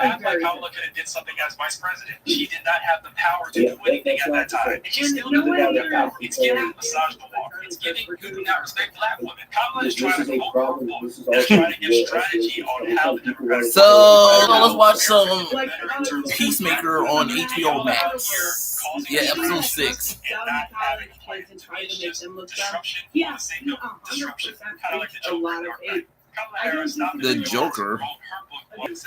act like Kamala could have did something as vice president. She did not have the power to do anything at that time. And she still doesn't have that power. It's giving massage the law. It's giving who do not respect black women. Kamala is trying to promote her book. She's trying to give strategy on how the Democrats. So let's watch some Peacemaker on HBO Max. Yeah, episode 6. And not having a plan. It's just disruption for the sake of disruption. Kind of like the Joker. The Joker.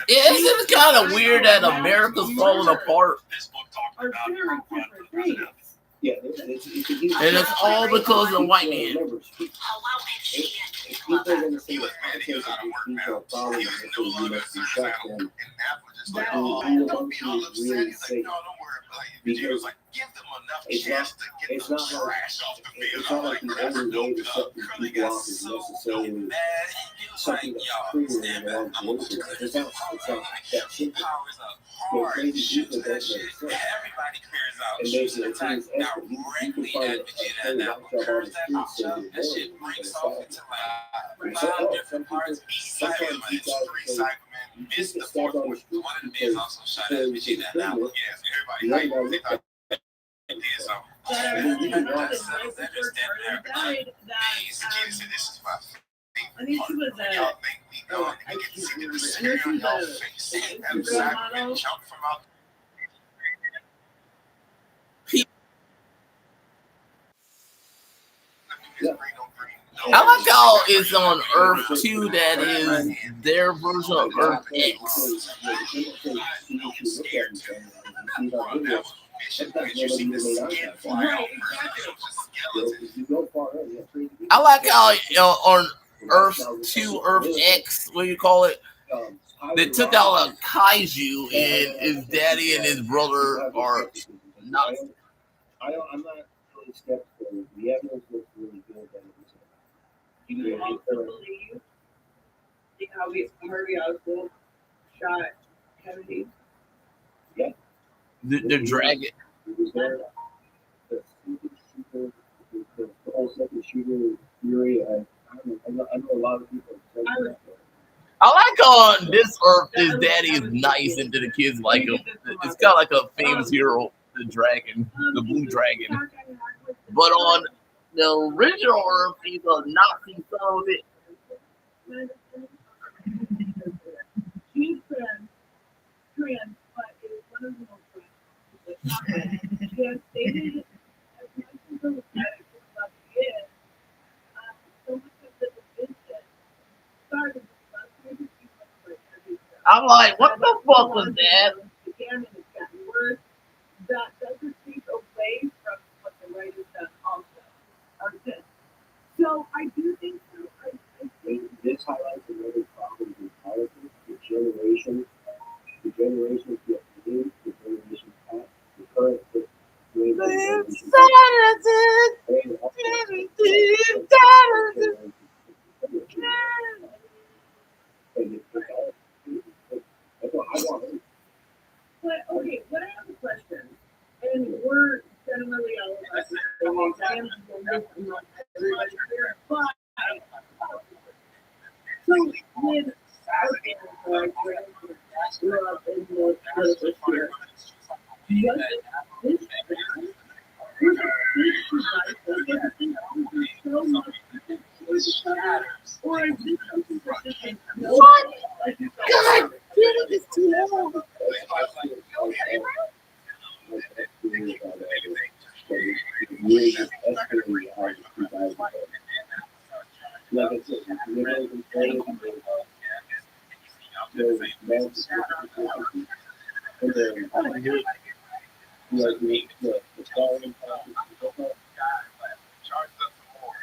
Yeah, it's kind of weird that America's falling apart. Yeah, and it's all because of white man. Because give them enough chance to get the trash off the field. I'm like, that's no cup. Curly got so mad. He was like, y'all, stand back. I'm going to cut it out. He powers up hard. He shoots that shit. Everybody clears out. Shoots the attack. Directly at Vegeta. And that curves that matchup. That shit breaks off into like 5 different parts. Cycle, like 3 cyclemen. Missed the 4th one. One of the men also shot at Vegeta. And that was, yeah, everybody hyped. They thought it did something. I think she was I like how it's on Earth 2 that is their version of Earth X. I like how on Earth 2, Earth X, what do you call it? They took out a kaiju and his daddy and his brother are not. I'm not really skeptical. The evidence looks really good that it was. You also believe how Harvey Oswald shot Kennedy? Yeah. The dragon. It was there. The whole second shooter theory. I know a lot of people. I like on this Earth, his daddy is nice and the kids like him. It's kind of like a famous hero, the dragon, the blue dragon. But on the original Earth, he's a Nazi son of it. She's trans, but it was one of the most she has stated as much as the Democratic Party is, so much of the division started with I'm like, what the fuck was that? Again, and it's gotten worse. That doesn't take away from what the writers done also. So I do think so. I think this highlights another problem in politics. The generations get new, the generations past, the current But okay, but I have a question, and we're generally all about the exams. I'm not everybody here, but so when our parents grew up in the political sphere, was this was so much or is this something persistent? What? God, it's too long.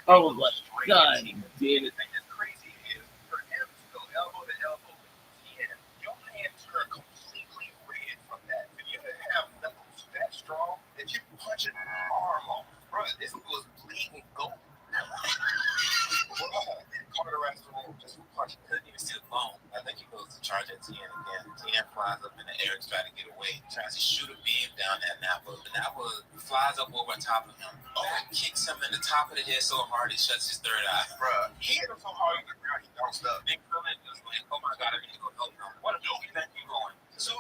Oh my God, damn it. This was bleeding gold. Cauterized the room just for punching. Couldn't even see the bone. I think he goes to charge at 10 again. 10 flies up in the air to try to get away. Tries to shoot a beam down that Napa. The Napa flies up over top of him. Oh, and kicks him in the top of the head so hard it shuts his third eye. Bruh, he hit him so hard he bounced up. Nick Krillin just like, oh my God, I need to go help him. What a dope you think you're going. So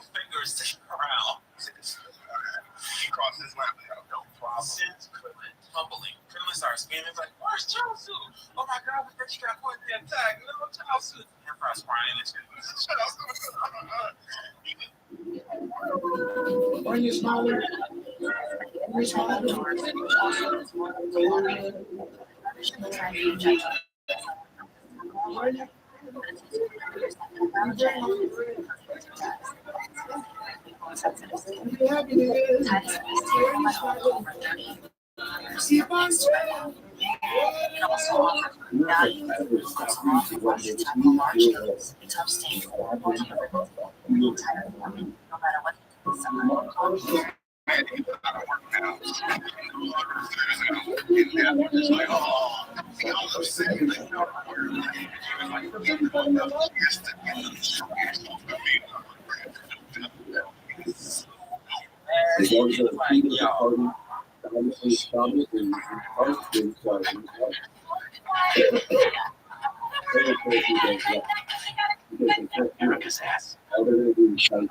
America's ass. America's ass.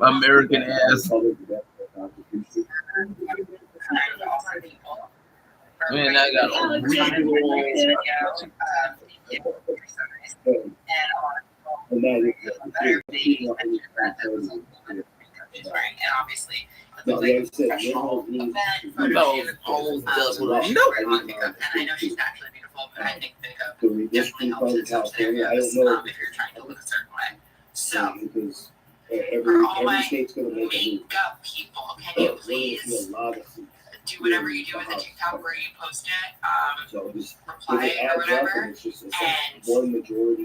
American ass. Man, I got a obviously, almost does what I and I know she's naturally beautiful, but I think makeup definitely helps in some scenarios if you're trying to look a certain way. So, for all my makeup people, can you please do whatever you do with the TikTok where you post it, reply or whatever, and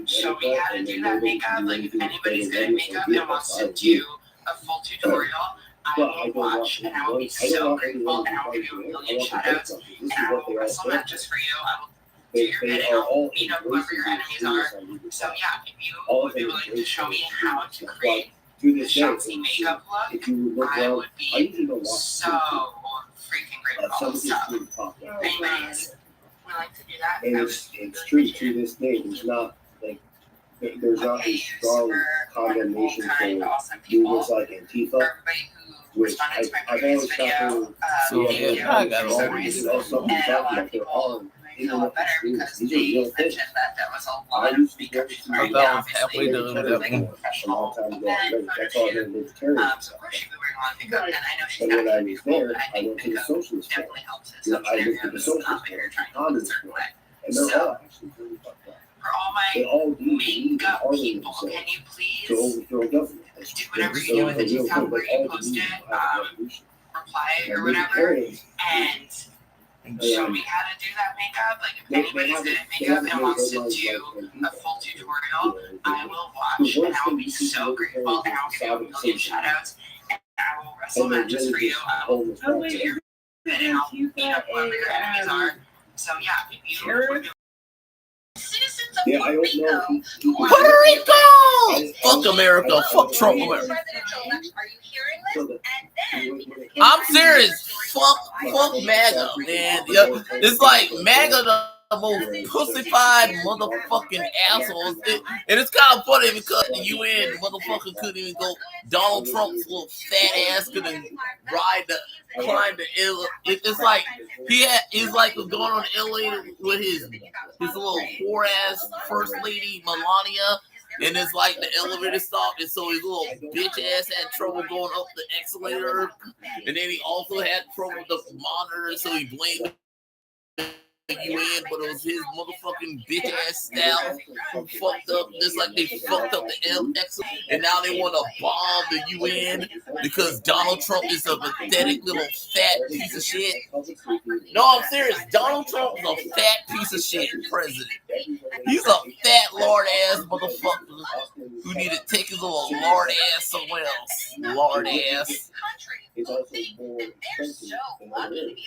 show me how to do that makeup. Like, if anybody's good at makeup and wants to do a full tutorial, I will watch and I will be so grateful, and I will give you a million shout outs, and I will wrestle matches for you. I will do your bidding, I'll beat up whoever your enemies are. So yeah, if you would be willing to show me how to create the Shotzi makeup look, I would be so freaking grateful. So, anyways, willing to do that, And I it's would true really to this day. There's not a strong condemnation for doing this like Antifa, everybody who which responded to my I've previous always video, thought So, they were, yeah, I got all these these. are something and a talking lot about. of They're people all feel a lot better because these are they real things. mentioned that that was a I lot of used to makeup go she's to wearing. I And was halfway obviously, done with it's that like a one. a long professional time ago. event, That's photo all shoot. they vegetarian. So of course she'd be wearing a lot of makeup, and I know she's And when I naturally was beautiful, there, but I I think went to the makeup socialist club. definitely helps in You know, some I went to the scenarios, socialist if you're club, trying to look a certain way. and they're So, all actually really fucked up. for all They my all do believe in makeup arming people, themselves can you to please overthrow government. do whatever you do with the TikTok where you post it, reply or whatever, and show me how to do that makeup? Like, if anybody's good at makeup and wants to do a full tutorial, I will watch and I will be so grateful, and I will give you a million shout outs, and I will wrestle matches for you. I will Oh, wait, do your bidding, I'll beat up whoever your enemies are. So yeah, if you would be citizens of Yeah, I Puerto don't know. Rico, Puerto Rico! Fuck America. Fuck Trump America. presidential election, are you hearing this? And then I'm serious. Fuck MAGA, man. Yeah, it's like MAGA the most pussified motherfucking assholes. And it's kind of funny because the UN motherfucker couldn't even go. Donald Trump's little fat ass couldn't climb the it's like he's like going on the elevator with his little whore ass first lady Melania. And it's like the elevator stopped, and so his little bitch ass had trouble going up the escalator. And then he also had trouble with the monitor, so he blamed the UN, but it was his motherfucking bitch ass style who fucked up, just like they fucked up the LX, and now they want to bomb the UN because Donald Trump is a pathetic little fat piece of shit. No, I'm serious. Donald Trump is a fat piece of shit president. He's a fat lard ass motherfucker who need to take his little lard ass somewhere else. Lard ass. It's also more expensive than other areas.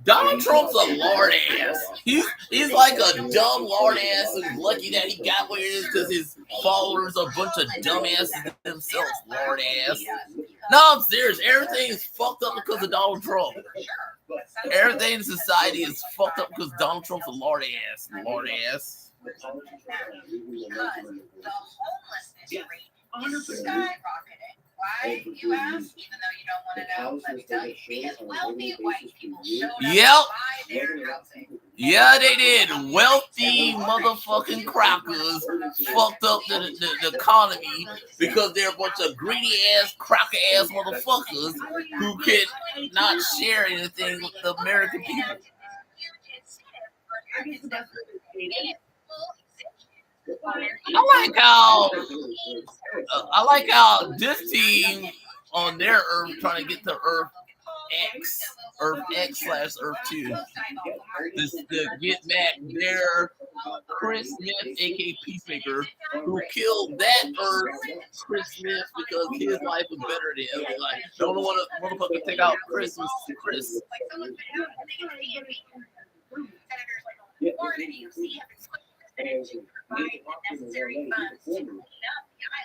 Donald Trump's a lard ass. He's like a dumb lard ass who's lucky that he got where it is because his followers are a bunch of dumbasses themselves. Lard ass. No, I'm serious. Everything's fucked up because of Donald Trump. Everything in society is fucked up because Donald Trump's a lard ass. Lard ass. Because the homelessness rate 100%. skyrocketed. Why, you ask? Even though you don't want to know, let me tell you. Because wealthy white people showed up Yep. to buy their housing. Yeah, they did. Wealthy motherfucking crackers fucked up the economy because they're a bunch of greedy ass, cracker ass motherfuckers who can not share anything with the American people. I like how this team on their Earth trying to get to Earth X / Earth 2. This to get back their Chris Smith, aka Peacemaker, who killed that Earth Chris Smith because his life was better than his. Like, don't want to motherfucker take out Chris. Chris. Provide the necessary funds to clean up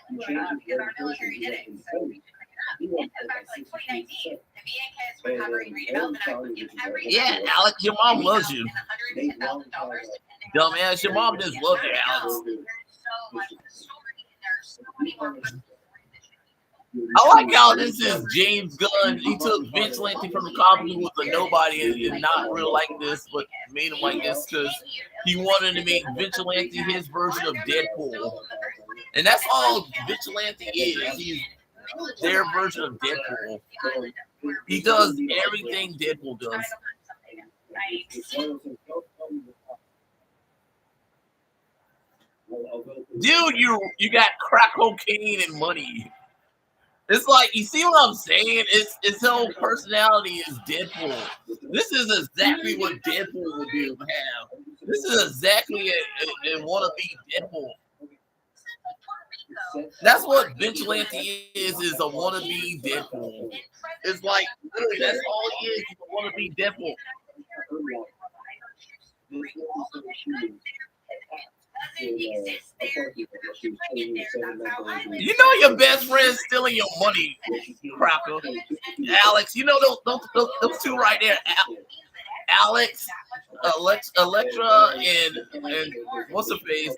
the island because our military did it. So we should clean it up. In fact, like 2019, the VA Recovery and Redevelopment Act would give every Yeah, Alex, your mom loves you. $110,000 Dumbass, your mom just loves you, Alex. There's so much story and there's so many more questions. I like how this is James Gunn. He took Vigilante from the comic who was a nobody and not real like this, but made him like this because he wanted to make Vigilante his version of Deadpool. And that's all Vigilante is. He's their version of Deadpool. He does everything Deadpool does. Dude, you got crack cocaine and money. It's like, you see what I'm saying? Its whole personality is Deadpool. This is exactly what Deadpool would do have. This is exactly a wannabe Deadpool. That's what Vigilante is a wannabe Deadpool. It's like, literally, that's all he is. He's a wannabe Deadpool. You know your best friend's stealing your money, cracker. Alex, you know those two right there. Alex, Electra, and what's her face?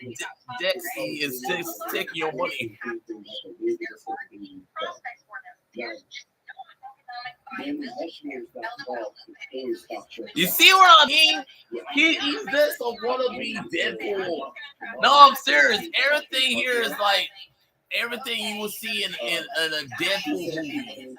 Dexy is just taking your money. You see what I mean? He's this a wannabe Deadpool. No, I'm serious. Everything here is like everything you will see in a Deadpool movie.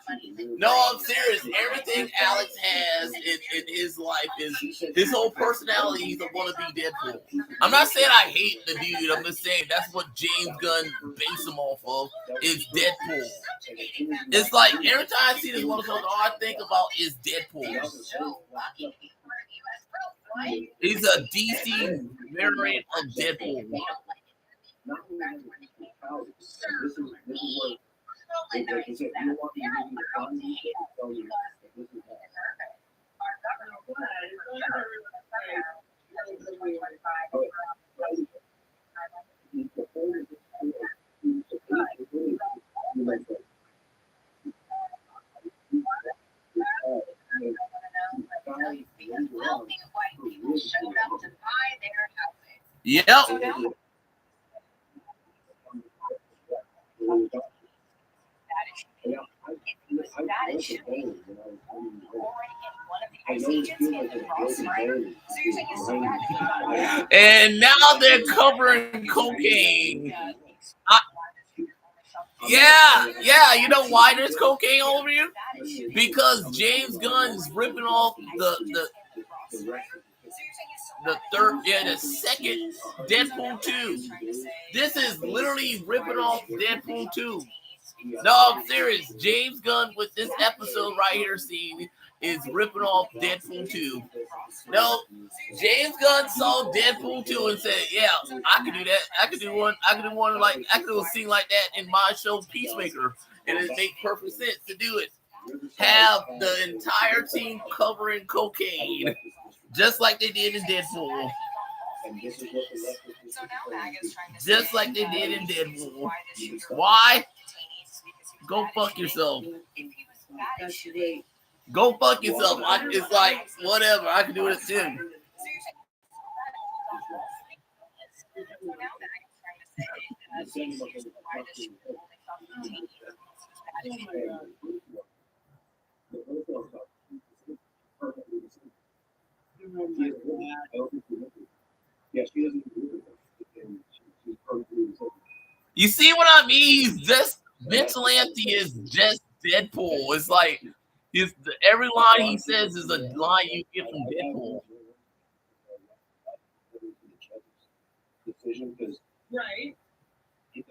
No, I'm serious. Everything Alex has in his life is his whole personality. He's a wannabe Deadpool. I'm not saying I hate the dude. I'm just saying that's what James Gunn based him off of is Deadpool. It's like every time I see this motherfucker, all I think about is Deadpool. He's a DC variant of Deadpool. Yep. And now they're covering cocaine. Yeah. You know why there's cocaine over here? Because James Gunn is ripping off the second Deadpool 2. This is literally ripping off Deadpool 2. No, I'm serious. James Gunn with this episode right here scene is ripping off Deadpool 2. No, James Gunn saw Deadpool 2 and said, "Yeah, I can do that. I can do a scene like that in my show Peacemaker, and it makes perfect sense to do it. Have the entire team covering cocaine, just like they did in Deadpool. Just like they did in Deadpool. Why? Go fuck yourself." Go fuck yourself. It's like whatever. I can do it too. You see what I mean? He's just vigilante is just Deadpool. It's like every line he says is a line you get from Deadpool. Right. If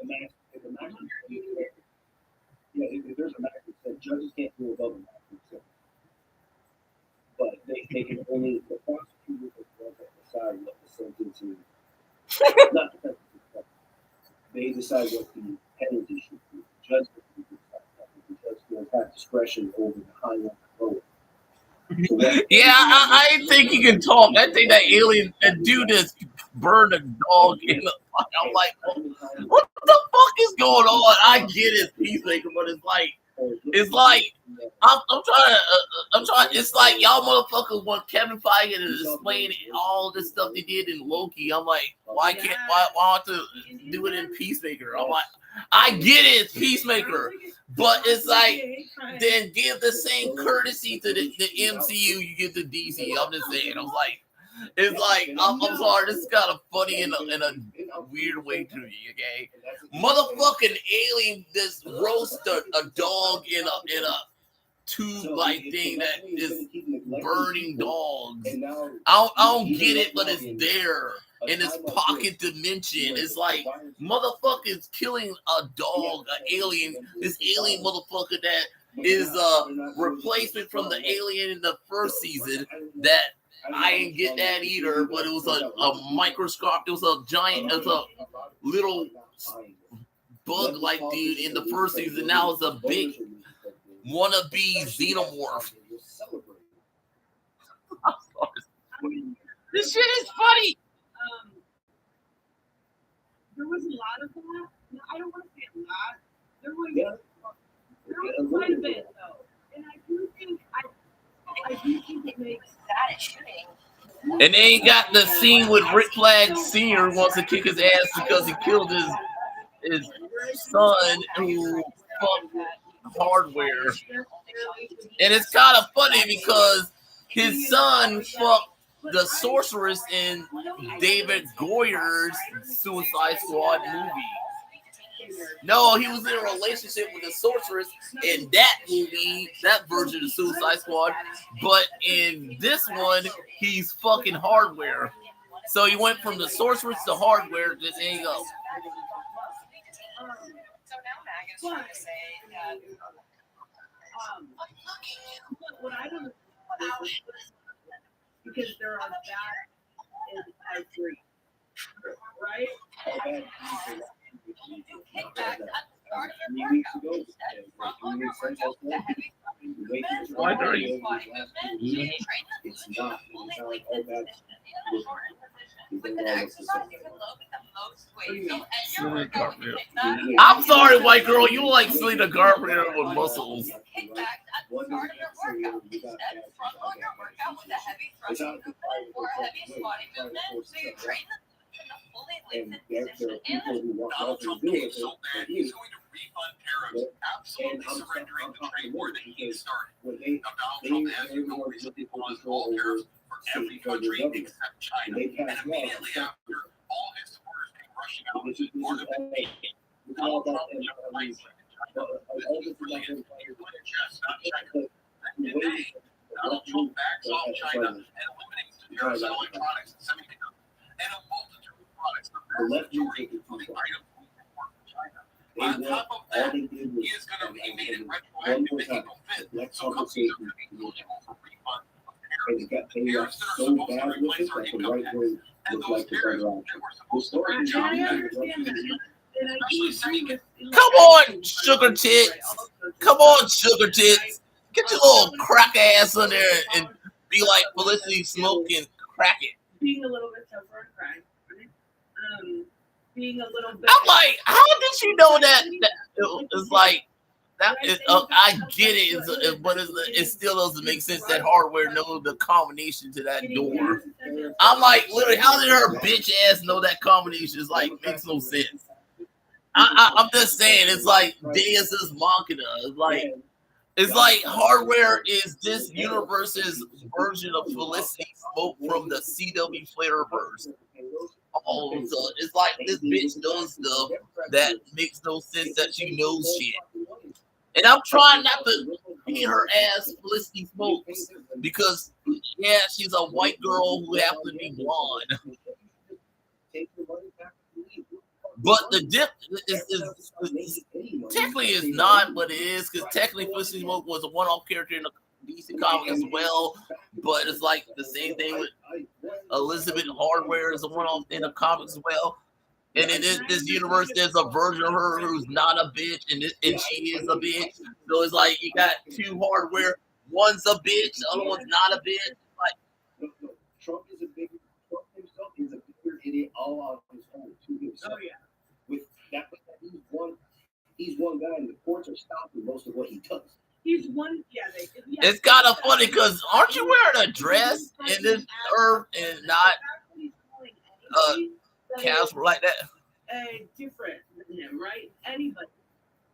there's a max that said judges can't go above a max, but they can only the prosecutor decide what the sentence is. Not the sentence, but they decide what the penalty should be. The judge will have discretion over the high and the low. Yeah, I think he can talk. I think that alien, that dude just burned a dog in the. I'm like, what the fuck is going on? I get it, Peacemaker, but it's like I'm trying. It's like y'all motherfuckers want Kevin Feige to explain all this stuff they did in Loki. I'm like, why want to do it in Peacemaker? I'm like, I get it, it's Peacemaker, but it's like then give the same courtesy to the MCU you give to DC. I'm just saying. I'm like. It's like I'm sorry, this is kind of funny in a weird way to me, okay? Motherfucking alien just roast a dog in a tube like thing that is burning dogs. I don't get it, but it's there in its pocket dimension. It's like motherfuckers killing a dog, an alien. This alien motherfucker that is a replacement from the alien in the first season that. I didn't get that either, but it was a microscope. It was a giant, it was a little bug-like dude in the first season. Now it's a big wannabe xenomorph. This shit is funny. There was a lot of that. No, I don't want to say a lot. There was quite a bit though, and I do think it makes that shooting. And they ain't got the scene with Rick Flag Sr. wants to kick his ass because he killed his son who fucked hardware. And it's kind of funny because his son fucked the sorceress in David Goyer's Suicide Squad movie. No, he was in a relationship with the sorceress in that movie, that version of Suicide Squad. But in this one, he's fucking hardware. So he went from the sorceress to hardware. Just there you go. What I don't because there are that and I agree, right? 3 weeks ago, I agree. It's not all that. I'm sorry, white girl. You like Selena Carpenter with muscles. And there are people who want Donald to Trump do came it. so bad, he's going to refund tariffs, absolutely surrendering the trade war that he started. Now, Donald Trump has recently paused all tariffs for every country except China. And immediately after, all his supporters came rushing out to support him. Donald Trump jumped right into China. This is really a chess, not China. And today, Donald Trump backs off China and eliminates the tariffs on electronics and semiconductors. And a multitude of products, the vast majority of the items we import from China. On top of that, he made it retroactive to April 5th. So companies are going to be eligible for refund of tariffs. Tariffs that are supposed to replace our income tax. And those tariffs that were supposed to bring jobs back, especially semiconductors. Come on, sugar tits. Come on, sugar tits. Get your little crack ass on there and be like Felicity Smoke and crack it. Being a little bit sober and crying. Being a little bit. I'm like, how did you know that it was like That is, I get it, but it still doesn't make sense that hardware knows the combination to that door. I'm like, literally, how did her bitch ass know that combination? It's like, makes no sense. I'm just saying, it's like Deus is Machina. It's like hardware is this universe's version of Felicity Smoke from the CW Flareverse. Oh, so it's like this bitch knows stuff that makes no sense that she knows shit. And I'm trying not to be her ass Felicity Smokes because, yeah, she's a white girl who happens to be blonde. But the dip is technically is not what it is, because technically Felicity Smoke was a one-off character in the DC comic as well. But it's like the same thing with Elizabeth Hardware is a one-off in the comics as well. And in this universe, there's a version of her who's not a bitch, and she is a bitch. So it's like you got two Hardware. One's a bitch, the other one's not a bitch. Like, Trump himself is a bigger idiot all on his own to himself. Oh yeah. With that, he's one guy, and the courts are stopping most of what he does. He's one. Yeah. It's kind of funny because aren't you wearing a dress in this Earth and not Casper like that? Different than him, right? Anybody.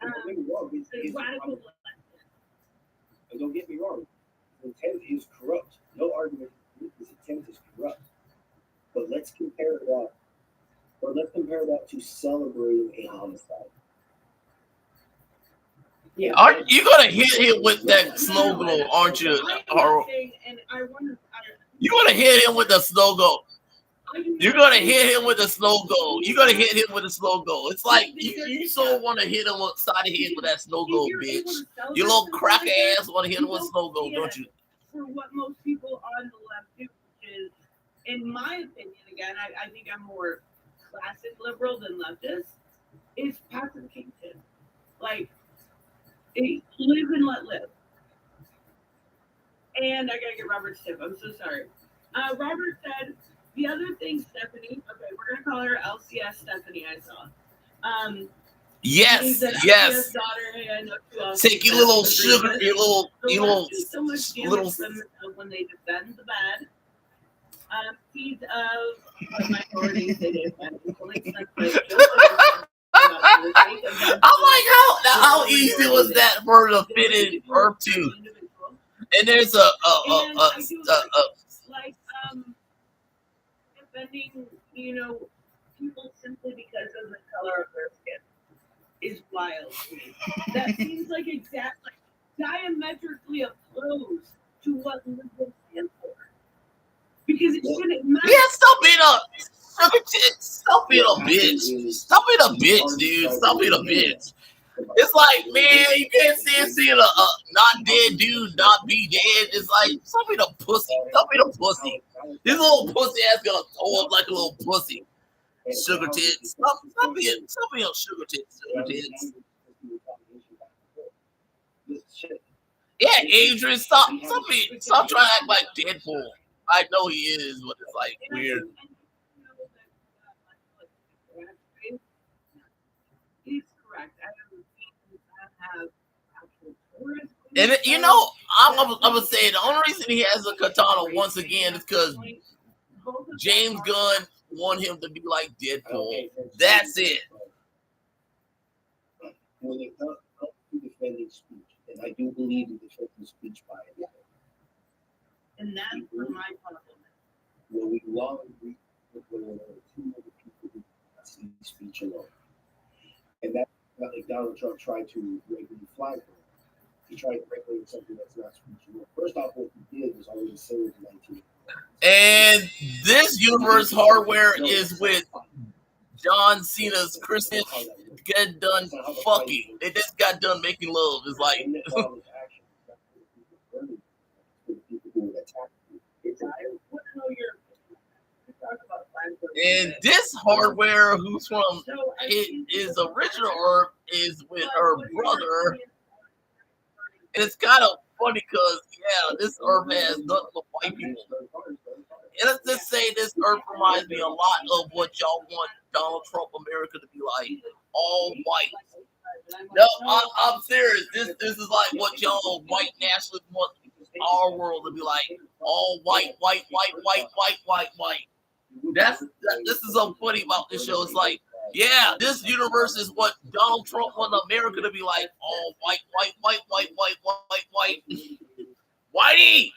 Don't get me wrong. Radical. And don't get me wrong. His intent is corrupt. No argument. His intent is corrupt. But let's compare that. Or let's compare that to celebrating a homicide. Yeah. Aren't you gonna hit him with that snow globe, aren't you? You're gonna hit him with the snow globe. You're gonna hit him with the snow globe. You're gonna hit him with the snow globe. It's like you so want to hit him upside the head with that snow globe, bitch. You little cracker ass want to hit him with snow globe, don't you? For what most people on the left do, which is, in my opinion, again, I think I'm more classic liberal than leftist, is pacification. Like, live and let live. And I gotta get Robert's tip. I'm so sorry. Robert said, the other thing, Stephanie, okay, we're gonna call her LCS Stephanie, I saw. Yes. LCS daughter, hey, I know you all. Take your little sugar, your little so much damage when they defend the bad. Seeds of minorities, they defend. I'm like, how easy was that for the fitted Earth 2? And there's defending, people simply because of the color of their skin is wild to me. That seems like diametrically opposed to what liberals stand for. Because it shouldn't matter. Yeah, stop being a bitch. Stop being a bitch, dude. Stop being a bitch. It's like, man, you can't see a not dead dude not be dead. It's like, stop being a pussy. Stop being a pussy. This little pussy ass gonna throw up like a little pussy. Sugar tits. Stop being sugar tits. Yeah, Adrian, stop trying to act like Deadpool. I know he is, but it's like weird. He's correct. I have And I'm gonna say the only reason he has a katana once again is because James Gunn want him to be like Deadpool. That's it. When it comes to defending speech, and I do believe in defending speech by it. And that's where my problem is. Well, we long agree with one another, two other people who see speech alone. And that's not like Donald Trump tried to regulate flag law. He tried to regulate something that's not speech alone. First off, what he did was already said in 19. And this universe hardware is with John Cena's Christmas get done fucking. They just got done making love. It's like and this hardware who's from his original Earth is with her brother. And it's kind of funny because this Earth has nothing but white people. And let's just say this Earth reminds me a lot of what y'all want Donald Trump America to be like. All white. No, I'm serious. This is like what y'all white nationalists want our world to be like. All white, white, white, white, white, white, white. This is so funny about this show. It's like, yeah, this universe is what Donald Trump wanted America to be like. All white, white, white, white, white, white, white. Whitey!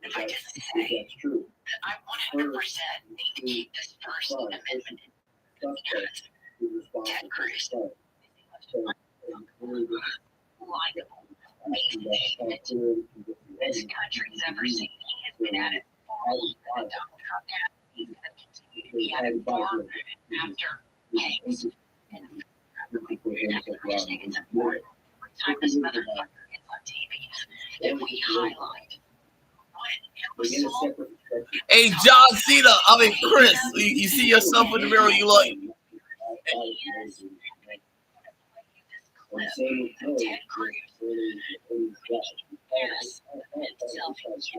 If I just say that's true, I 100% need to keep this First Amendment because Ted Cruz is the most likable, amazing statement this country's ever seen. He has been at it far longer than Donald Trump has. He's going to continue to be at it far after Yanks. And I just think it's important. Every time this motherfucker gets on TV, that we highlight Hey, John Cena, Chris, you see yourself in the mirror, you like. Ted Cruz himself is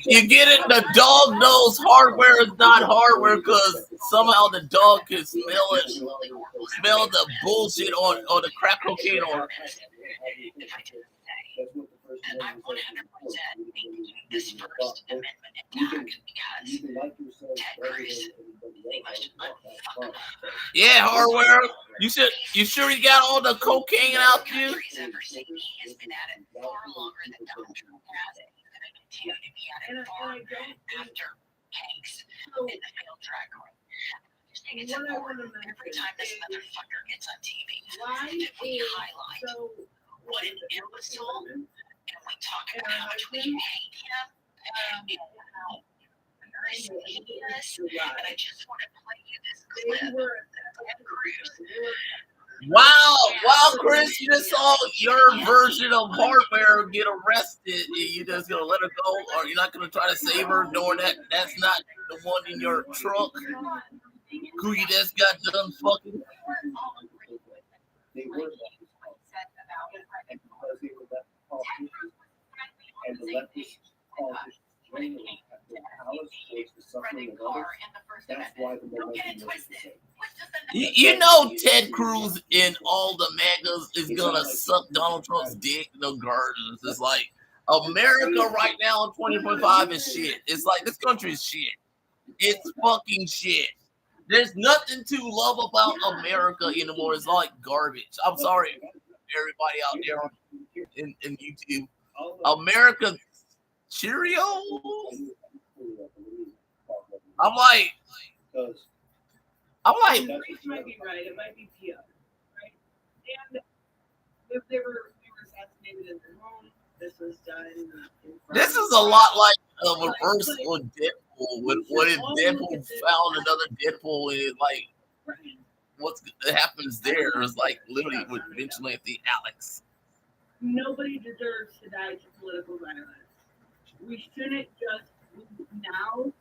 You get it? The dog knows hardware is not hardware because somehow the dog can smell the bullshit on the crack cocaine on. I 100% need to keep this First Amendment intact because Ted Cruz is the most unfuckable. Yeah, hardware. You sure you got all the cocaine out there? He has been at it far longer than Donald Trump has, and he's going to continue to be at it far after Hanks in the failed track record. I just think it's important every time this motherfucker gets on TV that we highlight what an imbecile, and we talk about how much we hate him, and how embarrassing he is. And I just want to play you this clip of Ted Cruz. Wow, Chris, you just saw your version of hardware get arrested. You just gonna let her go, or you're not gonna try to save her, knowing that that's not the one in your truck who you just got done fucking. And the leftist politicians training at the palace was the suffering of others. That's why the momentum was the same. You know Ted Cruz in all the MAGAs is gonna suck Donald Trump's dick in the gardens. It's like America right now in 2025 is shit. It's like this country is shit. It's fucking shit. There's nothing to love about America anymore. It's like garbage. I'm sorry, everybody out there in YouTube. America Cheerios. I'm like. Reese might be right. It might be Pia, right? And if they were assassinated in their home, this was done. This is a lot like a reverse on Deadpool. What if Deadpool found another Deadpool and like what happens there is like literally with vigilante Alex. Nobody deserves to die to political violence. We shouldn't just now,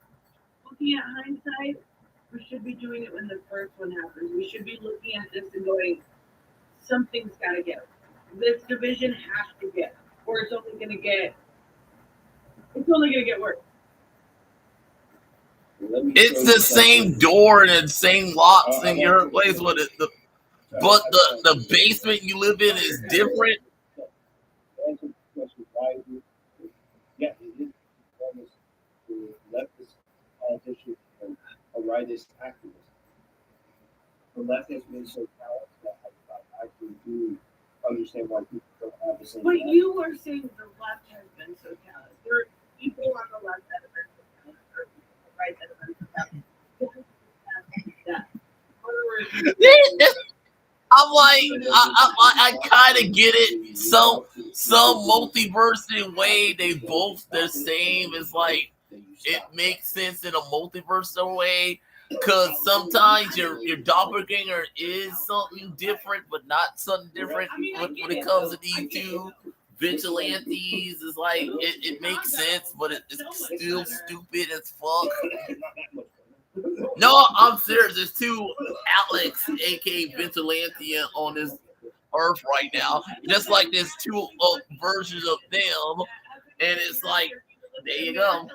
looking at hindsight, we should be doing it when the first one happens. We should be looking at this and going, something's got to give. This division has to give, or it's only going to get worse. It's the same door and the same locks in your place, but the basement you live in is different. Yeah, it is almost the leftist politician and a rightist activist. The left has been so powerful that I do understand why people don't have the same. But you were saying the left has been so callous. There are people on the left that have been so callous, or people on the right that have been so callous. I'm like, I kind of get it. Some multiverse in way they both the same. It's like it makes sense in a multiverse way, because sometimes your doppelganger is something different, but not something different. When it comes to these two vigilantes, it's like it makes sense, but it's still stupid as fuck. No, I'm serious. There's two Alex, aka Vigilante, on this earth right now. Just like there's two versions of them, and it's like, there you go.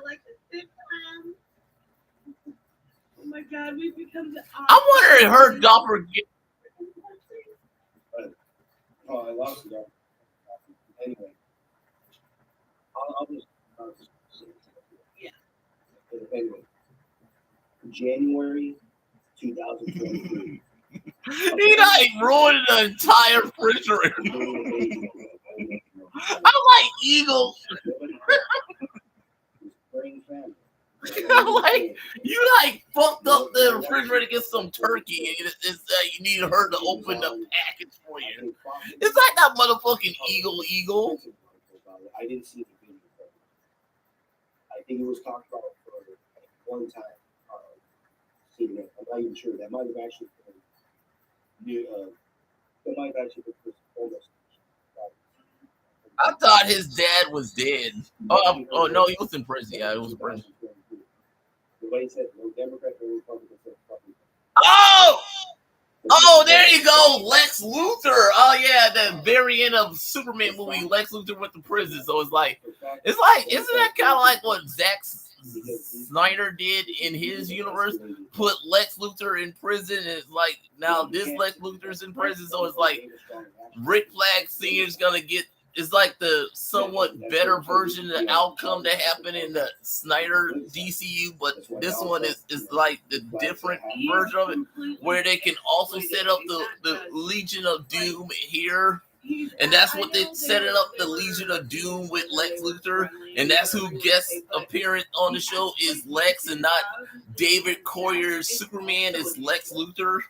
Oh my God, we've become the. I'm wondering her doppelganger. Oh, I lost it. Anyway, I'll just. Yeah. Anyway, January 2023. He like ruined the entire refrigerator. I'm like Eagle. I'm like, you like fucked up the refrigerator to get some turkey, and it's you need her to open the package for you. It's like that motherfucking Eagle. I didn't see the video. I think it was talked about for one time. I'm not even sure. That might have actually been. That might have actually been almost. I thought his dad was dead. Oh no, he was in prison. Yeah, he was in prison. The way he said, no Democrat, no Republican. Oh, there you go, Lex Luthor. Oh yeah, the very end of Superman movie, Lex Luthor went to prison. So it's like, isn't that kind of like what Zack Snyder did in his universe? Put Lex Luthor in prison, and it's like now this Lex Luthor's in prison. So it's like Rick Flag Sr.'s gonna get. It's like the somewhat better version of the outcome that happened in the Snyder DCU, but this one is like the different version of it, where they can also set up the Legion of Doom here, and that's what they set it up, the Legion of Doom with Lex Luthor, and that's who guest appearance on the show is Lex, and not David Coyer's Superman is Lex Luthor.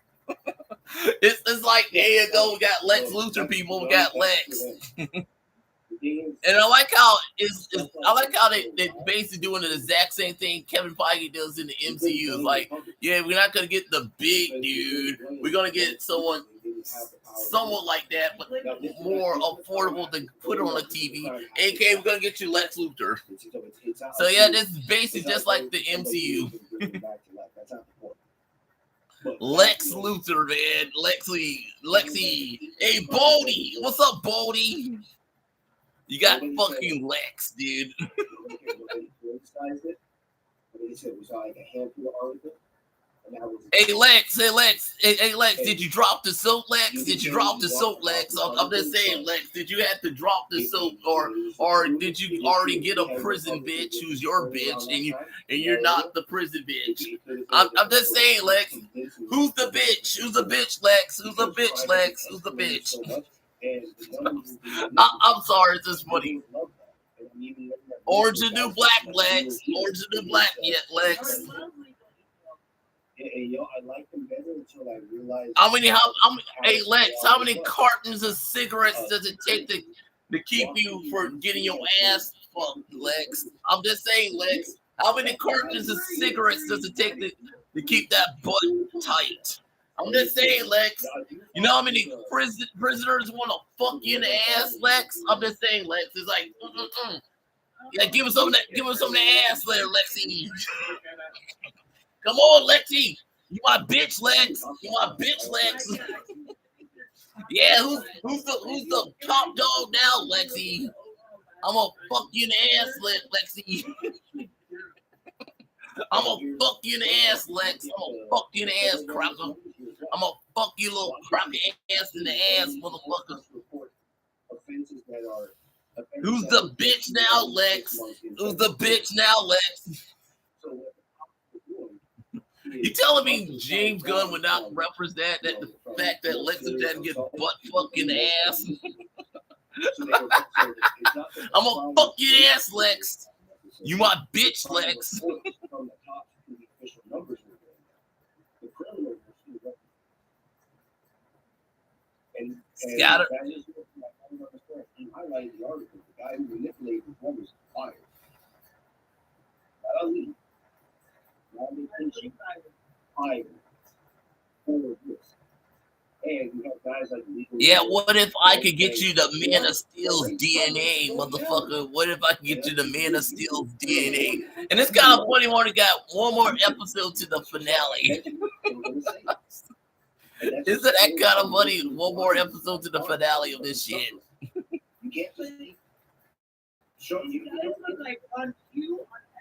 It's like, there you go, we got Lex Luthor, people, we got Lex. And I like how they basically doing the exact same thing Kevin Feige does in the MCU. It's like, yeah, we're not gonna get the big dude. We're gonna get someone like that, but more affordable to put on a TV. AK, we're gonna get you Lex Luthor. So yeah, this is basically just like the MCU. Lex Luthor, man. Lexi. Hey, Bodie. What's up, Bodie? You got fucking Lex, dude. Hey Lex, did you drop the soap, Lex? Did you drop the soap, Lex? I'm just saying, Lex, did you have to drop the soap, or did you already get a prison bitch who's your bitch, and you're not the prison bitch? I'm just saying, Lex, who's the bitch? Who's the bitch, Lex? Who's the bitch, Lex? Who's the bitch? I'm sorry, it's just funny. Orange and new black, Lex. Orange and new black, yet, Lex. I like them better until I realized. Hey Lex, how many cartons of cigarettes does it take to keep you from getting your ass fucked, Lex? I'm just saying, Lex, how many cartons of cigarettes does it take to keep that butt tight? I'm just saying, Lex. You know how many prisoners want to fuck you in the ass, Lex? I'm just saying, Lex. It's like, yeah, give us some of the ass there, Lexi. Come on, Lexi. You my bitch, Lex. You my bitch, Lex. Yeah, who's the top dog now, Lexi? I'm gonna fuck you in the ass, Lexi. I'm gonna fuck you in the ass, Lex. I'm gonna fuck you in the ass, cracker. I'm gonna fuck you little cracker ass in the ass, motherfucker. Who's the bitch now, Lex? Who's the bitch now, Lex? You telling me James Gunn would not represent that fact that Lex didn't get butt fucking ass. I'm gonna fuck your ass, Lex. You my bitch, Lex. Scatter. He highlighted the article. The guy who manipulated the numbers fired. Fired. And you have guys like yeah, what if I could get you the Man of Steel's DNA, motherfucker? What if I could get you the Man of Steel's DNA? And it's kind of funny when we got one more episode to the finale. Isn't that kind of funny? One more episode to the finale of this shit. You can't say. Show You guys look like on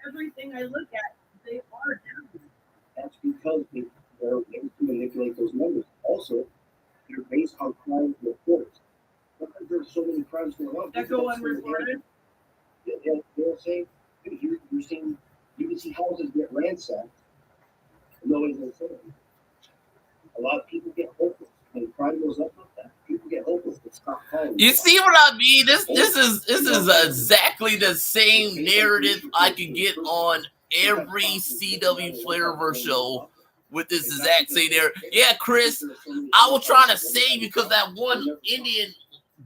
everything I look at, they are down. That's because they're able to manipulate those numbers. Also, they're based on crime reports. Because there's so many crimes going on. That go unreported? They'll say, you're seeing, you can see houses get ransacked. And nobody's going to say anything. A lot of people get hopeless. When crime goes up like that, people get hopeless. It's not crime. You see what I mean? This is exactly the same narrative I could get on every CW Flareverse show with this exact same narrative. Yeah, Chris, I was trying to save you because that one Indian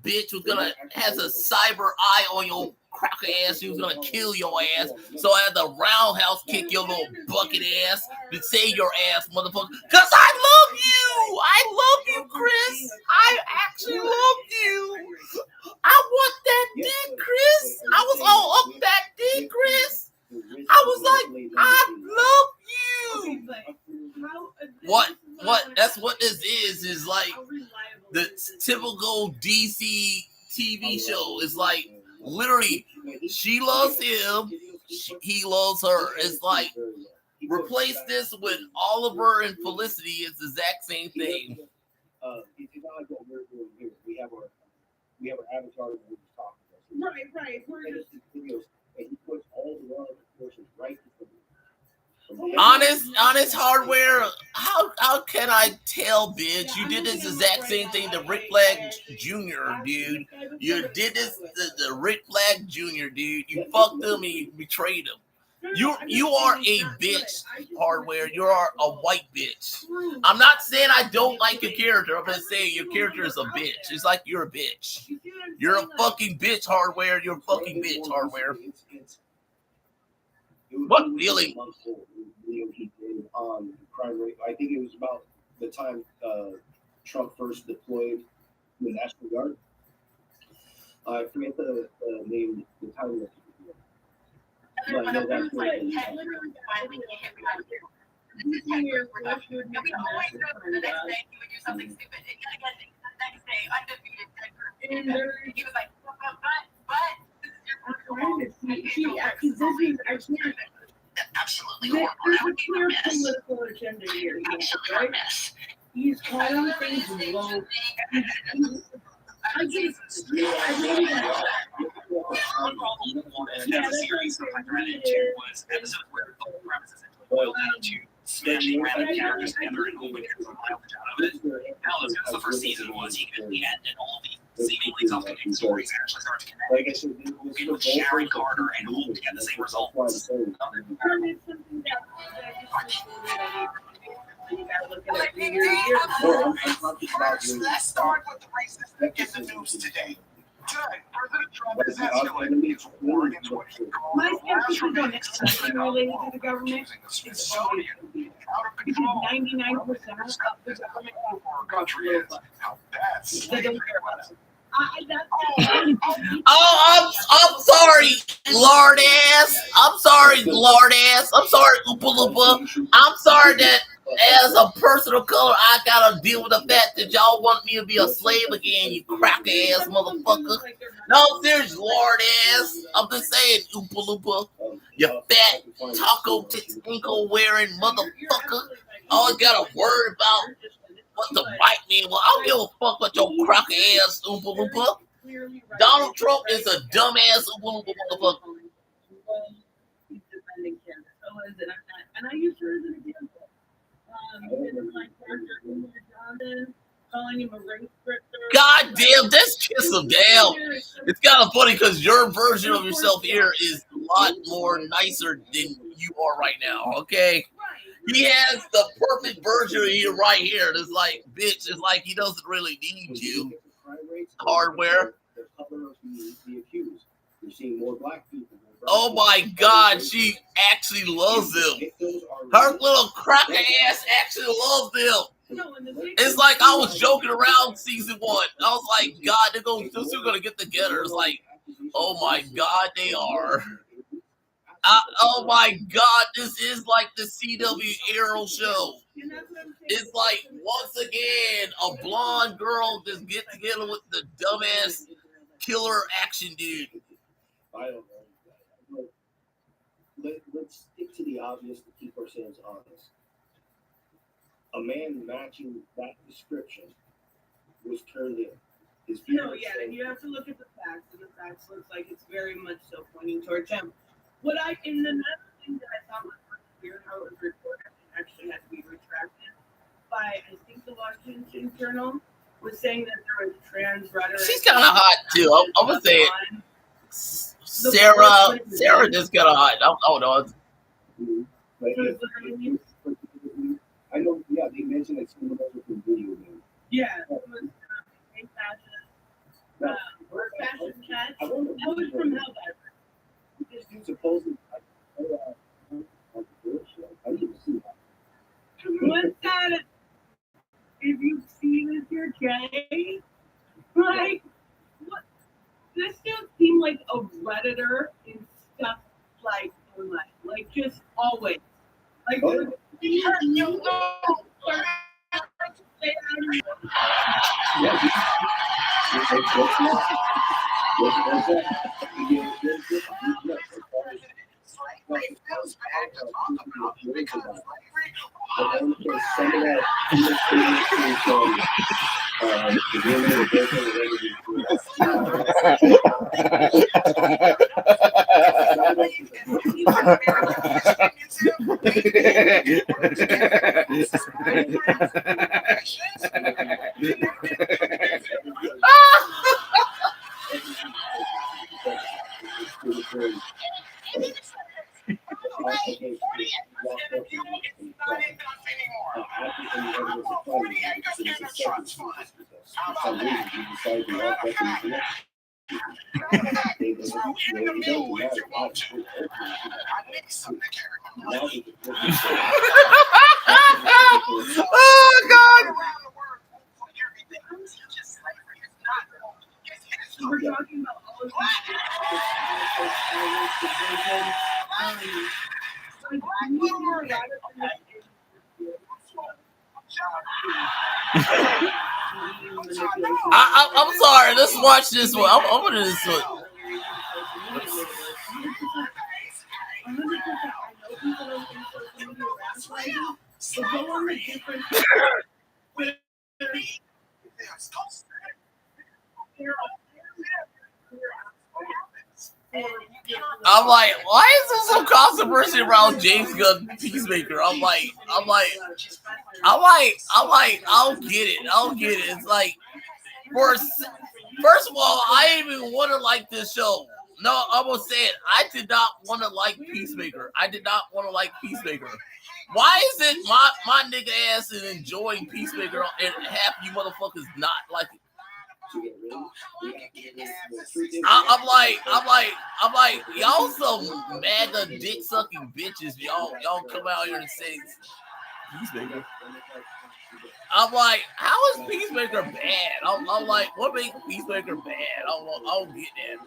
bitch was has a cyber eye on your cracker ass. She was gonna kill your ass. So I had to roundhouse kick your little bucket ass to save your ass, motherfucker. Cause I love you. I love you, Chris. I actually love you. I want that dick, Chris. I was all up that dick, Chris. I was like, I love you. What? That's what this is like the typical DC TV show. It's like literally she loves him, he loves her. It's like replace this with Oliver and Felicity. It's the exact same thing. We have our avatar that we're just talking about. Right. We're just videos, and he puts all the relevant portions right from Honest hardware. How can I tell, bitch? You did this exact same thing to Rick Flag Jr., dude. You did this to Rick Flag Jr., dude. You fucked him and you betrayed him. You are a bitch, hardware. You are a white bitch. I'm not saying I don't like your character. I'm just saying your character is a bitch. It's like you're a bitch. You're a fucking bitch, hardware. You're a fucking bitch, hardware. What really? Crime rate. I think it was about the time Trump first deployed the National Guard. I forget the name, the time. Absolutely political agenda here, right? He's calling things low. I made that. Episodes where the premises boiled down to smashing random characters together and hoping there's a mild out of it. Hell, as good as the first season was, even at the end, and all these seemingly self-contained stories actually start to connect. Like I said, With Sharon Carter and Hope to get the same results. Let's start with the racist in the news today. Good. President Trump is escalating his war against what he calls My the skepticism related to the government is so out of control. 99% of the government Our country is. How bad slavery was. I'm sorry, lard ass. I'm sorry, lard ass. I'm sorry, Oopa Loopa. I'm sorry that as a person of color, I gotta deal with the fact that y'all want me to be a slave again, you cracker ass motherfucker. No, seriously, lard ass. I'm just saying, Oopa Loopa. You fat taco tinkle wearing motherfucker. Always gotta worry about what the white man. Well, I don't give a fuck what your cracker ass Oompa Loompa. Donald Trump is a dumbass Oompa Loompa motherfucker. And I use her as an example. Like Dr. Johnson, calling him a race drifter. God damn, just kiss him down. It's kind of funny because your version of yourself here is a lot more nicer than you are right now, okay? He has the perfect version of you right here. It's like, bitch, it's like he doesn't really need you. Hardware. Oh my God, she actually loves him. Her little cracker ass actually loves him. It's like I was joking around season 1. I was like, God, those two are gonna get together. It's like, oh my God, they are. Oh my God, this is like the CW Arrow show. It's like, once again, a blonde girl just get together with the dumbass killer action dude. I don't know. Let's stick to the obvious to keep ourselves honest. A man matching that description was turned in. No, yeah, and you have to look at the facts, and the facts looks like it's very much so pointing towards him. Another thing that I thought was weird how it was reported and actually had to be retracted by, I think, the Washington Journal was saying that there was trans rhetoric. She's kind of hot too. I'm gonna say it. Sarah just kind of hot. Oh no. I know. Yeah, they mentioned that some of those are from video games. Yeah, it was fashion catch. That was from Helldiver. This dude supposedly. I didn't see that. What's that? If you see this, you're gay. Like, what? This dude seemed like a redditor and stuff like online. Like, just always. Like, Oh God. we're talking about all of I'm sorry. Let's watch this one. I'm gonna this one. I'm like, why is there some controversy around James Gunn Peacemaker? I don't get it. It's like, first of all, I didn't even want to like this show. No, I'm gonna say it. I did not want to like Peacemaker. Why is it my nigga ass is enjoying Peacemaker and half you motherfuckers not like it? I'm like, y'all some MAGA dick sucking bitches. Y'all come out here and say Peacemaker. I'm like, how is Peacemaker bad? I'm like, what makes Peacemaker bad? I don't get that.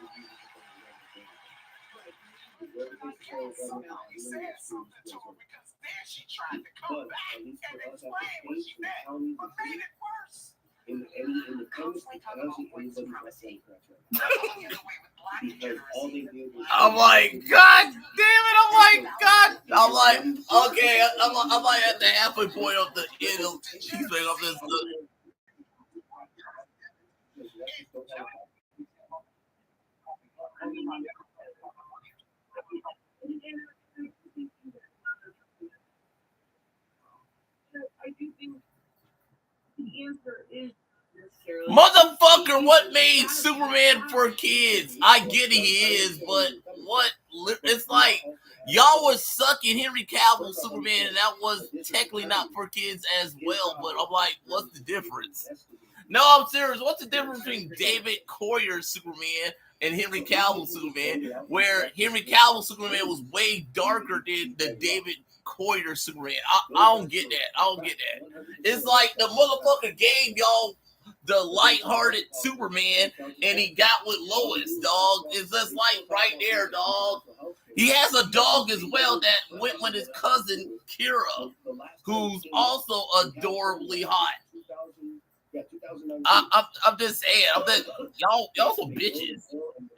I'm like, God damn it! I'm like, God. I'm like, okay. I'm like at the halfway point of the end of Peacemaker of this. I do think the answer is Motherfucker, what made Superman for kids? I get he is, but what? It's like y'all was sucking Henry Cavill Superman, and that was technically not for kids as well. But I'm like, what's the difference? No, I'm serious. What's the difference between David Coyer's Superman and Henry Cavill Superman? Where Henry Cavill Superman was way darker than the David Coyer Superman. I don't get that. I don't get that. It's like the motherfucker gave y'all the lighthearted Superman, and he got with Lois, dog. It's just like right there, dog. He has a dog as well that went with his cousin Kira, who's also adorably hot. I'm just saying, y'all some bitches.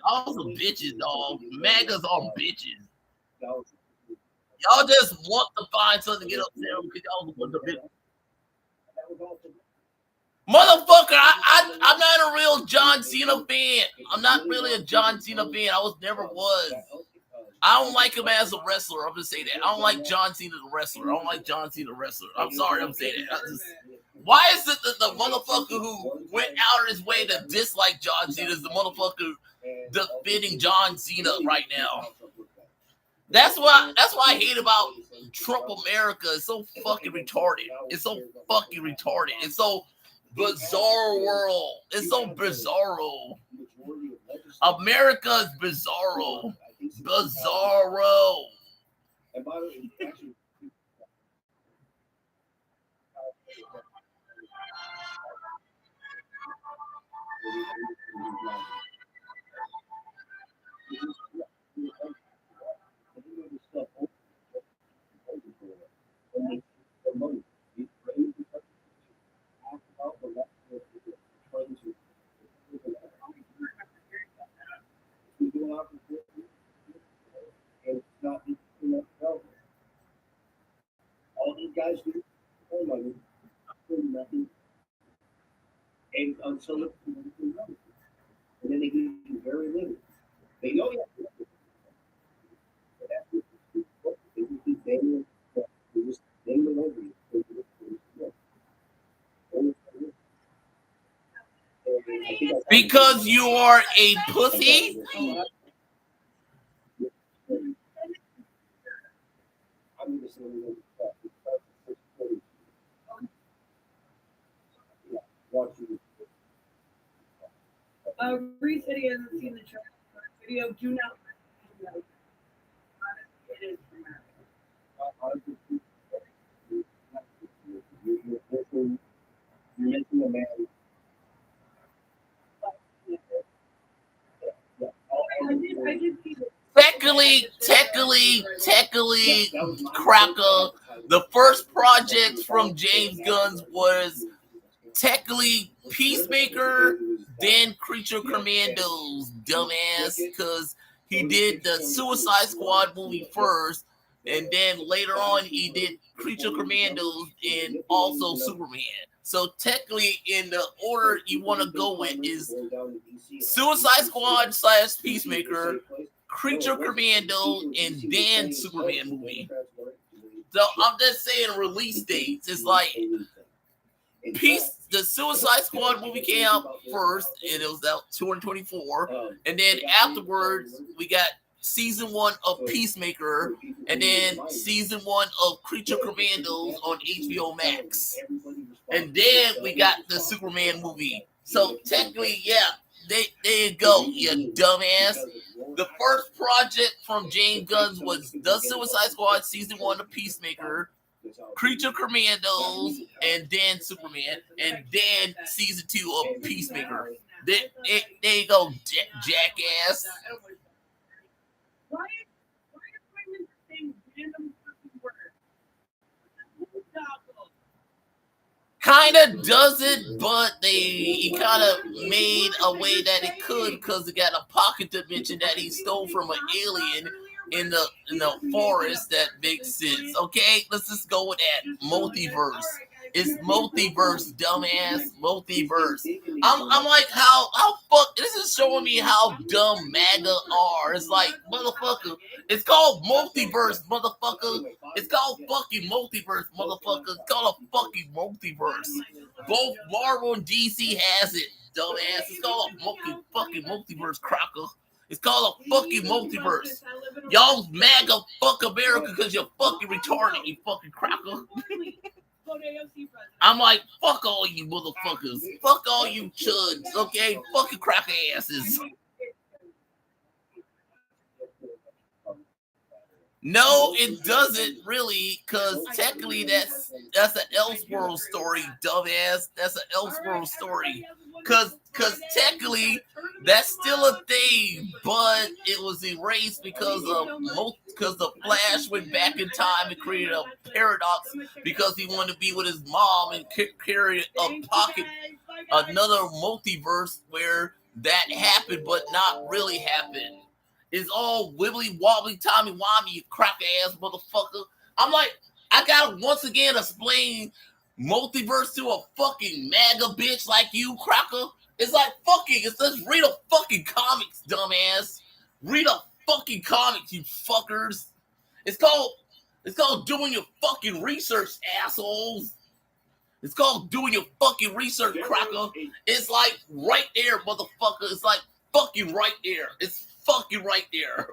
Y'all some bitches, dog. MAGAs are bitches. Y'all just want to find something to get up there because y'all want the bitch. Motherfucker, I'm not a real John Cena fan. I'm not really a John Cena fan. I never was. I don't like him as a wrestler. I'm gonna say that. I don't like John Cena the wrestler. I don't like John Cena the wrestler. I'm sorry, I'm saying that. Why is it that the motherfucker who went out of his way to dislike John Cena is the motherfucker defending John Cena right now? That's why I hate about Trump America. It's so fucking retarded. It's so fucking retarded. It's so bizarre world. It's so bizarro. America is bizarro. Bizarro. All these guys do money, nothing, and until and then they give you very little. They know you have to. But that's they just banging. They just bang them over you. Because you are a pussy? Reese said he hasn't seen the trailer for the video. Do not. It is You're missing a man. I did see this. Technically, Cracker, the first project from James Gunn was technically Peacemaker, then Creature Commandos, dumbass, because he did the Suicide Squad movie first, and then later on he did Creature Commandos and also Superman. So technically, in the order you want to go with is Suicide Squad / Peacemaker, Creature Commando, and then Superman movie. So I'm just saying release dates. It's like the Suicide Squad movie came out first, and it was out 224, and then afterwards we got season 1 of Peacemaker, and then season 1 of Creature Commandos on HBO Max, and then we got the Superman movie. So technically, yeah, there you go, you dumbass. The first project from James Gunn was The Suicide Squad season 1 of Peacemaker, Creature Commandos, and then Superman, and then season 2 of Peacemaker. There you go, jackass. Why are Prime Minister saying random fucking words? Kind of does it, but he kind of made a way that it could, because it got a pocket dimension that he stole from an alien in the forest. That makes sense. Okay, let's just go with that. Multiverse. It's multiverse, dumbass. Multiverse. I'm like, how fuck, this is showing me how dumb MAGA are. It's like, motherfucker, it's called multiverse, motherfucker. It's called fucking multiverse, motherfucker. It's called a fucking fucking multiverse. Both Marvel and DC has it, dumbass. It's called a fucking multiverse, cracker. It's called a fucking multiverse. Y'all MAGA fuck America because you're fucking retarded, you fucking cracker. I'm like, fuck all you motherfuckers. Fuck all you chuds, okay? Fucking cracker asses. No, it doesn't really, because technically that's an Elseworld story, dumbass. That's an Elseworld story. Because technically that's still a thing, but it was erased because the Flash went back in time and created a paradox because he wanted to be with his mom and carry another multiverse where that happened but not really happened. It's all wibbly wobbly, tommy wimey, you crack ass motherfucker. I'm like, I gotta once again explain multiverse to a fucking MAGA bitch like you, cracker. It's like fucking, it's just read a fucking comics, dumbass. Read a fucking comics, you fuckers. It's called doing your fucking research, assholes. It's called doing your fucking research, cracker. It's like right there, motherfucker. It's like fucking right there. It's fucking right there.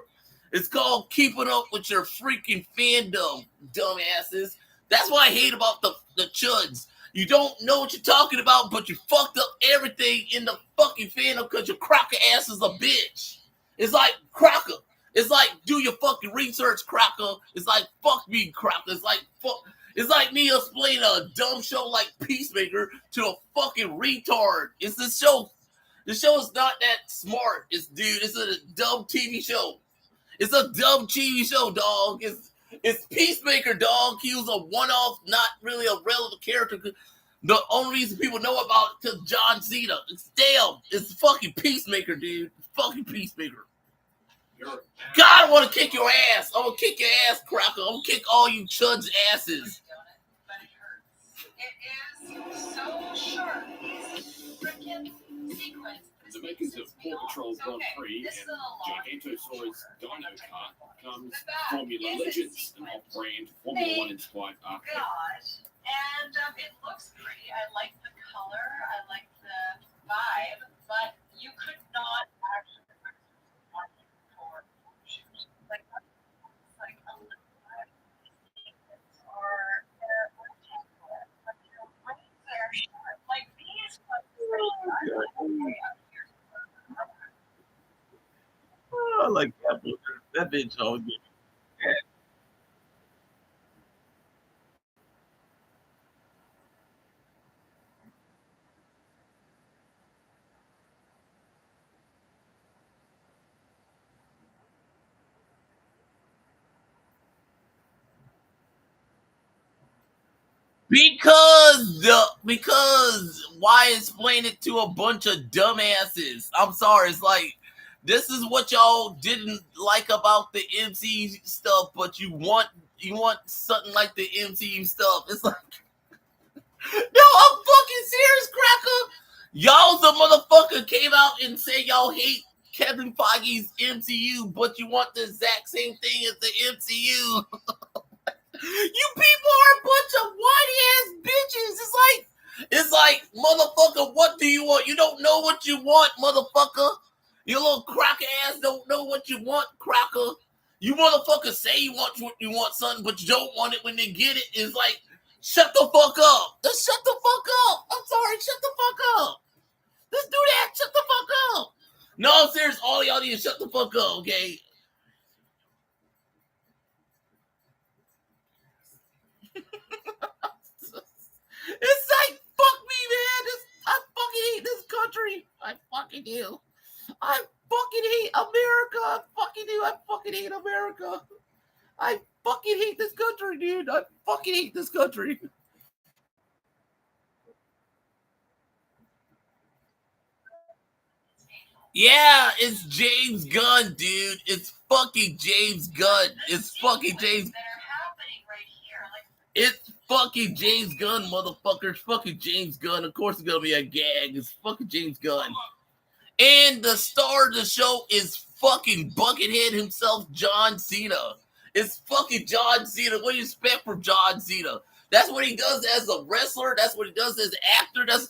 It's called keeping up with your freaking fandom, dumbasses. That's what I hate about the chuds. You don't know what you're talking about, but you fucked up everything in the fucking fandom because your cracker ass is a bitch. It's like, cracker. It's like, do your fucking research, cracker. It's like, fuck me, cracker. It's like, fuck. It's like me explaining a dumb show like Peacemaker to a fucking retard. It's this show. The show is not that smart. It's a dumb TV show. It's a dumb TV show, dog. It's Peacemaker, dog. He was a one-off, not really a relevant character. The only reason people know about it is because John Cena. It's damn. It's fucking Peacemaker, dude. It's fucking Peacemaker. God, I want to kick your ass. I'm going to kick your ass, cracker. I'm going to kick all you chuds' asses. It is so sharp. The makers of Paw Patrol Grand Prix and Gigantosaurus Dino Kart comes Formula Legends, an off-brand Formula One inspired arcade. And it looks pretty. I like the color. I like the vibe. But you could not actually for shoes. Like a little or rectangular. But your wings are sharp. Like these ones. I like that. That bitch all good. Because why explain it to a bunch of dumbasses? I'm sorry, it's like this is what y'all didn't like about the MCU stuff, but you want something like the MCU stuff. It's like, no, I'm fucking serious, cracker. Y'all the motherfucker came out and said y'all hate Kevin Feige's MCU, but you want the exact same thing as the MCU. You people are a bunch of whiny ass bitches. It's like, motherfucker, what do you want? You don't know what you want, motherfucker. You little cracker ass don't know what you want, cracker. You motherfuckers say you want something, but you don't want it when they get it. It's like, shut the fuck up. Just shut the fuck up. I'm sorry, shut the fuck up. Just do that. Shut the fuck up. No, I'm serious. All y'all need to shut the fuck up, okay? It's like, fuck me, man. I fucking hate this country. I fucking do. I fucking hate America. I fucking do. I fucking hate America. I fucking hate this country, dude. I fucking hate this country. Yeah, it's James Gunn, dude. It's fucking James Gunn. It's fucking James. It's fucking James Gunn, motherfucker. It's fucking James Gunn. Of course it's gonna be a gag. It's fucking James Gunn. And the star of the show is fucking Buckethead himself, John Cena. It's fucking John Cena. What do you expect from John Cena? That's what he does as a wrestler. That's what he does as an actor. That's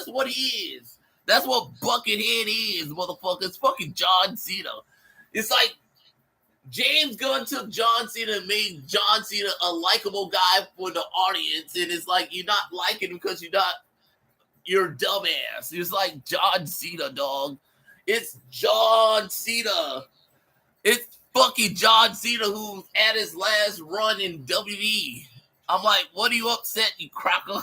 what he is. That's what Buckethead is, motherfucker. It's fucking John Cena. It's like James Gunn took John Cena and made John Cena a likable guy for the audience, and it's like you're not liking him because you're a dumbass. It's like John Cena, dog. It's John Cena. It's fucking John Cena who's at his last run in WWE. I'm like, what are you upset, you cracker?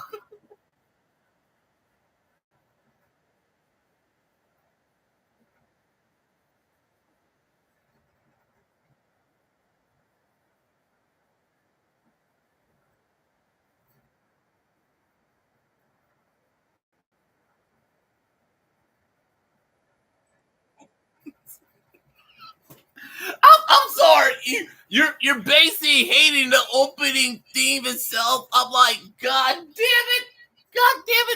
I'm sorry. You're basically hating the opening theme itself. I'm like, God damn it,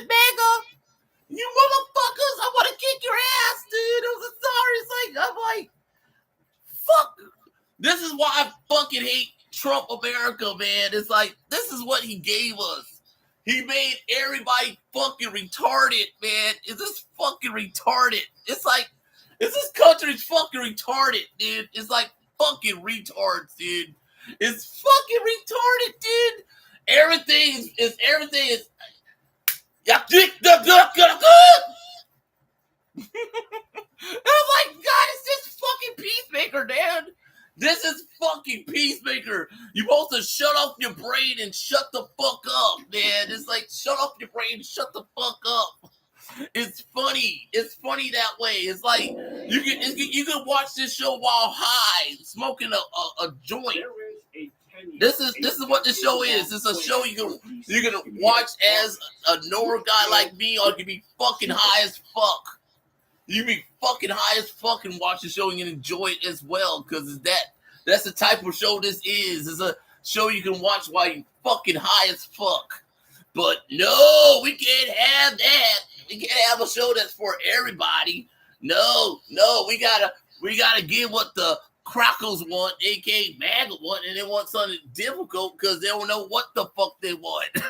Mega. You motherfuckers, I want to kick your ass, dude. I'm sorry. It's like, I'm like, fuck. This is why I fucking hate Trump America, man. It's like, this is what he gave us. He made everybody fucking retarded, man. Is this fucking retarded? It's like, this country's fucking retarded, dude. It's like fucking retards, dude. It's fucking retarded, dude. Everything is. I'm like, God, it's this fucking Peacemaker, dude. This is fucking Peacemaker. You're supposed to shut off your brain and shut the fuck up, man. It's like, shut off your brain and shut the fuck up. It's funny. It's funny that way. It's like you can watch this show while high, smoking a joint. This is what this show is. It's a show you can watch as a normal guy like me, or you can be fucking high as fuck. You can be fucking high as fuck and watch the show and enjoy it as well, because that's the type of show this is. It's a show you can watch while you fucking high as fuck. But no, we can't have that. We can't have a show that's for everybody. No, we gotta get what the crackers want, aka MAGA want, and they want something difficult because they don't know what the fuck they want. I'm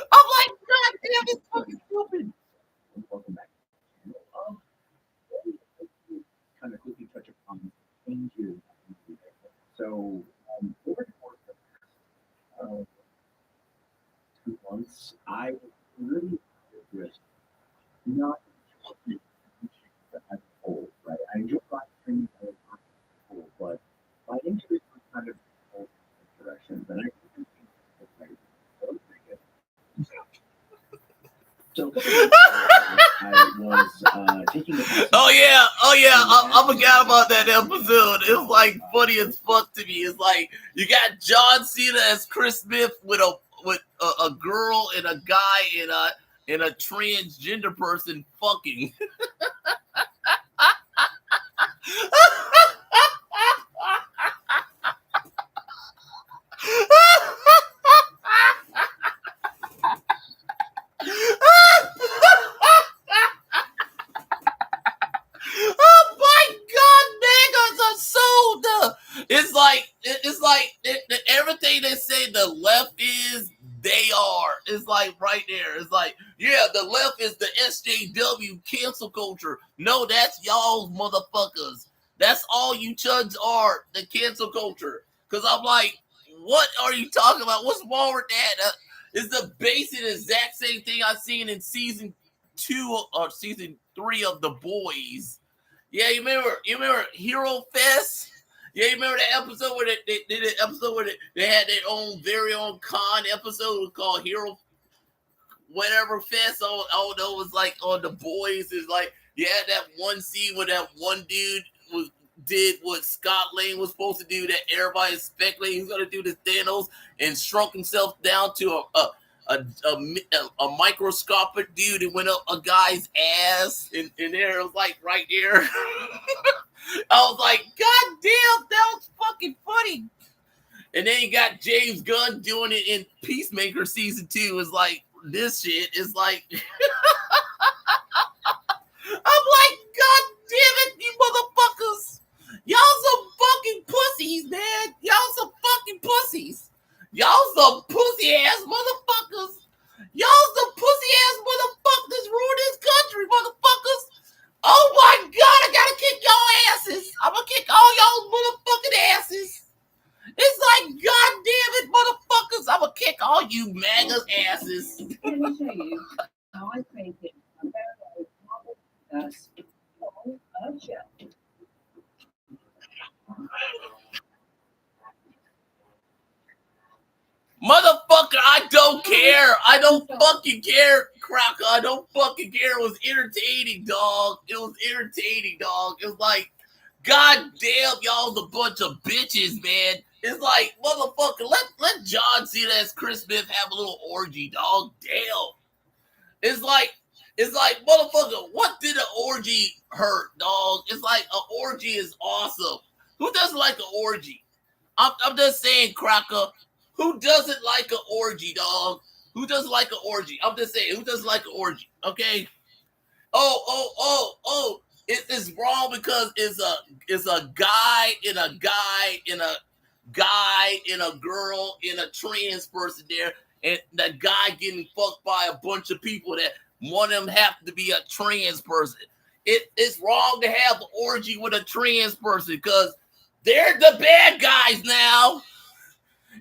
like, God damn, it's fucking stupid. Welcome back. Kind of quickly touch upon changes. So, over the course of 2 months, I really just not as a whole, right? I enjoy live streaming as a whole, but my interest was kind of in directions, and I think so. I was taking the Oh yeah, I forgot about that episode. It was like funny as fuck to me. It's like you got John Cena as Chris Smith with a girl and a guy and a transgender person fucking. Oh my God, niggas are so dumb. It's like everything they say the left is, they are. It's like right there. It's like, yeah, the left is the SJW cancel culture. No, that's y'all's motherfuckers. That's all you chuds are, the cancel culture. Because I'm like, what are you talking about? What's wrong with that? It's the basic exact same thing I seen in season 2 or season 3 of The Boys. Yeah, you remember Hero Fest? Yeah, you remember that episode where they did an episode where they had their own very own con episode called Hero whatever Fest. I don't know, it was like on The Boys. It's like you had that one scene where that one dude did what Scott Lang was supposed to do, that everybody speculated he was going to do this Thanos, and shrunk himself down to a microscopic dude and went up a guy's ass, and there it was like right there. I was like, God damn, that was fucking funny. And then you got James Gunn doing it in Peacemaker season 2. It's like, this shit is like, I'm like, God damn it, you motherfuckers. Y'all some fucking pussies, man. Y'all some fucking pussies. Y'all some pussy you MAGA asses. Let me show you how I painted a shell. Motherfucker, I don't care. I don't fucking care, Crocker. I don't fucking care. It was entertaining, dog. It was entertaining, dog. It was like, god damn, y'all's a bunch of bitches, man. It's like, motherfucker, let John Cena as Chris Smith have a little orgy, dog. Damn. It's like, motherfucker, what did an orgy hurt, dog? It's like, an orgy is awesome. Who doesn't like an orgy? I'm just saying, Crocker. Who doesn't like an orgy, dog? Who doesn't like an orgy? I'm just saying, who doesn't like an orgy? Okay. It's wrong because it's a guy and a guy and a guy and a girl and a trans person there, and that guy getting fucked by a bunch of people that one of them have to be a trans person. It's wrong to have an orgy with a trans person because they're the bad guys now.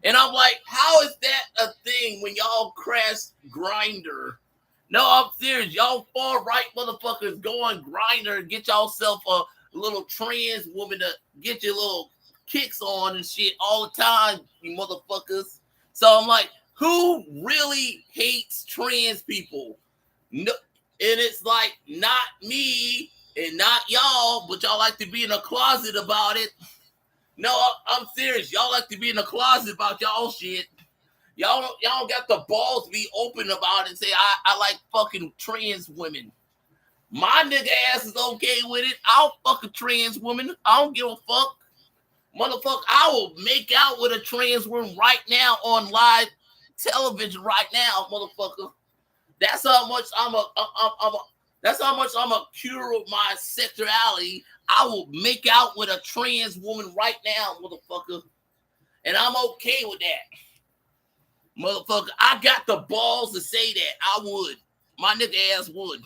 And I'm like, how is that a thing when y'all crash Grindr? No, I'm serious. Y'all far right motherfuckers go on Grindr and get y'allself a little trans woman to get your little kicks on and shit all the time, you motherfuckers. So I'm like, who really hates trans people? No, and it's like, not me and not y'all, but y'all like to be in a closet about it. No, I'm serious. Y'all like to be in the closet about y'all shit. Y'all got the balls to be open about it and say, I like fucking trans women. My nigga ass is okay with it. I'll fuck a trans woman. I don't give a fuck. Motherfucker, I will make out with a trans woman right now on live television right now, motherfucker. That's how much that's how much I'm a cure of my sexuality. I will make out with a trans woman right now, motherfucker. And I'm okay with that. Motherfucker, I got the balls to say that. I would. My nigga ass would.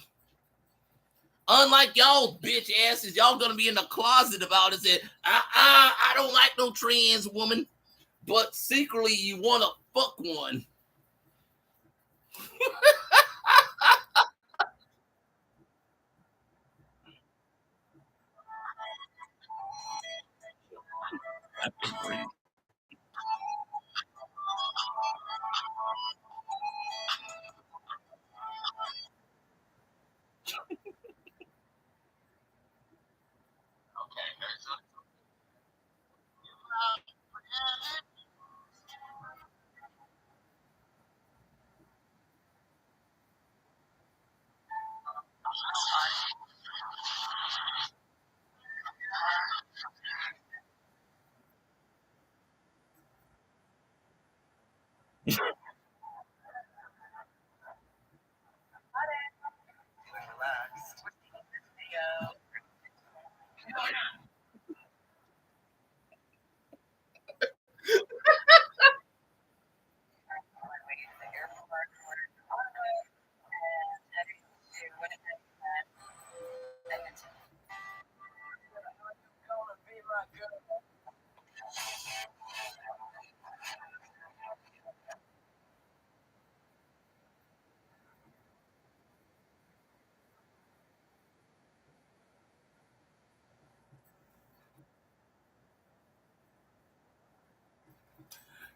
Unlike y'all bitch asses, y'all gonna be in the closet about it. Say, I don't like no trans woman. But secretly you wanna fuck one.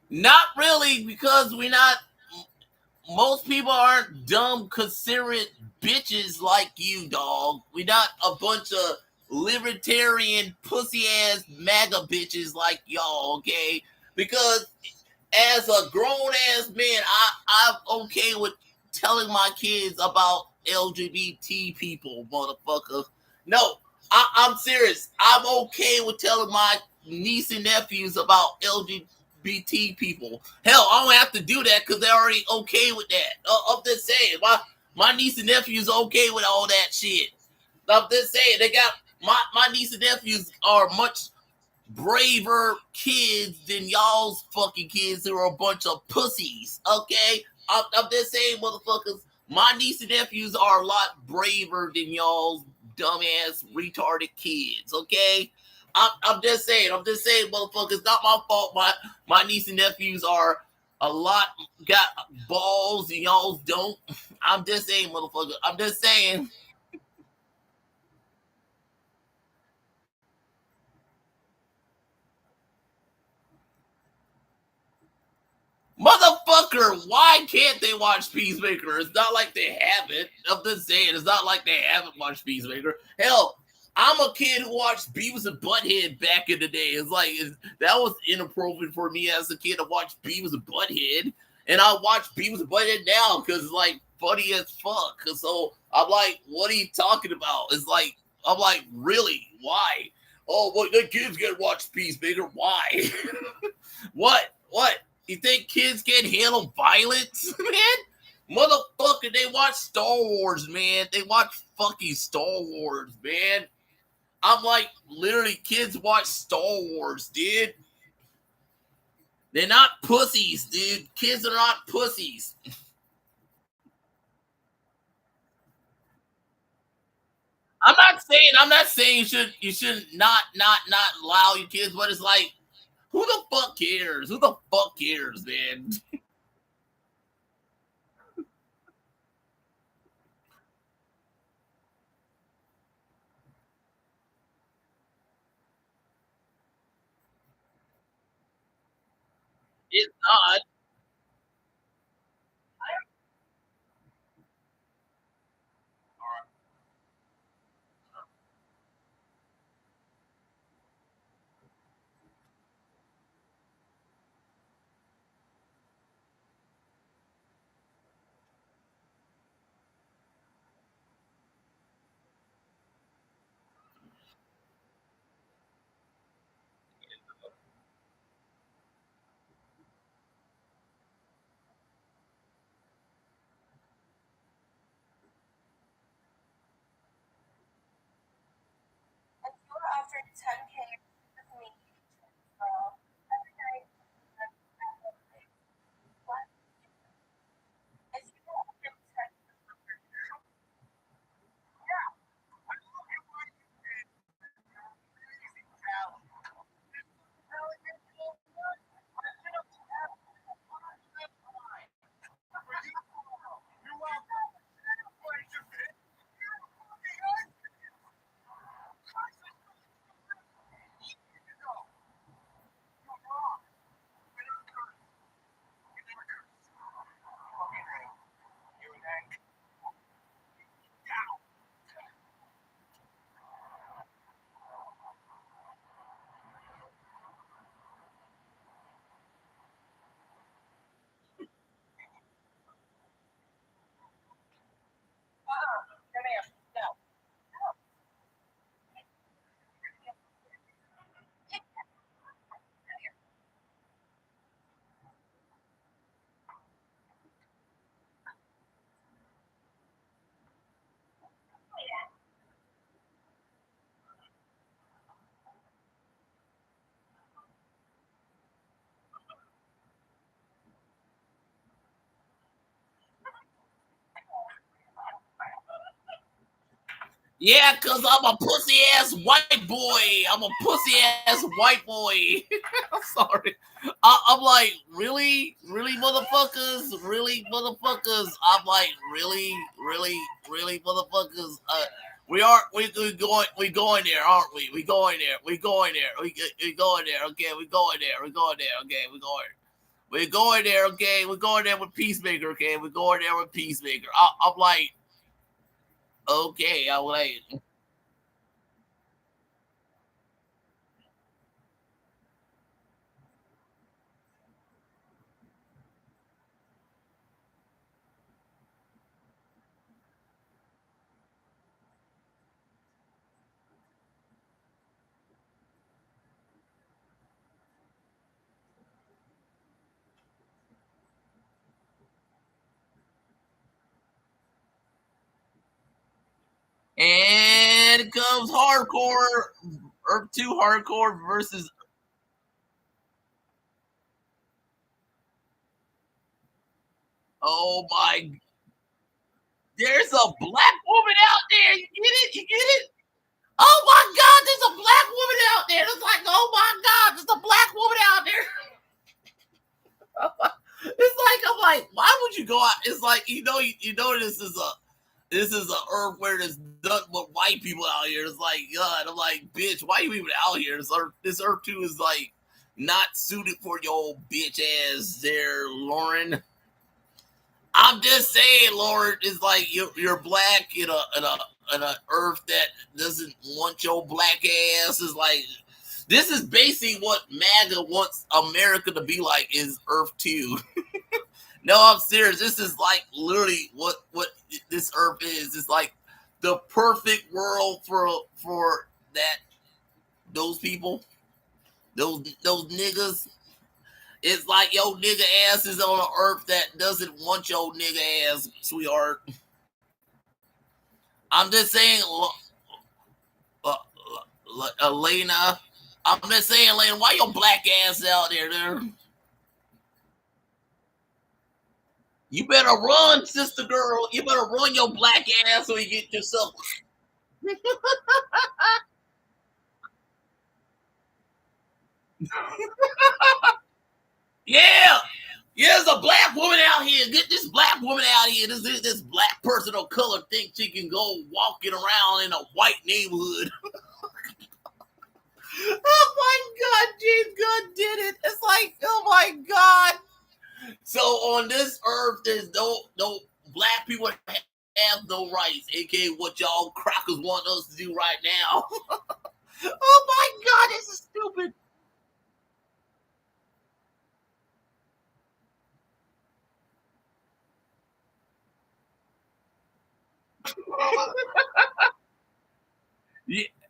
Not really, because most people aren't dumb, considerate bitches like you, dog. We're not a bunch of libertarian, pussy-ass MAGA bitches like y'all, okay? Because as a grown-ass man, I'm okay with telling my kids about LGBT people, motherfucker. No, I'm serious. I'm okay with telling my niece and nephews about LGBT people. Hell, I don't have to do that because they're already okay with that. I'm just saying, my niece and nephews okay with all that shit. I'm just saying, they got my niece and nephews are much braver kids than y'all's fucking kids who are a bunch of pussies. Okay, I'm just saying, motherfuckers. My niece and nephews are a lot braver than y'all's dumbass retarded kids. Okay. I'm just saying, motherfuckers. It's not my fault. My niece and nephews are A lot got balls, and y'all don't. I'm just saying, motherfucker. I'm just saying. Motherfucker, why can't they watch Peacemaker? It's not like they haven't. I'm just saying, it's not like they haven't watched Peacemaker. Hell, I'm a kid who watched Beavis and Butthead back in the day. That was inappropriate for me as a kid to watch Beavis and Butthead. And I watch Beavis and Butthead now because it's like funny as fuck. So I'm like, what are you talking about? I'm like, really? Why? Oh, well, the kids get to watch Peacemaker. Why? What? What? You think kids can't handle violence, man? Motherfucker, they watch Star Wars, man. They watch fucking Star Wars, man. I'm like, literally, kids watch Star Wars, dude. They're not pussies, dude. Kids are not pussies. I'm not saying you should not allow your kids, but it's like, who the fuck cares? Who the fuck cares, man? It's not. Yeah, because I'm a pussy ass white boy. I'm a pussy ass white boy. I'm sorry. I'm like, really? Really, motherfuckers? Really, motherfuckers? I'm like, really? Really? Really, motherfuckers? We going there, aren't we? We going there. We going there. We going there. Okay, we going there. We going there. Okay, we going. We're going there. Okay, we're going there with Peacemaker. Okay, we're going there with Peacemaker. I'm like, okay. I'm like, and it comes hardcore or two hardcore versus. Oh my! There's a black woman out there. You get it? You get it? Oh my God! There's a black woman out there. It's like, oh my God! There's a black woman out there. It's like I'm like, why would you go out? It's like you know this is a earth where there's nothing but white people out here. It's like God. I'm like, bitch, why you even out here? This earth too is like not suited for your old bitch ass there, Lauren. I'm just saying, Lauren, it's like you're black in a earth that doesn't want your black ass. Is like this is basically what MAGA wants America to be like is Earth 2. No, I'm serious. This is like literally what this Earth is. It's like the perfect world for that those people, those niggas. It's like your nigga ass is on an Earth that doesn't want your nigga ass, sweetheart. I'm just saying, uh, Elena. I'm just saying, Elena, why your black ass out there? You better run, sister girl. You better run your black ass so you get yourself. Yeah. Yeah, there's a black woman out here. Get this black woman out here. This black person of color thinks she can go walking around in a white neighborhood. Oh my God, James Gunn did it. It's like, oh my God. So on this earth, there's no black people have no rights, aka what y'all crackers want us to do right now. Oh my God, this is stupid.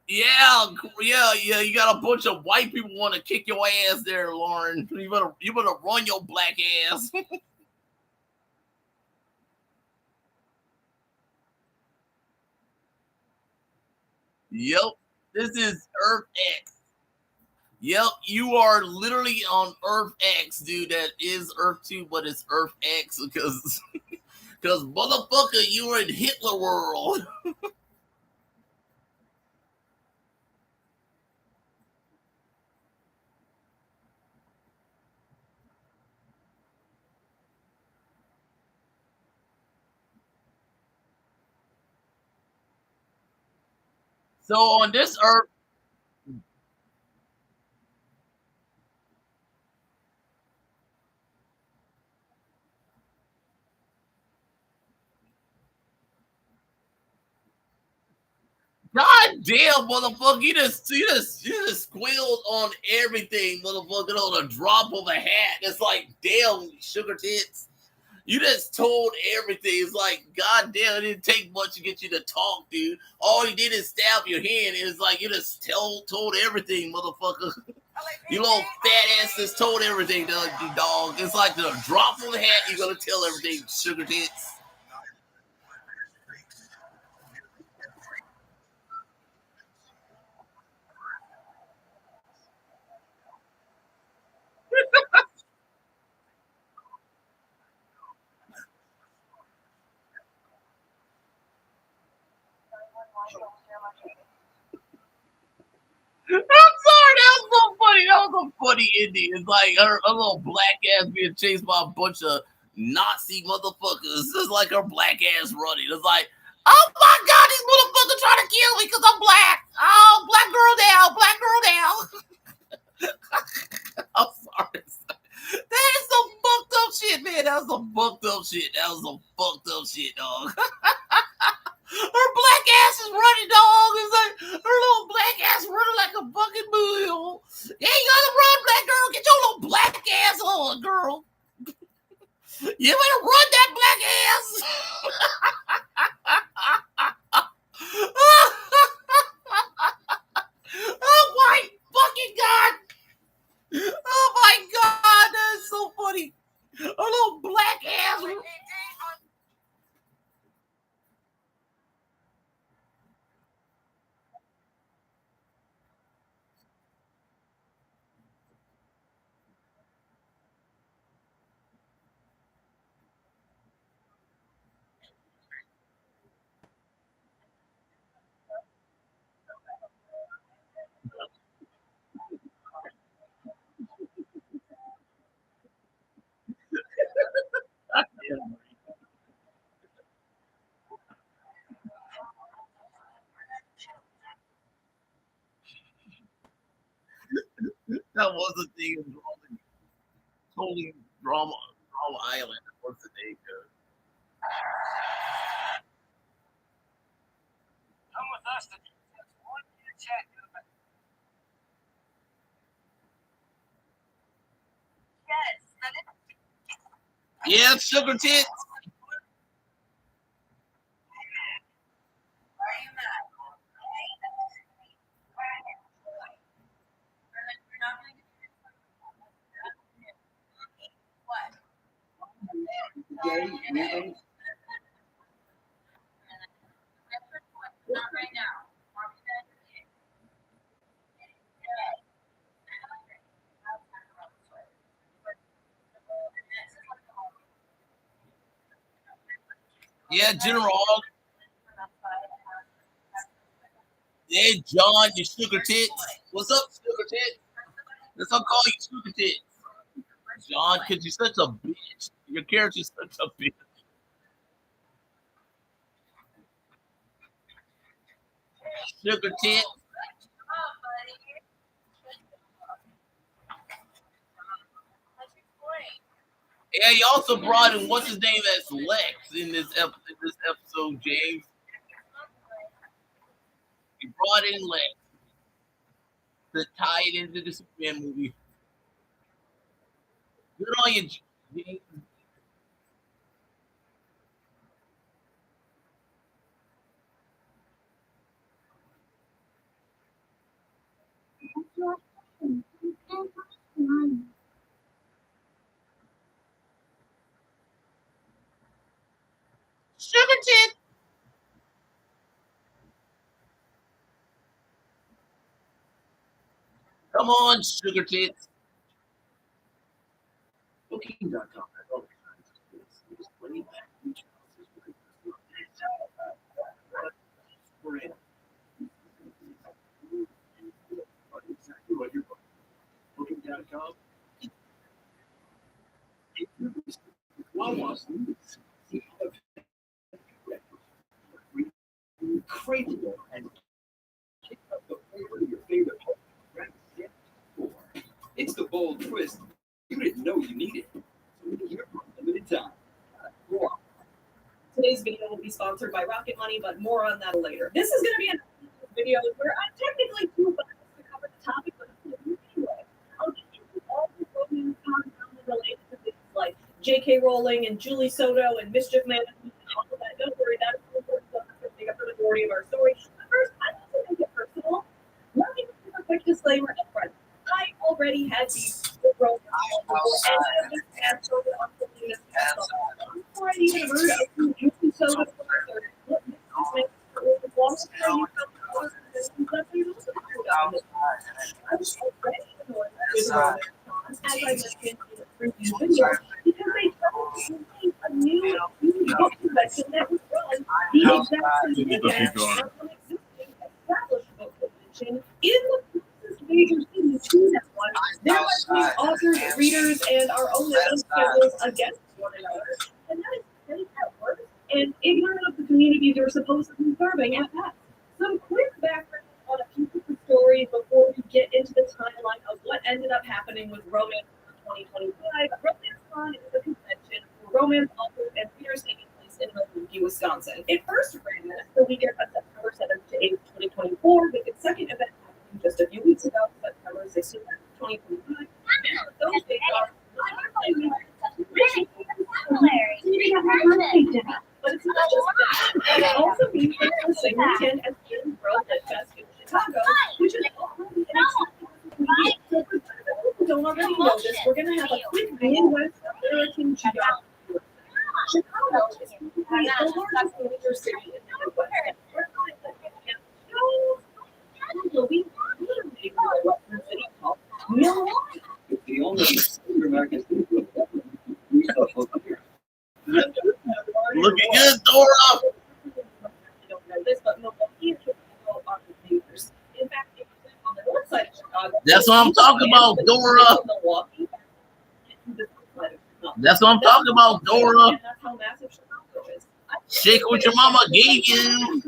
Yeah, yeah. You got a bunch of white people want to kick your ass there, Lauren. You better run your black ass. Yep, this is Earth X. Yep, you are literally on Earth X, dude. That is Earth 2, but it's Earth X because motherfucker, you were in Hitler world. So on this Earth, God damn, motherfucker, you just squealed on everything, motherfucker, on a drop of a hat. It's like, damn, sugar tits. You just told everything. It's like, God damn, it didn't take much to get you to talk, dude. All you did is stab your hand. It's like you just told everything, motherfucker. You little fat ass just told everything, dog. It's like the drop of a hat, you're gonna tell everything, sugar tits. I'm sorry, that was so funny. That was a funny ending. It's like her little black ass being chased by a bunch of Nazi motherfuckers. It's like her black ass running. It's like, oh my God, these motherfuckers trying to kill me because I'm black. Oh, black girl down, black girl down. I'm sorry. That is some fucked up shit, man. That was some fucked up shit. That was some fucked up shit, dog. Her black ass is running, dog. It's like her little black ass running like a fucking mule. Yeah, you gotta run, black girl. Get your little black ass on, girl. You better run that black ass. Oh my fucking God. Oh my God. That is so funny. Her little black ass. was the thing. Totally drama island. What's the name? Come with us to just 1 minute chat. Yeah, sugar tits. Today, really? Yeah, General. Hey, John, you sugar tits. What's up, sugar tits? Let's all call you sugar tits. John, because you're such a bitch. Your character's such a bitch. Sugar tits. Yeah, he also brought in what's his name as Lex in this episode, James. He brought in Lex to tie it into the Superman movie. Good on you, James. Sugar tits. Come on, sugar tits. Booking.com has all kinds of things. There's plenty of beach houses with we're in. Exactly what you're booking. Booking.com. Wawa's news. Craveable and kick up the flavor of your favorite home. It's the bold twist. You didn't know you needed. So we're here for a limited time. Today's video will be sponsored by Rocket Money, but more on that later. This is going to be a video where I'm technically too biased to cover the topic, but anyway, I'll get into all the romance content related to things like J.K. Rowling and Julie Soto and Mischief Management and all of that. Don't worry, that's important stuff that's going to make up the majority of our story. But first, I'm also going to get personal. Let me give a quick disclaimer up front. I already had these romance before, and I have just passed over on something this past summer. Before I even heard of Julie Soto or what Mischief Management was long before you felt I was already annoyed with romance as I mentioned in the previous video, because they tried to create a new book convention that would run the exact same impact of an existing established book convention in the closest major city to that one, thereby putting authors, readers, and our own event schedules against one another. And that is very at worst and ignorant of the communities you're supposedly serving at that. Some quick background on a few of the stories before we get into the timeline of what ended up happening with Romance 2025. RomanceCon is a convention for romance authors and readers taking place in Milwaukee, Wisconsin. It first ran the weekend of September 7th to 8th, 2024, with its second event happening just a few weeks ago, September 16th, 2025. Those dates are but it's not just that. It also means that the same weekend as Jim Grove at Fest in Chicago, which is already an exciting. So for those who don't already know this, we're going to have a quick Midwest American geography. Chicago is the largest major city in the Midwest. We literally a western city called Milwaukee. It's the only American city with we still here. Looking good, Dora. I don't know this, but Milwaukee and Chicago are the neighbors. In fact, if you live on the north side of Chicago, That's what I'm talking about, Dora. Milwaukee. That's what I'm talking about, Dora. And that's how massive Chicago is. Shake what your mama gave you.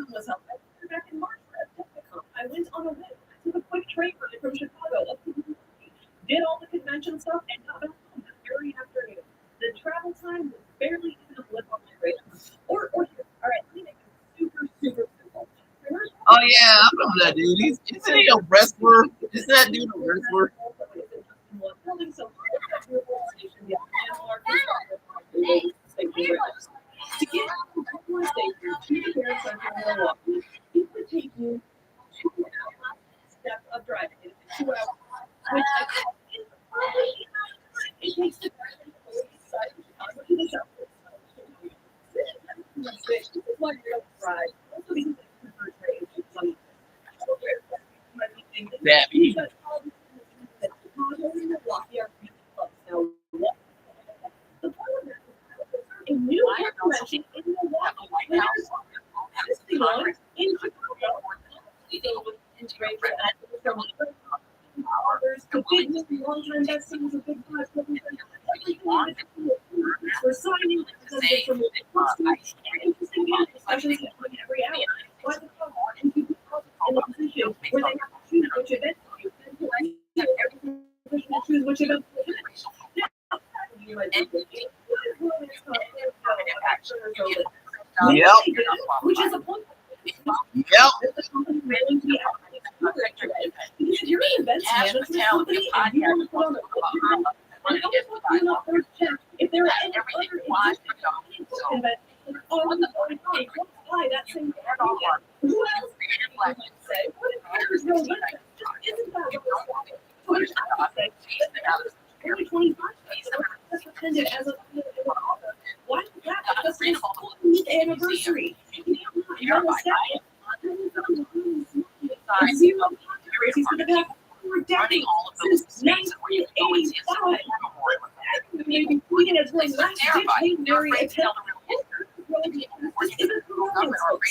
Back in March for a I went on a whim. I took a quick train ride from Chicago up to Milwaukee. did all the convention stuff, and got back home that very afternoon. The travel time was barely even a blip on my radar. Or here, all right, let me make it super, super simple. Oh yeah, I remember that dude. Isn't he a wrestler? Is that dude a wrestler? To get from Oklahoma Station to the Bear Center in Milwaukee, it would take you 2 hours step of driving. It is 2 hours, which I think is probably enough. It takes the side of Chicago to the south. This is why you don't drive. Also because it's the first rate of some. Savvy. Chicago and Milwaukee are really close. Now, what? The point a new convention in Milwaukee. This thing on in Chicago. With integration from the big long-time vaccines, a big part of we're signing something from the interesting discussions happening every hour. Why the fuck and people in a position where they have to choose which event to choose which event Yep. Which is a point. Yep. Because you're an events management company and you want to put on a if there are any other events, why that same who else say what if there's no limit? Isn't that what we're say? 2025 that's attended as a why is that? That's the 40th anniversary. You're on the second. Zero controversies for the past 4 decades since 1985. Maybe tweeted as one last January attempt. This isn't performance, folks.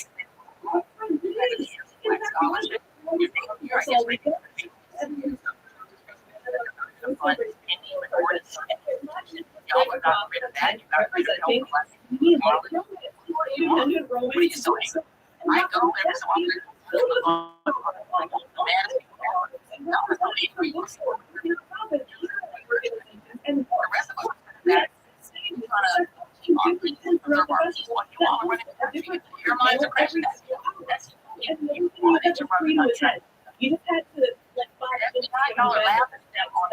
You just had to like $5 lab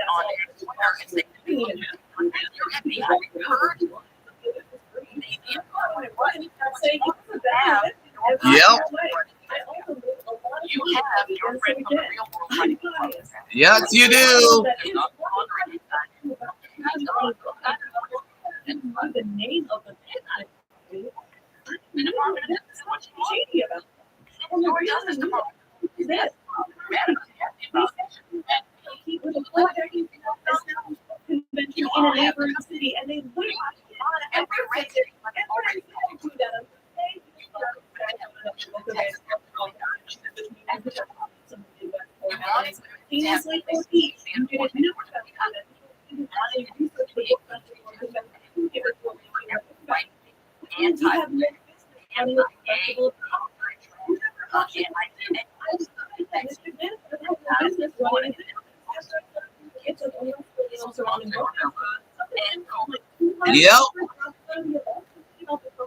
on Twitter and say, You have your friend from the real world. Yes, you do. The name of the shady about this. With a convention in a neighboring city, and they literally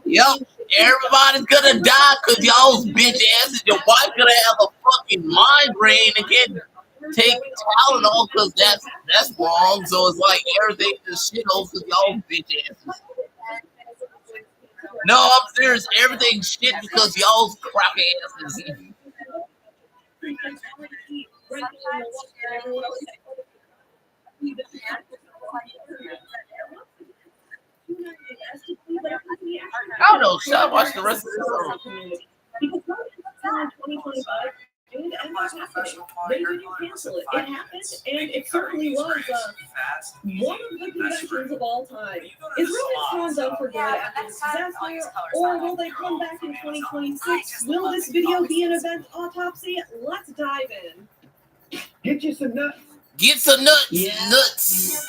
Yep. Everybody's gonna die because y'all's bitch asses. Your wife gonna have a fucking migraine and can't take Tylenol because that's wrong. So it's like everything is shitholes because y'all bitch asses. No, I'm serious. Everything's shit because y'all's crack asses. I don't know. Should I watch the rest of this? Because in 2025 did end up happening. They didn't cancel it. It happened, and it certainly was one of the conventions of all time. Is really done for good after this disaster, or will they come back in 2026? Will this video be an event autopsy? Let's dive in. Get you some nuts. Get some nuts. Yeah. Nuts.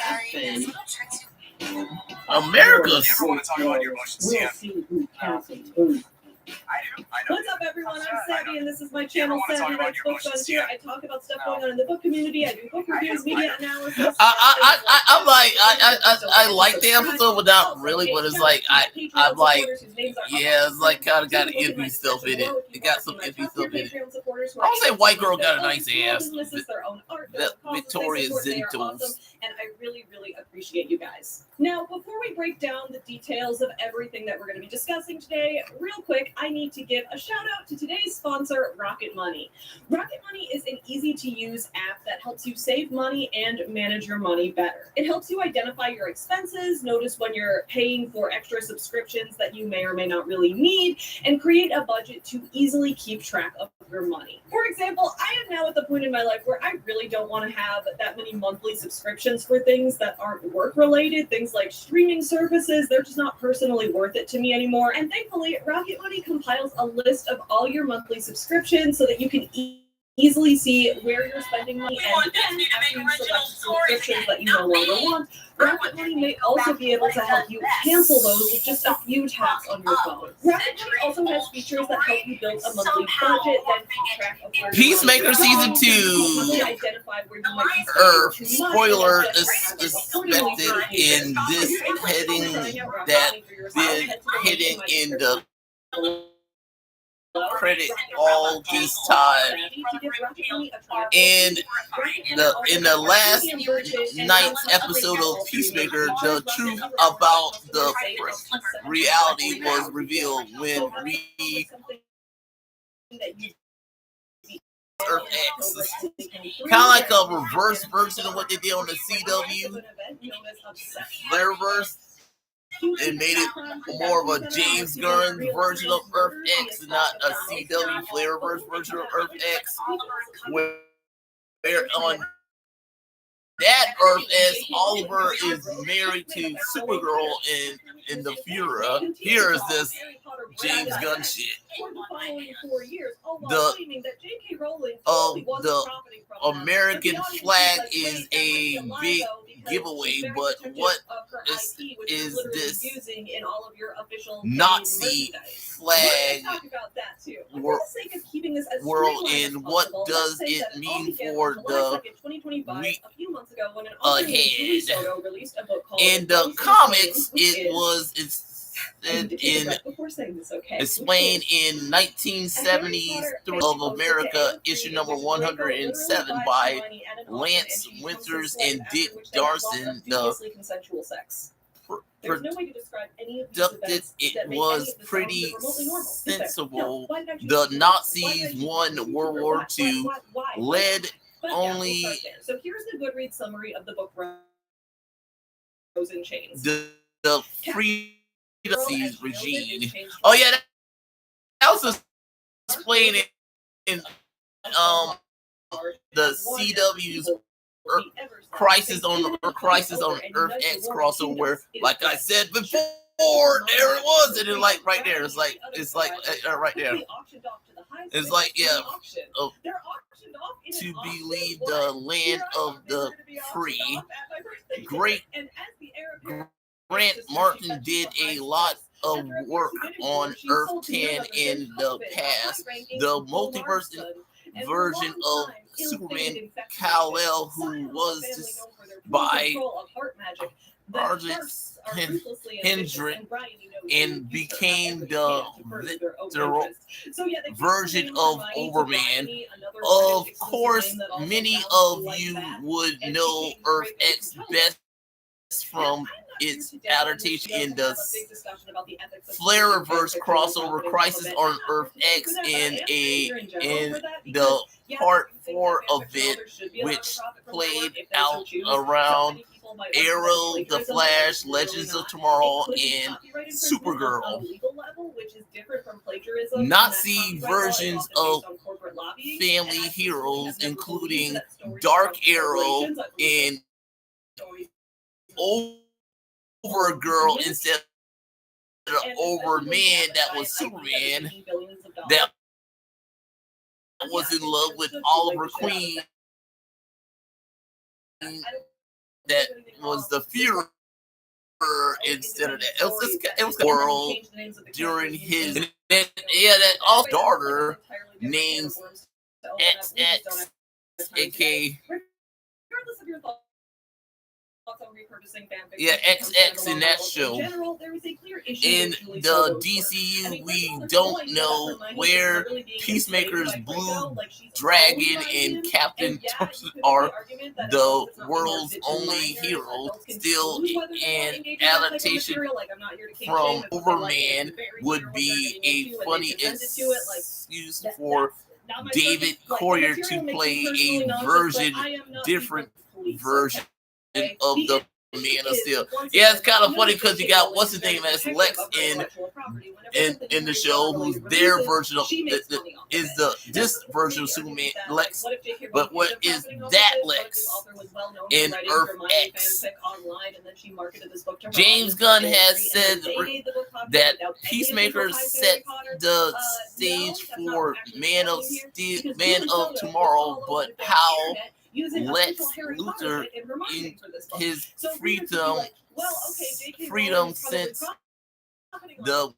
America. You ever want to talk about your emotions? We'll Yeah. see who counts and who. I do. What's up, everyone? I'm Savvy, and this is my channel, Savvy Writes Books on here. I talk about stuff going on in the book community. I do book reviews, media analysis. I'm like I like the episode, but not really. But it's like I'm like, yeah, it's like kind of got iffy stuff in it. It got some iffy stuff in it. I would say white girl got a nice ass. Victoria Zentals. And I really, really appreciate you guys. Now, before we break down the details of everything that we're going to be discussing today, real quick, I need to give a shout out to today's sponsor, Rocket Money. Rocket Money is an easy-to-use app that helps you save money and manage your money better. It helps you identify your expenses, notice when you're paying for extra subscriptions that you may or may not really need, and create a budget to easily keep track of your money. For example, I am now at the point in my life where I really don't want to have that many monthly subscriptions for things that aren't work-related, things like streaming services. They're just not personally worth it to me anymore. And thankfully, Rocket Money compiles a list of all your monthly subscriptions so that you can easily see where you're spending money, and then after you select subscriptions that you no longer want, Rocket Money may also be able to help you cancel those with just a few taps on your phone. Rocket Money also has features that help you build a monthly budget, then keep track of where Peacemaker season 2. identify where you might be spending too much, Spoiler and is expected in this heading that been hidden in the credit all this time. And in the last night's episode of Peacemaker, the truth about the reality was revealed when Earth X. Kind of like a reverse version of what they did on the CW Flareverse. It made it more of a James Gunn version of Earth X and not a CW Flareverse version of Earth X. Where on that Earth X, Oliver is married to Supergirl in the Fuhrer. Here is this James Gunn shit. The American flag is a big giveaway, but what is this Nazi flag world, and what does it mean for the week ahead? In the comics, explained in 1970s of America, issue number 107 by Lance Winters and Dick Darson. It was pretty sensible. The Nazis won World War II, led only so here's the Goodreads summary of the book Rose in Chains. The free regime. Oh yeah, that was explained in the CW's Crisis on Earth X crossover, where, like I said before, there it was, and it's like right there. It's like right there. It's like, yeah, to believe the land of the free. Great. Grant Martin did a lot of work on Earth 10 in the past. The multiverse version of Superman Kal-El, who was just by Argent Hendrick and became the version of Overman. Of course, many of you would know Earth X best from its adaptation in the Flareverse crossover Crisis on Earth X in the part 4 of it, which played out around Arrow, The Flash, Legends of Tomorrow, and Supergirl. Nazi versions of family heroes, including Dark Arrow and Overgirl instead of Overman, that was Superman, that was in love with Oliver Queen, that was the Fuhrer instead of that. It was world during his that off daughter names XX, aka Regardless of your thoughts on repurposing fanfiction, XX in that show. In general, there was a clear issue In with Julie's the photos work. DCU, I mean, we first of all, don't it's know reminded me where of really being Peacemaker's enslaved by Blue Franco, like she's Dragon owned by and him. Captain And yeah, you Thompson could make are the argument that the it's not world's marketed to only minors, hero, adults can still choose whether they want an to engage with that type of adaptation material. Like, I'm not here to kink from shame if they like it, Overman it's very would clear what be they're a getting into, and funny they presented to it like excuse that, for that's not my David purpose. Like, the Coyer material to makes play me personally a nauseous, version, but I am not different the police, version okay? of the Man of Steel. Yeah, it's kind of funny because you got what's his name as Lex in the show, who's their version of this version of Superman Lex. But what is that Lex in Earth X? James Gunn has said that Peacemaker set the stage for Man of Steel, Man of Tomorrow, but how Lex Luthor in his freedom since the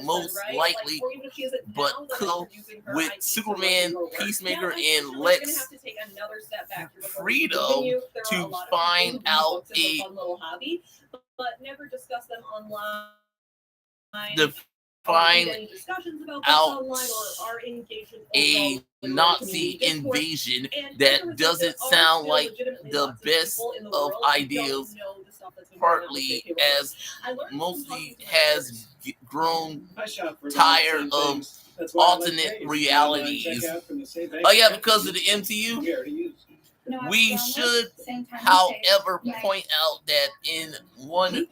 most likely, but cool with Superman, Peacemaker, and Lex freedom to find out to find out a Nazi invasion that doesn't sound like the best of ideas, partly as mostly has grown tired of alternate realities. Oh yeah, because of the MCU. We should, however, point out that in one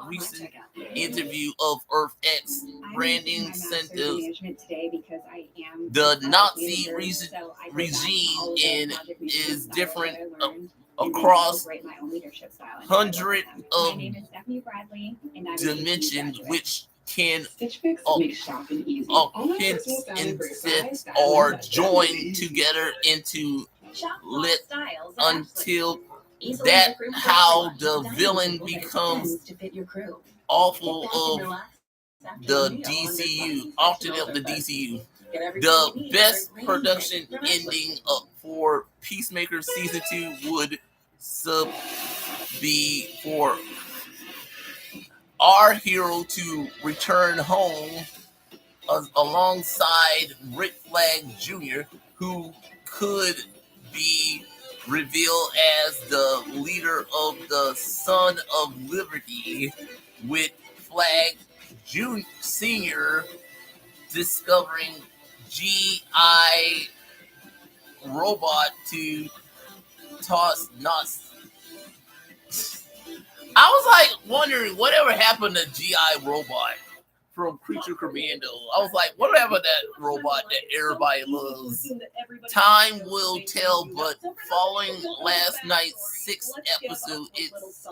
recent interview of Earth X, Brandon sent the Nazi regime is different across hundreds of dimensions, which can hints or join together into lit until that how the villain becomes awful of the DCU, alternate of the DCU. The best production ending for Peacemaker season 2 would be for our hero to return home alongside Rick Flag Jr., who could be revealed as the leader of the Son of Liberty, with Flag Jr. Sr. discovering GI robot to toss nuts. I was like wondering whatever happened to GI robot from Creature Commando. I was like, what happened to that robot that everybody loves? Time will tell, but following last night's 6th episode, it's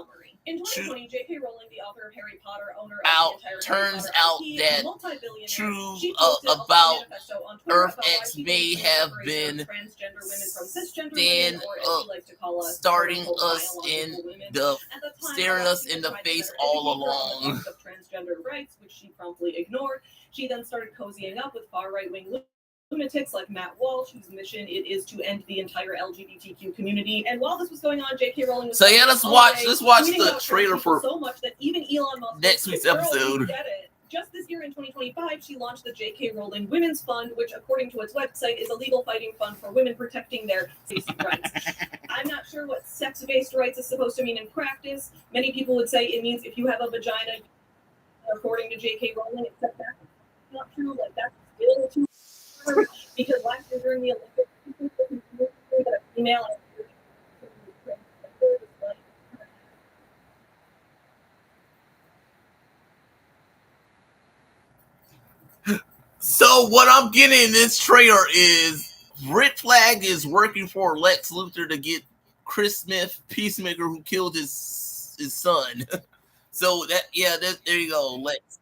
in 2020, J.K. Rowling, the author of Harry Potter, owner of out the entire turns Harry out Potter that IP, true she posted a about manifesto on Twitter Earth about why X she may believes the have separation been of transgender women from cisgender stand women, or as she likes to call us, starting quote, us in biological women. the At the time, staring us in the tried to face better all educate her on the along. cost of transgender rights, which she promptly ignored. She then started cozying up with far right-wing lunatics like Matt Walsh, whose mission it is to end the entire LGBTQ community. And while this was going on, J.K. Rowling was So yeah, let's watch the trailer for so much that even Elon Musk next week's episode. Get it. Just this year in 2025, she launched the J.K. Rowling Women's Fund, which, according to its website, is a legal fighting fund for women protecting their basic rights. I'm not sure what sex-based rights is supposed to mean in practice. Many people would say it means if you have a vagina, according to J.K. Rowling, except that's not true. Like, that's still too hard, because last year during the Olympics, that a female So what I'm getting in this trailer is Rick Flag is working for Lex Luthor to get Chris Smith, Peacemaker, who killed his son. So there you go, Lex.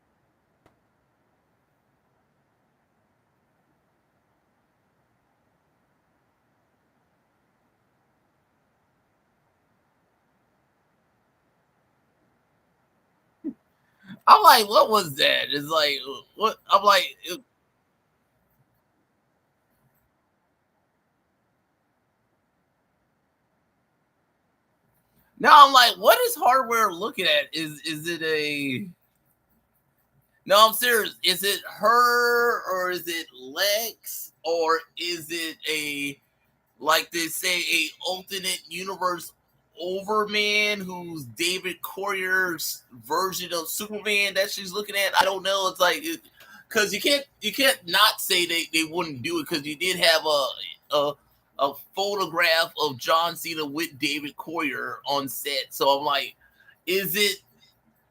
I'm like, what was that? It's like, what? I'm like, now I'm like, what is hardware looking at? Is it a? No, I'm serious. Is it her or is it Lex or is it a, like they say, a alternate universe Overman who's David Coyer's version of Superman that she's looking at? I don't know. It's like, because you can't not say they wouldn't do it, because you did have a photograph of John Cena with David Coyer on set. So I'm like, is it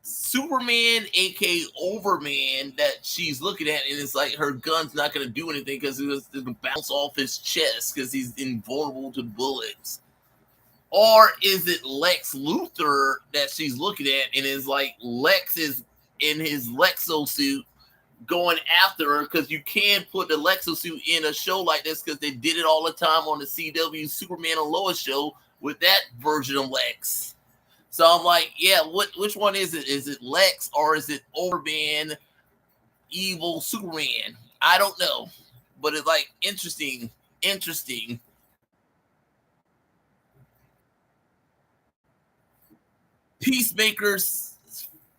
Superman, aka Overman, that she's looking at, and it's like her gun's not going to do anything because it's going to bounce off his chest because he's invulnerable to bullets? Or is it Lex Luthor that she's looking at, and is like Lex is in his Lexo suit going after her? Because you can put the Lexo suit in a show like this, because they did it all the time on the CW Superman and Lois show with that version of Lex. So I'm like, yeah, which one is it? Is it Lex or is it Overman, evil Superman? I don't know. But it's like interesting. Peacemaker's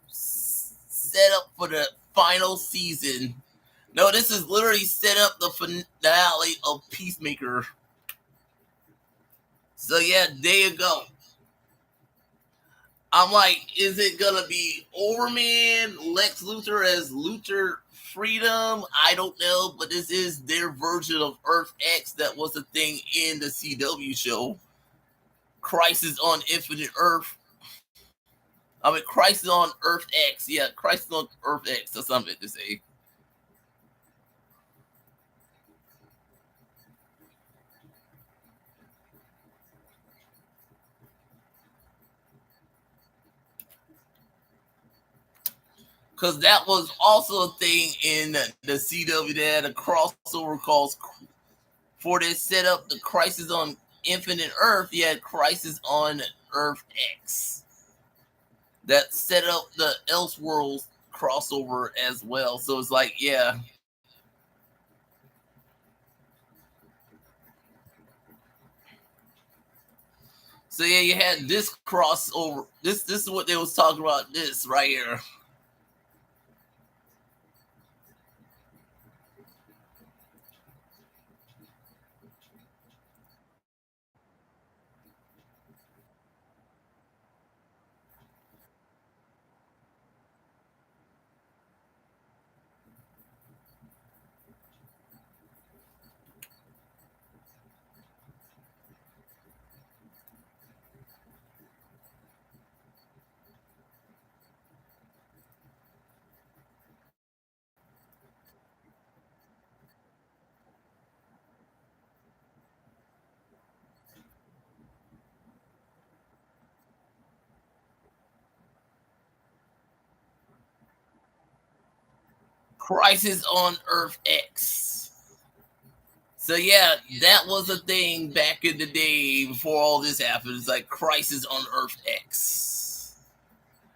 set up for the final season. No, this is literally set up the finale of Peacemaker. So yeah, there you go. I'm like, is it gonna be Overman, Lex Luthor as Luthor Freedom? I don't know, but this is their version of Earth X that was a thing in the CW show. Crisis on Infinite Earth. I mean, Crisis on Earth X. Yeah, Crisis on Earth X. That's something to say. Because that was also a thing in the CW. They had a crossover called, for they set up the Crisis on Infinite Earth. You had Crisis on Earth X. That set up the Elseworlds crossover as well. So it's like, yeah. So yeah, you had this crossover. This is what they was talking about. This right here. Crisis on Earth X. So yeah, that was a thing back in the day before all this happened. It's like Crisis on Earth X.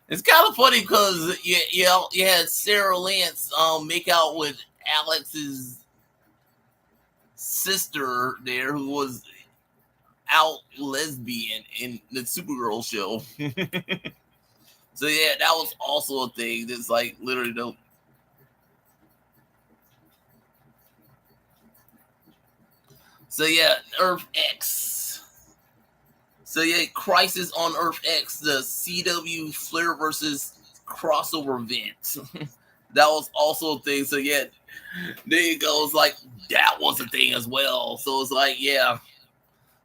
It's kind of funny because you had Sarah Lance make out with Alex's sister there, who was out lesbian in the Supergirl show. So yeah, that was also a thing. That's like literally the. So yeah, Earth X. So yeah, Crisis on Earth X, the CW Flair versus crossover event. That was also a thing. So yeah, there you go. It's like that was a thing as well. So it's like, yeah.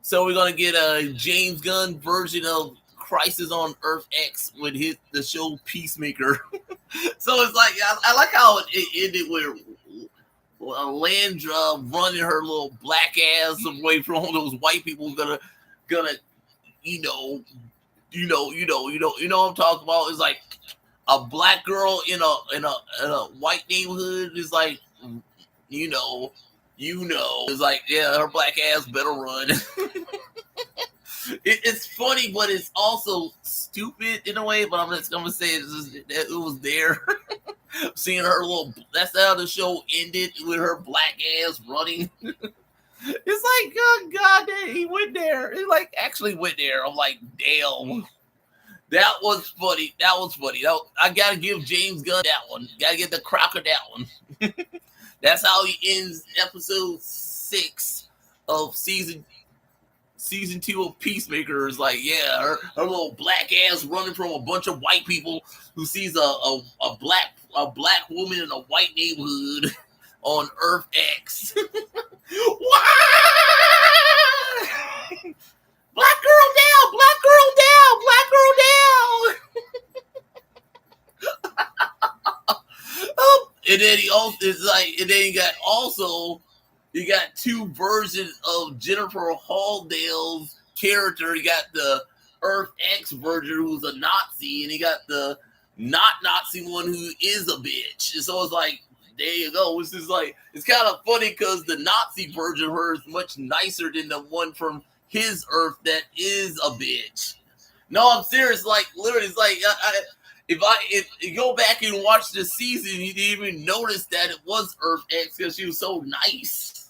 So we're gonna get a James Gunn version of Crisis on Earth X with the show Peacemaker. So it's like, I like how it ended with Landra running her little black ass away from all those white people. Gonna you know what I'm talking about. It's like a black girl in a white neighborhood is like, you know, it's like, yeah, her black ass better run. It's funny, but it's also stupid in a way. But I'm just gonna say it was there. Seeing her little, that's how the show ended, with her black ass running. It's like, oh, God, he went there. He like actually went there. I'm like, damn. That was funny. I gotta give James Gunn that one. Gotta get the Crocker that one. That's how he ends episode 6 of season 2 of Peacemaker. Is like, yeah, her little black ass running from a bunch of white people who sees a black woman in a white neighborhood on Earth X. Black girl down, black girl down, black girl down. And then he also is like, and then you got 2 versions of Jennifer Halldale's character. You got the Earth X version who's a Nazi, and you got the not Nazi one who is a bitch. And so it's like, there you go. It's just like, it's kind of funny because the Nazi version of her is much nicer than the one from his Earth that is a bitch. No, I'm serious. Like, literally, it's like, if you go back and watch the season, you didn't even notice that it was Earth X because she was so nice.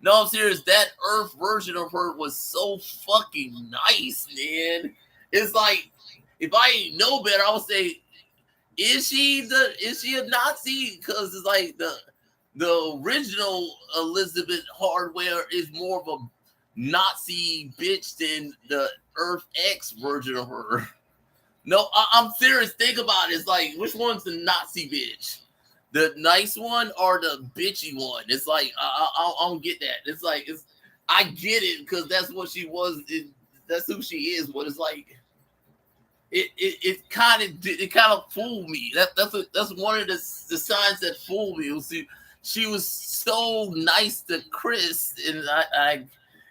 No, I'm serious. That Earth version of her was so fucking nice, man. It's like, if I didn't know better, I would say, is she a Nazi? Because it's like the original Elizabeth Hardware is more of a Nazi bitch than the Earth X version of her. No, I'm serious. Think about it. It's like, which one's the Nazi bitch? The nice one or the bitchy one? It's like, I don't get that. It's like, I get it because that's what she was. That's who she is. But it's like, it kind of fooled me. That's one of the signs that fooled me. She was so nice to Chris,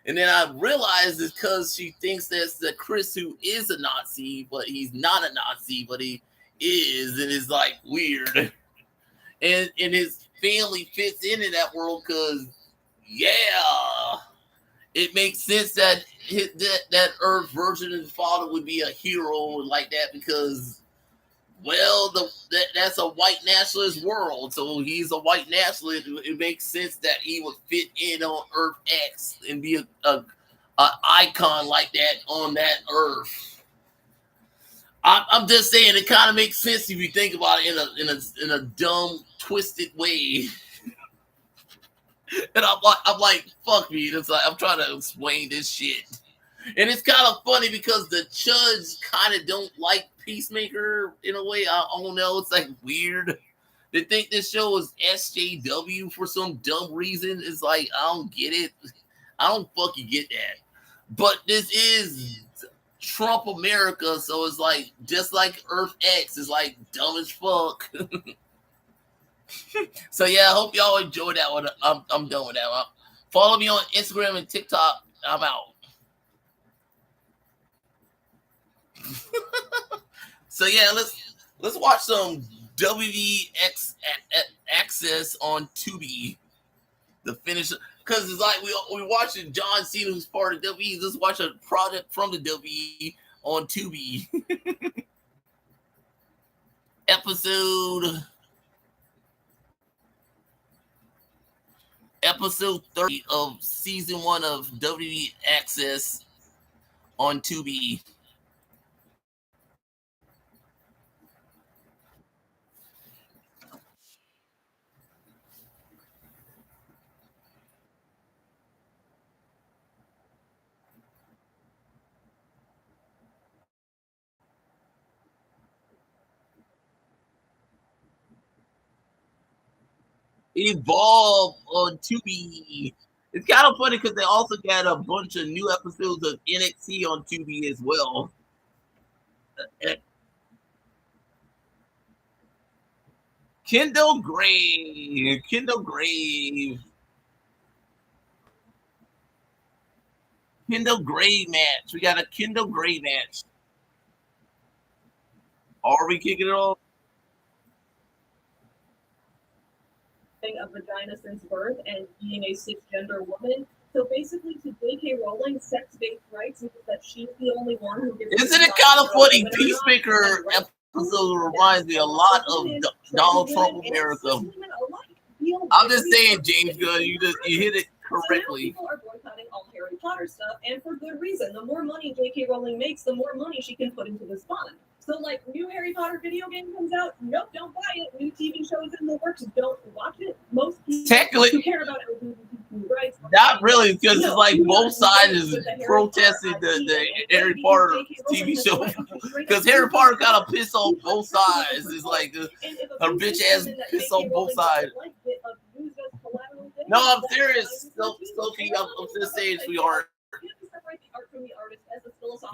and then I realized it's because she thinks that's the Chris who is a Nazi, but he's not a Nazi, but he is, and it's like weird. And his family fits into that world because, yeah, it makes sense that that Earth version of his father would be a hero like that because, well, that's a white nationalist world. So he's a white nationalist. It makes sense that he would fit in on Earth X and be a icon like that on that Earth. I'm just saying it kind of makes sense if you think about it in a dumb, twisted way. And I'm like, fuck me. It's like, I'm trying to explain this shit. And it's kind of funny because the Chuds kind of don't like Peacemaker in a way. I don't know. It's like weird. They think this show is SJW for some dumb reason. It's like, I don't get it. I don't fucking get that. But this is Trump America, so it's like, just like Earth X is like dumb as fuck. So yeah, I hope y'all enjoyed that one. I'm done with that one. Follow me on Instagram and TikTok. I'm out. So yeah, let's watch some WVX Access on Tubi. The finish, because it's like we watching John Cena, who's part of WWE. Let's watch a product from the WWE on Tubi. Episode 30 of season 1 of WWE Access on Tubi. Evolve on Tubi. It's kind of funny because they also got a bunch of new episodes of NXT on Tubi as well. Kendall Grave. Kendall Grave match. We got a Kendall Grave match. Are we kicking it off? A vagina since birth and being a cisgender woman, So basically, to J.K. Rowling, sex-based rights means that she's the only one who gets. Isn't it kind of funny? Peacemaker episode reminds me a lot of Donald Trump America. I'm just saying, James Gunn, you hit it correctly. So now people are boycotting all Harry Potter stuff, and for good reason. The more money J.K. Rowling makes, the more money she can put into this fund. So, like, new Harry Potter video game comes out, nope, don't buy it. New TV shows in the works, don't watch it. Most people who care about LGBTQ rights, not really, because it's like both sides protested the Harry Potter TV show. Because Harry Potter kind of pissed off both sides. It's like her bitch ass pissed off both sides. No, I'm serious, Sophie. I'm just saying, sweetheart.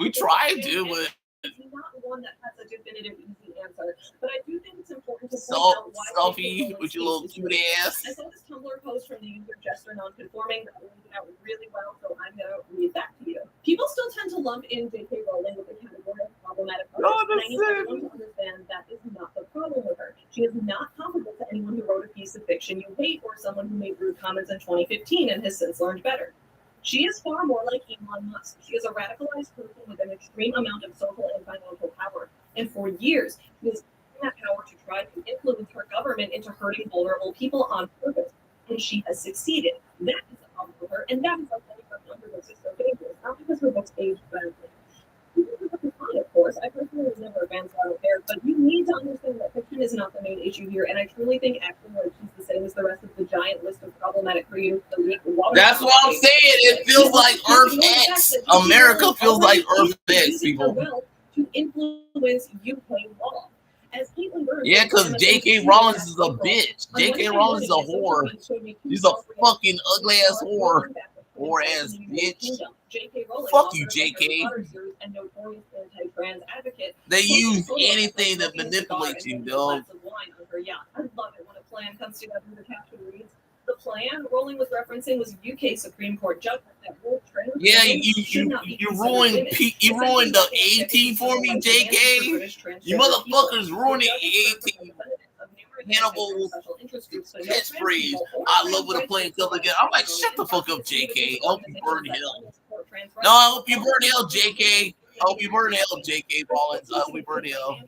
We tried to, but. It's not one that has a definitive, easy answer. But I do think it's important to point out why Sophie, with your little cute ass. I saw this Tumblr post from the user Jester Nonconforming that laid it out really well, so I'm going to read that to you. People still tend to lump in J.K. Rowling with the category of problematic artist, and I need everyone to understand that is not the problem with her. She is not comparable to anyone who wrote a piece of fiction you hate or someone who made rude comments in 2015 and has since learned better. She is far more like Elon Musk. She is a radicalized person with an extreme amount of social and financial power. And for years, she has used that power to try to influence her government into hurting vulnerable people on purpose. And she has succeeded. That is the problem with her. And that is why her books is so dangerous. Not because her books age badly. Of course, I personally was never a fan, so I don't care. But you need to understand that fiction is not the main issue here, and I truly think acting like she's the same as the rest of the giant list of problematic creators. That's what I'm saying. It feels like Earth X. America feels like Earth X, people. To influence UK law. As Caitlin Burns, yeah, because J.K. Rowling is a bitch. J.K. Rowling is a whore. She's a fucking ugly ass whore. Whore ass bitch. Fuck you, J.K. They use anything to manipulate you, dog. I love it when a plan comes together. The caption reads, "The plan Rowling was referencing was UK Supreme Court judgment that ruled trans you ruined the 18 for me, J.K. You motherfuckers ruined the 18. Hannibal's catchphrase, I love when a plane comes again. I'm like, shut the fuck up, JK. I hope you burn hell. No, I hope you burn hell, JK. I hope you burn hell, JK Rollins. I hope you burn hell.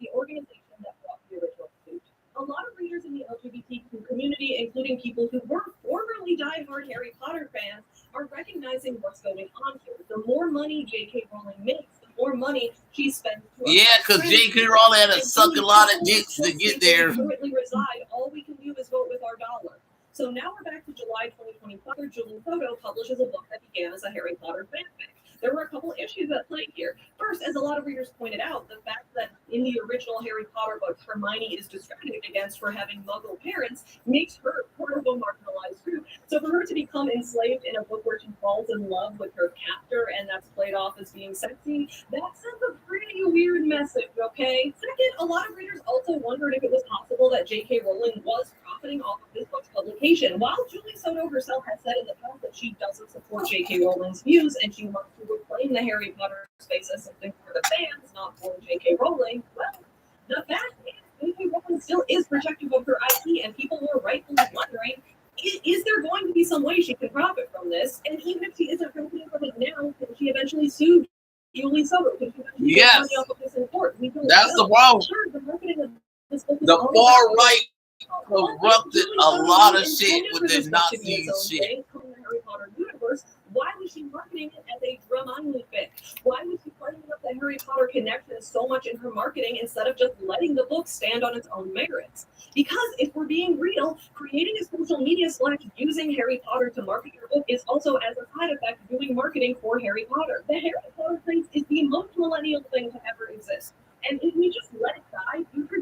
The organization that brought the original suit. A lot of readers in the LGBTQ community, including people who were formerly diehard Harry Potter fans, are recognizing what's going on here. The more money J.K. Rowling makes, more money she spends. Yeah, because J.K. Rowling had to suck a lot of dicks to get there. Currently reside. All we can do is vote with our dollar. So now we're back to July 2025. Julie Photo publishes a book that began as a Harry Potter fanfic. There were a couple issues at play here. First, as a lot of readers pointed out, the fact that in the original Harry Potter book, Hermione is discriminated against for having Muggle parents makes her part of a marginalized group. So for her to become enslaved in a book where she falls in love with her captor and that's played off as being sexy, that sends a pretty weird message, okay? Second, a lot of readers also wondered if it was possible that J.K. Rowling was profiting off of this book's publication. While Julie Soto herself has said in the past that she doesn't support J.K. Rowling's views and she wants to reclaim the Harry Potter space as something for the fans, not for J.K. Rowling, well, the fact is J.K. Rowling still is protective of her IP, and people were rightfully wondering, is there going to be some way she can profit from this? And even if she isn't profiting from it now, can she eventually sue Julie Soto? Can she eventually get money off of this in court? That's the problem. Sure, the marketing of this book is the far right corrupted a lot of shit with their Nazi shit. Harry Potter universe, why was she marketing it as a Dramani fic? Why was she playing up the Harry Potter connection so much in her marketing instead of just letting the book stand on its own merits? Because if we're being real, creating a social media slash using Harry Potter to market your book is also, as a side effect, doing marketing for Harry Potter. The Harry Potter craze is the most millennial thing to ever exist. And if we just let it die, future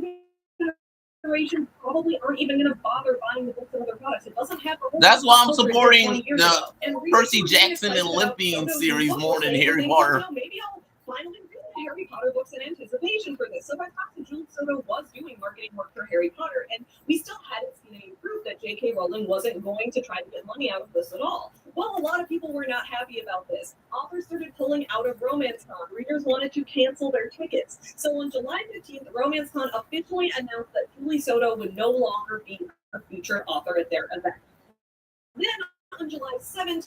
generations probably aren't even going to bother buying the books and other products. It doesn't have. That's why I'm supporting the Percy Jackson and Olympian series more than Harry Potter. Maybe I'll finally read the Harry Potter books in anticipation for this. So I thought that Julie Soto was doing marketing work for Harry Potter, and we still hadn't seen any proof that J.K. Rowling wasn't going to try to get money out of this at all. Well, a lot of people were not happy about this. Authors started pulling out of RomanceCon. Readers wanted to cancel their tickets. So on July 15th, RomanceCon officially announced that Julie Soto would no longer be a featured author at their event. Then on July 17th,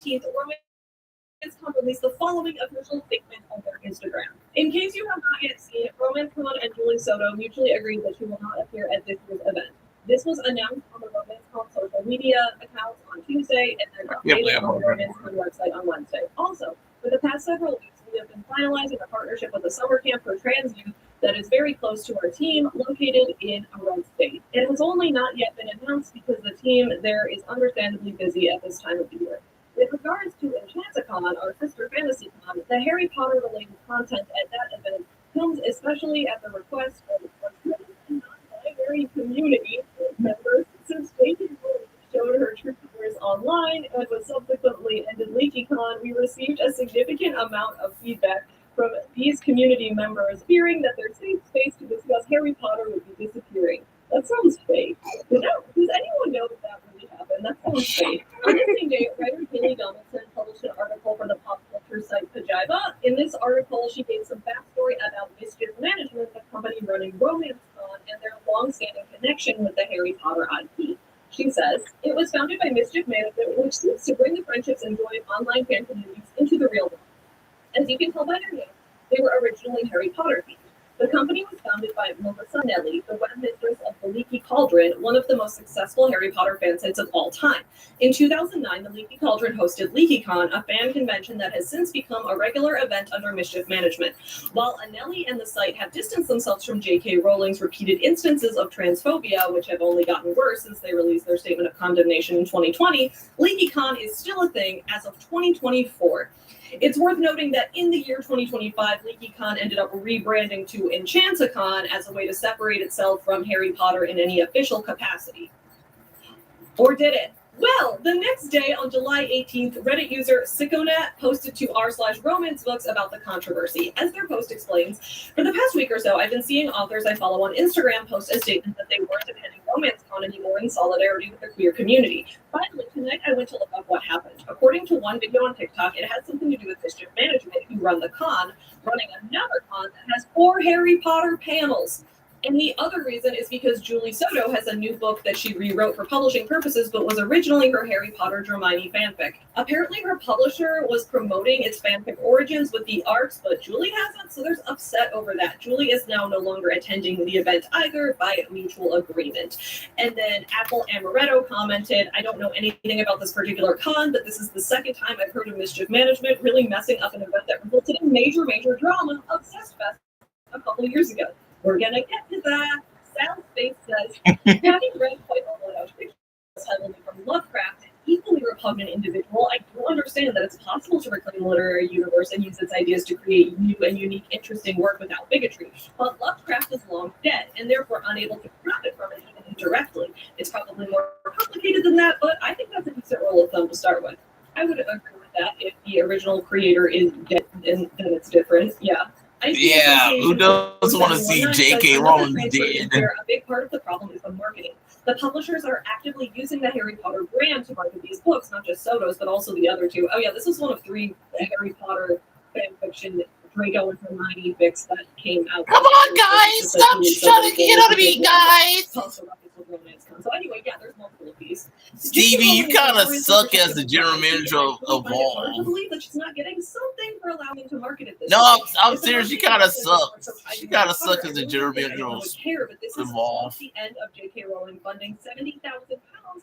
RomanceCon released the following official statement on their Instagram. In case you have not yet seen it, RomanceCon and Julie Soto mutually agreed that she will not appear at this year's event. This was announced on the RomanceCon social media accounts on Tuesday and then updated on the RomanceCon website on Wednesday. Also, for the past several weeks, we have been finalizing a partnership with a summer camp for trans youth that is very close to our team, located in a red state. It has only not yet been announced because the team there is understandably busy at this time of the year. With regards to Enchanticon, our sister fantasy con, the Harry Potter related content at that event comes especially at the request of trans and non-binary community members, since J.K. Rowling showed her true colors online and was subsequently ended LeakyCon. We received a significant amount of feedback from these community members, fearing that their safe space to discuss Harry Potter would be disappearing. That sounds fake. Does anyone know that really happened? That sounds fake. On the same day, writer Haley Donaldson published an article for the pop culture site Pajiba. In this article, she gave some backstory about Mischief Management, the company running RomanceCon, and their long-standing connection with the Harry Potter IP. She says, it was founded by Mischief Management, which seeks to bring the friendships and joy of online fan communities into the real world. As you can tell by their name, they were originally Harry Potter themed. The company was founded by Melissa Nelly, the web mistress of the Leaky Cauldron, one of the most successful Harry Potter fan sites of all time. In 2009, the Leaky Cauldron hosted LeakyCon, a fan convention that has since become a regular event under Mischief Management. While Anelli and the site have distanced themselves from J.K. Rowling's repeated instances of transphobia, which have only gotten worse since they released their statement of condemnation in 2020, LeakyCon is still a thing as of 2024. It's worth noting that in the year 2025, LeakyCon ended up rebranding to Enchanticon as a way to separate itself from Harry Potter in any official capacity. Or did it? Well, the next day on July 18th, Reddit user Sickonet posted to r/romancebooks about the controversy. As their post explains, for the past week or so, I've been seeing authors I follow on Instagram post a statement that they weren't attending RomanceCon anymore in solidarity with the queer community. Finally, tonight I went to look up what happened. According to one video on TikTok, it had something to do with Mischief Management, who run the con, running another con that has 4 Harry Potter panels. And the other reason is because Julie Soto has a new book that she rewrote for publishing purposes, but was originally her Harry Potter Hermione fanfic. Apparently her publisher was promoting its fanfic origins with the arcs, but Julie hasn't, so there's upset over that. Julie is now no longer attending the event either by mutual agreement. And then Apple Amaretto commented, I don't know anything about this particular con, but this is the second time I've heard of Mischief Management really messing up an event that resulted in major drama of Obsessed Fest a couple years ago. We're gonna get to that. Sal Space says, having read quite a lot of fiction heavily from Lovecraft, an equally repugnant individual, I do understand that it's possible to reclaim the literary universe and use its ideas to create new and unique, interesting work without bigotry. But Lovecraft is long dead, and therefore unable to profit from it even indirectly. It's probably more complicated than that, but I think that's a decent rule of thumb to start with. I would agree with that. If the original creator is dead, then it's different. Yeah. Yeah, who doesn't want to see J.K. Rowling dead? A big part of the problem is the marketing. The publishers are actively using the Harry Potter brand to market these books, not just Soto's, but also the other 2. Oh yeah, this was one of 3 Harry Potter fan fiction Draco and Hermione fics that came out. Come on, guys! Stop trying to get out of me, guys! So anyway, yeah, there's multiple of these. Stevie, you kind of suck as the general manager of Evolve. I believe that she's not getting something for allowing to market it this No, way. I'm serious. You kind of suck. You kind of suck as the general manager of Evolve. The end of J.K. Rowling funding £70,000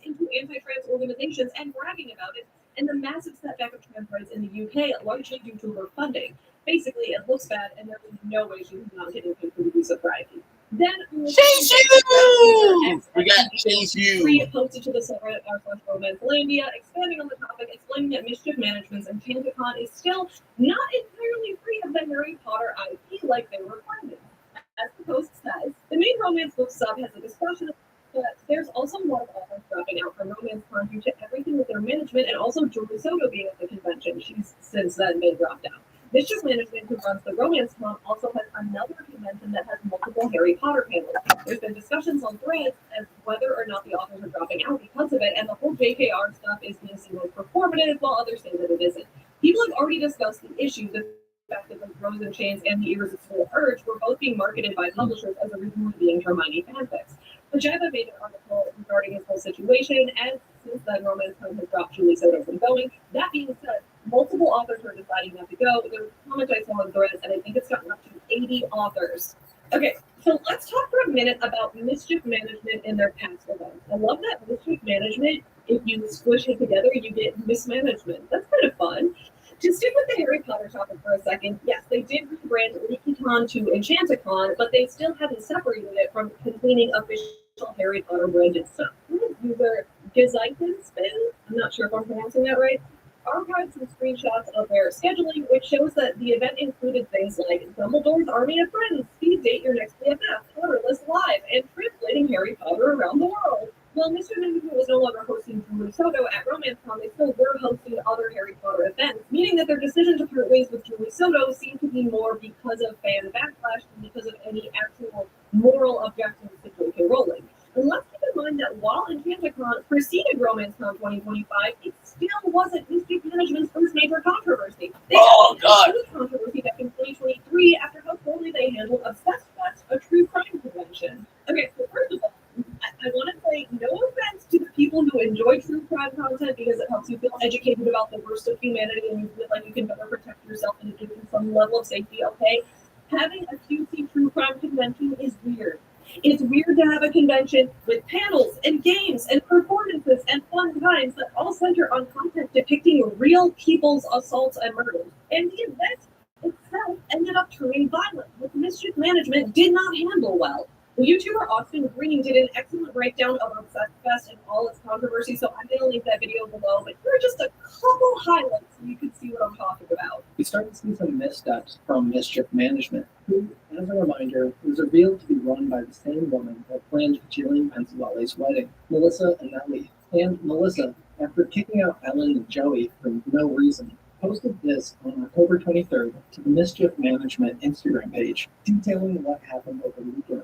into anti-trans organizations and bragging about it, and the massive setback of trans rights in the UK, largely due to her funding. Basically, it looks bad, and there is no way she's not getting paid for the use of bragging. Then Chase You! We got Chase You. Posted to the subreddit r/romancelandia, expanding on the topic, explaining that Mischief Management's Enchanticon is still not entirely free of the Harry Potter IP like they were planning. As the post says, the main romance book sub has a discussion, but there's also a lot of authors dropping out from RomanceCon due to everything with their management and also Julie Soto being at the convention. She's since then been dropped out. Mischief Management, who runs the RomanceCon, also has another convention that has multiple Harry Potter panels. There's been discussions on threads as whether or not the authors are dropping out because of it, and the whole JKR stuff is being seen as performative, while others say that it isn't. People have already discussed the issue, the fact that the Rose and Chains and the Irresistible Urge were both being marketed by publishers as originally being Hermione fanfics. Ojeda made an article regarding his whole situation, and since then, Romance Con has dropped Julie Soto from going. That being said, multiple authors are deciding not to go. There was a comment I saw on threads, and I think it's gotten up to 80 authors. Okay, so let's talk for a minute about Mischief Management and their past events. I love that Mischief Management, if you squish it together, you get mismanagement. That's kind of fun. To stick with the Harry Potter topic for a second, yes, they did rebrand LeakyCon to Enchanticon, but they still haven't separated it from containing official Harry Potter branded stuff. User Gezeitenspin, I'm not sure if I'm pronouncing that right, archived some screenshots of their scheduling, which shows that the event included things like Dumbledore's Army of Friends, speed date your next BFF, Potterless Live, and translating Harry Potter around the world. While Mr. Management was no longer hosting Julie Soto at RomanceCon, they still were hosting other Harry Potter events, meaning that their decision to part ways with Julie Soto seemed to be more because of fan backlash than because of any actual moral objections to J.K. Rowling. And let's keep in mind that while Enchanticon preceded RomanceCon 2025, it still wasn't Mischief Management's first major controversy. They had a huge controversy back in 2023 after how poorly they handled Obsessed Fest, a true crime convention. Okay, so first of all, I want to say no offense to the people who enjoy true crime content because it helps you feel educated about the worst of humanity and you feel like you can better protect yourself and give you some level of safety, okay? Having a cutesy true crime convention is weird. It's weird to have a convention with panels and games and performances and fun times that all center on content depicting real people's assaults and murders. And the event itself ended up turning violent, which Mischief Management did not handle well. The YouTuber Austin Green did an excellent breakdown of Obsessed Fest and all its controversy, so I'm going to link that video below, but here are just a couple highlights so you can see what I'm talking about. We started to see some missteps from Mischief Management, who, as a reminder, was revealed to be run by the same woman that planned Jillian Pensalale's wedding, Melissa Anelli. And Melissa, after kicking out Ellen and Joey for no reason, posted this on October 23rd to the Mischief Management Instagram page, detailing what happened over the weekend.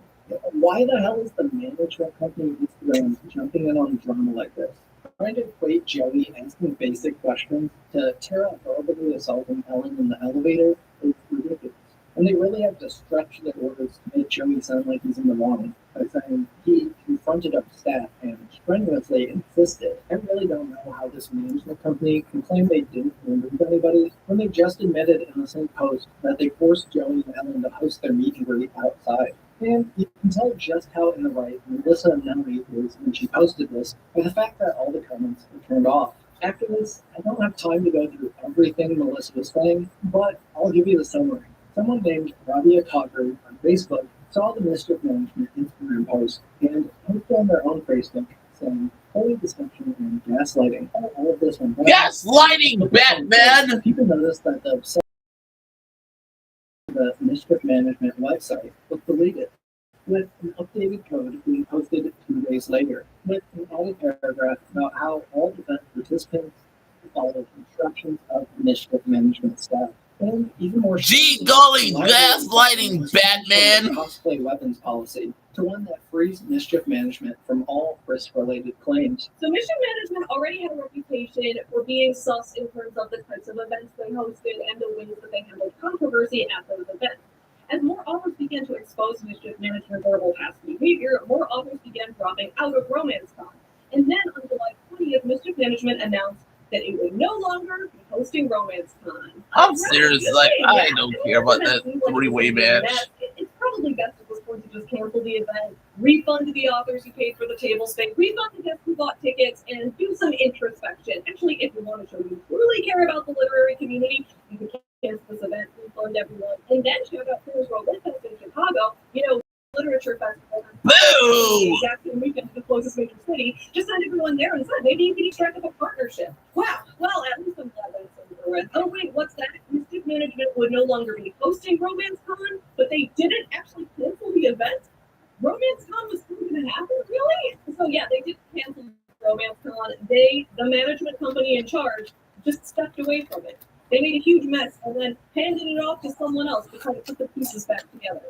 Why the hell is the management company Instagram jumping in on drama like this? Trying to equate Joey asking basic questions to Tara verbally assaulting Ellen in the elevator is ridiculous. And they really have to stretch their words to make Joey sound like he's in the wrong by saying he confronted our staff and strenuously insisted. I really don't know how this management company can claim they didn't remove anybody when they just admitted in the same post that they forced Joey and Ellen to host their meet and greet outside. And you can tell just how in the right Melissa Anelli is when she posted this by the fact that all the comments were turned off. After this, I don't have time to go through everything Melissa was saying, but I'll give you the summary. Someone named Rabia Cocker on Facebook saw the Mischief Management Instagram post and posted on their own Facebook saying, "Holy deception and gaslighting." All of this one. Gaslighting, Batman! People noticed that the Mischief Management website was deleted, with an updated code being posted 2 days later, with an added paragraph about how all event participants followed instructions of Mischief Management staff. And even more Gee golly, gaslighting, Batman! Cosplay weapons policy to one that frees Mischief Management from all risk-related claims. So Mischief Management already had a reputation for being sus in terms of the types of events they hosted and the ways that they handled controversy at those events. As more authors began to expose Mischief Management's horrible past behavior, more authors began dropping out of RomanceCon. And then on July 20th, Mischief Management announced that it would no longer be hosting RomanceCon. I'm serious, like, I don't care about that three-way match. It's probably best at this point to just cancel the event, refund the authors who paid for the table space, refund the guests who bought tickets, and do some introspection. Actually, if you want to show you truly care about the literary community, you can cancel this event, refund everyone, and then shout out Pillars Row Lit Fest in Chicago, literature festival. Boo! Jackson weekend to the closest major city. Just send everyone there and said maybe you can strike up a partnership. Wow. Well, at least I'm glad that's over with. Oh wait, what's that? Mischief Management would no longer be hosting RomanceCon, but they didn't actually cancel the event. RomanceCon was still going to happen, really? So yeah, they did cancel RomanceCon. The management company in charge, just stepped away from it. They made a huge mess and then handed it off to someone else to try to put the pieces back together.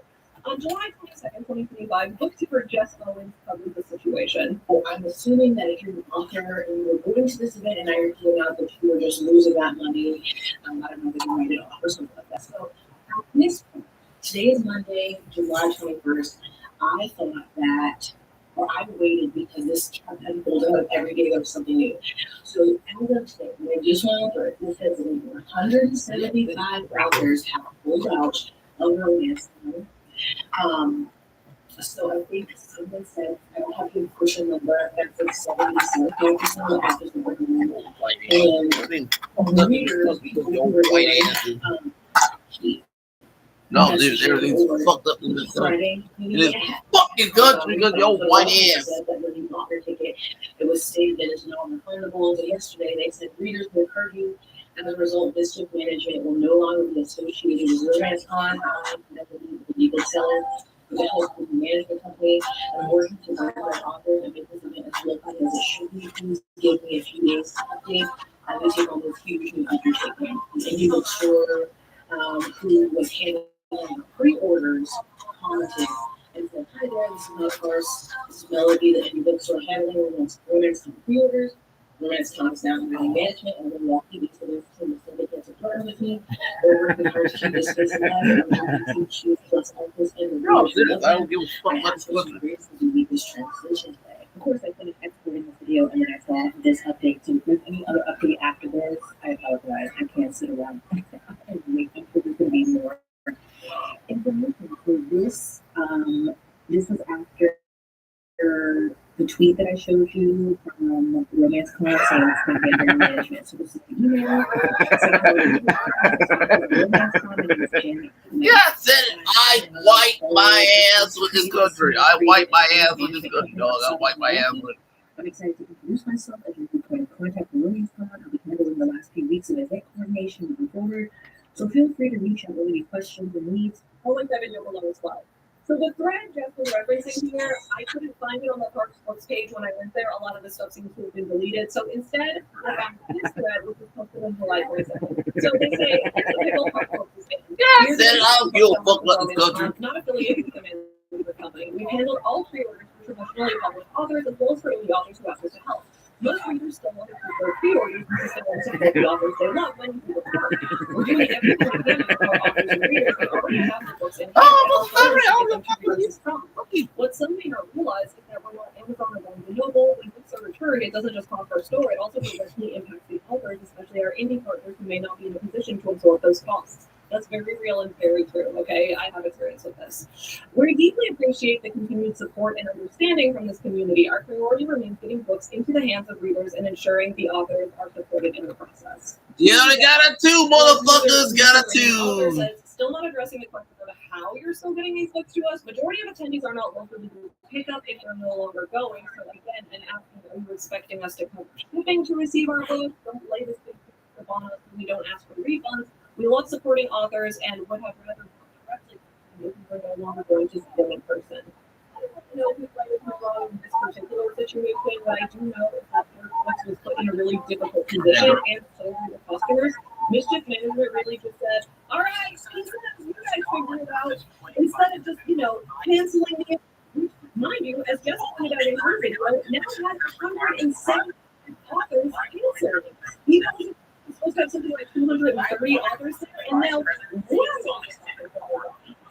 On July 22nd, 2025, bookkeeper Jess Owens covered the situation. Oh, I'm assuming that if you're an author and you're going to this event and now you're pulling out that you were just losing that money, I don't know that you write it off or something like that. So at this point, today is Monday, July 21st. I thought that, or I waited because this kept unfolding up every day there was something new. So as of today, when I just went over it, this says that 175 authors have pulled out of romance. So I think someone said, I don't have the official number, that's like 77,000 authors are working on it. And readers, people who were doing, No, dude, everything's fucked up in this country. In this fucking country because your white ass. It was stated that it's not refundable, but yesterday they said readers will curfew. As a result, district management will no longer be associated with romance con, that will be the legal seller, the health management company, and working to work with authors and make this event as local as it should be. Please give me a few days to update. We take on this huge new undertaking. The indie bookstore, who was handling pre-orders, commented and said, "Hi there, this is my course. This is Melody, the indie bookstore handling romance con pre-orders. Romance con is now in management, and we're lucky because there's some syndicates are partnering with me. We're working hard to keep this space alive. I'm happy to choose plus artists and No, dude, I don't give a fuck I about asked this for some grace to lead this transition today. Of course, I finished exporting this video, and then I saw this update. So if there's any other update after this, I apologize. I can't sit around and wait until there's going to be more information. So this was after the tweet that I showed you from Romance Con saying it's going to be under management. So this is the email. Yeah, I said it. I wipe my ass with this country. I wipe my ass with this country, dog. I wipe my ass with it. I'm excited to introduce myself as your point of contact for Romance Con. I'll be handling the last few weeks of event coordination moving forward. So feel free to reach out with any questions and needs. I'll link that video below as well. So the thread Jeff was referencing here, I couldn't find it on the Parks Books page when I went there. A lot of the stuff seems to have been deleted. So instead, I found this thread, which was posted on July 22nd. So they say, it's a pickle Parks Books page. Yeah, I said it. I don't give a fuck about this country. Not affiliated with them in the company. We've handled all pre-orders for professionally published authors as well as for indie authors who ask us to help. Most readers still want to keep their pre-orders because they want to support the authors they love when you do it. We're doing everything we can to support authors and readers that already have the books in hand. What some may not realize is that when on Amazon or Barnes & Noble, when books are returned, it doesn't just cost our store, it also directly impacts the authors, especially our indie partners who may not be in a position to absorb those costs. That's very real and very true, okay? I have experience with this. We deeply appreciate the continued support and understanding from this community. Our priority remains getting books into the hands of readers and ensuring the authors are supported in the process. Yeah, they got it too, motherfuckers. Got it too. Still not addressing the question of how you're still getting these books to us. Majority of attendees are not local to pick up if they're no longer going. So again, and asking, are you expecting us to cover shipping to receive our books? Don't lay this big upon us. We don't ask for refunds. We love supporting authors and would have rather directly if we're no longer going to see them in person. I don't know who's right or wrong in this particular situation. What I do know is that their books was put in a really difficult position, and so were the customers. Mischief Management really just said, all right, you guys figure it out. Instead of just, canceling the, mind you, as Jessica pointed out in her video, now has 107 authors canceled. Even though it's supposed to have something like 230 authors there, and now one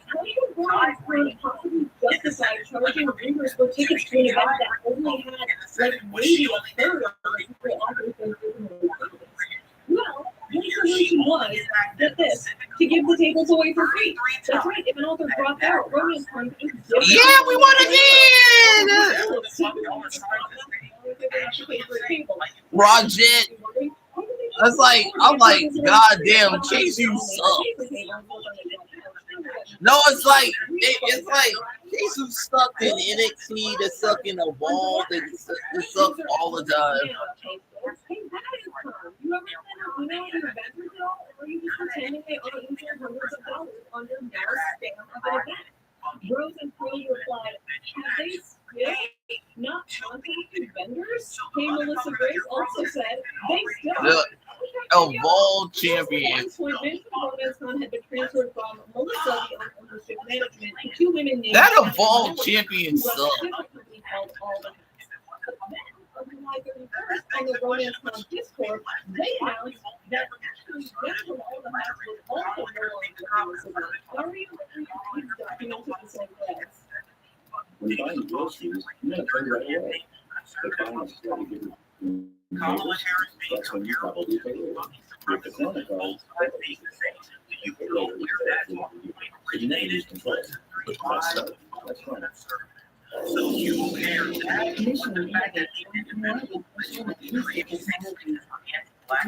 how do you want to possibly justify charging readers for tickets to an event that only had like maybe a third of the authors that were well, the solution was that to give the tables away for free. That's right. If an author dropped out, Romance Con could just we won again. Roger. That's like, I'm like, goddamn, Chase, you suck. No, it's like Chase who's stuck in NXT, that's stuck in a wall, that sucks all the time. You ever send an email to your vendors at all, or are you just pretending they owe you hundreds of dollars on your now spam of an event? Rose and Pro replied, have they still not contacted vendors? Hey, Melissa Grace also said, they still EVOLVE champion. Romance Con had been transferred from Melissa, the ownership manager, statement to two women named That Evolve champion sucks. On July 31st, on the Romance Con Discord, they announced that actually Jennifer all the house was also no longer sorry, we've documented the same class. When buying groceries, you gotta pay right away. But buying a slightly different Kamala Harris being that's when you probably pay later. With the Klarna card, you pay later. So you never lose control. That's smart. That's fine. So you compare that to the fact that even the black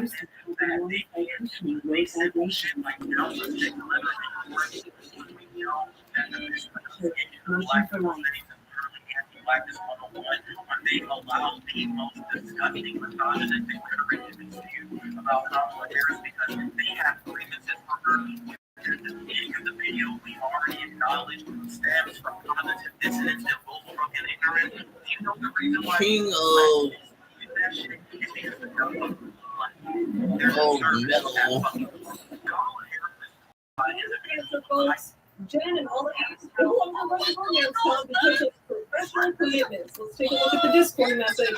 that they can make simple shit like now let's take the letter we know that there's black blackness 101 where they allow the most disgusting misogynist encouragements to you about Kamala Harris because they have grievances for her. The beginning of the video, we already acknowledged stems from cognitive dissonance and bullfrog and ignorance. Do you know the reason why? King of that shit is because the government. So folks, Jen and all of you no longer run the Romance Con because of professional commitments. Let's take a look at the Discord message.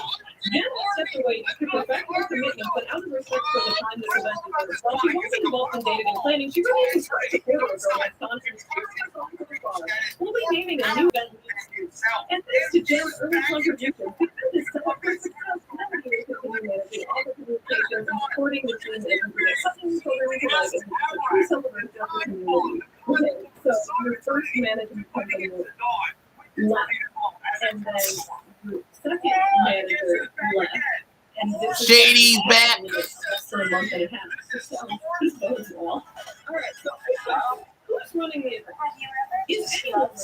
Jen has stepped away to perfect her commitment, but out of respect for the time this event is over. While she wasn't involved in day-to-day planning, she remains a supporter of Romance Con and we'll be naming a new event. And thanks to Jen's early contribution, we've been to celebrate success, navigating managing all the communications, and supporting the team and improving something programming to life and true celebration of the community. Okay, so your first management company left, and then your second manager left, and this is Shady's back. less than a month and a half. So he goes well. All right, so who's running the event? Is anyone running?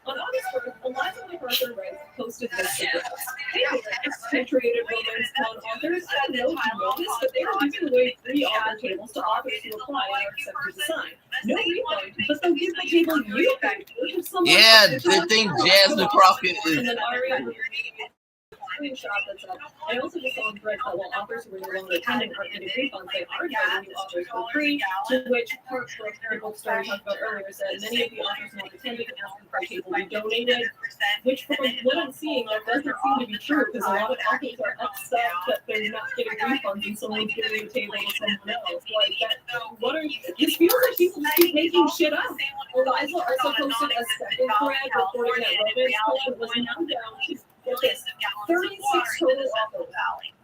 On August 1st, Eliza MacArthur Rice posted this address. Hey, expatriated Romance Con authors, I don't know if you know this, but they are giving away free author tables to authors who apply and are accepted to sign. No refund, but they'll give the table you paid if someone Yeah, the thing Jasmine Crockett is. and then Aria screenshot that's up. I also just saw on threads that while authors who were no longer attending aren't getting refunds, they are getting new authors for free, to which Park Brook, the book story we talked about earlier, said many of the authors not attending asking for a table be donated, which from what I'm seeing, that doesn't seem to be true, because a lot of authors are upset that they're not getting refunds and someone's giving a table to someone else. Like, that, what are you, this feels like people just keep making shit up. Eliza also posted a second thread reporting that Romance Con was now down to 36 total authors.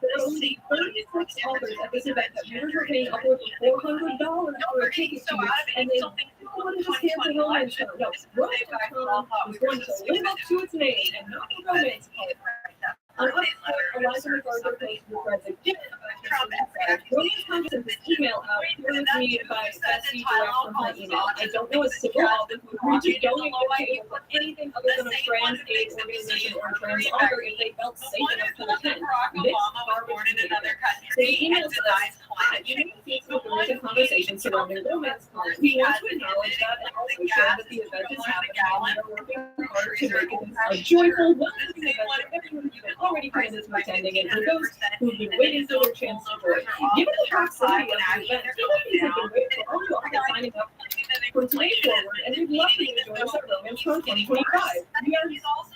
There are only 36 authors at this event that viewers were paying upwards of $400 for a ticket to, and they wanted to cancel Romance Con. No, Romance Con was going to live up to its name and not the Romance Con. On August 4th, Eliza MacArthur posted the threads again about Romance Con sent this email out here with me by Betsy direct from my email. I don't know a single author who agreed to donate their table for anything other than a trans aid organization or a trans author if they felt safe enough to attend. This garbage behavior. So the email says, you need to see some recent conversations surrounding Romance Con. We want to acknowledge that and also share that the event is happening and we are working hard to make it a joyful, welcoming event for everyone who's been already committed to attending and for those who've been waiting for their chance to join. Given the proximity of the event, we hope you can wait for all you authors signing up from today forward, and we'd love for you to join us at Romance Con 2025.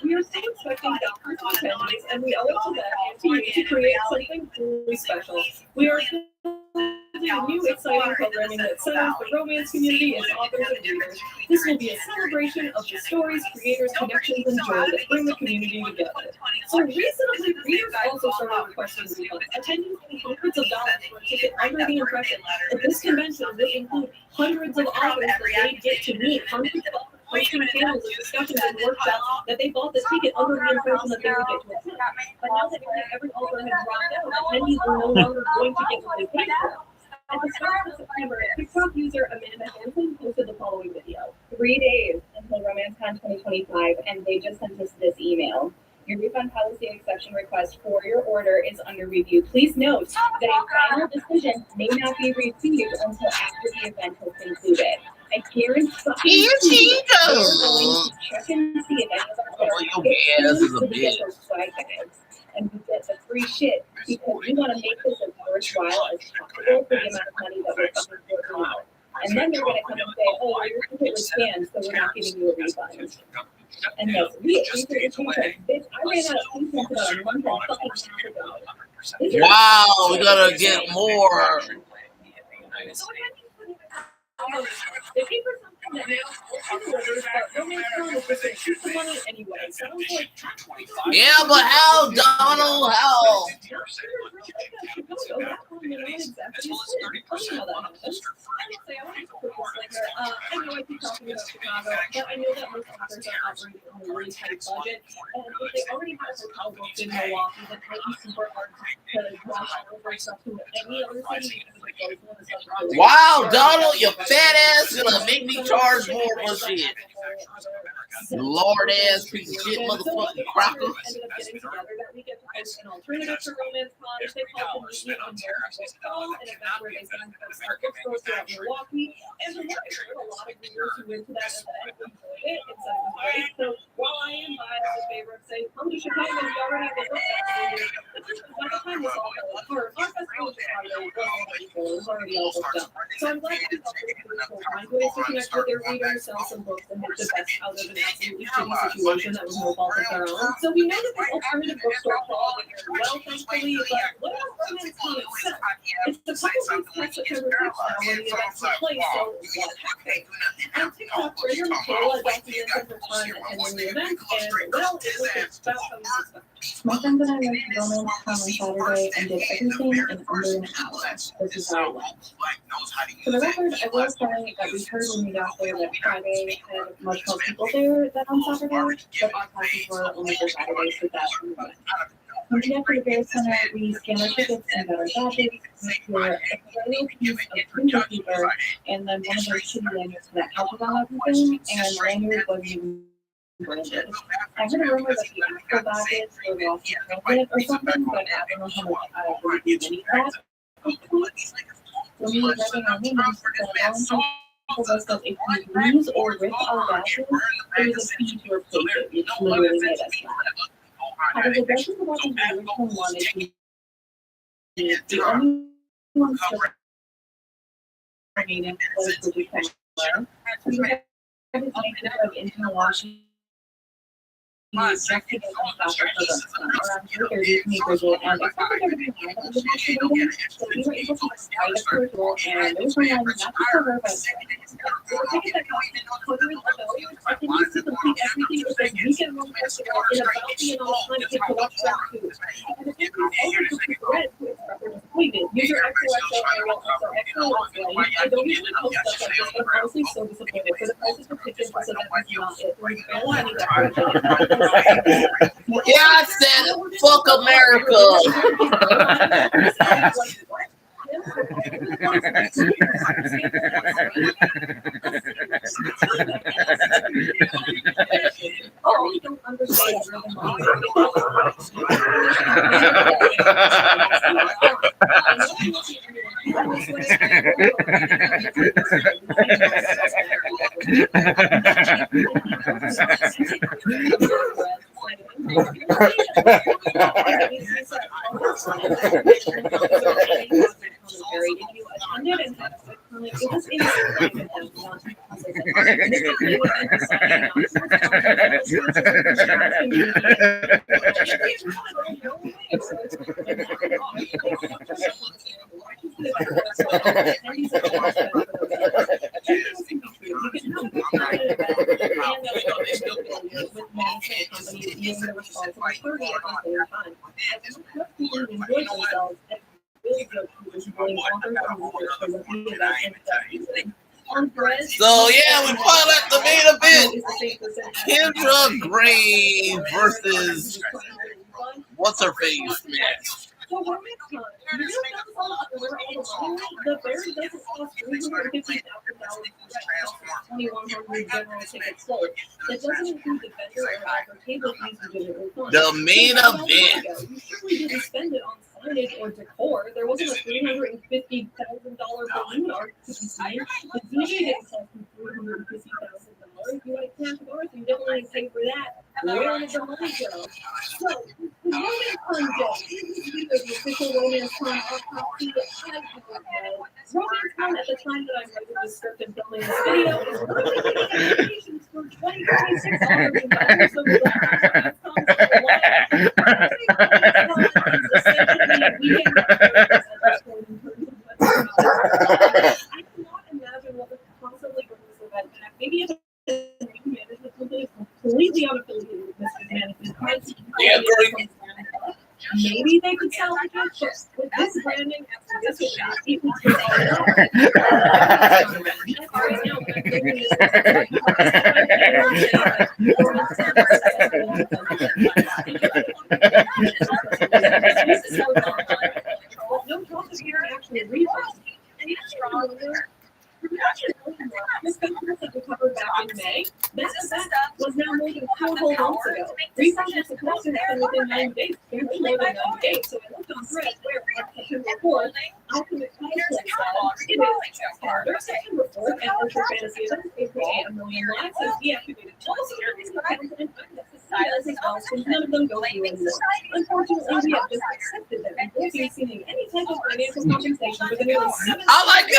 We are still expecting thousands of attendees, and we owe it to them and to you to create something truly special. We are building new, exciting programming that centers the romance community as authors and readers. This will be a celebration of the stories, creators, connections, and joy that bring the community together. So recently, readers also started requesting refunds. Attendees pay hundreds of dollars for a ticket under the impression that this convention will include hundreds of authors that they get to meet, hundreds of authors hosting panels and discussions and workshops that they bought the ticket under the impression that they would get to attend. But now that every author has dropped out, attendees are no longer going to get what they paid for. At the start of September, TikTok user Amanda Hansen posted the following video. 3 days until Romance Con 2025, and they just sent us this email. Your refund policy exception request for your order is under review. Please note that a final decision may not be received until after the event has concluded. I guarantee Here she they're goes. going to check and see if any of our Oh, your ass is a bitch. swag bags. And we get the free shit because we want to make this as worthwhile as possible for the amount of money that we're fucking forking out. And then they're going to come and say, oh, you're completely scanned, so we're not giving you a refund. And yes, we paid attention. Bitch, I ran out of pizza about a month and fucking half ago. Wow, we gotta get more. They pay for something that now delivers, but no man's telling us to shoot the money anyway. So I was like, Yeah, but how, Donald? How? I know I keep talking about Chicago, but I know that most authors are operating on a really tight budget, and if they already have a hotel booked in Milwaukee, then it might be super hard to rush over stuff to any other city. Wow, Donald, you fat ass gonna make me charge more for shit. Lord ass piece of shit, motherfucking cracker. Ended up getting together that weekend to host an alternative to Romance Con. They called the Media and American Fall, an event where they signed folks at bookstores throughout Milwaukee. And from what I heard, a lot of readers who went to that event enjoyed it and said it was great. So while I am biased in favor of saying, come to Chicago, we already have the book festival here. By the time this all fell apart, our festival in Chicago was already all booked up. So I'm glad that these authors will find ways to connect with their readers, sell some books, and make the best out of an absolutely shitty situation that was no fault of their own. So we know that this alternative bookstore crawled very well, thankfully, but what about Romance Con itself? It's the couple weeks past September 6th now when the event took place, so what happened? On TikTok, Greater Michaela documented her time attending the event, and well, it was about how we suspected. My friends and I went to Romance Con on Saturday and did everything in under an hour. This is how it went. For the record, I will say that we heard when we got there that Friday had much more people there than on Saturday, but our classes were only for Saturday, so that we went. When we got to the Bear Center, we scanned our tickets and got our badges, were a little piece of printer paper, and then one of those shitty lanyards that counted on everything, and lanyard wasn't even branded. I heard a rumor that the actual badges were lost in transit or something, but I don't know how much I really believe that. When we were writing our names, the volunteers told us that if we lose or rip our badges, there is a fee to replace it, which literally made us laugh. Out of the dozens of us who originally wanted to be the only one still remaining was the December. We decided to make the trip into Washington. Just to get some stuff for the around 2:30 to meet Bridget, and it felt like everything was investigating, so we were able to write a virtual, and it was my not just for her, but we were taking that quarter of the show. I can use to complete everything with this weekend long festival in about the amount of time it takes to watch that too. And the thing is, also just the thread to its proper disappointed. User XOXO Ariel XOXO was like, I don't usually post stuff like this, but I'm honestly so disappointed. For the prices for tickets, this event was not it. There's barely any decoration. Yeah, I said it. Fuck America. Oh, you don't understand. So yeah, we finally at the main event. Kendra Gray versus what's her face match. So Romance Con, you know that's all the very doesn't cost $350,000 for 2,100 general tickets sold. That doesn't include the vendor or offer table fees and general funds. The main event. You surely didn't spend it on signage or decor. There wasn't a $350,000 balloon art to be seen. The DJ didn't cost you $350,000. If you want to cash doors, you definitely pay for that. Where did the money go? So, the Romance Con Day, the official Romance Con autopsy, Romance Con at the time that I'm writing the script and filming this video is For 2026 already, but so we I cannot imagine what would possibly bring this event back. Maybe if management company is completely unaffiliated with Mr. Management. Yeah, great. Maybe they could sell it, but with this branding after this event, people can no talk of here actually reasons. This conference that we covered back in May, this event was now more than 4 whole months ago. Refunds were supposed to happen within 9 days. They're more than 9 days. So I looked on Threads where on September 4th, Ultimate Conflict said it is harder September 4th and Ultra Fantasy events, aka A Million Lives, has deactivated all securities accounts and silences all, so none of them go through anymore. Unfortunately, we have just accepted them and won't be receiving any type of financial compensation for the nearly 7 I like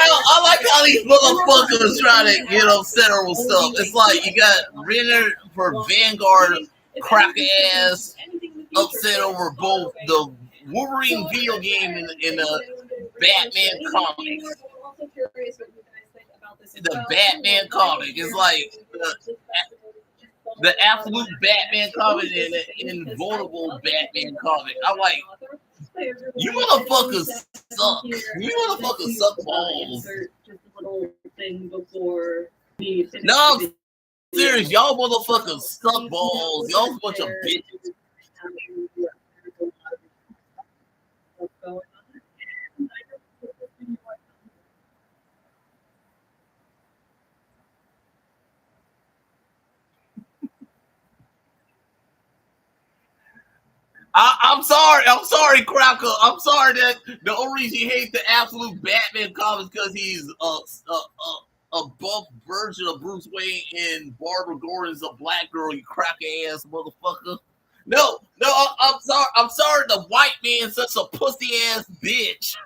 how these motherfuckers try to settle stuff. It's like you got Renner for Vanguard, cracker ass, upset over both the Wolverine video game and the Batman comic. The Batman comic is like the absolute Batman comic and the invulnerable Batman comic. I'm like, you motherfuckers suck. You motherfuckers suck balls. No, I'm serious. Y'all motherfuckers suck balls. Y'all a bunch of bitches. I'm sorry, Cracker. I'm sorry that the only reason you hate the absolute Batman comics because he's a buff version of Bruce Wayne and Barbara Gordon's a black girl. You cracker ass motherfucker. No, I'm sorry. I'm sorry. The white man's such a pussy ass bitch.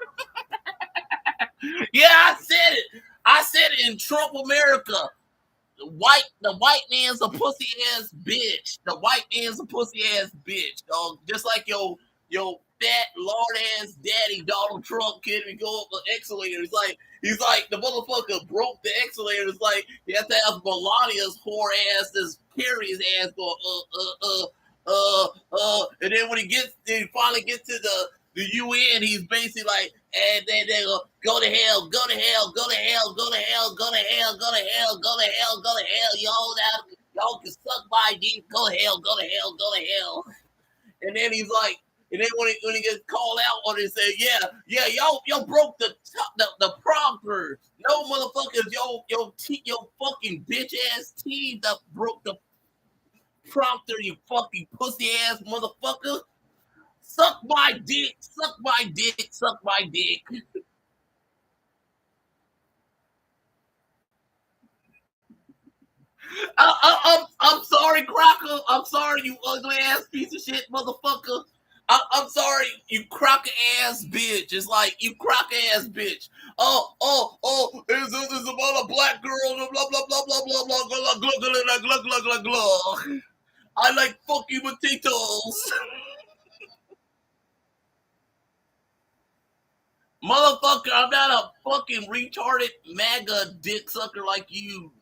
Yeah, I said it. I said it in Trump America. The white man's a pussy ass bitch. The white man's a pussy ass bitch, dog. Just like your fat lord ass daddy Donald Trump kid we go up the escalator. He's like the motherfucker broke the escalator. It's like you have to have Melania's whore ass, this Carrie's ass going and then when he finally gets to the UN, he's basically like, and then they go to hell, go to hell, go to hell, go to hell, go to hell, go to hell, go to hell, go to hell. Y'all can suck my dick, go to hell, go to hell, go to hell. And then he's like, and then when he gets called out on it, say, yeah, y'all broke the prompter. No motherfuckers, your fucking bitch ass team that broke the prompter, you fucking pussy ass motherfucker. Suck my dick, suck my dick, suck my dick. I'm sorry, Crocker. I'm sorry, you ugly ass piece of shit, motherfucker. I'm sorry, you crocker ass bitch. It's like you crocker ass bitch. Is about a black girl, blah blah blah blah blah blah blah blah blah blah blah blah blah. I like fucking potatoes. Motherfucker, I'm not a fucking retarded MAGA dick sucker like you,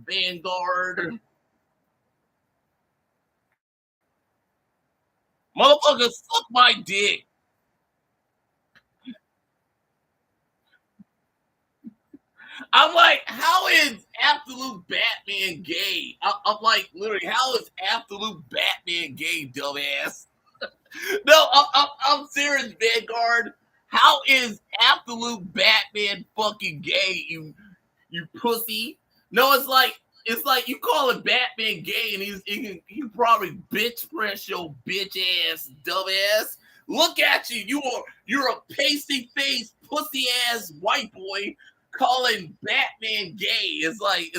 Vanguard. Motherfucker, suck my dick. I'm like, how is absolute Batman gay? I'm like, literally, how is absolute Batman gay, dumbass? No, I'm serious, Vanguard. How is absolute Batman fucking gay, you pussy? No, it's like you call it Batman gay, and he probably bitch press your bitch ass dumbass. Look at you, you're a pasty face pussy ass white boy calling Batman gay. It's like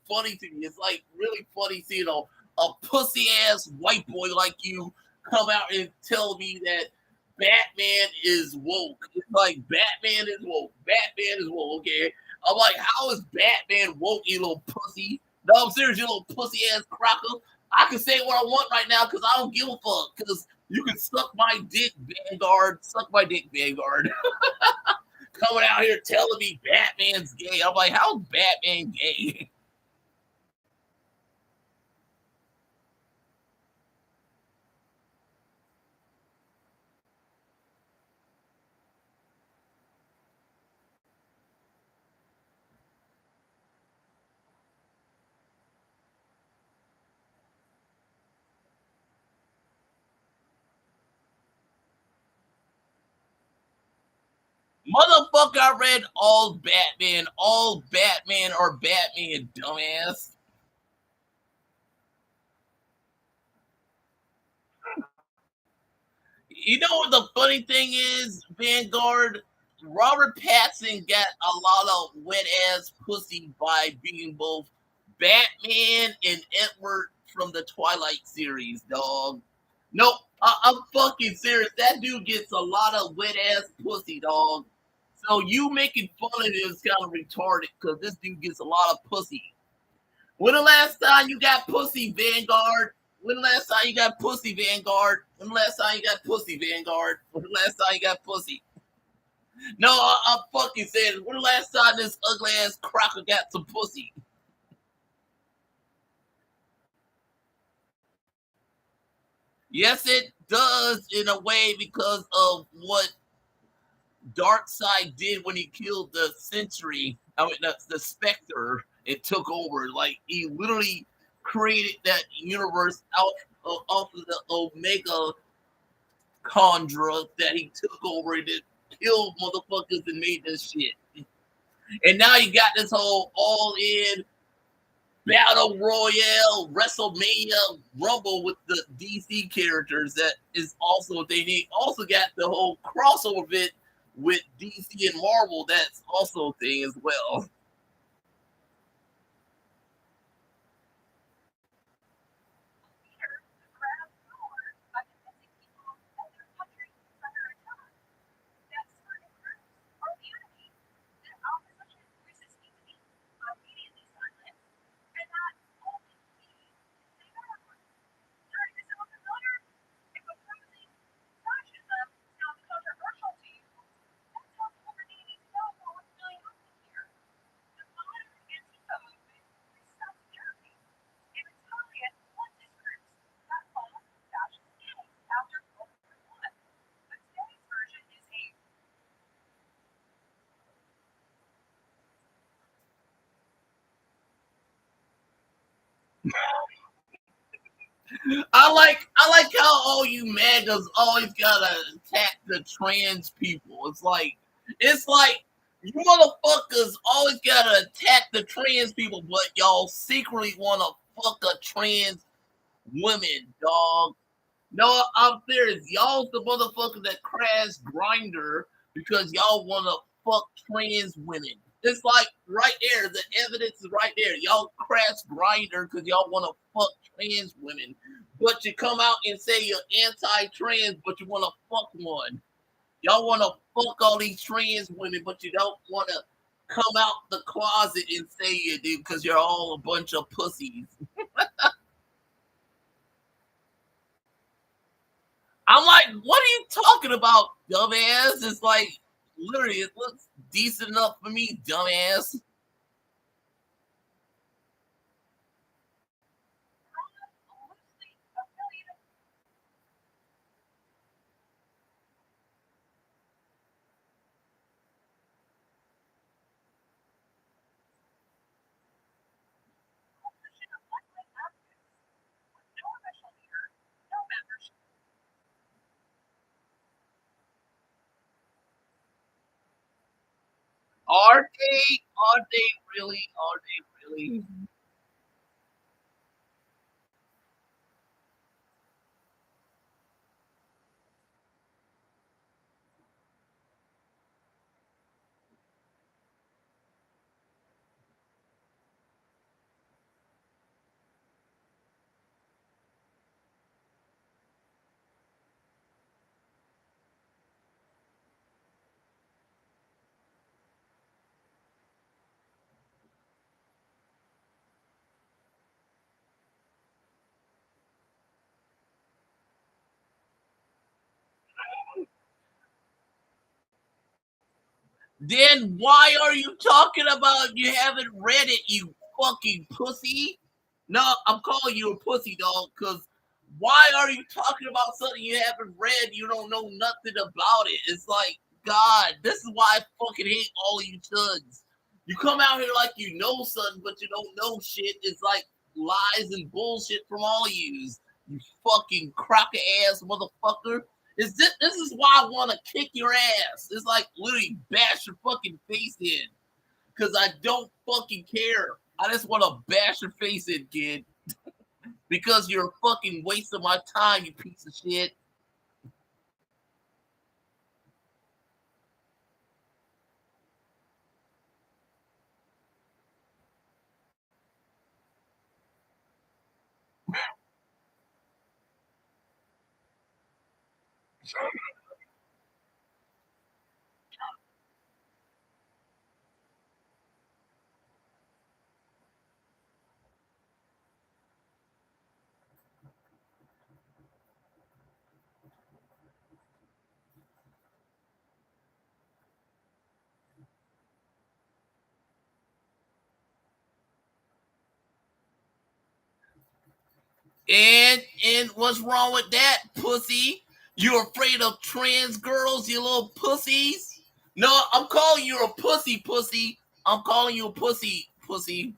funny to me. It's like really funny seeing a pussy ass white boy like you come out and tell me that Batman is woke. It's like Batman is woke. Batman is woke. Okay, I'm like, how is Batman woke, you little pussy? No, I'm serious, you little pussy ass cracker. I can say what I want right now because I don't give a fuck. Because you can suck my dick, Vanguard. Suck my dick, Vanguard. Coming out here telling me Batman's gay. I'm like, how's Batman gay? Motherfucker, I read all Batman. All Batman are Batman, dumbass. You know what the funny thing is, Vanguard? Robert Pattinson got a lot of wet ass pussy by being both Batman and Edward from the Twilight series, dog. No, I'm fucking serious. That dude gets a lot of wet ass pussy, dog. So you making fun of it is kind of retarded because this dude gets a lot of pussy. When the last time you got pussy, Vanguard? When the last time you got pussy, Vanguard? When the last time you got pussy, Vanguard? When the last time you got pussy? No, I'm fucking saying, when the last time this ugly ass cracker got some pussy? Yes, it does in a way because of what Darkseid did when he killed the Sentry. I mean, the Spectre. It took over. Like he literally created that universe out off of the Omega Chondra that he took over and it killed motherfuckers and made this shit. And now you got this whole all-in battle royale WrestleMania Rumble with the DC characters that is also they need. Also got the whole crossover bit with DC and Marvel. That's also a thing as well. I like how all you MAGAs always gotta attack the trans people. It's like you motherfuckers always gotta attack the trans people, but y'all secretly wanna fuck a trans woman, dog. No, I'm serious. Y'all's the motherfuckers that crash grinder because y'all wanna fuck trans women. It's like right there, the evidence is right there. Y'all crash grinder because y'all wanna fuck trans women. But you come out and say you're anti-trans, but you wanna fuck one. Y'all wanna fuck all these trans women, but you don't wanna come out the closet and say you do because you're all a bunch of pussies. I'm like, what are you talking about, dumbass? It's like, literally, it looks decent enough for me, dumbass. Are they? Are they really? Are they really? Then why are you talking about you haven't read it, you fucking pussy? No, I'm calling you a pussy, dog, because why are you talking about something you haven't read? You don't know nothing about it. It's like, God, this is why I fucking hate all of you thugs. You come out here like you know something, but you don't know shit. It's like lies and bullshit from all of you. You fucking cracker ass motherfucker. This is why I want to kick your ass. It's like literally bash your fucking face in. Cause I don't fucking care. I just want to bash your face in, kid. Because you're a fucking waste of my time, you piece of shit. And what's wrong with that, pussy? You afraid of trans girls, you little pussies? No, I'm calling you a pussy, pussy. I'm calling you a pussy, pussy.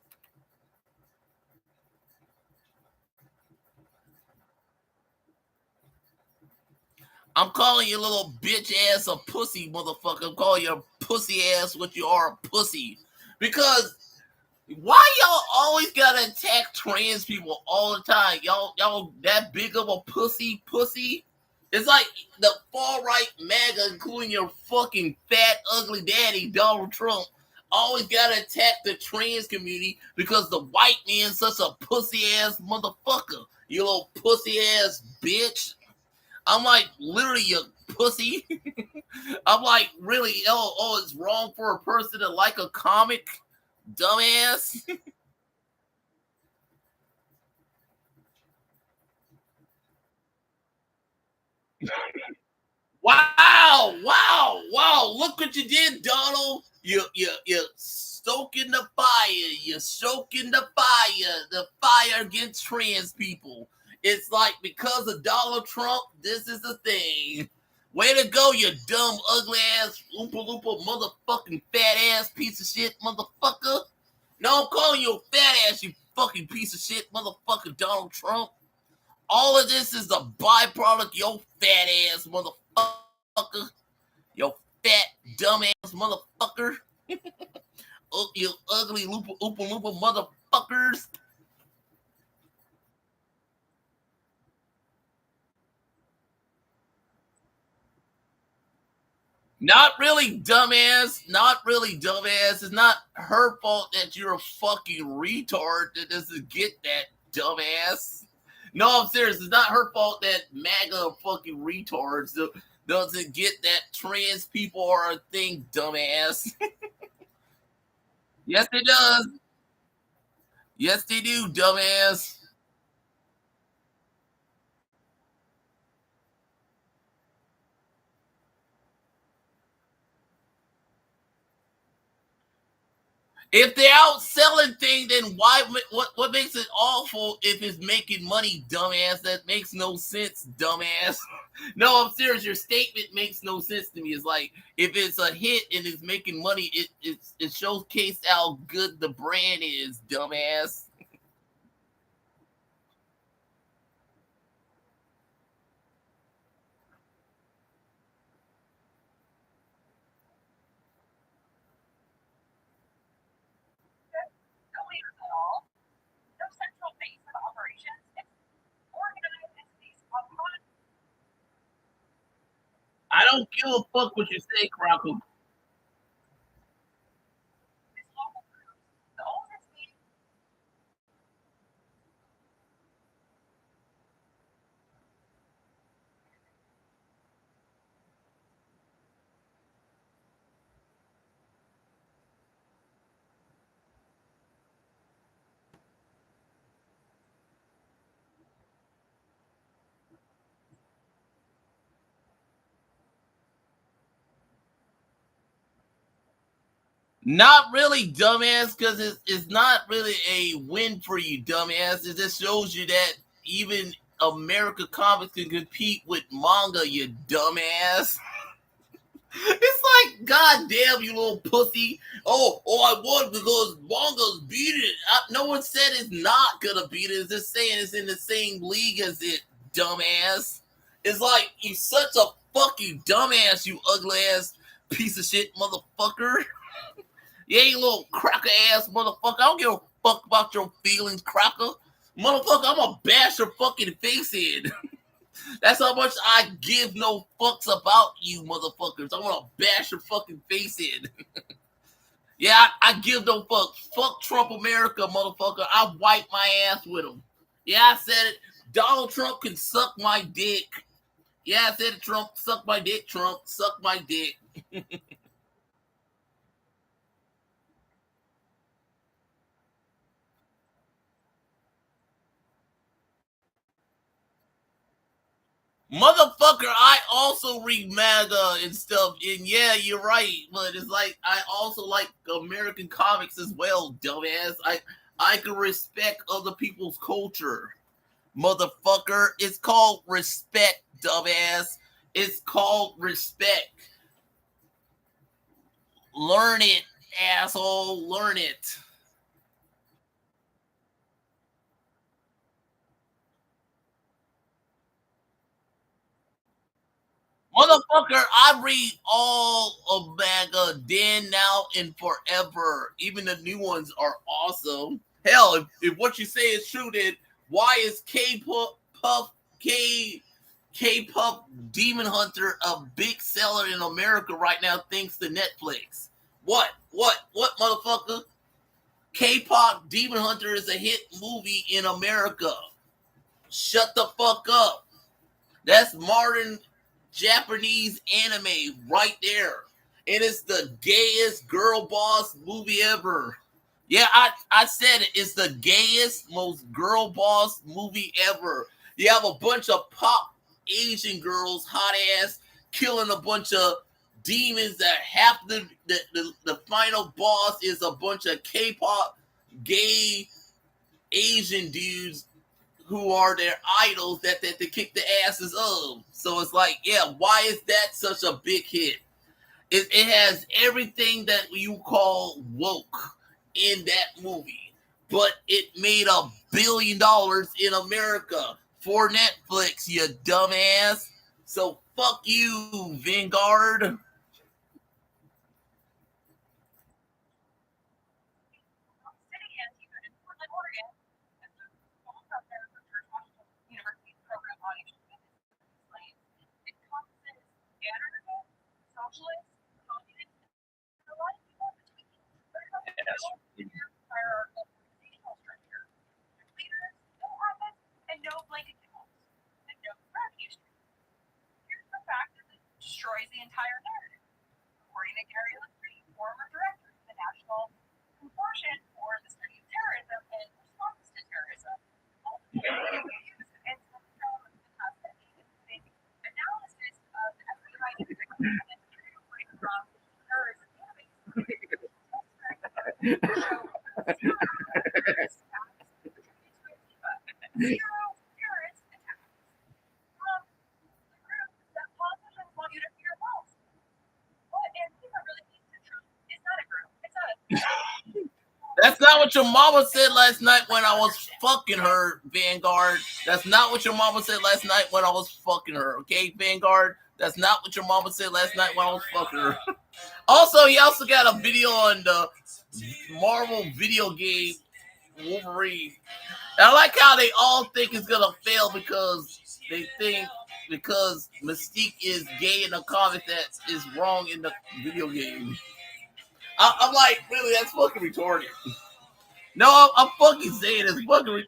I'm calling you little bitch ass a pussy, motherfucker. I'm calling you a pussy ass what you are, a pussy. Because why y'all always gotta attack trans people all the time? Y'all that big of a pussy? It's like the far right MAGA, including your fucking fat, ugly daddy, Donald Trump, always gotta attack the trans community because the white man's such a pussy ass motherfucker. You little pussy ass bitch. I'm like, literally, you pussy. I'm like, really? Oh, it's wrong for a person to like a comic, dumbass. Wow! Look what you did, Donald. You stoking the fire. You're stoking the fire against trans people. It's like because of Donald Trump, this is the thing. Way to go, you dumb, ugly ass, oompa loompa, motherfucking fat ass piece of shit, motherfucker. No, I'm calling you a fat ass, you fucking piece of shit, motherfucker, Donald Trump. All of this is a byproduct, yo fat ass motherfucker. Yo fat dumbass motherfucker. Oh, you ugly loopa motherfuckers. Not really, dumbass. Not really, dumbass. It's not her fault that you're a fucking retard that doesn't get that, dumbass. No, I'm serious. It's not her fault that MAGA are fucking retards doesn't get that trans people are a thing, dumbass. Yes, it does. Yes, they do, dumbass. If they're out selling things, then why? What makes it awful if it's making money, dumbass? That makes no sense, dumbass. No, I'm serious. Your statement makes no sense to me. It's like if it's a hit and it's making money, it showcases how good the brand is, dumbass. No leaders at all, no central base of operations, it's organized entities autonomous I don't give a fuck what you say, Crockle. local groups. The oldest meeting Not really, dumbass, because it's not really a win for you, dumbass. It just shows you that even America comics can compete with manga, you dumbass. It's like, goddamn, you little pussy. Oh, I won because manga's beat it. No one said it's not gonna beat it. It's just saying it's in the same league as it, dumbass. It's like, you such a fucking dumbass, you ugly ass piece of shit motherfucker. Yeah, you little cracker ass motherfucker. I don't give a fuck about your feelings, cracker. Motherfucker, I'm gonna bash your fucking face in. That's how much I give no fucks about you, motherfuckers. I want to bash your fucking face in. Yeah, I give no fucks. Fuck Trump America, motherfucker. I wipe my ass with him. Yeah, I said it. Donald Trump can suck my dick. Yeah, I said it, Trump. Suck my dick, Trump. Suck my dick. Motherfucker, I also read MAGA and stuff, and yeah, you're right, but it's like I also like American comics as well, dumbass. I can respect other people's culture, motherfucker. It's called respect, dumbass. It's called respect. Learn it, asshole. Learn it. Motherfucker, I read all of MAGA then, now, and forever. Even the new ones are awesome. Hell, if what you say is true, then why is K-Puff Demon Hunter a big seller in America right now thanks to Netflix? What, motherfucker? K-Pop Demon Hunter is a hit movie in America. Shut the fuck up. That's modern Japanese anime right there. It is the gayest girl boss movie ever. Yeah, I said it. It's the gayest, most girl boss movie ever. You have a bunch of pop Asian girls, hot ass, killing a bunch of demons that half the final boss is a bunch of K-pop gay Asian dudes who are their idols that they kick the asses of. So it's like, yeah, why is that such a big hit? It has everything that you call woke in that movie, but it made $1 billion in America for Netflix, you dumbass. So fuck you, Vanguard. That's not what your mama said last night when I was fucking her, Vanguard. That's not what your mama said last night when I was fucking her, okay, Vanguard? That's not what your mama said last night when I was fucking her. Also, he also got a video on the Marvel video game Wolverine. And I like how they all think it's gonna fail because they think because Mystique is gay in the comic that is wrong in the video game. I'm like, really, that's fucking retarded. No, I'm fucking saying it's fucking.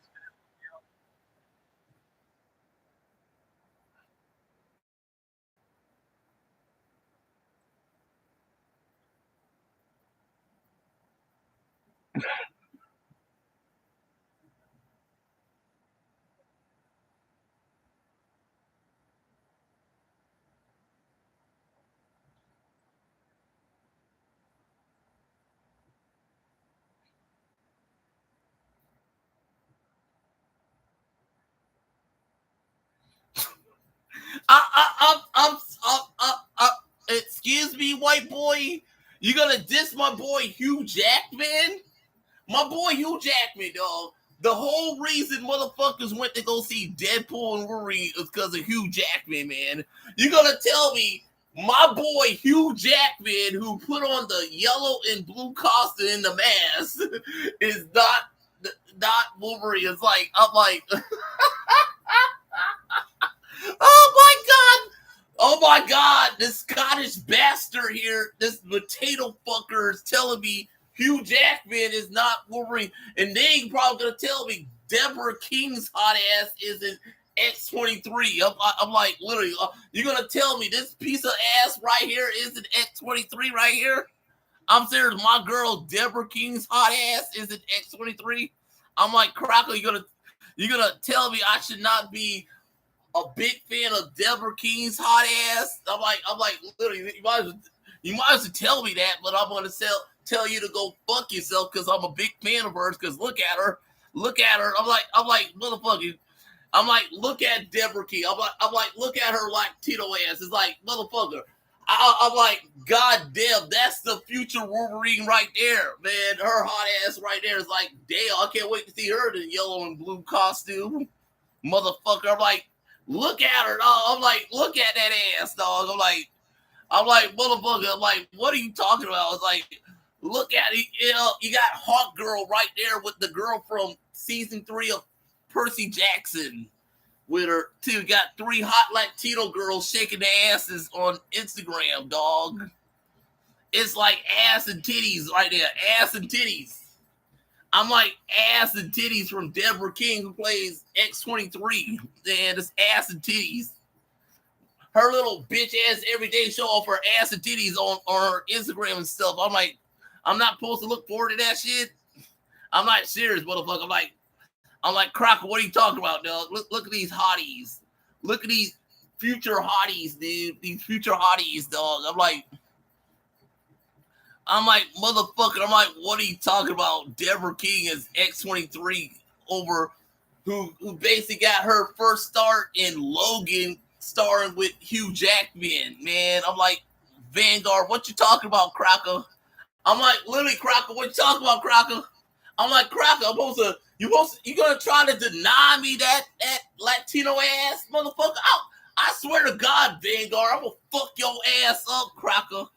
Excuse me, white boy. You gonna diss my boy Hugh Jackman? My boy Hugh Jackman, dog. The whole reason motherfuckers went to go see Deadpool and Wolverine is because of Hugh Jackman, man. You gonna tell me my boy Hugh Jackman, who put on the yellow and blue costume in the mask, is not Wolverine? It's like I'm like, oh my god, this Scottish bastard here, this potato fucker is telling me Hugh Jackman is not Wolverine, and they ain't probably gonna tell me Deborah King's hot ass is in X-23. I'm like, literally, you're gonna tell me this piece of ass right here is in X-23 right here? I'm serious, my girl Deborah King's hot ass is in X-23. I'm like, Crocker, you're gonna tell me I should not be a big fan of Deborah King's hot ass? I'm like, literally, you might as well tell me that, but I'm gonna tell you to go fuck yourself because I'm a big fan of hers. Because look at her. I'm like, motherfucker. I'm like, look at Deborah King. I'm like, look at her Latino ass. It's like, motherfucker. I'm like, god damn, that's the future Wolverine right there, man. Her hot ass right there is like, damn, I can't wait to see her in the yellow and blue costume, motherfucker. I'm like, look at her, dog. I'm like, look at that ass, dog. I'm like, motherfucker. I'm like, what are you talking about? It's like, look at it. You got Hawk Girl right there with the girl from season 3 of Percy Jackson with her too. Got 3 hot Latino girls shaking their asses on Instagram, dog. It's like ass and titties right there. Ass and titties. I'm like ass and titties from Deborah King, who plays X-23. And it's ass and titties. Her little bitch ass everyday show off her ass and titties on her Instagram and stuff. I'm like, I'm not supposed to look forward to that shit. I'm not serious, motherfucker. I'm like, Crocker, what are you talking about, dog? Look at these hotties. Look at these future hotties, dude. These future hotties, dog. I'm like, motherfucker. I'm like, what are you talking about? Deborah King is X-23 over who basically got her first start in Logan, starring with Hugh Jackman, man. I'm like, Vanguard, what you talking about, Crocker? I'm like, literally, Crocker, what you talking about, Crocker? I'm like, Crocker, you gonna try to deny me that Latino ass, motherfucker? I swear to God, Vanguard, I'm gonna fuck your ass up, Crocker.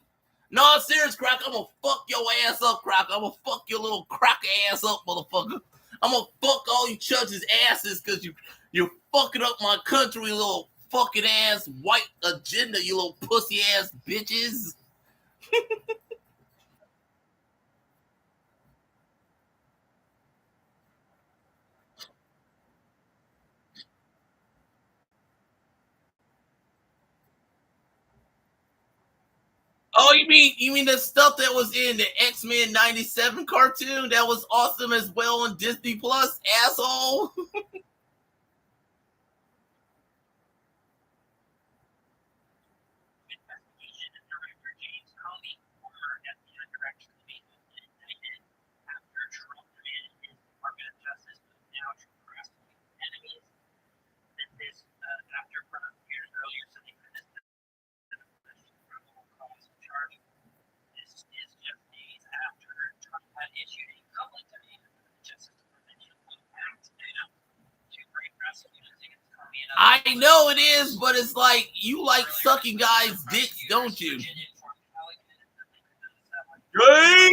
No, I'm serious, Crocker. I'm gonna fuck your ass up, Crocker. I'm gonna fuck your little cracker ass up, motherfucker. I'm gonna fuck all you judges' asses because you're fucking up my country, you little fucking ass white agenda, you little pussy ass bitches. Oh, you mean the stuff that was in the X-Men 97 cartoon that was awesome as well on Disney Plus, asshole? I know it is, but it's like you like sucking guys' dicks, don't you? Hey!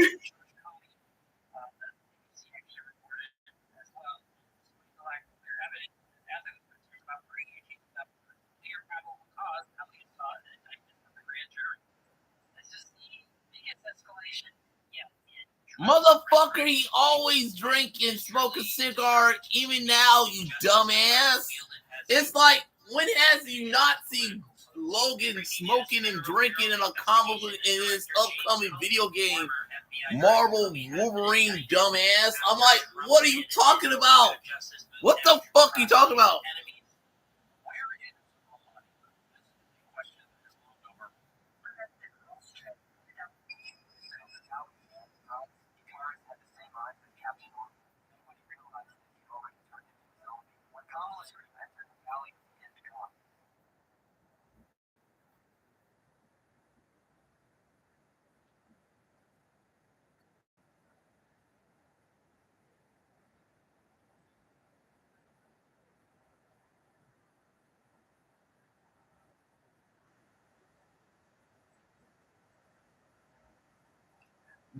Motherfucker, he always drink and smoke a cigar, even now, you dumbass. It's like, when has you not seen Logan smoking and drinking in a comic book in his upcoming video game, Marvel Wolverine, dumbass? I'm like, what are you talking about? What the fuck are you talking about?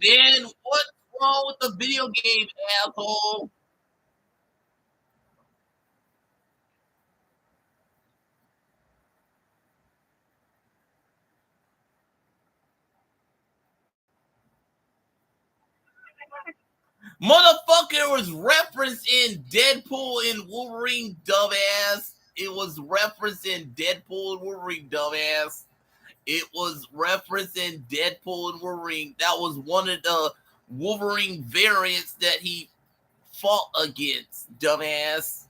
Then what's wrong with the video game, asshole? Motherfucker was referenced in Deadpool and Wolverine, dumbass. It was referenced in Deadpool and Wolverine, dumbass. It was referenced in Deadpool and Wolverine. That was one of the Wolverine variants that he fought against, dumbass.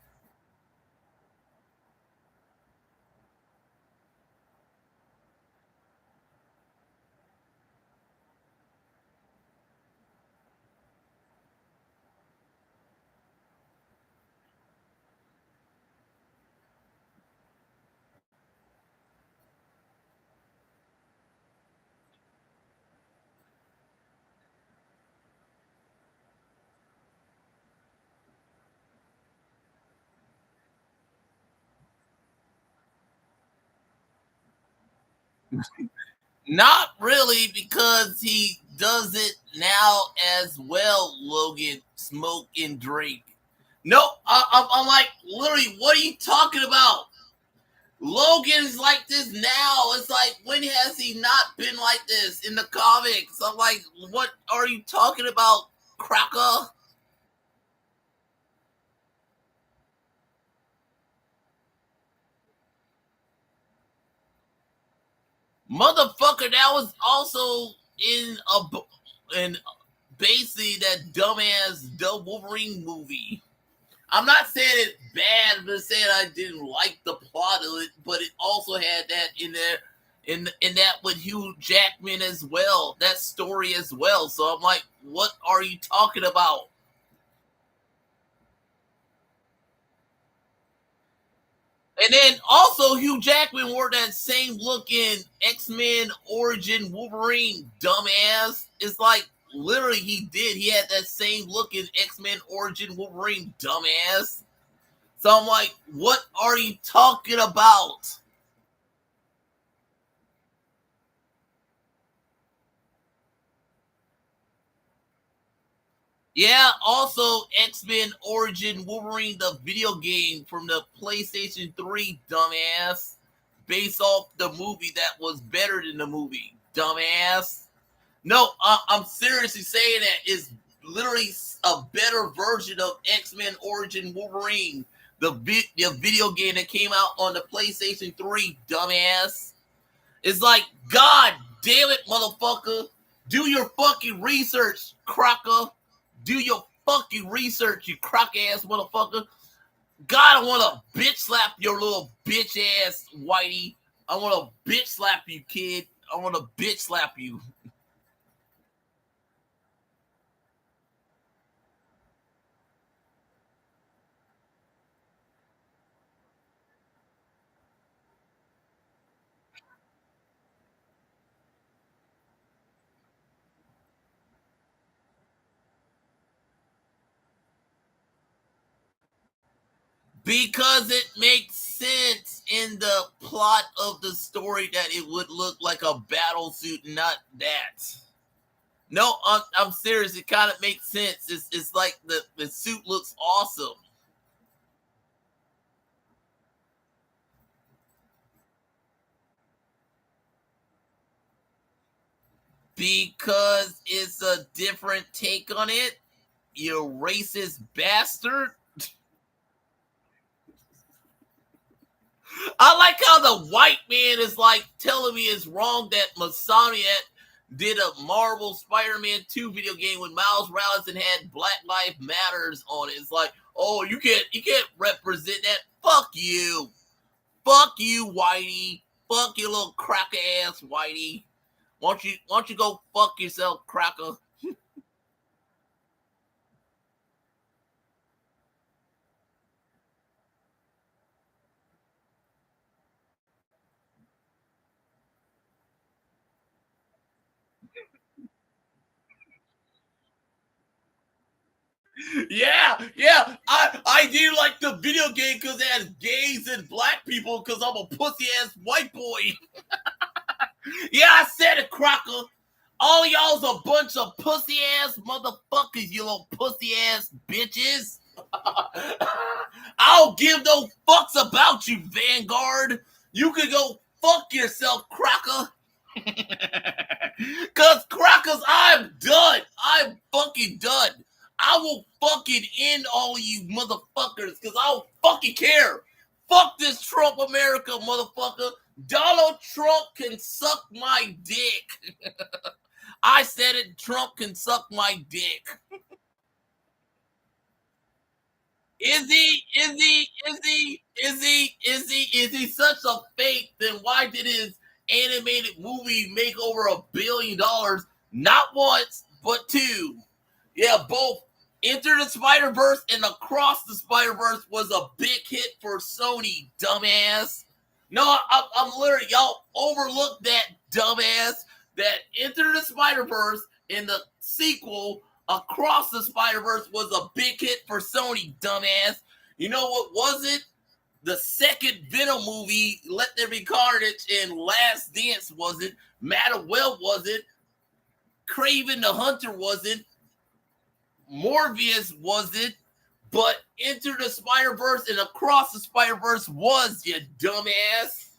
Not really, because he does it now as well, Logan. Smoke and drink. No, I'm like, literally, what are you talking about? Logan's like this now. It's like, when has he not been like this in the comics? I'm like, what are you talking about, cracker? Motherfucker, that was also in basically that dumbass Wolverine movie. I'm not saying it's bad, I'm just saying I didn't like the plot of it, but it also had that in there, in that with Hugh Jackman as well, that story as well. So I'm like, what are you talking about? And then also Hugh Jackman wore that same look in X-Men Origin Wolverine, dumbass. It's like literally he did. He had that same look in X-Men Origin Wolverine, dumbass. So I'm like, what are you talking about? Yeah, also X-Men Origin Wolverine, the video game from the PlayStation 3, dumbass. Based off the movie that was better than the movie, dumbass. No, I'm seriously saying that it's literally a better version of X-Men Origin Wolverine, the video game that came out on the PlayStation 3, dumbass. It's like, God damn it, motherfucker. Do your fucking research, crocker. Do your fucking research, you crock ass motherfucker. God, I want to bitch slap your little bitch ass, Whitey. I want to bitch slap you, kid. I want to bitch slap you. Because it makes sense in the plot of the story that it would look like a battle suit, not that. No, I'm serious. It kind of makes sense. It's like the suit looks awesome. Because it's a different take on it, you racist bastard. I like how the white man is like telling me it's wrong that Masami did a Marvel Spider-Man 2 video game with Miles Morales and had Black Lives Matters on it. It's like, oh, you can't represent that. Fuck you. Fuck you, Whitey. Fuck you, little cracker ass Whitey. Why don't you go fuck yourself, cracker? Yeah. I do like the video game because it has gays and black people because I'm a pussy ass white boy. Yeah, I said it, Crocker. All y'all's a bunch of pussy ass motherfuckers, you little pussy ass bitches. I don't give no fucks about you, Vanguard. You can go fuck yourself, Cracker. Cause Crackers, I'm done. I'm fucking done. I will fucking end all of you motherfuckers because I don't fucking care. Fuck this Trump America, motherfucker. Donald Trump can suck my dick. I said it, Trump can suck my dick. Is he such a fake? Then why did his animated movie make over $1 billion? Not once, but two. Yeah, both Enter the Spider-Verse and Across the Spider-Verse was a big hit for Sony, dumbass. No, I'm literally, y'all overlooked that, dumbass. That Enter the Spider-Verse and the sequel Across the Spider-Verse was a big hit for Sony, dumbass. You know what wasn't? The second Venom movie, Let There Be Carnage, and Last Dance wasn't. Madawell wasn't. Craven the Hunter wasn't. Morbius wasn't. But Enter the Spider-Verse and Across the Spider-Verse was, you dumbass.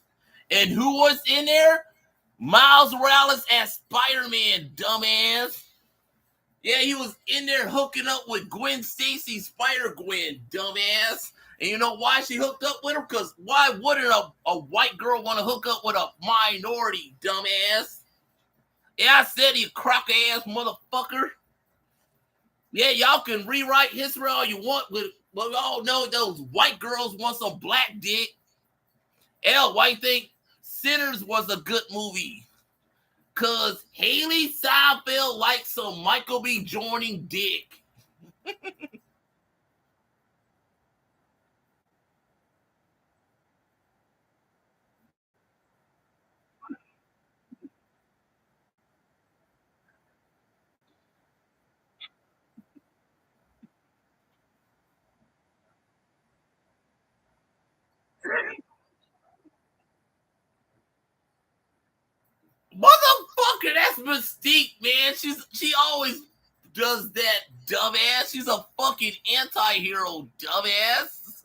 And who was in there? Miles Morales as Spider-Man, dumbass. Yeah, he was in there hooking up with Gwen Stacy, Spider-Gwen, dumbass. And you know why she hooked up with him? Because why wouldn't a white girl want to hook up with a minority, dumbass? Yeah, I said, you crack-ass motherfucker. Yeah, y'all can rewrite history all you want, but we all know those white girls want some black dick. Hell, why you think Sinners was a good movie? Because Haley Seinfeld likes some Michael B. Jordan dick. Motherfucker, that's Mystique, man. She always does that, dumbass. She's a fucking anti-hero, dumbass.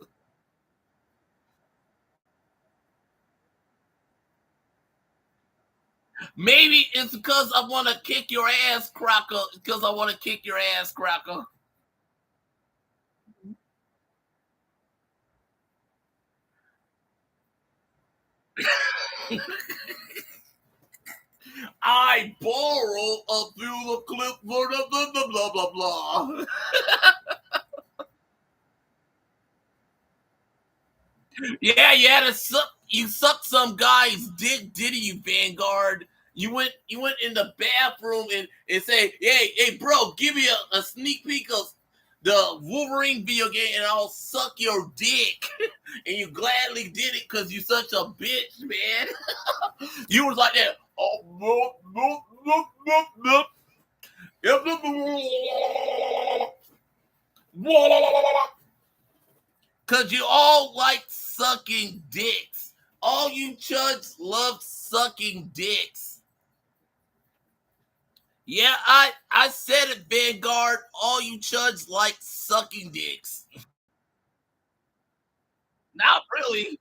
Maybe it's because I want to kick your ass, Cracker. Because I want to kick your ass, Cracker. I borrow a few clip for the blah blah blah blah blah. Yeah, you had to suck. You sucked some guy's dick, didn't you, Vanguard? You went in the bathroom and say, hey, bro, give me a sneak peek of the Wolverine video game, and I'll suck your dick. And you gladly did it because you such a bitch, man. You was like that. Oh, because you all like sucking dicks. All you chuds love sucking dicks. Yeah, I said it, Vanguard. All you chuds like sucking dicks. Not really.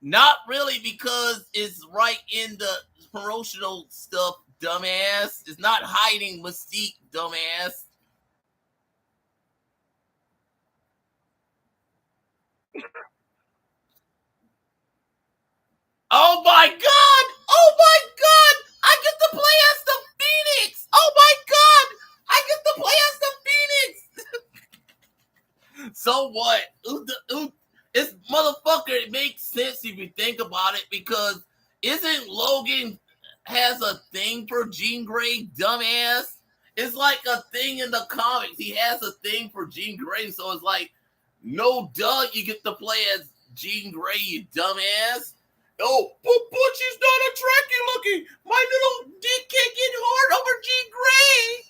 Not really, because it's right in the promotional stuff, dumbass. It's not hiding Mystique, dumbass. Oh my god! Oh my god! I get to play as the Phoenix! Oh my god! I get to play as the Phoenix! So what? It's motherfucker, it makes sense if you think about it, because isn't Logan has a thing for Jean Grey, dumbass? It's like a thing in the comics. He has a thing for Jean Grey, so it's like, no duh, you get to play as Jean Grey, you dumbass. Oh, but she's not attractive looking. My little dick can't get hard over Jean Grey.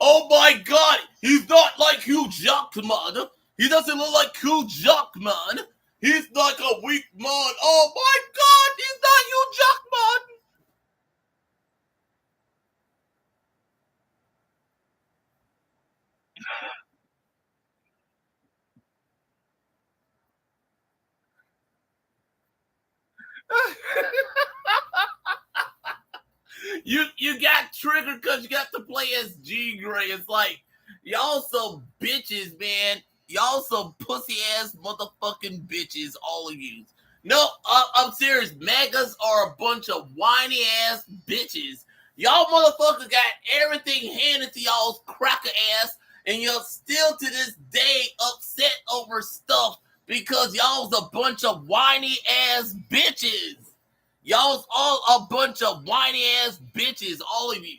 Oh my god, he's not like Hugh Jackman. He doesn't look like Hugh Jackman. He's like a weak man. Oh my god, he's not Hugh Jackman. You got triggered because you got to play as Jean Grey. It's like, y'all some bitches, man. Y'all some pussy ass motherfucking bitches, all of you. No, I'm serious. MAGAs are a bunch of whiny ass bitches. Y'all motherfuckers got everything handed to y'all's cracker ass, and you're still to this day upset over stuff because y'all's a bunch of whiny ass bitches. Y'all's all a bunch of whiny ass bitches, all of you.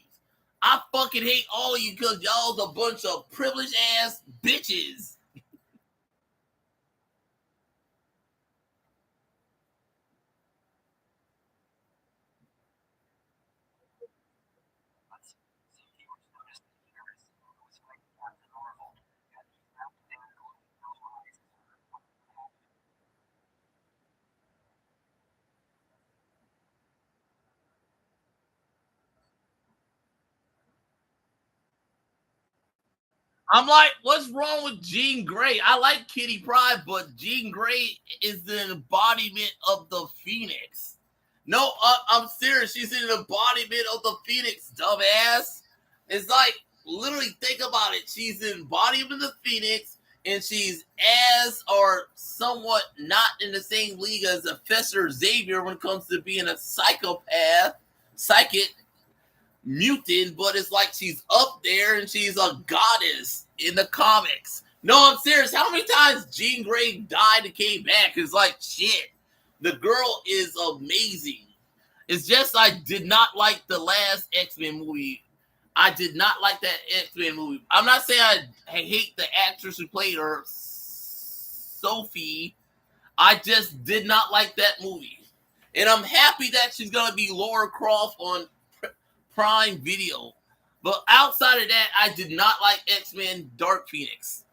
I fucking hate all of you because y'all's a bunch of privileged ass bitches. I'm like, what's wrong with Jean Grey? I like Kitty Pryde, but Jean Grey is the embodiment of the Phoenix. No, I'm serious. She's an embodiment of the Phoenix, dumbass. It's like, literally, think about it. She's the embodiment of the Phoenix, and she's as or somewhat not in the same league as Professor Xavier when it comes to being a psychic mutant, but it's like she's up there and she's a goddess in the comics. No, I'm serious. How many times Jean Grey died and came back? It's like, shit. The girl is amazing. It's just I did not like the last X-Men movie. I did not like that X-Men movie. I'm not saying I hate the actress who played her, Sophie. I just did not like that movie. And I'm happy that she's going to be Laura Croft on Prime Video. But outside of that, I did not like X-Men Dark Phoenix.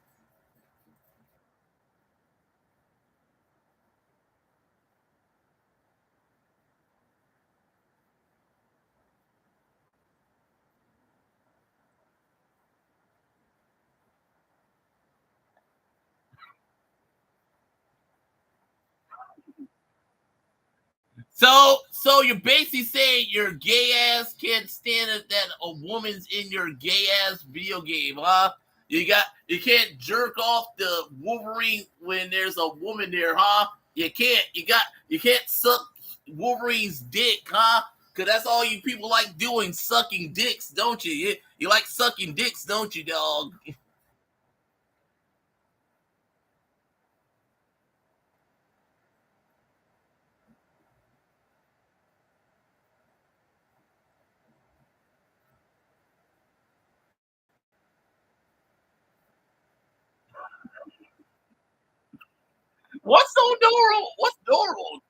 So you're basically saying your gay ass can't stand it that a woman's in your gay ass video game, huh? You can't jerk off the Wolverine when there's a woman there, huh? You can't suck Wolverine's dick, huh? Cause that's all you people like doing, sucking dicks, don't you? You like sucking dicks, don't you, dog? What's so normal? What's normal?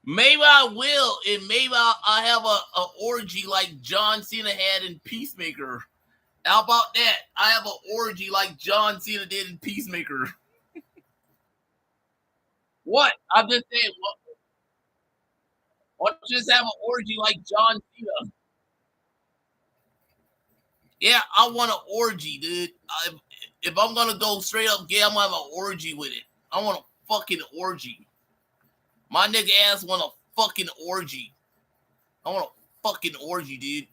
Maybe I will, and maybe I'll have a orgy like John Cena had in Peacemaker. How about that? I have an orgy like John Cena did in Peacemaker. What? I'm just saying, why don't you just have an orgy like John Cena? Yeah, I want an orgy, dude. If I'm gonna go straight up gay, I'm gonna have an orgy with it. I want a fucking orgy. My nigga ass want a fucking orgy. I want a fucking orgy, dude.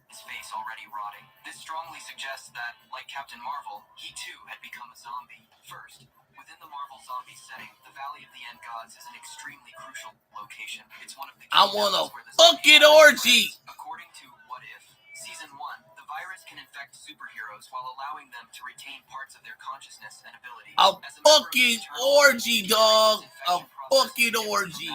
His face already rotting. This strongly suggests that, like Captain Marvel, he too had become a zombie. First, within the Marvel zombie setting, the Valley of the End Gods is an extremely crucial location. It's one of the I want a fucking orgy. According to What If, Season 1, the virus can infect superheroes while allowing them to retain parts of their consciousness and abilities. A fucking orgy, dog. A fucking orgy.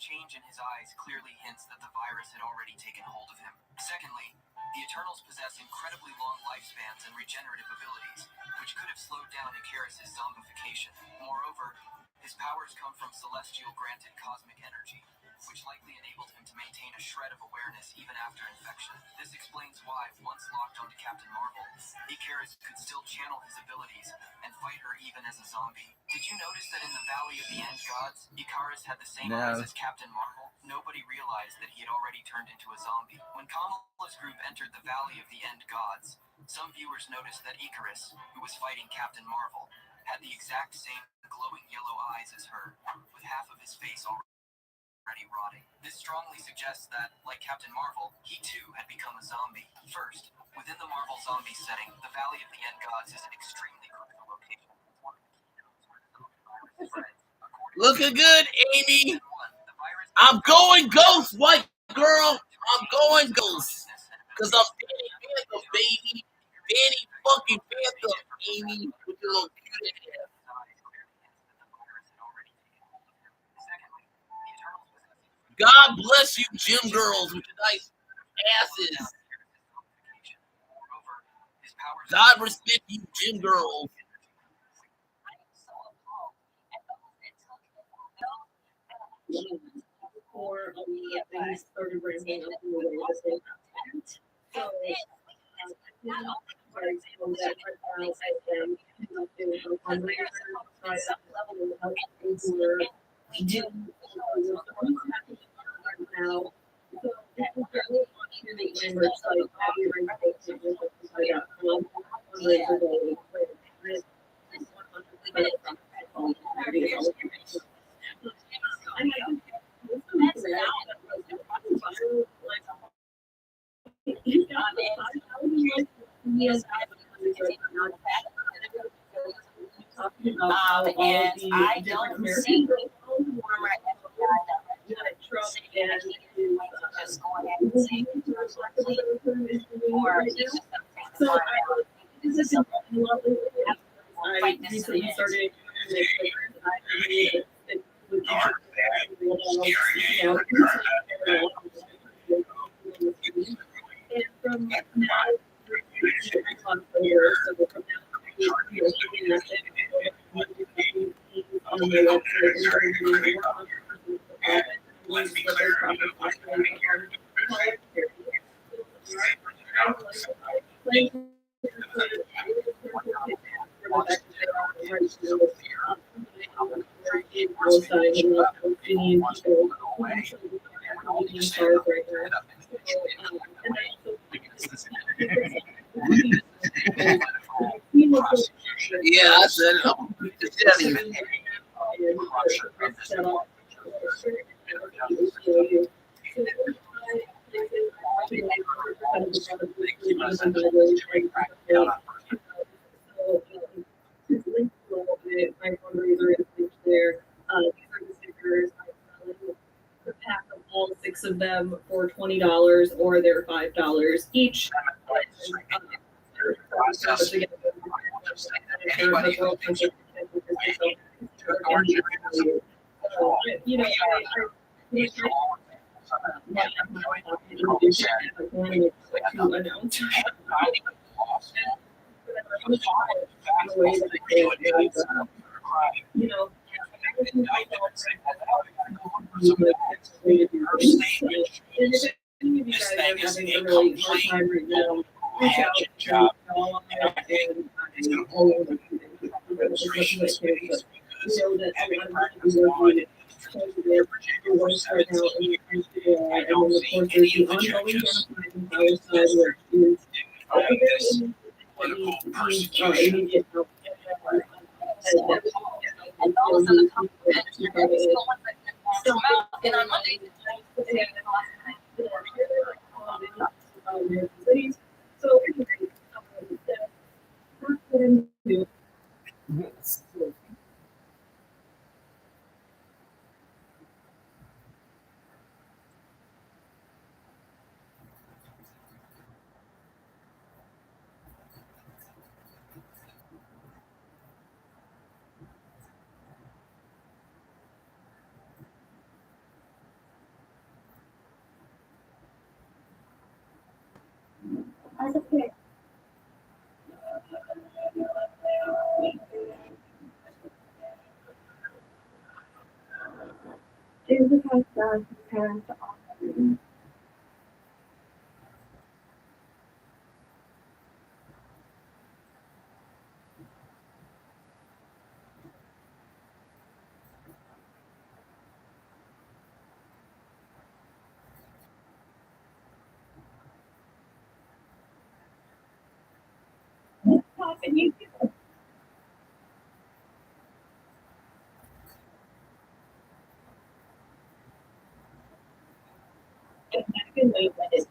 change in his eyes clearly hints that the virus had already taken hold of him. Secondly, the Eternals possess incredibly long lifespans and regenerative abilities, which could have slowed down Icarus' zombification. Moreover, his powers come from celestial-granted cosmic energy, which likely enabled him to maintain a shred of awareness even after infection. This explains why, once locked onto Captain Marvel, Icarus could still channel his abilities and fight her even as a zombie. Did you notice that in the Valley of the End Gods, Icarus had the same eyes as Captain Marvel? Nobody realized that he had already turned into a zombie. When Kamala's group entered the Valley of the End Gods, some viewers noticed that Icarus, who was fighting Captain Marvel, had the exact same glowing yellow eyes as her, with half of his face already rotting. This strongly suggests that, like Captain Marvel, he too had become a zombie. First, within the Marvel zombie setting, the Valley of the End Gods is an extremely crucial location. Looking good, Amy. I'm going ghost, white girl. I'm going ghost. Because I'm Danny Panther, baby. Danny fucking Panther, Amy. With your little cute ass. God bless you, gym girls, with your nice asses. God respect you, gym girls. Before things started ramping up in the way that they content. So, for example, that right now, they were right now. So, this is really on the Amber site, and I don't see just go ahead and say or so this is I recently started and from now Let's be clear. Yeah, I said it. I'm just telling you. The pack of all 6 of them for $20, or they're $5 each. You know, Jesus has done his parents on. Pop and you can wait when it's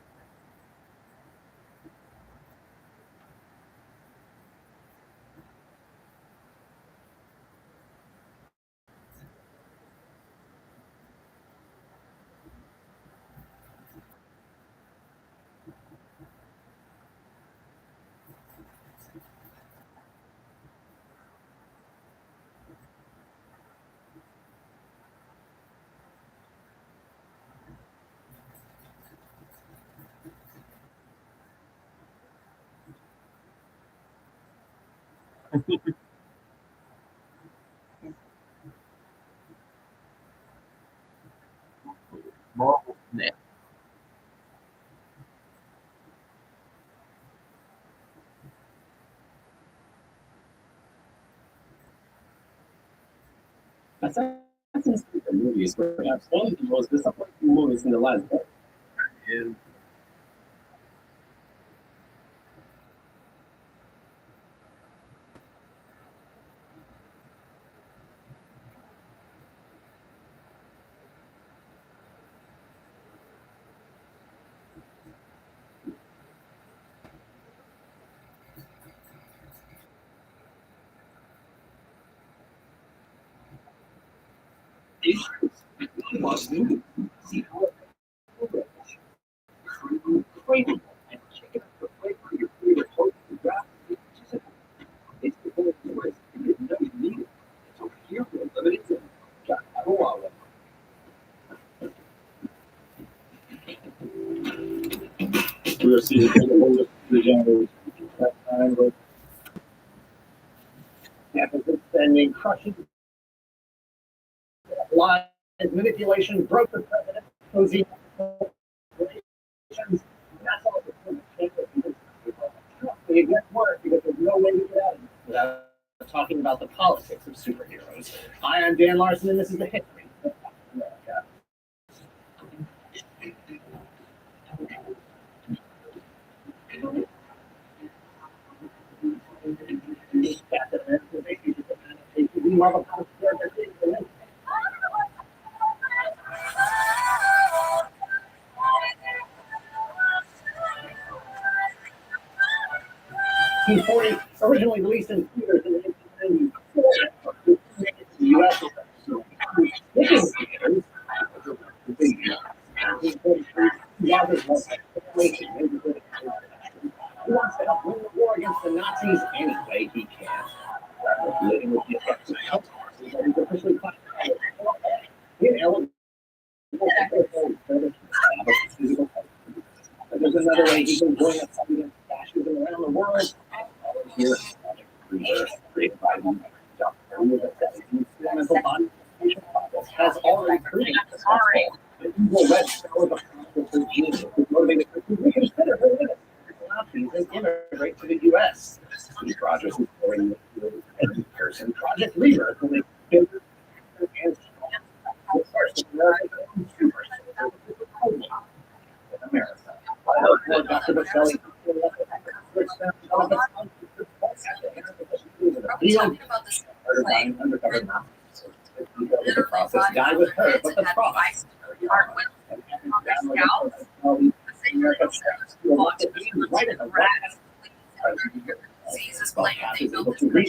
Marvel Snap. Assassin's Creed movies were perhaps one of the most disappointing movies in the last decade. Is We are seeing the generation that time with deficit spending, crushing lies, manipulation, broke the president, cozy relations. That's all it gets worse because there's no way to get out of it without talking about the politics of superheroes. Hi, I'm Dan Larson, and this is the history of America. Marvel Comics originally released in theaters in 1994, the U.S. He wants to help win the war against the Nazis any way he can. Living with the effects of health, he's officially classified as ineligible. But there's another way he can join us against fascism around the world. Here, Project Rebirth, created by the Dr. Experimental body process has already proven successful. The evil red cell of a conflict genius is motivated to reconsider her limits. Nazis and immigrate to the U.S. Steve Rogers is already a person. Project Rebirth will make bigger and stronger. First, American consumers in America. I hope that Dr. Bocelli undercover Nazis. The process died with her, but the process. Right at the rat. Caesar's plan. They built this country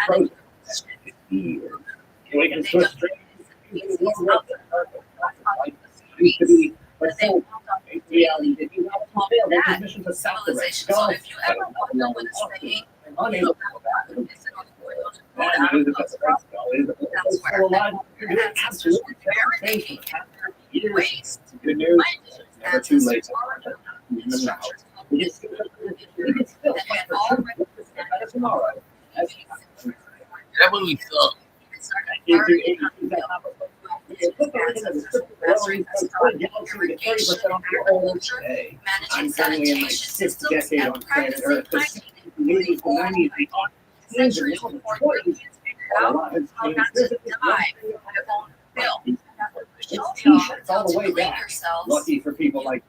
from We can switch straight used to be reality. If you want to fail, there's mission to South America. So if you ever want to know what it's saying, Unable to go back. That's where absolutely very waste. Good news. Never too late. We can still fight for truth tomorrow. that movie sucked. Hey, I'm currently in my 6th decade on planet Earth. The 60s, the 80s, the 90s, the 80s, and now the 20s. A lot has changed. There's a t-shirts all the way back. Lucky for people like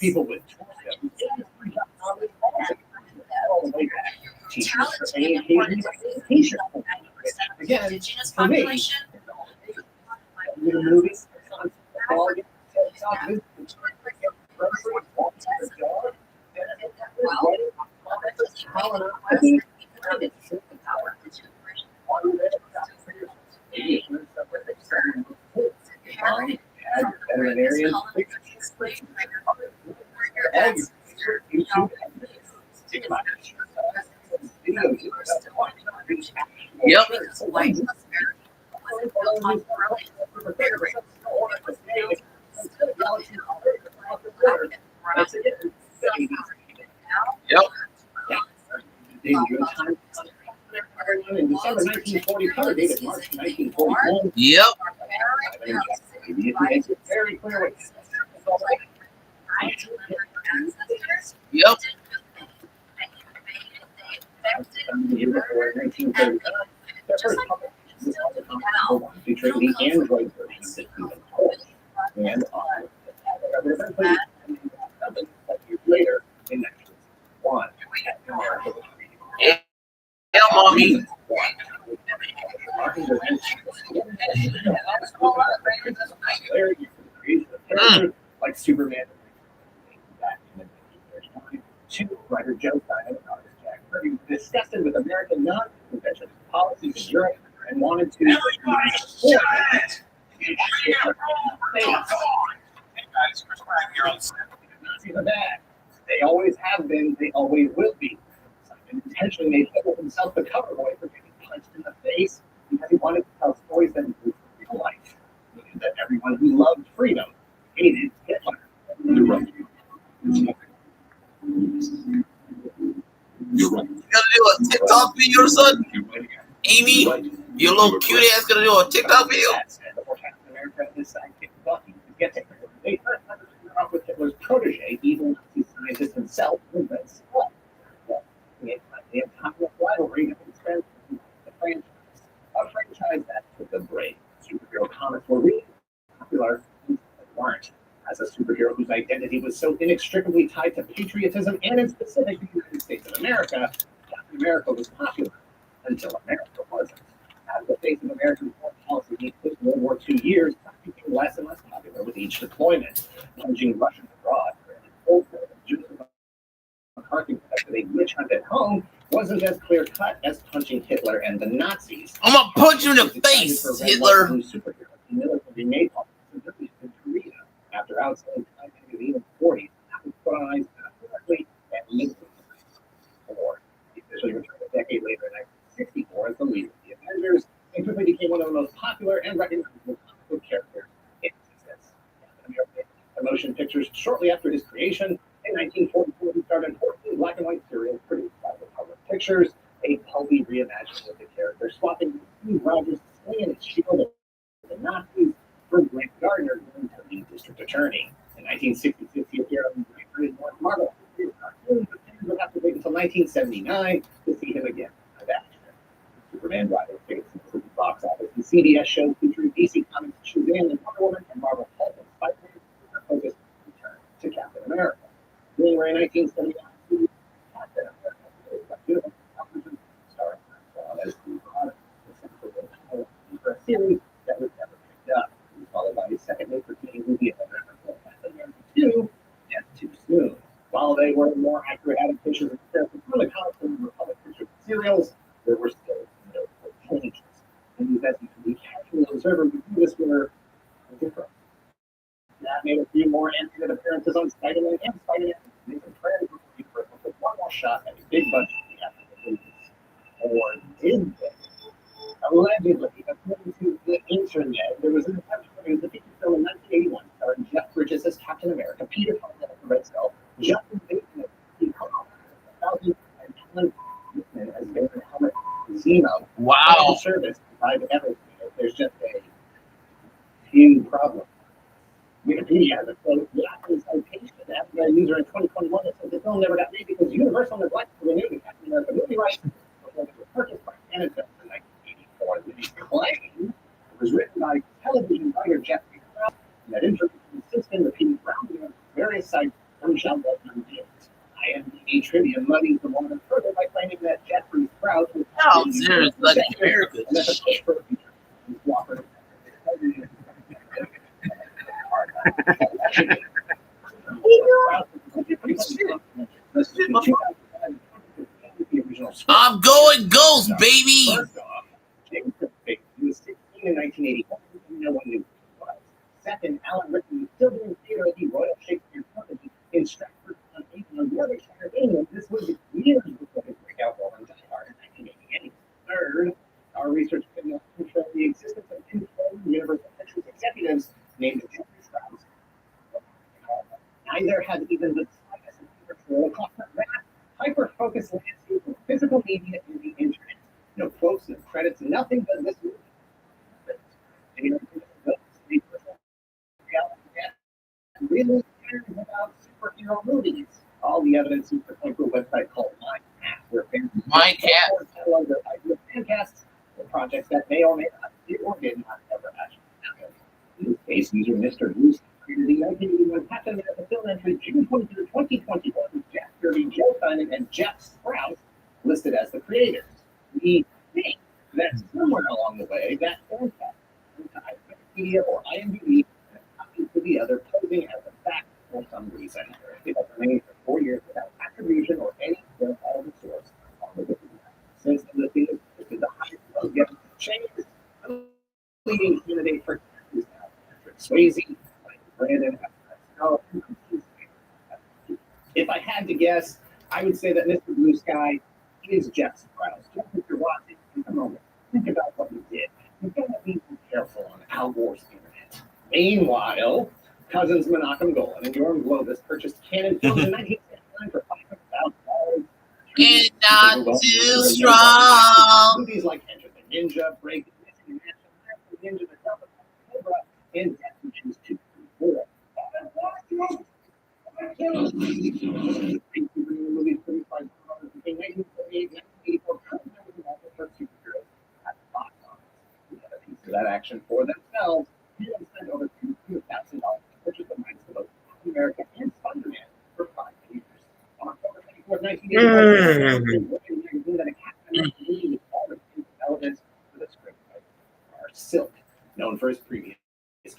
people with all the way back. T-shirts for t-shirts. Again, for me, new movies. Yep. Yep. In December 1940, cover dated March 1941. Yep. It's very clear. Yep. Featuring the Android version and later in 1961. Yeah, mommy. Like Superman. Two, writer Joe Simon and artist Jack Kirby discussed it with American non-convention policies in Europe and wanted to They always have been, they always will be. Simon intentionally made himself the cover boy for getting punched in the face because he wanted to tell stories that improved real life. Meaning that everyone who loved freedom hated Hitler. You're right. You gotta do a TikTok video, son? Amy, your little cute ass gonna do a TikTok video? They off with Hitler's protege, evil Nazi scientist himself, invents stub. The entire rivalry that extends to the franchise. A franchise that took a break. Superhero comics were really popular, but weren't. As a superhero whose identity was so inextricably tied to patriotism and in specific the United States of America, Captain America was popular until America wasn't. As the face of American foreign policy in the World War II years, it became less and less popular with each deployment. Punching Russians abroad, Joseph McCarthy conducted a witch hunt at home wasn't as clear cut as punching Hitler and the Nazis. I'm gonna punch you in the face, Hitler. Military napalm civilians in Korea after outselling Time magazine in the 40s, put on ice directly and linked to the war. He officially returned a decade later in 1964 as the leader of the Avengers, and quickly became one of the most popular and recognizable comic book characters in existence. Motion pictures shortly after his creation. In 1944, he started 14 black and white serials produced by Republic Pictures, a pulpy reimagining of the character, swapping Steve Rogers' sling and shield of the Nazis for Grant Gardner going to be district attorney. In 1966, he appeared on the Marvel cartoons, but fans would have to wait until 1979 to see him again live action. Superman rival fates in the box office, and CBS shows featuring DC Comics, Shazam, and Wonder Woman, and Marvel Hulk and Spider-Man focused return to Captain America. January 1979, Captain America starring as the product for a series that was never picked up. It was followed by his second entertaining movie, Captain America 2, Death Too Soon. While they were more accurate adaptations of characters from the comics and Republic Pictures serials, there were still notable changes. And these, as you can be casually observer, review this were different. That made a few more animated appearances on Spider-Man and Spider-Man. They compared with one more shot at a big budget theatrical movies. Or did they? Allegedly, according to the internet, there was an attempt to produce a feature film in 1981 starring Jeff Bridges as Captain America, Peter Parker as the Red Skull, Justin Bateman as Steve Carell, and Alan Rickman as Baron Helmet Zemo. Wow. Wow. Service provided everything. There's just a few problems. Wikipedia has a quote, Japanese citation after a user in 2021 that said the film never got made because Universal neglected to renew the Captain America movie rights before it was purchased by Canada in 1984. This claim was written by television writer Jeffrey Krause that interviews since been repeated roundly on various sites from Shelby and James. IMDb trivia muddies the water further by claiming that Jeffrey Krause was No, serious, like America. and that the push for a future was cooperative. I'm going ghost, baby. First off, James He was 16 in 1981. No one knew who he was. Second, Alan Rickman was still doing theater at the Royal Shakespeare Company in Stratford-on-Avon, Yorkshire, England. This was years before his breakout role in Die Hard in 1988. Third, our research could not confirm the existence of two Universal Pictures executives named Jeffrey Krause. Neither had even the slightest control across the vast, hyper-focused landscape of physical media and the internet. No quotes, no credits, nothing but this movie. Really cares about superhero movies. All the evidence is to point to a website called Minecraft, where fans catalog their ideas and casts for projects that may or may not did or did not ever actually happen. In this case, user Mr. Bruce created the 1981 Captain America film entry June 23, 2021 with Jack Kirby, Joe Simon, and Jeff Sprouse listed as the creators. We think that somewhere along the way, that fan cast went to either Wikipedia or IMDb and copies to the other, posing as a fact for some reason. It has remained for 4 years without attribution or any verifiable source on the Wikipedia. Since the thing is the highest vote yet changed, leading candidate for is now Patrick Swayze, Brandon. If I had to guess, I would say that Mr. Blue Sky is Jeff Sprouse. Jeff, if you're watching, take a moment. Think about what we did. You've got to be careful on Al Gore's internet. Meanwhile, cousins Menachem Golan and Yoram Globus purchased Canon films in 1979 for $500,000. It's not too strong. Movies like Enter the Ninja, Break the Ninja, The Delta Cobra, and Death and Choose 2 through 4. Movies produced by between 1948 and 1984 for superheroes at the box office. To get a piece of that action for themselves, they spent over $200,000 to purchase the rights to both Captain America and Spider-Man for 5 years. On October 24, 1984, that a Captain America movie was already in development with a script by Silk, known for his previous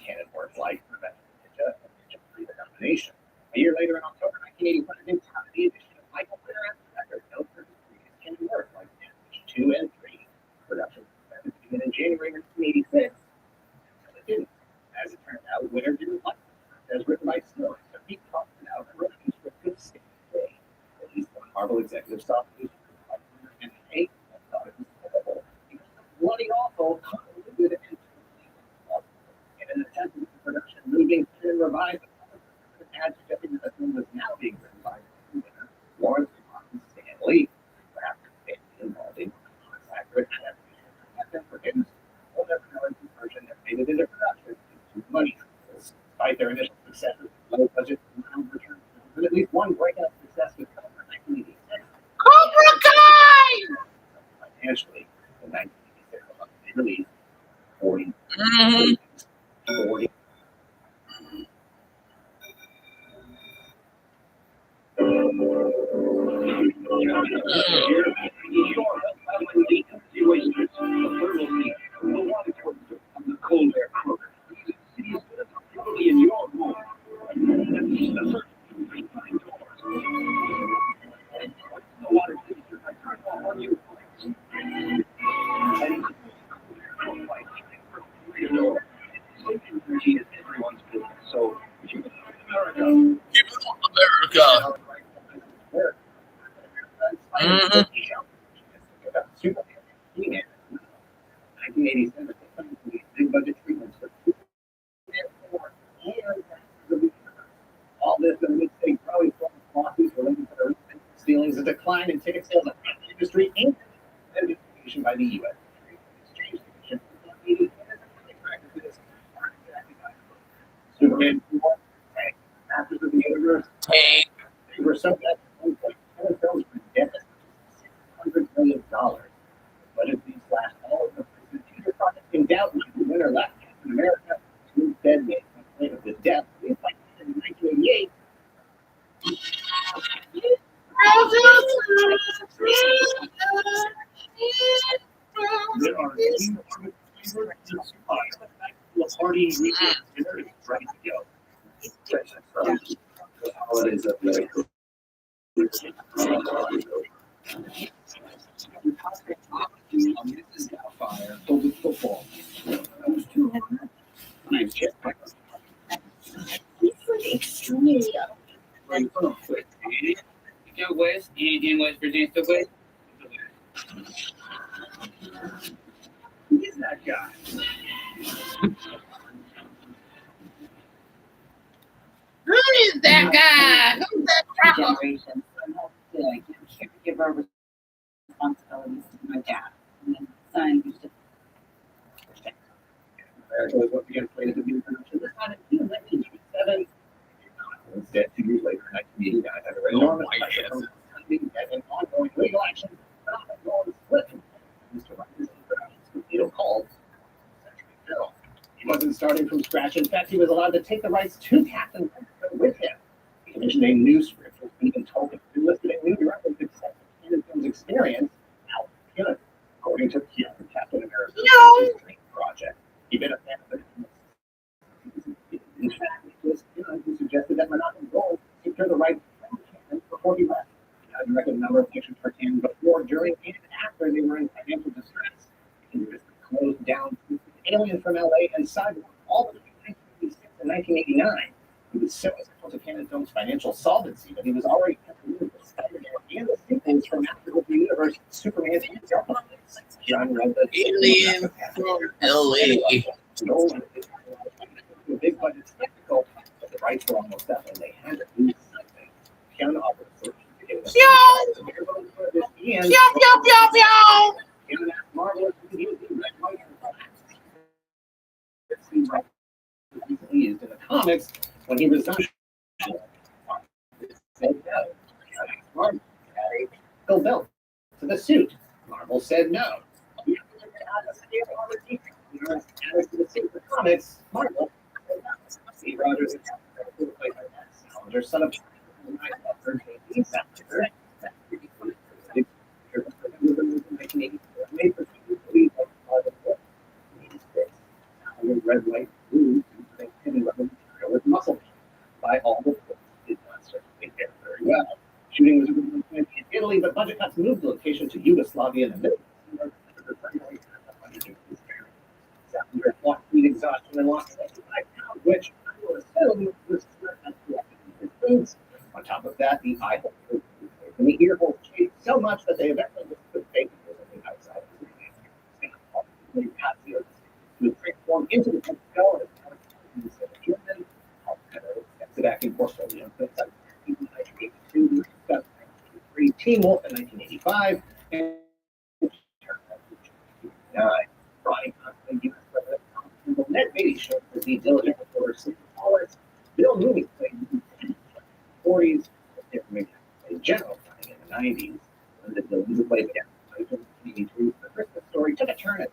canon work like Revenge of the Ninja and Ninja 3: The Domination. A year later, in October 1985, an entirety edition of Michael Winner after record, known for his previous canon work like Damage 2 and 3. Production was expected to begin in January 1986, until it didn't. As it turned out, Winner didn't like it, as written by Silk, so he tossed it out and wrote a new script to stay away. At least one Marvel executive saw the news by Winner and hate and thought it was horrible. It was bloody awful, convoluted, and totally implausible. In an attempt to keep production moving and revise the ad suggesting that the film was now being written by Winner, Lawrence and Stan Lee. Perhaps it's involving accurate adaptation had been produced. We'll never know if the version that made it into production is money troubles. Despite their initial success with low budget and round return, but at least one breakout success with Cobra 1986. Cobra Kai! Financially, in 1986, they released 40. 40. So, if you America, Keep it on America. Mhm. 1987, big budget treatments for all this in the mid-state probably from lawsuits related to the ceilings, a decline in ticket sales of the industry, and distribution by the U.S. Tank. They were so bad. Tenant films were dead. $600 million. But if these last all of the future project in doubt, the winner left Captain America to instead make a claim of his death. In 1988. There are party dinner is ready to go. The holidays up there. Fire over football. Nice check. Extremely Go West, and West Virginia, still West. Who is that guy? Who is that guy? Who's that crap? Generations. I have to give our responsibilities to my dad. And then son used to America was once again slated to be introduction this time in 1987. Instead, 2 years later, in 1989, under enormous pressure from funding and ongoing legal action, Nolan split from Mr. Rogers' production called Century Film. He wasn't starting from scratch. In fact, he was allowed to take the rights to Captain America with him. He commissioned a new script, was even told to listed a new director with extensive Film's experience. Al Pillin, according to Captain America's dream project. He'd been a fan of it. In fact, it was Pillin who suggested that Monogamy Gold secure the rights to Canon before he left. He had directed a number of pictures for Canon before, during, and after they were in financial distress. He just closed down Alien from LA and Sidewalk, all between 1986 and 1989. He was so essential to Canon Film's financial solvency that he was already continuing with Spider-Man and the sequels from after the universe, Superman and Zelda. John read the Alien from LA. Nolan is a big budget spectacle, but the rights were almost up and they had to do something. Keanu offered a solution to get Marvel recently used in the comics when he resigned. Marvel added Bill Belt to the suit. Marvel said no. Added to the suit for comics. Marvel said no. Steve Rogers and Salinger, son of red, white, blue, with muscle by all the did not certainly fare very well. Shooting was originally planned in Italy, but budget cuts moved the location to Yugoslavia in the middle. Salinger fought heat exhaustion and lost 75 pounds, which I will assume was his boots. On top of that, the eye hole and the ear hole changed so much that they eventually just put fake ears on the outside of the ear. To transform into the skull and German acting portfolio. 1982, Teen Wolf in 1985, and Brian Conklin, U.S. President, Ned Beatty showed for the diligent reporter Sleeping Poets, Bill Mooney played in the 40s, a general in the 90s, and the Bill played again. 1983, the Christmas Story took a turn at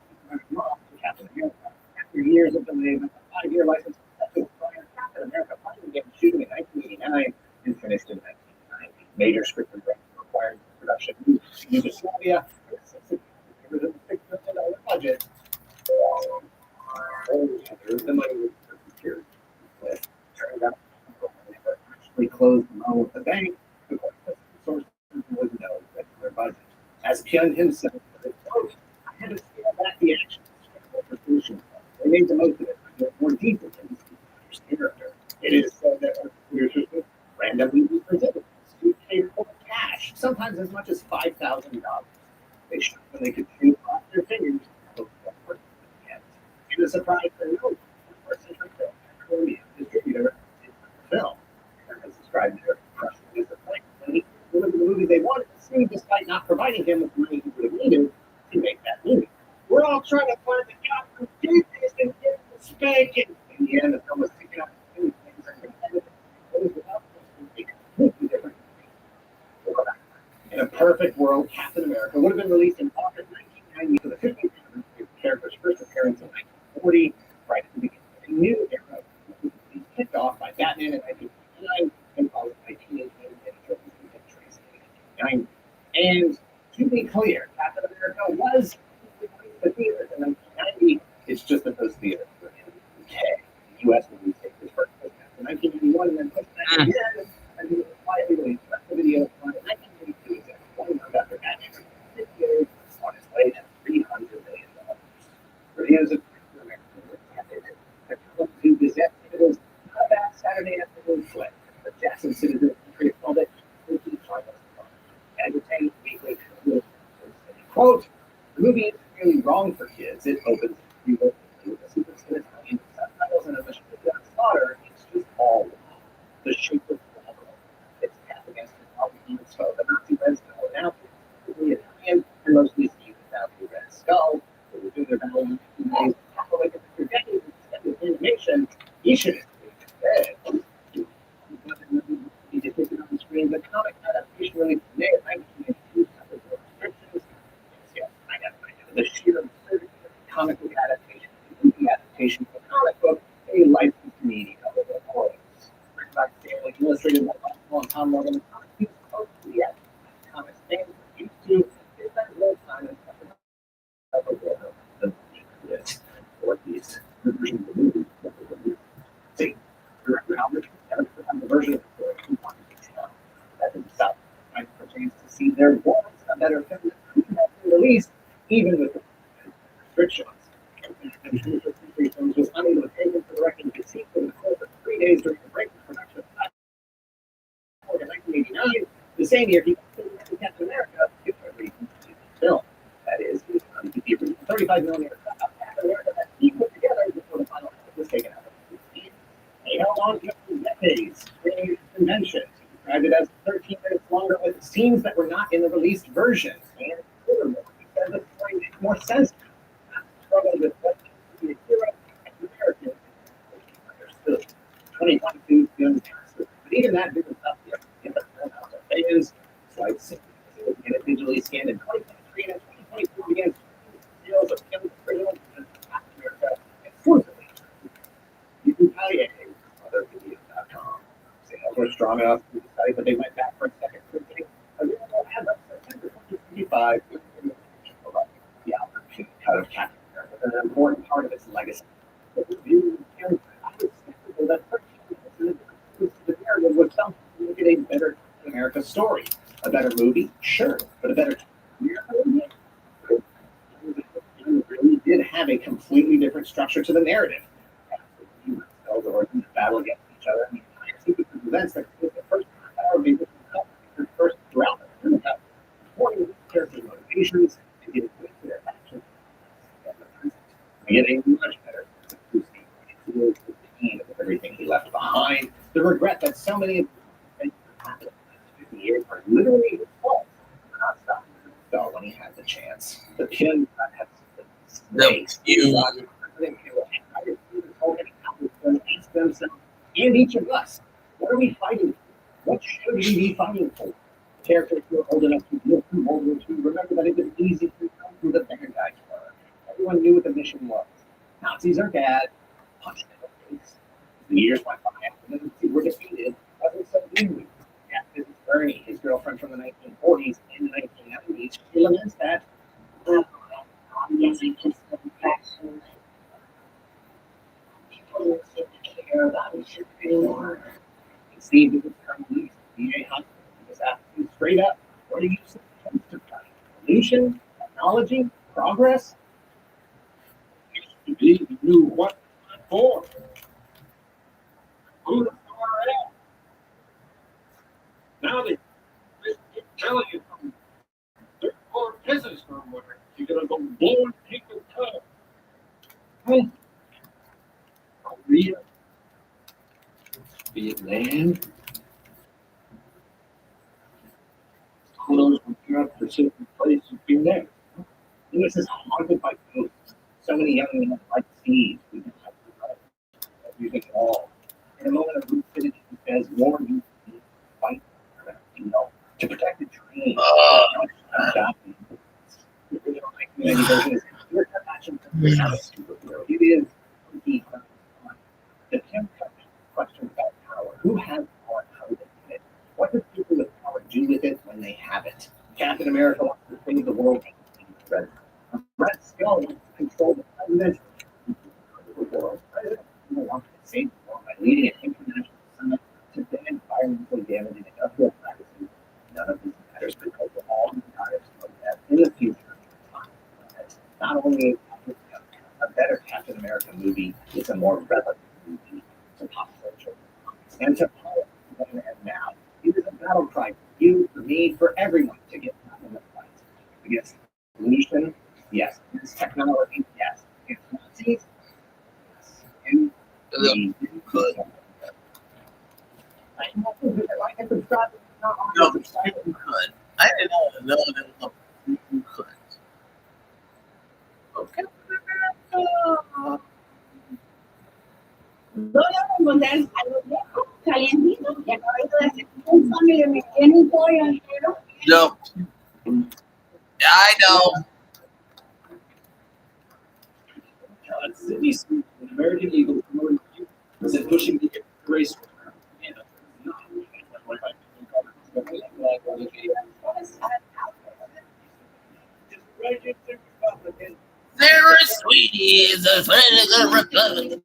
Captain America. After years of delay, the 5-year license to acquire Captain America finally began shooting in 1989 and finished in 1990. Major script and required production in Yugoslavia with a $6 million budget. The money was secured. Turned out they actually closed the loan with the bank because the source was no regular budget. As Pillin himself said, I had to scale back the action. They made the most of it more deeply than this character. It is said that our producers would randomly be presented to pay for cash, sometimes as much as $5,000. They shot when they could shoot off their fingers. It was a surprise for no person film distributor the film. As described there, crushed with disappointment when he delivered the movie they wanted to see, despite not providing him with the money he would have needed to make that movie. We're all trying to find the guy who did this and get the spanking. In the end, the film was taken out of many things and without kids. It opens people with the super skin and subtitles and a machine gun slaughter. It's just all the shape of the it's cast against the human skull. The Nazi red skull now typically Italian and mostly seen without the red skull. So we're doing their battle in days. Like after decades of animation, he should have been dead. He depicted on the screen. The comic adaptation really today in 1982 suffered no restrictions. Yes, I know. The sheer absurdity of the comic book adaptation, the movie adaptation of the comic book, a licensed media of the voice. Written by Stanley, illustrated by Michael and Tom Morgan, the comic is supposed to be at comics fans are used to. They spend more time and effort on the world than this or these versions of the movie. See, director Albert never found the version of the story he wanted to tell. That himself might pertains to see there was a better film that could have been released, even with the restrictions. And films was unable to take into the record the sequel in the course of 3 days during the break of production of in 1989, the same year he filmed Captain America, if for a reason, film. That is, he was on the original 35mm Captain America that he put together before the final edit was taken out of the scene. He held on to it for decades, creating conventions. He described it as 13 minutes longer with scenes that were not in the released version. And furthermore, he said the story makes more sense. Struggled with what to be a hero and American, which he understood. 2022 film master. But even that didn't stop the fans. Slight scene. Get it digitally scanned in 2023 and 2024 began sales of film originals and America exclusively. You can tell you othervideos.com. Sales were strong enough to decide that they went back for a second printing. Available as of September 2025 with the Albert cut of Captain America. An important part of its legacy. The review and I was skeptical that 13 minutes of the narrative would somehow make it a better America story. A better movie? Sure. But a better America movie? It really did have a completely different structure to the narrative. The origins battle against each other and the entire sequence of events that was the first hour of the first throughout the film about exploring the characters' motivations and getting into their actions. We get a much better the pain of everything he left behind, the regret that so many of the things that happened in the 50 years are literally his fault. Not stopping him when he had the chance. The pin that had ask themselves and each of us, what are we fighting for? What should we be fighting for? Characters who are old enough to live through World War II remember that it was easy to come through the bad guys were. Everyone knew what the mission was. Nazis are bad, punch in the face. The years went by after the Nazis were defeated. Wasn't so easy. Captain Bernie, his girlfriend from the 1940s and the 1990s, she laments that. Yes, I just compassion. People don't seem to care about each other anymore. It seemed it was from the VA hospital. He was asking straight up, what do you suppose to fight? Evolution? Technology? Progress? Used to be you knew what for. Who the far at? Now they keep telling you from third floor business somewhere. You're gonna go blowing people's toe. Hey. Korea, Vietnam, who knows what Europe for certain places been there. And this is haunted by ghosts. So many young men like Steve, we can have to write everything all. In a moment of lucidity, he says, war you fight, to protect the dream. The original 1990 version is your passion for the superhero. It is deep. The Tim question about power. Who has power and how do they get it? What do people with power do with it when they have it? Captain America wants to save the world. Red Skull wants to control the president of the world. President wants to save the world by leading an international summit to ban environmental damage and industrial practices. None of this matters because we're all desires of that in the future. Not only a better Captain America movie, it's a more relevant movie to pop culture and to politics then and now. It is a battle cry for you, for me, for everyone to get back in the fight. Against pollution, yes. Against technology, yes. You could. I could stop it, not on No, the you side. could. I didn't know that was a you could. Okay. No, pues es algo viejo, calientito, y acabé de hacer un sangre me tiene un pollo entero. No. I know. Sydney Sweet, an American Eagle, was it pushing the race? Sarah Sweetie is a friend of the Republic.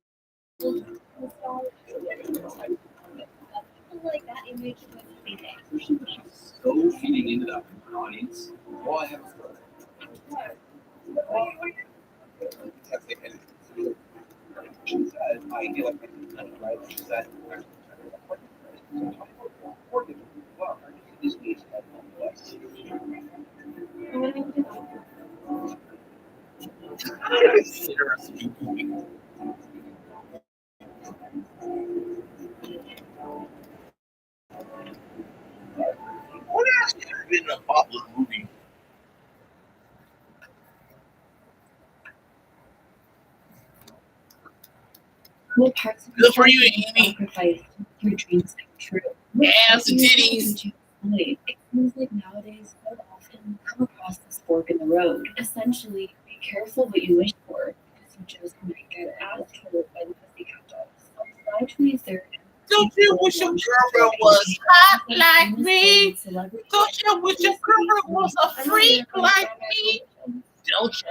Like that image was amazing. So feeding into that audience. Oh, I have a I feel like she's that. Sarah Sweetie. What else could have been a popular movie? What parts of Good for you, Amy. sacrifice your dreams come true? Ass and titties. It seems like nowadays, so often we come across this fork in the road. Essentially, be careful what you wish for, because you just might get as told by the pussycat dolls. On July 23rd, Don't you wish your girlfriend was hot like me? Don't you wish your girlfriend was a freak like me? Don't you?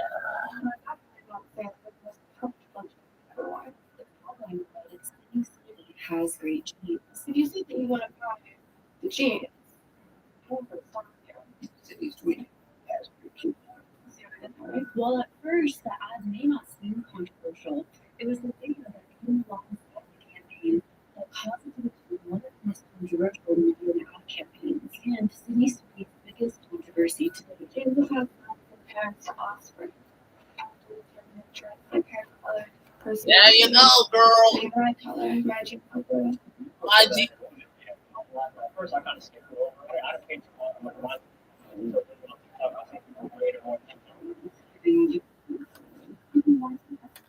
Has great genes. If you think that you want to buy the jeans, Sydney Sweet has While at first the ad may not seem controversial, it was the data that came alongside the campaign that caused it to become one of the most controversial media and ad campaigns, and Sydney Sweet's biggest controversy to date. jeans will have parents to offspring. My parent color, person. There you go, girl. Favorite color, magic color. My G. First, I kind of skipped over. I don't think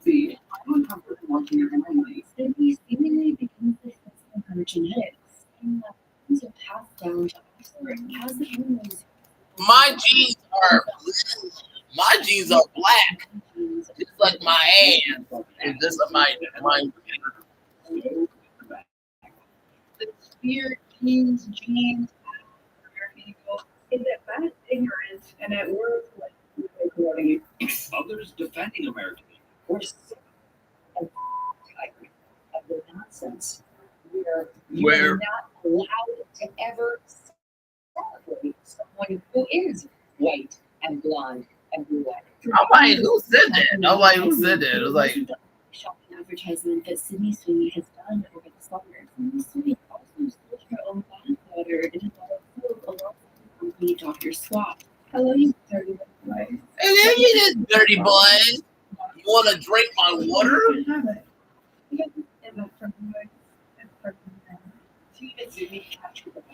See, I'm comfortable watching your family. Sydney seemingly begins this system her genetics, and that things are passed down to offspring as the animals. My jeans are black, just like my ass. And this is my It's weird jeans, American Eagle. Is it that ignorant and at work like Others defending American. We're sick of the nonsense where you Where- are not allowed to ever celebrate someone who is white and blonde and blue-eyed. I'm like, who said that? I'm like, who said that? It was like, Shopping advertisement that Sydney Sweeney has done over the summer. Sydney Sweeney also sold her own body water in a bottle filled alongside the company Dr. Swap. hello, you dirty little boy. and then you just dirty boys. You want to drink my water? You can have it. You get this image from the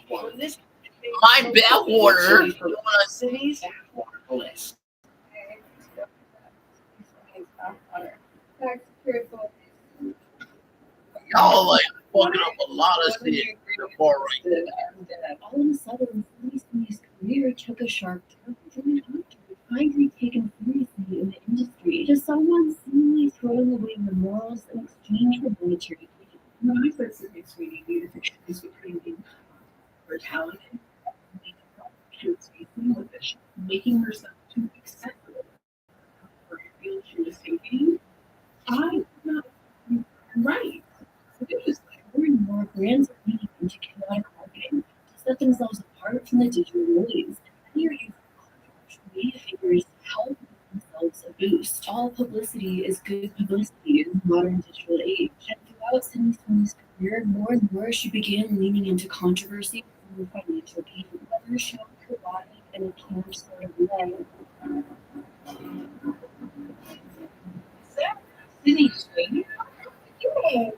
When this My bath water. You wanna- cities Bliss. Y'all like fucking up a lot of shit. Far right. All of a sudden, Sydney Sweeney's career took a sharp turn from an actor finally taken seriously in the industry to someone seemingly throwing away her morals in exchange for monetary gain. When I said Sydney Sweeney needed to choose between her talent and she was facing with this, making herself too accessible for her field she was taking. I'm not right. So it was like, More and more brands are leaning into chaotic marketing to set themselves apart from the digital noise. Many are using controversial media figures to help give themselves a boost. All publicity is good publicity in the modern digital age. And throughout Sydney Sweeney's career, more and more she began leaning into controversy for financial gain, whether showing her body in a canned sort of way. Sydney Sweeney? Yeah.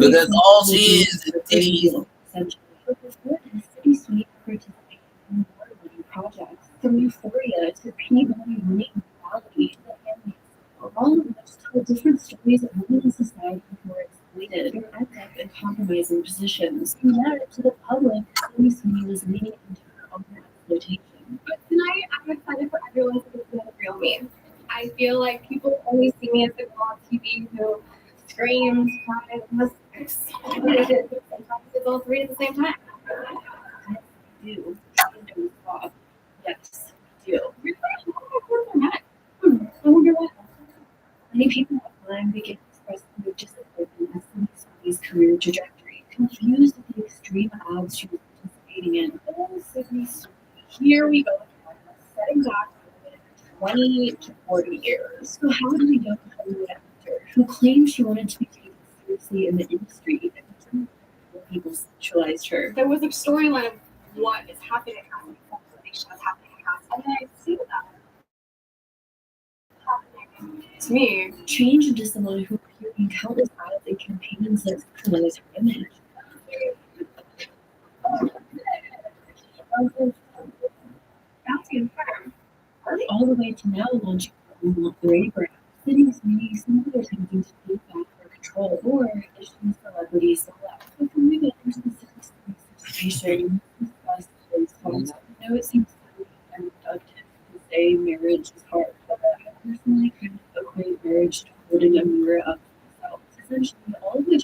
Because that's all she is titties. Essentially, but before this, City Suite participated in award-winning projects from Euphoria to Peabody winning reality to The all of which tell different stories of women in society who are exploited or end up in compromising positions. From there to the public, City Suite was leaning into her own exploitation. But tonight, I'm excited for everyone to get to know the real me. I feel like people only see me as the girl on TV who screams, cries, and has sex. Sometimes it's all three at the same time. Yes, do. Yes, do. I wonder what. Many people online begin expressing their disappointment as Sydney's career trajectory, confused at the extreme odds she was participating in. Oh, Sydney, here we go again, setting back for 20 to 40 years. So how did we know the Hollywood actor who claimed she wanted to be taken seriously in the industry and people sexualized her? There was a storyline of what is happening at Casting, sexualization is happening at Casting, and I see that happening to me. Change into someone who appeared in countless ads and campaigns that sexualized her image. All the way to now launching her own luxury brand. Cities may simply attempting to take back her control or issue celebrities select. But when we get into the situation, discuss those concepts. I know it seems unproductive to say marriage is hard, but I personally kind of equate marriage to holding a mirror up to myself. Essentially, all of the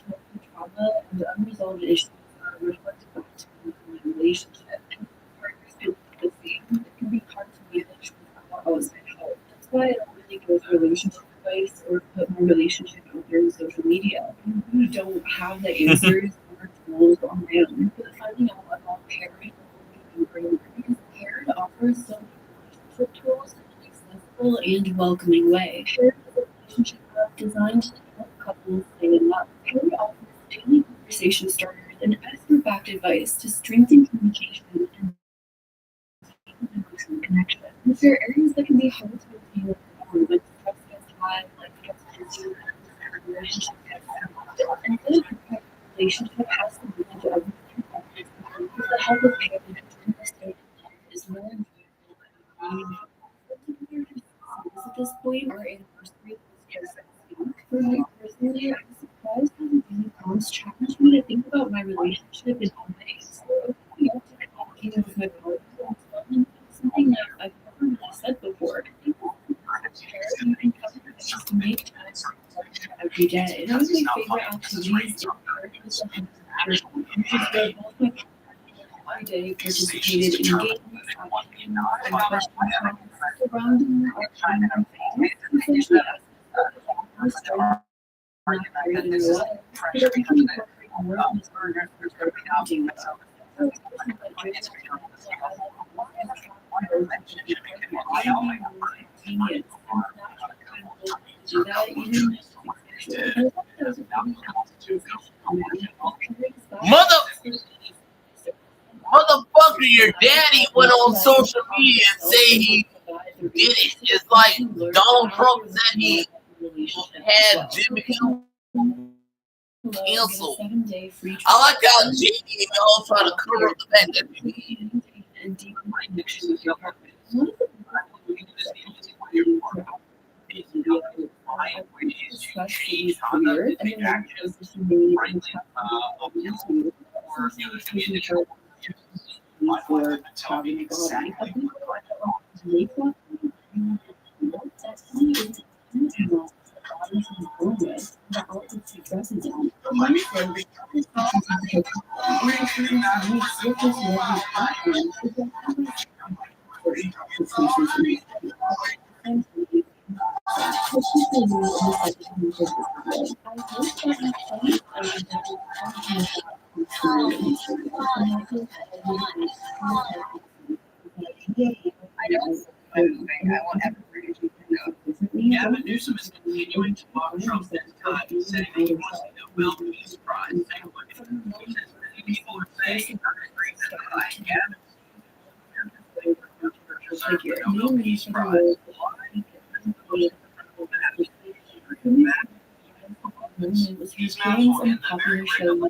trauma and unresolved issues are reflected back to me in my relationship. And partners feel the same. It can be hard to manage without outside help. That's why I don't really go for relationship advice or put my relationship out there on social media. We don't have the answers or tools on my own. But finding out about pairing will be great because paired offers so many relationship tools in an accessible and welcoming way. Paired is a relationship app designed to help couples stay in love. Paired offers daily conversation starters and expert-backed advice to strengthen communication and deepen emotional connection. If there are areas that can be hard to maintain with someone, like stress gets high, life gets busy, and relationship gets disrupted, and a good relationship has to manage everything with the help of paired management. The state of love is more enjoyable and meaningful. At this point, our anniversary was just a week. For me personally, I'm surprised how the daily prompts challenged me to think about my relationship in all ways. So, communicating with my partner and development is something that I've never really said before. I think you can cover just to make time for every day. One of my favorite activities is purchase of which is where both my every day participated in games, and questions surrounding our time and family. Essentially, as not buried in your life, so that we can incorporate more of these learners that are counting myself. Motherfucker, your daddy went on social media and say he did it. It's like Donald Trump said he had Jimmy Kimmel canceled. I like how Jamie and y'all try to cover up the fact that he did. And deep connection with your partner. Gavin Newsom is continuing to mock Trump this time, saying that he wants to do well to his prize. He says many people are saying other things that I Gavin. Turner was returning some popular show.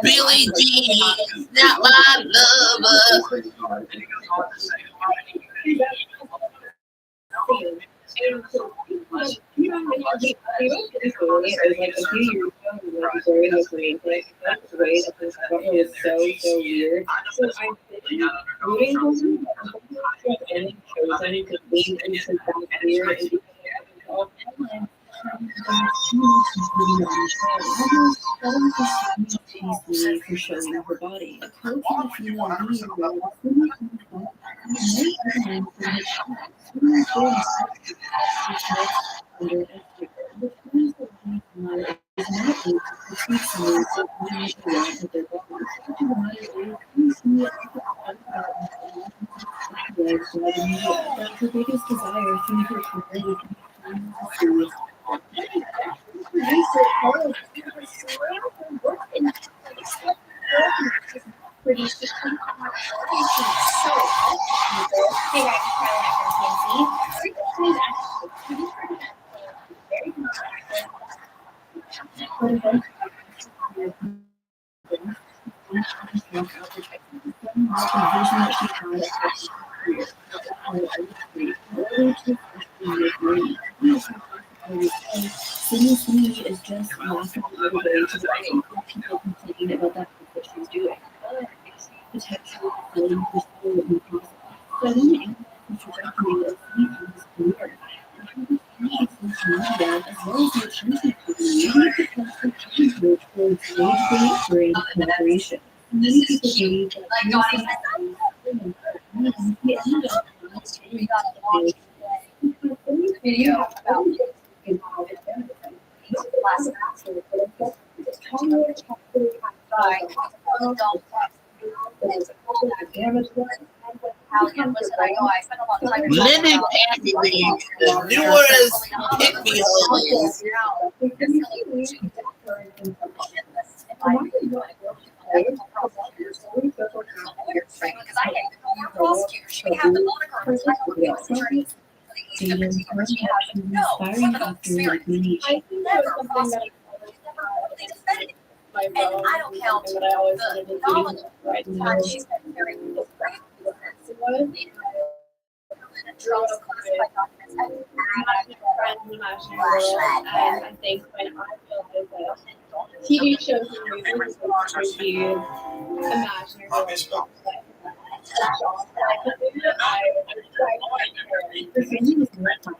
Billy Jean, not my lover. For showing her body. A quote from the female lead her biggest desire through her career Sydney is just laughing all the way to the bank. People complaining about that what she's doing. Potentially feeling her soul in the process. So then the trajectory of Sydney's career. Social media, as well as the attention to the potentially change towards age-based grade collaboration. Many people believe Living actively the newest pick-me-holes. inspiring after like many And I don't count the nominal time she spent carrying the Charles classified documents and I think when I realized that TV shows and movies would review imaginary worlds like her family was not class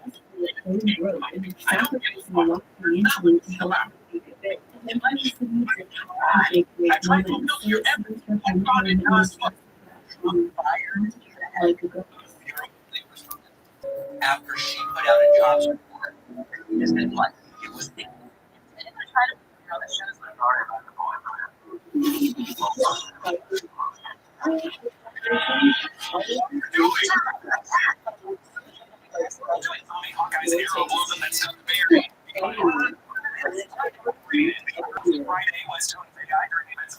and broke and sacrificing a lot financially to help her make it big. And then she needs a great moment. So it's her family and like a girl. After she put out a jobs report, it's been like it was the Friday was doing big events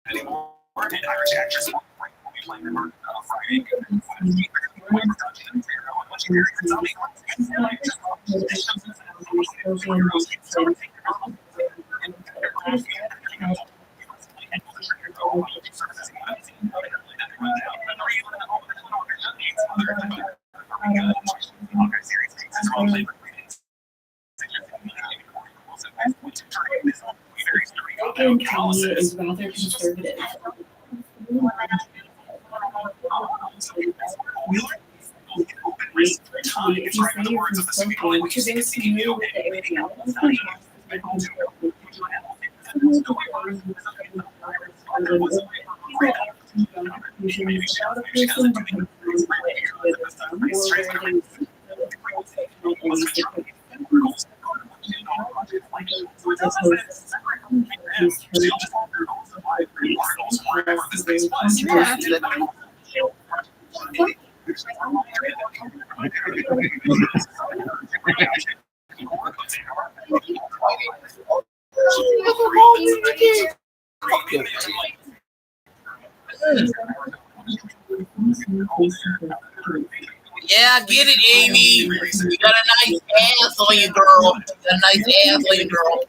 anymore. And Irish actress will be playing them on Friday. And Kanye is rather conservative. If you say you're from Spokane, to those familiar with the area, Yeah, get it, Amy. You got a nice ass on you, girl. You got a nice ass on you, girl.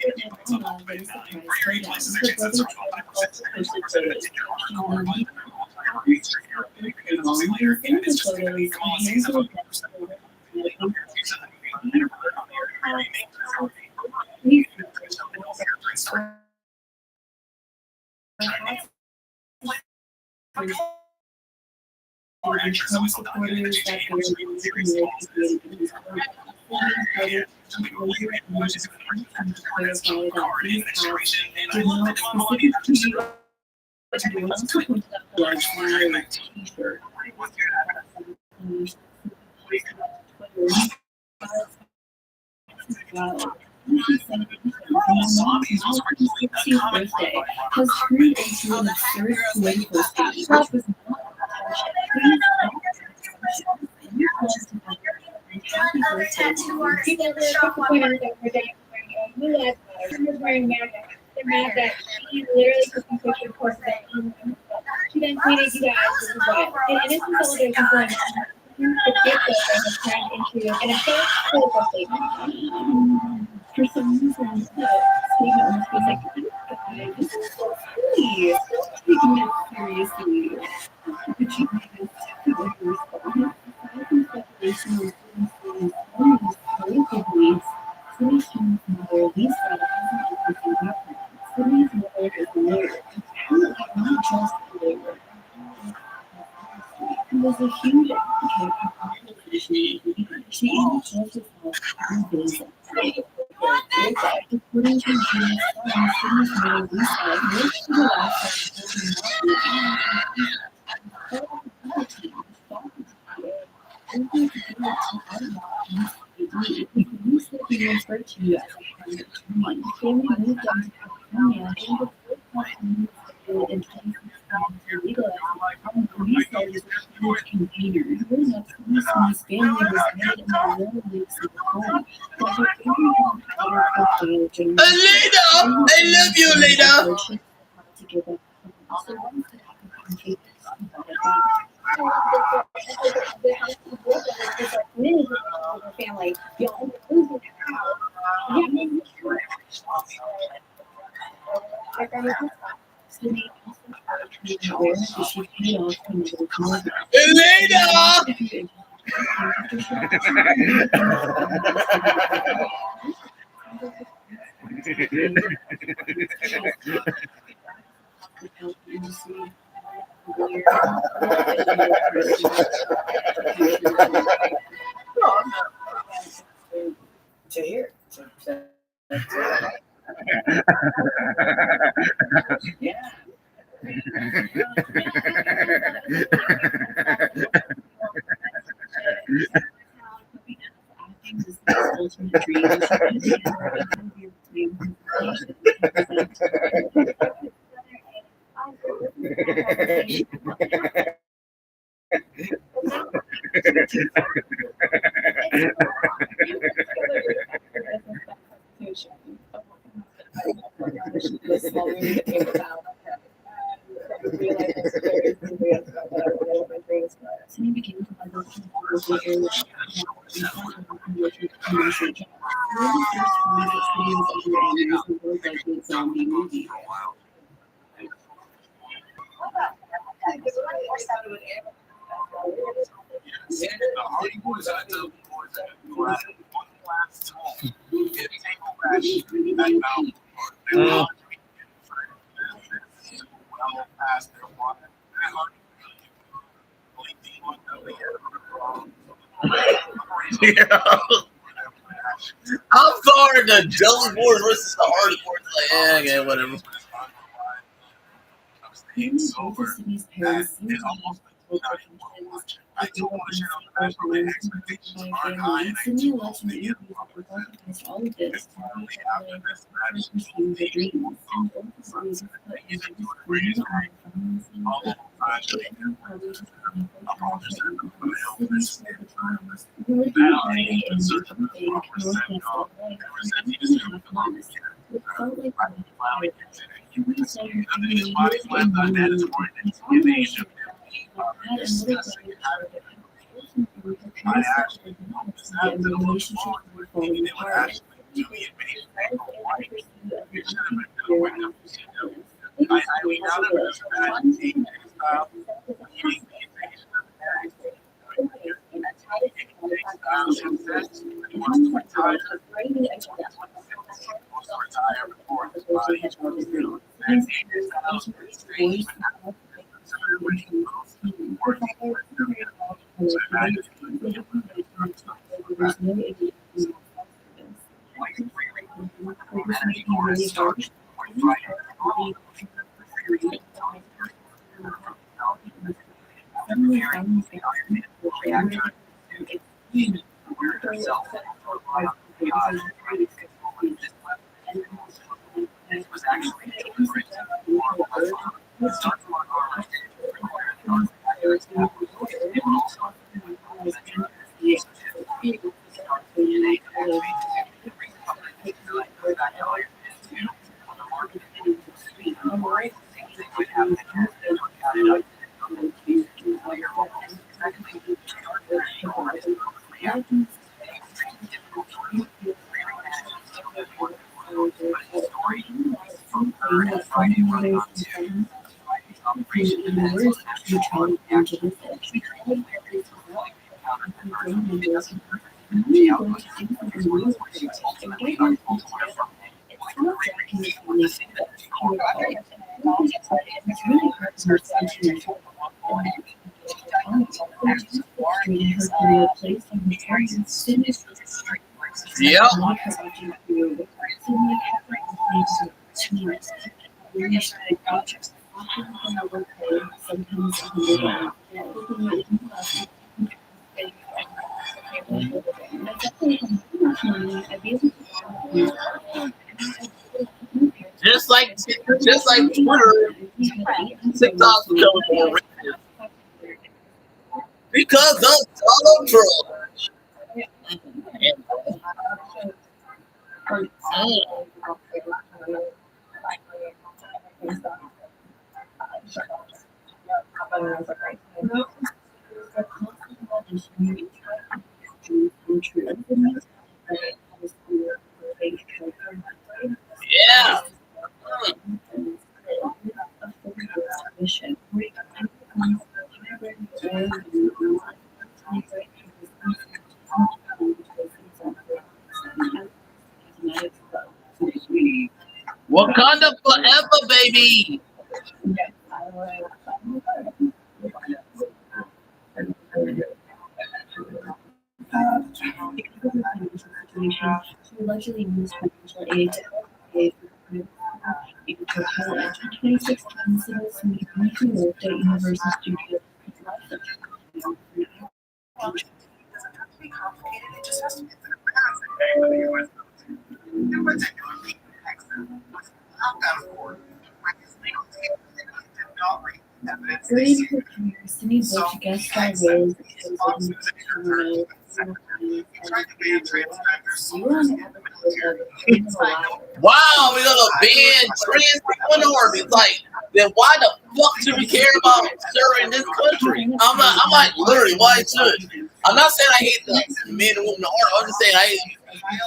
Birthday has turned into an absurd political statement, which was not happy birthday. People that shop on every day. You guys matter. She was wearing MAGA. They're mad that she literally took some pictures of course that she then tweeted you guys this is wild. An innocent celebration going on. Forget that they have turned into an absurd political statement. For some reason, the statement almost feels like, guys, this is so silly. Stop taking it seriously. But she made a response. Speculation was political beliefs. Sydney's mother, Lisa, hasn't interesting background. Sydney's mother is a lawyer, apparently not just a lawyer. It was a huge advocate for opposition. She even calls herself a visa. According to June's son, Sydney's mother, Lisa, worked for the last he referred to you as a hard attorney. Family moved down to California and the first moved in 2016 to legalize the police said was a huge container. Growing up, Sydney's family was made in the lower lakes of the home. But her family had Alida! I love you, Alida! to give up. So once it happened, she brought it back. Family, y'all losing Sydney also aware that she paid off another car. Alida! To hear. Yeah. Sydney became a local area. Zombie movie. Yeah. I'm sorry, the Jelly Boys versus the Hardy Boys. Like, yeah, okay, whatever. Sydney's parents seem to have Sydney lets me interviews with against all of this. The dreams and both of these Under his body was that is for an age of I actually the relationship with maybe they would actually do me a base for white. It should have been when I we now never just imagine taking style eating these success. He wants to retire. He wants to retire before his body is fulfilled. And his styles are strange, but so imagine just like Twitter, TikTok's becoming more racist because of Donald Trump. Yeah. Wakanda forever, baby. Allegedly used financial aid to pay for pilot after 2016 civil who worked at Universal Studios. Early in her career, Cindy booked guest star roles Wow, we're gonna ban trans minorities. Like, then why the fuck should we care about serving this country? I'm like, literally, why it should? I'm not saying I hate the men and women art. I'm just saying I hate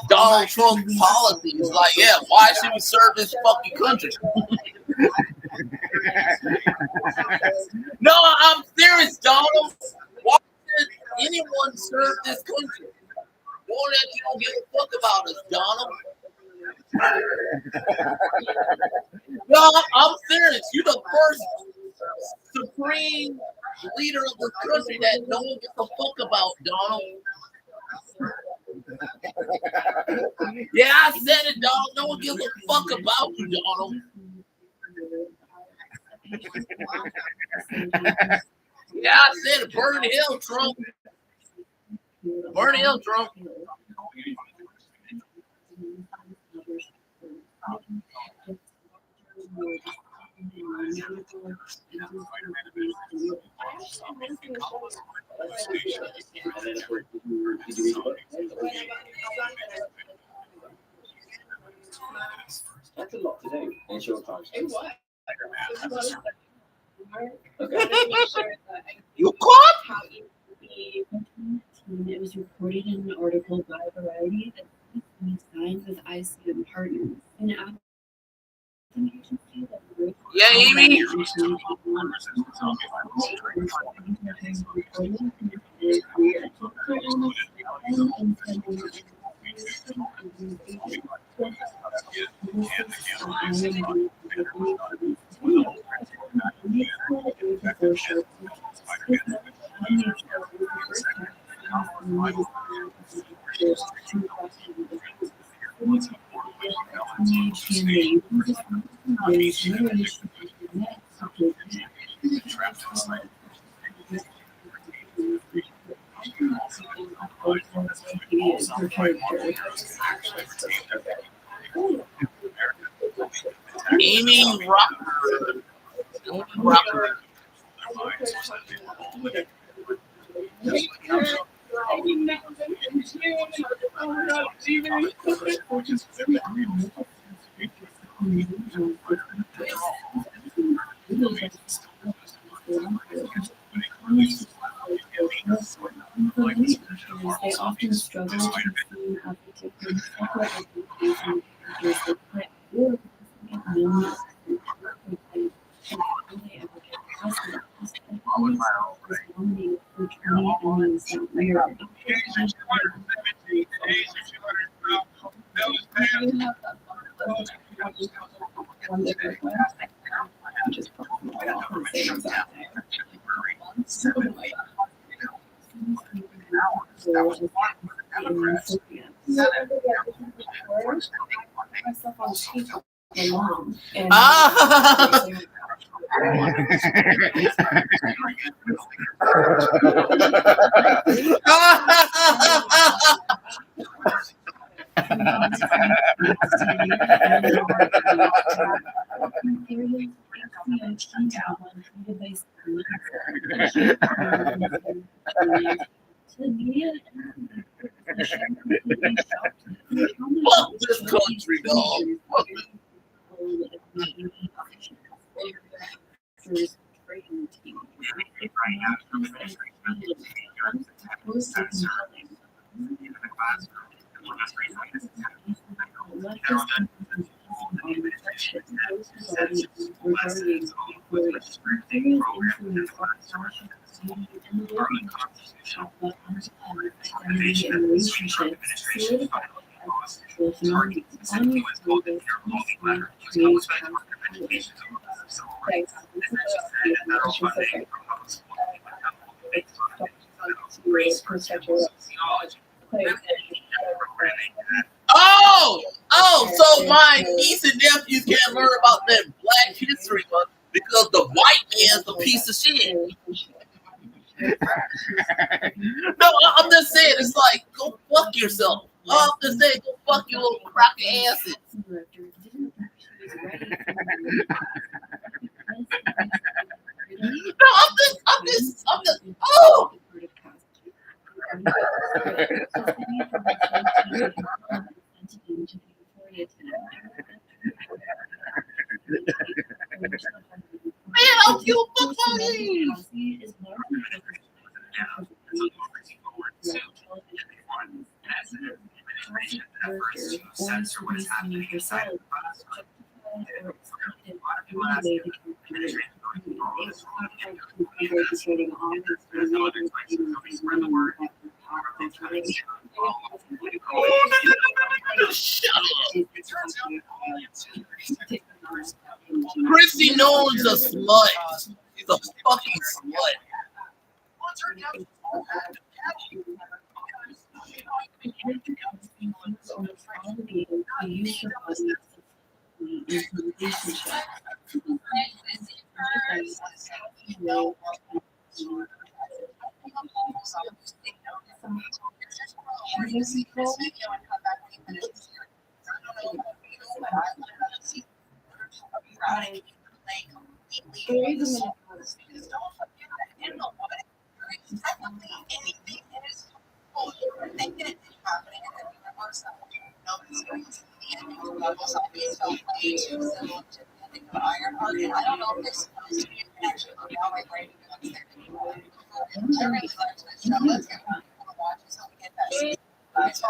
Donald Trump's policies. Like, yeah, why should we serve this fucking country? No, I'm serious, Donald. Why should anyone serve this country? Knowing that you don't give a fuck about us, Donald. No, I'm serious. You're the first supreme leader of this country that no one gives a fuck about, Donald. Yeah, I said it, Donald. No one gives a fuck about you, Donald. Yeah, I said it. Burn in hell, Trump. Burn in hell, Trump. That's a lot to do in a short time. You caught? It was reported in an article by Variety that he signed with ICM Partners, an advertising agency that works Yeah, Amy. Amy Rocker. Amy Rocker. They often struggle to see how to take separate applications because they can't work known was nominated for 20 Emmys that year. Fuck this country, dog. Fuck this. So my niece and nephews can't learn about that Black History Month because the white man's a piece of shit. No, I'm just saying, it's like, go fuck yourself. I'm just saying, go fuck your little crock of asses. No, I'm just, oh! Man, I'll give a fuck about you. Shut up. Chrissy Nolan's a slut. She's a fucking slut. I don't know if they're supposed to be actually now like right upstairs. They're really fun to this show. Let's get one to watch so we get that. It's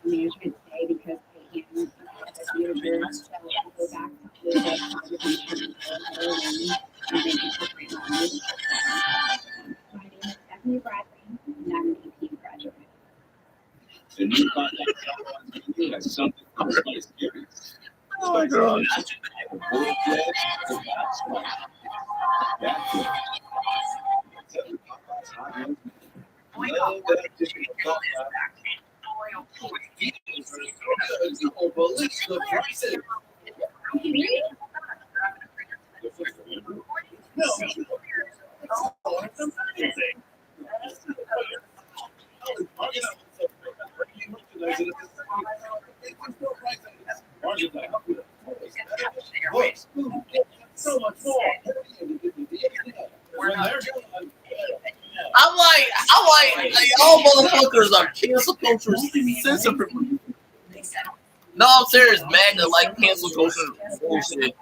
management today because I am as a manager, so I go back to the conversation and then incorporate my leadership. My name is Stephanie Bradley, and I'm an AP graduate. And you thought that's something somebody experience. Oh my God. That's it. So much more. I'm like, y'all motherfuckers are cancel culture sensitive. No, I'm serious, man. Like cancel culture bullshit.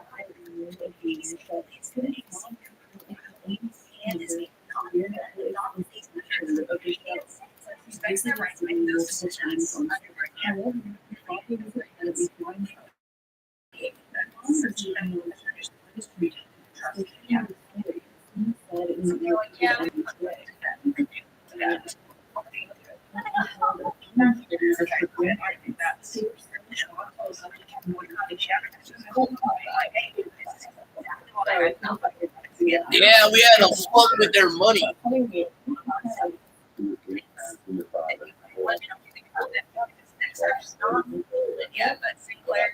Yeah, we had them fuck with their money. Yeah, but Sinclair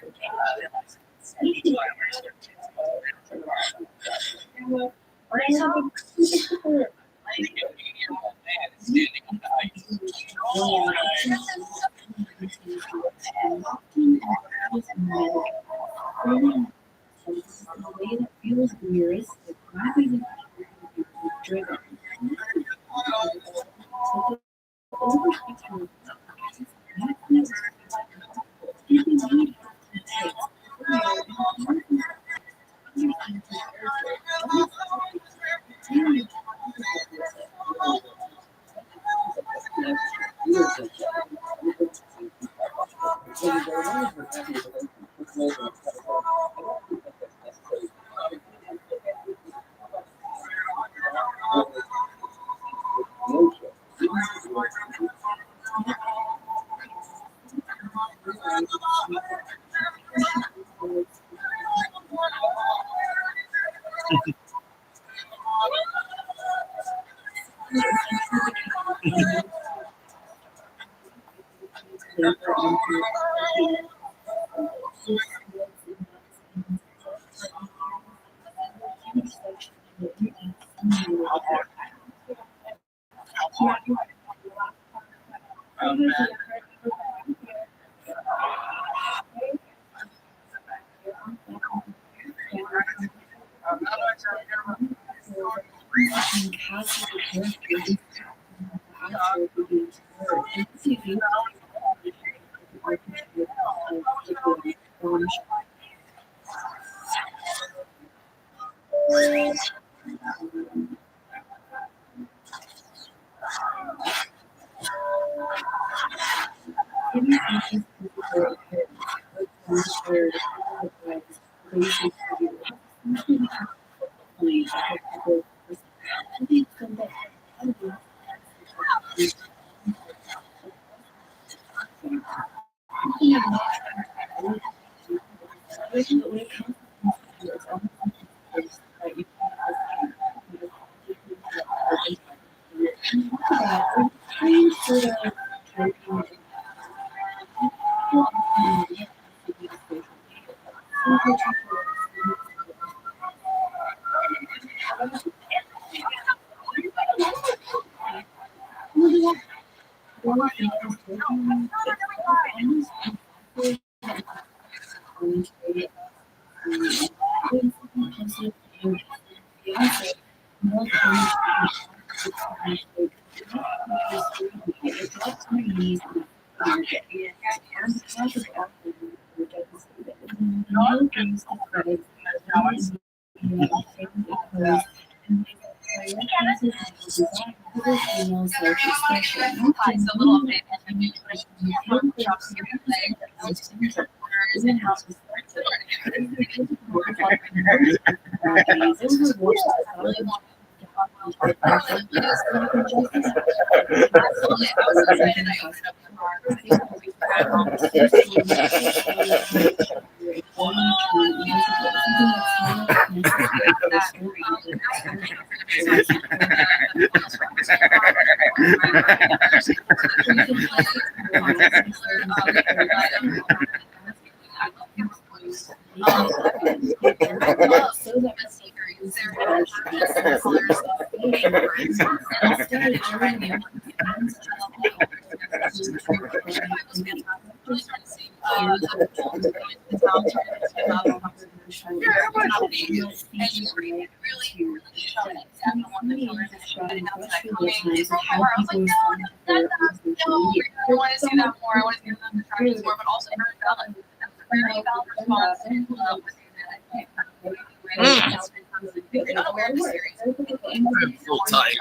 So tight.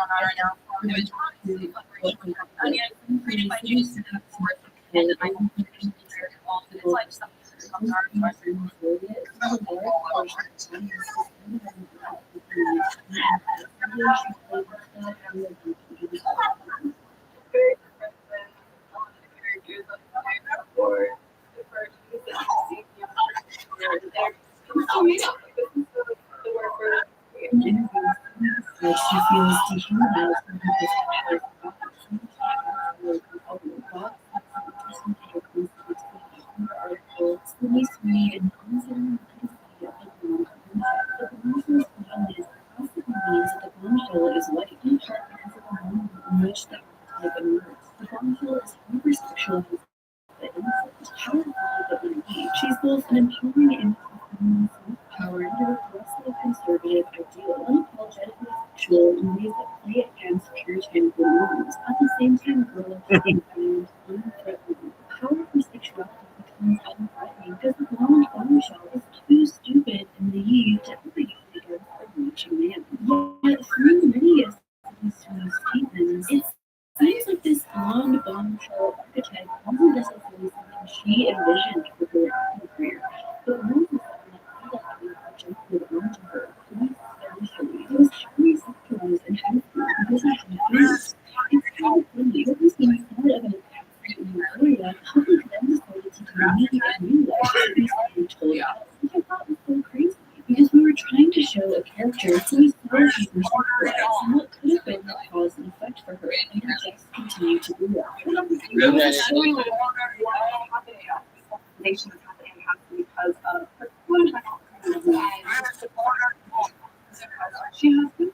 She's both an empowering and powered, progressive conservative ideal, unapologetically sexual in ways that play against puritanical norms. At the same time, girls are found unthreatening. Power for sexuality becomes unthreatening because the blonde bombshell is too stupid and naive to ever use against a reaching man. Yet, through many of these statements, it seems like this blonde bombshell archetype wasn't necessarily something she envisioned for her acting career, but more than something that being projected onto her. It was highly sexualized and hateful because of her appearance. It's kind of funny, what was instead of an attack in the area, public then decided to delete and rewrite what we told us, which I thought was so crazy, because we were trying to show a character who was sexualized and what could have been the cause and effect for her, and it just continued to do that. Because of her she has been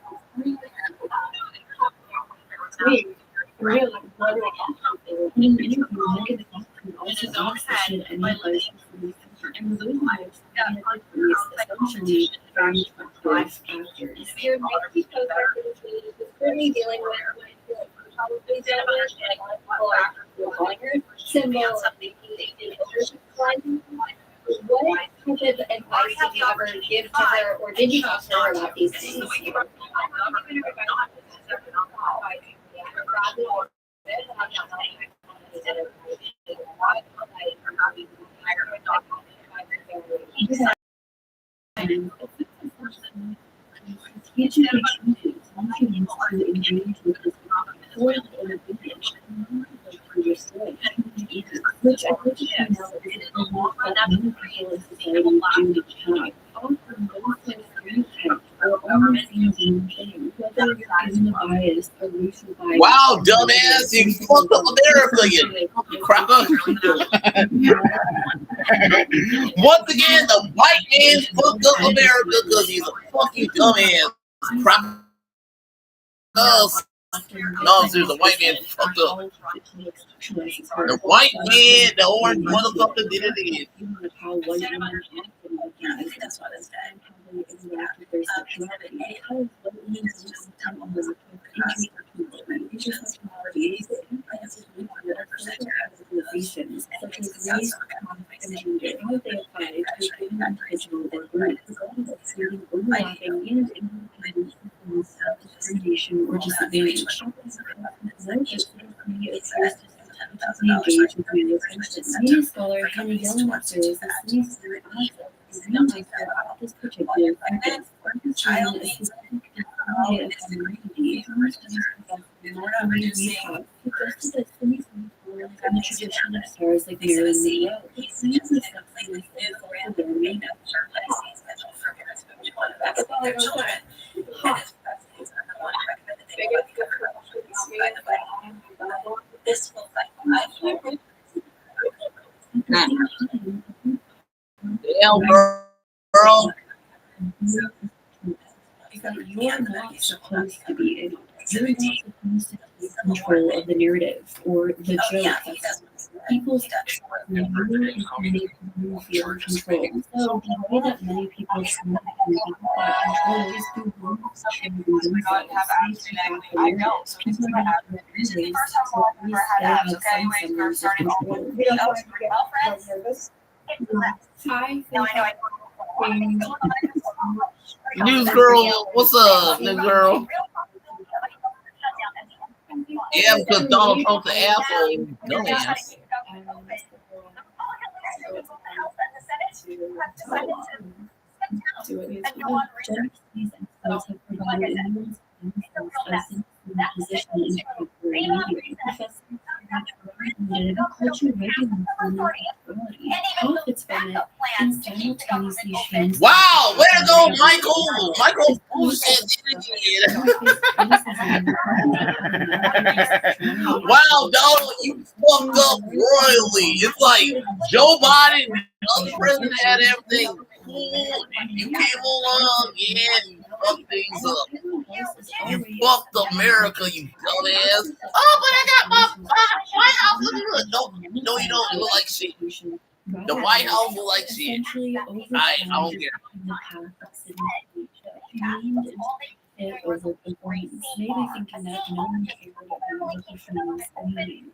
really in an interview, Megan also ostracised any advice from the center, and the way lives essentially very life actors. It's currently dealing with probably dealing with and a lot of people are calling her symbol of making what type of advice did you ever give to her, or did you talk to her about these things? Which I think you know is that many people in society do have. Often those stereotypes are only seen as one thing, whether you're given a bias, a racial bias. Wow, dumbass, you fucked up America, you cracker. Once again, the white man fucked up America because he's a fucking dumbass. Cracker. No, seriously, the white man fucked up. The white man, the orange motherfucker did it again. That's what it's said. conversations, such as race, class, and gender, how they apply to a given individual or group, including overlapping and independent systems of discrimination or disadvantage. Media appears to strategically engage with media attention. Media scholar Hannah Young observes that Sydney Stewart adds up this particular focus, focusing on a specific display of femininity. Not only we have suggested that Sydney Stewart in the tradition of stars like Marilyn Monroe, but Sydney Stewart is their makeup. Damn, girl. Is that you're not supposed to be in. You're not supposed to take control of the narrative or the joke. People's feel control. So the way that many people try to get that control is through one session themselves. They take off the narrative. People have to raise so at least they have some semblance of control. News girl, what's up, news girl? Yeah, because Donald Trump's an asshole. Dumbass. Wow, way to go, Michael! Michael bullshit. Wow, Donald, you fucked up royally. It's like Joe Biden, the other president had everything cool, and you came along and fucked things up. You fucked America, you dumbass. Oh, but I got my White House looking good. No, you don't. You look like shit. The White House look like shit. I don't care. Maybe thinking that no one cared about the friends anyway.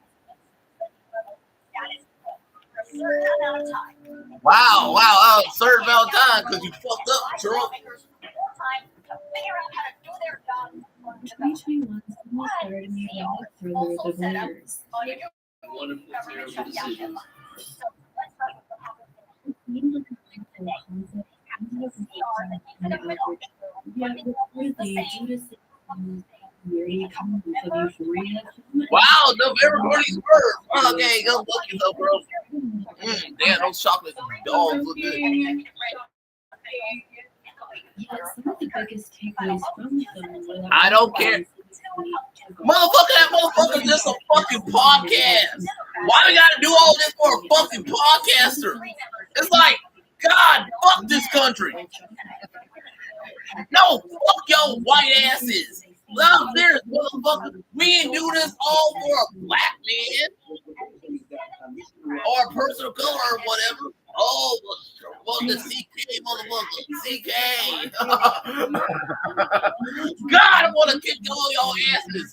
Wow, Sir Valentine, because you fucked up, Trump. 2021 someone started in the thriller The Winners. Wonderful, terrible decisions. Wow, November 21st. Okay, go look yourself, bro. Damn, those chocolate dogs look good. Some of the biggest takeaways from the film I don't care. Motherfucker, that motherfucker's just a fucking podcast. Why we gotta do all this for a fucking podcaster? It's like, God, fuck this country. No, fuck your white asses. I'm serious, motherfucker. We ain't do this all for a black man or a person of color or whatever. Oh, well, the CK motherfucker. CK. God, I want to kick all y'all asses.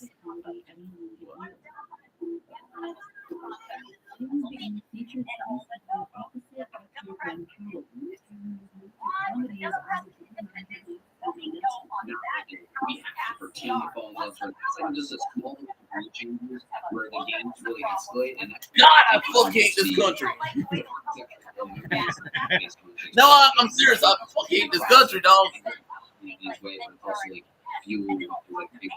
We have to pretend to fall in love with it's like just a small changes where the games really escalate and God, I fucking hate this country. No, I'm serious. I fucking hate this country, dog. These ways, but it's also like fuel, like big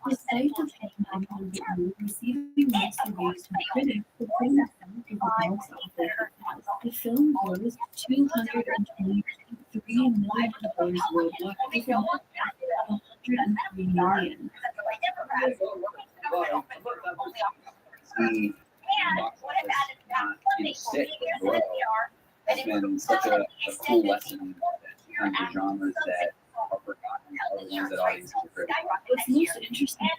Despite the film receiving mixed reviews from critics, the film itself is a box office. The film grossed $223 million worldwide, from $103 million. Sick as well. It's been such a cool lesson in the genres that are forgotten, are the ones that audiences are critical. What's most interesting?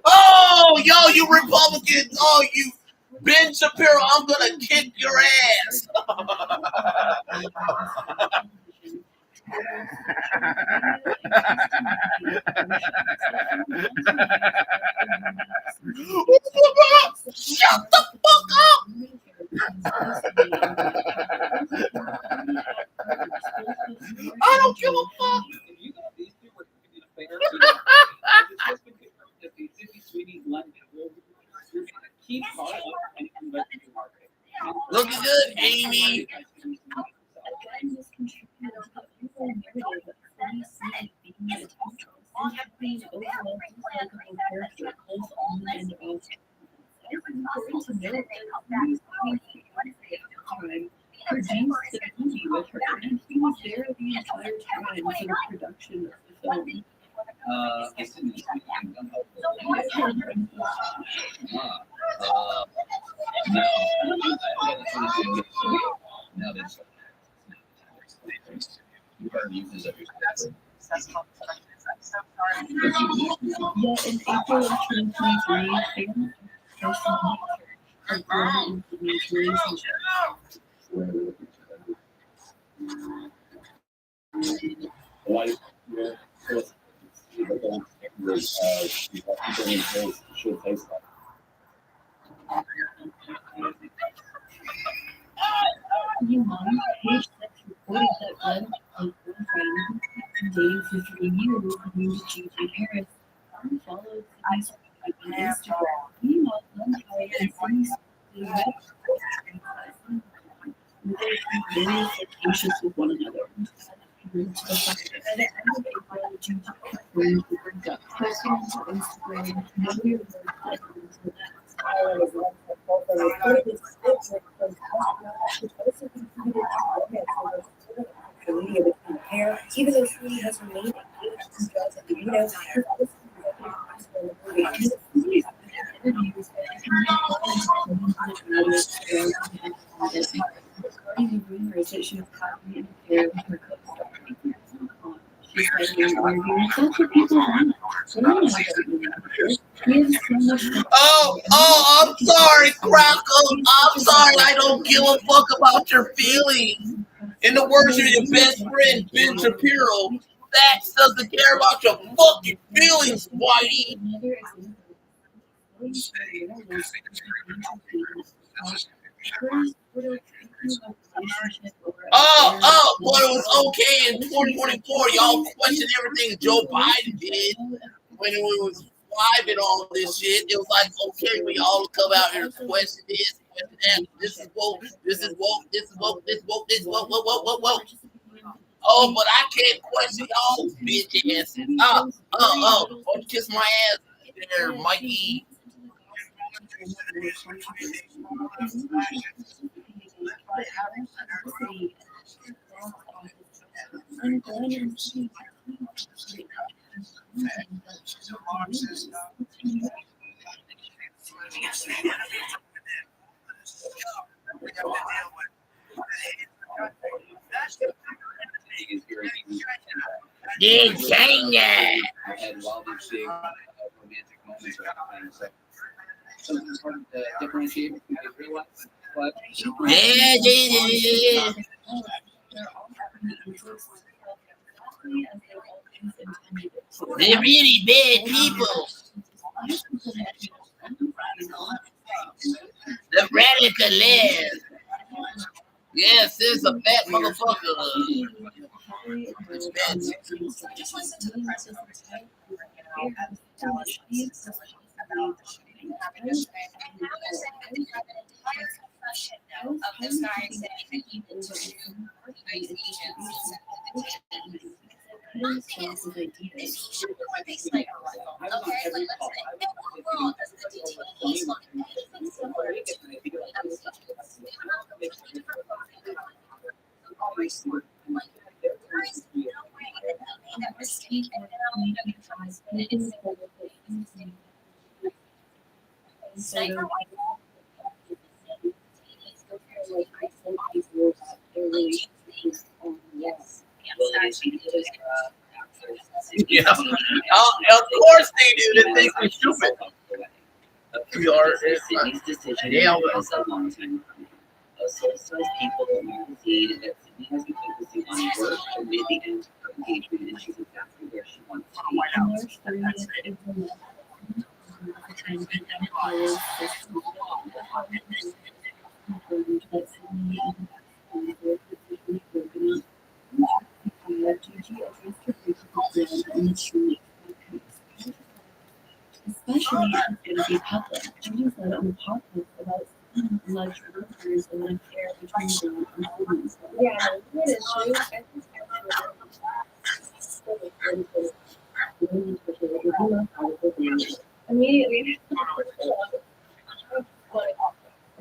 Oh, yo, on you, Ben Shapiro. I'm gonna kick your ass. Shut the fuck up. I don't give a fuck. Looking good, Amy. Produced the movie with her, and he was there the entire time for the production of the film. Yet in April of 2023, fans are grown into these relationships. You mind, page 6 reported that Glenn, a boyfriend, dating for 3 years, moved to G.J. Harris, followed Sydney's on Instagram. Meanwhile, Glenn hired Sydney's very flirtatious with one another. By the end of April, G.J. confirmed the breakup, posting on Instagram, no real word until that. Even though she has remained engaged to drugs at the Regarding the rumors that she was caught in an affair with her co-star. She said in an interview, "That's what people want. So I'm not I'm sorry, Crackle. I'm sorry. I don't give a fuck about your feelings. In the words of your best friend, Ben Shapiro, Facts doesn't care about your fucking feelings, Whitey. But it was okay in 2024. Y'all question everything Joe Biden did when it was live and all this shit. It was like, okay, we all come out here and question this, question that. This is woke, this is woke, this is woke, this woke, this woke, woke. Oh, but I can't question y'all bitch asses. Don't kiss my ass there, Mikey. They're really bad people. The radical left. Yes, it's a fat motherfucker. Of this guy saying he did Yeah. Of course they do. They think we're stupid. Sydney's decision was a long time coming. Sources People magazine that Sydney has been focusing on work amid the end of her engagement, and she's exactly where she wants to be. March 30th is the last time that follows this confirmed that Sydney and the decision broken up. Gigi addressed her grief in the 2 weeks podcast, especially if it's going to be public. Gigi said on the podcast about alleged rumors and an affair between them and Sydney. Yeah, that is true. I think immediately,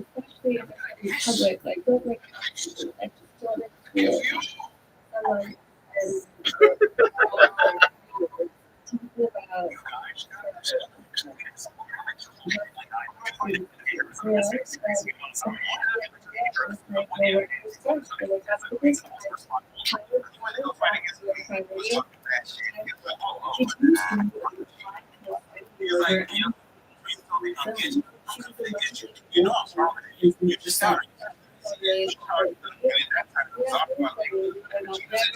especially if it's public, like don't like, I just don't like someone talking about You know, I'm wrong. You just started. When that happened, that was when I together,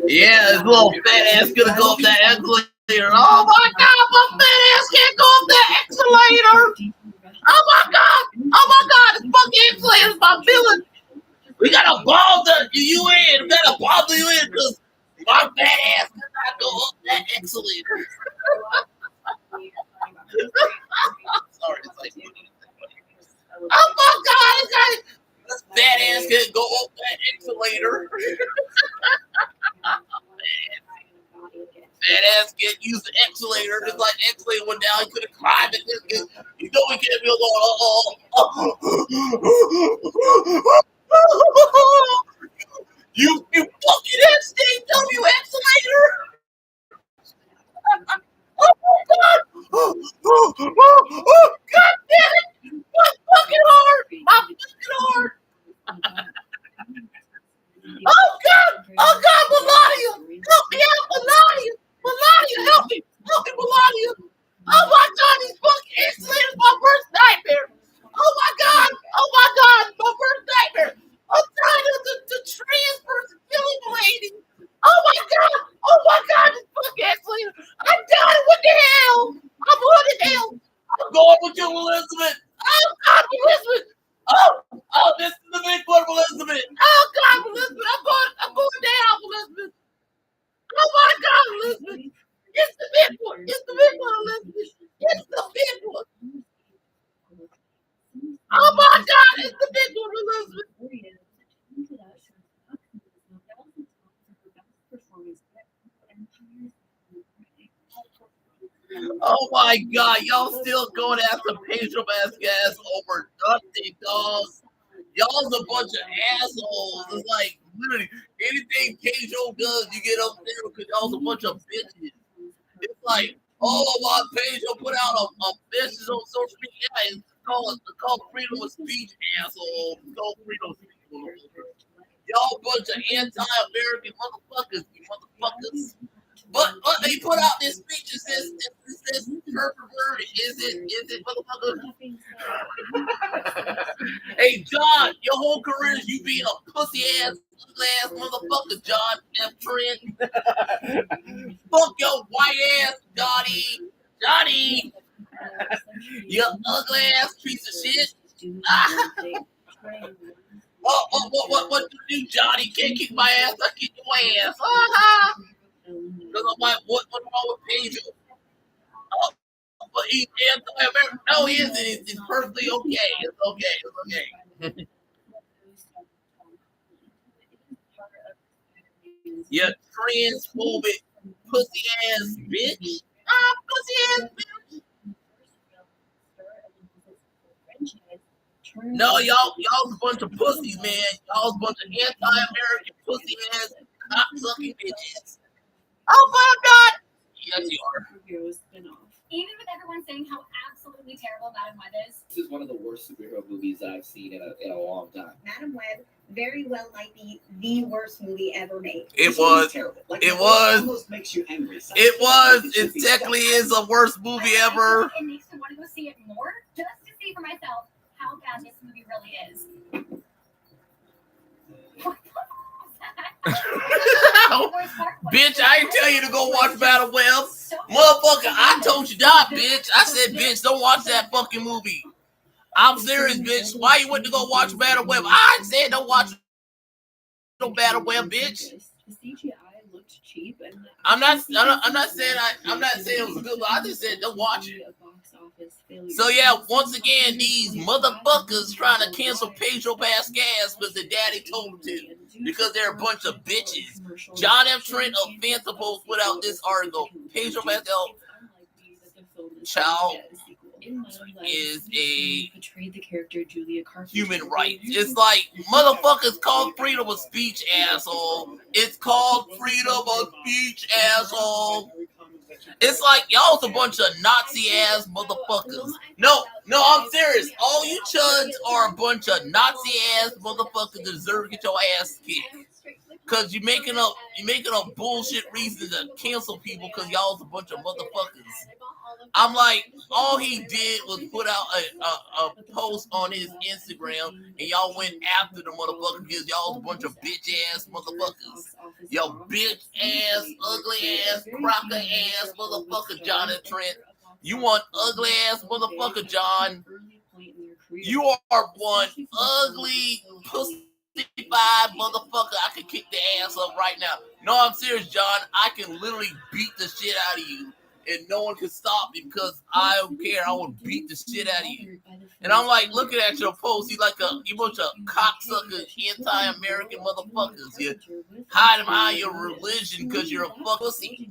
Yeah, this little fat ass gonna go up that escalator. Oh my god, my fat ass can't go up that escalator. Oh my god, this fucking escalator is my villain. We gotta bomb the UN. We gotta bomb the UN because my fat ass cannot go up that escalator. Sorry, it's like, oh my god, this fat ass can't go up that escalator. Fat ass can't use the escalator. Just like the escalator went down, he couldn't climb it. You know he can't be You fucking SJW escalator! Oh my god! God damn it! My fucking heart! My fucking heart! Oh god! Oh god, Melania! Help me out, Melania! Melania, help me! Help me, Melania! Oh my god, these fucking escalators, my worst nightmare! Oh my god! Oh my god, my worst nightmare! I'm trying to transfer to killing lady! Oh my god, this fucking escalator! I'm down it, what the hell? I'm going to hell! I'm going with you, Elizabeth! Oh god, Elizabeth! Oh, this is the big one, Elizabeth! Oh god, Elizabeth! I'm going down, Elizabeth! Oh my god, Elizabeth! It's the big one! It's the big one, Elizabeth! It's the big one! Oh my god, it's the big one, Elizabeth! Oh my god, y'all still going after Pedro Vasquez over nothing, dog. Y'all's a bunch of assholes. It's like literally anything Pedro does, you get up there because y'all's a bunch of bitches. It's like, oh my Pedro put out a message on social media. Yeah, it's called freedom of speech, asshole. It's called freedom of speech. Y'all a bunch of anti-American motherfuckers, you motherfuckers. But they put out this speech that says her perverted. Is it motherfucker? Hey John, your whole career is you being a pussy ass, ugly ass motherfucker, John F. Trent. Fuck your white ass, Johnny. You ugly ass piece of shit. What you do, Johnny? Can't kick my ass, I kick your ass. Because I'm like, what's wrong with Pedro? But he's anti-American. No, he isn't. It's perfectly okay. It's okay. You transphobic pussy ass bitch. Pussy ass bitch. No, y'all's a bunch of pussies, man. Y'all's a bunch of anti-American pussy ass cock-sucking bitches. Oh my God! Yes, you are. Even with everyone saying how absolutely terrible Madam Web is. This is one of the worst superhero movies I've seen in a long time. Madam Web very well might be the worst movie ever made. It was. Terrible. Like, It was. almost makes you angry. It was. It technically is the worst movie ever. It makes me want to go see it more, just to see for myself how bad this movie really is. Bitch, I ain't tell you to go watch Battle Web. Motherfucker, I told you not, bitch. I said, bitch, don't watch that fucking movie. I'm serious, bitch. Why you went to go watch Battle Web? I said don't watch no Battle Web, bitch. The CGI looked cheap, and I'm not saying it was good, but I just said don't watch it. So yeah, once again, these motherfuckers trying to cancel Pedro Pascal because the daddy told them to, because they're a bunch of bitches. John F. Trent of Phantom Post put out this article. Pedro Pascal child is a human rights. It's like motherfuckers called freedom of speech, asshole. It's called freedom of speech, asshole. It's like y'all's a bunch of Nazi ass motherfuckers. No, I'm serious. All you chuds are a bunch of Nazi ass motherfuckers that deserve to get your ass kicked. Cause you're making up bullshit reasons to cancel people because y'all's a bunch of motherfuckers. I'm like, all he did was put out a post on his Instagram and y'all went after the motherfucker because y'all's a bunch of bitch ass motherfuckers. Yo, bitch ass, ugly ass, cracker ass motherfucker, John and Trent. You want ugly ass motherfucker, John. You are one ugly pussy motherfucker. I can kick the ass up right now. No, I'm serious, John. I can literally beat the shit out of you. And no one can stop me because I don't care. I will beat the shit out of you. And I'm like looking at your post. You bunch of cocksucker, anti-American motherfuckers. You hide behind your religion because you're a fuck pussy.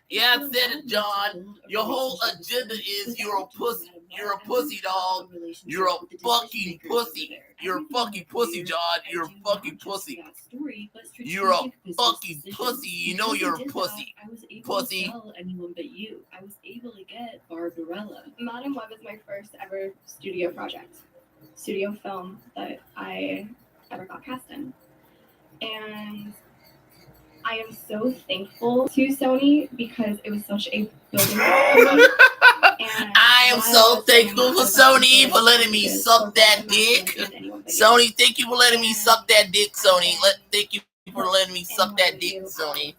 Yeah, I said it, John. Your whole agenda is you're a pussy. You're a pussy, dog. You're a fucking pussy. You're a fucking pussy, John. You're a fucking pussy. You're a fucking pussy. You know you're a pussy. Pussy. Anyone but you. I was able to get Barbarella. Madam Web is my first ever studio film that I ever got cast in. And I am so thankful to Sony because it was such a building block for me. I am so thankful for Sony for letting me suck that dick. Sony, thank you for letting me suck that dick, Sony. Thank you for letting me suck that dick, Sony.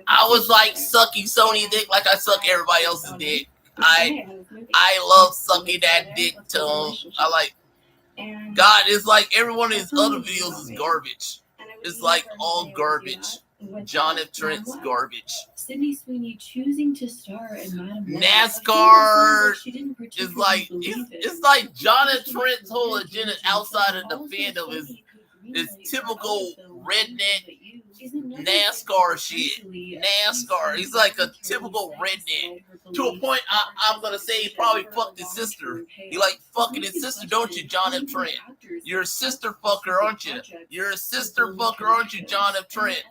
I was like sucking Sony dick like I suck everybody else's dick. I love sucking that dick, Tom. I like. God, it's like every one of his other videos is garbage. It's like all garbage. John F. Trent's garbage. Sydney Sweeney choosing to star in Madam Web. NASCAR is like it's like John F. Trent's whole agenda outside of the fandom is typical redneck NASCAR shit. NASCAR. He's like a typical redneck. To a point, I'm gonna say he probably fucked his sister. You like fucking his sister, don't you, John F. Trent? You're a sister fucker, aren't you? You're a sister fucker, aren't you, John F. Trent?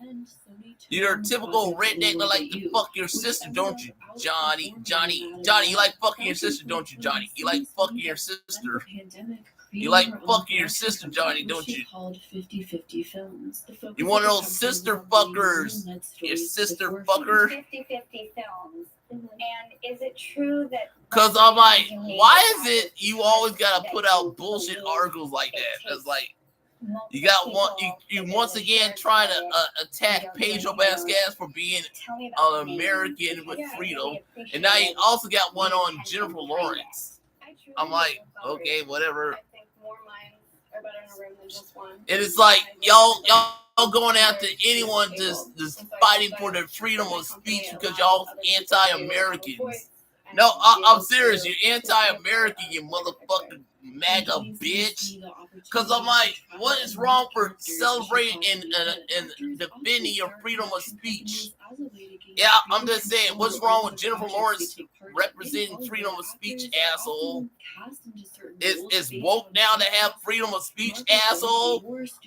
You're a typical redneck that like to fuck your sister, don't you, Johnny? You like fucking your sister, don't you, Johnny? You like fucking your sister. You like fucking your sister, Johnny, don't you? Called 50/50 Films. You one of those sister fuckers. Your sister fucker. 50/50 Films. And is it true that? Cause I'm like, why is it you always gotta put out bullshit articles like that? It's like you got one, you once again trying to attack Pedro Vasquez for being an American with freedom, and now you also got one on Jennifer Lawrence. I'm like, okay, whatever. I think more minds are better in a room than just one. And it's like y'all going after anyone just fighting for their freedom of speech because y'all anti-Americans. No, I'm serious. You're anti-American, you motherfucking MAGA bitch. Because I'm like, what is wrong for celebrating and defending your freedom of speech? Yeah, I'm just saying, what's wrong with Jennifer Lawrence representing freedom of speech, asshole? It's woke now to have freedom of speech, asshole?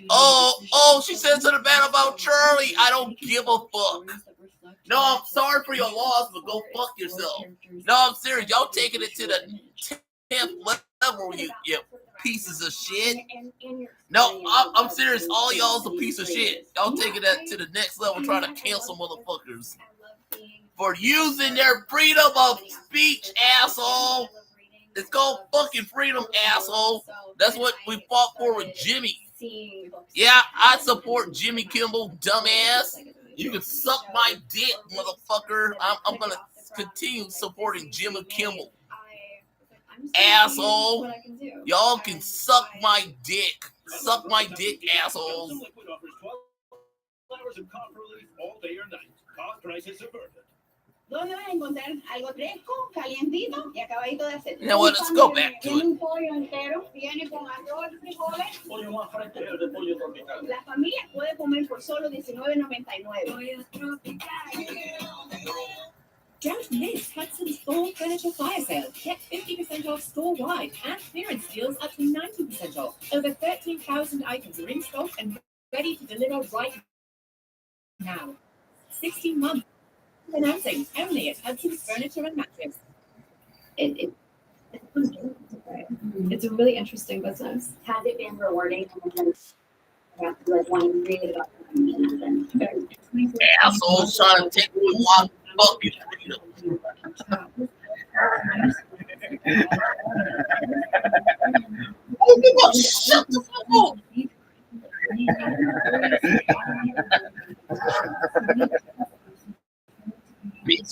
Oh, she said something bad about Charlie. I don't give a fuck. No, I'm sorry for your loss, but go fuck yourself. No, I'm serious. Y'all taking it to the 10th level, you pieces of shit. No, I'm serious. All y'all's a piece of shit. Y'all taking that to the next level, trying to cancel motherfuckers for using their freedom of speech, asshole. It's called fucking freedom, asshole. That's what we fought for with Jimmy. Yeah, I support Jimmy Kimmel, dumbass. You can suck my dick, motherfucker. I'm gonna continue supporting Jimmy Kimmel. Asshole. Y'all can suck my dick. Suck my dick, assholes. Flowers and cough relief all day or night. Cough prices averted. ¿Dónde vas a encontrar algo fresco, calientito y acabadito de hacer? You know what? Let's go back to Tiene it. un pollo entero, viene con arroz, frijoles. Pollo más fresco de pollo tropical. La familia puede comer por solo $19.99. Don't miss Hudson's Fall Furniture Fire Sale. Get 50% off store-wide and clearance deals up to 90% off. Over 13,000 items are in stock and ready to deliver right now. 16 months. Announcing only at Hudson's Furniture and Mattress. It's a really interesting business. Has it been rewarding? Like wanting to read about Assholes trying to take away my fucking freedom. Oh, shut the fuck up. Bitch.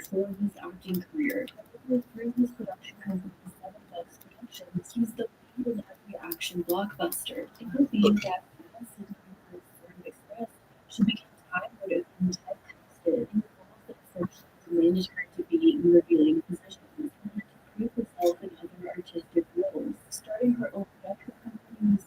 For his acting career. Through his production company, Seven Bucks Productions, he's the lead in every action blockbuster. It could be that Express should become tired and typecasted. He also said she demanded her to be in revealing positions and to prove herself in other artistic roles. Starting her own production company,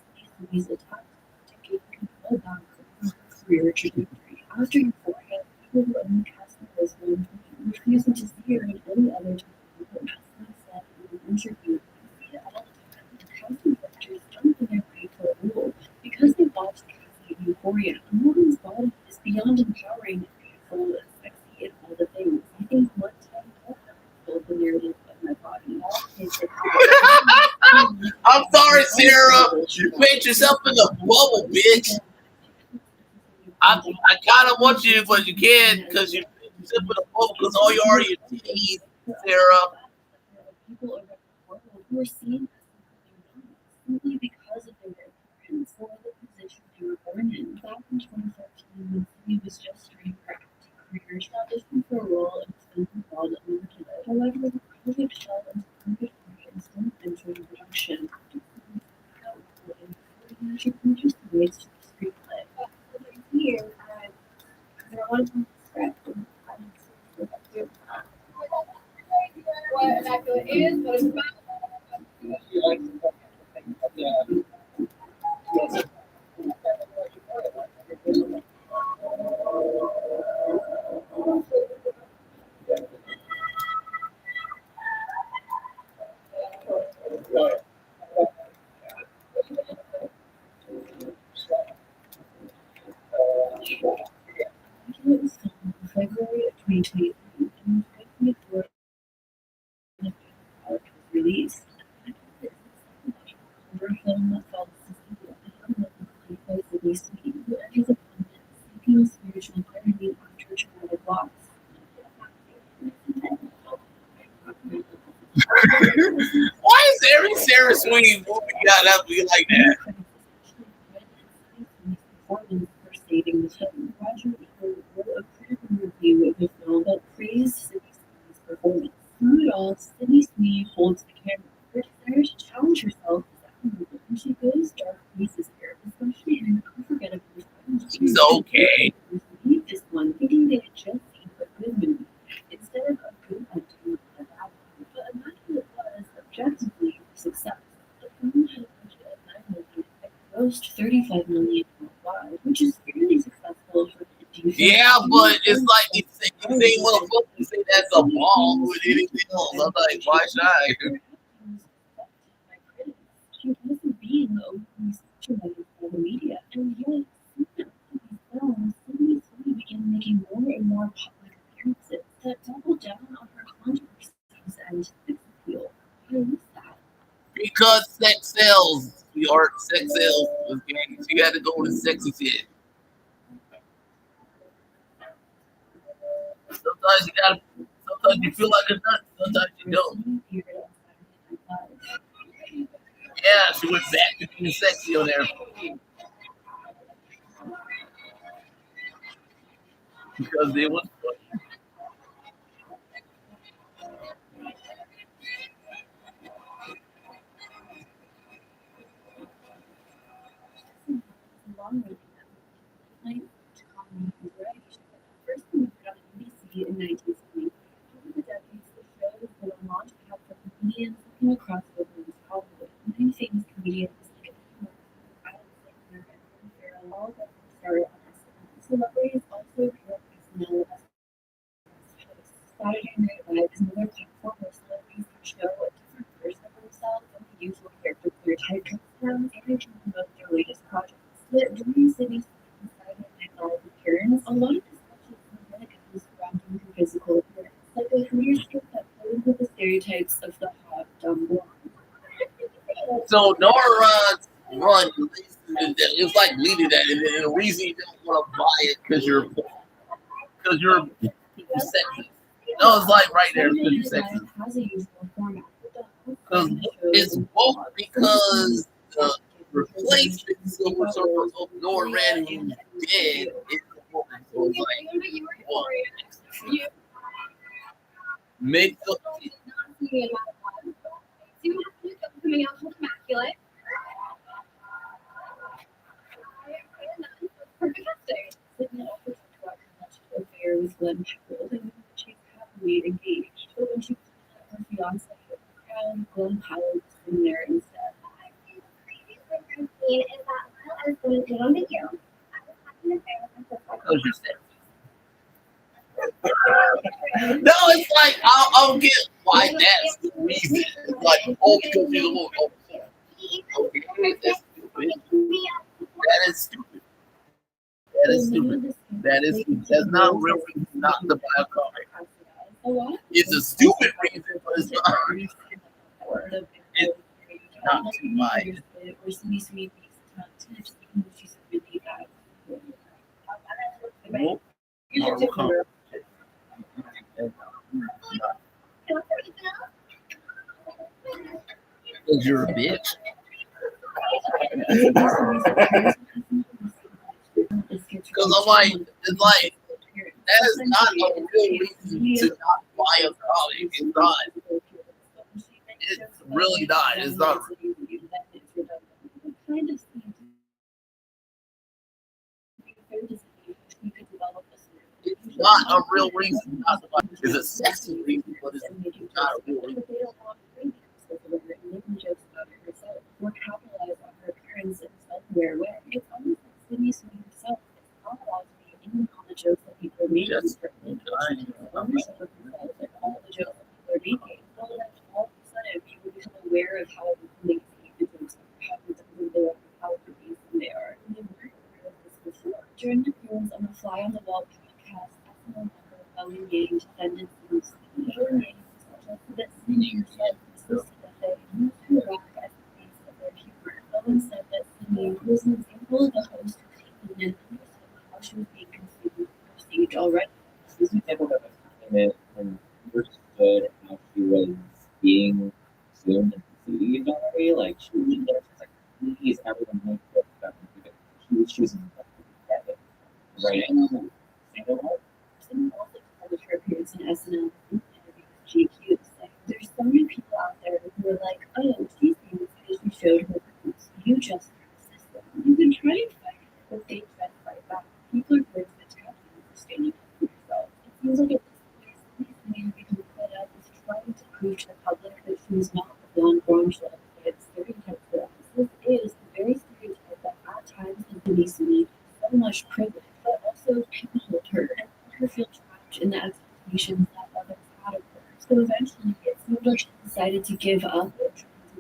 Louise attempted to gain control back her career trajectory. After Euphoria, people who only cast her as one, refusing to see her in any other type of role. As said in an interview, we see it all the time. Casting directors don't think they're ready for a role because they watch casting in Euphoria. A woman's body is beyond empowering and beautiful and sexy and all the things. I think one time I told the narrative of my body. I'm sorry, Sarah. You paint yourself in the bubble, bitch. I kind of want you, but you can't because you sit with a bubble because all you are is titties, Sarah. People around the world who are seen as simply because of their appearance or the position they were born in. Back in 2013, when Stevie was just starting her acting career, she auditioned for a role in a film called American. However, the project fell into purgatory and didn't enter the production. After she produced the rights to the screenplay. Here, there are a lot of script. What that is, what it's about. It was filmed in February of 2023 and was released. Why is every Sarah Sweeney movie gotta be like that? Performance for saving the film. Roger Ebert wrote a critical review of the film that praised Sydney Sweeney's performance. Through it all, Sydney Sweeney holds the camera. Her desire to challenge herself is admirable, and she goes dark places here, especially in an unforgettable performance. She's okay. Leave this one thinking they had just seen a good movie instead of a good idea and a bad one. But imagine it was objectively a success. The film had a budget of $9 million and grossed $35 million worldwide, which is fairly successful for the indie. Yeah, but it's like you say motherfuckers say that's a ball with anything else. I'm like, why should I? She wasn't being openly saturated by the media, and yet soon after these films, Sydney Sweeney began making more and more public appearances that doubled down on her controversies and sex appeal. Why is that? Because sex sells. Your sex sells. You got to go with sexy shit. Sometimes you feel like a nut. Sometimes you don't. Yeah, she went back to being sexy on there. Because it was funny. First moved on NBC in 1970. Over the decades, the show has been a launchpad for comedians looking across the world to Hollywood, including famous comedians like Adam Sandler and Will Ferrell, all of them started on SNL. Celebrities also appear on SNL as hosts. Saturday Night Live is another platform where celebrities can show a different version of themselves than the usual character their typecast films and can promote their latest projects. But during Sydney Sweeney's Saturday Night Live appearance, a lot of discussion was surrounding her physical appearance, like a career skip that played with the stereotypes of the hot, dumb blonde. So Nora run. It was like leading that, and then the reason you don't want to buy it because you're sexist. No, it's like right there because you're sexist. Because it's both because the replacement Silver Surfer of Nora Rand who's dead is the woman. So it's like, well, make the Coming out called Immaculate. Perfect casting. Sydney also talked about her alleged affair with Glenn Powell, and she's happily engaged. But when she found out her fiance had the crown, Glenn Powell was sitting there instead. I think the craziest thing I've seen is that while I was going to on video, I was having an affair with my sister. because you're sexist. No, it's like I don't get why that's the reason. It's like, oh, because you're the Lord. Oh, okay, that's stupid. That is stupid. That is stupid. That's not a real reason not to buy a car. It's a stupid reason, but it's not. It's not to buy it. Or Sydney Sweeney makes a ton of tips, even though she's really bad. Nope. Not a car. Because you're a bitch. Because I'm like, it's like, that is not a real reason to not buy a car. It's not. It's really not. It's not. It's not a real reason not to buy it. It's a sexy reason, but it's not a real reason. Or capitalize on her appearance in a self-aware way. It's almost like Sydney Sweeney herself is not allowed to be in on the jokes that people are making. Just ownership of herself and all the jokes that people are making. So that all of a sudden people become aware of how they see the jokes are, how they are, how pervasive they are. And they weren't aware of this before. During the appearance on the Fly on the Wall podcast, SNL member Ellen Yang defended Sydney Sweeney. Ellen Yang suggested that Sydney herself insisted that they use her rock as the base of their humor. Ellen said that Sydney was an example of a host who came in and understood how she was being consumed or perceived already. This example that was in it and understood how she was being SNL interviews GQ saying there's so many people out there who are like, oh, she's famous because she showed her roots. You just system. You can try and fight it, but they try to fight back. People are going to attack you for standing up for yourself. It seems like at this point, somebody's man become fed up with trying to prove to the public that she's not the blonde bombshell that stereotypes for us. This is the very stereotype that at times has Denise Lee so much privilege, but also pigeonholed her and made her feel trapped in the expectations that others had of her. So eventually, it seemed like she decided to give up and try to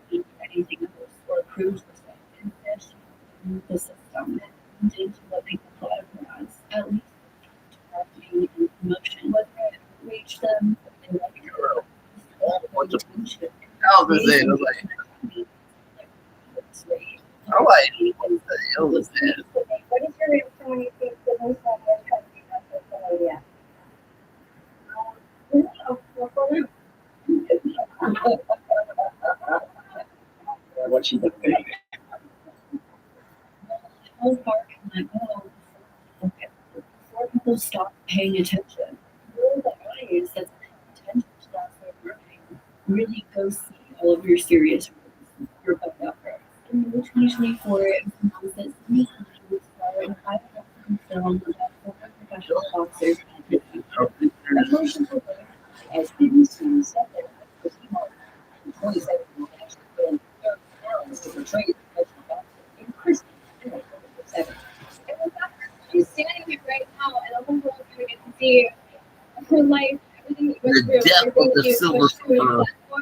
be anything else or prove herself. Instead, she moved the system and into what people thought of her as, at least marketing and promotion. Whether it reached them, if they liked her, I was gonna say, I was like, what the hell was that? What is your real song you think the most on your country? Yeah. What she did. How far can I go before people stop paying attention? Really, the audience that's paying attention to that sort of marketing really go see all of your serious your bug efforts. In 2024, Synopsis recently starred in a high-profile film about former professional boxers and emotions were as BBC said that Christy Martin, in 2017, actually filmed third pounds to portray the professional boxer in Christy in 1947. And with that, she's standing here right now, and the whole world can get to see her life, everything that you went through, The depth everything of that the you Silver pushed through and Surfer. fought for.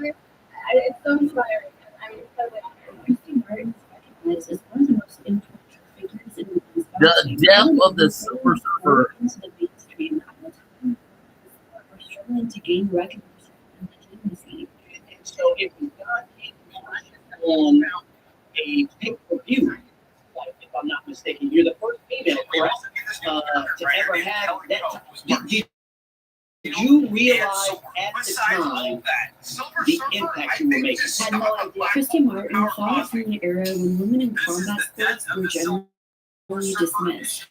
It's so inspiring, and I'm incredibly honored. Christy Martin is recognized as one of the most influential figures in women's The boxing. depth of the Silver Surfer. Into the mainstream at a time we're struggling to gain recognition and legitimacy. And so if you got on a pay-per-view, like, if I'm not mistaken, you're the first female, correct, to ever have that. Did you realize at the time the impact you were making? Had no idea. Christy Martin fought through an era when women in combat sports were generally dismissed,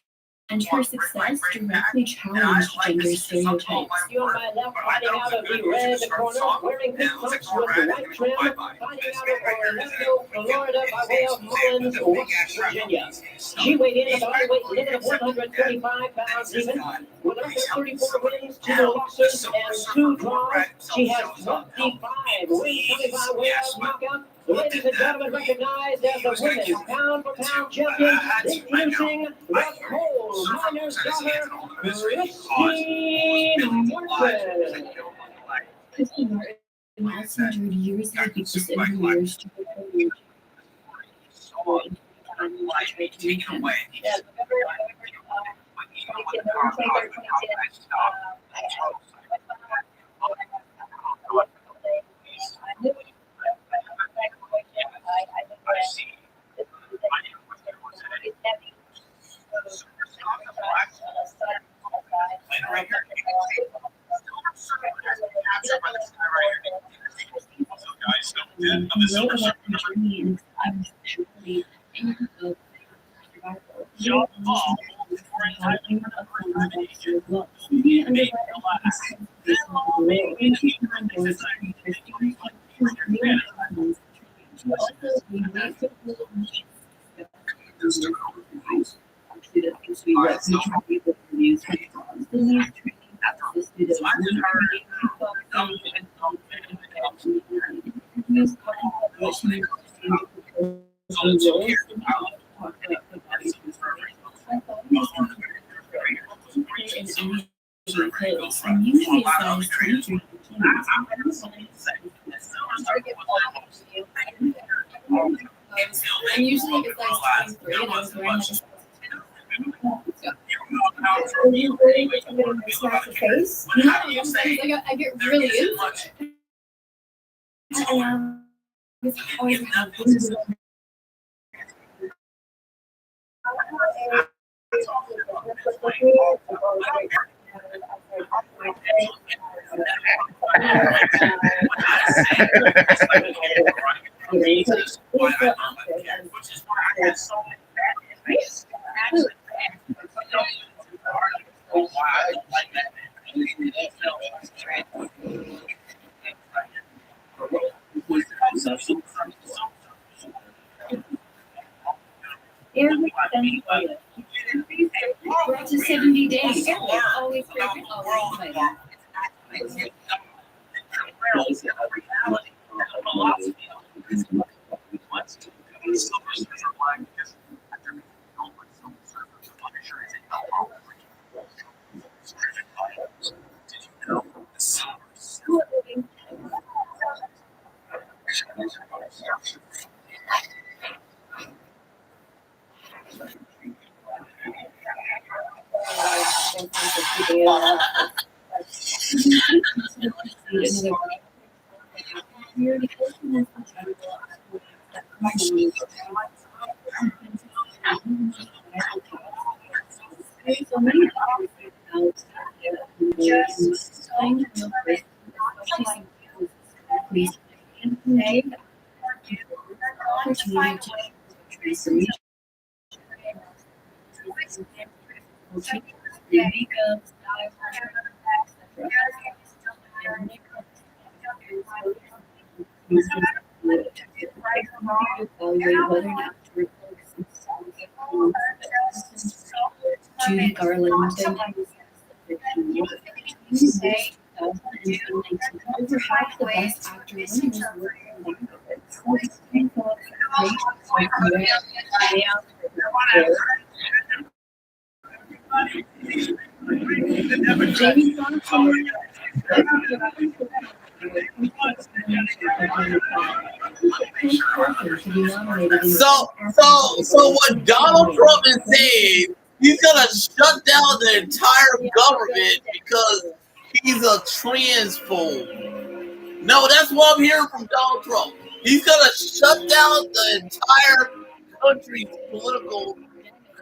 and her success directly challenged gender stereotypes. You on my left, fighting out of the red corner, wearing pink trunks with the white trim, fighting out of Orlando, Florida, by way of Mullins, West Virginia. She weighed in at the lightweight limit of 135 pounds even, with a record 34 wins, 2 losses, and 2 draws. She has 25 wins coming by way of knockout. Ladies and gentlemen, recognized as the women's pound-for-pound champion, introducing the coal miner's daughter, Christy Martin. Christy Martin also endured years of abuse in her marriage to her career. Yeah, November 22nd, I'm usually a size 23. I'm usually like a size 23, and I was wearing like a size 10. you really get somebody to smack your face? No, I get really into it. And it's always have this. We're up to 70 days. Always perfect, always inviting. Judy Garland, over half the best actor winners were Jamie Foxx. So what Donald Trump is saying, he's gonna shut down the entire government because he's a transphobe. No, that's what I'm hearing from Donald Trump. He's gonna shut down the entire country's political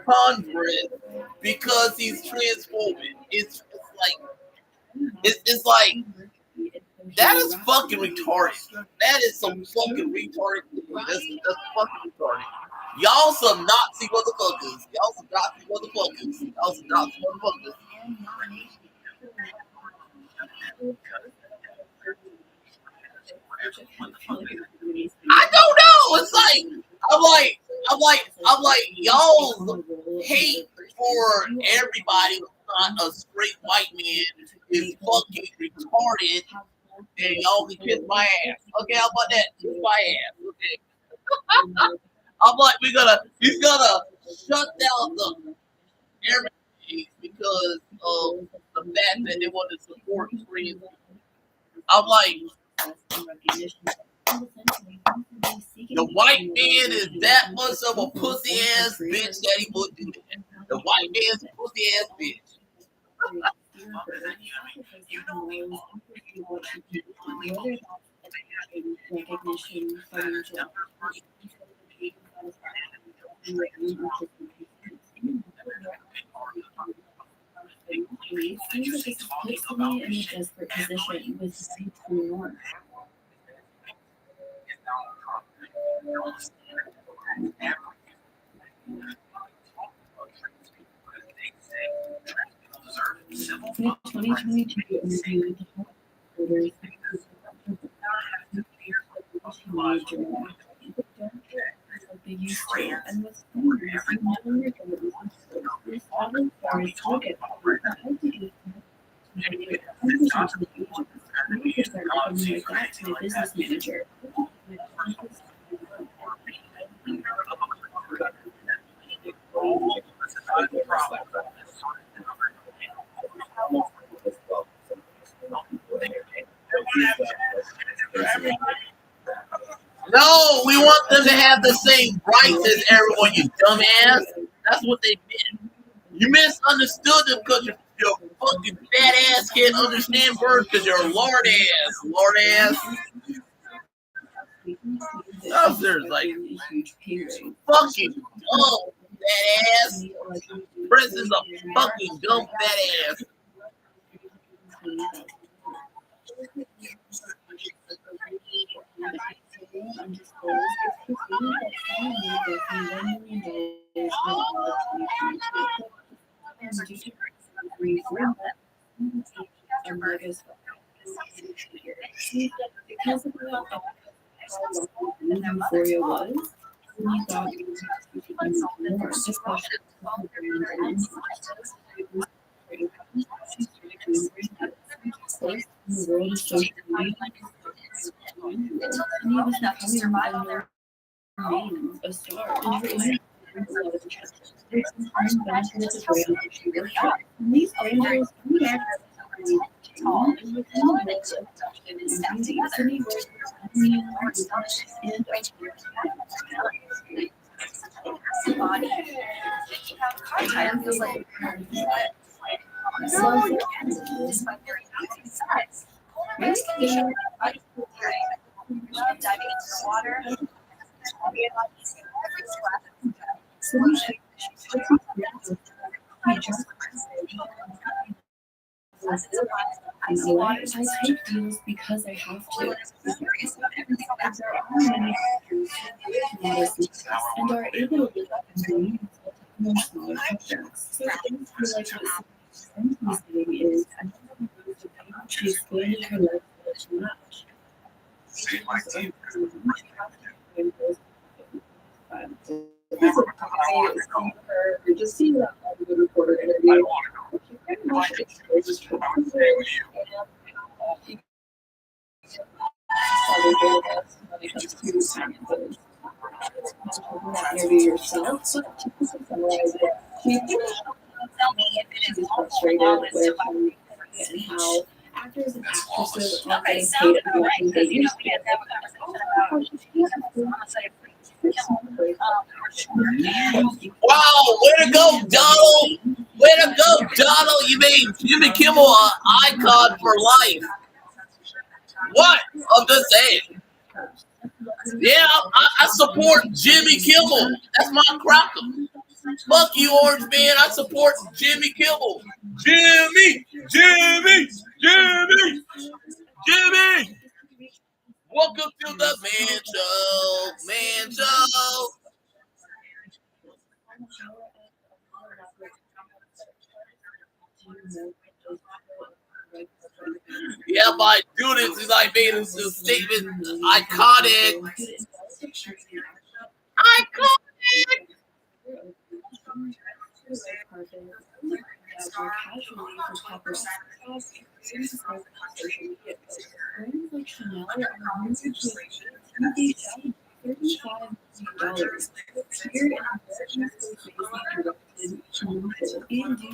conference because he's transphobic. It's like that is fucking retarded. That is some fucking retarded. That's fucking retarded. Y'all some Nazi motherfuckers. Y'all some Nazi motherfuckers. Y'all some Nazi motherfuckers. I don't know. It's like I'm like y'all hate for everybody who's not a straight white man is fucking retarded, and y'all can kiss my ass. Okay, how about that? Kiss my ass. Okay. I'm like, he's gonna shut down the everything because of the fact that they want to support free. I'm like, the white man is that much of a pussy ass bitch that he would do that. The white man's a pussy ass bitch. Business manager. No, we want them to have the same rights as everyone, you dumbass. That's what they meant. You misunderstood them because your fucking fat ass can't understand words because you're a lard ass. Lard ass. Oh, there's like fucking dumb fat ass. Prince is a fucking dumb fat ass. Because of what Euphoria was, when you thought more, especially first in the world of social media, and he was becoming a name, a star, and her image brings a lot of attention. It's important benefits of brand that she works with. And these brand deals do have tall and with the role of production and staff together. And body. Car tire feels like despite their amazing size. Polar bears can show their body love diving into the water. Every splash I take deals because I have to. I'm curious about everything about their own and are able to live up and believe in smaller projects. So things feel like what Cynthia is she expanded her life too much. Just seeing that good reporter interview. Yourself, so to summarize it, she tell me if it is frustrated with and how actors and actresses are getting paid as much as they used to. Wow, way to go, Donald! Way to go, Donald! You made Jimmy Kimmel an icon for life. What? I'm just saying. Yeah, I support Jimmy Kimmel. That's my cracker. Fuck you, Orange Man. I support Jimmy Kimmel. Jimmy! Welcome to the Man Show. Yeah, by doing this, is I made a statement. Iconic.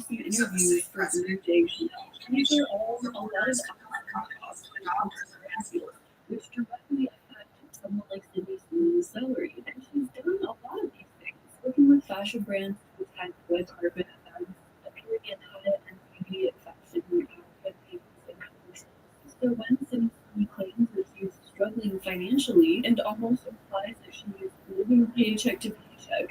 Interviews for Blue Jay. These are all a lot of costs, which directly affect someone like Sydney Sweeney's salary. And she's done a lot of these things, working with fashion brands who've had red carpet events, appearing in high and beauty fashion campaigns and commercials. So when Sydney Sweeney claims that she's struggling financially and almost implies that she is living paycheck to paycheck,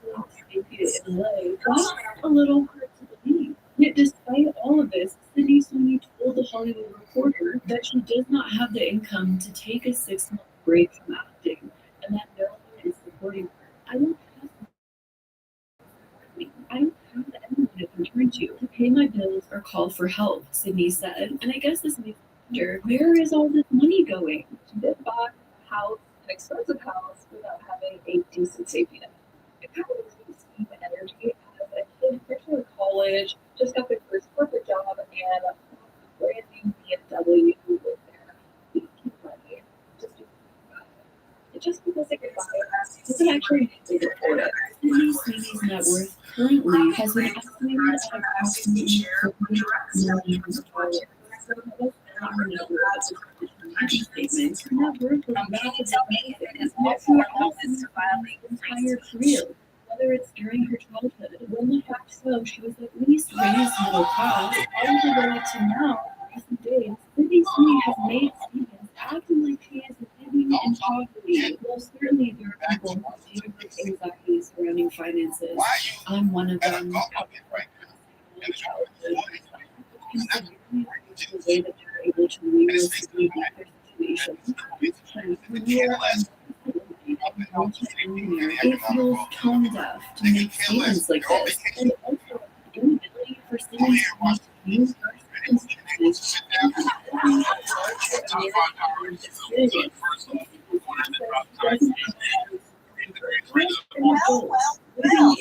struggling to make it in LA, that's a little hard to believe. Yet despite all of this, Sydney Sweeney told the Hollywood Reporter that she does not have the income to take a 6-month break from acting, and that no one is supporting her. I don't have anyone to turn to pay my bills or call for help, Sydney said. And I guess this makes me wonder, where is all this money going? She did buy a house, an expensive house, without having a decent safety net. It kind of makes me see the energy as a kid fresh out of college, just got their first corporate job, and a brand new BMW with their money. Just because they could buy it doesn't actually mean they could afford it. Sydney Sweeney's net worth currently has been estimated at approximately $40 million. Statements, and that worth was rapidly entire career, whether it's during her childhood, when the fact so she was at least raised middle class, all the way to now, in recent days, Sydney Sweeney has made statements acting like she is living in poverty. Well, certainly there are people who deal with anxiety surrounding finances. I'm one of them. The way that they're able to realistically their situation. It feels tone deaf to make statements like this, and also the inability for Sydney to use her circumstances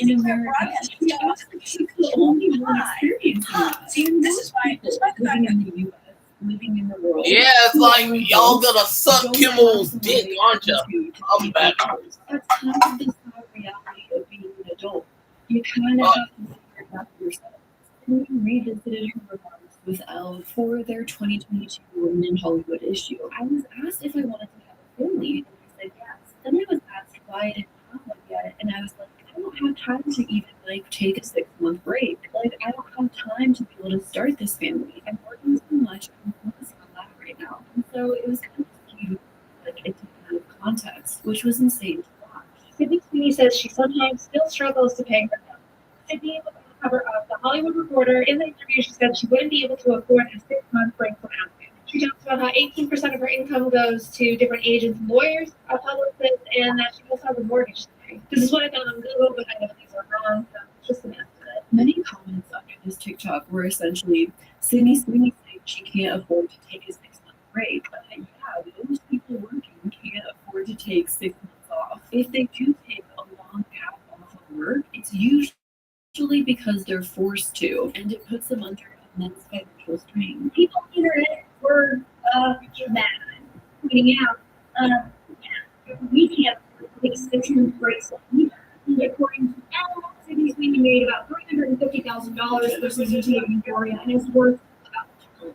in America. She asked if she could only one experience that. See, this is why, despite the fact Living in the U.S., living in the world. Yeah, it's like y'all gonna suck Kimmel's dick, aren't ya? I'm back. That's kind of the sad reality of being an adult. You kind of have to figure it out yourself. Sydney revisited her remarks with Elle for their 2022 Women in Hollywood issue. I was asked if I wanted to have a family, and I said yes. Then I was asked why I didn't have one yet, and I was like, I don't have time to even take a 6-month break. Like, I don't have time to be able to start this family. I'm working so much. I'm focusing on that right now. And so it was kind of skewed, into kind of context, which was insane to watch. Sydney Sweeney says she sometimes still struggles to pay her bills. Sydney was on the cover of The Hollywood Reporter. In the interview, she said she wouldn't be able to afford a 6-month break from acting. She talks about how 18% of her income goes to different agents and lawyers, a publicist, and that she also has a mortgage to pay. This is what I found on Google, but I know these are wrong, so it's just an estimate. Many comments under this TikTok were essentially Sydney Sweeney saying she can't afford to take a 6-month break. But yeah, those people working can't afford to take 6 months off. If they do take a long gap off of work, it's usually because they're forced to, and it puts them under immense financial strain. People on the internet were mad, pointing out, we can't afford to take 6-month breaks either. According to Elle, Sydney Sweeney made about $350,000 for season 2 of Euphoria, and it's worth about $2.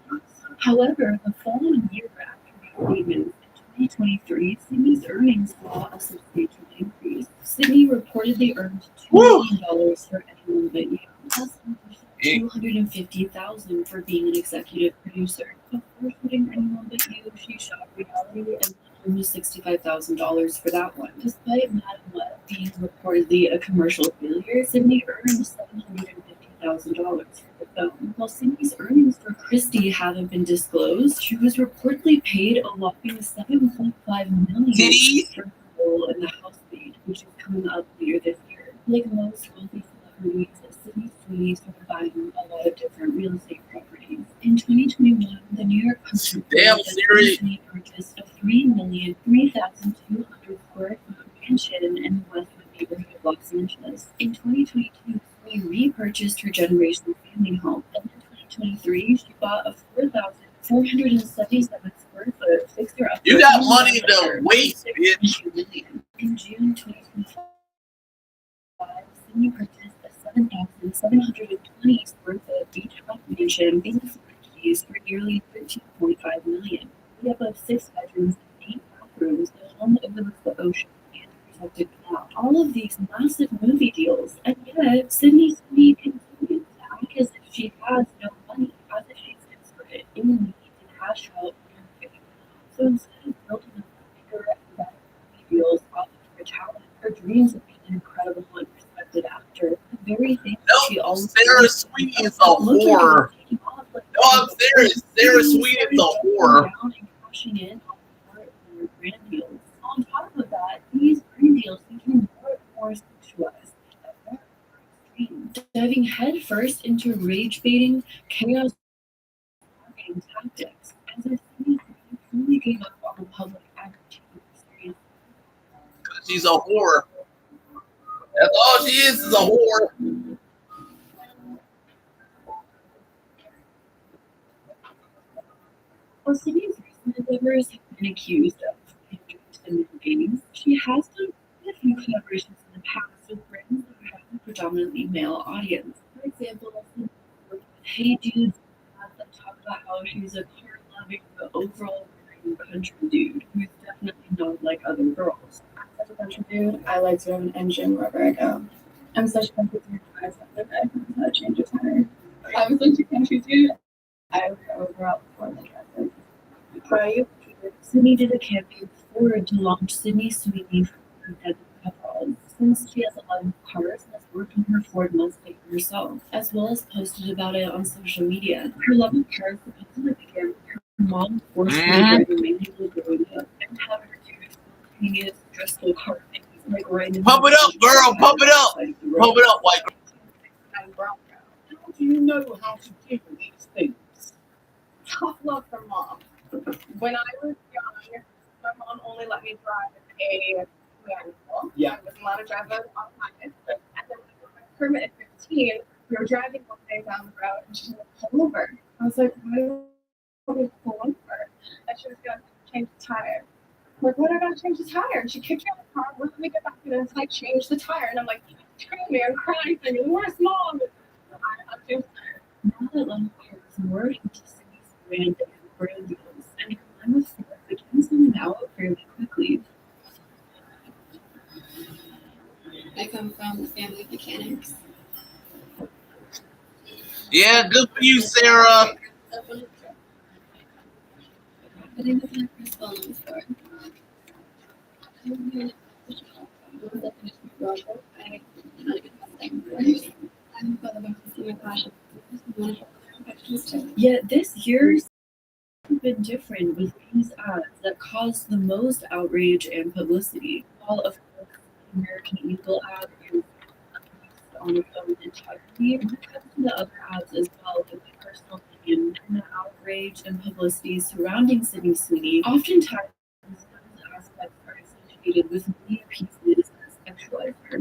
However, the following year after her statements in 2023, Sydney's earnings saw a substantial increase. Sydney reportedly earned $2 million for anyone but you. That's $250,000 for being an executive producer. Of course, putting anyone but you, she shot reality and almost $65,000 for that one. Despite Madam Web being reportedly a commercial failure, Sydney earned $750,000 for the film. While Sydney's earnings for Christie haven't been disclosed, she was reportedly paid a whopping $7.5 million for her role in The Housemaid, which is coming up later this year. Like most wealthy celebrities, Sydney Sweeney started buying a lot of different real estate properties. In 2021, the New York Post reported that Sydney purchased a 3,003,200 square foot mansion in the Westwood neighborhood of Los Angeles. In 2022, Sweeney repurchased her generational family home, and in 2023, she bought a 4,477 square foot fixer-upper. You got money to waste, bitch. In June 2025, Sydney purchased a 7,720 square foot beachfront mansion in the Keys for nearly $13.5 million. We have 6 bedrooms and 8 bathrooms, a home overlooks the ocean and a protected canal. All of these massive movie deals, and yet Sydney Sweeney continues to act as if she has no money, as if she's desperate, in need to cash out her fame. So instead of building a bigger and better movie deals off of her talent, her dreams of being an incredible and respected actor, the very thing she always Sarah Sweeney is a whore. No, I'm serious. Sarah Sweeney is a whore. Cashing in on more and more brand deals. On top of that, these brand deals became more and more sexualized and more extreme, diving headfirst into rage-baiting, chaos marketing tactics, as if Sydney truly gave up on the public advertising experience. She's a whore. That's all she is a whore. While Sydney's recent endeavors have been accused of pandering to the games, she has done a few collaborations in the past with brands that have a predominantly male audience. For example, Sydney worked with Hey Dudes that talk about how she's a car-loving but overall boring country dude who's definitely not like other girls. I'm such a country dude. I like to have an engine wherever I go. I'm such a country dude. I said that I had a change of tire. I'm such a country dude. I wear overall before the dresses. Sydney did a campaign forward to launch Sydney Sweeney for Dead Coveralls, since she has a lot of cars and has worked on her Ford Mustang herself, as well as posted about it on social media. Her love of cars supposedly began with her mom forcefully driving manually growing up and having her do spontaneous dressful car things like riding. Pump it up, girl. Pump it up. Pump it up, white girl. And Bronco. How do you know how to do these things? Tough love from mom. When I was young, my mom only let me drive a manual. Yeah. I wasn't allowed to drive an automatic. And then when I Kermit at 15, we were driving one day down the road and she said, pull over. I was like, why would we pull over? And she was going to change the tire. I'm like, what am I going to change the tire? And she kicked me out of the car, let me get back in, and it's like, change the tire. And I'm like, screw me, I'm crying, thinking, where's mom? I'm changing the tire. Now that London is more into cities brand and brand deals, and I'm with Sarah began selling out fairly quickly. I come from a family of mechanics. Yeah, good for you, Sarah. But I was my first phone before. Yet this year's been different with these ads that caused the most outrage and publicity. While of course the American Eagle ad is on its own entirety, when it comes to the other ads as well, in my personal opinion, and the outrage and publicity surrounding Sydney Sweeney, oftentimes those aspects are associated with media pieces that sexualize her.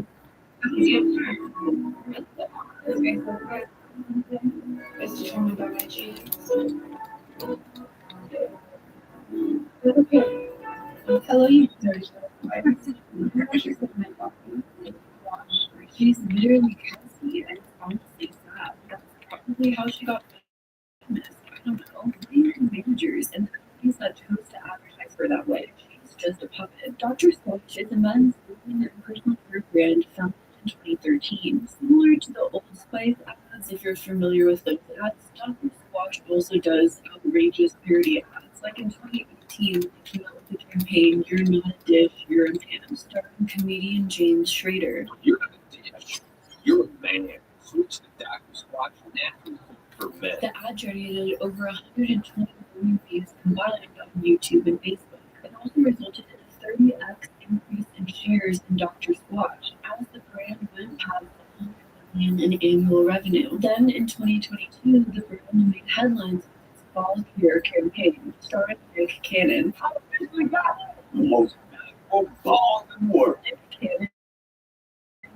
It's determined by my genes. Okay. Hello, you She's literally Kelsey, and it's honestly sad. That's probably how she got famous. I don't know. These managers and the companies that chose to advertise her that way. She's just a puppet. Dr. Squatch is a men's grooming and personal care brand founded in 2013. Similar to the Old Spice ads, if you're familiar with those ads, Dr. Squatch also does outrageous parody ads. Like in 2018, they came out with the campaign "You're Not a Dish, You're a Man," starring comedian James Schrader. You're not a dish. You're a man. Switch the Dr. Squatch natural for men. The ad generated over 120 million views combined on YouTube and Facebook. It also resulted in a 30x increase in shares in Dr. Squatch as the brand went past $100 million in annual revenue. Then in 2022, the brand made headlines with its Fall Care campaign, starring Nick Cannon. The most magical ball in the world. Nick Cannon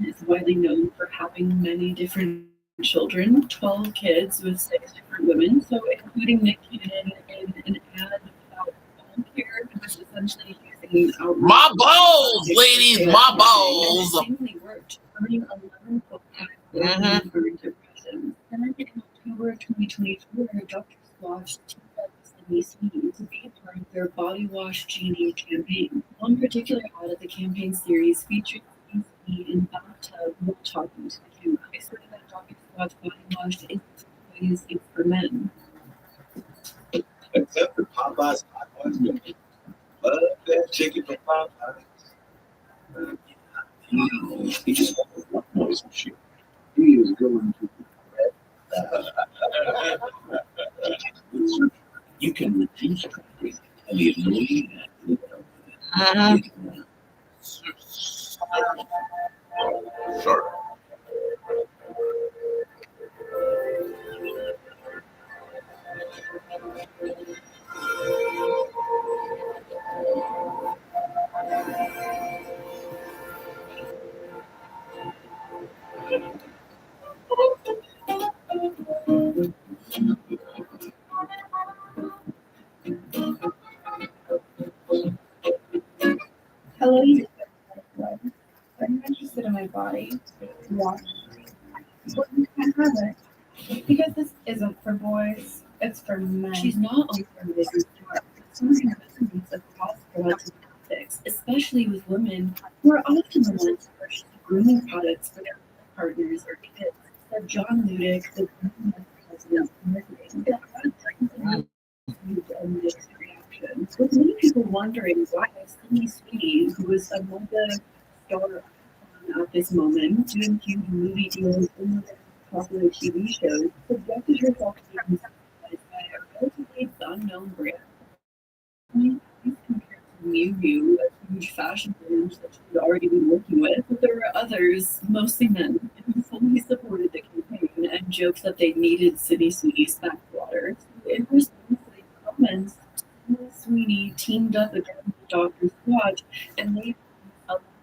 is widely known for having many different children, 12 kids with 6 different women, so including Nick Cannon in an ad about Fall Care, which is essentially using My balls, ladies, my balls. It seemingly worked, earning 11.5 million for depression. Then in October 2024, Dr. Squatch teamed up with Sydney Sweeney to be a part of their Body Wash Genie campaign. One particular ad of the campaign series featured Sydney Sweeney in bathtub while talking to the camera. They said that Dr. Squatch Body Wash isn't always it's for men. Except for Popeye's hot ones. Love that chicken from Popeyes. He just wanted one noise and shit. He is going to you can reduce traffic and the annoying Sure. Hello, you. Are you interested in my body? Watch. Well, you can't have it. Because this isn't for boys, it's for men. She's not only for this part, someone resonates across parental topics, especially with women who are often the ones who purchase grooming products for their partners or kids, said John Ludick, the grooming president of marketing. And mixed reactions, with many people wondering why Sydney Sweeney, who was a mega star at this moment, doing huge movie deals in popular TV shows, subjected herself to being sexualized by a relatively unknown brand. Compared to Miu Miu, a huge fashion brand that she had already been working with, but there were others, mostly men, who fully supported the campaign and joked that they needed Sydney Sweeney's backwater. In response to these comments, Sydney Sweeney teamed up again with Dr. Squatch and made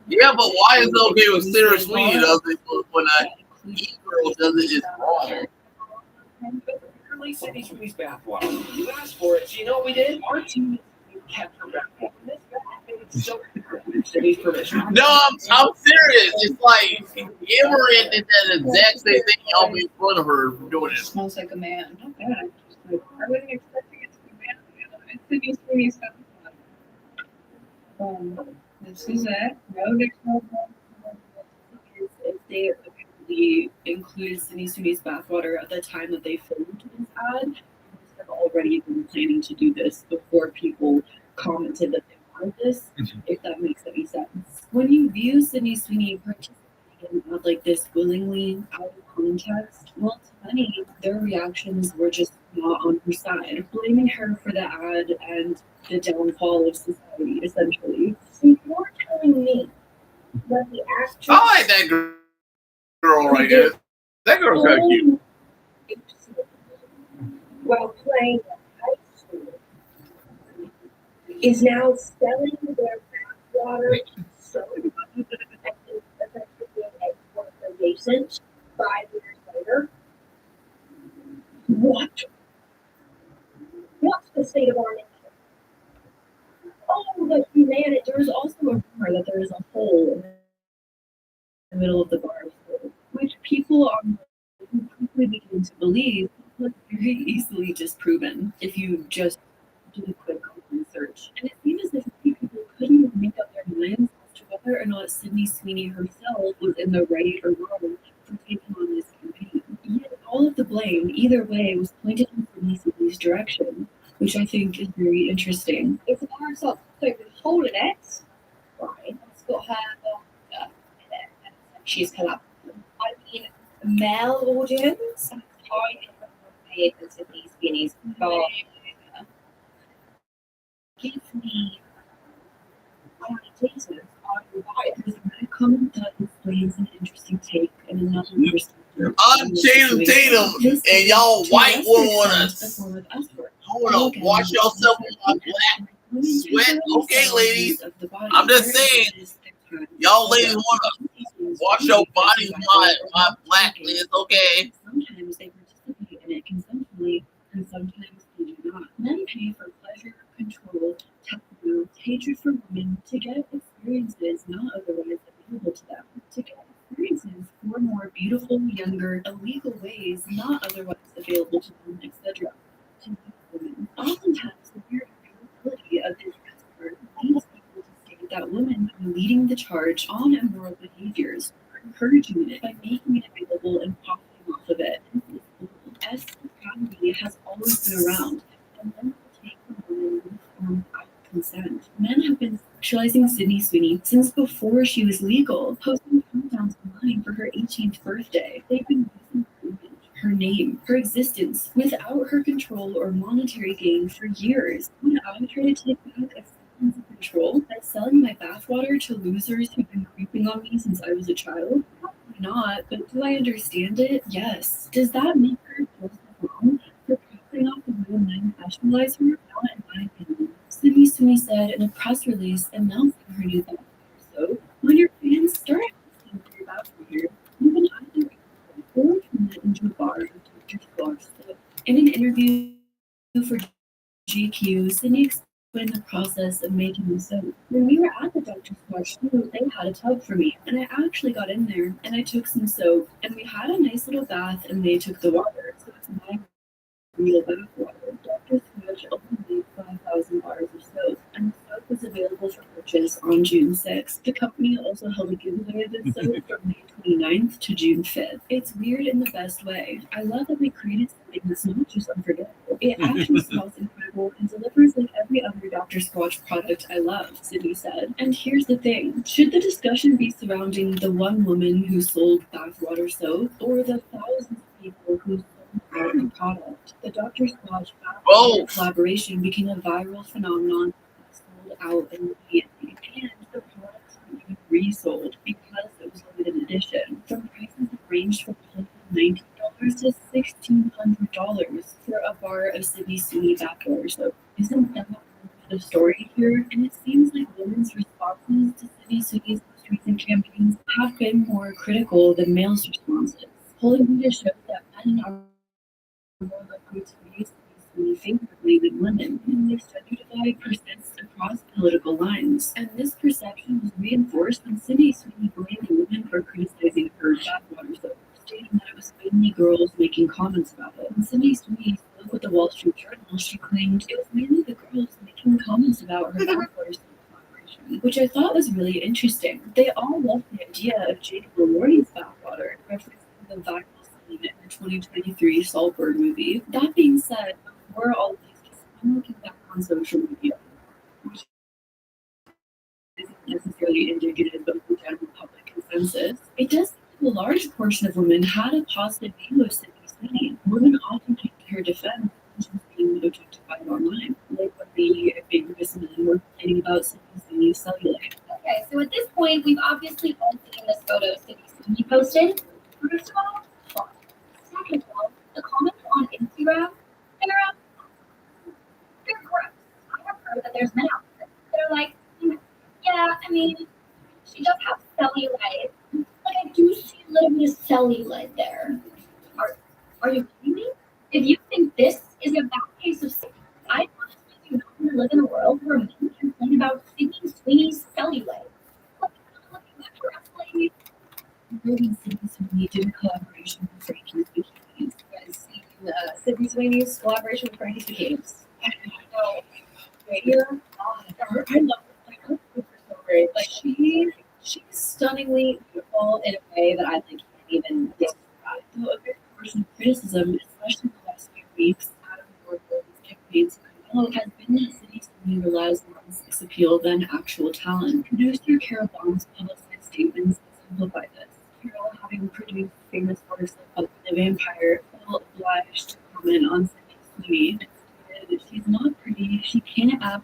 Yeah, but why is it okay with Sarah Sweeney does it when I E-Girl does it is wrong. Apparently, Sydney Sweeney's bathwater. You asked for it, so you know what we did? Our team kept her bathwater. So, Sydney's permission. No, I'm serious. It's like Emery did that exact same thing. Y'all made fun of her for doing it. Smells like a man. Not bad. I wasn't expecting it to be manly. It's Sydney Sweeney's this is it. No fictional If they apparently included Sydney Sweeney's bathwater at the time that they filmed this ad, they have already been planning to do this before people commented that they wanted this, if that makes any sense. When you view Sydney Sweeney participating in an ad like this willingly out of context, well, to many, their reactions were just not on her side, blaming her for the ad and the downfall of society, essentially. So you're telling me that the actress I like that girl right there. That girl's kind of cute. while playing at high school is now selling their bathwater so effectively a work adjacent 5 years later? What? What's the state of our nation? Oh, but humanity, there's also a rumor that there is a hole in the middle of the bar, which people are quickly beginning to believe was very easily disproven if you just do a quick Google search. And it seemed as if people couldn't even make up their minds as to whether or not Sydney Sweeney herself was in the right or wrong for taking on this campaign. Yet all of the blame, either way, was pointed in Sydney Sweeney's direction, which I think is very interesting. It's a bar so there's a hole in it. Right. It's got her She's collapsed. I mean, male audience. I different way than Sydney Sweeney's bar. Give me tasers on your body. There's a comment that explains an interesting take and another perspective. I'm Channing Tatum, and y'all white women wanna wash yourself with my black sweat. Okay, ladies. I'm just saying, y'all ladies wanna wash your body with my blackness, okay? Sometimes they participate in it consensually, and sometimes they do not. Men pay for pleasure, control, taboo, hatred for women to get experiences not otherwise available to them. To get experiences for more beautiful, younger, illegal ways not otherwise available to them, etc. To these women. Oftentimes, the mere availability of this customer leads people to state that women are leading the charge on immoral behaviors, or encouraging it by making it available and profiting off of it. S economy has always been around, and men will take from women in the form of consent. Men have been sexualizing Sydney Sweeney since before she was legal, posting countdowns online for her 18th birthday. They've been using her image, her name, her existence, without her control or monetary gain for years. Would I try to take back a semblance of control by selling my bathwater to losers who've been creeping on me since I was a child? Probably not, but do I understand it? Yes. Does that make her just wrong for profiting off the real men who sexualize her? Not in my opinion. Sydney Sweeney said in a press release announcing her new bathwater soap, when your fans start asking for your bathwater, you can either or turn it into a bar of Dr. Squatch soap. In an interview for GQ, Sydney explained the process of making the soap. When we were at the Dr. Squatch shoot, they had a tub for me, and I actually got in there, and I took some soap, and we had a nice little bath, and they took the water, so it's my real bathwater. Dr. Squatch only made 5,000 bars of soap, and the soap was available for purchase on June 6th. The company also held a giveaway of the soap from May 29th to June 5th. It's weird in the best way. I love that we created something that's not just unforgettable. It actually smells incredible and delivers like every other Dr. Squatch product I love, Sydney said. And here's the thing. Should the discussion be surrounding the one woman who sold bathwater soap, or the thousands of people who sold the product? The Dr. Squatch bathwater collaboration became a viral phenomenon that sold out immediately, and the products were even resold because it was limited edition. From prices that ranged from $19 to $1,600 for a bar of Sydney Sweeney bathwater soap. Isn't that the story here? And it seems like women's responses to Sydney Sweeney's most recent campaigns have been more critical than males' responses. Polling data shows that men are more likely to use Sweeney favorably than women, and this gender divide persists across political lines. And this perception was reinforced when Sydney Sweeney blamed the women for criticizing her bathwater soap, stating that it was mainly girls making comments about it. When Sydney Sweeney spoke with the Wall Street Journal, she claimed it was mainly the girls making comments about her bathwater soap collaboration, which I thought was really interesting. They all loved the idea of Jacob Elordi's bathwater, referencing the viral scene in the 2023 Saltburn movie. That being said, before all of these cases, I'm looking back on social media, which isn't necessarily indicative of the general public consensus. It does seem like a large portion of women had a positive view of Sydney Sweeney. Women often came to her defense when she was being objectified online, like when the famous men were complaining about Sydney Sweeney's cellulite. Okay, so at this point, we've obviously all seen this photo Sydney Sweeney posted. First of all, fuck. Second of all, the comments on Instagram, they're gross. I have heard that there's men out there that are like, yeah, I mean, she does have cellulite. Like, I do see a little bit of cellulite there. Are you kidding me? If you think this is a bad case of sick, I honestly do not want to live in a world where men complain about Sydney Sweeney's cellulite. Look at that dress, lady. Sydney Sweeney did a collaboration with Frankie's Bikinis. You guys seen Sydney Sweeney's collaboration with Frankie's Bikinis? No. Yeah. I love her. So great. Like she's stunningly beautiful in a way that I can't even describe. So a big portion of criticism, especially the last few weeks, out of the Northwoods campaigns, has been that Sydney Sweeney relies more on sex appeal than actual talent. Producer Carol Baum's publicized statements exemplify this. Carol, having produced famous works like The Vampire, felt obliged to comment on Sydney Sweeney and stated that she's not pretty, she can't act,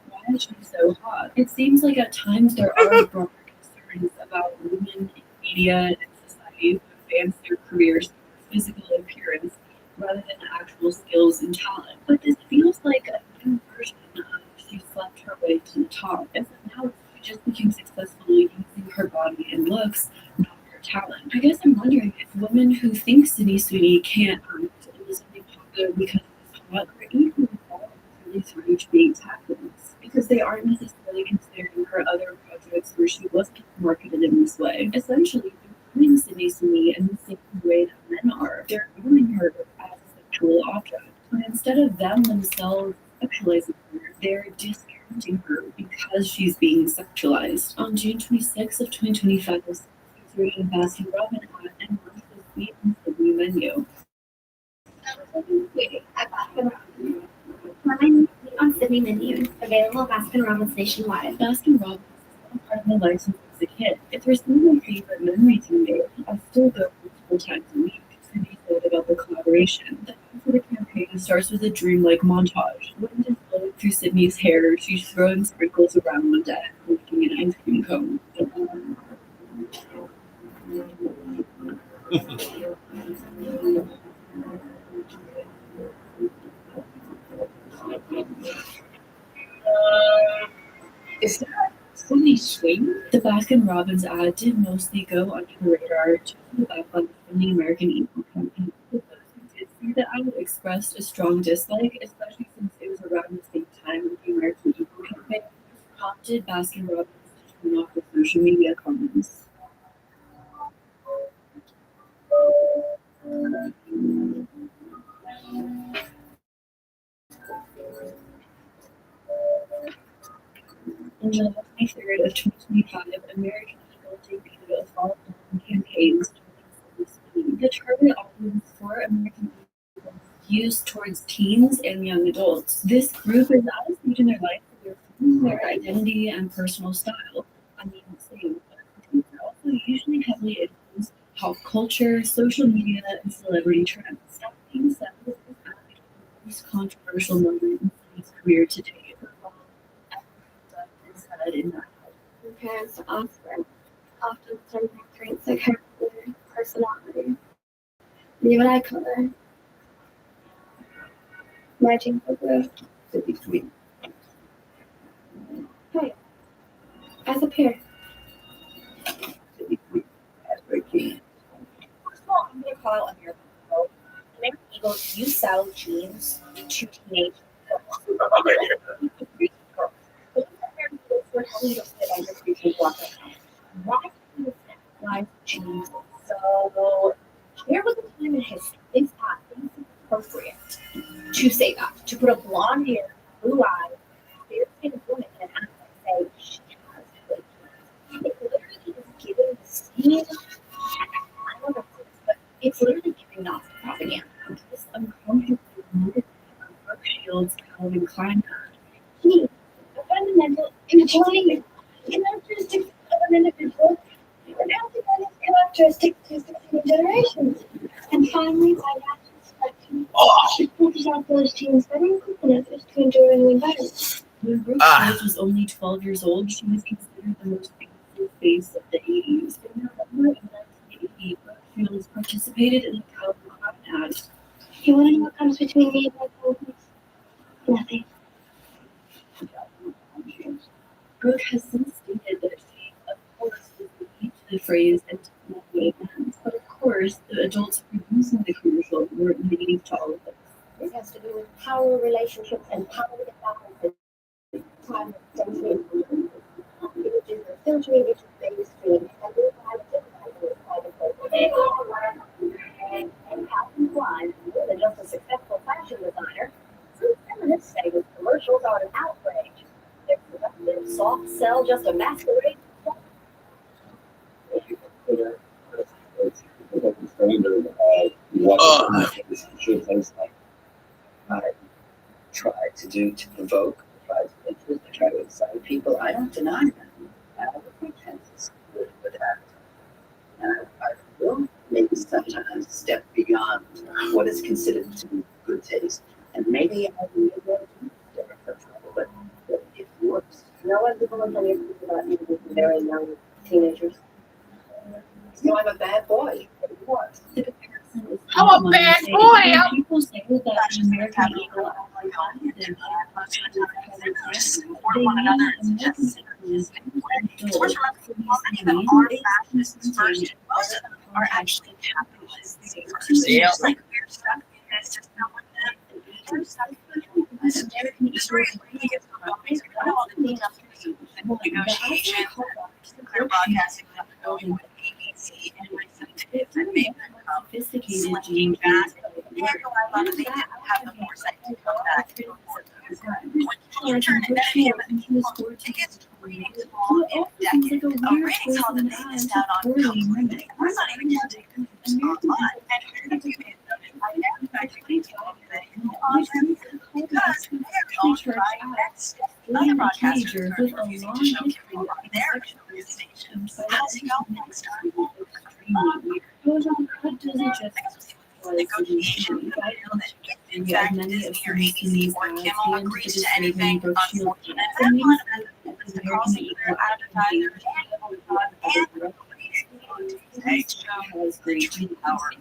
why is she so hot? It seems like at times there are broader concerns about women in media and society who advance their careers through physical appearance rather than actual skills and talent. But this feels like a new version of she slept her way to the top, as if now she just became successful using her body and looks, not her talent. I guess I'm wondering if women who think Sydney Sweeney can't act and is only popular because it's hot are equally involved with really huge being tactics, because they aren't necessarily considering her other projects where she wasn't marketed in this way. Essentially, they're viewing Sydney Sweeney in the same way that men are. They're viewing her as a sexual object. But instead of them themselves sexualizing her, they're discounting her because she's being sexualized. On June 26th of 2025, featured a Baskin Robbins ad and launched the Sweet and Sydney menu. Waiting at Baskin Robbins. Lemon on Sydney menu, available Baskin Robbins nationwide. Baskin Robbins is not part of my life since I was a kid. It's where some of my favorite memories were made. I still go multiple times a week. Sydney said about the collaboration. The time for the campaign starts with a dreamlike montage. Wind is blowing through Sydney's hair. She's throwing sprinkles around the deck, making an ice cream cone. Is that Sydney Sweeney? The Baskin Robbins ad did mostly go under the radar to the backlash from the American Eagle campaign. Those who did see the ad expressed a strong dislike, especially since it was around the same time as the American Eagle campaign, which prompted Baskin Robbins to turn off the social media comments. On July 23rd of 2025, American Eagle debuted a fall-down campaign starting the target audience for American Eagle used towards teens and young adults. This group is at a stage in their life where they're finding their identity and personal style. I mean, same, but teens are also usually heavily influenced by pop culture, social media, and celebrity trends. That being said, this is actually the most controversial moment in his career to date. In that. Your parents often send traits of character, personality. Me, what I color. My jeans are blue. Sydney Sweeney. Hey, eyes up here. Sydney Sweeney. That's very key. First of all, I'm gonna call out American Eagle. American Eagle, you sell jeans to teenage girls. Girls. Those American Eagles were telling you to sit on your preaching block right now. Why do you live jeans? So there was a time in history they thought things were appropriate to say that, to put a blonde hair, blue eyes, fair-skinned woman in an ad and say she has good genes. It literally is giving the same, I don't know, but it's literally giving Nazi propaganda. This uncomfortable movement of Brooke Shields, Calvin Klein. He, the fundamental including characteristics of an individual, and amplifying these characteristics to succeeding generations. And finally, by natural selection, she pushes out those genes that are equivalent to endure in the environment. When Brooke Shields was only 12 years old, she was considered the most beautiful face of the 80s. In November of 1980, Brooke Shields participated in the Calvin Klein ad. You want to know what comes between me and my boldness? Nothing. Brooke has since stated that she, of course, is the the phrase and but of course, the adults producing the commercial were naive to all of this. This has to do with power relationships and power imbalances. Time sensory images are filtering into the mainstream and we find and Calvin Klein, more than just a successful fashion designer, some feminists say his commercials are an outrage. They're productive, soft sell, just a masquerade. I try to do to provoke, try to interest, I try to excite people. I don't deny that. I have a pretense with that. And I will maybe sometimes step beyond what is considered to be good taste. And maybe I will be different from trouble, but it works. No one's going to hear about you with very young teenagers. So I'm a bad boy. It works. The comparison is I'm a bad boy. People say that the American Eagle support one another and suggest synergies and important. It's worth remembering that artists first, most of them are actually capitalized. Yeah. Like we're stuck in this system with them. We're stuck in the story is really good for companies. We don't know all the details of negotiations, clear broadcasting of the going with ABC and representatives and make sophisticated slinking back. And I love that they didn't have the foresight to come back to report. When you turn it and tickets to reading small in a decade, ratings how the thing is down on completely. We're not even going to take this online. And here to do it, I never practically tell anything because they are all trying next. Other broadcasters are refusing to show people on their stations. How's he going next time? Negotiation in fact Disney or ABC or Kimmel agrees to anything unfortunate. That's one of the causing their advertisers and they show the true power.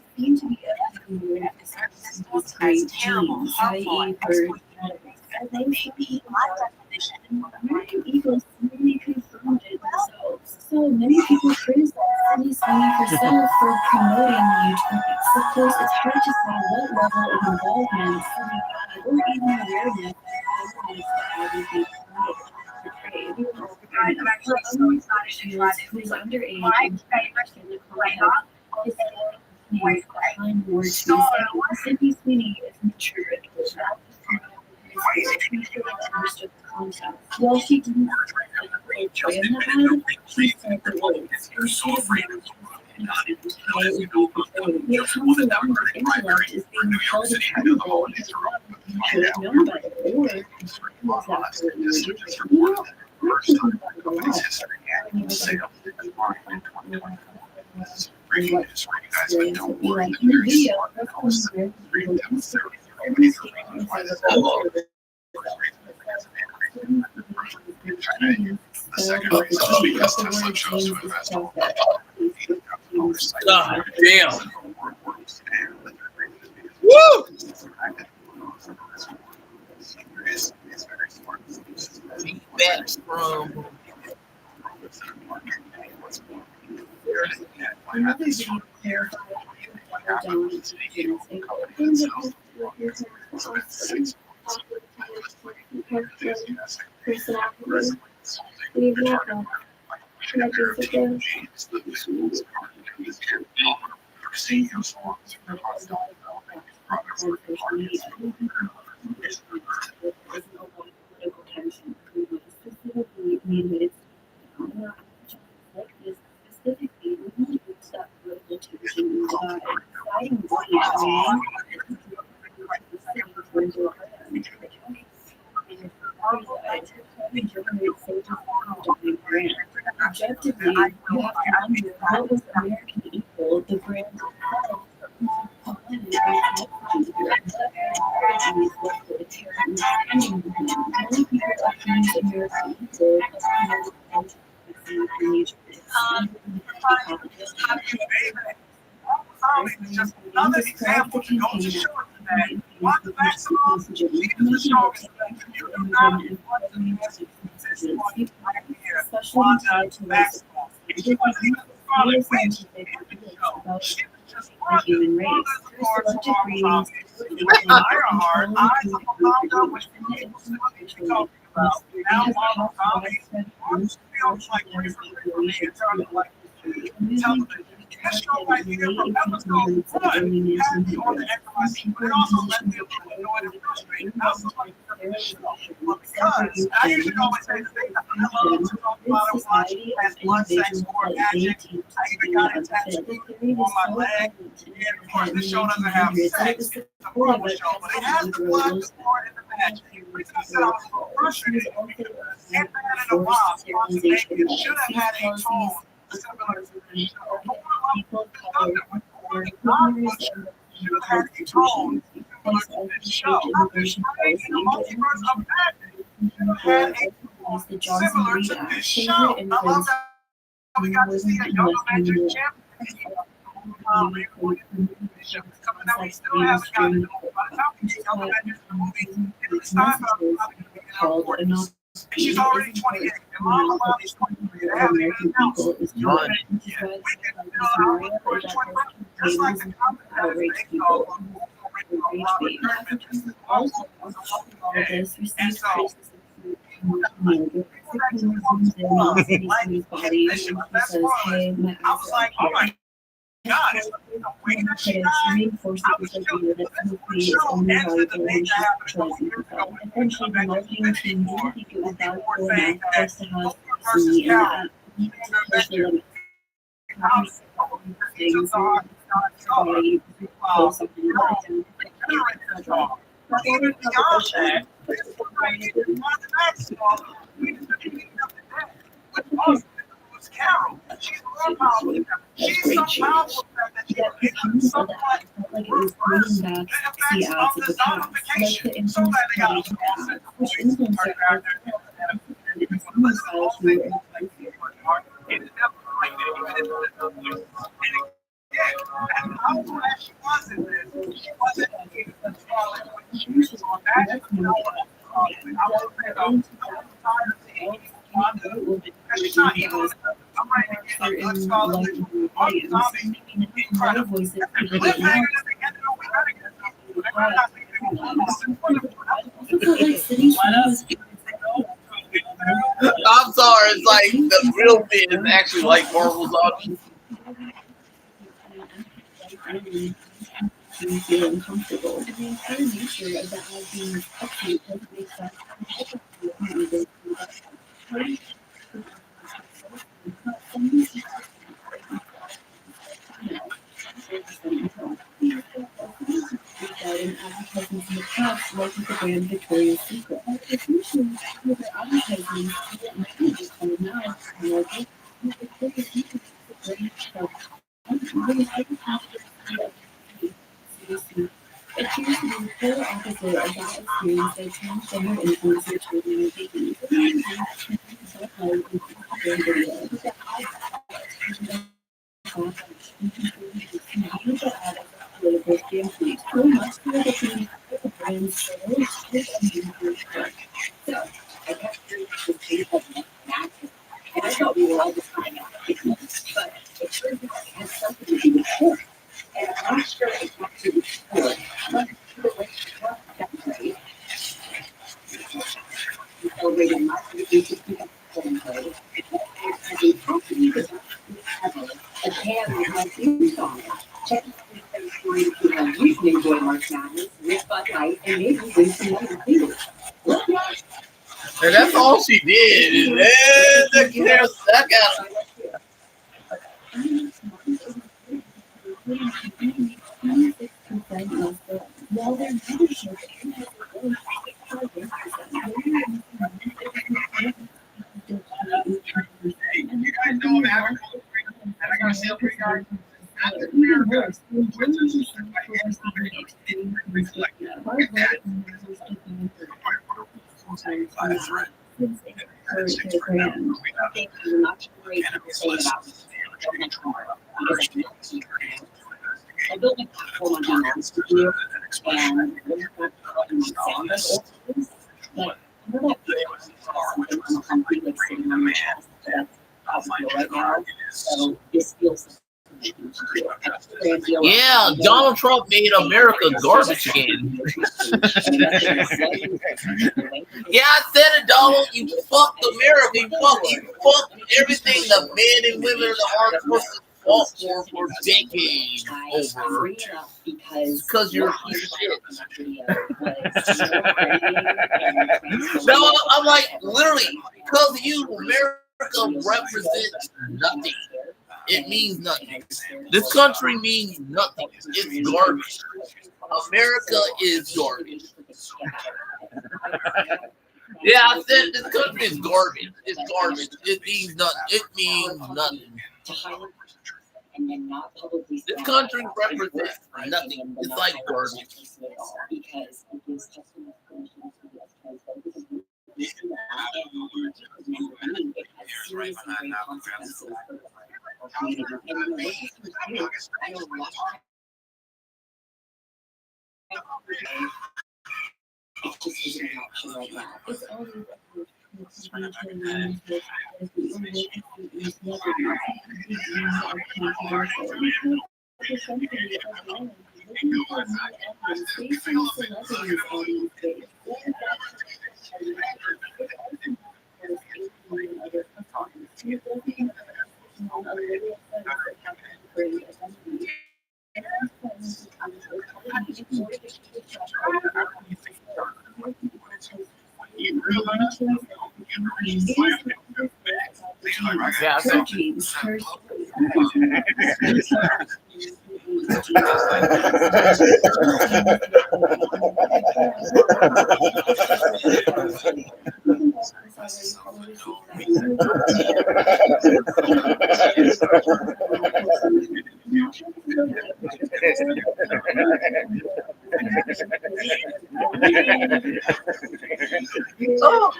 Systems as terrible, harmful, and exploitative as they may be, my definition American Eagles really confirmed it themselves. So many people criticize Sydney Sweeney herself for promoting utopics. Of course, it's hard to say what level of involvement Sydney had or even awareness of I'm actually so excited to try to who's underage my and favorite in the right context is behind more to say Sydney Sweeney is mature and understood the context. While she didn't portray in the ad, she said the words. And she was how it would be portrayed. What comes along with intellect is being held accountable and should have known better or exactly what you were doing. You know, we're thinking about it a lot. And what experience would be like in the video, God damn. Woo! Feedback from another video clarified Objectively, you have to wonder what was American Eagle, the brand itself, many people accuse American Eagle of Just another example to go to show us that on the maximum, Jesus showing us that you do not want to miss this one right here on the maximum. She wasn't even the Scarlet Witch in the show. She was just one of the lords of Marvel comics. With Ironheart, Eyes of Wakanda, which people still need to be talking about. Now Marvel comics, Marvel feels like we're for me in terms of like television. This show right here from episode 1 had me on the edge of my seat, but it also left me a little annoyed and frustrated. Now somebody doesn't the show. But because I usually always say the thing that I love to talk about and watch has blood, sex, or magic. I even got a tattoo on my leg. And of course, this show doesn't have sex. It's a Marvel show, but it has the blood, the gore, and the magic. The reason I said I was a little frustrated is because Ant-Man and the Wasp, Quantumania, should have had a tone similar to the show. people of color or foreigners and should have a tone similar to the show. Immigration policy, the multiverse of madness should have had a tone similar to this show. I love that we got to see a young magic champion. Something that we still haven't gotten to. By the time we get young magic movie, it's time for us to get out for it. She's already 28, and Mama Molly's 23. They haven't even announced it. We can fill out for 21, just like the comic has they call also all of this received criticism from his body and he says, hey, my eyes are here. God, it's the way that she died. Reinforced the idea that movie is only valuable when she's chosen herself. Eventually, the marketing team didn't think it was valuable enough just to have me and I personally let me things body close something like that. Carol. She's more powerful than them. She's so powerful that she can pick someone like it was bringing back the ads of the past, like the influence which influenced her character and influenced how she was and how glad she was in this, she wasn't in the Scarlet Witch. She was on Magic. I was tired of seeing she's not evil. I'm ready to get a Scarlet Witch. Marvel Comics, incredible. And the cliffhanger that they ended up with, I'm not I'm sorry, it's like the real thing is actually like Marvel's audience. feel uncomfortable. And the entire nature of the ad being upbeat doesn't make sense. Advertisements in the past, like with the brand Victoria's Secret. It's usually with their advertisements, messages coming out, like Victoria's Secret is a great stuff. It appears to be the polar opposite of that experience that transgender influencers are doing babies. Political standpoint, so much for the brand sales. So, I got curious with people and I thought we were all just finding out, but it turns out it has something to do with it. And I'm not sure celebrated my 365 code. It has to be the best ever. A can with my theme song. Check out the story if you can enjoy March Madness with Bud Light and maybe win some money too. And that's all she did. And that got While their membership has grown by 6%. You guys know I'm having and I got a sale for you. America, I built my platform on being honest with you, and really not sound like old but I know that feels I'm like sitting on my chest, but that's how I feel right now. So this feels yeah, Donald Trump made America garbage again. Yeah, I said it, Donald. You fucked America. You fucked everything the men and women of the armed forces fought for decades over. Because you're a piece of shit. No, I'm like, literally, because of you, America represents nothing. It means nothing. This country means nothing. It's garbage. America is garbage. Yeah, I said this country is garbage. It's garbage. It means nothing. It means nothing. This country represents nothing. It's like garbage. Right behind now. It just isn't an option right now. It's only Yeah, so oh,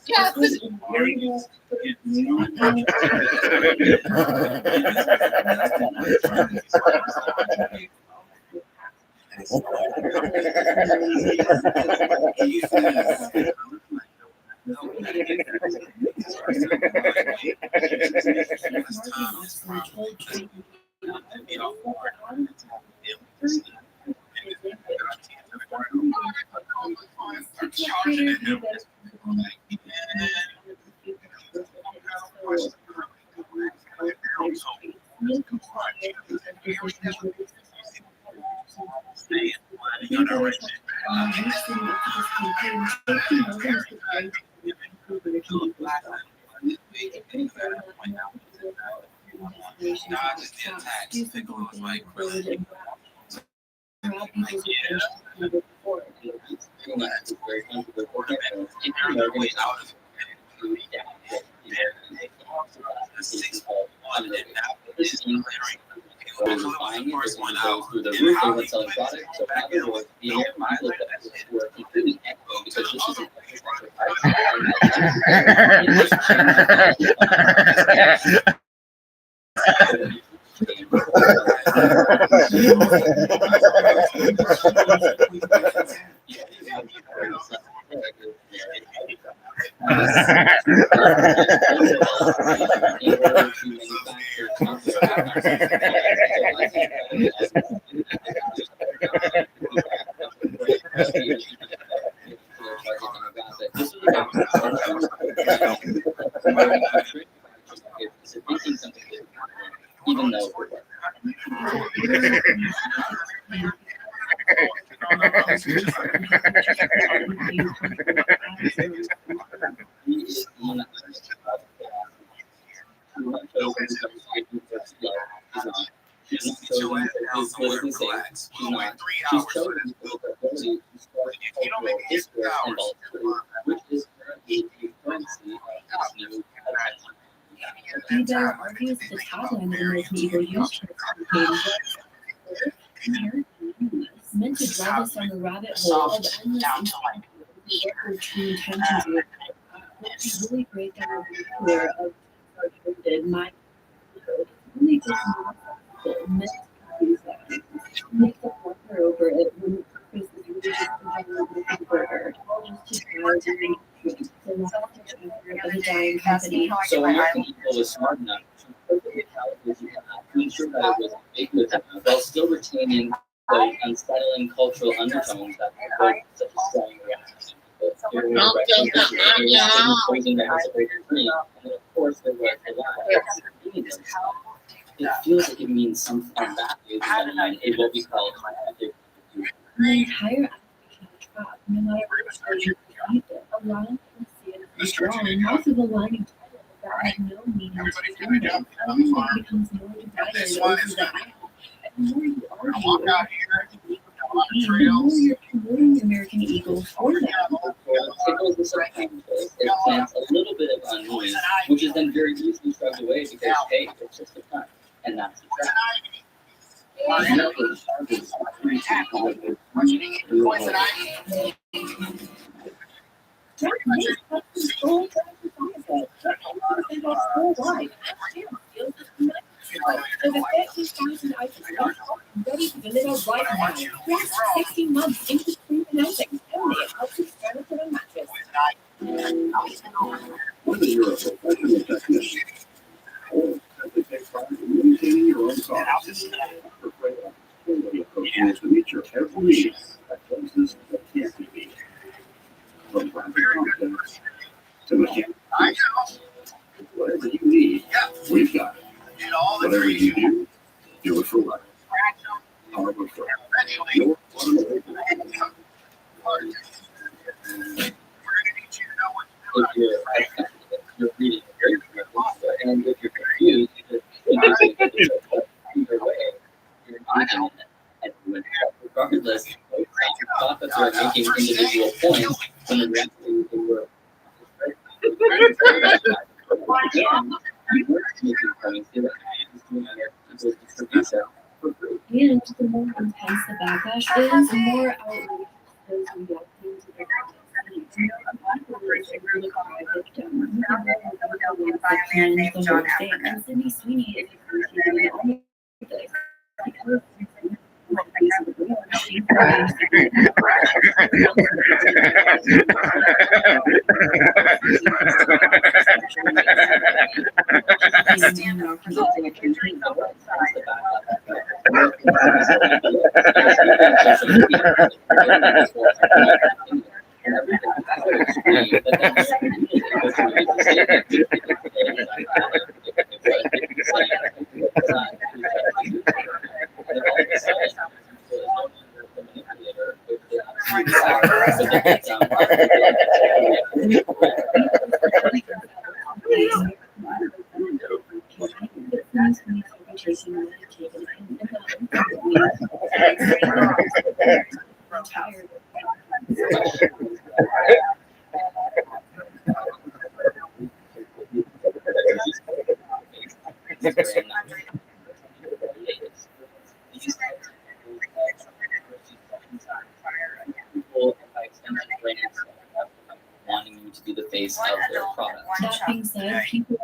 yeah, this was about thinking something good, even though it wasn't. She's chosen his politically safe. She's not. She's chosen his ability to spark cultural discourse and volatility, which is currently the currency of this new attention. Evo argues that the tagline of the American Eagle Youth campaign was meant to drive us on the rabbit hole of endless true tensions. It would be really great to have a tour of did my really just meant to use that. Make the wonder over it when the purpose is really just to generate a burger, just to try to make the of a dying company. So American Eagle was smart enough to put the television to ensure that it was ambiguous enough while still retaining the unsettling cultural undertones that provoked such a strong reaction. Posing that as a great dream, and then of course there was the lie. It feels like it means something that is what we call collective. The entire application of trap, no matter which way you perceive it, allowing them to see it as wrong, and also the aligning titles that have no meaning to begin with. Everyone becomes more divided over the act. And the more you argue over the more you're promoting American Eagle for them. It tickles the subconscious. It plants a little bit of unease, which is then very easily shrugged away because, hey, it's just a fun. And that's the trap. Over 13,000 items ready to deliver right now. Yes, 16 months into pre-financing. Only it helps you furniture and mattress. Whether you're a professional technician or simply take pride in maintaining your own cars, for freight opportunities to meet your every need at places that can't be beat. From traffic content to mechanical parts, whatever you need, we've got it. Whatever you do, do it for life. Harbor Freight. Your automotive. If you're reading very correctly, and if you're confused, either way, you're engaging in it. Regardless, thought that they're making individual points when in reality they were. And the more intense the backlash is, the more outrage those reacting to the really cry victim. The whole thing. And Sydney Sweeney is appreciating all of this because wanting you to be the face of their product. That being said, people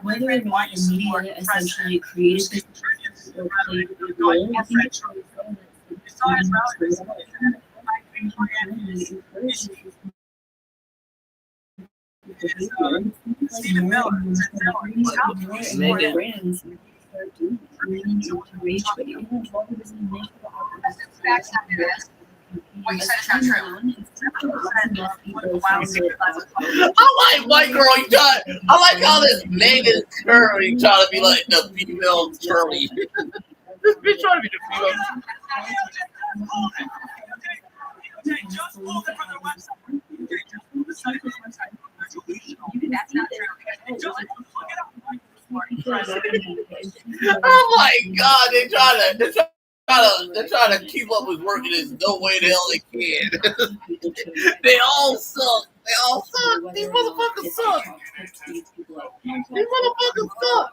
Whether or not the media essentially created this or played a role, I think it's really fun. Megan. I like white girl. I like how this Megan Curry trying to be like the female Curly. This bitch trying to be the female. Oh my God! They're trying to keep up with working. There's no way the hell they can. They all suck. They all suck. These motherfuckers suck. These motherfuckers suck.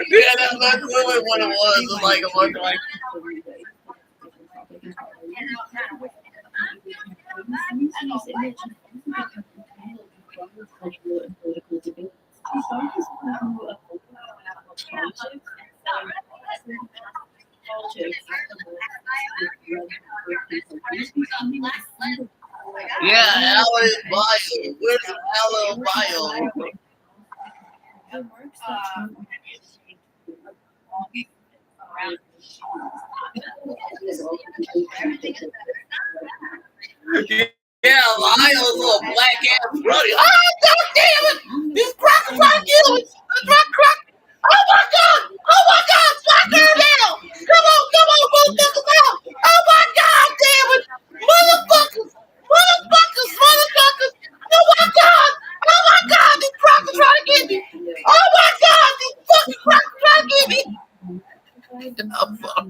Yeah, that's literally what it was. It was like a bunch of like. Yeah, Alan Bio. Where's Alan Bio? Yeah, Lyle's little black ass brody. Oh, God damn it! These crackers trying to kill us! Crack! Oh my God! Fly her down! Come on, motherfuckers out! Oh my God damn it! Motherfuckers! Oh my God! These crackers trying to get me! Oh my God! These fucking crackers trying to get me! Oh, fuck.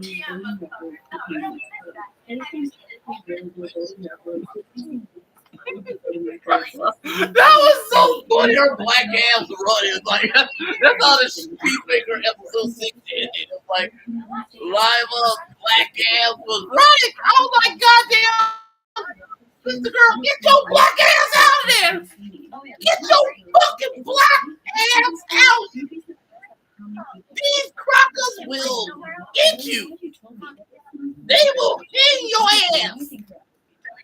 That was so funny. Her black ass running. Like, that's how the Peacemaker episode 6 ended. It's like, Lima, black ass was running. Oh my God damn. Sister girl, get your black ass out of there. Get your fucking black ass out. These crackers will get you. They will pin your ass.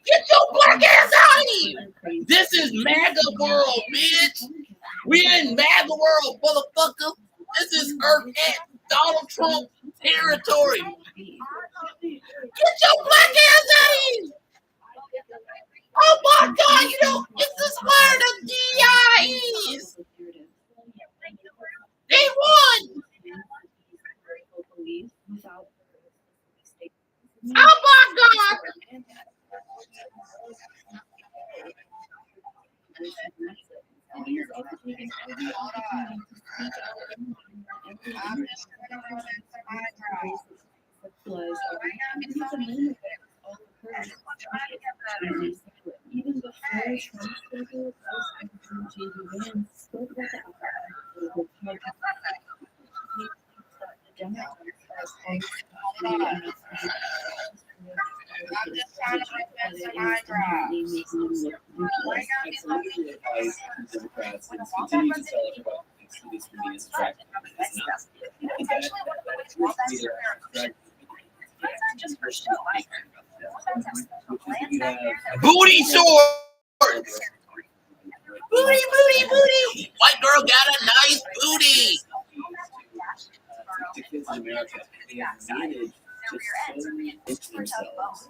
Get your black ass out of here. This is MAGA world, bitch. We in MAGA world, motherfucker. This is Earth at Donald Trump territory. Get your black ass out of here. Oh my God, this is where the DI is. They won. Oh my God. Even before Democrats and continue to tell everyone this media is attractive. It's not. Booty shorts. Booty. White girl got a nice booty. The kids in America, they have managed to so enrich themselves.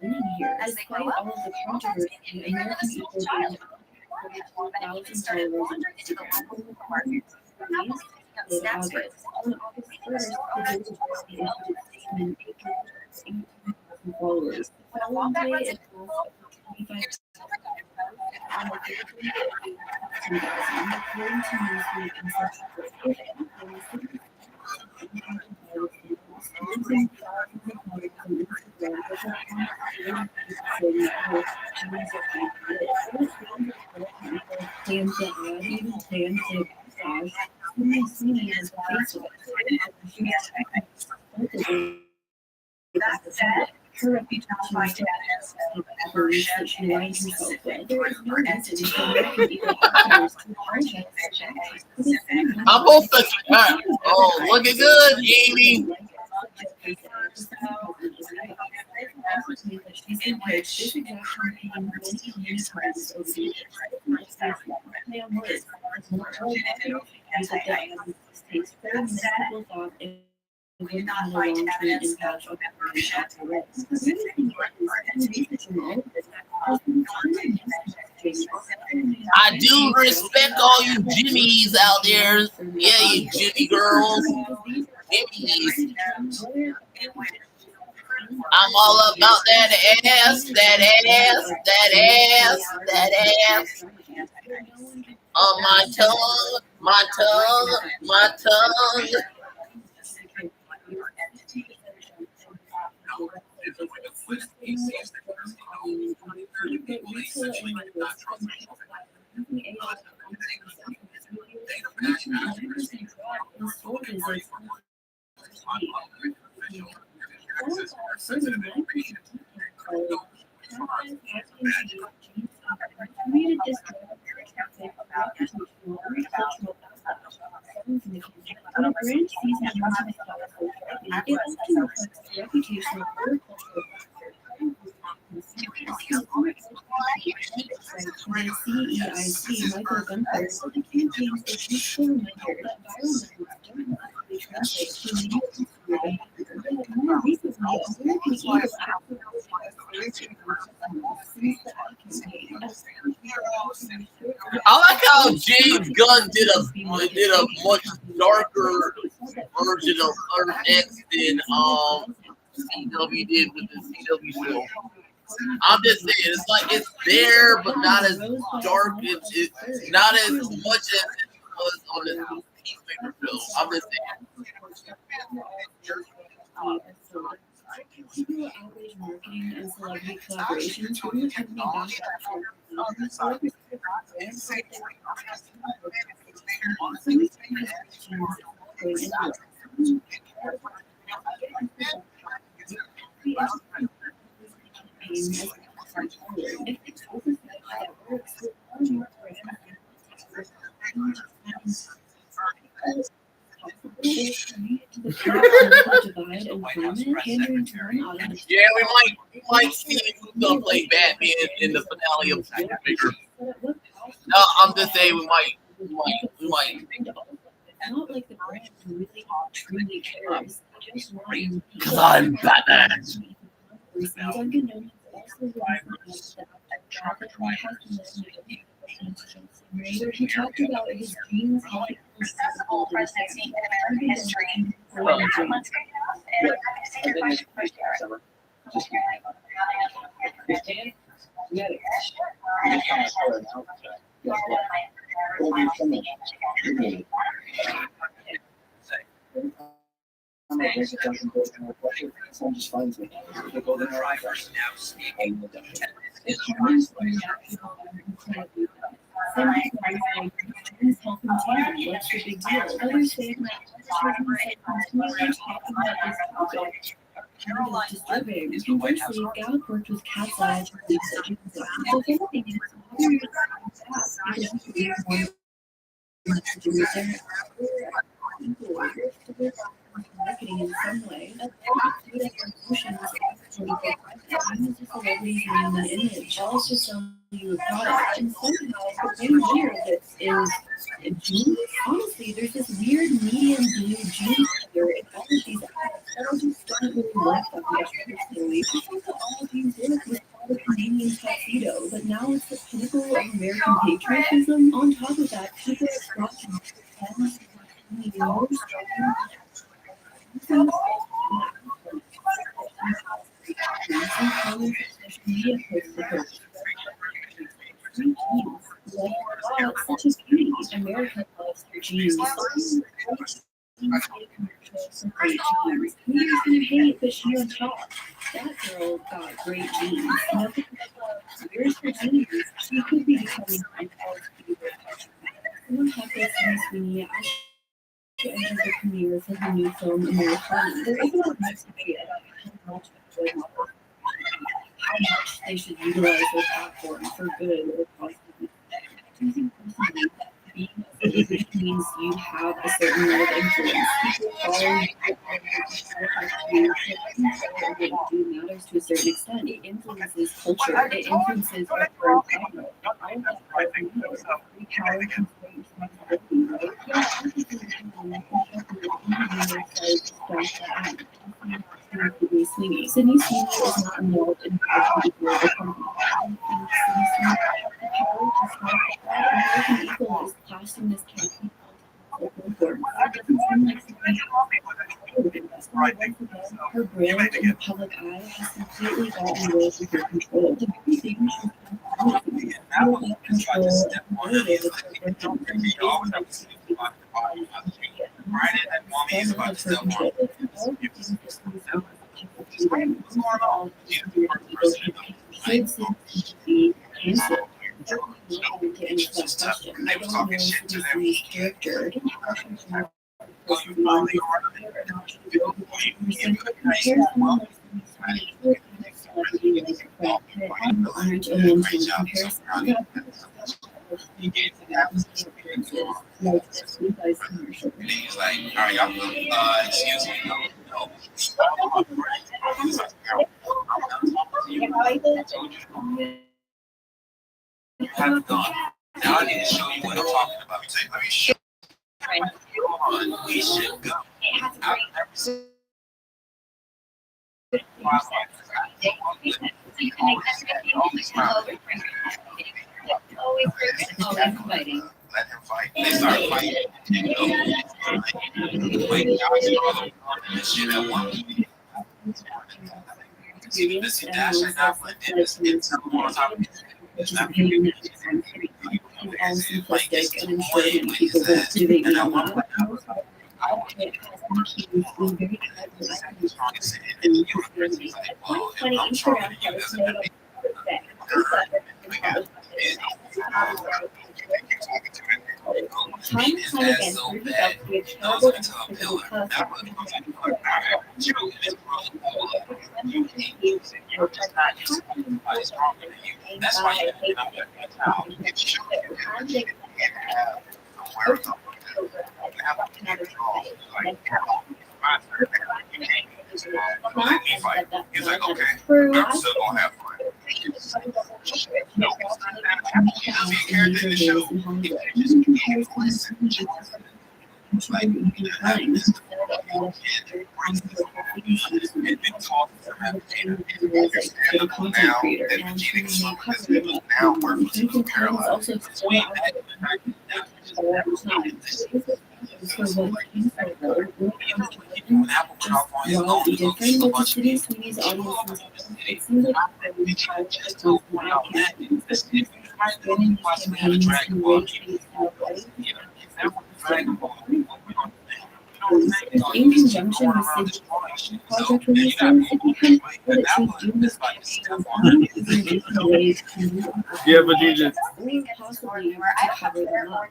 winning here. Despite all of the controversy, American Eagle gained 42,000 followers on Instagram. Late August. On August 1st, the Georgia Jersey issued a statement, 18,000 followers. The following day, it passed up to 25,000. On the 13,000, according to Newsweek and Synopsis, her reputation is that beliefs that she aligned herself with. There is no reason for American Eagle actors to apologize for that. I'm both the oh, looking good, Amy. I do respect all you Jimmies out there. Yeah, you Jimmy girls. Jimmies. I'm all about that ass, that ass, that ass, that ass. On my tongue, my tongue, my tongue. When a brand sees an image of it often reflects the reputational or cultural CEIC Michael Gunther said the campaigns are useful reminder that viral methods don't necessarily translate to immediate consumer behavior. More recently, American Eagle I like how James Gunn did a much darker version of Earth X than CW did with the CW show. I'm just saying, it's like it's there, but not as dark. It's not as much as it was on the Peacemaker film. I'm just People outrage marketing and celebrity collaborations bring the company yeah, we might see who's gonna play Batman in the finale of Peacemaker. No, I'm just saying we might. Not like the brand really truly cares. Just want Because I'm Batman. Dunkin' Donuts also where he talked about his dreams helping whole presidency in American history. Let's kick it off and we're going What's the big deal? Others say disturbing. Conversely, Gallup worked with Cat's Eye to research so if anything, marketing in some way. Celebrities name and image. I'll also sell you a product. And somehow the main winner of this is jeans. Honestly, there's this weird medium blue jeans color in all of these ads that I just don't really like that much personally. I think that all of these look green tuxedo, but now it's the pinnacle of American patriotism. On top of that, people are flocking to pretend to more social media posts such as beauty. America loves their jeans. Commercials for great jeans. Who's gonna hate but she on top? That girl got great jeans. Nothing wears her jeans. She could be becoming an someone heckled Sydney Sweeney to enter the premiere for her new film Americana. There is a lot of mixed debate about how much they should utilize their platform for good or positive. Choosing personally, being a celebrity means you have a certain amount of influence. People follow you, what you do matters to a certain extent. It influences culture. It influences our current climate. All of that are free power comes from responsibility, right? Sydney Sweeney is not involved in the global company. American Eagle is blasting this campaign on billboards. It doesn't seem like her brand in the public eye has completely gotten away from her control. The very thing she's I don't know Sydney's character. Excuse me. Have gone. Now I need to show you what I'm talking about. Let me show you. We should go. I've never seen let him fight. They start fighting. Like, this shit at one point. This dash I got for this on top of it's not really all simplistic and ensuring people won't debate me on that. Funny Instagram post time and time again, Ruby felt to be a terrible physical that's why he's like, okay, I'm still gonna have fun. No, be a character in the show. Like, this in conjunction with the project releases, it becomes clear that to do this yeah, but you just possibly to cover them up.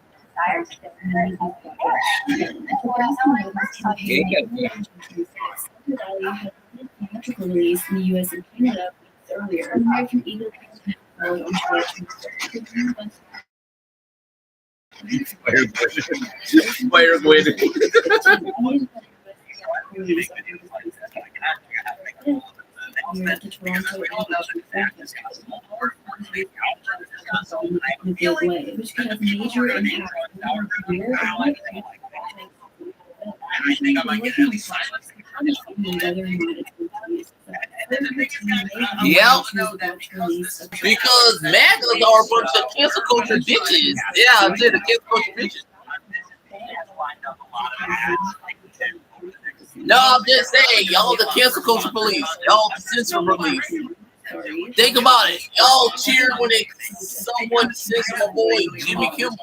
Theatrical release in the US and Canada earlier. American Eagle on Fire Gwen. Which could have major impact on our career. I think I might get at least whether or not it's Yep. Because MAGAs are a bunch of cancel culture bitches. Yeah, I said the cancel culture bitches. No, I'm just saying, y'all the cancel culture police. Y'all the censor police. Think about it. Y'all cheered when someone censored my boy Jimmy Kimmel.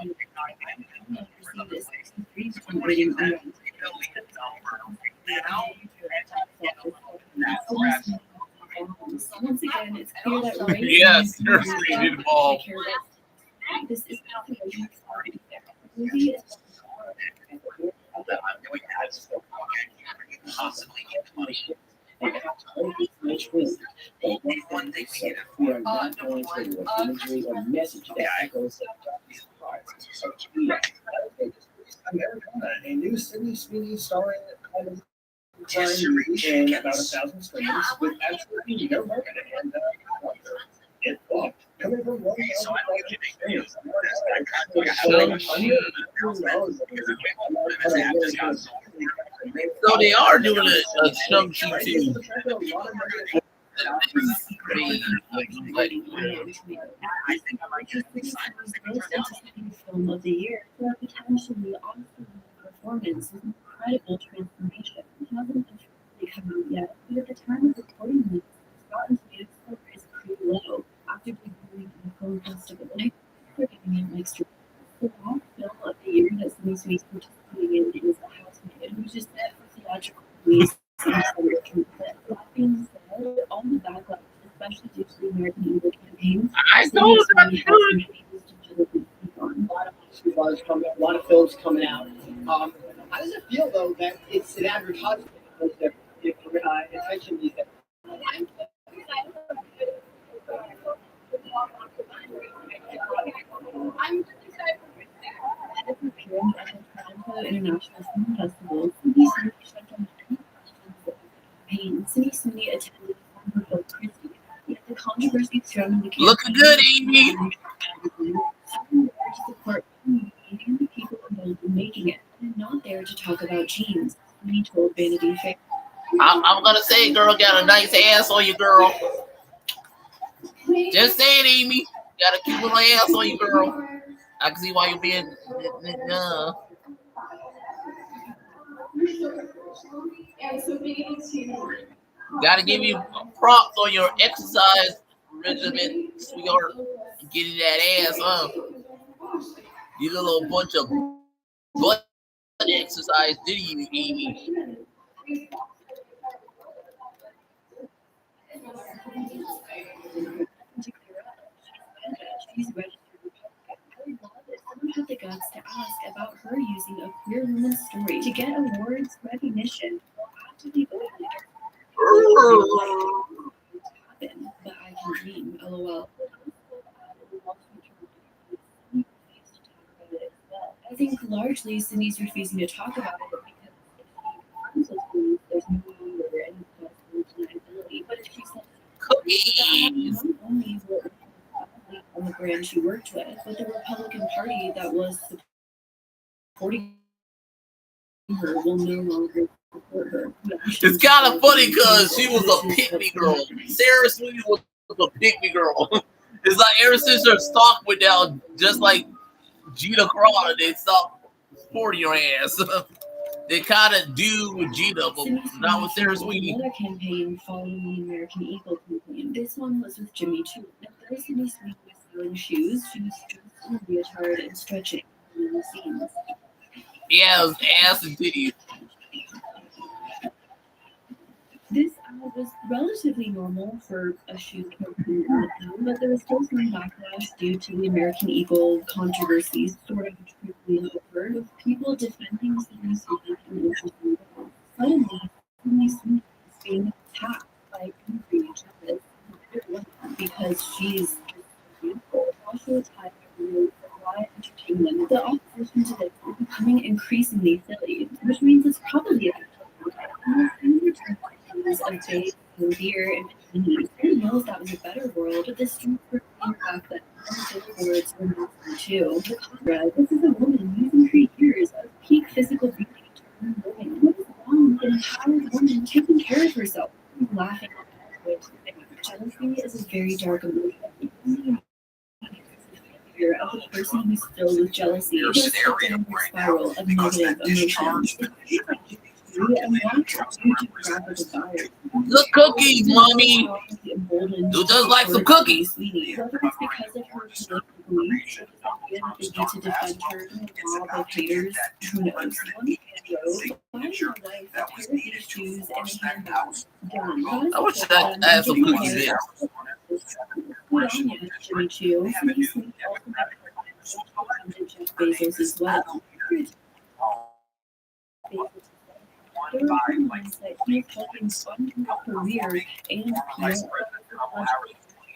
Once again, it's clear that race yes, seriously, it.EVOLVE. This is not the movie is One thing we are not going to a imagery or message that echoes a new Sydney Sweeney starring and about 1,000 screens with absolutely no marketing and it flopped. Coming from one So they are doing a Shang-Chi too. Film of the year for a potentially awesome performance with incredible transformation. It hasn't officially come out yet, but at the time of recording this, Rotten Tomatoes score is pretty low after debuting in a film festival. For giving it mixed reviews. The last film of the year that Sydney Sweeney's participating in is The Housemaid, which is set for theatrical release in December 25th. That being said, all the backlash, especially due to the American Eagle campaign, I know that's good. A lot of films coming out. How does it feel though that it's an advertisement if attention these days? I'm just excited for that. At its appearance at the Toronto International Film Festival, Sydney Sweeney shut down any questions of the campaign. Sydney Sweeney attended former Bill Christie, yet the controversy surrounding the campaign. Looking good, Amy. Some were to support and the people involved in making it, and not there to talk about jeans. Sweeney told Vanity Fair. I'm gonna say, girl, got a nice ass on you, girl. Just say it, Amy. Got a cute little ass on you, girl. I can see why you're being. Gotta give you props on your exercise regimen, sweetheart. Getting that ass, huh? You did a little bunch of butt exercise, did you, Amy? She's registered Republican. I love it. Someone had the guts to ask about her using a queer woman's story to get awards recognition while actively voting against it. But I can dream, lol. I think largely Sydney's refusing to talk about it because if she there's no longer any possible deniability. But if she says cookies, not only will on the brand she worked with, but the Republican Party that was supporting her will no longer support her. It's kind of funny because she was a pick-me girl. Sarah Sweeney was a pick-me girl. It's like ever since her stock went down, just like Gina Carano, they stopped supporting your ass. They kind of do with Gina, but not with Sarah Sweeney. Another campaign following the American Eagle campaign. This one was with Jimmy too. Now, though Sydney Sweeney was selling shoes, she was dressed in a leotard and stretching in the scenes. Yeah, it was ass and titties. This was relatively normal for a shoe campaign, but there was still some backlash due to the American Eagle controversies, sort of trickling over, with people defending Sydney Sweeney and interesting girls. Suddenly, Sydney Sweeney is being attacked by angry journalists because she's beautiful. Also tied to live entertainment. The opposition to this is becoming increasingly silly, which means it's probably a of big and beer and bikinis. Who knows that was a better world, but the streets were clean back then. Billboards were moving too. The Conrad, this is a woman using her years of peak physical beauty to earn a living. What is wrong with an empowered woman taking care of herself? Laughing at which jealousy is a very dark emotion. Fear of a person who's filled with jealousy is a downward spiral of negative emotions. The cookies, mommy. You just like some cookies. Whether it's because of her political beliefs or the idea that they need to defend her from a mob of haters, who knows? One road, buying your wife a pair of these shoes and a handbag. Done. I wish I had some cookies there. Good on you, Jimmy Choo. Jeff Bezos as well. There are rumors that he's helping fund her career and PR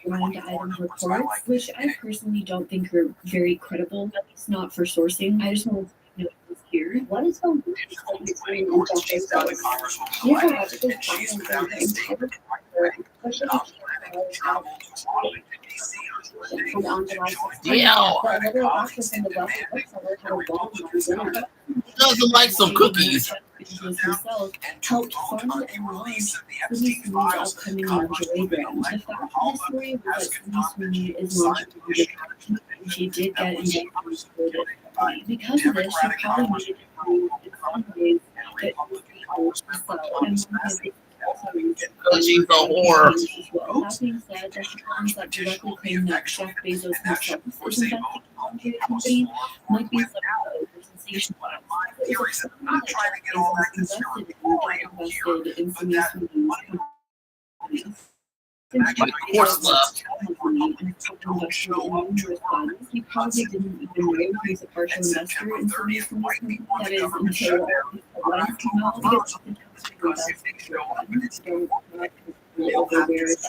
blind item reports, which I personally don't think are very credible, at least not for sourcing. I just want to know this here. What is going on? Doesn't like some cookies. Himself helped fund and launch Sydney Sweeney's upcoming lingerie brand. The fact of the story was that Sydney Sweeney is launching a new brand, and she did get injected with it. Because of this, she probably needed to prove in some ways that people to sell and because she's a whore. That being said, the headlines that directly claim that Jeff Bezos himself is investing in a lingerie company might be somewhat sensationalized. It was not trying to get all that invested in Sydney Sweeney's company. Of course not. He probably didn't even know he was a partial investor in Sydney Sweeney's company. That is until the last came out. Nothing to do with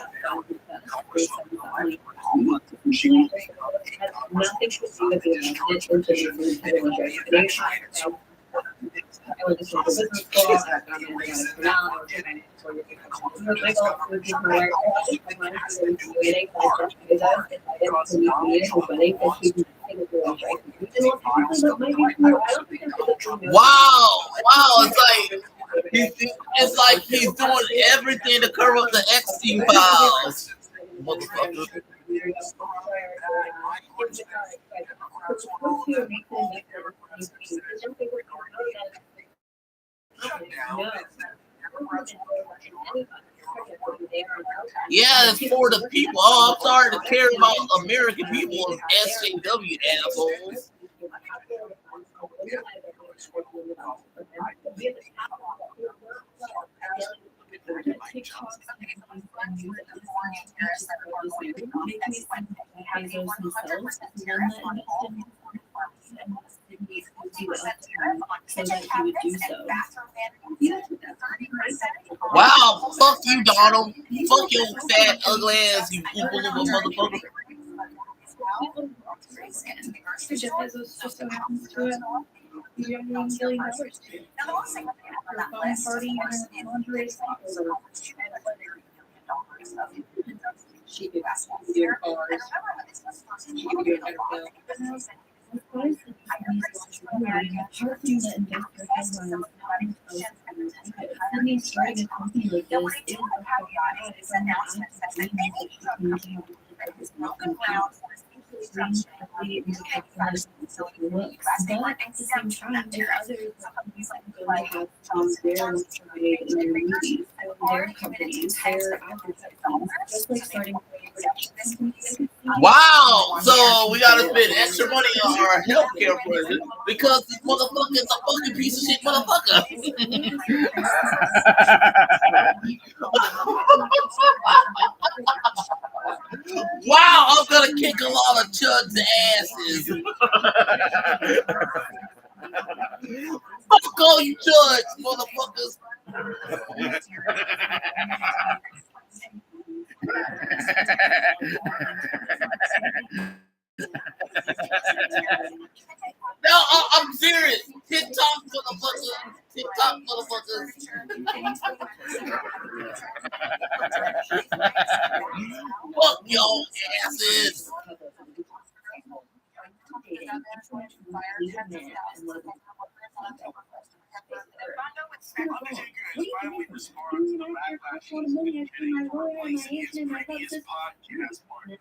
Wow, it's like he's doing everything to cover up the Epstein files. Motherfucker. Yeah, it's for the people. Oh, I'm sorry to care about American people as SJW assholes. Wow, fuck you, Donald. Fuck your fat, ugly ass, you oompa motherfucker. Jeff Bezos just so happens to have $1 billion to. For a fun party and a lingerie sleepover. She could do cars. She could do NFL. Apart from the investor headlines, Sydney starting a company like this is Wow, so we gotta spend extra money on our healthcare plan because this motherfucker is a fucking piece of shit motherfucker. Wow, I'm gonna kick a lot of chuds' asses. Fuck all you chuds, motherfuckers. No, I'm serious. TikTok motherfuckers. TikTok motherfuckers. Fuck your asses. respond to the backlash he's been getting for replacing his previous podcast partner.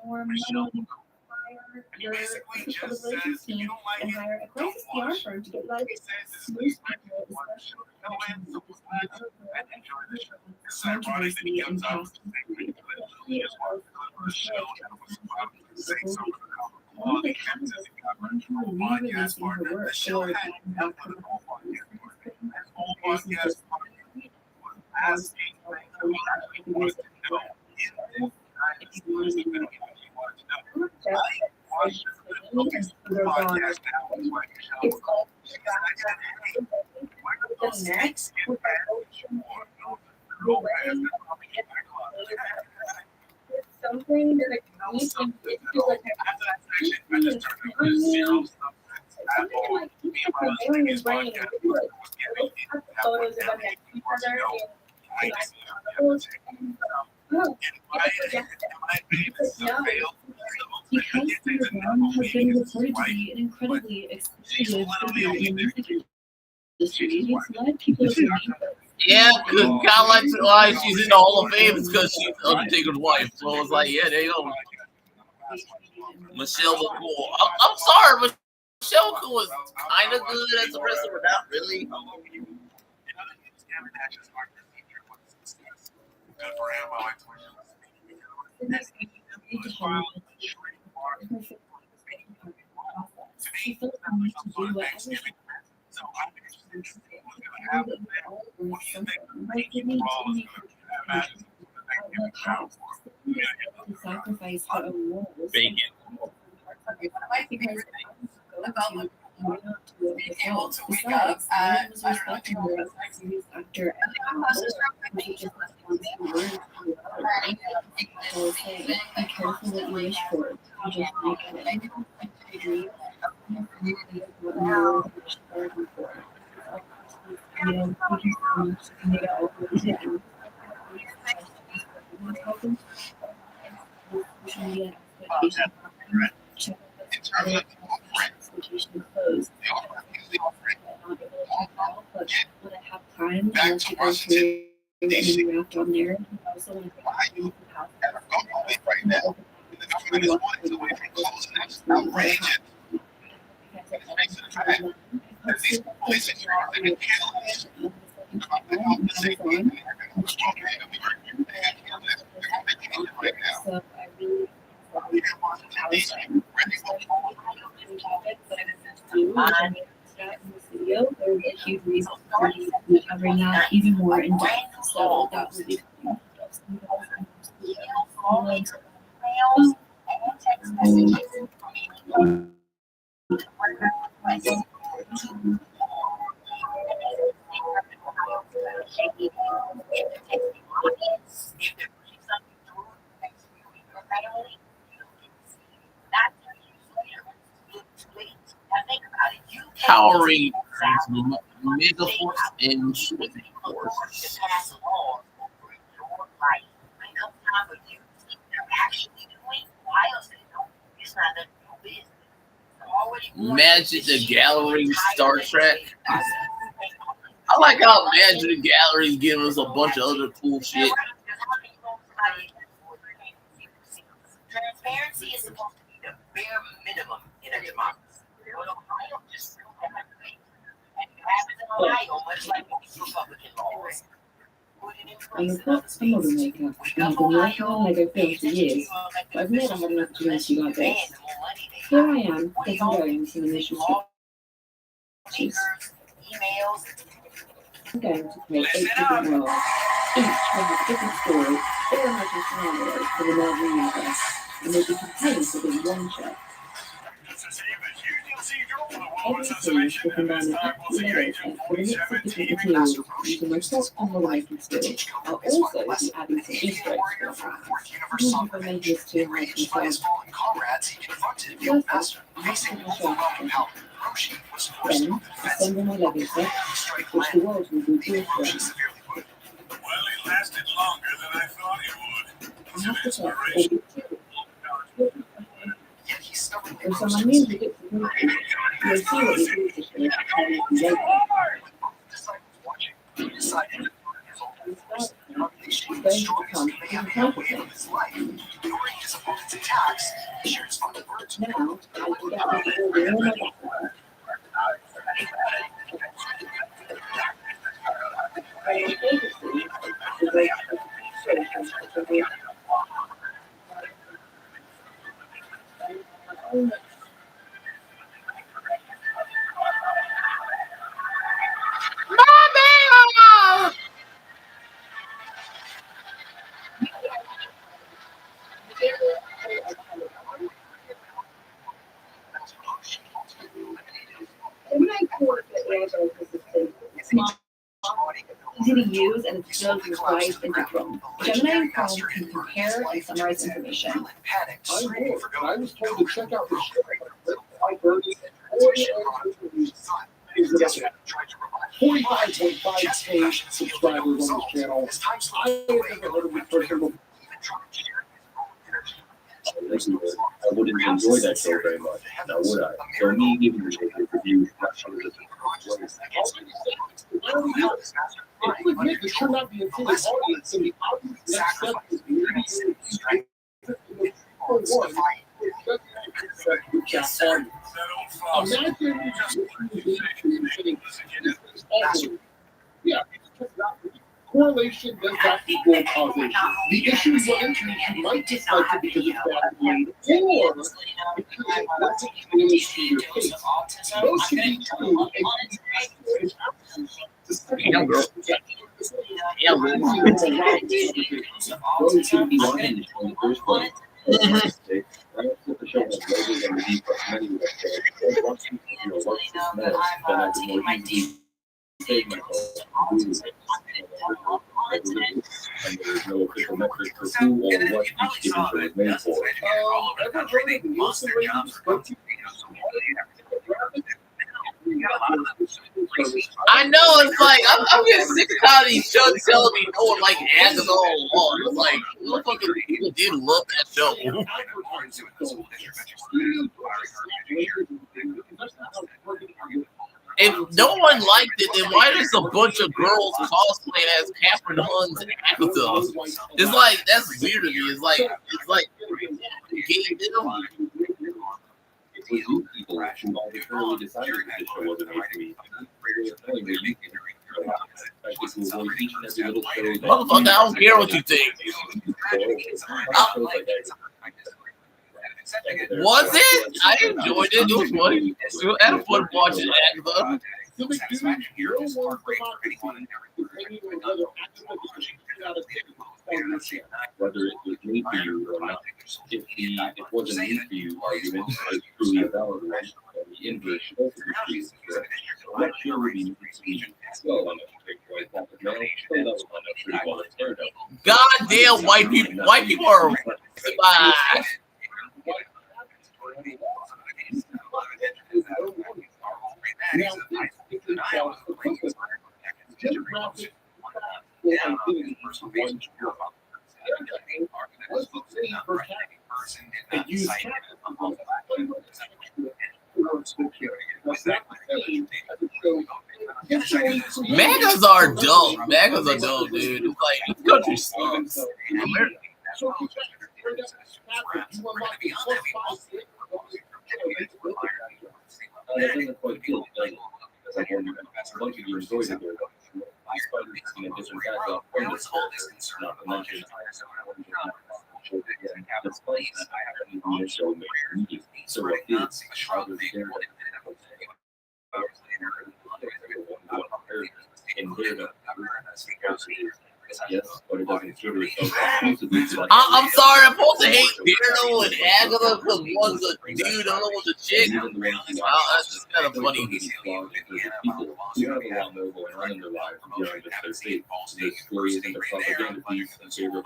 More Michelle money, hire your people to relations team and hire a crisis PR firm to get you out of He this. says this Most week's people, one show no end, so was glad and enjoy the show. It's ironic that controversy he in comes out past with the statement that Lily just wanted to deliver a show that was about to say something about the one of quality the and candidates the wanted to re-releasing her partner. work The show or had getting help back with from the whole podcast partner. And all comparisons podcast to partner was asking like who actually wanted to know in the United States that he wanted to know. I watched the podcast now with my Michelle McCall. She said, hey, why don't those snakes get banned or no girlfriends that probably get my club? something that No makes me substance at feel all. like After that section, I just turned it to zero substance at all. Me and my previous podcast partner was getting in photos of them next to each other and I see everything. Am I being surveilled? Because Peter Brown has been reported to be an incredibly exploitative figure in the music industry, it's led people to believe that. Yeah, because kind of like why she's in the Hall of Fame is because she's Undertaker's wife. So it's like, yeah, there you go. Michelle McCool. I'm sorry, but Michelle McCool is kind of good as a wrestler, but not really. Good for him. I like to She felt the need to do whatever she so I'm interested to see what's going to happen there. What do you think Raw is going to happen? to sacrifice her own roles. Bacon. Because besides, no one was respecting her as a serious actor and she just wants to learn to so say, be careful what you wish for. You just make it. I dream. What you wish for before. You know, thank you so much. You know, social media expectations. Check out the expectation closed. But when I have time, I like to go through and interact on there. I also want to thank you for right now. The government is wanting to wait for closing this outrageous. As these police security and killers about the health and safety in America. Right now. So I really video, there was a huge reason for me covering that even more in depth. So that would be Power Rangers, Mega Force, and Shooting Force. Magic the Gallery, Star Trek. I like how Magic the Gallery is giving us a bunch of other cool shit. Transparency is supposed to be the bare minimum in a democracy. Ohio just and it happens in Ohio, much like most Republican laws. I'm a model maker and I've been working on Lego films for years, but I've never had an opportunity like this. Here I am, getting going with some initial sketches. I'm going to create 8 different worlds, each will have a different story or imagined scenarios for the Marvel universe, and they'll be contained within one show. Every series will combine an actual Lego set with a mix of different materials using my top and model making skills. I'll also be adding some Easter eggs for our fans. Even if I made this too hard for myself. First up, I have to my show then, assemble my Lego set, which the world will be built around. Well, it lasted longer than I thought it would. I have to test all the materials. And so my main bit of you'll see what it is to show you how to make relax. Sure, it's fucking words. Now, I can get my whole room of that. Easy to use and it goes right into Chrome. Gemini and Chrome can compare and summarize information. I was told to check out the show. 45.5K subscribers on this channel. I have never heard of this person before. I wouldn't enjoy that show very much. Now would I? So me giving you a review, not sure that I will admit this should not be a full audience, and the audience next step is correlation does not equal causation. The issue is what you might dislike it because it's bad made, or because it doesn't really to your taste. Those can be true, and those should be wanting in the first place. I don't put the show on Legos and the deep many of that. Once you watch the smells, then I can more easily save myself. And there's no official metric for who or what each given show is made for. I know, it's like I'm getting sick of how these shows telling me no one like Agatha on. It's like, motherfuckers, people did love that show. If no one liked it, then why there's a bunch of girls cosplaying as Catherine Hunn's Agatha? It's like, that's weird to me. It's like gay them. It was you people who arbitrarily decided that this show wasn't made for me. Motherfucker, I don't care what you think. Was it? I enjoyed it. It was funny. I had fun watching Agatha. Whether it was made for you or not, if it wasn't made for you argument is truly a valid one, the inverse should also be true. So that sure would be well on Goddamn white people. White people are MAGAs are dope. MAGAs are dope, dude. It's like, this country sucks. I'm sorry, I'm supposed to hate Daredevil and Agatha because one's a dude, the other one's a chick. That's just kind of funny. People who have a lot more going on in their lives beyond just their faith. Their stories and their propaganda piece in favor of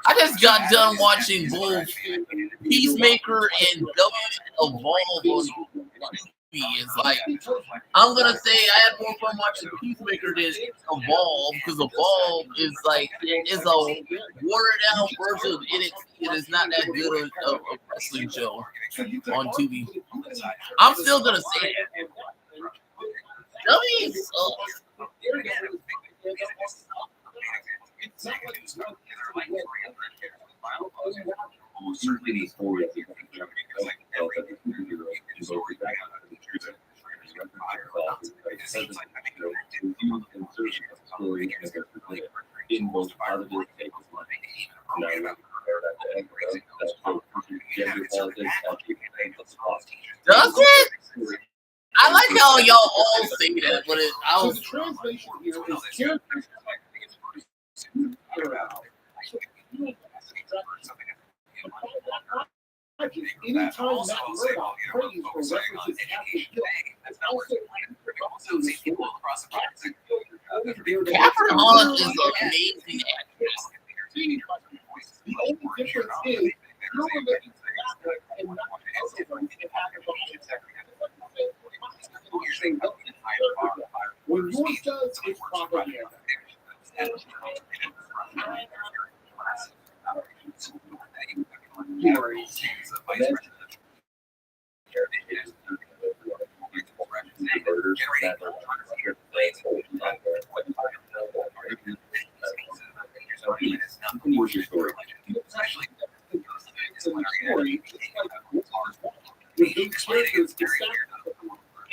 I just got done watching both Peacemaker and it.EVOLVE on TV. It's like, I'm gonna say I had more fun watching Peacemaker than it.EVOLVE because it.EVOLVE is like, it's a watered down version of it. It is not that good of a wrestling show on TV. I'm still gonna say it. WWE sucks. Usually the story of the because I can tell that the superhero is over back to the truth. Story in both positive and negative light. Now, compare that to gender politics Does it? I like how y'all all say that, but so the translation here is anytime Matt Murdock prays or references Catholic guilt, it's also Catherine Hahn is an amazing actress. The only difference is how related to Catholic and not also when yours does, it's propaganda.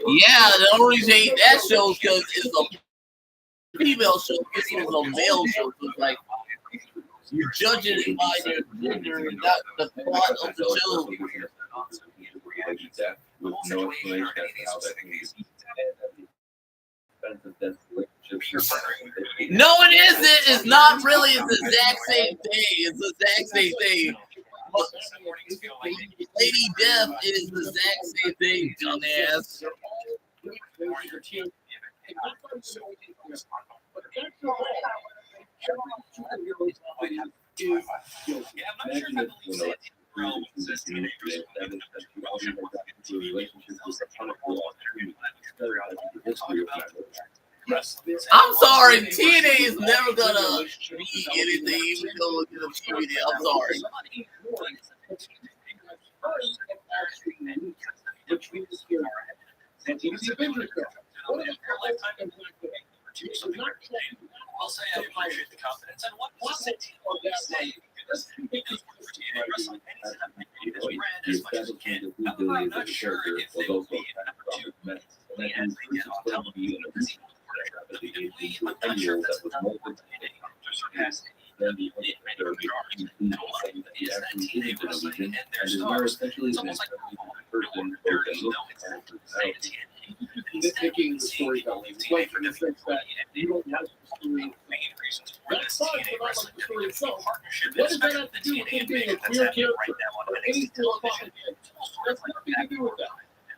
Yeah, the only reason that shows because it's a female show. This was a male show. So it's like you're judging it by their gender, not the plot of the show. With no explanation as to how that can be. No, it isn't. It's not really. It's the exact same thing. It's the exact same thing. But Lady Death is the exact same thing, dumbass. I'm sorry, TNA is never gonna be anything, even though it's a TV. I'm sorry. I'll say I appreciate the confidence. And what was it? As much as it can. I'm not sure if they will be able to get on television. I'm not sure if that's the level of surpassing. It's almost like nitpicking the storytelling, like in the sense that you don't have the story. That's fine, but not like the story itself. What does that have to do with him being a queer character or any sort of propaganda? That's nothing to do with that.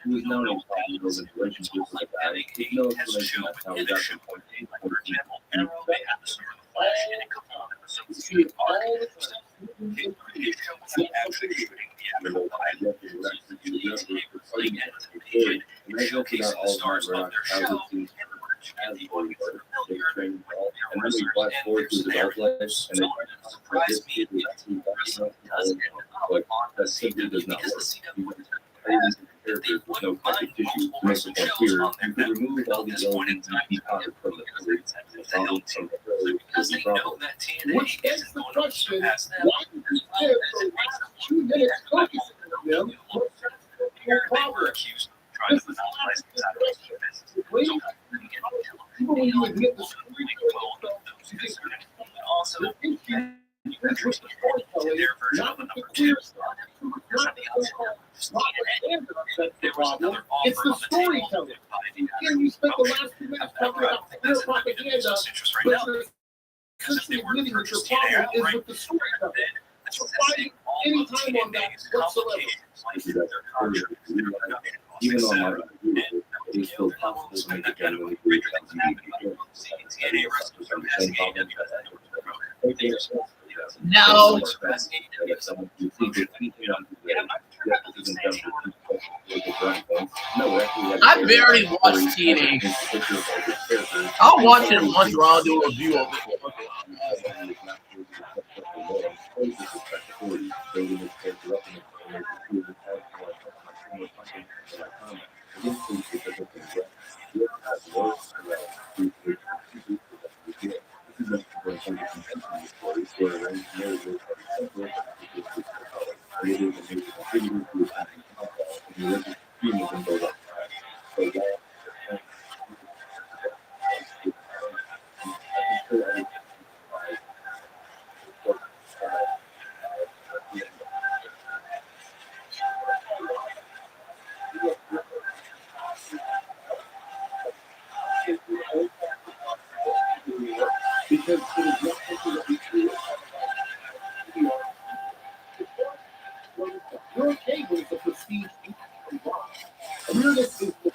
He was known in problems and relationships like that. He knows relation that's how he got from point A to point B. You see it all the showcasing the stars of their show. And then we flash forward to the adult life, and it surprised me. That simply does not work. Characters with no connective tissue to make them more clear. You could remove all these elements and keep out from the story. Which begs the question, why did you give the last 2 minutes focusing on them? Your problem. This is people when you admit the story also not the clear stuff, not the standard that's the problem, it's the storytelling. Here you spent the last 2 minutes talking about clear propaganda, but you're essentially admitting that your problem is with the storytelling. So fighting any time on that whatsoever. Even on that, it is still possible to make it genuinely great. No. I barely watch TNA. I'll watch it once or I'll do a review of it. Because it is not something that we do. You're okay when it's a prestige from God. Weirdness is the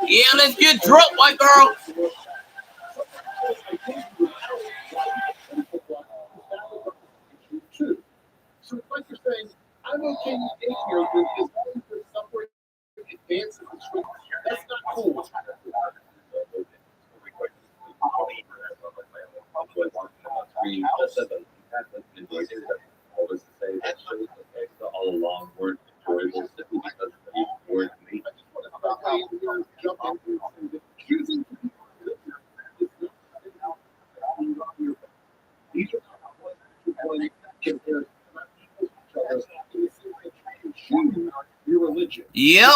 Yeah, let's get drunk, white girl. So it's like you're saying, I'm okay with staying here as long as there's somewhere advances the truth. That's not cool. All along weren't enjoyable simply because they weren't made. Your religion. Yep.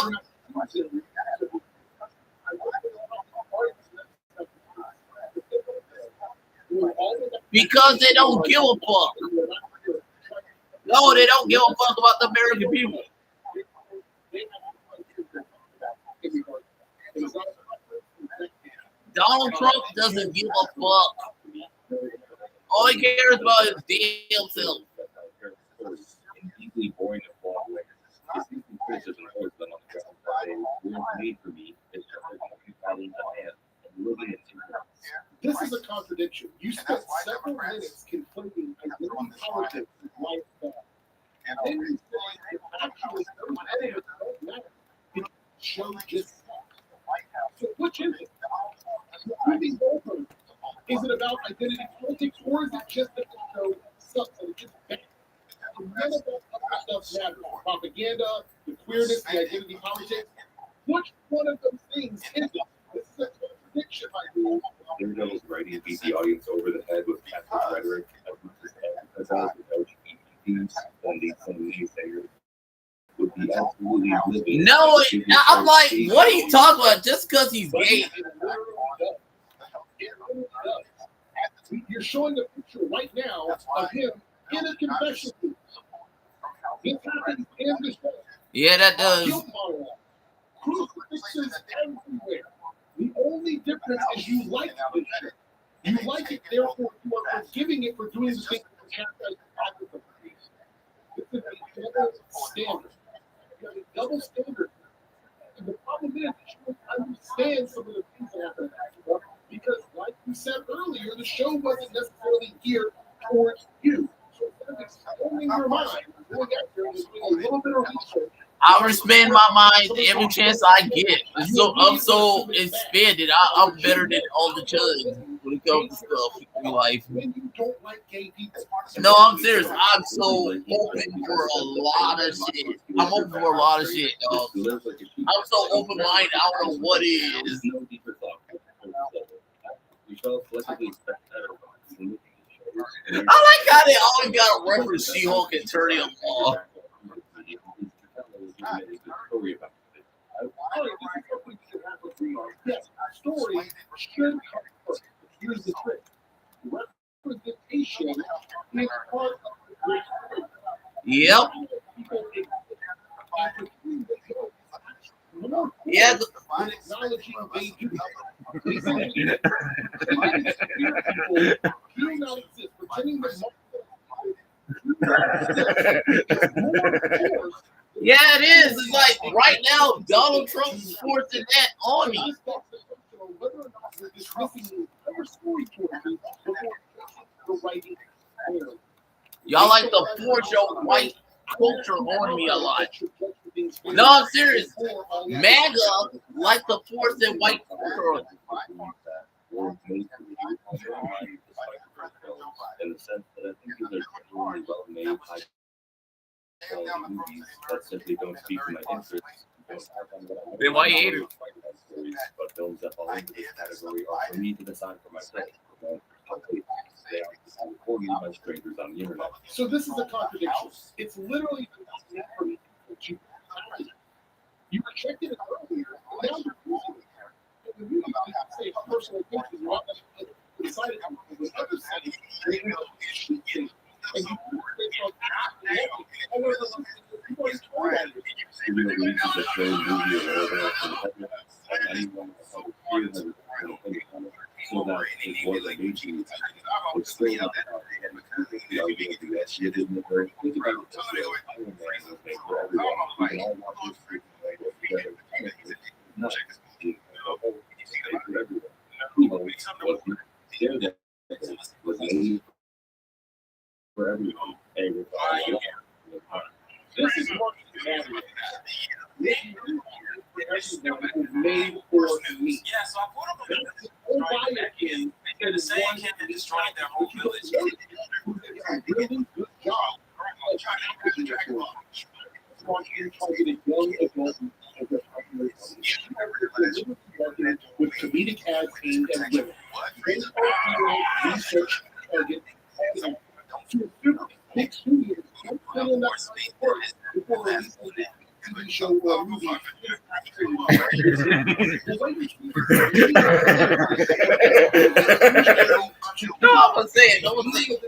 Because they don't give a fuck. No, they don't give a fuck about the American people. Donald Trump doesn't give a fuck. All he cares about is damn self. Easily boring to follow. It's easy criticism towards them on the ground. They weren't made for me. It's just following the hand and living in ignorance. This is a contradiction. You spent several minutes conflating identity politics with lifestyle. And then you say that actually those areas don't matter. It shows just so which is it? Moving over. Is it about identity politics or is it just that the show sucks and it's just bad? None of that other stuff matters. Propaganda, the queerness, the identity politics. Which one of those things is it? This is a contradiction, my dude. Daredevil's writing beat the audience over the head with Catholic rhetoric as well as LGBTs and these some naysayers would be absolutely living. No, I'm like, what are you talking about? Just because he's gay. You're showing a picture right now of him in a confession booth. This happens in the show. Yeah, that does. Crucifixes everywhere. The only difference is you like this shit. You like it, therefore you are forgiving it for doing the thing that chastised the This is a double standard. You have a double standard. And the problem is that you don't understand some of the things that happen because, like we said earlier, the show wasn't necessarily geared towards you. So instead of exploring your mind, going out there and doing a little bit of research. I expand my mind every chance I get. So I'm so expanded. I'm better than all the judges when it comes to stuff in life. No, I'm serious. I'm so open for a lot of shit. I'm open for a lot of shit, dog. I'm so open-minded. I don't know what it is. I like how they always got a reference She-Hulk and Attorney of Law. Yes, story should come first. Here's the trick. Representation is part of the great story. Yep. Yeah. Acknowledging they do. Do not exist. Pretending Yeah, it is. It's like right now, Donald Trump is forcing that on me. Y'all like to force your white culture on me a lot. No, I'm serious. MAGA like to force their white culture girl. Words made for you in the sense that I think these are genuinely well-made, high-quality movies that simply don't speak to my interests. Then why you hate her? But films that fall into this category are for me to decide for myself. They are reported by strangers on the internet. So this is a contradiction. It's literally for me to you. You rejected it earlier, and now you're using it. And you really have to say how personal things is not decided on the other side. And you for everyone. This is what made for me. Yeah, so I put up the same kid that destroyed their whole village. A really good job. With comedic ads aimed at women. Research target big studios don't put in that work before releasing a TV show or a movie. No, I'm gonna say it. Don't say it.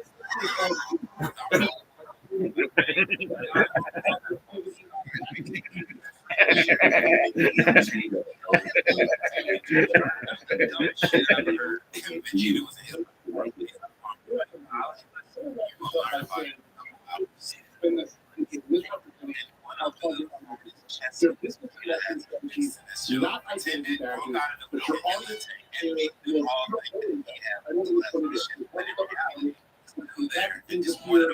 Not intended, but your audience and just hear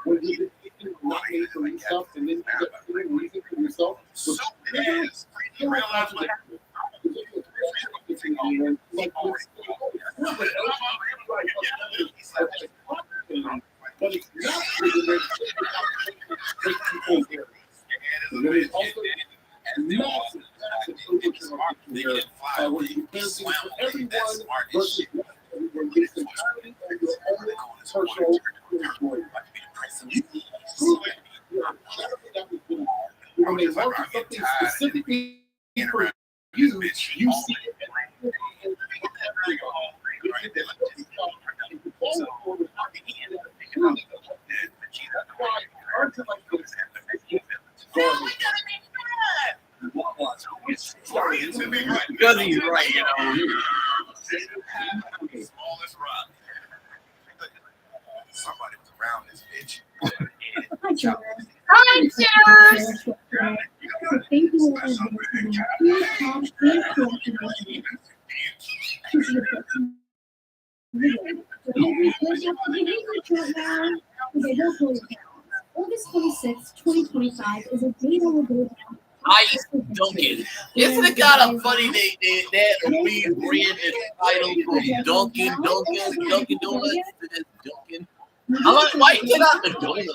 when you not made for yourself and then you get reason for yourself. So but it's not there's also massive where you compare things for everyone versus everyone gets entirely on your own personal territory. When they want something specifically for you, you see it. Because he's right, you know. Somebody was around this bitch. Hi, Cheers. Thank you all August 26, 2025 is a date I will go down. Ice Dunkin'. Isn't it kind of funny they did that? We read the title from Dunkin' Donuts to this Dunkin'. I'm like, why you get out the donut?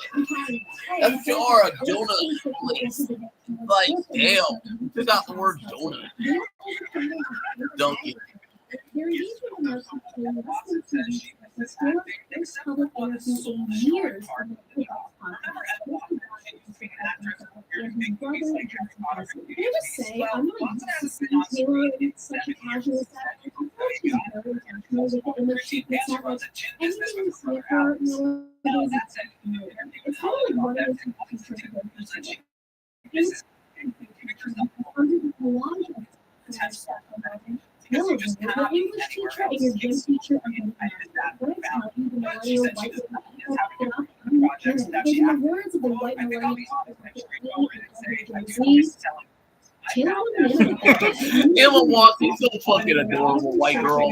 That's your donut place. Like, damn, took out the word donut. Dunkin'. There is even no the store is public interview in years of the football conference. Can I just say, I'm not used to seeing Taylor in such a casual set. She's very intentional with the image she puts out. Like, anything with her, it's kind of like one of those pictures of her. Under the collage of stuff about him. No, your English teacher and your gym teacher are going to what I tell you, the millennial white women in the words of the white millennial Emma Watson, so fucking adorable white girl.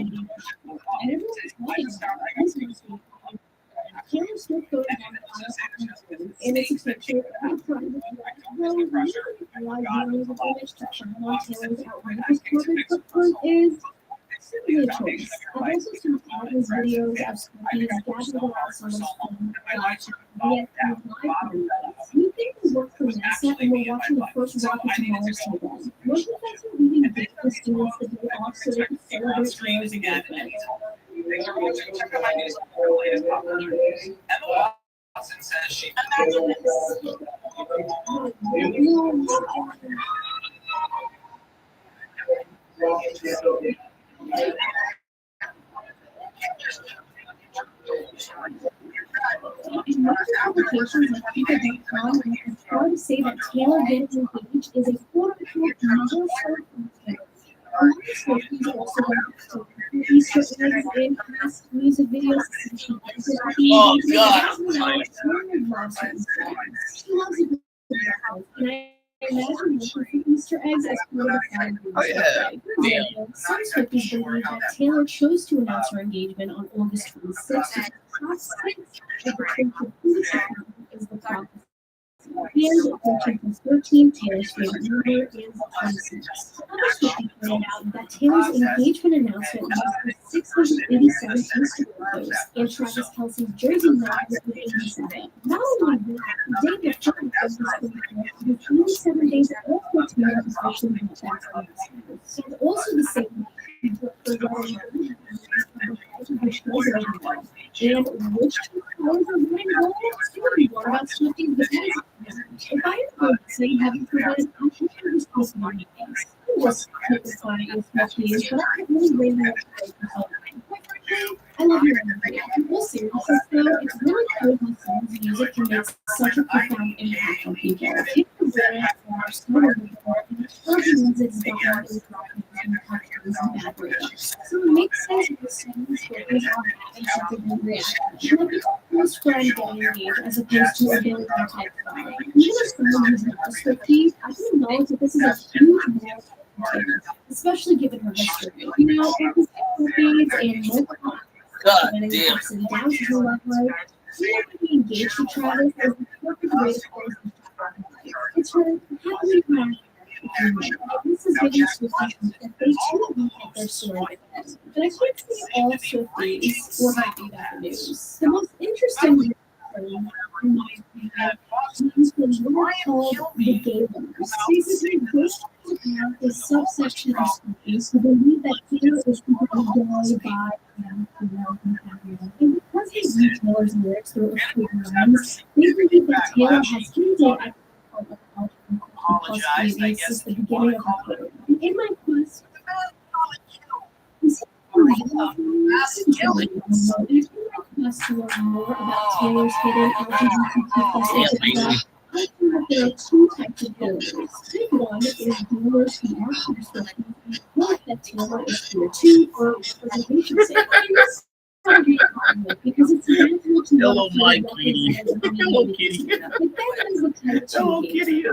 Taylor Swift goes on the aisle and it's a picture of Prime Minister. Why the image to turn on Taylor's outrageous carbon footprint is simply a choice. I've also seen countless videos of Swifties gathered around someone's phone watching yet live. We think we work for NASA and we're watching the first rocket to Mars today. One professor even gave the students the day off so they could celebrate Taylor's engagement. Emma Watson says she In most publications like People.com, it's hard to say that Taylor getting engaged is a quote-unquote mother circumstance. A lot of Swifties also like to Easter eggs in past music videos. Oh, God. She loves a good and I imagine looking for Easter eggs as part of the fun. Oh, yeah. Damn. Some Swifties believe that Taylor chose to announce her engagement on August 26th. Top 6 of the Twitter is the prophecy. And approaching from 13, Taylor's favorite number is 26. Other Swifties pointed out that Taylor's engagement announcement was the 687 Instagram post, and Travis Kelce's jersey number was 87. Not only that, the day before the post was 27 days after Taylor officially went back on the Instagram. So it's also the same and which colors are winning gold? What about Swifties? If I am saying having prevented, I'm sure this was one of the things. Just criticizing Swifties, but I can't really blame them for I love your energy. In all seriousness, though, it's really cool how songs and music can make such a profound impact on people. Take the brand for so many people, and it's hard to music's gotten those problems and countries and bad breakups. So it makes sense that the songs Swifties are having such a good reaction. Like it's a close friend getting engaged as opposed to a Billy Bear type song. Even as someone who's not a Swiftie, I can acknowledge that this is a huge milestone, especially given her history. You know, epic decades and multiple damn. ups and downs of her love life. She had to be engaged to Travis as the perfect way to close the chapter. It's her happily married. This is giving Swifties that they too will get their story. But I can't say all Swifties were happy about the news. The most interesting in my opinion is the word called the gay lovers. Basically, this is subsection of Swifties who believe that Taylor is completely gay by and because they read Taylor's lyrics through a queer lens, they believe that Taylor has hinted at the part of plus babies since the beginning of her career. In my quest, to learn more about Taylor's hidden LGBTQ agenda, I think that there are two types of dealers. Type 1 is dealers who are Swifties and report that Taylor is queer too, or representation sake. Because it's natural to Hello, my kitty. Hello, kitty. Hello, kitty.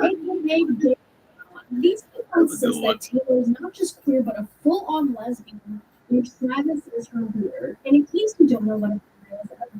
These people insist that Taylor is not just queer, but a full-on lesbian, which Travis is her beard. And in case you don't know what a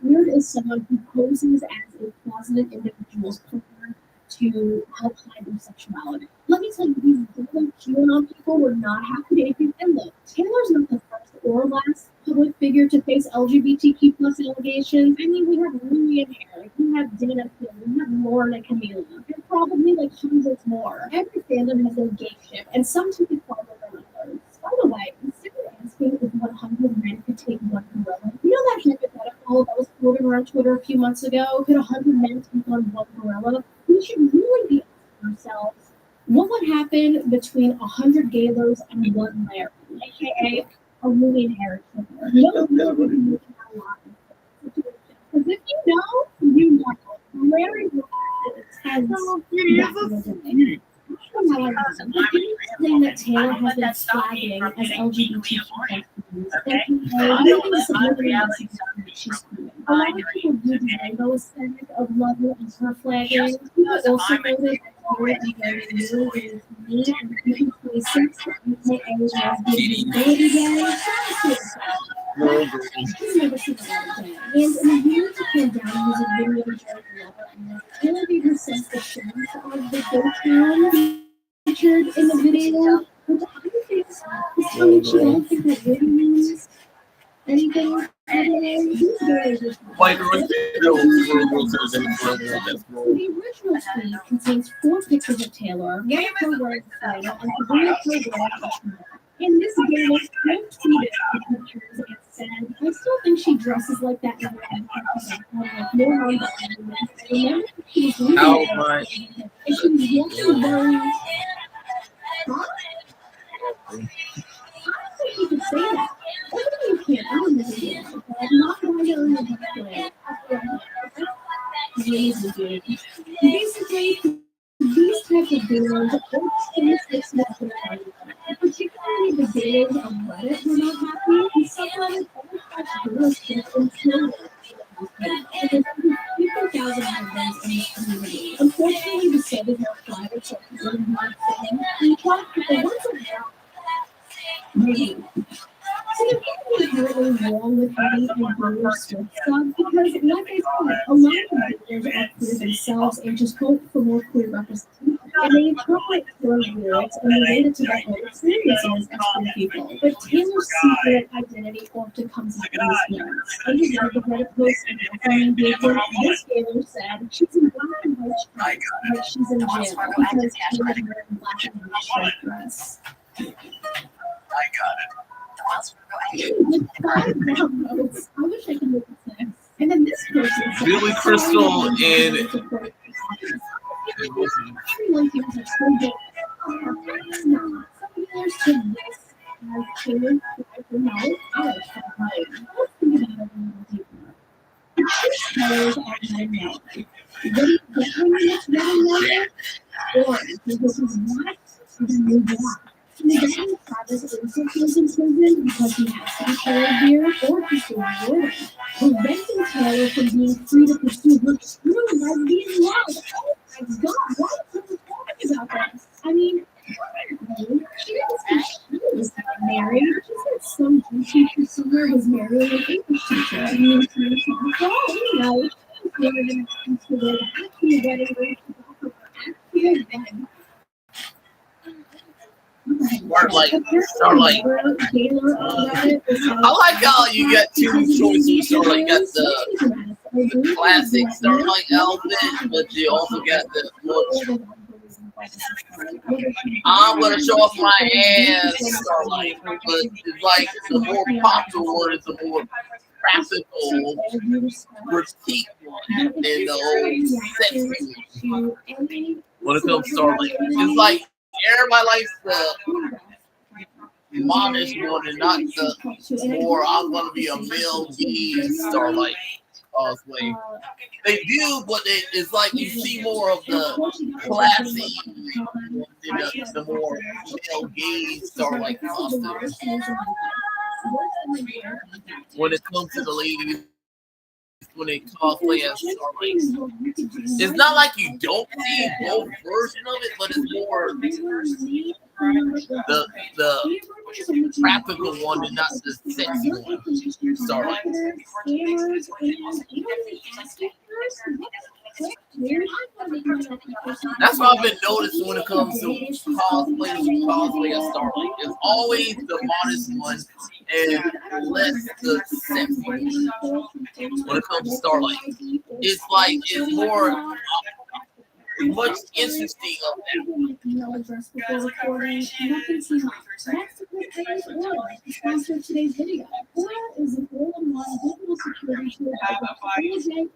beard is someone who poses as a closeted individual's partner to help hide their sexuality. Let me tell you, these different QAnon people were not happy to anything. And look, Taylor's not the first or last public figure to face LGBTQ plus allegations. I mean, we have Louis and Harry, we have Dana Hill, we have Lauren and Camila, and probably like hundreds more. Every fandom has their gay ship, and some take it farther than others. By the way, consider asking if 100 men could take one gorilla. You know that hypothetical that was floating around Twitter a few months ago? Could 100 men take on one gorilla? We should really be asking ourselves, what would happen between 100 Gaylors and one Larry, aka a Louis and Harry killer? No, would be looking at a lot of situations. Because if you know, you know. Larry was intense back in the day. The thing that Taylor has been flagging as LGBTQ she's queer. A lot of people view the rainbow aesthetic of Lover as her flagging. People also noted that Taylor is very new with me and 26, aka lesbian visibility day. No, She's never seen a light again. And in a year to come down, there's a video of Jared Lover and the elevator says the shoes of the Ghost featured in the video, which I think is funny. She don't think that really means anything. Like the original tweet contains 4 pictures of Taylor, one of her wearing a flannel and 3 of her wearing a shirt. In this video, Kim tweeted the pictures and said, I still think she dresses like that in more on the How much? and she was walking very I think you could say that. You can't. I don't know. I'm not going to understand. Amazing, dude. Basically, these types of videos don't stand 6 months for particularly the videos on Reddit were not happy. And subreddit always has videos until and there's 50,000 members in this community. Unfortunately, the site is not private, so it's really not saying. And plus, people want to maybe. So there's nothing really wrong with having a Taylor Swift sub because, like I said, a lot of videos are queer themselves and just hope for more queer representation. And they incorporate queer lyrics and relate it to their own experiences as queer people. But Taylor's secret identity often comes out in this way. And you know, the Reddit post and the engagement, this Taylor said she's in black and white stripes, like she's in jail because Taylor wearing black and white striped dress. I got it. I wish I could make it sense. And then this person Billy Crystal and everyone here is a true bit. Some viewers took this as Taylor Swift remote. I was fine. Let's think about it a little deeper. Six colors are my mouth. What do you get when you mix red and yellow? Or this is black, then you black. Then Travis Instant was in prison because he has to be carried here, or he's doing murder, preventing Taylor from being free to pursue her true lesbian love. Oh my God, why is someone talking about this? I mean, she didn't say she was married. She said some teacher somewhere was marrying an English teacher. I mean, you know, they were going to consider the actual wedding ring to offer her actual wedding. Starlight. I like how you got 2 choices. Starlight, you got the classic Starlight outfit, but you also got the look. I'm gonna show off my ass, Starlight, but it's like the more popular one is the more practical critique one, and the old sexy one. When it comes to Starlight, it's like everybody likes the modest one and not the more I'm gonna be a male gay Starlight cosplay. They do, but it's like you see more of the classy than the more male gay Starlight costumes. When it comes to the ladies, when they cosplay as Starlight, it's not like you don't see both versions of it, but it's more the practical one and not the sexy one. Starlight. That's what I've been noticing when it comes to cosplay as Starlight. It's always the modest one and less the sexy one. When it comes to Starlight, it's like it's more much interesting of Sponsor today's video. Aura is an all-in-one digital security tool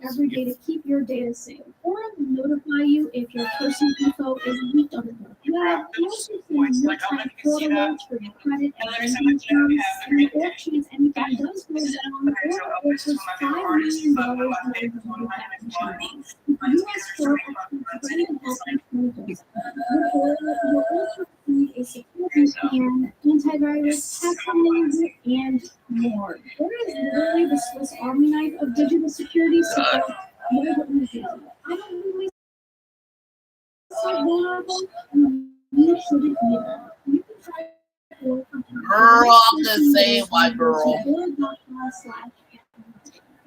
every day to keep your data safe. Aura will notify you if your personal info is leaked on the dark web. You also send real-time fraud alerts for your credit and banking accounts. And if or chance anything does go wrong, Aura offers $5 million in money-back insurance. U.S. fraud experts and will also include a security plan, antivirus, password manager, and more. There is literally the Swiss Army knife of digital security, so I don't really so vulnerable, you shouldn't either. You can try 4 Girl, I'm the same, my girl.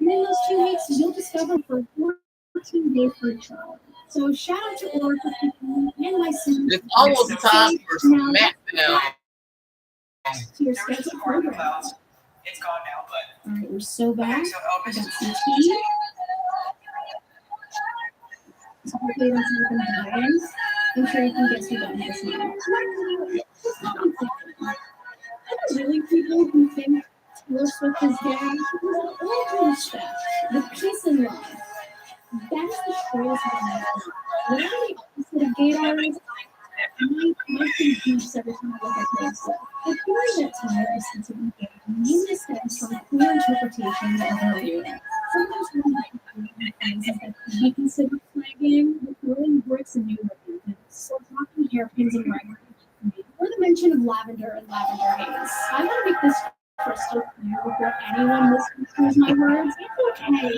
And in those 2 weeks, you'll discover for 14 days free trial. So shout out to Aura for picking me and my son. It's almost time for SmackDown. To your scheduled program. It's gone now, but. All right, we're so back. I got some tea. So hopefully that's nothing dying. I'm sure you can guess who that is now. There are really people who think Taylor Swift is gay. With all due respect, with peace and love, that's the straightest way to live. Literally opposite of gaydars. My thing keeps every time I look at Taylor Swift. The theory that Taylor is sensibly gay mainly stems from queer interpretations of her lyrics. Sometimes one of the things is that could be considered flagging, with throwing bricks and new refuses, or talking hairpins and rhyme, or the mention of lavender and lavender haze. I want to make this crystal clear before anyone misconstrues my words. It's okay.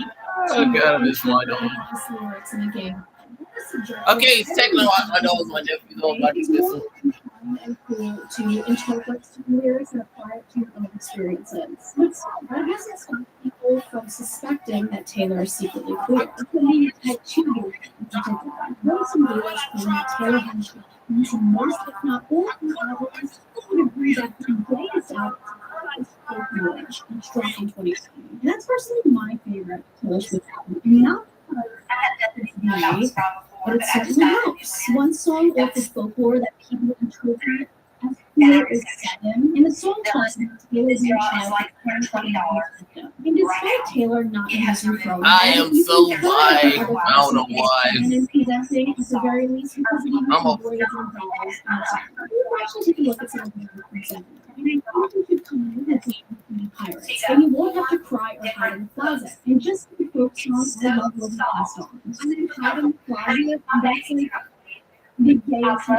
Oh god, this wide open. Lyrics in a game. Okay, technically I know it's my nephew though, but It's more and cool to interpret certain lyrics and apply it to your own experiences. But that hasn't stopped people from suspecting that Taylor is secretly queer. It could be a type 2 gay in particular. Most viewers claim that Taylor has in most, if not all, of her albums would agree that the gayest album is Folklore, which dropped in 2020. And that's personally my favorite Taylor Swift album. And not because it's gay, but it certainly helps. One song off of Folklore that people interpret as queer is 7, and the song calls it Taylor's Your Child with $20. And despite Taylor not using pronouns, I am so bi. I don't know why. And possessing at the very least because it even avoids and vowels. Actually take a look at some of the lyrics. And I think you should come in with the pirates, and you won't have to cry or hide in the closet. And just like the folk song, I love Living Past On. And then hide in the closet, that's like the gayest metaphor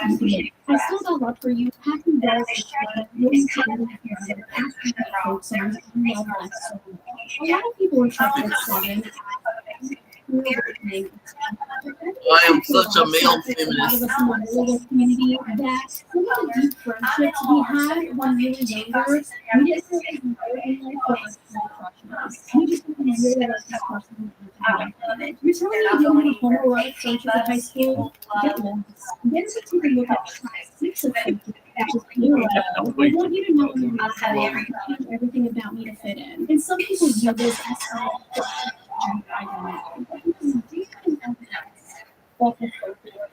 you can make. I still got love for you, packing bells and sweat, living together together, asking about folk songs, and love life so much. A lot of people interpret 7 I am such a male feminist. Community that some of the deep friendships we had when we were younger, we didn't realize more in life what was crushes. We just didn't realize this person. You're telling me you don't have a homoerotic friendship in high school? Get lost. Then to take a look at track 6 of friendship, which is Pluto. I want you to know in the real life, I change everything about me to fit in. And some people view this as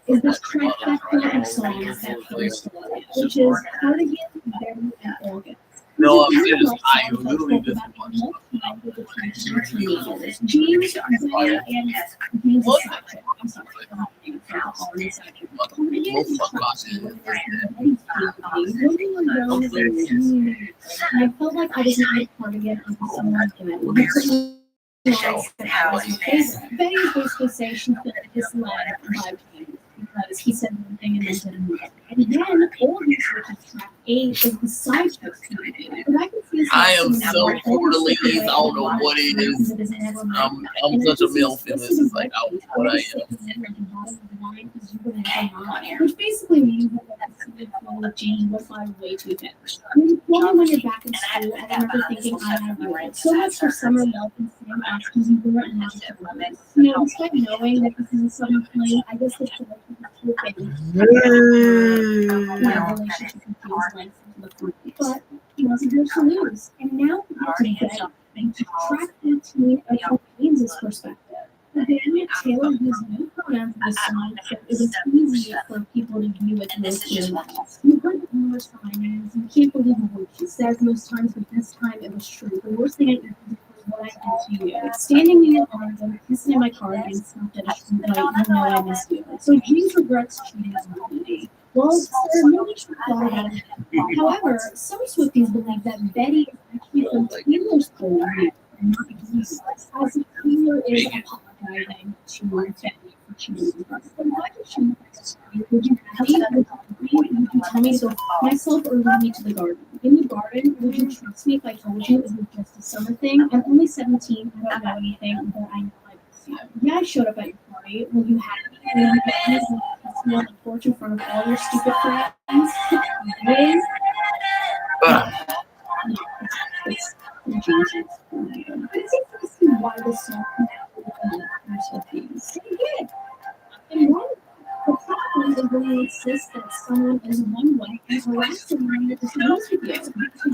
is this trifecta of songs that Taylor started, which is Cardigan, Berry, and August. No, I'm serious. I literally just watched James, Isaiah, and James is Sacha. I'm sorry. I felt like I was not a Cardigan until someone did. Betty basically saying she felt misled by James because he said one thing and then did another. And then all these switches track 8 is the side text community. But I can see I am so for the ladies. I don't know what it is. I'm such a male feminist. It's like I don't know what I am. Which basically means that James was by way too thin. I mean, when you're back in school, I remember thinking I had a role. So much for summer love and Sam asking you were and not to women. You know, despite knowing that this is a sudden plane, I guess the connection is too big. My relationship with James went into the front, but he wasn't here to lose. And now we get to bed to track 15 of James's perspective. Then Taylor used no pronouns in the song, so it was easy for people to view it most clearly. You heard the English line is, you can't believe a word she says most times, but this time it was true. The worst thing I ever did was what I did to you. Standing in your arms and kissing in my cardigan snapped at a street light, even though I missed you. So James regrets cheating on Betty. Well, there are no thought about it. However, some Swifties believe that Betty is actually from Taylor's point of view, and not because as if Taylor is apologizing to Betty for cheating. But why did she not? Would you tell me to go myself or lead me to the garden? In the garden, would you trust me if I told you it was just a summer thing? I'm only 17, I don't know anything, but I know I miss you. Yeah, I showed up at your party. Will you have me? Will you get me on the porch in front of all your stupid friends? Liz, with these. And one, the problem is when you insist that someone is one way and harass someone that disagrees with you. The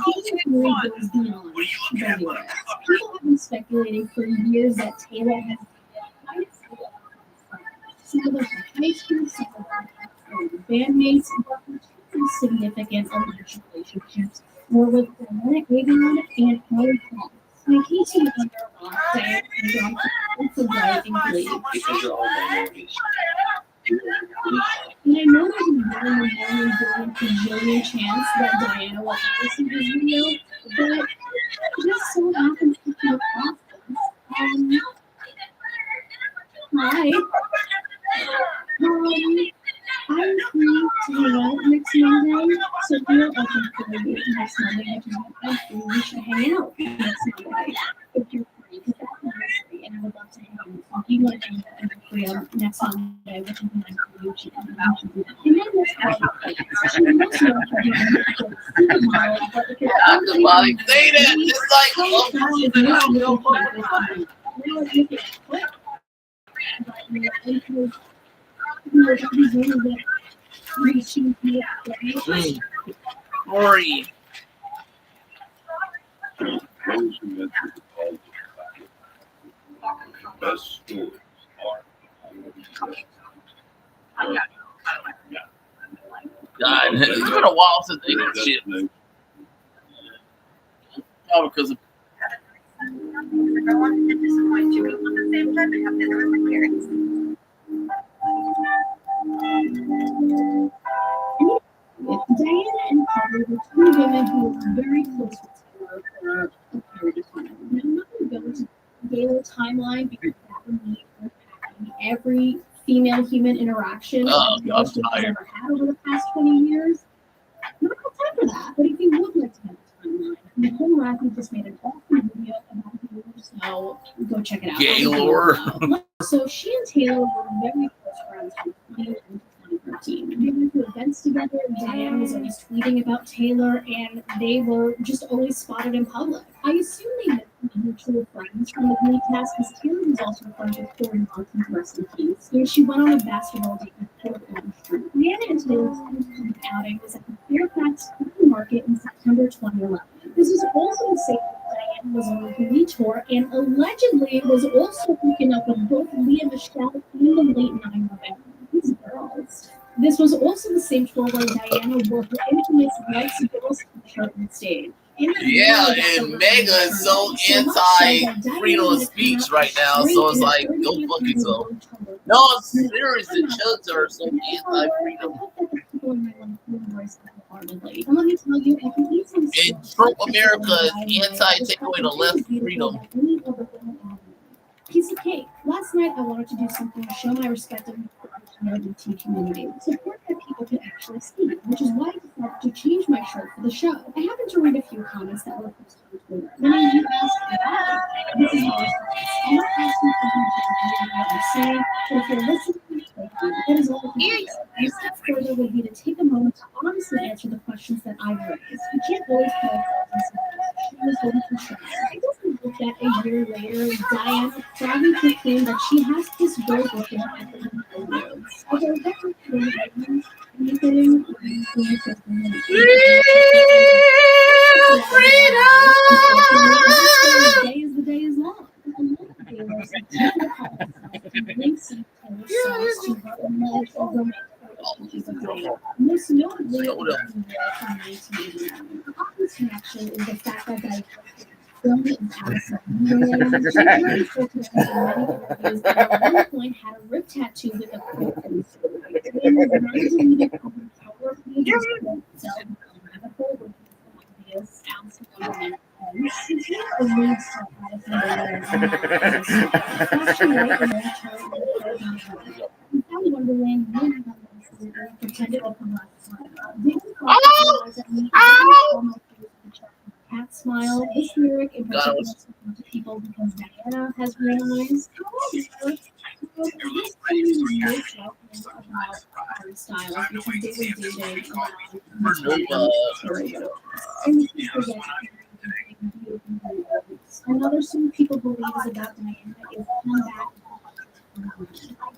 really goes beyond February. People have been speculating for years that Taylor has some of their high school, some of their bandmates, but two significant alleged relationships were with Diana Avon and Harry Paul. In case you wonder why Diana Avon is the right and believe. Because you're all minorities. And I know there's a million gazillion chance that Diana will ever see this video, but it just so happens to be across this. Hi. I'm free to hang out next Monday, so if you're open for me next Monday, I'm free. We should hang out next Monday if you're free, because that's my free, and I would love to hang out. If you want to hang out and free on next Monday, which is the night for you, should hang out. And then there's she looks like I'm just about to say that. Corey. Best stories are. God, it's been a while since they did shit. Oh, because of Diana and Carter were two women who were very close with Taylor for a period of time. Now, I'm not going to go into the Taylor timeline because that would mean unpacking every female human interaction that Taylor Swift has ever had over the past 20 years. I don't have time for that, but if you would like to have a timeline, Nicole Radley just made an awesome video about Taylor, so go check it out. Gaylord. So she and Taylor were very close friends from 2011 to 2013. They went to events together. Diana was always tweeting about Taylor, and they were just always spotted in public. I assume they met mutual friends from the Glee cast because Taylor was also friends with Corey Monteith, rest in peace. And she went on a basketball date with Corey Monteith. Diana and Taylor's first outing was at the Fairfax Flea Market in September 2011. This was also the same Diana was on a Glee tour and allegedly was also hooking up with both Leah Michelle in the late 90s. These girls. This was also the same tour where Diana wore her infamous white girl t-shirt on stage. Yeah, and Mega is so anti-freedom of speech right now, so it's like, go fuck yourself. No, I'm serious, the chuds are so anti-freedom. And let me tell you, I can easily And Trump America is anti-take away the left freedom. Piece of cake. Last night I wanted to do something to show my respect of the LGBT community. Support that people can actually see, which is why I decided to change my shirt for the show. I happened to read a few comments that were posted on Twitter. Many of you asked why. This is my response. I'm not asking for you to agree with what I'm saying, but if you're listening, thank you. That is all we can do. A step further would be to take a moment to honestly answer the questions that I've raised. We can't always tell ourselves she was going to show. It doesn't look that a year later, Diana proudly proclaimed that she has this girl looking at the roads. Although that was anything the day is the day is long. Most notably, this connection is the fact that Diana filmed it in Addison. At one point had a rib tattoo with a quote. Pretended open cat smile. This lyric in particular to people because Diana has green eyes. This is most welcoming about art styles because they were dating Another thing people believe is about Diana is coming back I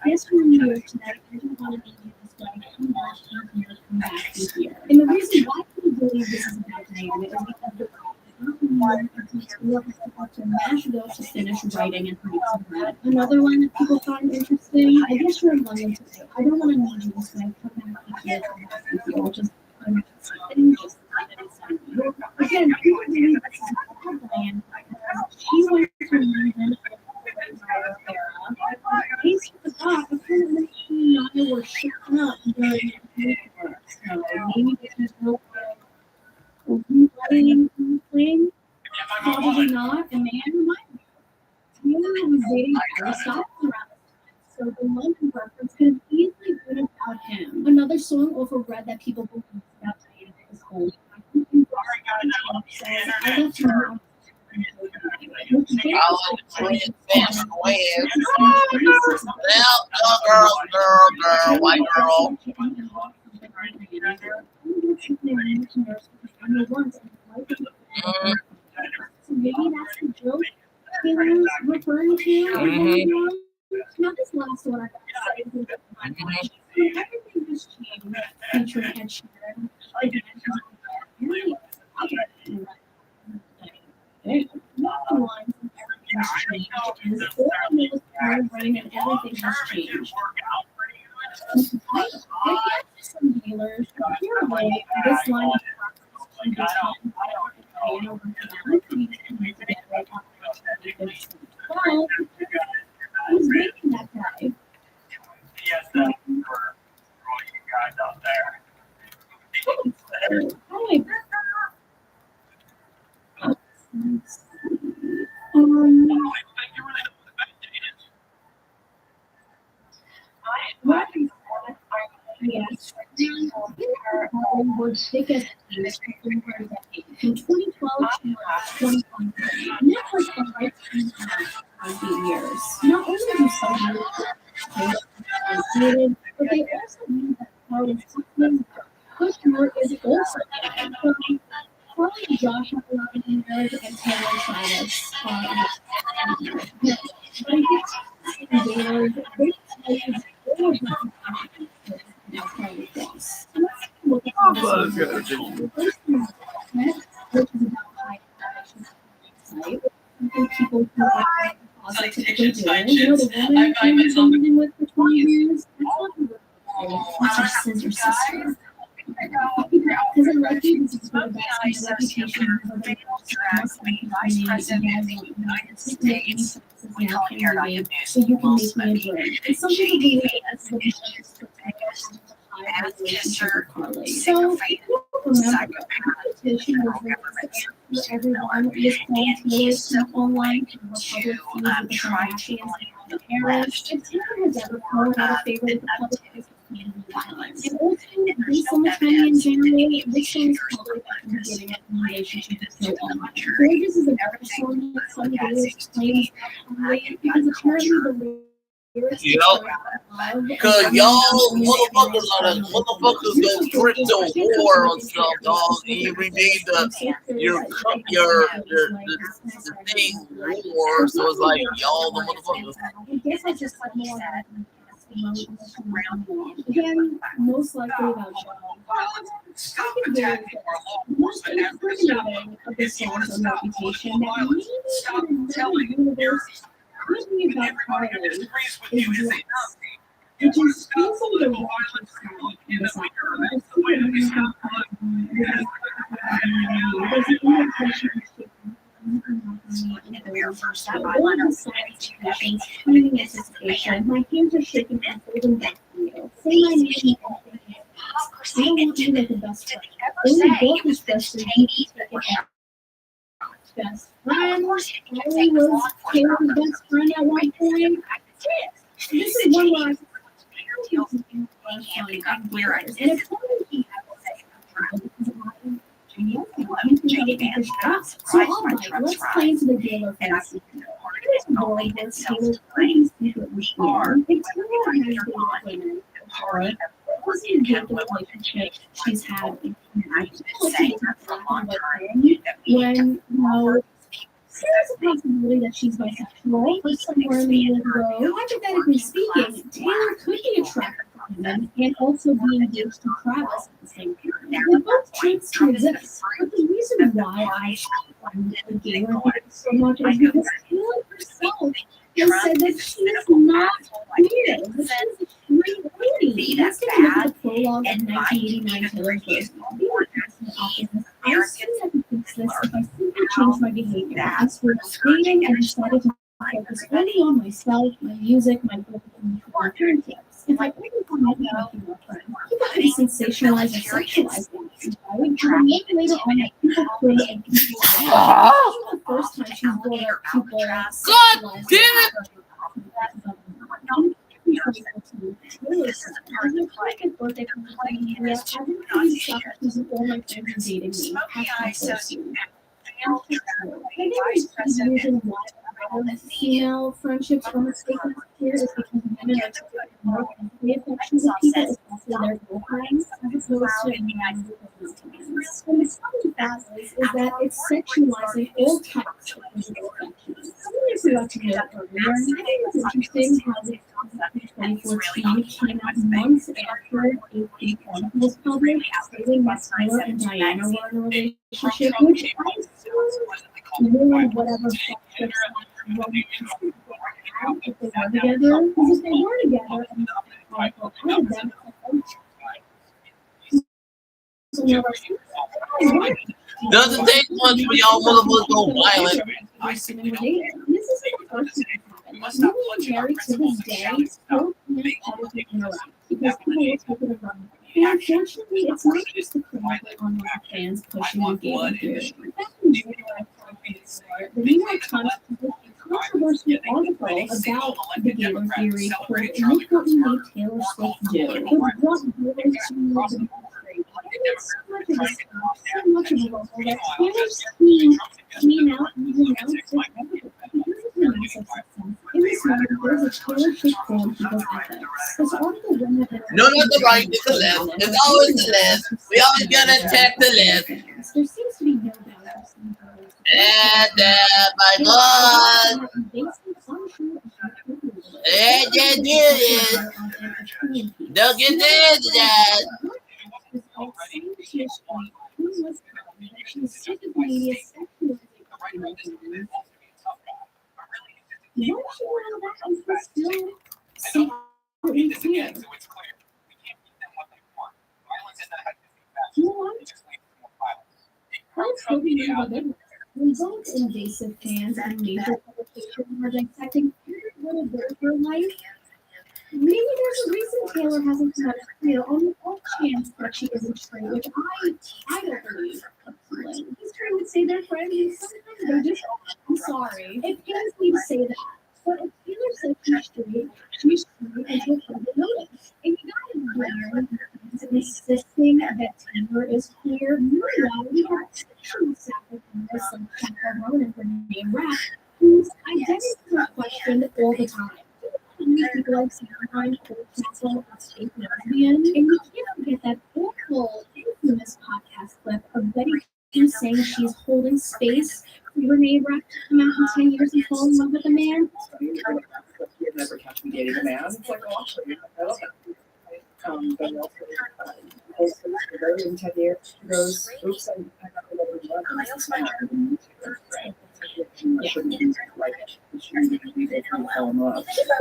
guess we're New Year's tonight. I don't want to leave you this way. Come back here, come back here. And the reason why we believe this is a bad dynamic is because the one to mash those to finish writing and produce some bread. Another one that people find interesting. I guess we're London today. I don't want to need you this way. Come back here, come back here. Just something just again, people believe this is a bad plan. She went to London. He's forgot apparently she and I were shooting up during the work. So maybe this is no playing. Probably not. And man, Taylor was dating Aristotle around this time. So the London reference could have easily been about him. Another song overread that people believe about Diana is old. I left her on. Girl, white girl. Maybe that's the joke Taylor's referring to. Not this last one. Everything has changed. Featuring Ed Sheeran. Brain and everything has changed. Some dealers, this line who's making that guy? Yes, that's for all you guys out there. Yes. Was thickest from 2012 to 2023. And that was the right time for years. Not only do some years but they also mean that part of something Kushner is also Carly and Josh have a lot of marriage and Taylor and Travis are people who are positively doing. You know, the woman you've been living with for 20 years, that's your sister. Because I like you, this is for the best reputation of the vice president of the United States, so you can make me a drink. And some people believe that's the Carly. So, remember, the competition was released for everyone. This Taylor online to public feud with the Kardashians and Harris. If Taylor has ever fallen out of favor with the public, and also, based on the timing in January, this song is probably about the beginning of the relationship with Taylor. Gorgeous is a better song that some days claims because apparently the lyrics Cause y'all motherfuckers go crypto war on stuff, dog. And you rename the thing war, so it's like y'all the motherfuckers. I guess I just said more again, most likely about y'all. Most incriminating of the songs on Reputation that maybe in another universe could be about Carly is Dress, which is using the ratchet sound in the song. There's an invitation to one of the science patients screaming anticipation. My hands are shaking and holding back from you. Say my name and everything. I don't want you like the best friend. Only both is best friend. Best friend. Carly was Taylor's best friend at one point. This is one where I and it's probably so all right, let's play into the game of fantasy. Here's a boy that's Taylor's pretty secretly born. Victoria has been women before. What's the good relationship she's had in when there's a possibility that she's bisexual possible for somewhere in the world, hypothetically speaking, Taylor could be attracted to women and also be engaged to Travis at the same time. They both chance to exist. But the reason why I find the gamer so much is because Taylor herself has said that she is not queer, that she is a straight lady. Let's take a look at the prologue of 1989 Taylor's version. I assume I could fix this if I simply changed my behavior. I switched dating and decided to focus only on myself, my music, my book, and my parenting. If I only wanted to have female friends, people could sensationalize and sexualize them. I would later on that people could and people the first time she's brought up people God damn it! Female friendships are mistaken here is because women are typically more physically affectionate with people, especially their girlfriends, as opposed to men. And the problem with that is that it's sexualizing all types of physical affection. Something I forgot to note earlier, I think it's interesting how the 2014 came out months after AP One was published, stating that Taylor and Diana were in a relationship, which I assume ruined whatever friendships if they were together, because if they were together and out of them, Doesn't take much for y'all motherfuckers to go violent. This isn't the first time it's happened. Really married to this day still can't publicly interact because people will take it as wrong. And unfortunately, it's not just the critically online fans pushing the game theory. Back in January, the New York Times published a controversial article about the gamer theory called "Look What We Made Taylor Swift Do." It brought viewers to the it's so much of a role that Taylor's team came out and announced it. In this moment, there's a Taylor Swift form people's ethics. This article went up No, not the right, it's the left. It's always the left. We always gotta attack the left. There seems to be no boundaries. And my God. And you do it. Don't get that. When both invasive fans and major publications are dissecting little bit of her life, maybe there's a reason Taylor hasn't come out as clear on the off chance that she isn't straight, which I don't believe. He's trying to say they're friends, and sometimes they're just, I'm sorry. It pains me to say that, but if Taylor says she's straight until further notice. And you gotta learn insisting that Taylor is queer. Meanwhile, we have sexual sacrifices like Chaka Ronan for being rap, whose identities are questioned all the time. People like Caroline Cancel and State Lesbian, and you can't forget that awful, infamous podcast clip of Betty Q saying she's holding space for Renee Rapp to come out in 10 years and fall in love with a man. You'd never catch me dating a man. It's like, oh, I'll show you. I love that. But also, very in 10 years, she goes, oops, I got a little love. I also I shouldn't be like it. People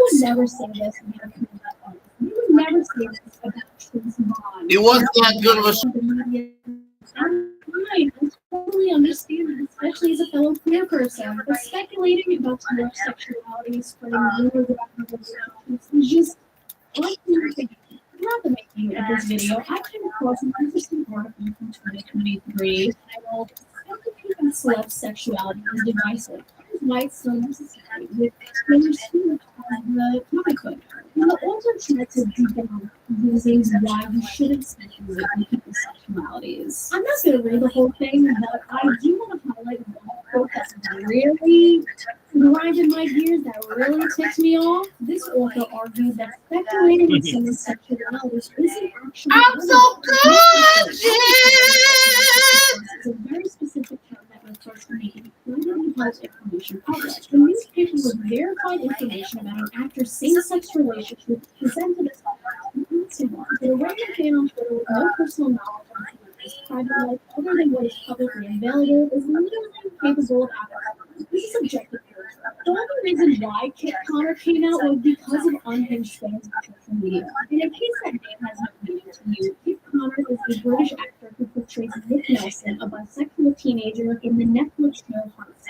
would never say this. You would never say this about Trump's bond. It wasn't that good of a. I totally understand that, especially as a fellow queer person. But speculating about Taylor's sexuality, spreading rumors about her relationships is just throughout the making of this video, I came across an interesting article from 2023 titled "Every Celeb Sexuality is Divisive. Why it's so necessary," with Taylor Swift as the comic book. And the author tried to debunk reasons why we shouldn't speculate on people's sexualities. I'm not going to read the whole thing, but I do want to highlight one quote that's really grinded my gears, that really ticked me off. This author argued that speculating on someone's sexuality isn't actually. I'm so good! It's a very specific term that refers to making privately held information published. The newspaper with verified information about an actor's same-sex relationship presented as but a random fan on Twitter with no personal knowledge of his private life other than what is publicly available is literally incapable of apprehending. This is subjective. The only reason why Kit Connor came out was because of unhinged fans on social media. And in case that name has no meaning to you, Kit Connor is a British actor who portrays Nick Nelson, a bisexual teenager, in the Netflix show Hearts.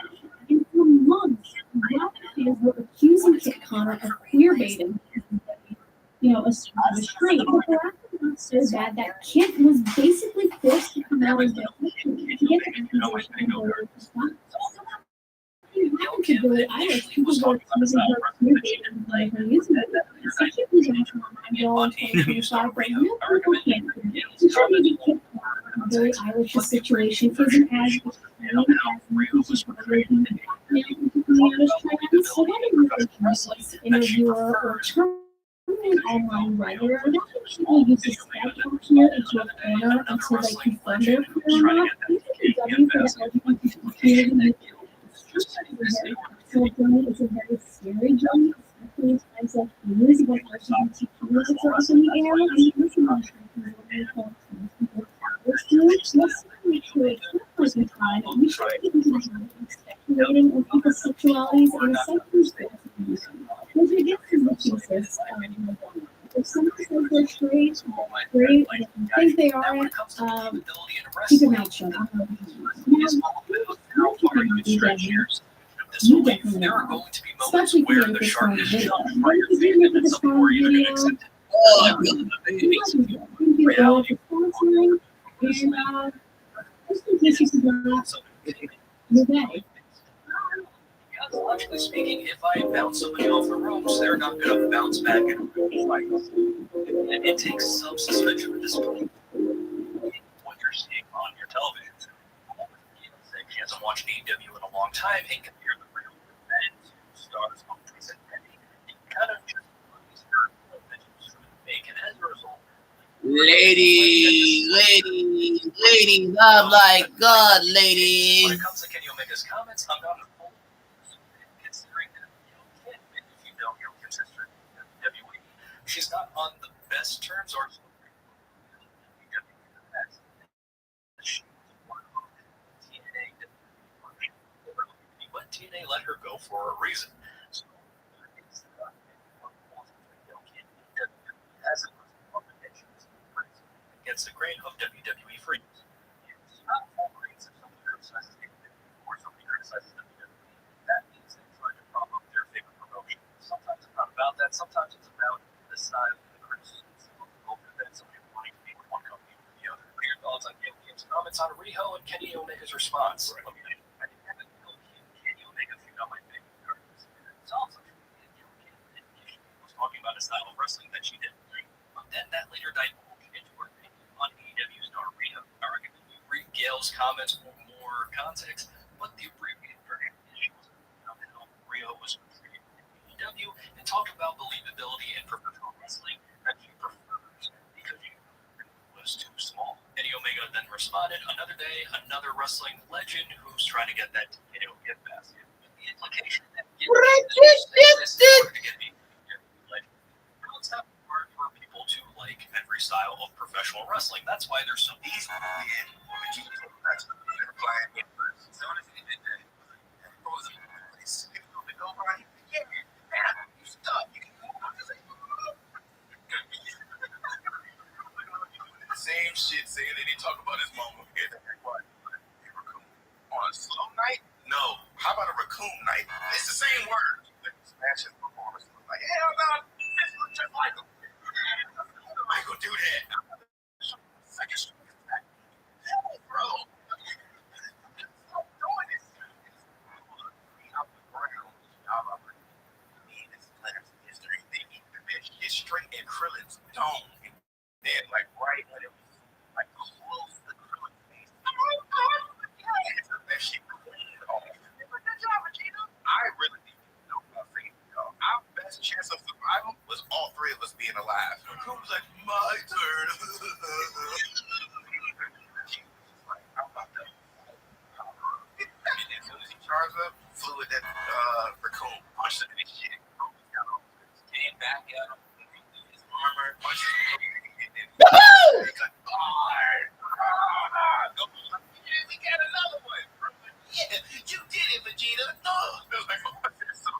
And for months, black fans were accusing Kit Connor of queerbaiting, a restraint. But the lack of got so bad that Kit was basically forced to come out as bisexual to get the accusation and go to response. Happened to Billie Eilish, people were accusing her of queerbaiting by her using it. So she was on 2025, but real people can't do it. So maybe Kit Connor, Billie Eilish's situation isn't as extreme as Nikki's population coming out as trans. So when a journalist, interviewer, or online writer, people use the step here into a corner until they confirm their career or not. Basically, W for the LGBT community it's a very scary journey, especially in times like these when LGBT communities are up in the air and information is what we call people power to. Let's make sure it's not person time. We should get into the habit of speculating on people's sexualities and sexual abuse. Which I guess is the thesis if someone says they're straight, great, if you think they aren't, keep your mouth shut. You definitely are. Especially if you make this kind of video. But if you make this kind of video, thank you all for sponsoring. And just in case you forgot, you're back. Logically speaking, if I bounce somebody off the ropes, they're not going to bounce back and fight. It takes some suspension of disbelief. What you're seeing on your television, say he hasn't watched AEW in a long time and compare the real men to stars on Twitter and Penny, you kind of just lose your that you shouldn't make, and as a result, ladies, I'm like God, ladies. When it comes to Kenny Omega's comments, I'm not considering that if you know your sister WWE, she's not on the best terms or but TNA let her go for a reason. So against the grain of WWE freaks. It's not for reasons if somebody criticizes AEW or somebody criticizes WWE. That means they're trying to prop up their favorite promotion. Sometimes it's not about that. Sometimes it's about the style of the criticism. Somebody wanting to be with one company or the other. Your thoughts on Gail Kim's comments on Riho and Kenny Omega's response? I mean, I didn't have Kenny Omega if you know my favorite characters. It's also was talking about a style of wrestling that she did. But then that later divulged into her opinion on AEW star Riho. Arguably, you read Gail's comments for more context, but the abbreviated version is how Riho was portrayed in AEW and talked about believability in professional wrestling that she prefers because she was too small. Kenny Omega then responded, another day, another wrestling legend who's trying to get that get basket. The implication that it's not hard for people to like every style of professional wrestling. That's why there's so easy. Same shit saying that he talk about his mama. On a slow night? No. How about a raccoon night? It's the same word. Smash his performance. Like, hell no, this looks just like him. I ain't gonna do that. Second bro. Stop doing this. Out the ground. It's straight and Krillin's dome. Then, like, right when it was like close to Krillin's face. That shit cleaned off. Good job, Regina. I really think about saying, our best chance of survival was all three of us being alive. Who was like, my turn. I'm about to. As soon as he charged hard punches. We got another one. Yeah, you did it, Vegeta. Oh, feels like my voice is so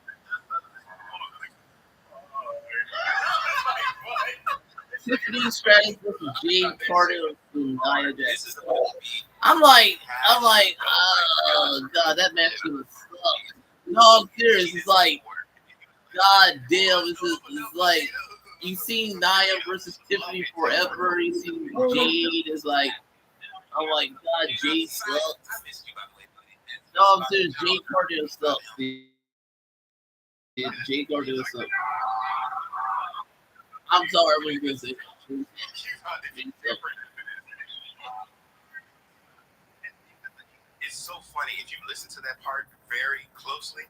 Tiffany Stratton versus Jade Carter and Nia Jax. I'm like, oh god, that match was suck. No, I'm serious. It's like, god damn, it's like, you seen Nia versus Tiffany forever. You seen Jade. It's like, I'm like, god, Jade sucks. No, I'm serious. Jade Carter sucks. Dude. Jade Carter sucks. I'm sorry, what you gonna say? It's so funny if you listen to that part very closely.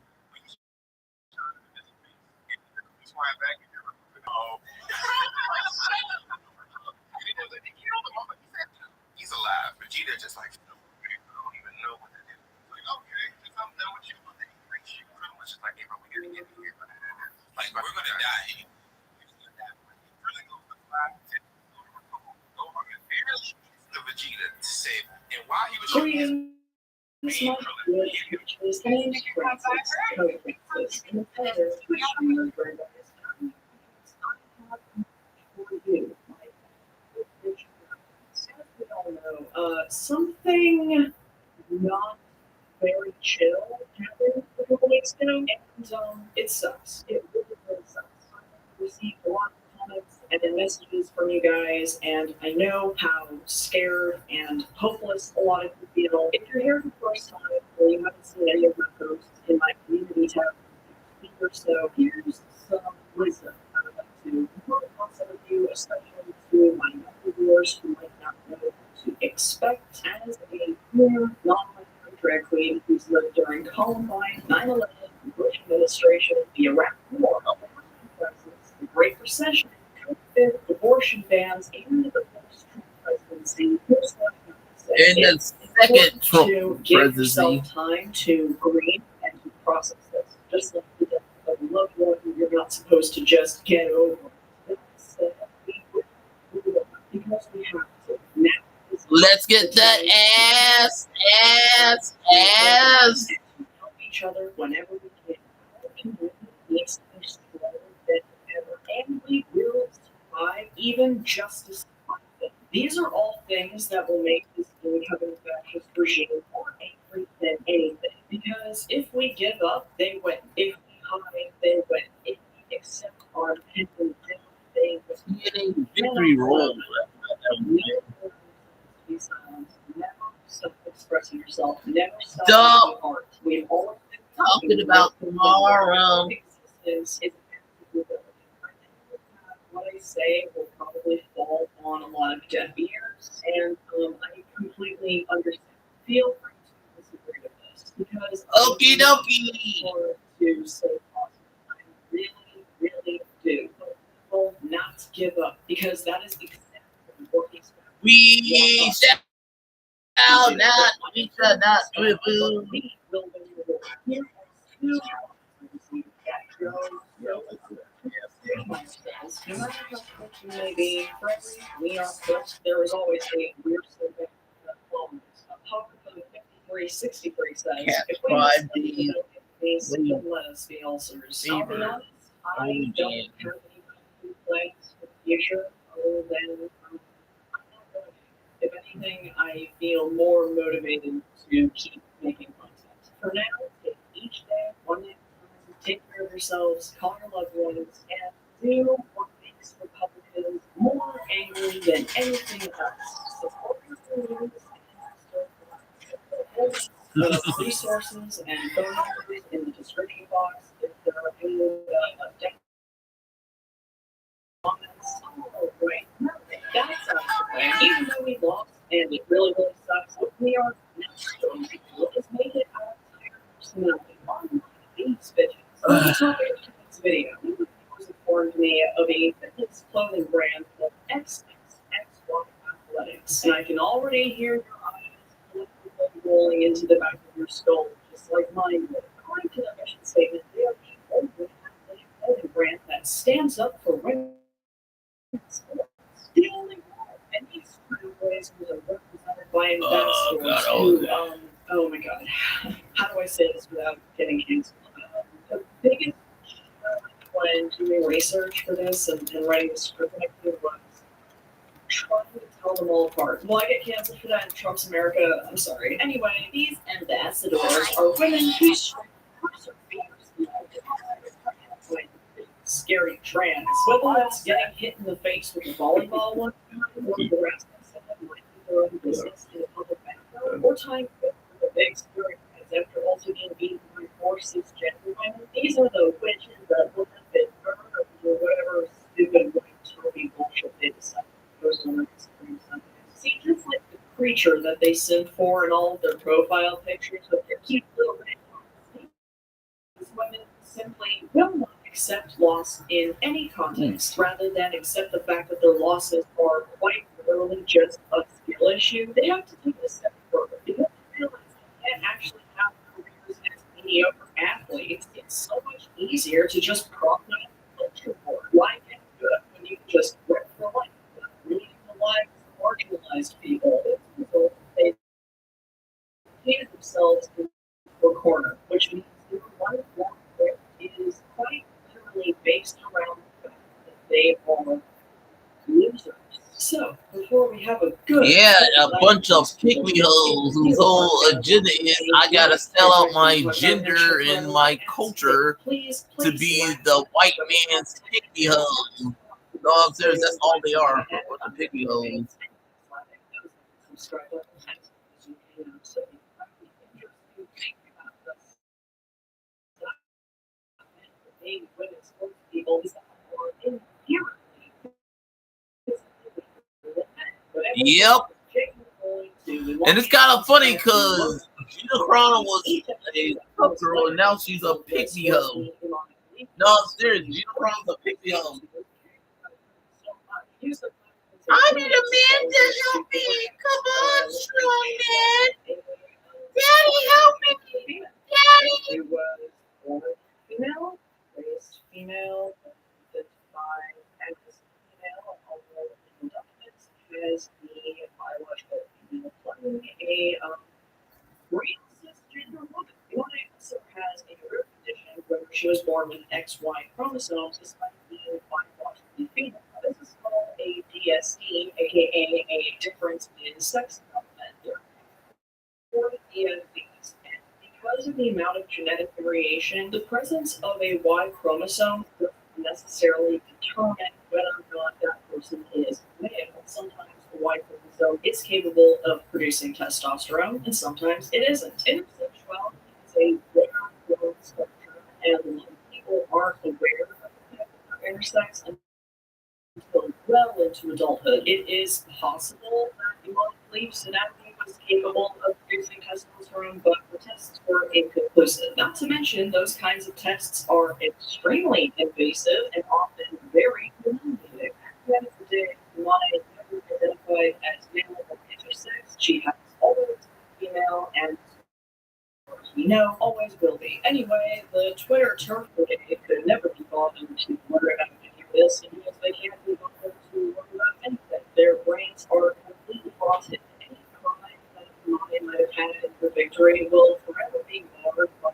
He's alive. Vegeta just like, I don't even know what to do. Like, okay, if I'm done with you, then he pretty much just like, hey, bro, we gotta get here. Like, we're gonna die. The Vegeta to save him. And while he was shooting something not very chill happened a couple weeks ago, and it sucks. It really sucks. I received a lot of comments and messages from you guys, and I know how scared and hopeless a lot of you feel. If you're here for the first time or you haven't seen any of my posts in my community tab, so here's some wisdom I would like to put on some of you, especially to my younger viewers who might not know what to expect as a queer, non-binary drag queen who's lived during Columbine, 9/11, the Bush administration, the Iraq War, the crisis, the Great Recession, COVID, abortion bans, and the post-Trump presidency. In the second Trump Give presidency. yourself time to grieve and to process this. Just like the death of a loved one, you're not supposed to just get over it. Because we have to. Now, let's get that ass. Help each other whenever we can. Our community needs to be stronger than ever, and we will survive even just to survive them. These are all things that will make this incoming fascist regime more angry than anything. Because if we give up, they win. If we hide, they win. If we accept our opinion, they win. Getting victory roll. Never stop expressing yourself. Never stop Stop making art. We've all been talking about tomorrow. Existence is what I say will probably fall on a lot of deaf ears, and I completely understand. Feel free to disagree with this because Okie dokie. To say possible. I really do. But people not give up because that is exactly what he's We shall not quibble. We will win the war. Here are two no matter how quick you may be, we are first. There is always a weird sibling moments. Apocrypha 5363 says, if we must these let us be ulcers. I'll be honest, I don't have any plans for the future other than if anything, I feel more motivated to keep making content. For now, take each day, one day at a time, take care of yourselves, call your loved ones, and do what makes Republicans more angry than anything else. Support your communities and resources and phone numbers in the description box. If there are any comments, oh, great. That's our plan. Even though we lost and it really sucks, what we are now going to do is make it our entire personality on these bitches. On the topic of today's video, one of the viewers informed me of a fitness clothing brand called XXXY Athletics, and I can already hear your eyes rolling into the back of your skull, just like mine would. According to their mission statement, they are the only athletic clothing brand that stands up for women. The only one. And these trailblazers are represented by ambassadors who, oh my god, how do I say this without getting canceled? The biggest challenge when doing research for this and writing the script was trying to tell them all apart. Will I get canceled for that in Trump's America? I'm sorry. Anyway, these ambassadors are women who scary trans. Whether that's getting hit in the face with a volleyball one time, or harassing someone like their own business in a public bathroom, or tying with a big scary trans after also being beaten by 4 cisgender women. These are the witches that will have been murdered or whatever stupid white Toby bullshit they decide goes on Instagram sometimes. See, just like the creature that they send for in all of their profile pictures with their cute little nails, these women simply will not accept loss in any context, rather than accept the fact that their losses are quite literally just a skill issue. They have to take it a step further. They have to realize they can't actually have careers as mediocre athletes. It's so much easier to just prop up the culture war. Why get good when you can just work for life? Reading the lives of marginalized people. They painted themselves into a corner, which means their life is quite literally based around the fact that they are losers. So, before we have a good a bunch of pick-me hoes whose whole agenda is I gotta sell out my gender and my culture to be the white man's pick-me hoes. No, I'm serious, that's all they are. What the pick-me hoes. Yep. And it's kind of funny because Gina Carano was a tough girl and now she's a pick-me hoe. No, I'm serious. Gina Carano's a pick-me hoe. I need a man to help me. Come on, strong man. Daddy, help me. Daddy. Female, raised female, identified as female, although in documents has the biological female playing a real cisgender woman. The woman also has a rare condition where she was born with XY chromosomes despite being biologically female. This is called a DSD, aka a difference in sex development. For DSDs, and because of the amount of genetic variation, the presence of a Y chromosome doesn't necessarily determine whether or not that person is male. Sometimes the Y chromosome is capable of producing testosterone, and sometimes it isn't. Intersexuality is a rare growth spectrum, and people aren't aware of the fact that they're intersex until well into adulthood. It is possible that the beliefs anatomy was capable of producing testosterone, but the tests were inconclusive. Not to mention, those kinds of tests are extremely invasive and often very humiliating. At the end of the day, my never identified as male or intersex. She has always been female and always will be. Anyway, the Twitter turf brigade could never be bothered to worry about any of this, and because they can't be bothered to worry about anything. Their brains are completely rotted. Any crime that Maya might have had in her victory will forever be marred by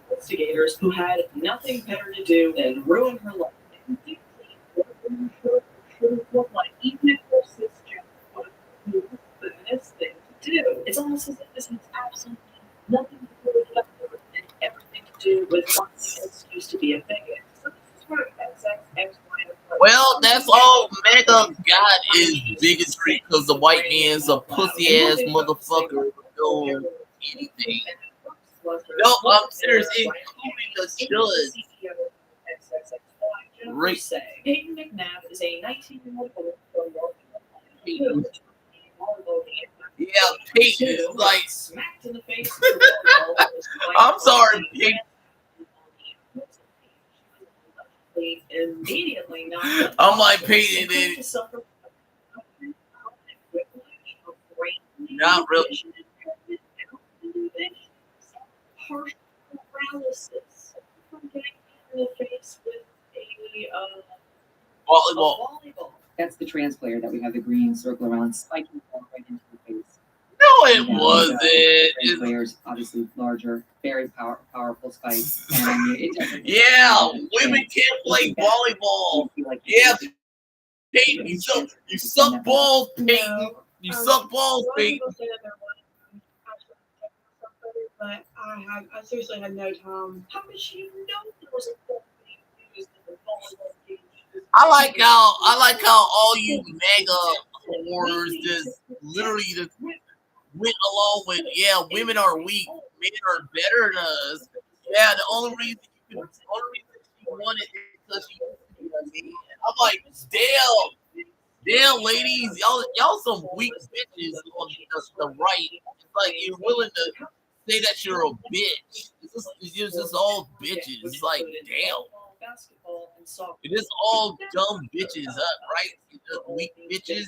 investigators who had nothing better to do than ruin her life. And deeply, what women should have looked like, even if they're cisgender, would have been the feminist thing to do. It's almost as if this has absolutely nothing to do with gender and everything to do with wanting an excuse to be a bigot. So this is where Well, that's all MAGA got is bigotry because the white man's a pussy ass motherfucker who don't know anything. No, I'm serious, including the judge. Right. Peyton McNabb is a 19-year-old woman from North Yeah, Peyton is like smacked in the face. I'm sorry, Peyton. Immediately knocked I'm like Peyton did. Not really. Partial paralysis from getting hit in the face with a volleyball. That's the trans player that we have the green circle around, spiking the ball right into the face. No, it And, wasn't. trans players, obviously larger, very powerful spikes. And it doesn't. Yeah, women can't play volleyball. Yeah, Peyton, you suck balls, Peyton. You suck balls, Peyton. But I seriously had no time. How did she know there was a full thing used in the volleyball game? I like how all you mega whores just literally just went along with, yeah, women are weak, men are better than us. Yeah, the only reason she won it is because she used to be a man. I'm like, damn, ladies, y'all some weak bitches on the right. It's like you're willing to say that you're a bitch. It's just all bitches. It's like, damn. It is all dumb bitches up, right? It's just weak bitches.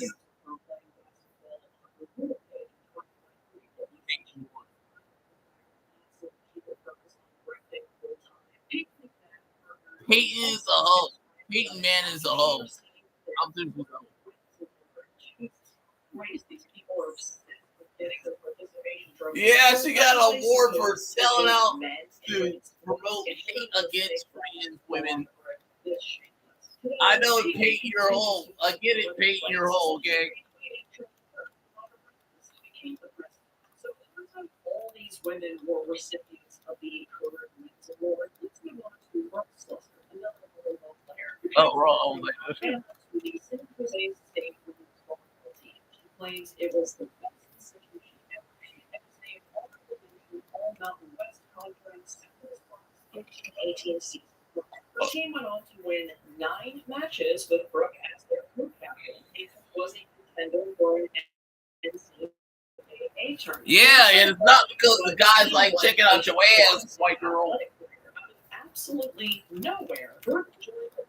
Peyton is a hoe. Peyton Man is a hoe. I'm just yeah, she got an award for selling out to promote hate against trans women. I know, Peyton, you're a hoe. I get it, Peyton, you're a hoe, okay? All these women were recipients of the Career Women's Award. Let's move on to Brooke Slaughter, another volleyball player. Oh, wrong. And to the San Jose State Women's Volleyball team. She claims it was the best institution ever. She had saved all the division, all Mountain West Conference, and 18 season. The team went on to win 9 matches with Brooke as their co-captain. It was a contender for an NCAA tournament. Yeah, and it's not because the guys like checking out your ass, white girl. Absolutely nowhere. Brooke joined the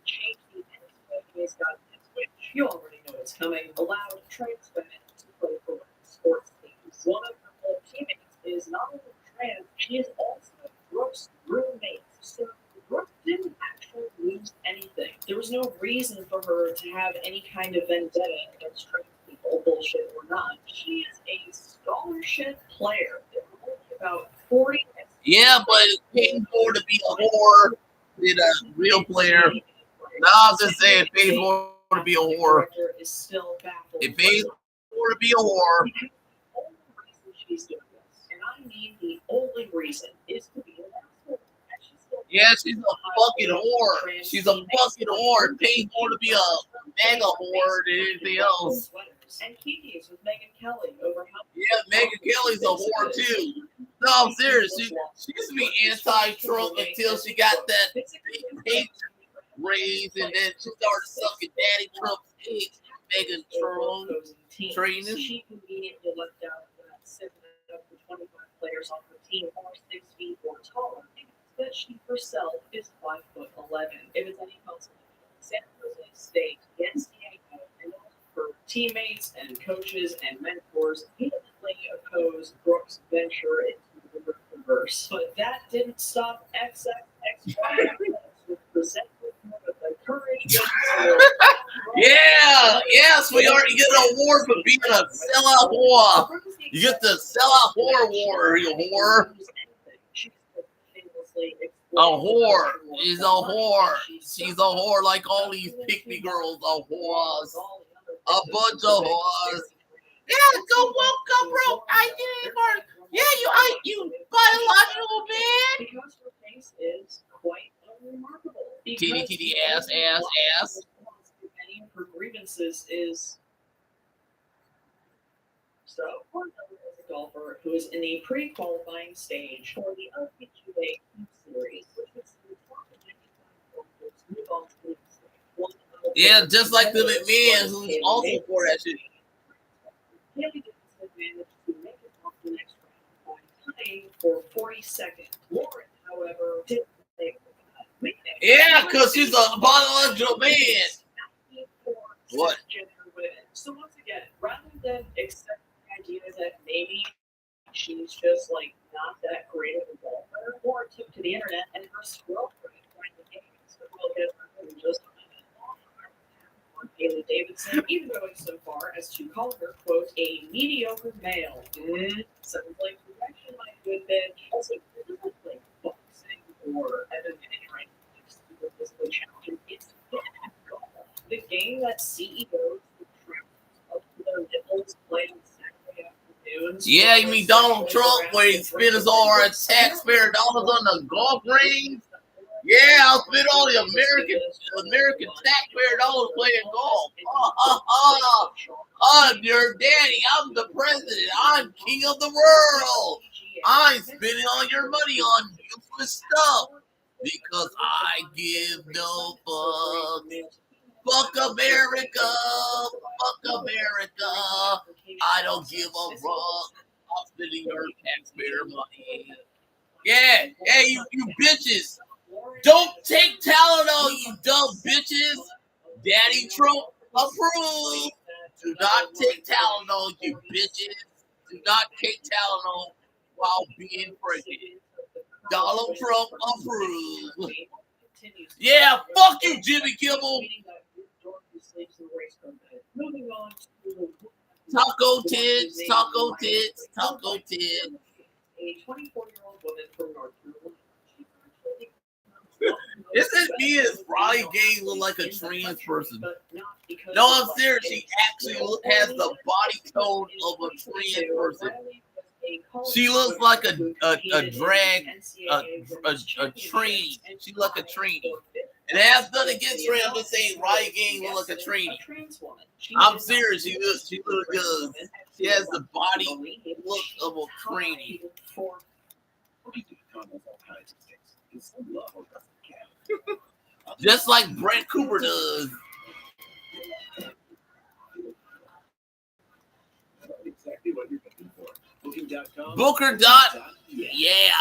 change the NCAA's guidelines, which you already know is coming, allowed trans women to play for sports teams. One of her teammates is not only trans, she is also Brooke's roommate. So Brooke didn't actually lose anything. There was no reason for her to have any kind of vendetta against trans people, bullshit or not. She is a scholarship player. There were only about 40. Yeah, but it's paying more to be a whore than a real player. No, I'm just saying, it pays more to be a whore. It pays more to be a whore. She's doing this, and I mean the only reason is to be an asshole. Yeah, she's a fucking whore. She's a fucking whore. It pays more to be a mega whore than anything else. And Kiki's with Megan Kelly over how. Yeah, Megan Kelly's a whore too. No, I'm serious. She used to be anti-Trump until she got that hate raise, and then she started sucking Daddy Trump's eggs. Megan Trump training. She conveniently left out that 7 of the 25 players on her team are 6 feet or taller, but she herself is 5'11". If it's any consolation, San Jose State, the NCAA, and all her teammates and coaches and mentors vehemently oppose Brooke's venture into the reverse. But that didn't stop XXX with resentment of the courage. Yeah, sweetheart, you get an award for being a sellout whore. You get the sellout whore award, you whore. A whore. She's a whore. She's a whore like all these pick-me girls are whores. A bunch of whores. Yeah, go woke up, bro. I did it for yeah, you biological man. Because her face is quite unremarkable. Titty, ass. Many of her grievances is so. One is a golfer who is in the pre-qualifying stage for the LPGA Series, which is the top of 95 move on to the next stage. Yeah, just like the McMahon, who's also for that shit. Haley Davidson managed to make it off the next round by tying for 42nd. Lauren, however, didn't make it. Yeah, because she's a biological man. What? So once again, rather than accept the idea that maybe she's just like not that great of a golfer, or took to the internet and her girlfriend playing the games, just Haley Davidson, even going so far as to call her, quote, a mediocre male. Sounds like direction, my good bitch. Also, it doesn't like boxing or MMA, super physical challenges. It's football. The game that CEOs up to their nipples play on Saturday afternoons. Yeah, you mean Donald Trump, where he spent his all our taxpayer dollars on the golf range? Yeah, I'll spend all the American taxpayer dollars playing golf. I'm your daddy. I'm the president. I'm king of the world. I'm spending all your money on useless stuff because I give no fucks. Fuck America. Fuck America. I don't give a fuck. I'm spending your taxpayer money. Yeah, hey, you bitches. Don't take Tylenol, you dumb bitches. Daddy Trump approved. Do not take Tylenol, you bitches. Do not take Tylenol while being pregnant. Donald Trump approved. Yeah, fuck you, Jimmy Kimmel. Taco tits, taco tits, taco tits. A 24-year-old woman from North Carolina. Isn't me as Riley Gaines look like a trans person? No, I'm serious. She actually has the body tone of a trans person. She looks like a drag, a trainee. She look a trainee. And it has nothing against her. I'm just saying Riley Gaines look like a trainee. I'm serious. She looks good. She has the body look of a trainee. Just like Brett Cooper does. Exactly what you're looking for. Booking.com. Booker. Yeah.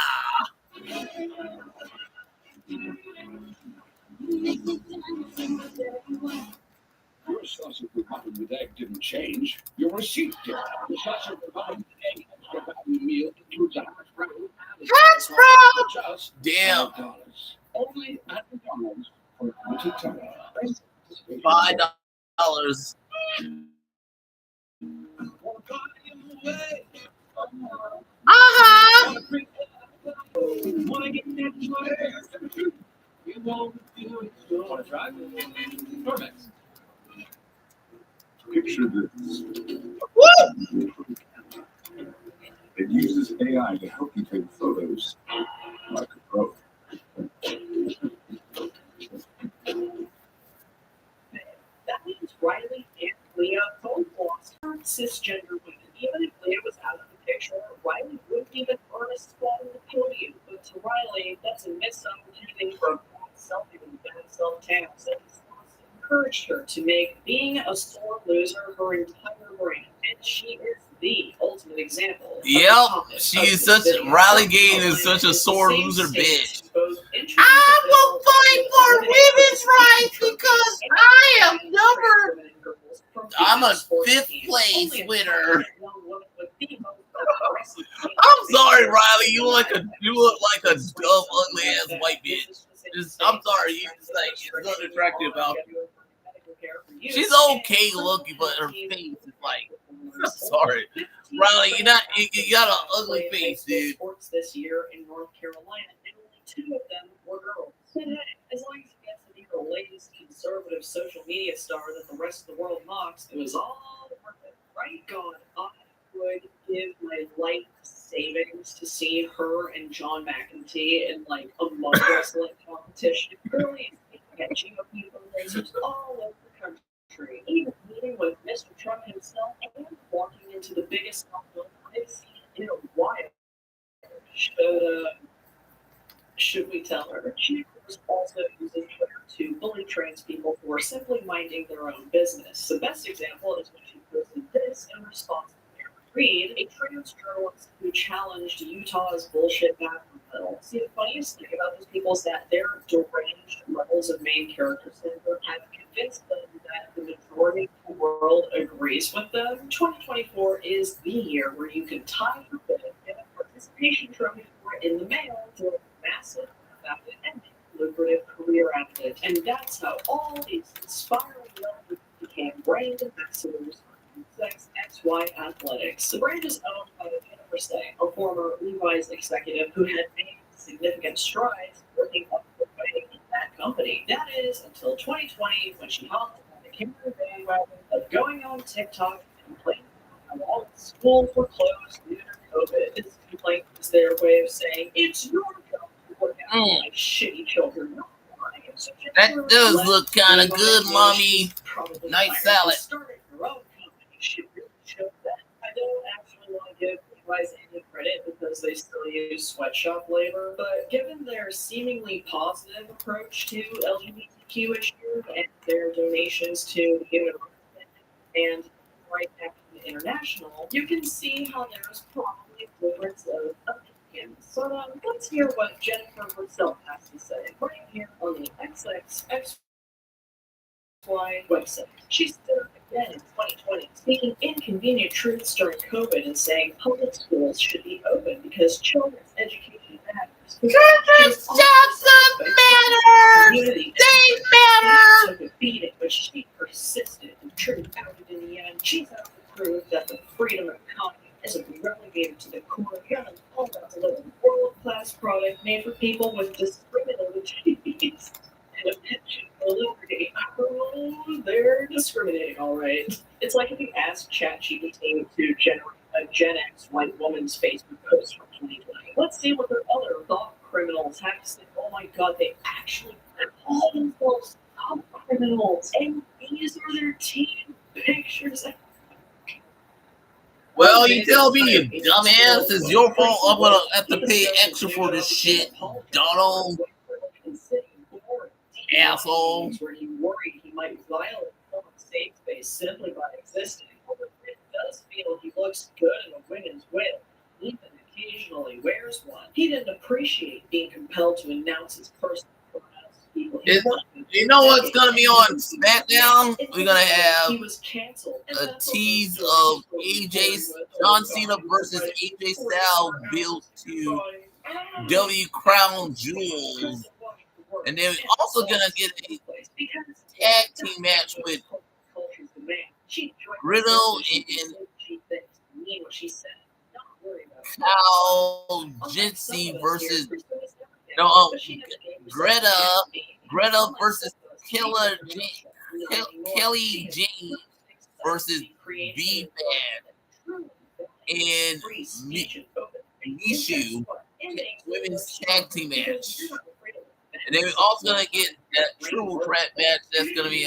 Your sausage provided with egg didn't change. Your receipt did. The sausage provided with egg meal includes a hash brown. Damn. $5 only at McDonald's for 20 times. $5. Want to get that choice? You want to try? Perfect. Picture this. It uses AI to help you take photos like a pro. That means Riley and Leah both lost cisgender women. Even if Leah was out of the picture, Riley wouldn't even earn a spot on the podium. But to Riley, that's a missed opportunity for selfie and bad self-taps. And encouraged her to make being a sore loser her entire brand. And she is the ultimate example. Yep, she's such Riley Gaines is such a sore loser bitch. I will fight for women's rights because I am I'm a 5th place winner. I'm sorry, Riley. You look like a dumb, ugly ass white bitch. I'm sorry. You just like it's not attractive about you. She's okay looking, but her face is like. I'm sorry, Riley. You got an ugly face, dude. Sports this year in North Carolina, and only 2 of them were girls. As long as you get to be the latest conservative social media star that the rest of the world mocks, it was all worth it. Right, God, I would give my life savings to see her and John McEntee in like a mud wrestling competition. Girlie is catching up people all over the country, even meeting with Mr. Trump himself and walking into the biggest outfit I've seen in a while. Should we tell her? She also uses Twitter to bully trans people who are simply minding their own business. The best example is when she posted this in response to Mary Reid, a trans journalist who challenged Utah's bullshit bathroom bill. See, the funniest thing about these people is that their deranged levels of main character syndrome have convinced them that the majority of the world agrees with them. 2024 is the year where you can tie your bid and a participation trophy in the mail for a massive, and lucrative career out of it. And that's how all these inspiring young brand ambassadors for XY Athletics. The brand is owned by Jennifer Stay, a former Levi's executive who had made significant strides working up the way in that company. That is until 2020, when she hopped on the camera bandwagon of going on TikTok and complaining how all schools were closed due to COVID. This complaint is their way of saying it's your job to work out like shitty children. That does look kind of good, mommy. Nice salad. Starting her own company should really show that. I don't actually want to give Levi's any credit because they still use sweatshop labor, but given their seemingly positive approach to LGBTQ issues and their donations to Human Rights and Right Action International, you can see how there's probably a difference of opinions. So let's hear what Jennifer herself has to say right here on the XXXY website. She stood again in 2020 speaking inconvenient truths during COVID and saying public schools should be open because children's education matters. Children's jobs matter! They matter! Took a beating, but she persisted and turned out in the end. She's out to prove that the freedom of economy isn't relegated to the core young, all about to live a world-class product made for people with discriminated needs and a pension for liberty. Oh, they're discriminating, all right. It's like if you ask ChatGPT to generate a Gen X white woman's Facebook post from 2020. Let's see what their other thought criminals have to say. Oh my god, they actually call themselves thought criminals, and these are their team pictures. Well, you tell me, you dumbass. It's your fault. I'm gonna have to pay extra for this shit, Donald. Asshole. Where he worried he might violate someone's safe space simply by existing. It does feel he looks good in a women's whale. Even occasionally wears one. He didn't appreciate being compelled to announce his personal pronouns to people. You know what's gonna be on SmackDown? We're gonna have He was canceled. a tease of John Cena versus AJ Styles built to W Crown Jewels. And then we're also gonna get a tag team match with Riddle and Kyle Jensen versus Greta versus Kelly Jane versus B-Man and Mishu women's tag team match. And then we're also gonna get that triple threat match that's gonna be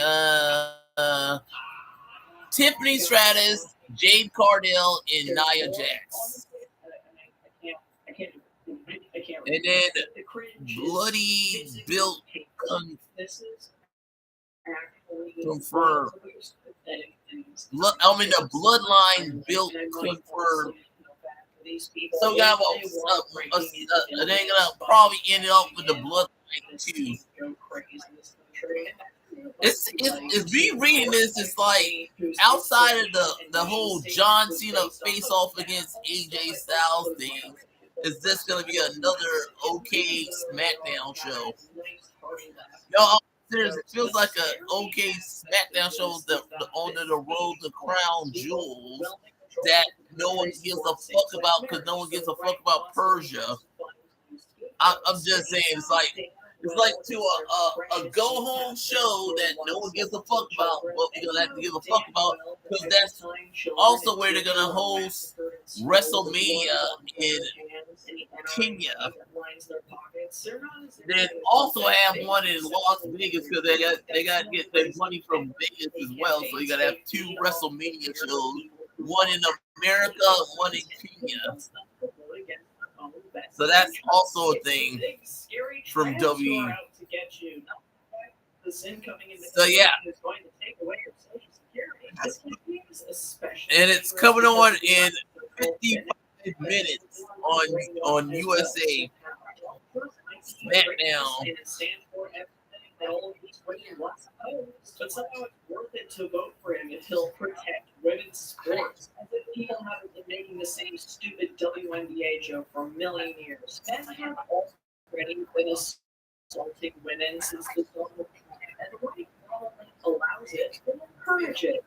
Tiffany Stratus, Jade Cardell, and Nia Jax. And then Bloody Built confirmed. I mean the Bloodline Built confirmed. So we got they're gonna probably end up with the Bloodline too. It's me reading this. It's like outside of the whole John Cena face off against AJ Styles thing, is this gonna be another okay SmackDown show? Yo, it feels like a okay SmackDown show that on the road to Crown Jewels that no one gives a fuck about because no one gives a fuck about Persia. I'm just saying it's like to a go home show that no one gives a fuck about, but we're gonna have to give a fuck about because that's also where they're gonna host WrestleMania in Kenya. Then also have one in Las Vegas because they got to get their money from Vegas as well. So you gotta have two WrestleMania shows, one in America, one in Kenya. So that's also a thing from W. So yeah. And it's coming on in 55 minutes on USA SmackDown. But somehow it's worth it to vote for him if he'll protect women's sports. As if people haven't been making the same stupid WNBA joke for a million years. Men have already been assaulting women since the dawn of time, and the right allows it and encourage it.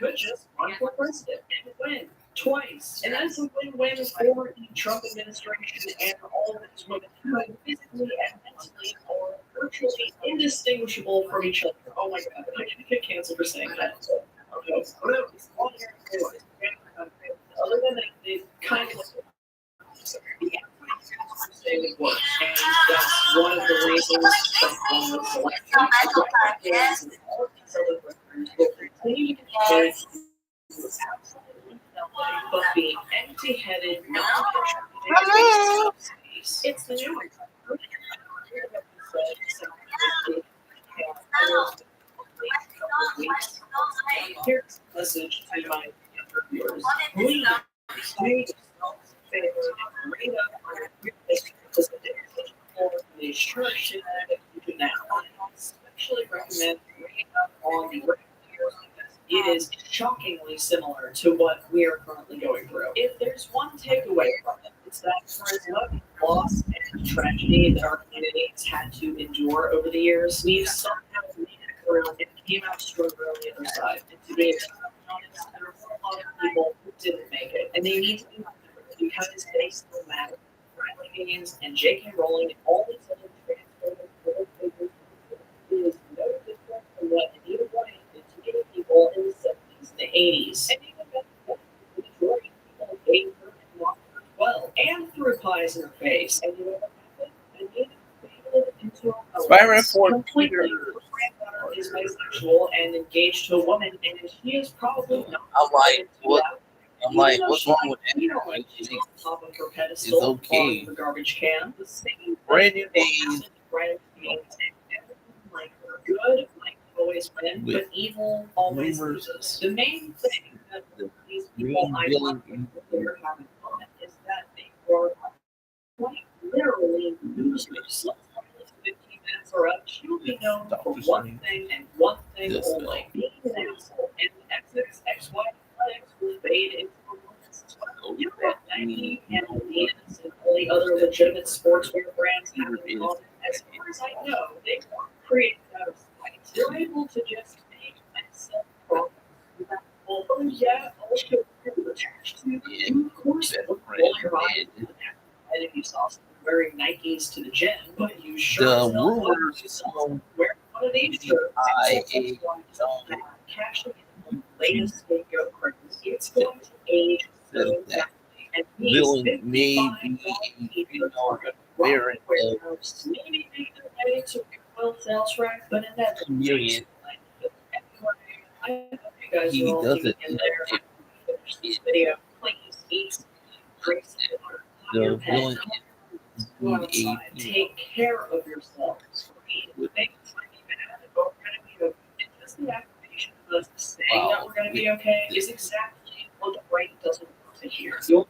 could just run for president and win twice. And that's a win-win for the Trump administration and all of its women who physically and mentally are virtually indistinguishable from each other. Oh my god, I should get canceled for saying that. Okay. Other than that, they kind of say it works. And that's one of the reasons Trump won the election. Will continue to carry but being empty-headed, it's the new Here's a message to my viewers. Please, the church that you can now. I especially recommend reading up on the because it is shockingly similar to what we are currently going through. If there's one takeaway from it, it's that for as much loss and tragedy that our community has had to endure over the years, we've somehow made it through and came out stronger on the other side. And to be honest, there are a lot of people who didn't make it, and they need to be remembered because they still matter. Bradley Gaines and J.K. Rowling and all these other transformative figures is no different from what Anita Bryant did to many people in the 70s and the 80s. And even the majority of people gave her and walked her well, and threw pies in her face. And you know what happened? Anita faded into a Spider-Man 4 completely. Her granddaughter is bisexual and engaged to a woman, and she is probably not. I'm like, what's wrong with anyone? It's It's okay. The garbage can. The same Brand new days. Good might always win, but evil always loses. The main thing that these people I love have in common is that they were quite literally losers. 15 minutes are up. She will be known for one thing and one thing only: being an asshole. And ex-wife will fade into a romance as well. You know what Nike and Adidas and all the other legitimate sportswear brands have in common? As far as I know, they weren't created out of spite. They're able to just make and sell products without although also attached to you, of course, roll your eyes and if you saw someone wearing Nikes to the gym, but you sure The as hell rumors you saw someone wearing one of these shirts. Cashing in the latest scapegoat craze. It's going to age so rapidly. And villain may be, very maybe make their way to well sales rack, but in that million. I hope you guys He are all doesn't in there. Finish this video. Please eat some drinks the villain go outside. Take care of yourselves. Read things like that. We're going to be okay. It's just the affirmation of us saying that we're going to be okay is exactly what the brain doesn't want to hear. You'll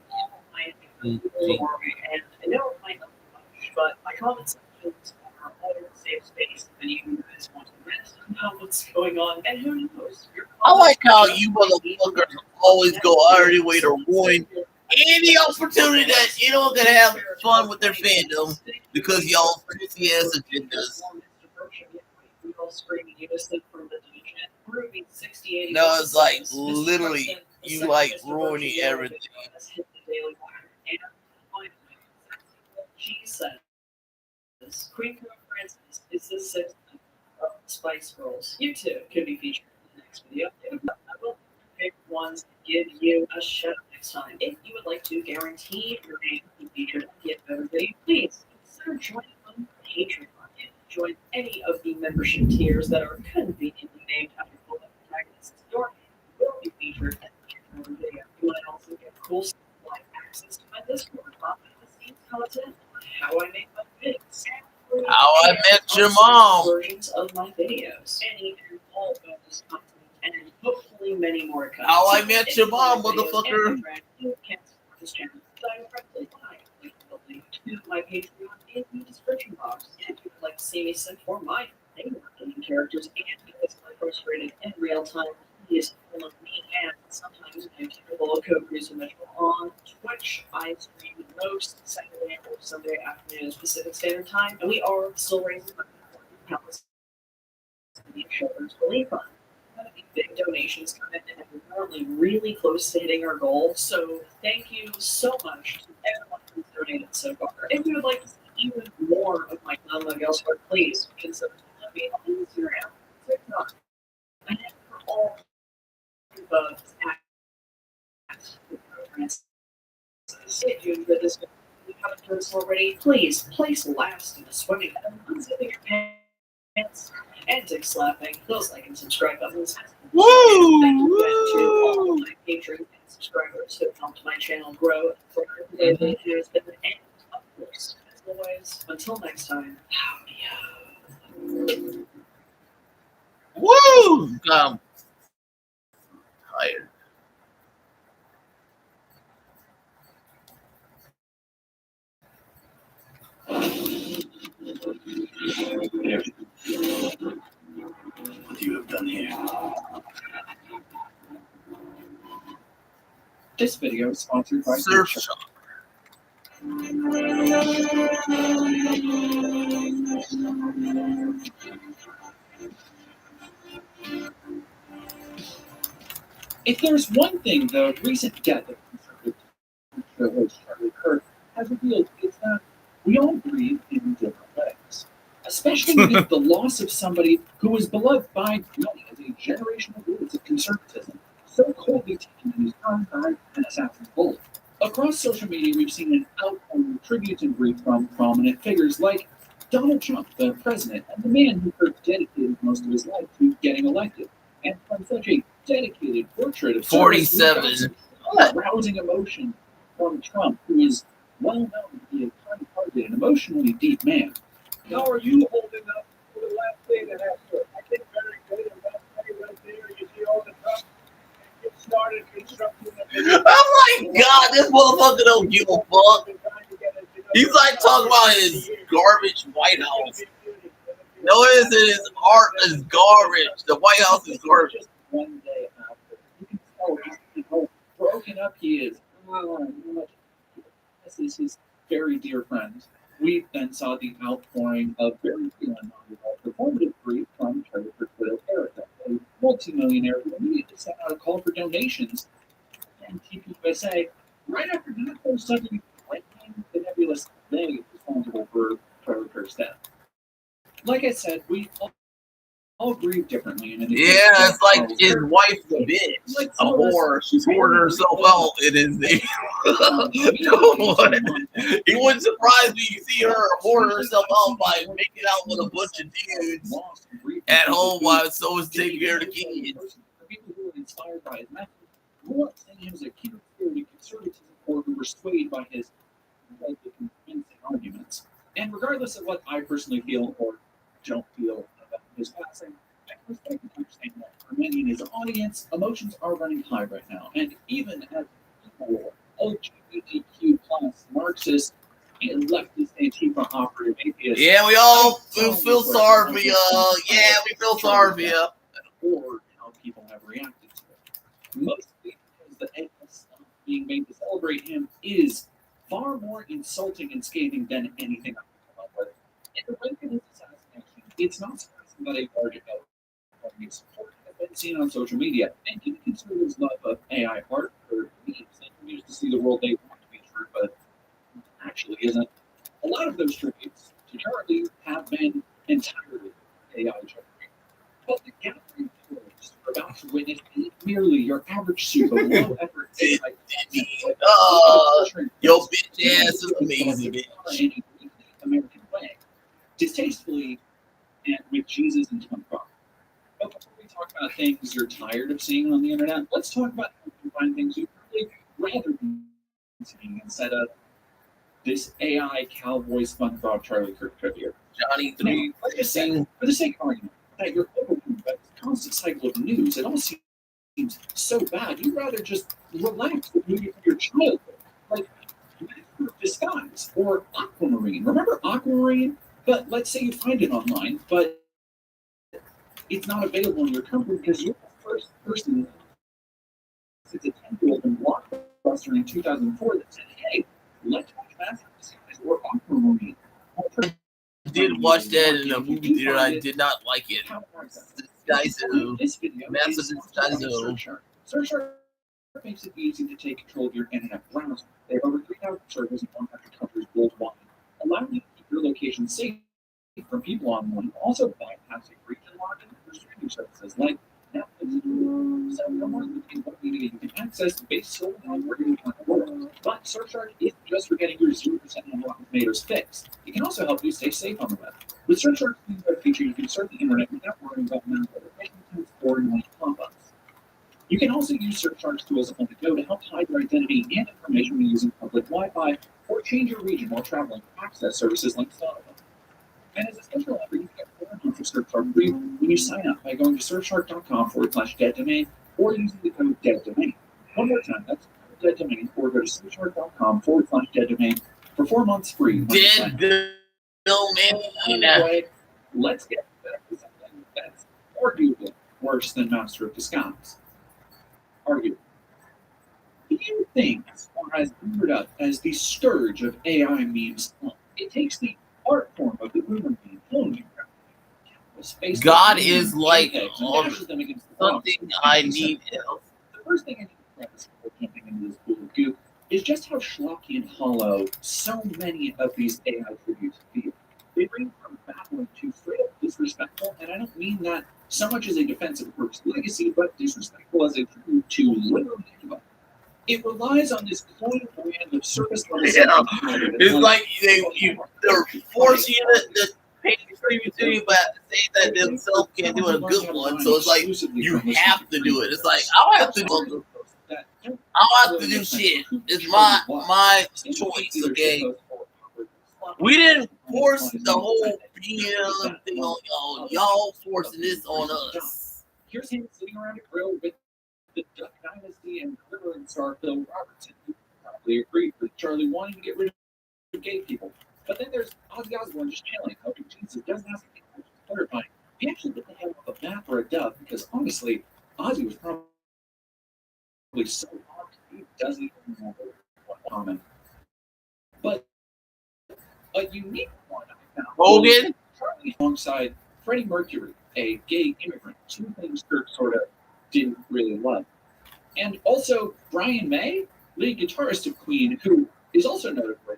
find and I know it might not be much, but my comment sections are all in a safe space and you guys want to rest about what's going on and who knows. I like how you motherfuckers always go out of your way to ruin any opportunity that you don't gonna have fun with their fandom because y'all crazy ass agendas. No, it's like literally you like ruining everything. She says, Queen Francis is the sixth of Spice Girls. You too could be featured in the next video. I will pick ones to give you a shout out next time. If you would like to guarantee your name to be featured at the end of the video, please consider joining on Patreon and join any of the membership tiers that are conveniently named after full protagonists. Your name will be featured at the end of the video. You might also get cool stuff like access to my Discord, behind the scenes content, how I make my videos, How I Met Your Mom, versions of my videos, any and all bonus content, and hopefully many more coming. How I Met Your Mom, motherfucker. You can support this channel directly by clicking the link to my Patreon in the description box. If you would like to see me send for my favorite gaming characters and because I'm frustrated in real time, please follow me and sometimes my capable co-producer Mitchell on Twitch. I stream most Saturday or Sunday afternoon Pacific Standard Time, and we are still raising money for the Palace Shoulders Relief Fund. these big donations come in, and we're currently really close to hitting our goal. So thank you so much to everyone who's donated so far. If you would like to see even more of my non-love elsewhere, please consider following me on Instagram, TikTok, and for all the if you enjoyed this video, if you haven't done so already, please place last in the swimming pool, unzipping your pants, and dick slapping those like and subscribe buttons. Woo! Thank you again to all of my patrons and subscribers who have helped my channel grow and thrive. It has been an end, of course. As always, until next time, howdy. Woo! I'm tired. What you have done here. This video is sponsored by Surfshark. If there's one thing the recent death of conservative host Charlie Kirk has revealed, it's that we all grieve in different ways. Especially with the loss of somebody who was beloved by many as a generational roots of conservatism, so coldly taken in his own time and assassin's bullet. Across social media, we've seen an outpouring of tributes and grief from prominent figures like Donald Trump, the president, and the man who Kirk dedicated most of his life to getting elected. And from such a dedicated portrait of 47. Rousing emotion from Trump, who is well known to be a kind-hearted and emotionally deep man. How are you holding up for the last day that happened? I think very good. And that's right there. You see all the trucks. Get started constructing. Oh my God, this motherfucker don't give a fuck. He's like talking about his garbage White House. No, it isn't. His art is garbage. The White House is garbage. One day after, you can tell how broken up he is. This is his very dear friend. We then saw the outpouring of very performative grief from Terry Portfolio Erica, a multimillionaire who immediately sent out a call for donations. And TPUSA, right after that, those suddenly claiming the nebulous they responsible for Charlie Kirk's death. Like I said, we all grieve differently. And yeah, it's like his wife's a bitch, a whore. She's whoring herself out in his name. It wouldn't surprise me to see her whoring herself out by making out with a bunch of dudes at home while someone's taking care of the kids. The people who were inspired by his message grew up seeing him as a key-spirited conservatism or who were swayed by his convincing arguments. And regardless of what I personally feel or don't feel about his passing, I respect and understand that for many in his audience, emotions are running high right now. And even as people, LGBTQ plus Marxists and leftist Antifa operative atheists. Yeah, we all feel sorry for you. Yeah, we feel sorry for you. Or how people have reacted to it. Mostly because the endless stuff being made to celebrate him is far more insulting and scathing than anything I can come up with. In the wake of his assassination, it's not surprising that a large outpouring of support has been seen on social media, and even conservatives' love of AI art or memes that used to see the world they want to be true, but actually isn't. A lot of those tributes to Charlie have been entirely AI generated. But the gathering tourists are about to witness isn't merely your average soup of low-effort AI. Yo, bitch ass is amazing, bitch. American way, distastefully, and with Jesus and Tom Crocker. But before we talk about things you're tired of seeing on the internet, let's talk about how you find things you'd really rather be seeing instead of this AI cowboy SpongeBob Charlie Kirk tribute. Johnny 3. Let's just say, for the sake of argument, that you're overwhelmed by this constant cycle of news. It all seems so bad. You'd rather just relax with movie from your childhood, like Master of Disguise or Aquamarine. Remember Aquamarine? But let's say you find it online, but it's not available in your country because you're the first person. It's a 10-year-old in Blockbuster in 2004 that said, "Hey, let's watch Master of Disguise or Aquamarine." I did watch that in a movie theater. I did not like it. Skyzoo. This video Massive is sponsored by Skyzoo. Surfshark. Surfshark makes it easy to take control of your internet browser. They have over 3,000 servers in 100 countries worldwide, allowing you to keep your location safe from people online, also bypassing region login for streaming services like Netflix. So no more limiting what media you can access based solely on where you want to work. But Surfshark isn't just for getting your 0% unlocked tomatoes fixed. It can also help you stay safe on the web. With Surfshark's new web feature, you can surf the internet without worrying about malware or annoying pop-ups. You can also use Surfshark's tools on the go to help hide your identity and information when using public Wi-Fi or change your region while traveling to access services like Stub. And as a special offer, you can get 4 months of Surfshark free when you sign up by going to surfshark.com/deaddomain or using the code deaddomain. One more time, that's deaddomain, or go to surfshark.com/deaddomain for 4 months free. Dead domain. Anyway, let's get to something that's arguably worse than Master of Disguise. Arguably. Few things are as boomed up as the scourge of AI memes. It takes the art form of the boomer meme, cloning, God is like something I need help. The first thing I need to preface before jumping into this pool of goop is just how schlocky and hollow so many of these AI tributes feel. They range from baffling to straight up disrespectful, and I don't mean that so much as a defense of Brooks' legacy, but disrespectful as a tribute to literally anybody. It relies on this cloning brand of surface level. Yeah, it's like they're forcing you to pay the tribute to you, but say that themselves can't do a good one. So it's like you have to do it. It's like I don't have to do. I don't have to do shit. It's my choice. Okay. We didn't force the whole PM thing on y'all. Y'all forcing this on us. Here's him sitting around a grill with the Duck Dynasty and River and star Phil Robertson, who probably agreed with Charlie wanting to get rid of gay people. But then there's Ozzy Osbourne just chilling, hoping Jesus doesn't have to think much clarifying. He actually did the hell of a bat or a dove, because honestly, Ozzy was probably so hard he doesn't even remember what comment. But a unique one I found. Hogan? Charlie alongside Freddie Mercury, a gay immigrant, two things Kirk sort of didn't really like. And also Brian May, lead guitarist of Queen, who is also notably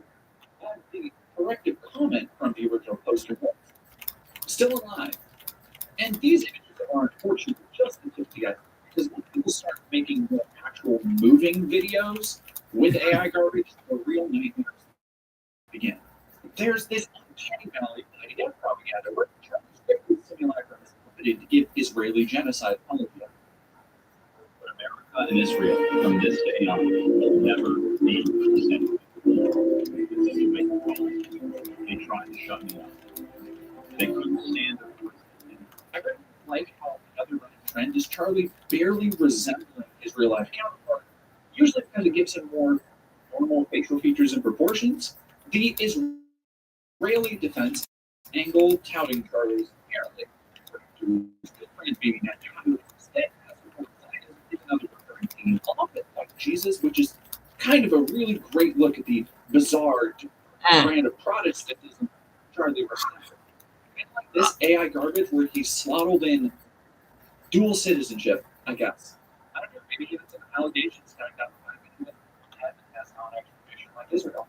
had the corrective comment from the original poster was still alive. And these images are unfortunate just as if the because when people start making the actual moving videos with AI garbage, the real nightmares begin. There's this uncanny valley idea propaganda where the simulacrum is limited to give Israeli genocide apology. America and Israel from this day on will never be the same. They tried to shut me up. They couldn't stand it. I really like how the other running trend is Charlie barely resembling his real life counterpart, usually because it gives him more normal facial features and proportions. The Israeli defense angle touting Charlie's apparently to his good friend Baby Netanyahu instead has another recurring theme, often like Jesus, which is kind of a really great look at the bizarre brand of Protestantism Charlie represents. And like this AI garbage where he swaddled in dual citizenship, I guess. I don't know, maybe he had some allegations stacked up behind him that has non-extradition like Israel.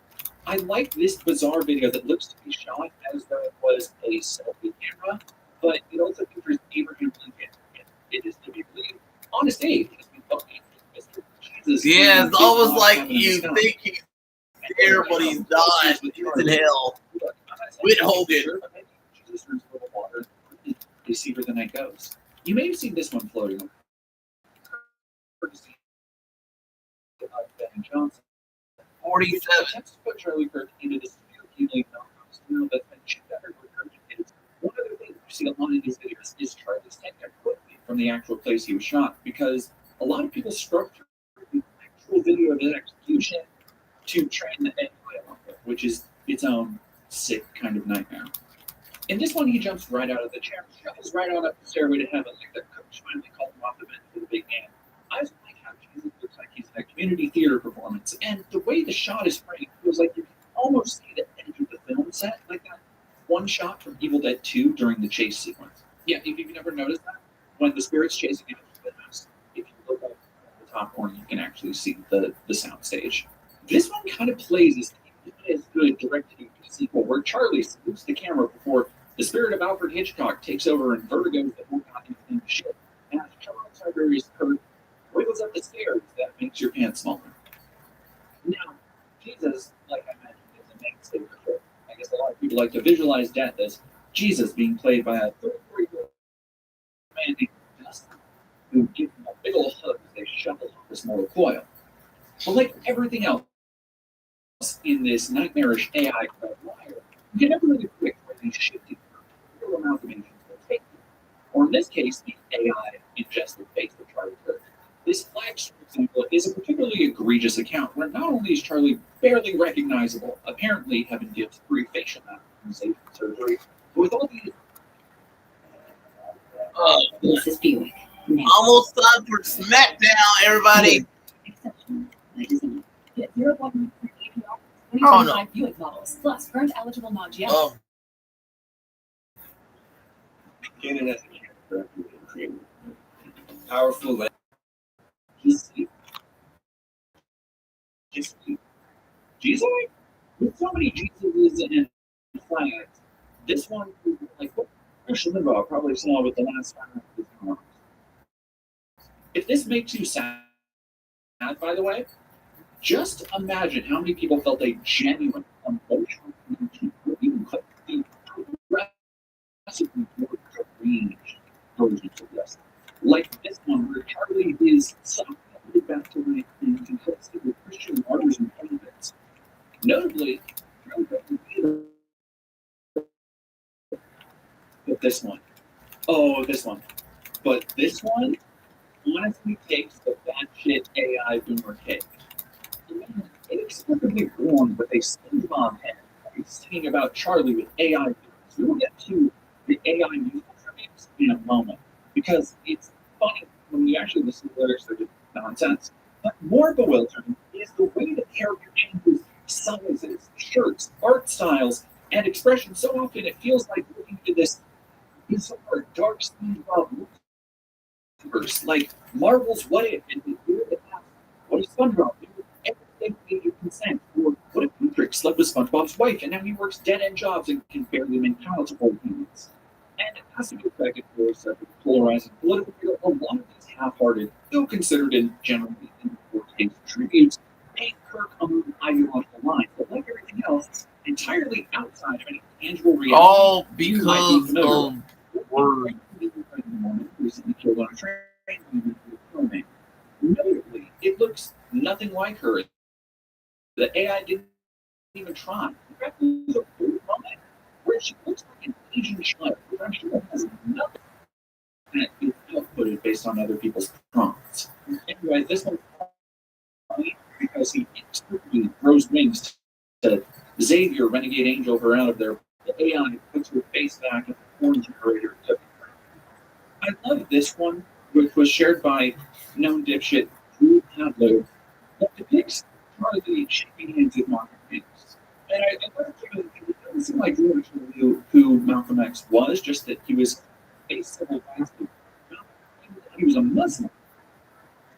I like this bizarre video that looks to be shot as though it was a selfie camera, but it also features Abraham Lincoln. It is to be believed. Honest Abe has been fucking Mr. Jesus. Yeah, it's almost like you think he's there, but he's not. He's in hell. With Hogan. Jesus turns a little water. You see where the night goes. You may have seen this one floating. Ben Johnson. 47. Attempts to put Charlie Kirk into this healing that's been checked out regurgitated. One other thing you see a lot in these videos is Charlie's tenure quickly from the actual place he was shot, because a lot of people scrub through the actual video of his execution to train the AI off it, which is its own sick kind of nightmare. In this one, he jumps right out of the chair, shuffles right on up the stairway to heaven, like the coach finally called him off the bench for the big man. I just like how Jesus looks like he's in a community theater performance, and the way the shot is framed feels like you can almost see the edge of the film set, like that one shot from Evil Dead 2 during the chase sequence. Yeah, if you've never noticed that, when the spirit's chasing after the house, if you look up at the top corner, you can actually see the sound stage. This one kind of plays as good directed sequel where Charlie salutes the camera before the spirit of Alfred Hitchcock takes over in Vertigo's that won't got anything to shit. And as Charles Tiberius Kirk wiggles up the stairs, that makes your pants smaller. Now, Jesus, like I mentioned, is a mainstay for sure. I guess a lot of people like to visualize death as Jesus being played by a 33-year-old man named Dustin, who gives him a big old hug as they shuffle off this mortal coil. But like everything else in this nightmarish AI crowd wire, you can never really predict where these shifting real amalgamations will take you. Or in this case, the AI ingested face of Charlie Kirk. This flash, for example, is a particularly egregious account where not only is Charlie barely recognizable, apparently having given free facial optimization surgery, but with all these. Mrs. Buick. Almost time for SmackDown, everybody. Get 0.1 Oh, no. 2025 Buick models, plus current eligible non-GM. Oh. Beginning as a character creator. Powerful. Jesus. With so many Jesuses and flags, this one, like what Rush Limbaugh probably saw with the last time of his arms. If this makes you sad, by the way, just imagine how many people felt a genuine emotional connection or even could be progressively more deranged versions of this. Like this one, where Charlie is somehow back to life and conflicted with Christian martyrs and convicts. Notably, but this one. Oh, this one. But this one honestly takes the batshit AI boomer cake. Inexplicably born with a SpongeBob head, singing about Charlie with AI boomers. We will get to the AI musical tributes in a moment because it's funny when you actually listen to the lyrics, they're just nonsense. But more bewildering is the way the character changes sizes, shirts, art styles, and expressions. So often it feels like looking at this bizarre, dark SpongeBob universe, like Marvel's What If, and the year that passed. What if SpongeBob did everything needed consent? Or what if Patrick slept with SpongeBob's wife and now he works dead-end jobs and can barely make child support payments? And as a perspective for such a polarizing political field, a lot of these half-hearted, though considered in generally in poor taste tributes, paint Kirk among ideological lines, but like everything else, entirely outside of any tangible reality. All because of words. Recently killed on a train. Notably, it looks nothing like her. The AI didn't even try. In fact, there's a weird moment where she looks like an Asian child who actually has nothing that is outputted based on other people's prompts. Anyway, this one's funny because he inexplicably grows wings to Xavier, renegade angel, her out of there. The AI puts her face back in the horn generator. I love this one, which was shared by known dipshit Drew Pablo, that depicts Charlie shaking hands with Malcolm X. And I love it doesn't seem like Drew actually knew who Malcolm X was, just that he was a civil rights leader. He was a Muslim.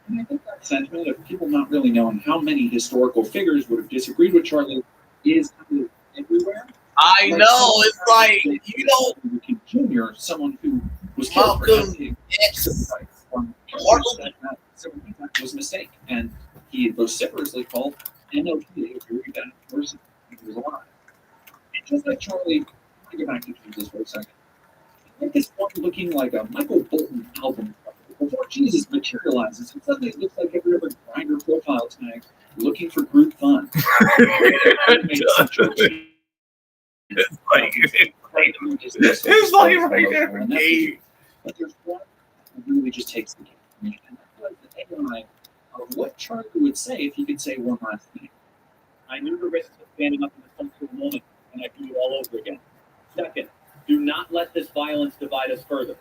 And I think that sentiment of people not really knowing how many historical figures would have disagreed with Charlie is kind of everywhere. I know, it's like, you know, Luther King Jr., someone who was Malcolm X was a mistake, and he vociferously called NLP a very bad person when he was alive. And just like Charlie, I want to go back to Jesus for a second. I like this one looking like a Michael Bolton album cover. Before Jesus materializes, it suddenly looks like every other Grindr profile tag looking for group fun. It's like right there. But there's one that really just takes the game. And that was the AI of what Charlie would say if he could say one last thing. I knew the risks of standing up in the comfortable moment, and I do it all over again. Second, do not let this violence divide us further.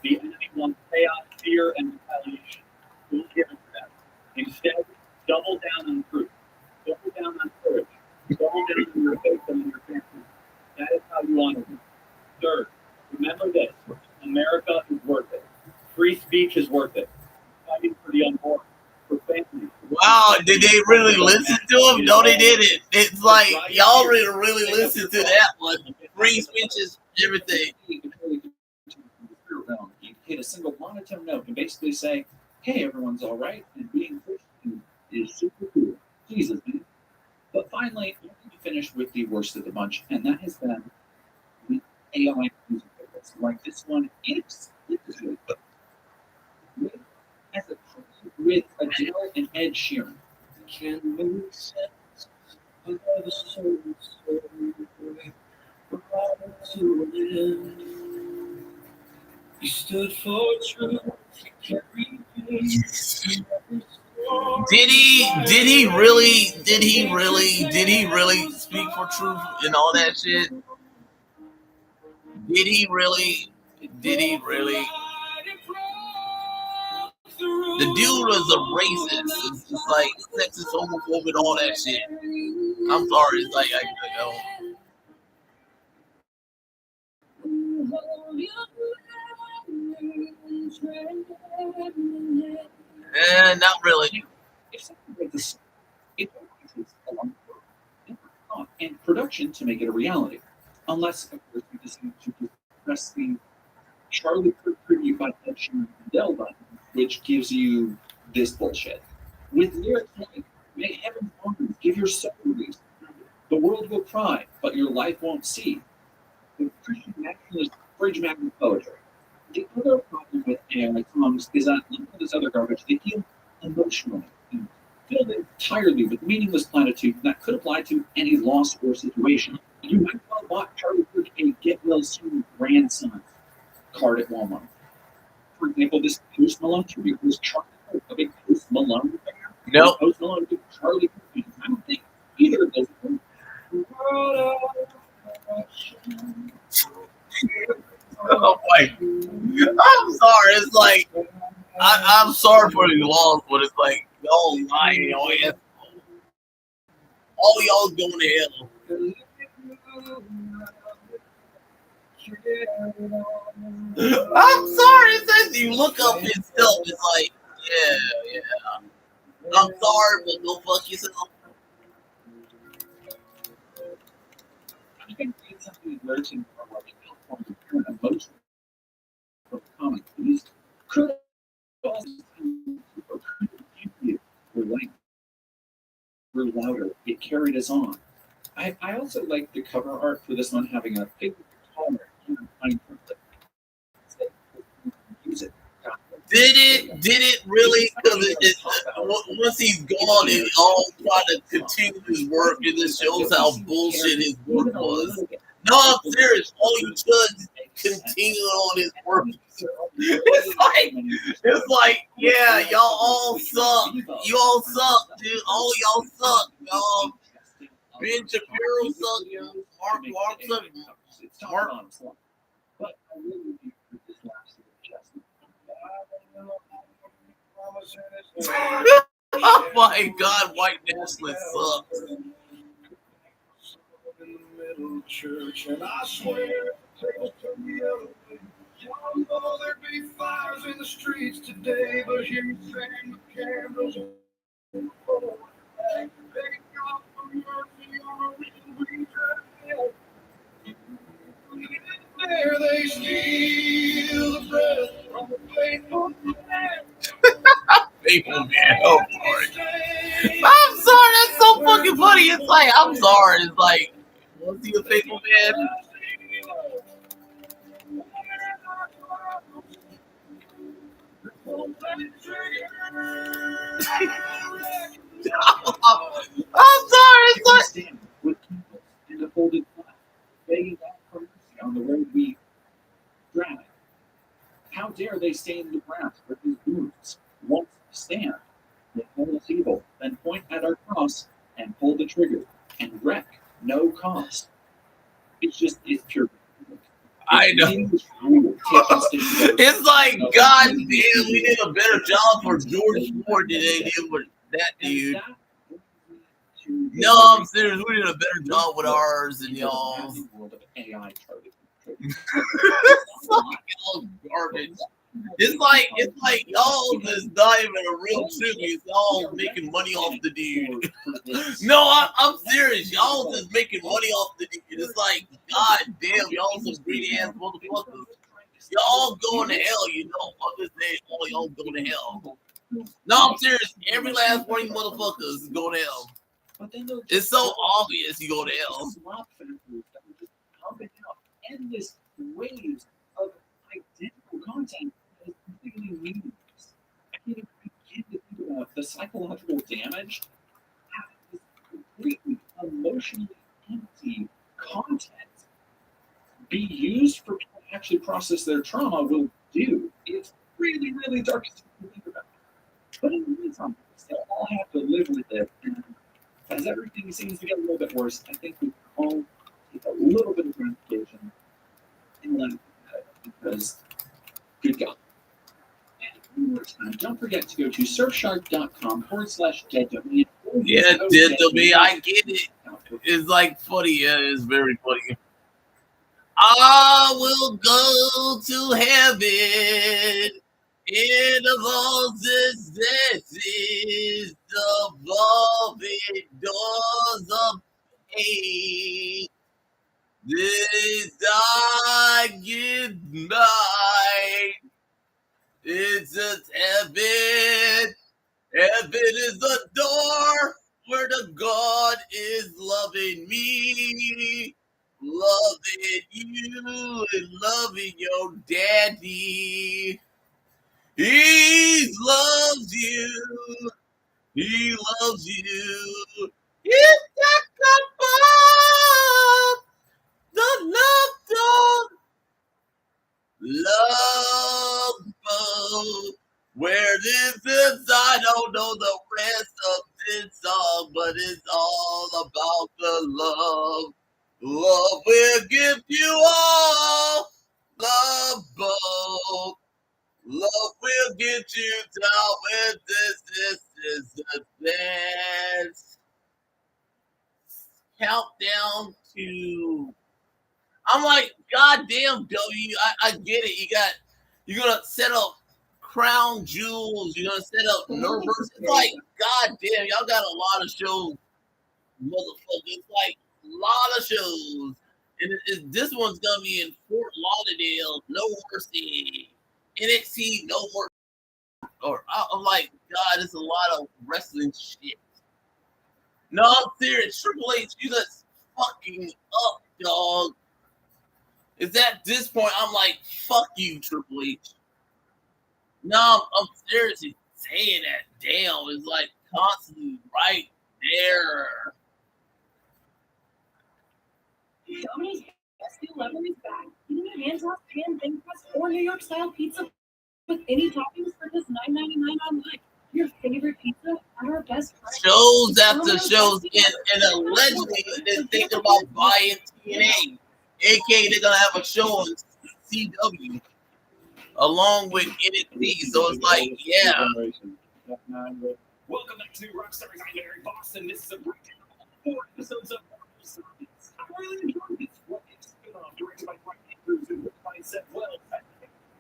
The enemy wants chaos, fear, and retaliation. Don't give it to them. Instead, double down on truth. Double down on courage. Double down on your faith and on your family. That is how you honor them. Third, remember this. America is worth it. speech is worth it. Fighting for the unborn, for families. Wow, did they really listen to him? No, they didn't. It's like, y'all really listen to that one. Free speeches, everything. You hit a single monotone note and basically say, hey, everyone's all right, and being Christian is super cool. Jesus, man. But finally, we're going to finish with the worst of the bunch, and that has been the AI music videos. Like this one, explicitly as a with Adele and Ed Sheeran. Can make sense of the soul to live. You stood for truth. Did he really speak for truth and all that shit? Did he really? The dude was a racist. It's just like sexist, homophobic, and all that shit. I'm sorry, it's like I know. Not really. If something like this, it always takes a long thought and production to make it a reality. Unless, of course, we decide to just press the Charlie Kirk preview by Ed Sheeran and Adele button, which gives you this bullshit. With lyrics like, may heaven's arms give your soul release. The world will cry, but your life won't see. The Christian nationalist fridge magnet poetry. The other problem with AI songs is that, like all this other garbage, they feel emotionally and filled entirely with meaningless platitudes that could apply to any loss or situation. You might well bought Charlie Kirk a get well soon grandson card at Walmart. For example, this Post Malone tribute was Charlie Kirk a big Post Malone fan? No. Post Malone a big Charlie Kirk fan? I don't think either of those are. Oh my! I'm sorry. It's like I'm sorry for the loss, but it's like y'all lying, y'all ass. All y'all going to hell. I'm sorry. It says you look up his stuff. It's like, yeah. I'm sorry, but go fuck yourself. I think it's something emerging from like emotion from comic movies could also were like we're louder. It carried us on. I also like the cover art for this one having a big taller tiny music. Did it really? Because once he's gone, it all try to continue his work, and this shows how bullshit his work was. No, I'm serious. All you should continue on his work. It's like, yeah, y'all all suck. You all suck, dude. All y'all suck. Ben Shapiro suck. Mark suck. But I really think this last Oh my God, white nationalists suck. Church, and I swear, tables turn the other way. Y'all know there be fires in the streets today, but here you stand with candles and begging God for mercy on a real return. There they steal the breath from the faithful man. Faithful man, oh boy. I'm sorry, that's so fucking funny. It's like, I'm sorry. It's like, was he a faithful man? I'm sorry. It's like with people in the folded flat, begging God for mercy on the road we drive. How dare they stain the grass with these boots? Won't stand. They hold us evil, then point at our cross and pull the trigger and wreck no cost. It's pure. I know. It's like, God damn, we did a better job for George Floyd than they did with that dude. No, I'm serious. We did a better job with ours than y'all's. World of AI Fucking all garbage. It's like y'all is not even a real tribute. Y'all making money off the dude. No, I'm serious. Y'all just making money off the dude. It's like, god damn, y'all some greedy ass motherfuckers. Y'all going to hell, you know. Understand? All y'all go to hell. No, I'm serious. Every last one of you motherfuckers is going to hell. It's so obvious you go to hell. Swap factors that were just pumping out endless waves of identical content that is completely meaningless. I can't even begin to think about the psychological damage that this completely emotionally empty content be used for people to actually process their trauma will do. It's really, really dark to think about. But in the meantime, we still all have to live with it. And as everything seems to get a little bit worse, I think we can all take a little bit of gratification in life because, good God. And one more time, don't forget to go to surfshark.com/dead domain. Yeah, dead domain. I get it. It's like funny. Yeah, it's very funny. I will go to heaven. It evolves this is the evolving doors of pain. This I give night. It's just heaven. Heaven is the door where the God is loving me. Loving you and loving your daddy. He loves you. He loves you. It's the love dog. Love boat. Where this is, I don't know the rest of this song, but it's all about the love. Love will give you all. Love boat. Love will get you down with this is the best. Countdown to. I'm like, goddamn, W. I get it. You're gonna set up Crown Jewels. You're gonna set up Nervous. It's like, goddamn, y'all got a lot of shows, motherfucker. It's like a lot of shows, and this one's gonna be in Fort Lauderdale. No mercy. NXT, no more. Or I'm like, God, it's a lot of wrestling shit. No, I'm serious. Triple H, you just fucking up, dog. Is at this point, I'm like, fuck you, Triple H. No, I'm seriously saying that. Damn, it's like constantly right there. Domino's Best Deal Level is back. Eating a hand-tossed pan thin crust or New York style pizza with any toppings for just $9.99 online. Your favorite pizza at our best price. Shows after shows, and allegedly they're thinking about buying TNA. AKA they're gonna have a show on CW along with NXT. So it's like, yeah. Welcome back to Rockstar's I'm Eric Boston. This is a breakdown of 4 episodes of Synopsis. I really enjoyed this one. It's spin-off directed by Prime Minister and written by Seth Wells.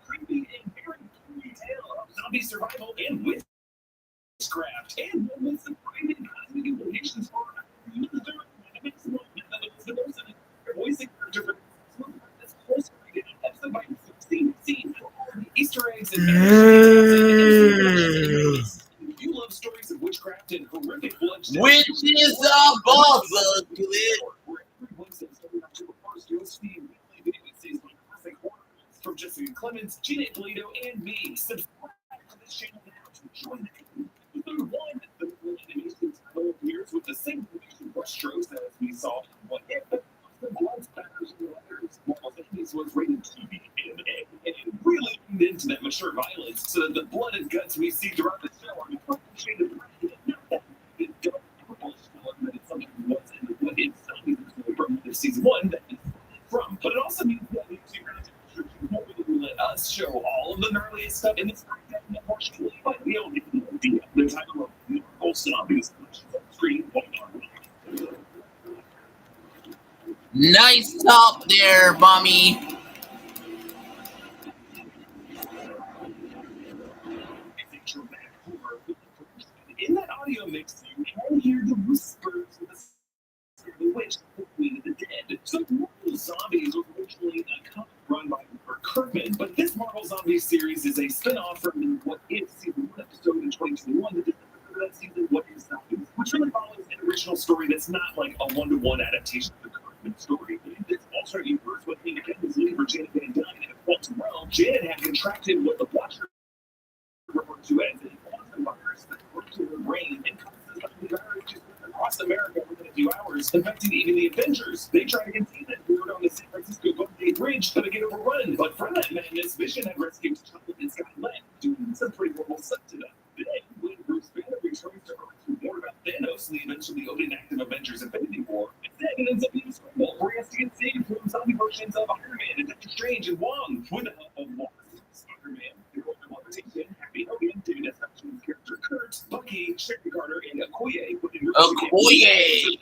Creepy and very creepy tale of zombie survival and witchcraft and moments of crime and cosmic implications for voicing character this close rated episode by scene Easter eggs and you love stories of witchcraft and horrific bloodshed. Which is a buzzer, from Jessica Clemens, Gina Polito, and me. Subscribe to this channel now to join the team. Episode 1, the animations appears with the same animation brushstrokes as we saw in one hit, but the blood spatters and letters. While this was rated TVMA, and it really leaned into that mature violence, so that the blood and guts we see throughout the show are the perfect shade of red. Not that it's dark purple, but it's something that was in what it's from season 1 that it's from. But it also means that we let us show all of the gnarliest stuff in this breakdown, unfortunately, but we only know the title of the whole Synopsis screen. Nice top there, Mommy. audio mix, you can hear the whispers of the witch, the Queen of the Dead. So Marvel Zombies was originally a comic run by Kirkman, but this Marvel Zombies series is a spin-off from What If season 1 episode in 2021 that that season What If Zombies, which really follows an original story that's not like a one-to-one adaptation of the Kirkman story. In this alternate universe, when King again was looking for Janet Van Dyne in a quantum realm, Janet had contracted what the Watcher referred to as a quantum virus that worked in her brain and causes the virus to spread across America within a few hours, infecting even the Avengers. They tried to contain it forward on the San Francisco Golden Gate Bridge, but it get overrun. But from that madness, Vision had rescued T'Challa and Scott Lang, doing some pretty horrible stuff to them. Then, when Bruce Banner returns to Earth to warn about Thanos and the eventually opening act of Avengers Infinity War, instead it ends up being a scramble where he has to get saved from zombie versions of Iron Man and Doctor Strange and Wong, with the help of Spider-Man, the Golden Levitation, Happy Hogan, David S. Hutchins' character Kurt, Bucky, Sharon Carter, and Okoye, Okoye!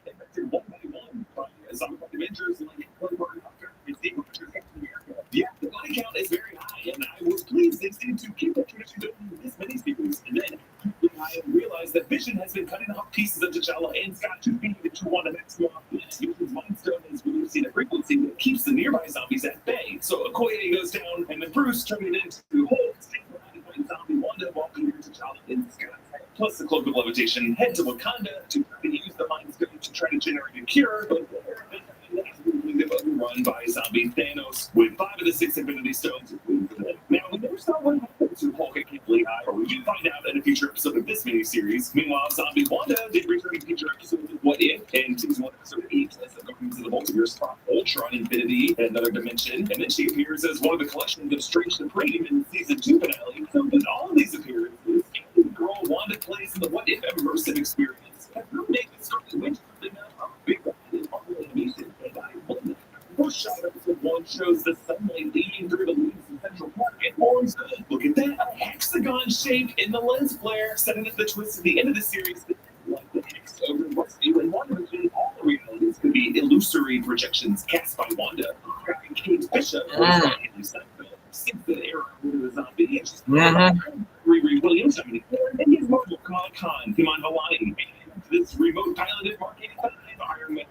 Infected one by one by zombie Avengers like Clover, and Steve Rogers, Captain America. Yeah, the body count is very high, and I was pleased they seemed to keep that tradition going in this many series. And then I realized that Vision has been cutting off pieces of T'Challa and Scott to feed into one of its Vision's Mind Stone is releasing a frequency that keeps the nearby zombies at bay. So Okoye goes down, and then Bruce turned it into Hulk, and zombie Wanda walking near T'Challa in Scott's head. Plus the Cloak of Levitation head to Wakanda to try to use the Mind Stone to try to generate a cure, but run by zombie Thanos with 5 of the 6 Infinity Stones. Now, we never saw what happened to Hulk at Camp Lehigh, or we do find out in a future episode of this miniseries. Meanwhile, zombie Wanda did return in future episodes of What If, and season 1 episode 8 as the Guardians of the Multiverse fought Ultron, Infinity, and Another Dimension, and then she appears as one of the collections of Strange Supreme in the season 2 finale. So, in all of these appearances, the girl Wanda plays in the What If immersive experience have really made this story win something a big role in Marvel animation, and I love it. First shot of episode 1 shows the sunlight leading through the leaves in Central Park and forms, look at that, a hexagon shape in the lens flare, setting up the twist at the end of the series. Like the hex over Westview and WandaVision, all the realities could be illusory projections cast by Wanda. Kate Bishop, since the era of the zombie, and she's Riri Williams, and his Marvel Con, Iman Hawaii, this remote piloted Mark 85 Iron Man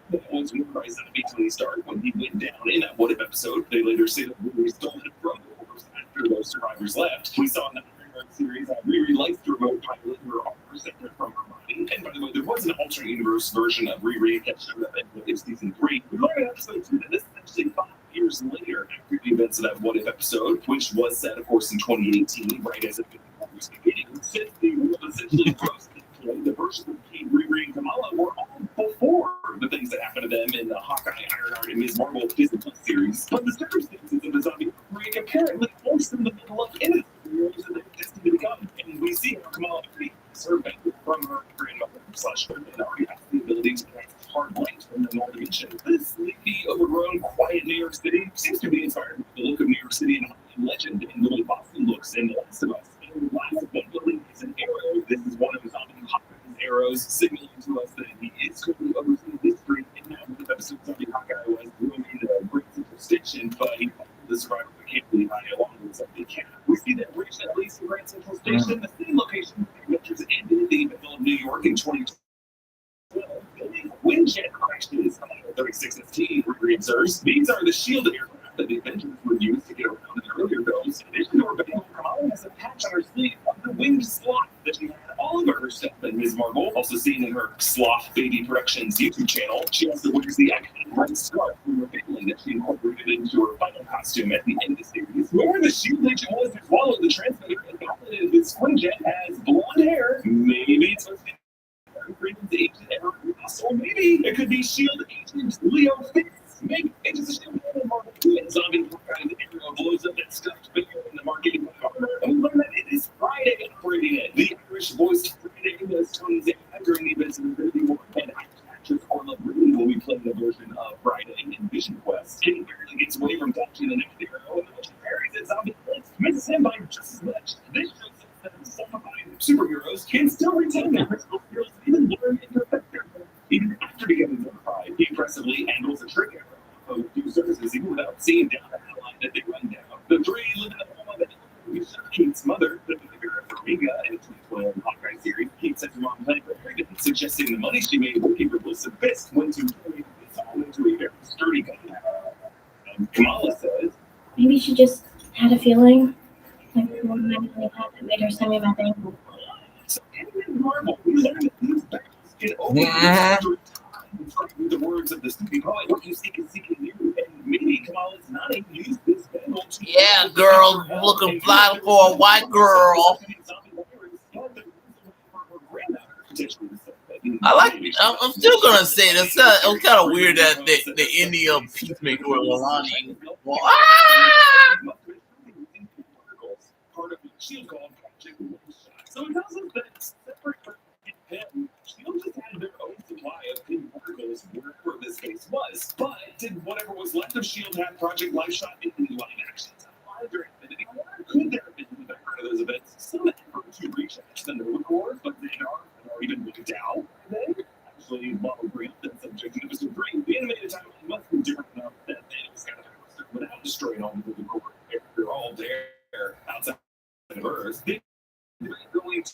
that was worn by Zombie Tony Stark when he went down in that What If episode. They later say that Riri stole it from the Horse after those survivors left. We saw in the Iron Man series how Riri likes to remote pilot her armor separate from her body. And by the way, there was an alternate universe version of Riri that showed up in What If season 3. We learned in episode 2 that this is actually 5 years later after the events of that What If episode, which was set, of course, in 2018, right as it was beginning. Since the world essentially froze. The version of King, Riri, and Kamala were all before the things that happened to them in the Hawkeye, Ironheart, and Ms. Marvel Disney Plus series. But the circumstances of the zombie outbreak apparently forced them to develop into the heroes that they're destined to become. And we see how Kamala served from her grandmother / and already has the ability to cast hard light from the North Dimension. This sleepy, overgrown, quiet New York City seems to be inspired by the look of New York City and Hollywood legend and the way Boston looks in The Last of Us. And the last of them building is an arrow. This is one of the zombie Hawkeye's arrows, signaling to us that he is currently overseeing history. And now the episode of Zombie Hawkeye was roaming the Great Central Station, but he followed the survivor of Camp Lehigh along with Zombie Cat. We see that bridge at least in Grand Central Station, the same location where the Avengers ended the Battle of New York in 2012. Windjet crashes on the 36ST, Riri observes. These are the shielded aircraft that the Avengers would use to get around in the earlier films. In addition to her battle, Kamala has a patch on her sleeve of the winged sloth that she had all over her stuff in Ms. Marvel, also seen in her Sloth Baby Productions YouTube channel. She also wears the iconic red scarf from her family that she incorporated into her final costume at the end of the series. Where the shield agent was to swallow the transmitter and piloted this Quinjet has blonde hair. Maybe it's supposed to be Agent Eric Ross, or maybe it could be S.H.I.E.L.D. Agent Leo Fitz. Maybe Agents of S.H.I.E.L.D. and Marvel 2 and Zombie Hawkeye, the arrow blows up that stuffed bear in the Mark 85 armor. And we learn that it is Friday operating it. The Irish voiced Friday as Tony Zane during the events of Infinity War, and actress Orla Bruni will be playing the version of Friday in Vision Quest. Kitty barely gets away from dodging the next arrow, and when she parries it, Zombie Fitz misses him by just as much. This shows us that zombified superheroes can still retain their original skills and even learn and perfect their own. Even after becoming zombified, he impressively handles a trick arrow of new surfaces even without seeing down the line that they run down. The three live in the home of Kate's mother, the vinegar of Farmiga in the 2012 Hawkeye series. suggesting the money she made working for Wilson Fisk went to donate this all into a very sturdy gun. Kamala says, Maybe she just had a feeling like more money than had that made her send me my thing. so in Marvel, we learned that these battles can only with the words of the stupid poet, what you seek is seeking you. And maybe Kamala's not even used this battle to Yeah, girl, looking fly for a white girl. I like. I'm still gonna say it. It was kind of weird that the ending of Peacemaker with Lonnie. So it doesn't that separate from him. Shield just had their own supply of pin particles wherever this base was. But did whatever was left of Shield have Project Life Shot in the live action? Could there have been in the background of those events some effort to reach out to the Nova Corps, but they are even looked down? Actually, Marvel Grant and subject to Mr. Green, the animated timeline must be different enough that Thanos got a without destroying all the Nova Corps. If they're all there outside of Earth, they're going to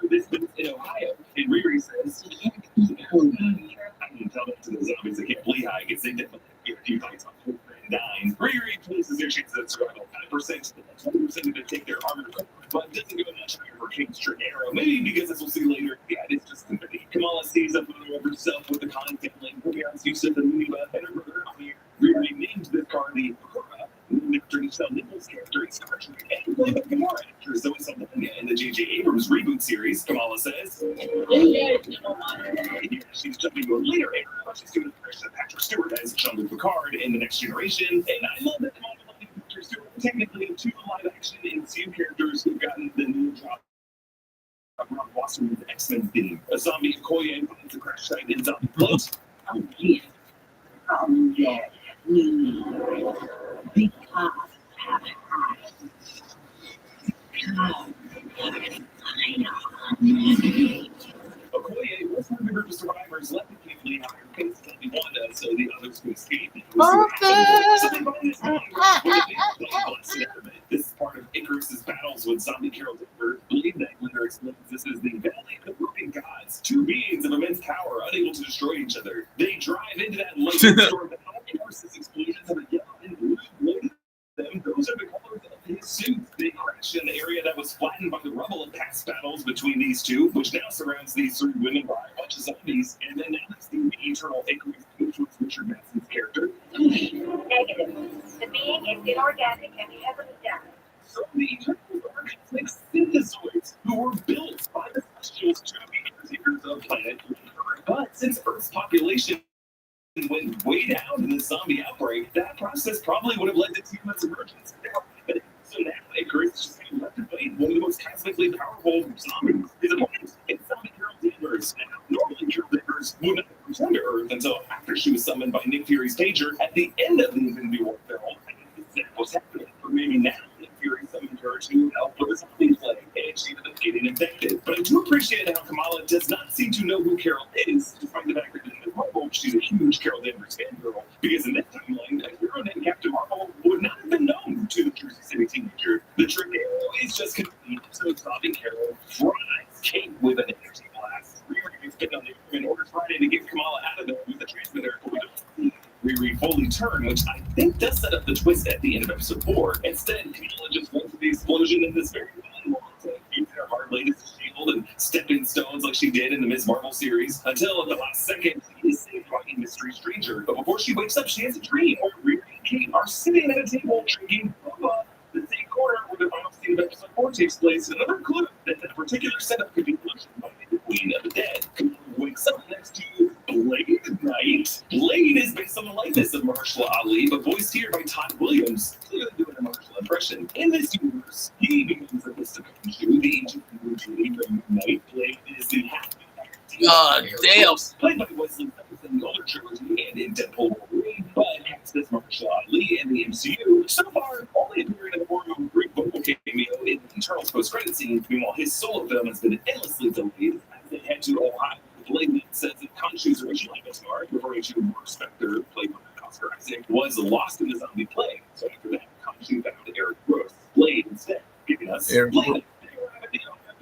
this in Ohio. And Riri says, I can tell that to the zombies that can't flee high because they definitely get a few fights on 4 and 9. Riri places their chances of survival 5%, 20% to take their armor, but doesn't go much higher for King's Trick Arrow. Maybe because, as we'll see later, yeah, it's just sympathy. Kamala sees a photo of herself with the Khan family, Rubian's Yusuf and Muniba, and her brother Amir. Riri named this car the Ahura, named after Michelle Nichols' character in Star Trek, and played by Gamora actor Zoe Saldana in the J.J. Abrams reboot series. Kamala says, she's jumping to a later era, but she's doing the impression of Patrick Stewart as Jean-Luc Picard in The Next Generation, and I love that Kamala loving Patrick Stewart technically two live-action MCU characters who've gotten the new job around Wasserman's X-Men theme. A zombie Okoye finds a crash site in zombie float. Oh, yeah. Okoye was one of the group of survivors left in Cleveland after Prince Zombie Wanda, so the others could escape. This is part of Icarus's battles with zombie Carol Denver. Believe that Glitter explains this is the Valley of the Broken Gods, two beings of immense power unable to destroy each other. They drive into that lightning storm battle. Icarus's explosions have a yellow and blue glow to them. Those are the colors of his suit. They crash in the area that was flattened by the rubble of past battles between these two, which now surrounds these 3 women by a bunch of zombies. And then now let's see the eternal Icarus, which was Richard Masson's character. Negative. The being is inorganic and heavily damaged. So the Eternals are cosmic synthezoids who were built by the Celestials to be caretakers of planet Earth. But since Earth's population went way down in the zombie outbreak, that process probably would have led to TMS emergence. So now Icarus is just being left to fight one of the most cosmically powerful zombies. His opponent is zombie Carol Danvers. Now, normally Carol Danvers would not return to Earth until after she was summoned by Nick Fury's pager at the end of the Infinity War film. That was happening. But maybe now Nick Fury summoned her to help with the zombie plague, and she ended up getting infected. But I do appreciate how Kamala does not seem to know who Carol is, despite the fact that in the Marvel, she's a huge Carol Danvers fangirl. Because in that timeline, a hero named Captain Marvel would not have been known to the Jersey City teenager. The trick arrow is just complete, so zombie Carol fries Kate with an energy blast. Riri is getting on the other in order Friday to get Kamala out of there with the transmitter. Riri fully turn, which I think does set up the twist at the end of episode 4. Instead, Kamala just went to the explosion in this very fun to keep their hard latest shield and stepping stones like she did in the Ms. Marvel series, until at the last second, she is saved by a mystery stranger. But before she wakes up, she has a dream where Riri and Kate are sitting at a table drinking boba. The same corner where the final scene of episode 4 takes place. Another clue that the particular setup could be illusioned by the Queen of the Dead. Kamala wakes up next to Blade Knight. Blade is based on the likeness of Mahershala Ali, but voiced here by Todd Williams, clearly doing a Mahershala impression. In this universe, he becomes a Mr. Khonshu, the ancient Judy from Knight. Blade is the half God damn. Played by Wesley Snipes in the older trilogy and in Deadpool Wolverine, but acts as Mahershala Ali in the MCU. So far, only appearing in the form of a brief vocal cameo in the Eternals post-credit scene. Meanwhile, his solo film has been endlessly delayed as they head to Ohio. Blade says that Khonshu's original avatar, referring to Mark Spector, played by Oscar Isaac, was lost in the zombie plague. So after that, Khonshu found Eric Gross, Blade instead, giving us Eric Blade.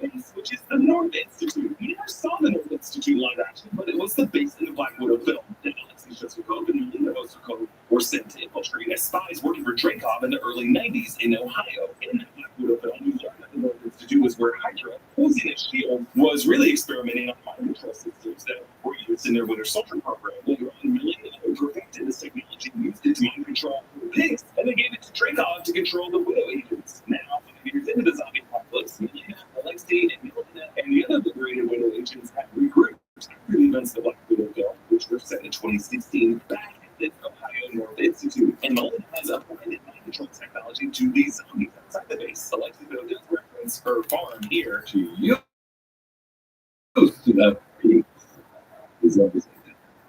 Base, which which is the North Institute. You never saw the North Institute live action, but it was the base in the Black Widow film. Then Alexei Shostakov and Lena Ostrikov were sent to infiltrate as spies working for Dreykov in the early 90s in Ohio. In the Black Widow film, we learned that the North Institute was where Hydra, posing as S.H.I.E.L.D., was really experimenting on mind control systems that were used in their Winter Soldier program. Later on, Milena perfected this technology and used it to mind control pigs, and they gave it to Dreykov to control the Widow agents. Now, 5 years into the zombie apocalypse, Milena, Alexei, and Milena, and the other liberated Widow agents have regrouped after the events of the Black Widow film, which were set in 2016, back at the Ohio North Institute. And Milena has applied mind control technology to these zombies outside the base. Alexei, though, does reference her farm here to use the pigs.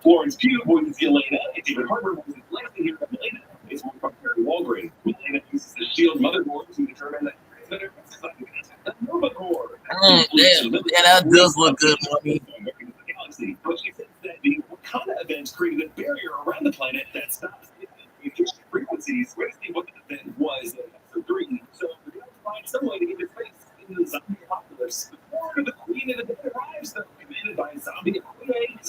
Florence Pugh voices Yelena, and David Harbour voices Lexi here from Milena. It's one from Perry Walgreen. Milena uses the S.H.I.E.L.D. motherboard to determine that transmitter is like the Nova Core. Damn, that does look good, money. Galaxy, but she says that the Wakanda event created a barrier around the planet that stops communication frequencies. We're going to see what the event was in episode 3. So we're going to find some way to get his face into the zombie apocalypse. Before the Queen of the Dead arrives, though, commanded by zombie Queen.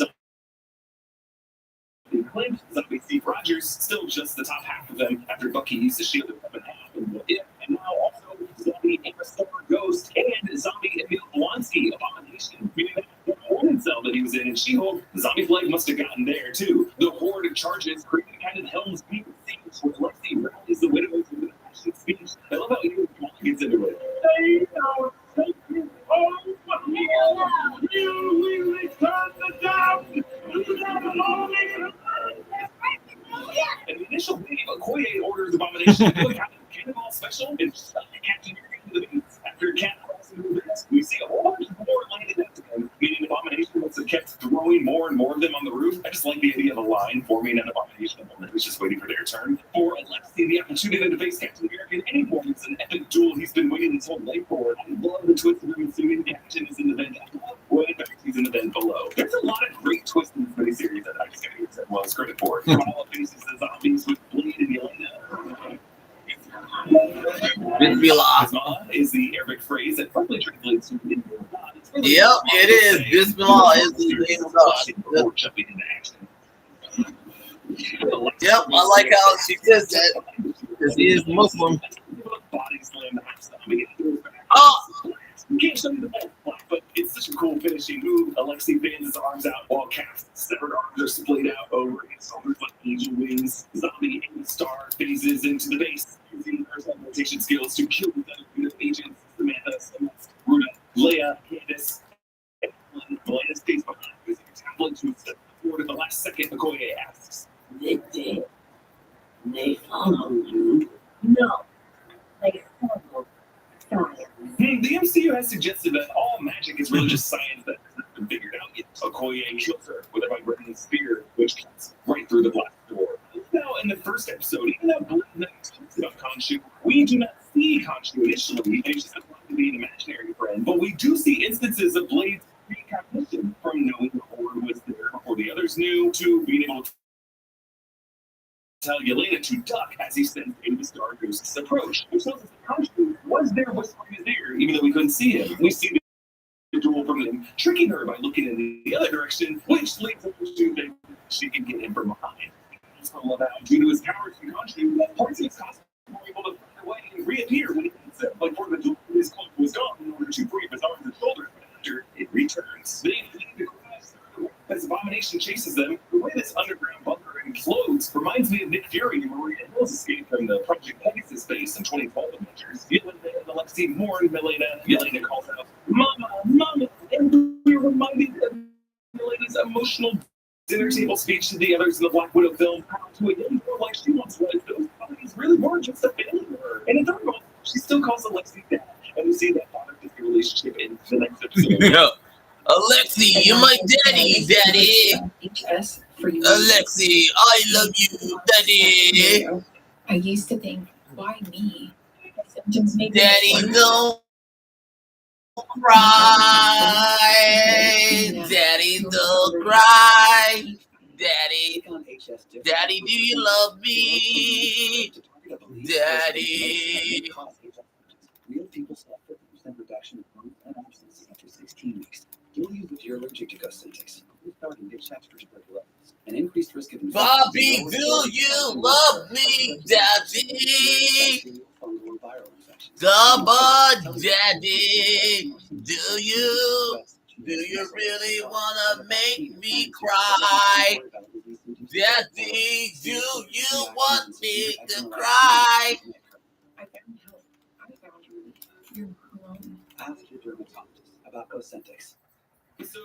Claimed zombie Steve Rogers, still just the top half of them after Bucky used the shield to cut in half and what if, and now also zombie Emma Stone Ghost and zombie Emil Blonsky Abomination, meaning that the Horde cell that he was in She-Hulk, the zombie plague must have gotten there too. The Horde charges creating kind of Helm's Deep scenes where Lexi rallies the widows with an passionate speech. I love how you gets into it. They are taking home you return the down. And the initial wave, Okoye orders Abomination to do a kind of cannonball special and stuff Captain into the beats. After Cat crosses into the bits, we see a whole bunch of more landed up to them, meaning Abomination must have kept throwing more and more of them on the roof. I just like the idea of a line forming an Abomination that was just waiting for their turn. For Alexei, the opportunity to face Captain America in any form is an epic duel he's been waiting his whole life for. I love the twist of him assuming Captain is in the vent above, when in fact he's in the vent below. There's a lot of great twists in this miniseries that I just gotta give Seth credit for. Kamala faces the zombies with Blade and Yelena. Bismillah is the Arabic phrase that probably translates to Yep, it is. Bismillah is the name of God. Jumping into action. Yep, I like how she says that because he is Muslim. Body slam zombie. Can't show you the ball, but it's such a cool finishing move. Alexei fans his arms out while Cap's severed arms are splayed out over his shoulders like angel wings. Zombie and Star phases into the base, using her teleportation skills to kill the other agents. Samantha, Celeste, Ruta, Leia, Candace, and Elena's face behind, using her tablet to step forward at the last second. Okoye asks, They did. They follow you. No. They follow science. The MCU has suggested that all magic is really just science that hasn't been figured out yet. Okoye kills her with a vibrating spear, which cuts right through the black door. Now, in the first episode, even though Blade talks about Khonshu, we do not see Khonshu initially, and he's just supposed to be an imaginary friend. But we do see instances of Blade's precognition, from knowing the Horde was there before the others knew, to being able to tell Yelena to duck as he sends in the Star Ghost's approach, which tells us that Khonshu was there whispering his ear, even though we couldn't see him. We see the duel from him tricking her by looking in the other direction, which leads her to think she can get him from behind. I love how, due to his powers from Khonshu, parts of his costume were able to find a way and reappear when he needs them. Like for the duel, his cloak was gone in order to free up his arms and shoulders, but after it returns, they flee the crash as Abomination chases them. The way this underground bunker implodes reminds me of Nick Fury and Maria Hill's escape from the Project Pegasus base in 2012 Avengers. Yelena and Alexei mourn Milena. Yelena calls out, Mama, Mama, and we're reminded of Milena's emotional dinner table speech to the others in the Black Widow film, to a young girl like she once was. Those bodies really weren't just a family to her. And in third one, she still calls Alexei dad. And we see that father-figure relationship in the next episode. Yeah. Alexei, you're my daddy, daddy. Alexei, I love you, daddy. I used to think, why me? Daddy, don't cry. Daddy, don't cry. Daddy, daddy, do you love me? Daddy. Real people saw 50% reduction in bone and absence after Bobby, do you love me, Daddy? Baba, Daddy, do you really wanna make me cry? Daddy, do you want me to cry? Ask your dermatologist about Cosentix. Episode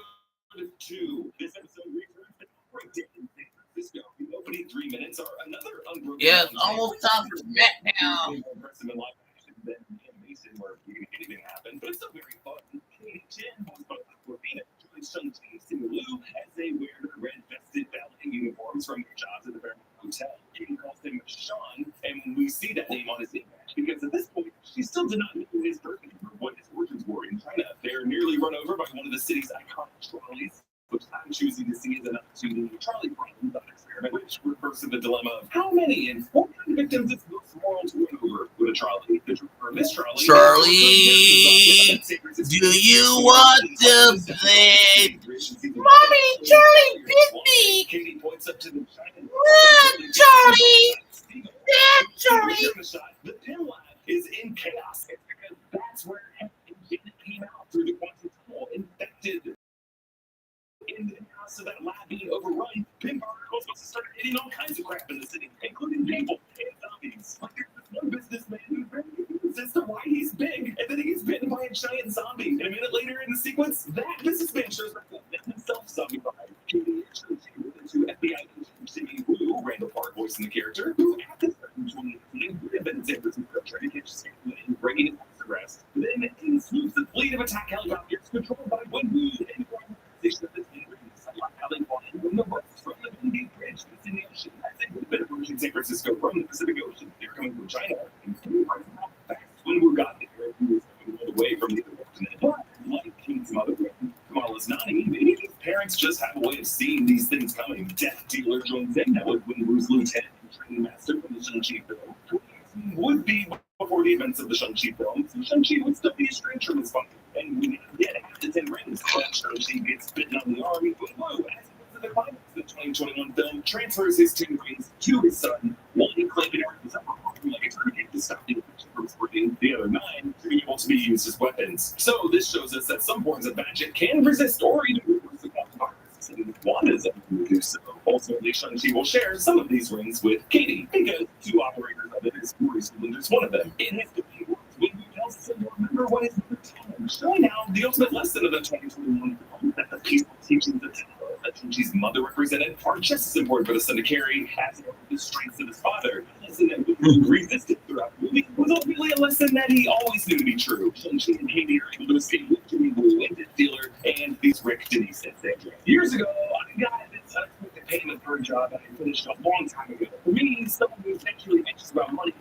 2. This episode returns to Outbreak Day in San Francisco. The opening 3 minutes are another unbroken. Yeah, it's almost time for SmackDown. More impressive in live action than animation where anything happened, but it's still very fun. Katie Chin was both Aquafina joins Shang-Chi and Simu Liu as they wear their red-vested ballet uniforms from their jobs at the Fairmont Hotel. Katie calls him Sean, and we see that name on his name badge because at this point, she still did not know his birth name or what his origins were in China. They're nearly run over by one of the city's iconic trolleys, which I'm choosing to see as an opportunity. Charlie Brown thought experiment, which refers to the dilemma of how many and what kind of victims it's most moral to run over with a trolley. The driver of this trolley. Charlie, do you want to play? Mommy, Charlie bit me. Katie points up to the Charlie. Dad, Charlie. The Pin Lab is in chaos. It's because that's where Janet came out through the quantum tunnel, infected. In the house of that lab being overrun, Pin particles must have started hitting all kinds of crap in the city, including people and zombies. Like there's this one businessman who's very confused as to why he's big, and then he gets bitten by a giant zombie. And a minute later in the sequence, that businessman shows back up and himself zombified. Katie actually with the two FBI agents, Jimmy Woo, Randall Park voicing the character, who acted in 2018 would have been in San Francisco trying to catch Stanley and bringing him to arrest. Then in swoops the fleet of attack helicopters controlled by Wen Wu and the organization of this when the boats from the Golden Gate Bridge was in the ocean, as they would have been approaching San Francisco from the Pacific Ocean. They were coming from China, and how fast Wen Wu got there, he was coming all the way from the other continent. But like King's mother, Kamala's Nani, maybe his parents just have a way of seeing these things coming. Death Dealer joins in. That was Wen Wu's lieutenant and training master from the Shang-Chi film. Would be before the events of the Shang-Chi film, so Shang-Chi would still be a stranger in this function, and we not yet have the 10 rings. But Shang-Chi gets bitten on the arm, Wen Wu, as the climax of the 2021 film, transfers his 10 rings to his son, one claiming his upper arm like a tourniquet to stop the infection from spreading, the other 9 to be able to be used as weapons. So this shows us that some forms of magic can resist or even reverse the virus, and Wanda's able to do so. Ultimately, Shang-Chi will share some of these rings with Katie, because 2 operators of it is recently just one of them. In his defeat, Wen Wu tells us to remember what his mother told him, showing how the ultimate lesson of the 2021 film, that the peaceful teachings of that Shang-Chi's mother represented are just as important for the son to carry as the strengths of his father. A lesson that Wen Wu resisted throughout the movie was ultimately a lesson that he always knew to be true. Shang-Chi and Katie are able to escape with Jimmy Woo and Death Dealer and these Rick, Denise, and Sandra. Years ago, I got this unexpected payment for a job that I finished a long time ago. For me, someone who's actually anxious about money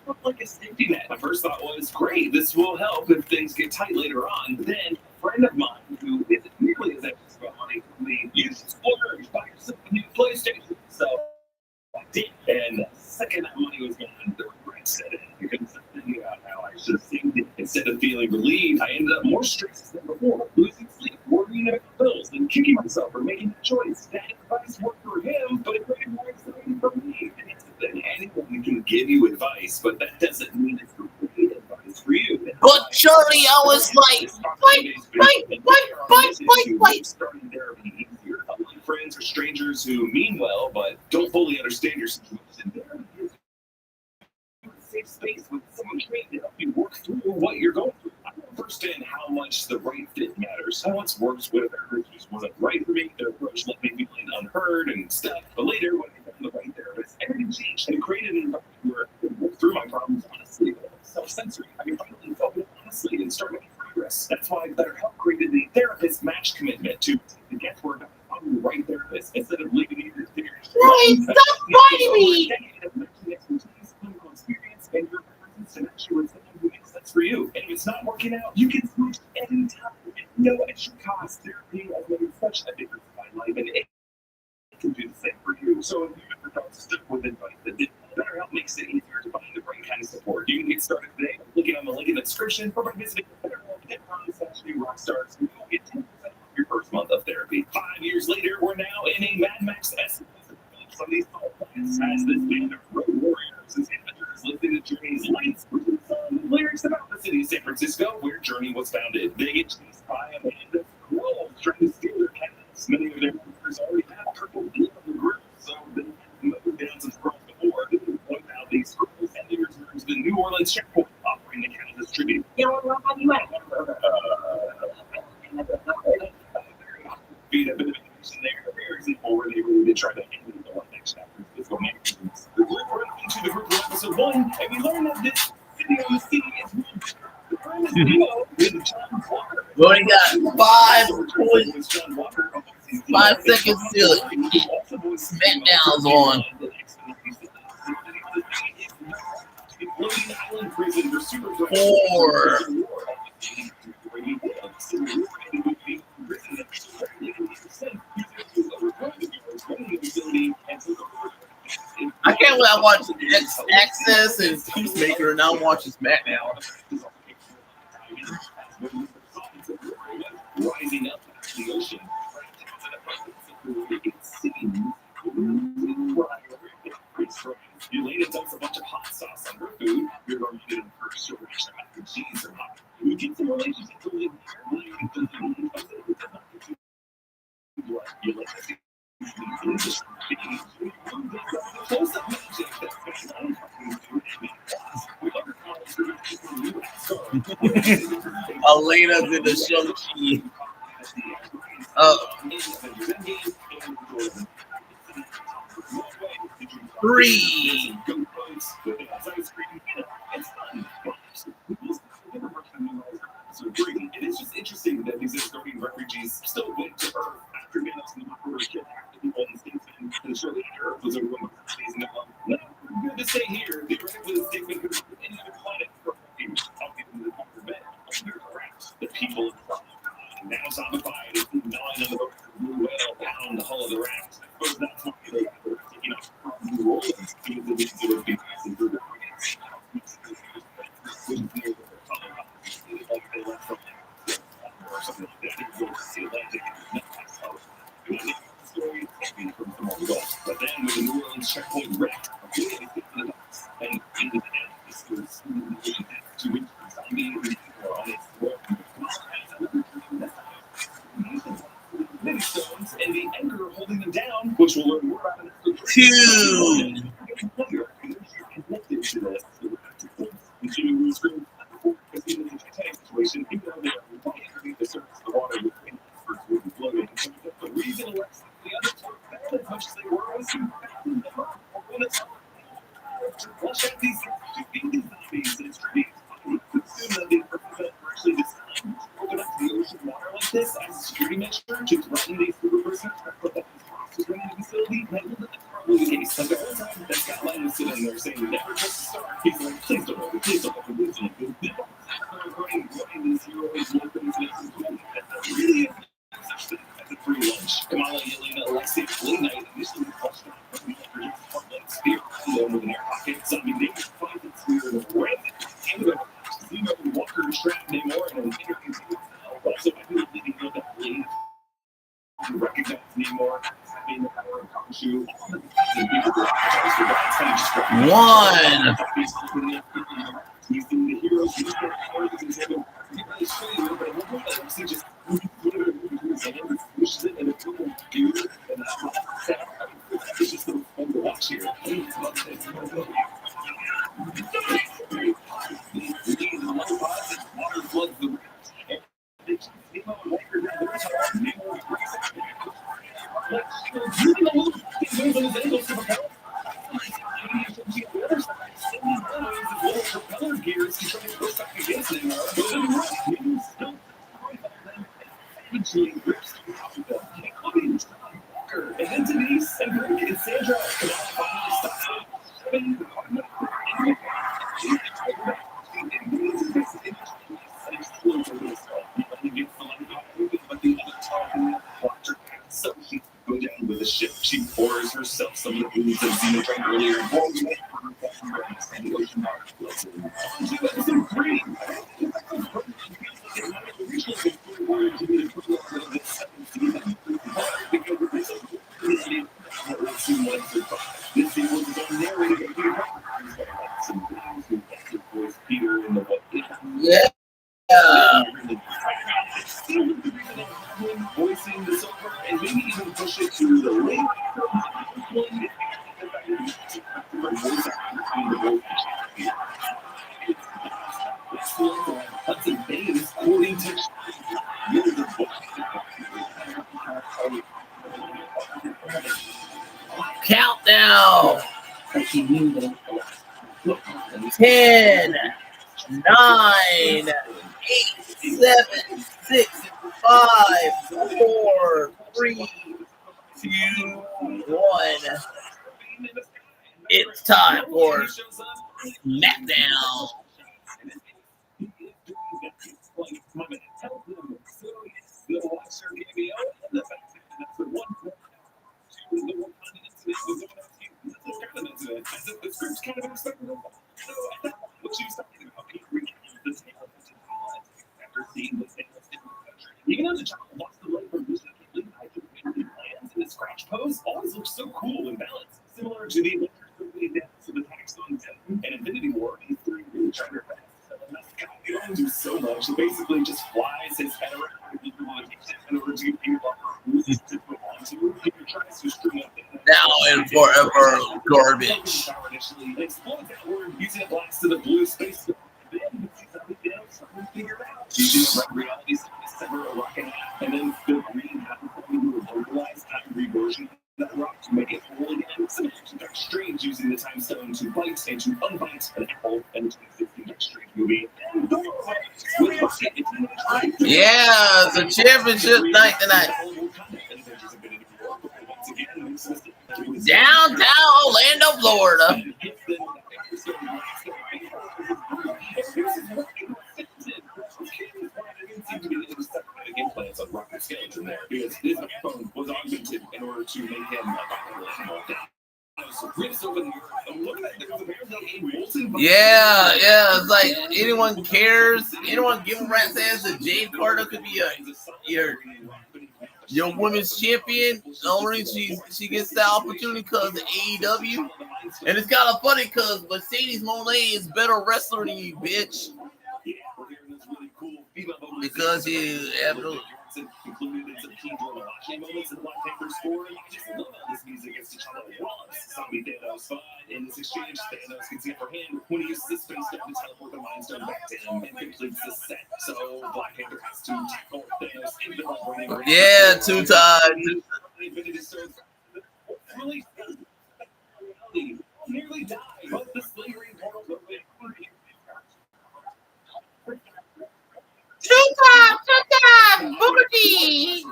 looked like a safety net. My first thought was, great, this will help if things get tight later on. But then, a friend of mine who isn't nearly as anxious about money told me, you should splurge, buy yourself a new PlayStation. So I did. And the second that money was gone, the regret set in. Because thinking about how I should have saved it. Instead of feeling relieved, I ended up more stressed than before, losing sleep, worrying about bills, and kicking myself for making that choice. That advice worked for him, but it created more anxiety for me. And that's the thing. Anyone can give you advice, but that doesn't mean it's great advice for you. But Charlie, I was like, wait. Starting therapy easier. Unlike friends or strangers who mean well, but don't fully understand your situation. Therapy is a safe space with someone trained to help you work through what you're going through. I don't understand how much the right fit matters. I once worked with a therapist who just wasn't right for me. Their approach left me feeling unheard and stuck. But later, when I found the right therapist, everything changed and created an environment where I could work through my problems honestly, self-censoring. I could finally focus honestly and start making progress. That's why BetterHelp created the therapist match commitment to the guesswork of finding the right therapist instead of leaving you to figure it out. Right, stop fighting me! Clinical experience, and your preferences to match you with someone who makes sense for you. And if it's not working out, you can switch anytime at no extra cost. Therapy has made such a difference in my life, and it can do the same for you. So if you ever felt stuck with advice that didn't, BetterHelp makes it easier to find the right kind of support. You can get started today by clicking on the link in the description or by visiting BetterHelp.com/newrockstars. You will get 10% off your first month of therapy. 5 years later, we're now in a Mad Max-esque. Some of these city of San Francisco, where Journey was founded. They get chased by a band of squirrels trying to steal their cats. Many of their members already have purple beer on the group, so they have mowed down some squirrels before. They point out these squirrels and they return to the New Orleans checkpoint, offering the cat as tribute. Beat a bit of information there. For example, where they really did try to end the one next chapter. Let's go next. The group run into the group of episode 1, and we learn that this city on the sea is moved. The Prime Minister with John Walker. We only got 5 seconds till SmackDown's on. 4. I can't let I watch Access and Peacemaker and now watch SmackDown. Rising up the ocean. You later dumps a bunch of hot sauce on her food. You're going to get in first to reach the mac and cheese or hot. You get some relationship building there. You let the close up magic that's Elena's in the show. 3. It is just interesting that these Estonian refugees still went to Earth after Thanos and the Emperor killed half the people in the states, and shortly after Earth was overrun by days now. Good to stay here. They were able to stay with any other planet for I'll get into the comfort bed. The people of the now zombified is gnawing on the boat of the blue whale down the hull of the raft. I suppose that's why they were taking off from New Orleans because of these little big and good or something like that. They go to the Atlantic and from the Gulf. But then with the New Orleans checkpoint wrecked, and into the end, this was 2 weeks for zombie on its way. Many stones and the anchor holding them down, which we'll learn more about in episode 2. Connected to this, into screen because in the Titanic situation, even though they are underneath the surface of the water with first would be floating, the reason Alexa and the others were bad as much as they were was to fatten them up when it's to flush out these zombies and trees. Assume that the purpose of actually designed to open up the ocean water like this as a security measure to threaten these super persons but that these boxes running the facility meant that that's probably the case. Like the whole time that Scott Lang was sitting there saying never just to start, he's like, please don't open, please don't open, please don't open. Running these heroes with things that really is such thing as a free lunch. Kamala, Yelena, Alexei, Blue Knight initially flushed out from the spear with an air pocket. Zombie Nate finds its spear in a red. Zero Walker trapped Namor in an interview. Also, I really didn't know that Blade recognized Namor having the power of Kakushu. 1. He's the heroes who just pushes it and it's little dude and it's just so fun to watch here. Water floods the propeller gears to try to push back against them. Eventually grips including Walker and then Denise and Rick and Sandra finally stop but the other watcher so she go down with the ship. She pours herself some of the booze that Zena drank earlier and rolls away from her the ocean mark. On to episode 3. This sequence is all narrated voice Peter in the book. Yeah. Voicing the silver and maybe even push it to the late. Hudson Bay quoting to Countdown. 10, 9, 8, 7, 6, 5, 4, 3, 2, 1. It's time for SmackDown. Even as a child, lost the leg from losing a kidney, I took plans and the scratch pose always looks so cool and balanced, similar to the dance of the Tax on 10 and Infinity War. He's doing really trying fast. He don't do so much. He basically just flies his head around in order to get people to go on to. He tries to string up now and forever garbage. Explodes outward using a blast to the blue space. Then figure out. You just reality sever a rocket and then the green happens to be a localized time reversion that rock to make it whole again. Some Doctor Strange using the time stone to bite and to unbite an apple and the 2016 Doctor Strange movie. Yeah, it's a championship night tonight. Downtown Orlando, Florida. Implants on rocket skeleton there because his phone was augmented in order to make him yeah, it's like anyone cares, anyone give a rat's ass that Jade Carter could be your women's champion. Only she gets the opportunity because of AEW, and it's kind of funny because Mercedes Moné is better wrestler than you, bitch. Because you have no. Included in some key moments in the Black Panther story. I just love how this music gets to Charlotte Wallace. Zombie Thanos fun. In this exchange, Thanos can see it for him when he uses the space stone to teleport the Mind Stone back to him and completes the set. So Black Panther has to tackle Thanos in the vibranium. Yeah, 2 times. Nearly died, but the slavery portal opened. 2 times, Booker T.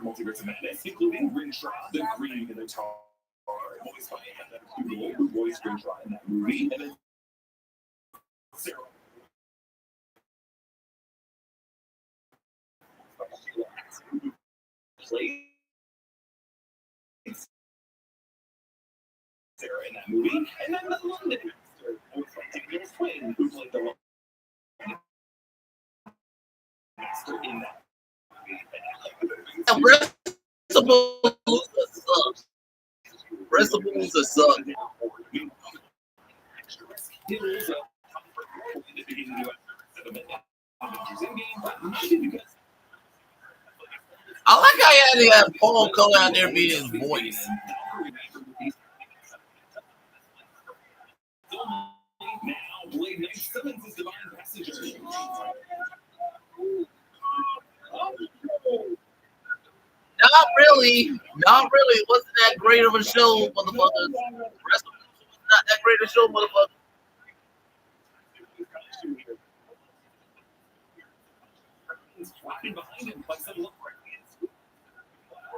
Multiverse of Madness, including Rinshra, the Green Minotaur, voiced by Hannah, who voiced Rinshra in that movie, and then Sarah. Played Sarah in that movie, and then the London Master, voiced by Daniel Swin, who played the Master in that movie. Recipes suck. I like how he had Paul come out there being his voice. Now, Blade Knight summons his divine passenger. Not really. It wasn't that great of a show, motherfuckers. Wrestling was not that great a show, motherfuckers.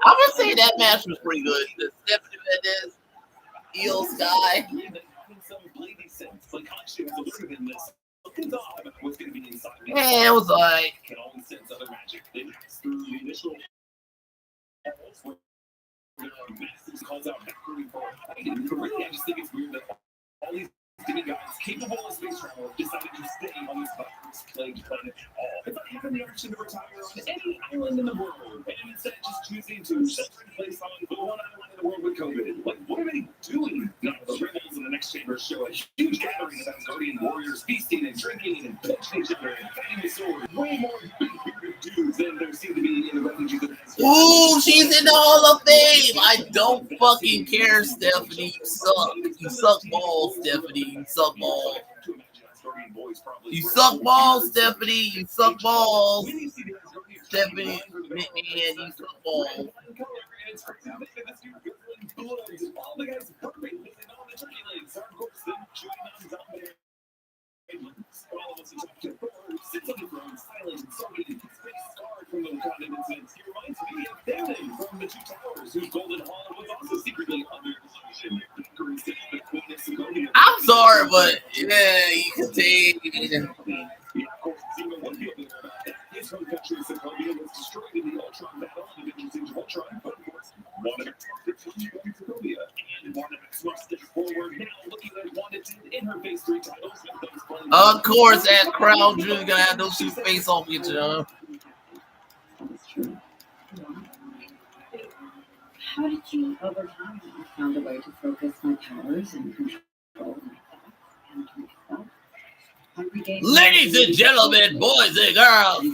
I would say that match was pretty good. The Stephanie Mendez, Eel Sky. Yeah, it was like. Calls out Valkyrie for a fight. And really, I just think it's weird that all these demigods capable of space travel decided to stay on this virus-plagued planet at all. It's like having the option to retire on any island in the world, and instead just choosing to shelter in place on the one island in the world with COVID. Like, what are they doing? None of the rebels in the next chamber show show a huge gathering of Asgardian warriors feasting and drinking and punching each other and fighting with swords. Way more big-bearded dudes than there seem to be in the refugees of Asgard. Ooh, she's in the Hall of Fame. I don't fucking care, Stephanie. You suck. You suck balls, Stephanie. You suck balls. You suck balls, Stephanie. You suck balls. Stephanie McMahon, you suck balls. I'm sorry, but yeah, you can take it. His home country, Sokovia, was destroyed in the Ultron battle in Avengers Age of Ultron. But of course, one of its targets was Sokovia, and one of its most steps forward now, looking at wanted in her phase 3 titles. Of course, that crowd Drew's gonna have those two face off each other. How did you, over time, I found a way to focus my powers and control my thoughts and myself? Ladies and gentlemen, boys and girls,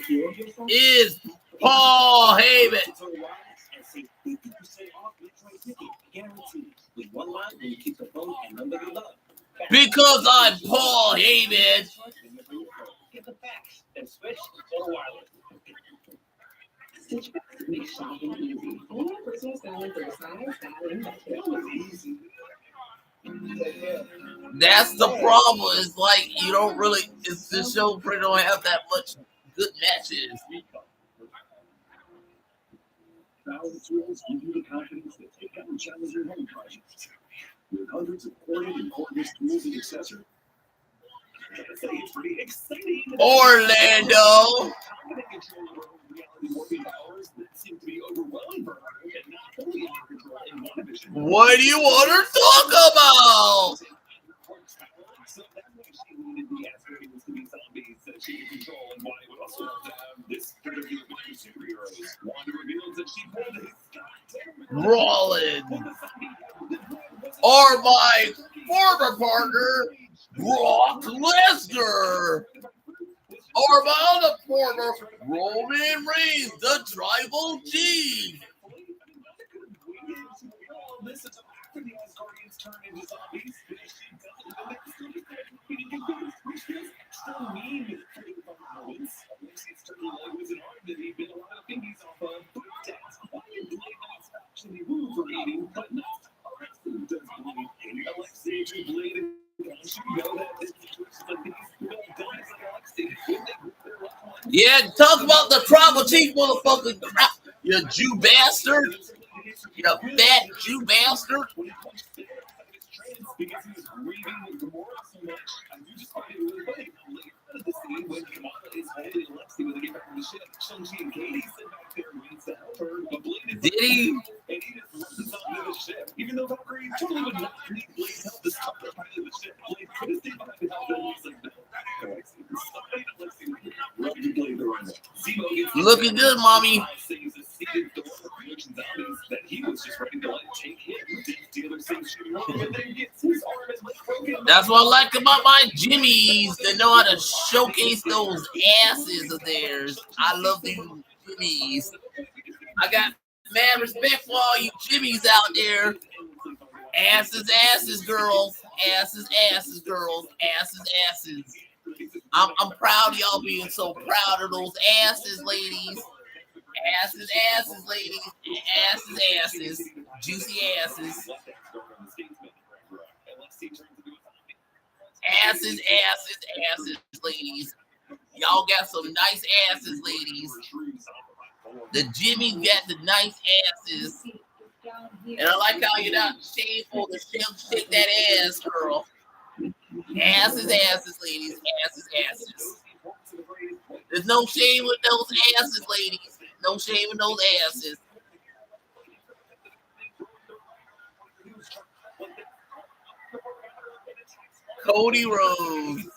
is Paul Heyman. Because I'm Paul Heyman. That's the problem. It's like you don't really. It's the show pretty don't have that much good matches. Tools give you the confidence to take on challenging home projects. With hundreds of corded and cordless tools and accessories. I gotta say, it's pretty exciting. Orlando. What do you want to talk about? Rollins. Or my former partner, Brock Lesnar. Or my other former, Roman Reigns, the Tribal Chief. Yeah, talk about the Tribal Chief, motherfucker. You Jew bastard. You fat Jew bastard. Did he? Even though Valkyrie totally would not need Blade's help to stop the pilot of the ship, Blade could have stayed behind to help them. He's like, no. Looking good, mommy. That's what I like about my Jimmies. They know how to showcase those asses of theirs. I love these Jimmies. I got mad respect for all you Jimmies out there. Asses, asses, girls. Asses, asses, girls. Asses, asses. I'm proud of y'all being so proud of those asses, ladies. Asses, asses, ladies. Asses, asses. Juicy asses. Asses, asses, asses, ladies. Y'all got some nice asses, ladies. The Jimmy got the nice asses. And I like how you're not shameful to shake that ass, girl. Asses, asses, ladies. Asses, asses. There's no shame with those asses, ladies. No shame with those asses. Cody Rhodes.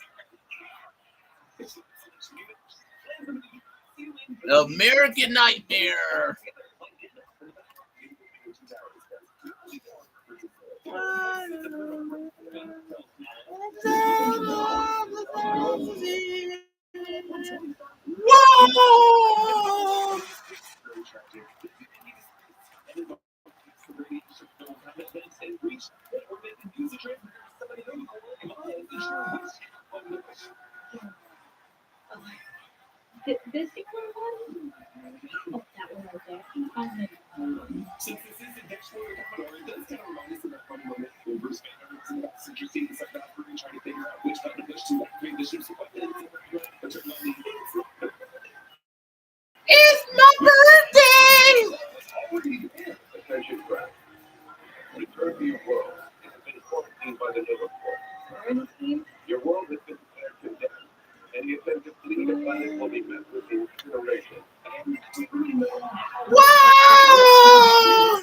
The American Nightmare. This year one? Oh, that one right there. Since this is a dashboard Commodore, it does kind of remind us of that funny moment when Bruce Banner is interesting in South Africa trying to figure out which button to push to activate the ship's weapons and turn on the It's my birthday! Already there. Attention, craft. Return to your world. It has been quarantined by the Liverpool. Your world has been declared condemned. Any attempt to flee the planet will be met with incineration. Wow!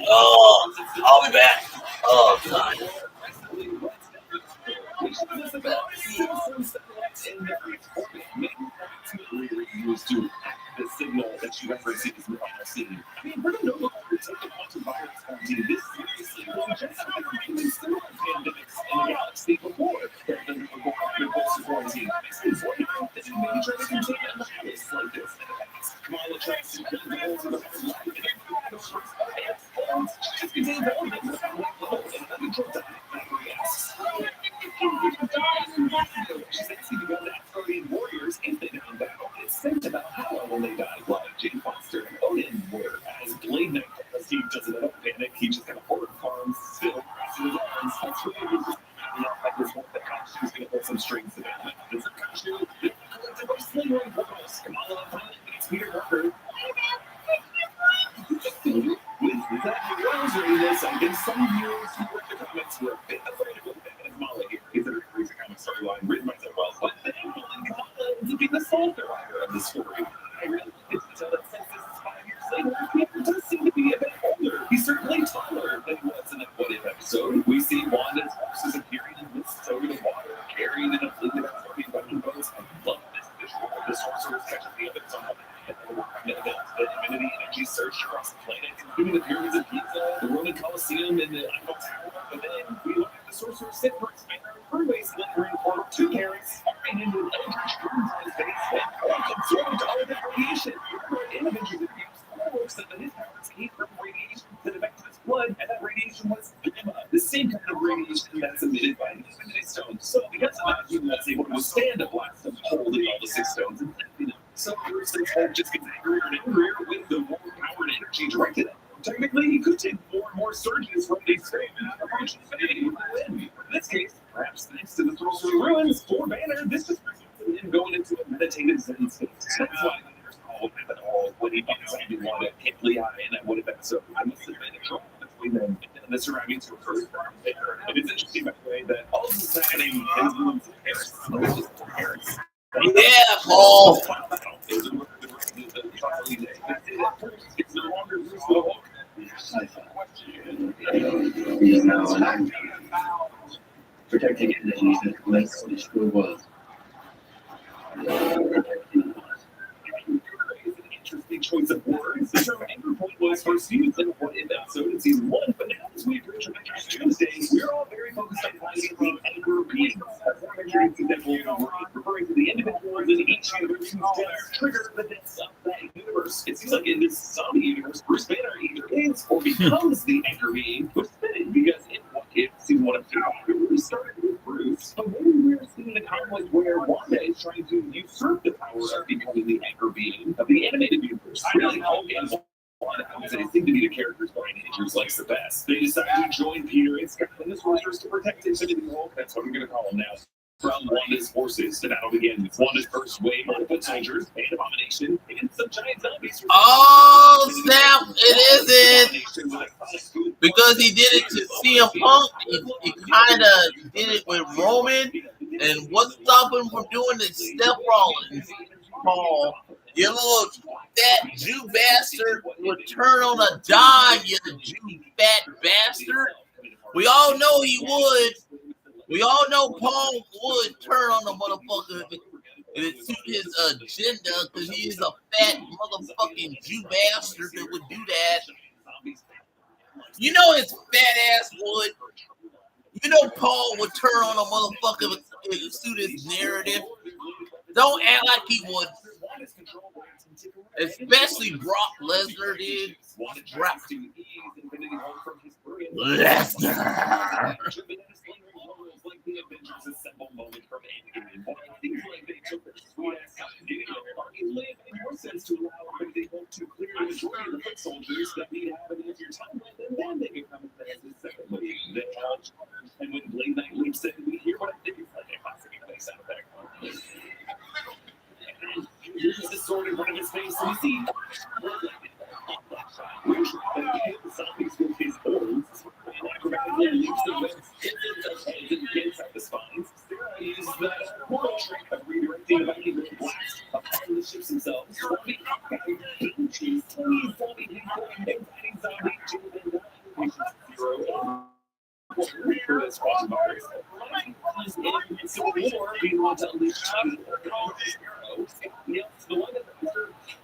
Oh, I'll be back. Oh, God. Used to the signal that you reference is the final scene. I mean, we're no longer taking quantum virus quarantine this seriously. We just have been similar pandemics in the galaxy before. Than quarantine. Makes me wonder if you maybe try to contain a virus like this in the past. Kamala tries to kill the world of the life and just contains all of them without control time. She's asking about the Asgardian warriors if they died in battle. It's sent about how when they died, like Jane Foster and Odin were. As Blade Knight, Steve doesn't have panic, he just kind of forward farms, still crossing his arms. That's really just like this one that she's going to pull some strings to that. It's a costume. The collective of slingering girls. Kamala finally meets Peter Parker. With that rosary, I guess some viewers who read the comics were a bit afraid of what Batman and Kamala here. It's a very comic storyline written by Zeb Wells, but the angle in Kamala ends up being the sole survivor of the story. I really like to tell that since this is 5 years later, Peter does seem to be a bit older. He's certainly taller than he was in that What If episode. We see Wanda's horses appearing in midst over the water, carrying in a fleet of Asgardian weapon boats. I love this visual. The sorcerers catching the evidence on the Infinity Energy search across the planet, including the pyramids of Giza, the Roman Colosseum, and the Eiffel Tower. But then we look at the sorcerer's sit for expander and Perway slipping for 2 carrots, firing into the electric streams on his face, and absorbed all of the radiation. In Avengers Infinity, said that his powers came from radiation that affected his blood, and that radiation was gamma, the same kind of radiation that's emitted by the Infinity Stones. So because of that, he was able to withstand a blast of holding all the 6 stones and so since Hulk just gets angrier and angrier with the more power and energy directed at him. Technically, he could take more and more surges from these stones and approach infinity with the win. In this case, perhaps thanks to the Sorcery Ruins for Banner, this just resulted in him going into a meditative Zen state. That's why there's all at all when he finds out he wanted to hit Lehigh in that What If episode. I must admit, it's wrong between them and the surrounding sorcerers from there. It is interesting, by the way, that all of this happening is Harris. Yeah, Paul. Protecting entities that makes the true world. Interesting choice of words. The term anchor point was first used in What If episode in season 1, but now as we approach Avengers Tuesday, we're all very focused on finding the anchor beings. Referring to the individuals in each universe whose deaths trigger the deaths of that universe. It seems like in this zombie universe, Bruce Banner either is or becomes the anchor being, which is fitting because in What If season 1 episode 2, we started with Bruce, but then we're seeing the conflict where Wanda is trying to usurp the power of becoming the anchor being of the animated universe. Really, Hulk and Wanda, I would say, seem to be the characters Brian Andrews likes the best. They decided to join Peter and Scott and the sorcerers to protect Infinity Hulk. That's what I'm going to call him now. From Wanda's forces, the battle begins. Wanda's first wave of foot soldiers, and Abomination, and some giant zombies. Oh, snap! It isn't! Because he did it to CM Punk, he kind of did it with Roman, and what's stopping him from doing it? Steph Rollins. Paul, you little fat Jew bastard would turn on a dime, you Jew fat bastard. We all know he would. We all know Paul would turn on the motherfucker if it suit his agenda, because he is a fat motherfucking Jew bastard that would do that. You know his fat ass would. You know Paul would turn on a motherfucker if it suit his narrative. Don't act like he would. Especially Brock Lesnar did. Brock Lesnar. Like the Avengers Assemble moment from Endgame. Things like they took their sweet ass time getting there. It made more sense to allow Infinity War to clear the majority of the foot soldiers that need to have an easier time with, and then they can come and say this second wave. They all charged, and when Blade Knight leaps in, we hear what I think is like a classic anime sound effect. And here's the sword in front of his face, and we see the zombies with his horns, and acrobatically leaps the webs, hits the heads, and gets out the spines. Sarah uses that portal trick of redirecting the lightning with blast upon the ships themselves. Zombie cheese, tiny zombie hit and tiny zombie two and zero. This crossbars. Civil War, we want to unleash tiny the one that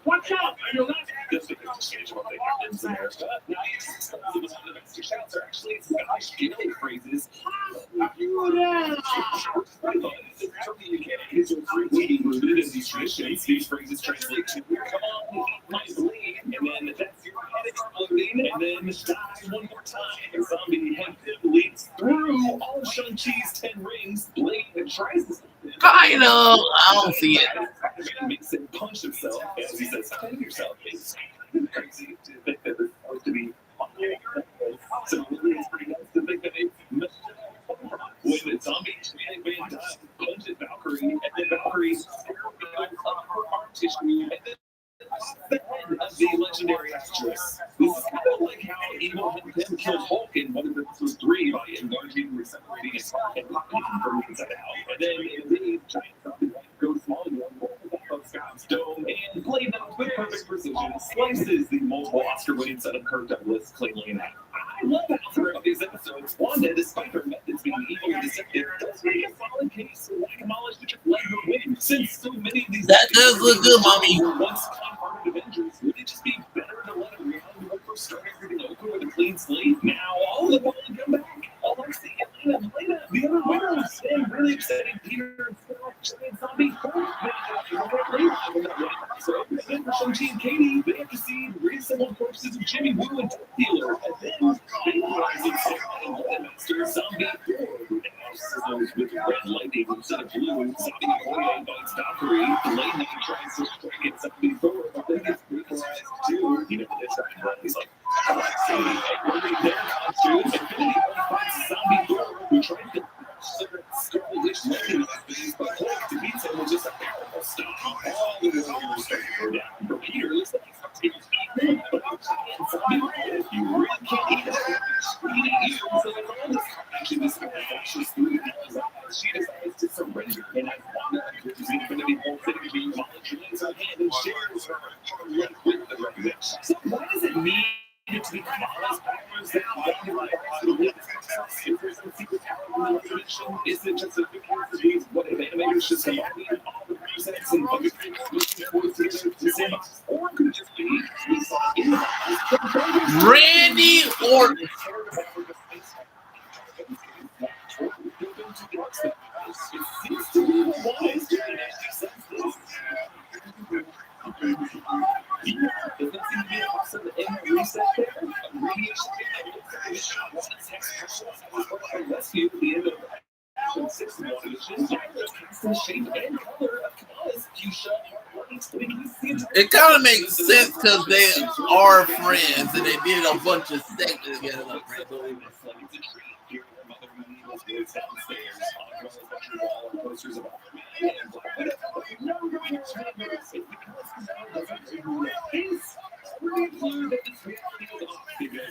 watch out! I know that. Just because it's changed what they have in America. Nice. Some of the best shouts are actually Scottish gaelic phrases. These traditions, these phrases translate to "Come on, my blade," and then that's your head exploding, and then die one more time. A zombie head leads through all of Shang-Chi's 10 rings. Blade tries to stop it. Kind of. I don't see it. Makes him punch himself as he says, "Tell yourself." It's crazy to think that it's supposed to be. So it's pretty nice to think that it's when the zombie punches Valkyrie, and then Valkyrie builds up her arm tissue, and then the head of the legendary actress. This is kind of like how Evil had him kill Hulk in one of the episodes 3 by enlarging or separating his heart and popping from the inside out. And then indeed, giant zombie goes small and Scott's dome and Blade Knight with perfect precision slices the multiple Oscar-winning son of Kirk Douglas cleanly in half. I love how throughout these episodes, Wanda, despite her methods being evil and deceptive, does make a solid case for why Kamala should just let her win. Since so many of these that does look good, mommy. were once kind-hearted Avengers, would it just be better to let Rihanna go first, start everything over with a clean slate? Now all of them come back. Alexi, Elena, the other winners, and really exciting Peter and Scott, giant zombie so then for Shang-Chi and Katie, they have to see reassembled corpses of Jimmy Woo and Death Dealer, and then they rise in Master Zombie 4, who now sizzles with red lightning instead of blue. Zombie Okoye bites Valkyrie. Blade Knight tries to strike at Zombie Thor, but then gets vaporized too. You know, they're trying to run. He's like, wearing their costumes. Infinity fights Zombie Thor, who tried to Scarlet Witch landing on his face, but Hulk defeats him with just a powerful stomp. All the warriors start to go down. For Peter, looks like he's taking speed, but you really can't eat it. Eating you, so the Wanda actually this flashes through Ella's eyes. She decides to surrender, and as Wanda enters the Infinity War city, Wanda joins her hand and shares her link with the Red Witch. So why does it need to be Kamala's powers that Wanda provides to the Witch? Is there some secret power in the dimension? Is it just a because these what if animators should combine all the presets and other things looking forward to the sandbox? Or could it just be Randy Orton? It seems to be the wise to doesn't seem to be a awesome reset there. Rescue the end of 6 motivations. The shape and color of Kamala's fuchsia. It kind of makes sense because they are friends and they did a bunch of sex together.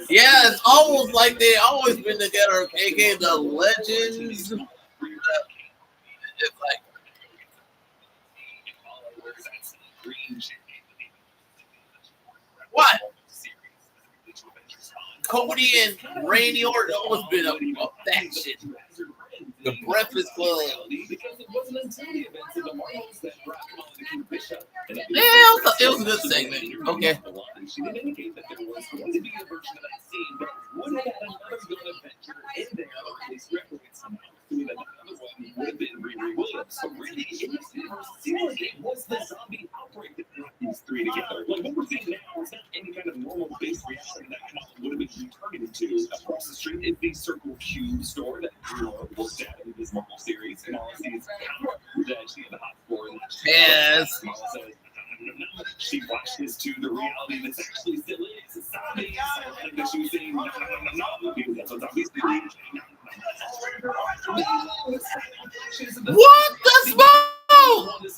Yeah, it's almost like they always been together, aka the Legends. It's like what? Cody and Randy Orton always been a faction. The Breakfast Club. Because it wasn't until the events of the Marvels that brought Kamala to King Bishop. Yeah, it was a good segment. Okay. She did indicate that there was going to be a version of that scene, but would have had another good adventure in there, or at least replicate somehow. That another one would have been Riri Williams. So really, in this universe, it seemed like it was the zombie outbreak that brought these three together. like what we're seeing now is not any kind of normal based reality that Kamala would have been targeted to. Across the street is the Circle Q store that worked at in this Marvel series. Kamala sees power that she had the hot floor. Yes. Kamala says, no. She flashes to the reality that's actually still is. Zombies. I think that she was saying, no. Because that's what zombies do. What the smoke? We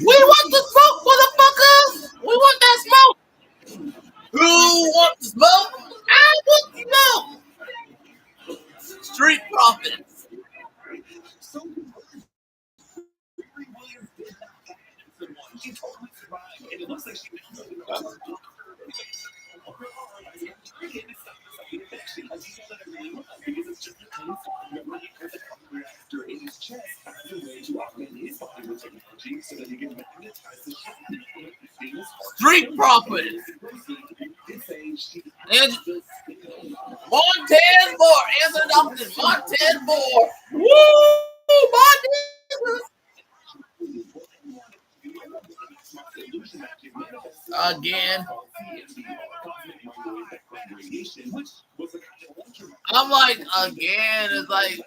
want the smoke, motherfuckers! We want that smoke! Who wants smoke? I want smoke! Street profits. She totally survived, and it looks like she in his chest as a way to augment his body with technology so that he can magnetize the Street profit. And Montez Moore. Answer Dr. Montez Moore. Woo! Montez. Again. I'm like, again, it's like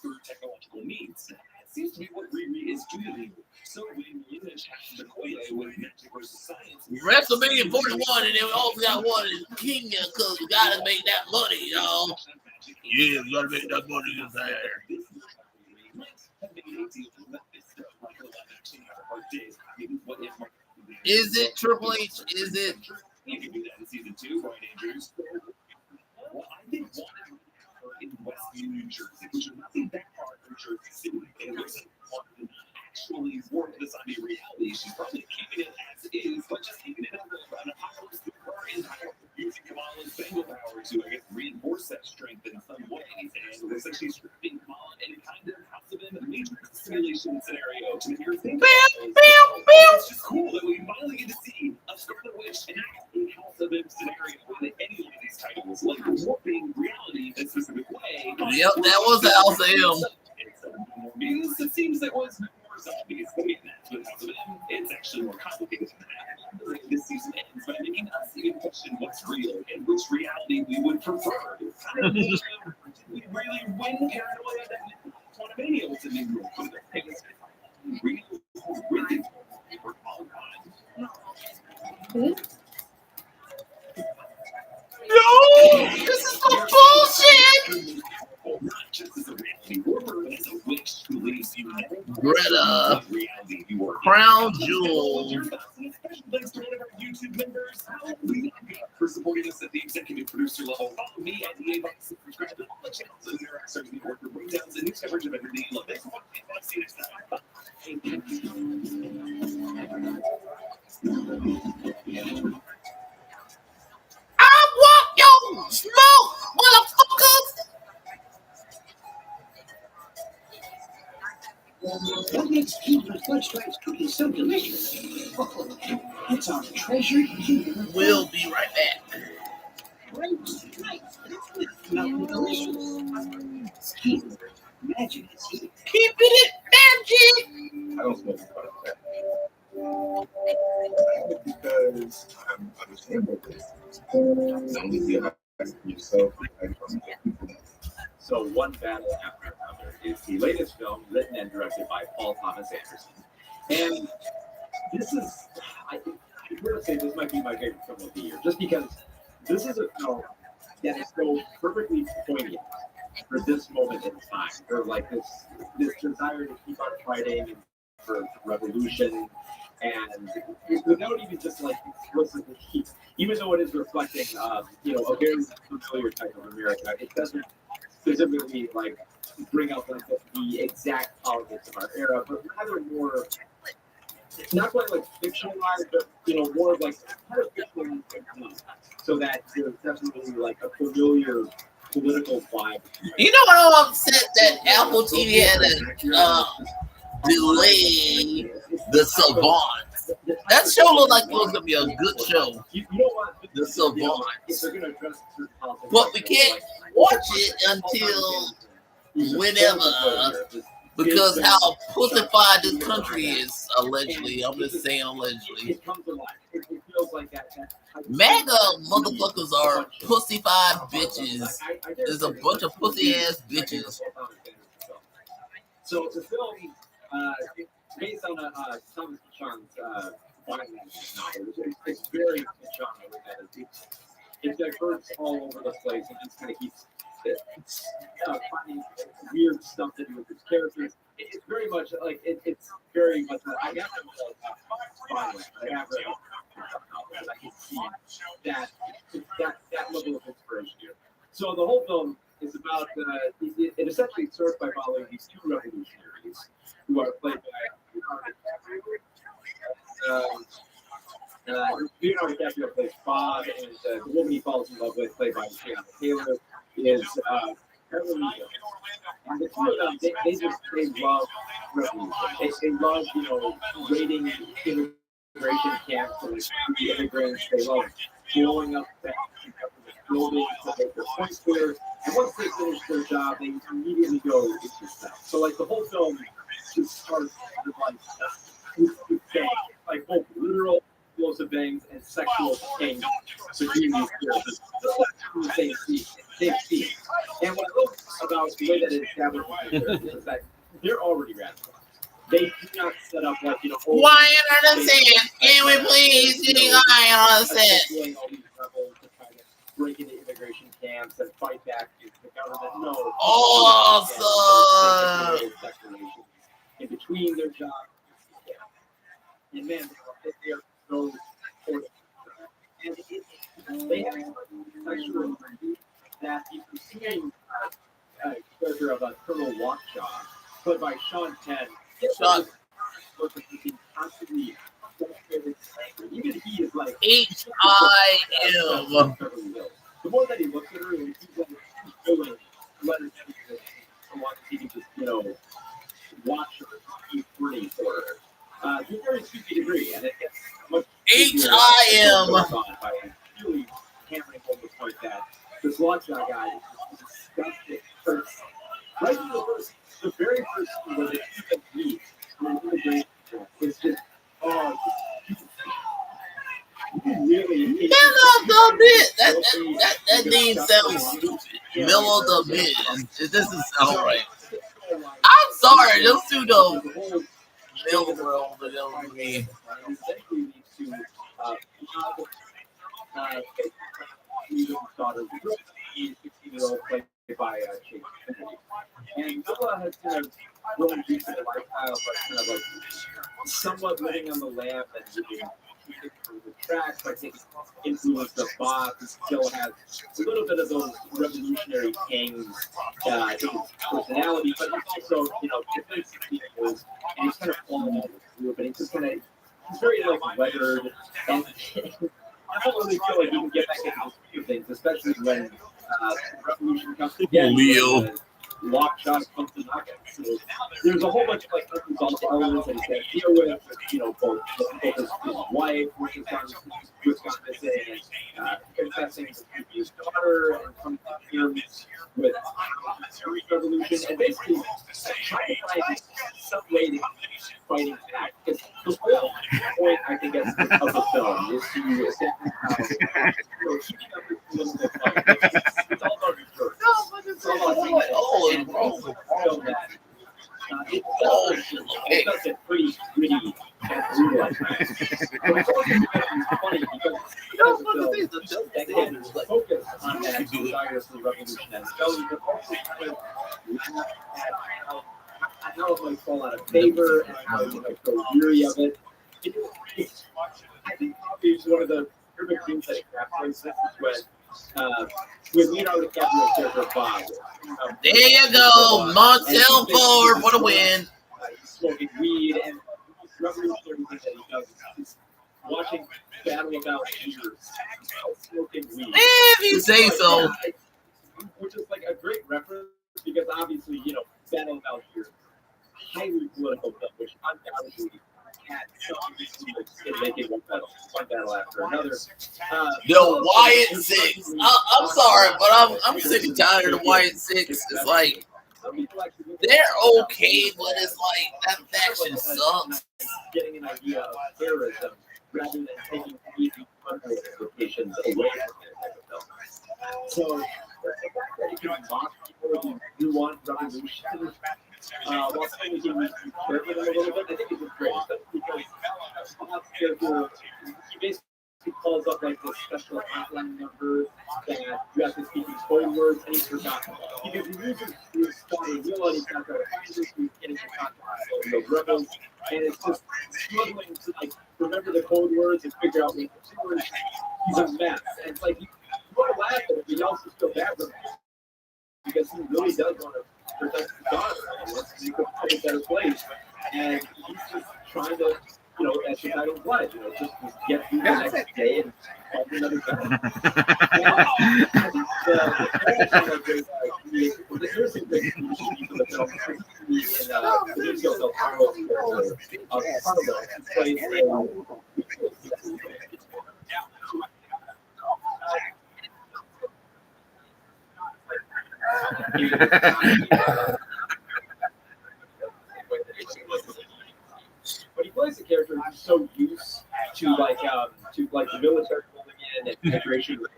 through technological means. That seems to be what Riri is doing. So when Lynch has Okoye with magic versus science, WrestleMania 41, and then we also got one in Kenya because we gotta make that money, y'all. Yeah, we gotta make that money in there. Is it Triple H? Is it? You can do that in season 2, Brian Andrews. Well, I did one in Westview, New Jersey, which is not that far from Jersey City. And it looks like one actually work this on a reality. She's probably keeping it as is, but just keeping it under an powers through her entire using Kamala's Bengal power to, I guess, reinforce that strength in some ways. And it looks like she's stripping Kamala in a kind of House of M Matrix simulation scenario to make her think. It's just cool that we finally get to see a Scarlet Witch in a House of M scenario with any one of these titles, like warping reality in a specific way. Yep, that was the House of M. Because it seems there was more zombies than that's with House of M. It's actually more complicated than that. This season ends by making us even question what's real and which reality we would prefer. Did we really win paranoia that Quantumania was a new rule? Really? For all time. No! This is some bullshit! Not just as a reality warper, but as a witch who leaves you Greta. reality you are. Crown Jewel. Thanks to one of our YouTube members for supporting us at the executive producer level. Follow me at EVOLVE. Subscribe to all the channels and interact with the worker breakdowns and news coverage of everything you love. Thanks for watching. I'll see you next time. I want your smoke, motherfuckers! What makes Cuban Fudge Stripes cookies so delicious? Oh, it's our treasured Cuban. We'll be right back. Great stripes. Nothing delicious. Cuban magic is here. Keeping it magic! I don't smoke because I'm understanding this. Yourself. So one battle after another is the latest film written and directed by Paul Thomas Anderson. And this is, I would say this might be my favorite film of the year, just because this is a film that is so perfectly poignant for this moment in time. For like this desire to keep on fighting for revolution, and without even just like explicitly, even though it is reflecting, a very familiar type of America, it doesn't specifically like bring out like the exact politics of our era, but rather more, not quite like fictionalized, but more of like kind of fictionalized, so that there's definitely like a familiar political vibe. You know what I'm upset that Apple TV had to delay The Savant. That show looked like it was gonna be a good show. You know what? The Savant. They're gonna address But we can't watch it until whenever. Because how pussified this country is, allegedly. I'm just saying allegedly. It comes to life. It feels like that. MAGA motherfuckers are pussified bitches. There's a bunch of pussy ass bitches. So the film, based on Thomas Pynchon's novel, it's very Pynchon. It diverts all over the place and just kind of keeps finding weird stuff to do with his characters. It's very much like it's very much. I have to violent. I have to. I can see that level of inspiration here. So the whole film is about it essentially starts by following these two revolutionaries who are played by Leonardo DiCaprio plays Bob, and the woman he falls in love with, played by Breonna Taylor, is Carolina. And the two of them, they love revolution. They love, raiding immigration camps and the immigrants. They love blowing up buildings to make their points clear. And once they finish their job, they immediately go into stuff. So, like, the whole film just starts with like both literal explosive bangs and sexual bangs between these characters. The same scene. And what I love about the way that it establishes the characters is that they're already radicalized. They do not set up like, Why on the sand? Can we please get iron on the sand? All these rebels to try to break into immigration camps and fight back against the government. No. Awesome. In between their jobs. And man, they are so important. And they have sexual that you can see character of Colonel Lockjaw, played by Sean Penn. Sean. Even he is like H.I.M. The more that he looks at her, he's like going letters to watch he can just, watch her, keep pretty for her. To a very stupid degree, and it gets much H.I.M. by really hammering home the point that this Lockjaw guy is disgusting person. Right from the very first scene where they even meet, it's just, really. That name sounds stupid. Milo the Mid. This is alright. I'm sorry, those two don't. Milo world, but they'll me. By Chase and Noah has kind of grown used to the lifestyle, but kind of like somewhat living on the lam and living through the tracks, but taking influence of Bob, who still has a little bit of those revolutionary pangs in his personality, but he's also, different vehicles, and he's kind of falling out through, but he's just kind of, he's very like weathered, and I don't really feel like he can get back into those things, especially when revolution comes together. Leo. Lockjaw comes to knock it. So there's a whole bunch of like unresolved elements that he's got to deal with, both his wife, which is gone missing, and confessing to his daughter, and coming to terms with the revolution, and basically trying to find some way to fighting back. Because the whole point, I think, of the film is to keeping up this political fight. It's all about research. It's all about it does it pretty gritty and brutal at times. But it's also funny because they can focus on that desire for revolution and rebellion, but also kind of laugh at how it might fall out of favor and how you might grow weary of it. I think probably is one of the perfect things that it captures. This is when Leonardo DiCaprio's character Bob. There you go, Montel forward for the win. He's smoking weed, and revolutionary thing that he does is watching Battle About Years smoking weed. If you say so. Which is like a great reference because obviously, Battle About Years, highly political film, which undoubtedly had something to make it one battle after another. The Wyatt Six. I'm sorry, but I'm sick and tired of the Wyatt Six. It's like They're okay, but it's like that faction sucks. Getting an idea of terrorism rather than taking easy implications away from it type of film. So the fact that you can mock people who want revolution, while still making you careful a little bit, I think it's great. Because Bob's character, he basically calls up like this special hotline number that you have to speak these code words, and he's forgotten. Because he loses his spotting wheel and he's not going to find it, he's getting in contact with the rebels, and it's just struggling to like remember the code words and figure out what the words. He's a mess. And it's like you want to laugh at it, but you also feel bad for him because he really does want to protect his daughter and wants to make a better place. And he's just trying to, as the title implies, just get through the next day and find another time. I think the interesting thing for the film is Benicio del Toro's character of Carlo, who plays but he plays a character who's so used to the military moving in and integration with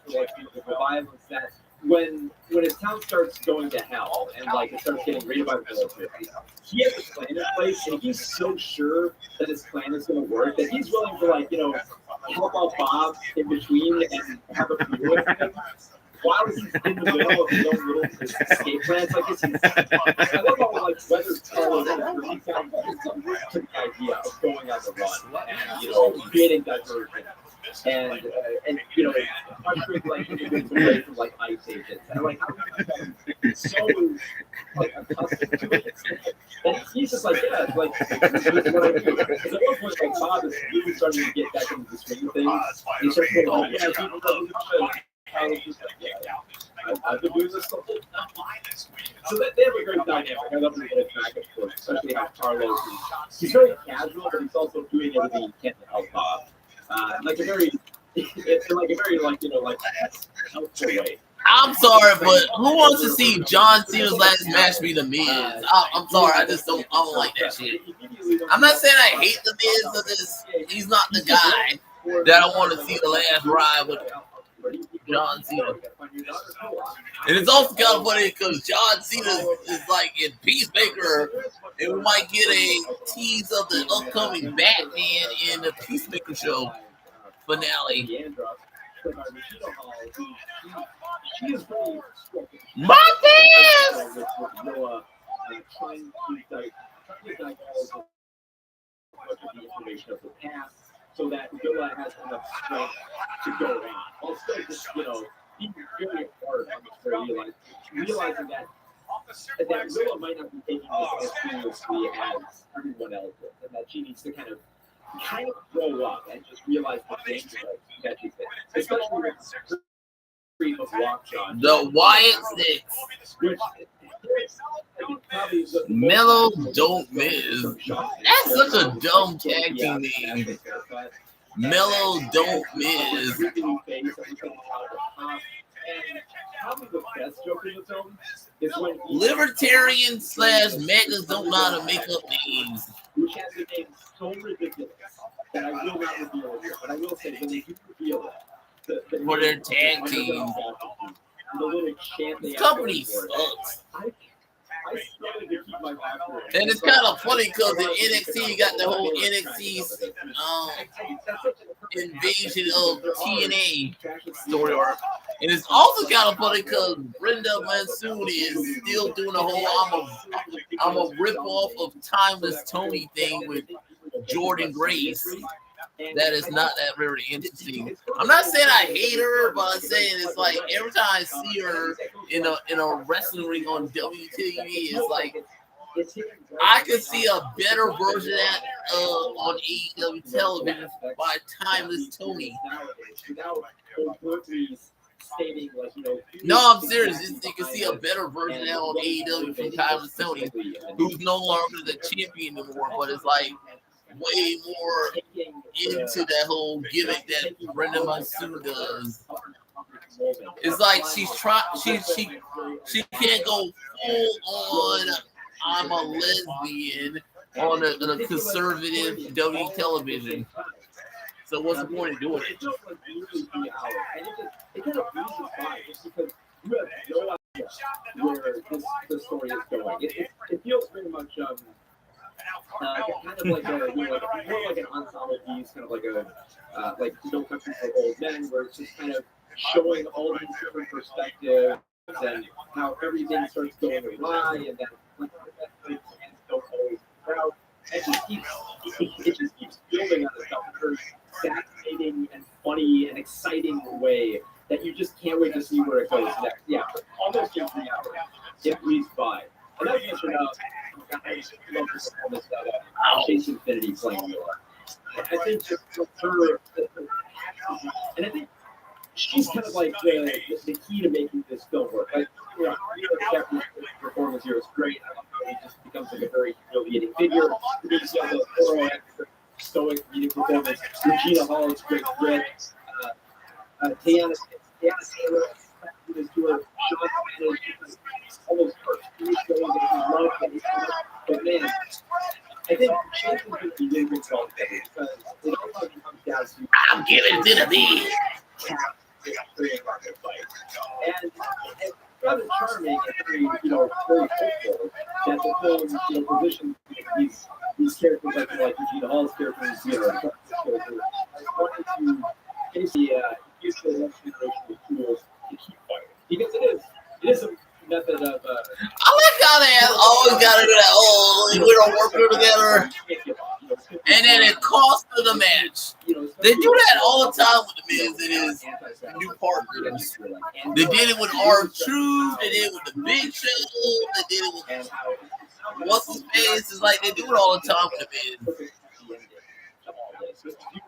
the violence that when his town starts going to hell and it starts getting raided by the military, he has a plan in place and he's so sure that his plan is going to work that he's willing to help out Bob in between and have a few with him. While he's in the middle of his own little escape plan, I love how Weather's Carlo the idea of going on the run and creating diversion and ushering individuals away from ICE agents and how he's so accustomed to it. And he's just this is what I do. Because at one point, Bob is really starting to get back into the swing of things. He starts going, I've been doing this the whole time. So they have a great dynamic. I love the back and forth, especially how Carlos he's very casual, but he's also doing everything he can to help Bob. Helpful way. I'm sorry, but who wants to see John Cena's last match be the Miz? I'm sorry, I don't like that shit. I'm not saying I hate the Miz, but he's not the guy that I want to see the last ride with John Cena. And it's also kind of funny because John Cena is in Peacemaker, and we might get a tease of the upcoming Batman in the Peacemaker show finale. So that Villa has enough strength to go on. While still just, being very hard on the realizing that Villa might not be taking this as seriously as everyone else is, and that she needs to kind of grow up and just realize the danger that she's in. Especially with the stream of Lockjaw. The Wyatt Six. Mellow Don't Miz. That's such a dumb tag team name. Mellow Don't Miz. Libertarian / megas don't know how to make up names. Which has a name so ridiculous that I will not reveal it here, but I will say when they do reveal it, for their tag team. This company sucks. And it's kind of funny because in NXT you got the whole NXT invasion of TNA story arc. And it's also kind of funny because Brenda Monsoon is still doing a whole I'm a rip-off of Timeless Tony thing with Jordan Grace. That is not that very interesting. I'm not saying I hate her, but I'm saying it's every time I see her in a wrestling ring on WTV, it's I could see a better version of that on AEW television by Timeless Tony. No, I'm serious. You can see a better version of that on AEW from Timeless Tony, who's no longer the champion anymore, but it's way more into that whole gimmick that Brenda Monsoon does. It's like she's trying. She can't go full on. I'm a lesbian on a conservative W television. So what's the point of doing it? It kind of loses by just because you have no idea where the story is going. It feels very much kind of like a more like an ensemble piece, kind of like a like No Country for Old Men, where it's just kind of showing all these different perspectives and how everything starts going awry, and then like the plans don't always work out. It just keeps building on itself in a very fascinating and funny and exciting way that you just can't wait to see where it goes next. Yeah, almost 3 hours. It breezed by. And that's just I love the performance that Chase Infinity playing Mila. I think just her, and I think she's kind of like the key to making this film work. Like, you know, Mila's performance here is great. I love how he just becomes like a very humiliating figure. There's the thorough, stoic reading performance. Regina Hall's great grit. Tiana Taylor is to her. Sean Penn is almost perfect. He's showing that he loves that he's but man, I think Chase is going to be really good for because it all comes down to I'm giving it to the bee. And it's rather charming and very, very hopeful that the film, positions these characters like Regina Hall's characters, characters, wanting to basically use the next generation of tools to keep fighting. Because it is a method of I like how they always got to do that. Oh, we don't work together. And then it cost them the match. They do that all the time with the Miz and his new partners. They did it with R-Truth. They did it with the Big Show. They did it with what's his face. It's like they do it all the time with the Miz.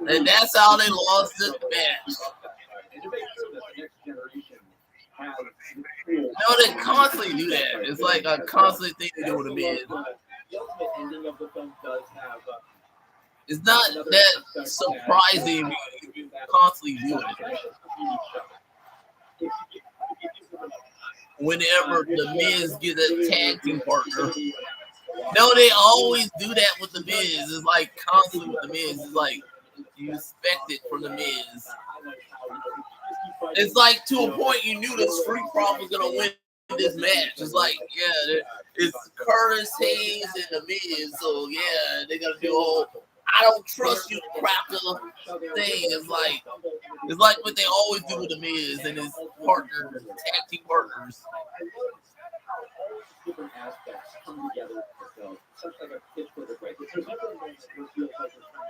And that's how they lost the match. No, they constantly do that. It's like a constant thing they do with the Miz. It's not that surprising you constantly do it. Whenever the Miz get a tag team partner. No, they always do that with the Miz. It's like constantly with the Miz. It's like you expect it from the Miz. It's like to a point you knew the Street Profit was gonna win this match. It's like, yeah, it's Curtis Hayes and the Miz, so yeah, they're gonna do a whole I don't trust you crap thing. It's like what they always do with the Miz and his partners, tag team partners. Different aspects come together.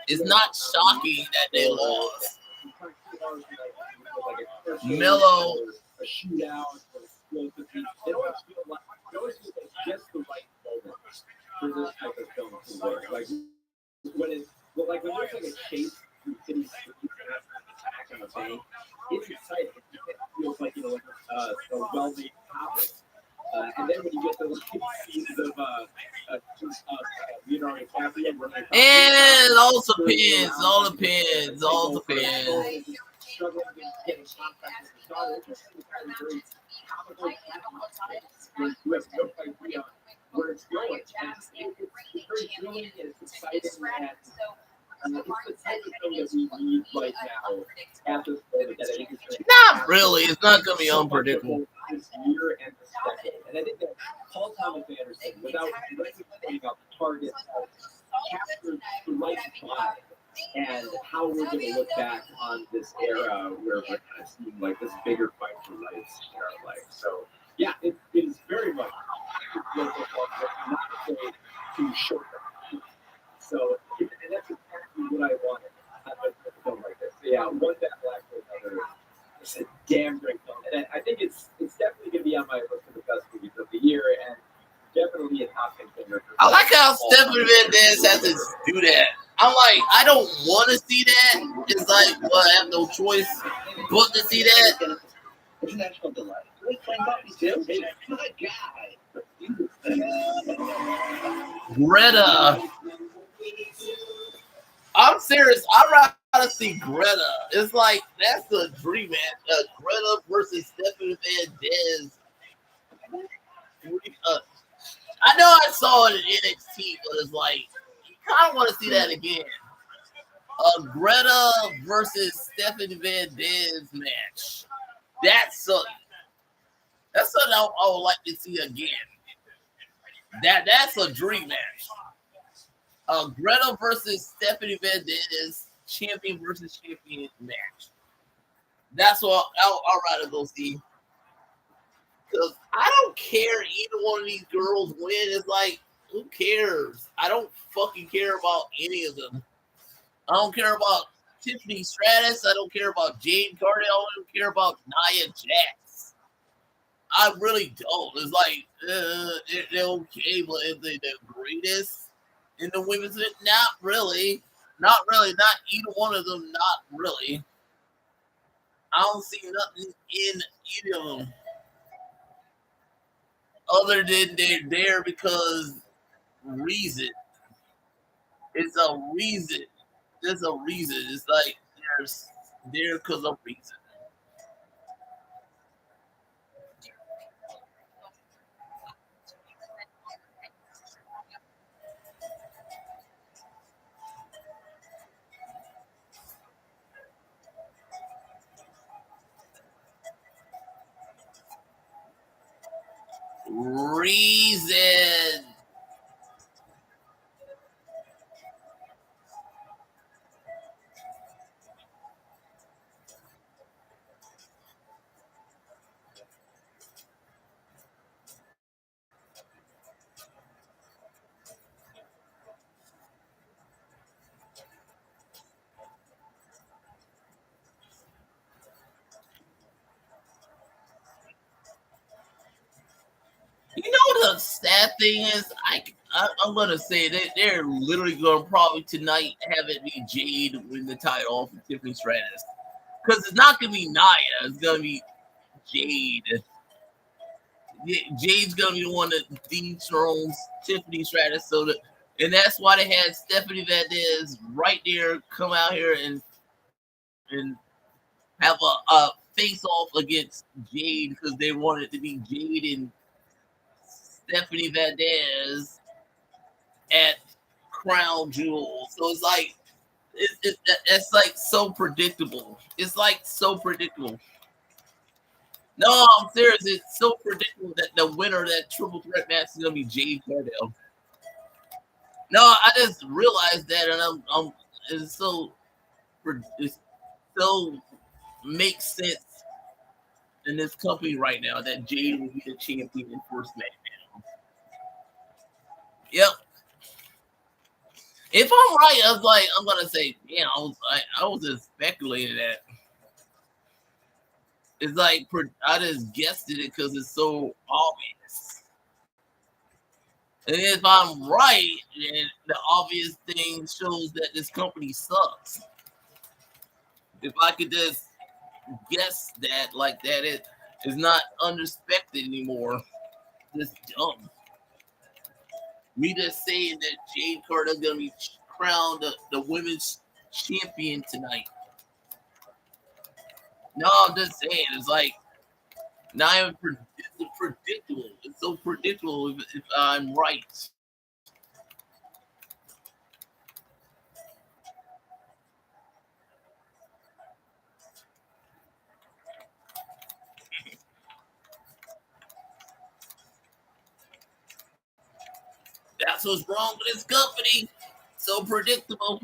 It's not shocking that they lost. Mello. A shootout, it always feels like just the right moment for this type of film to work. Like when there's like a chase through city streets and after an attack on a bank, it's exciting. It feels like like a well-made topic. And then when you get the scenes of Leonardo DiCaprio and all the pins. Struggling to get in contact with the daughter, it just seems very comical. You have no idea where it's going. And it's very thrilling and it's exciting and it's the type of thing that we need right now at this moment that I think is not really. It's not going to be unpredictable. This year and this decade. And I think that Paul Thomas Anderson, without pointing out the target, captured the right vibe and how we're going to look back on this era where we're kind of seeing like this bigger fight for rights in our life. So, yeah, it is very much not afraid to short them. So, and that's exactly what I wanted out of a film like this. So, yeah, one that black with another. It's a damn great film, and I think it's definitely going to be on my list of the best movies of the year, and definitely a top contender. I like how Stephanie Mendez has to do that. I'm like, I don't want to see that. It's like, well, I have no choice but to see that. International delight. Greta. I'm serious. I'd gotta see Greta. It's like that's a dream match. Greta versus Stephanie Van Dez. I know I saw it in NXT, but it's like you kind of want to see that again. Greta versus Stephanie Van Dez match. That's something I would like to see again. That's a dream match. Greta versus Stephanie Van Dez, champion versus champion match. That's what I'll rather go see. Because I don't care either one of these girls win. It's like, who cares? I don't fucking care about any of them. I don't care about Tiffany Stratus. I don't care about Jade Cargill. I don't care about Nia Jax. I really don't. It's like, they're okay, but if they're the greatest in the women's event, not really. Not really. Not either one of them. Not really. I don't see nothing in either of them. Other than they're there because reason. It's a reason. There's a reason. It's like there's there because of reason. Reason. You know the sad thing is, I'm gonna say that they're literally gonna probably tonight have it be Jade win the title for Tiffany Stratus, because it's not gonna be Nia, it's gonna be Jade. Jade's gonna be the one that dethrones Tiffany Stratus, and that's why they had Stephanie Van Dez right there come out here and have a face off against Jade because they wanted it to be Jade and Stephanie Van Dez at Crown Jewel. So it's like it's like so predictable. It's like so predictable. No, I'm serious. It's so predictable that the winner of that triple threat match is gonna be Jade Cargill. No, I just realized that, and it's so makes sense in this company right now that Jade will be the champion in first SmackDown. Yep. If I'm right, I'm gonna say, yeah, I was just speculating that. It's like I just guessed it because it's so obvious. And if I'm right, then the obvious thing shows that this company sucks. If I could just guess that like that, it is not unrespected anymore. Just dumb. Me just saying that Jade Carter is gonna be crowned the women's champion tonight. No, I'm just saying it's like not even it's predictable. It's so predictable if I'm right. That's what's wrong with this company. So predictable.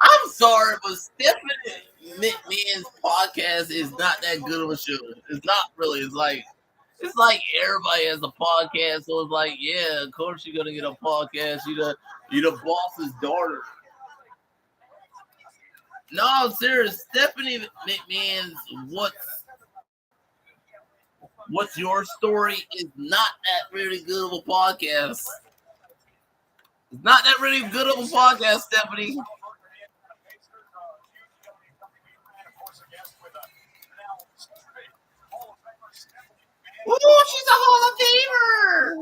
I'm sorry, but Stephanie McMahon's podcast is not that good of a show. It's not really. It's like everybody has a podcast, so it's like, yeah, of course you're gonna get a podcast. You're the boss's daughter. No, I'm serious. Stephanie McMahon's What's Your Story is not that really good of a podcast. It's not that really good of a podcast, Stephanie. Ooh, she's a Hall of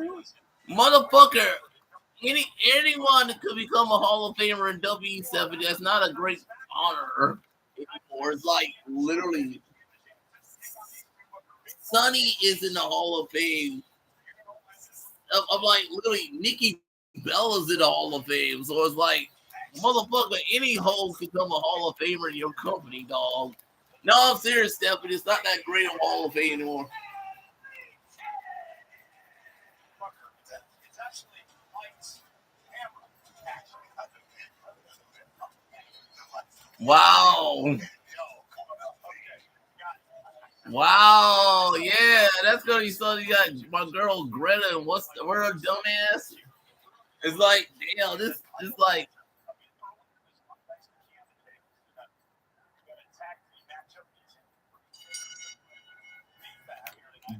Famer. Motherfucker. Anyone that could become a Hall of Famer in WWE, that's not a great honor anymore. It's like literally Sonny is in the Hall of Fame. I'm like literally Nikki Bella's in the Hall of Fame. So it's like, motherfucker, any hoe could become a Hall of Famer in your company, dog. No, I'm serious, Stephanie. It's not that great of a Hall of Fame anymore. Wow. Wow, yeah, that's gonna be something. You got my girl Greta, and where her dumbass? It's like, damn, this is like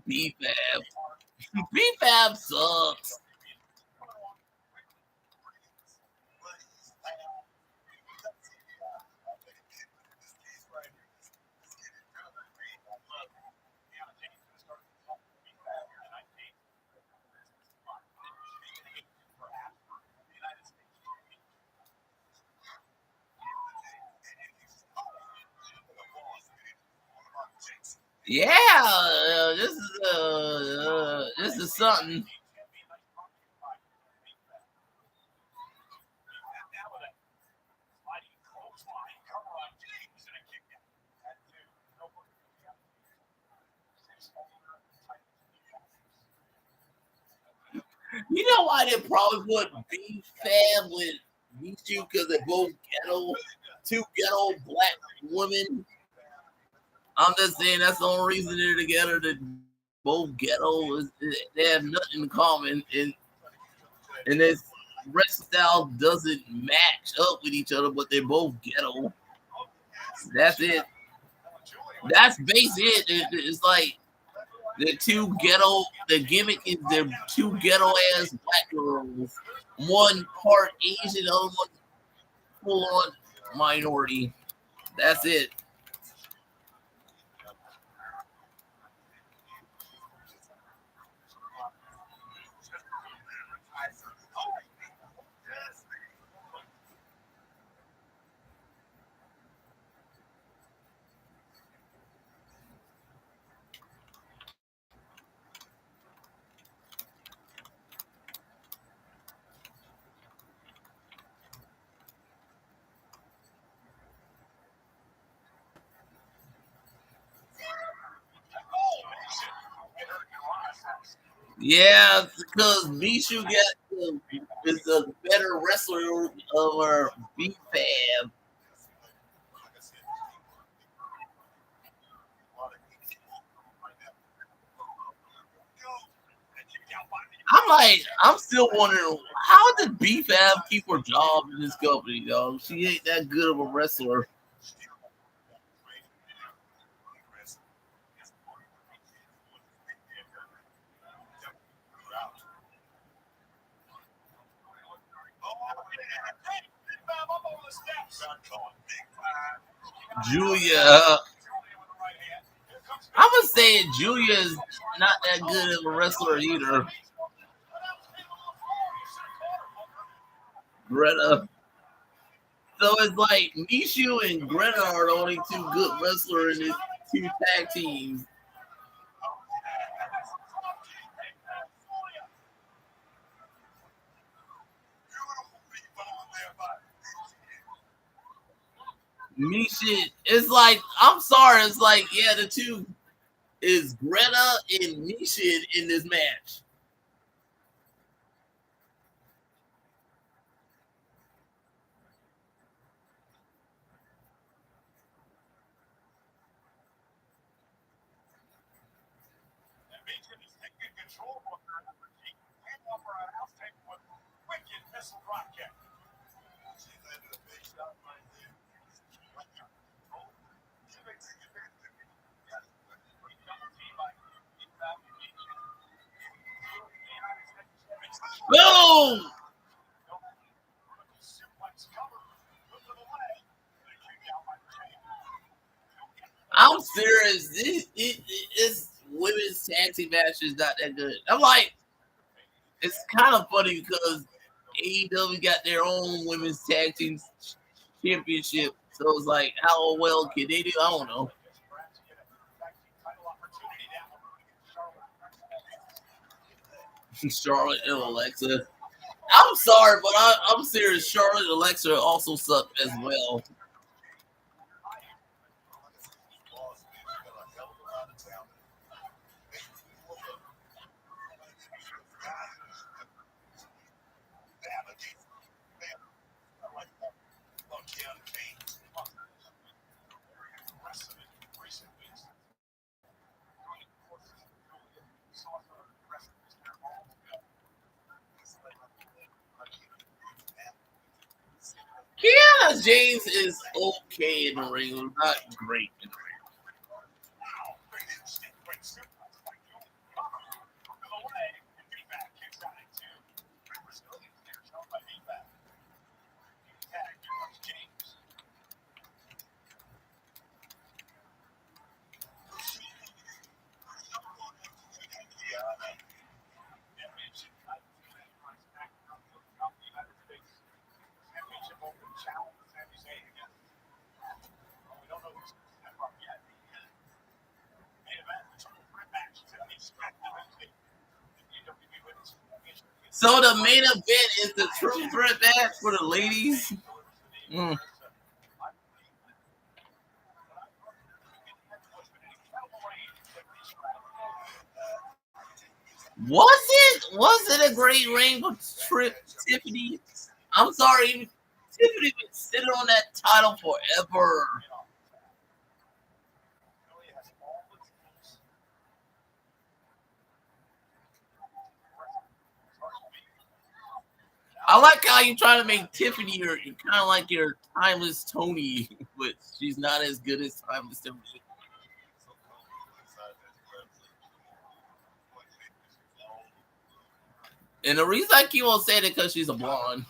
BFAB. BFAB sucks. Yeah, this is something. You know why they probably put BFAB with these two? Because they're both two ghetto black women. I'm just saying that's the only reason they're together. That both ghetto they have nothing in common, and this rest style doesn't match up with each other, but they're both ghetto. That's it. That's basically it. It's like the two ghetto. The gimmick is they're two ghetto ass black girls. One part Asian, the other one full on minority. That's it. Yeah, because Mishu is a better wrestler over BFAB. I'm still wondering how did BFAB keep her job in this company, though? She ain't that good of a wrestler. Julia, I would say Julia is not that good of a wrestler either. Greta. So it's like Mishu and Greta are the only two good wrestlers in these two tag teams. Misha, it's like, I'm sorry, it's like, yeah, the two is Greta and Misha in this match. Taking control of her energy and over a house table with wicked missile rocket. She landed a big shot right there. Boom! I'm serious. This women's tag team match is not that good. I'm like, it's kind of funny because AEW got their own women's tag team championship. So it's like, how well can they do? I don't know. Charlotte and Alexa. I'm sorry, but I'm serious. Charlotte and Alexa also suck as well. Kiana James is okay in the ring, but not great in the ring. So the main event is the triple threat match for the ladies. Was it a great reign for Tiffany? I'm sorry, Tiffany been sitting on that title forever. I like how you try to make Tiffany your kind of like your timeless Tony, but she's not as good as timeless Tiffany. And the reason I keep on saying it because she's a blonde.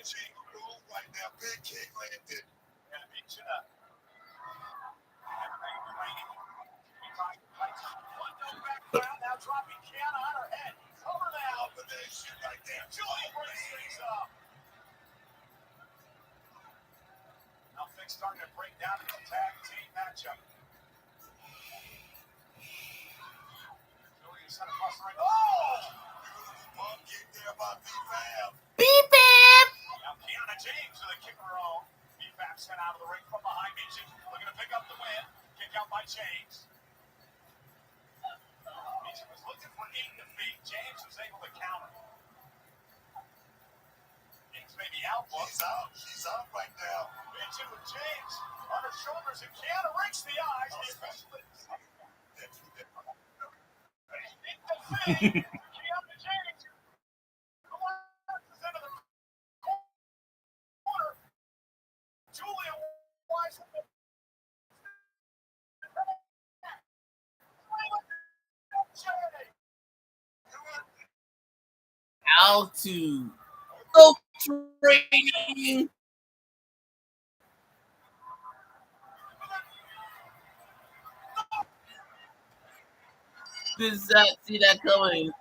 Right now, big kick landed. And a big chin up. Now dropping Kiana on her head. Over now. Combination right there. Julia brings things up. Now things starting to break down in the tag team matchup. Julia's set across the ring. Oh! Bump kick there by B-Fab. Beep beep. Now Kiana James with a kick of her own. B-Fab sent out of the ring from behind Meacham. Looking to pick up the win. Kick out by James. Meacham was looking for King to beat. James was able to counter. James may be out. She's out. She's out right now. Meacham with James on her shoulders, and Kiana rakes the eyes. Kiana James collapses into the corner. Julia Wise. How to go training. Did not see that coming.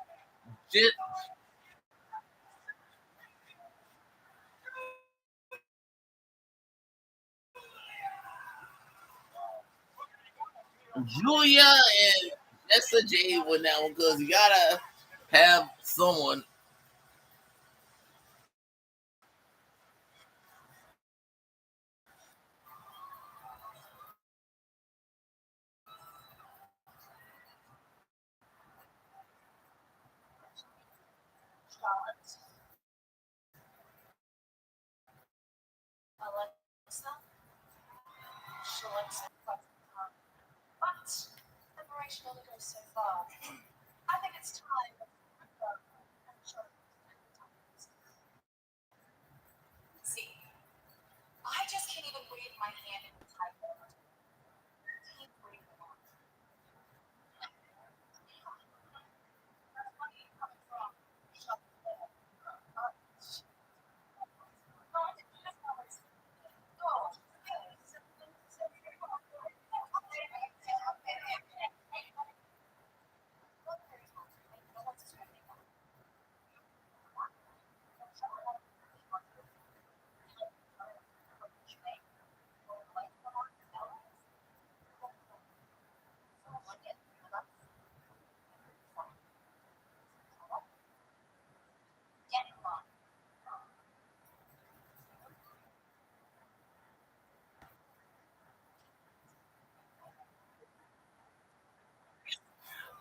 Julia and Jessa J win that one because you gotta have someone. Alexa, but preparation only goes so far. I think it's time. See, I just can't even breathe my hand in the tight. Keep breathing on.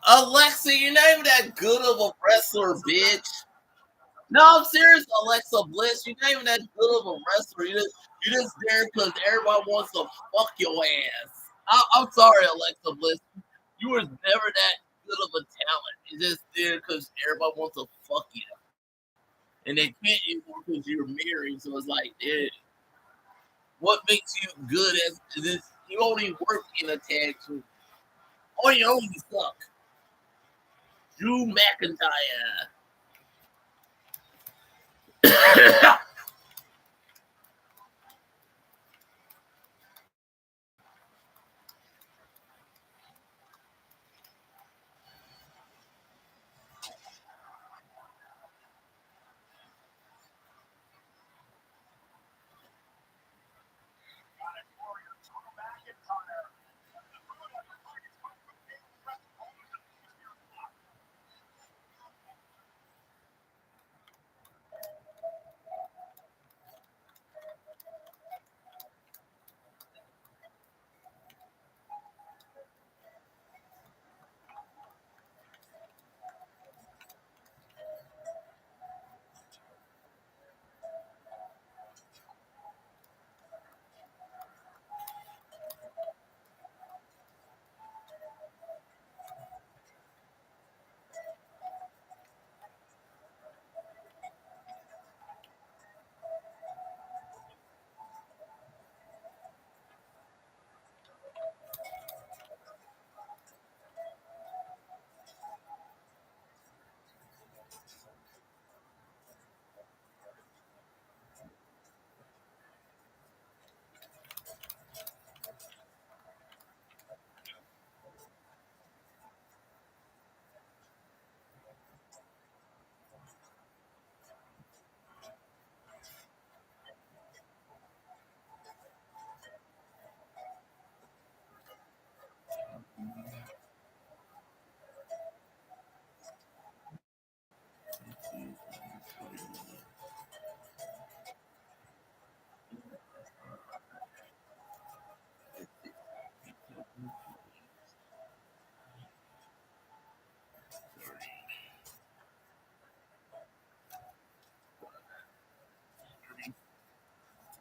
Alexa, you're not even that good of a wrestler, bitch. No, I'm serious, Alexa Bliss. You're not even that good of a wrestler. You just there because everybody wants to fuck your ass. I'm sorry, Alexa Bliss. You was never that good of a talent. You're just there because everybody wants to fuck you. And they can't anymore because you're married. So it's like, dude, what makes you good as this? You only work in a tag team. On your own, you suck. Drew McIntyre.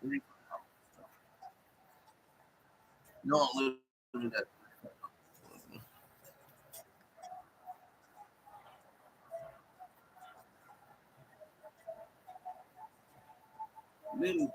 No, look at that. Then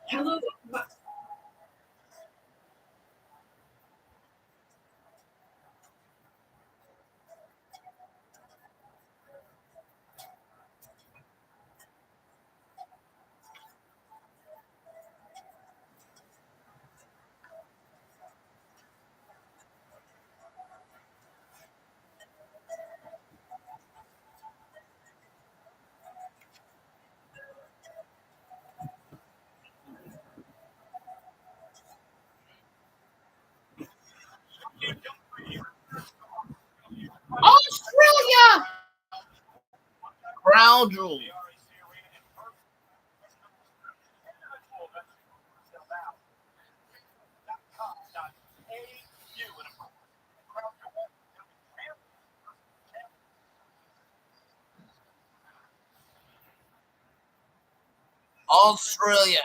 Hello. Australia! Crown jewel. Australia.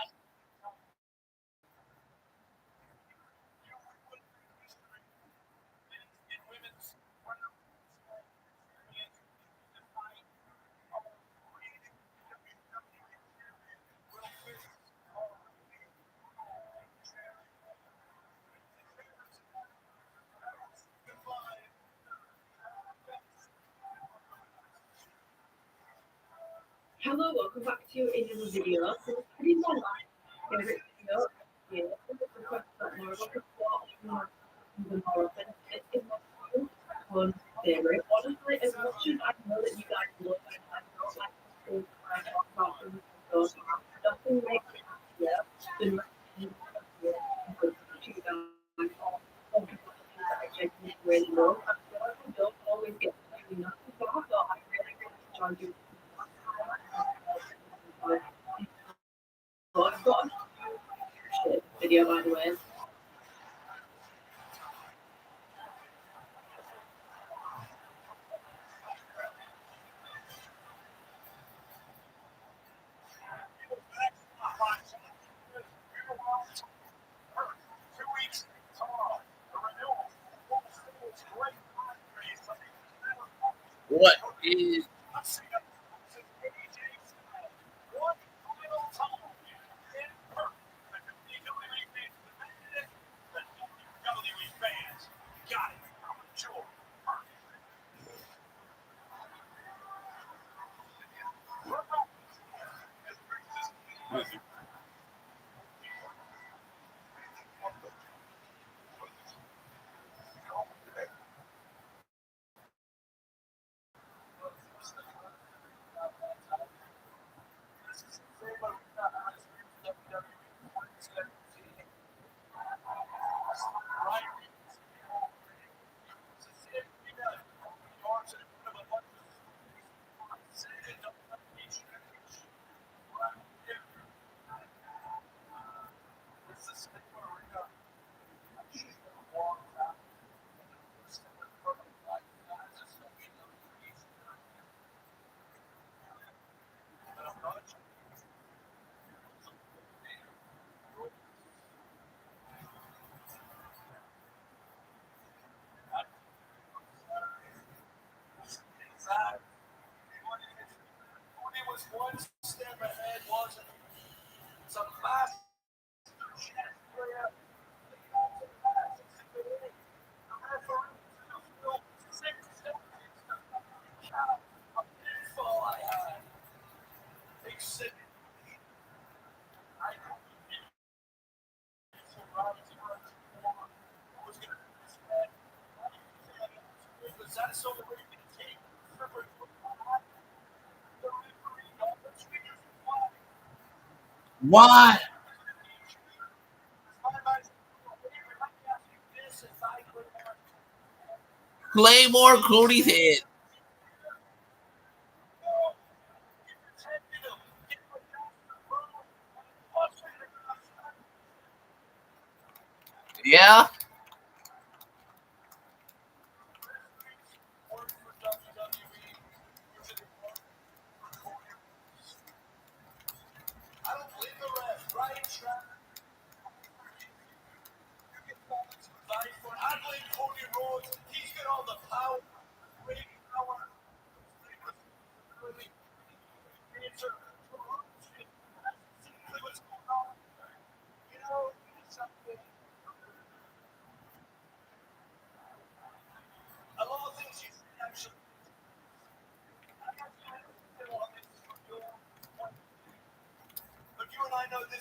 Hello, welcome back to another video. So it's pretty long in a video. Yeah, more about the plot, more benefits in my school. One favorite. Honestly, as much as I know that you guys love it, I don't like to school and talk about them because nothing makes it happier than to them all the things that I genuinely really love. I feel like I don't always get to do enough of that, but I really, really enjoy doing so I've got a video, by the way. What is Why? Claymore Cody's head. Yeah.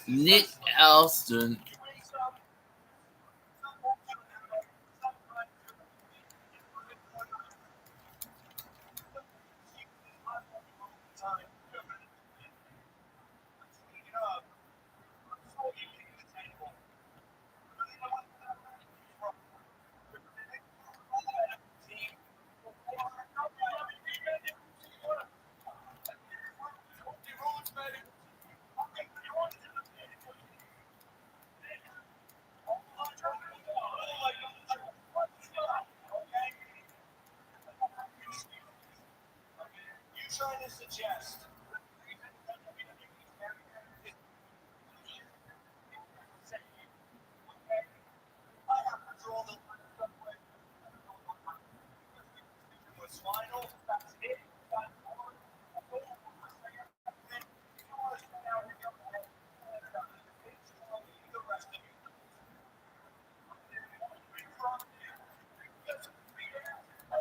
Nick Alston.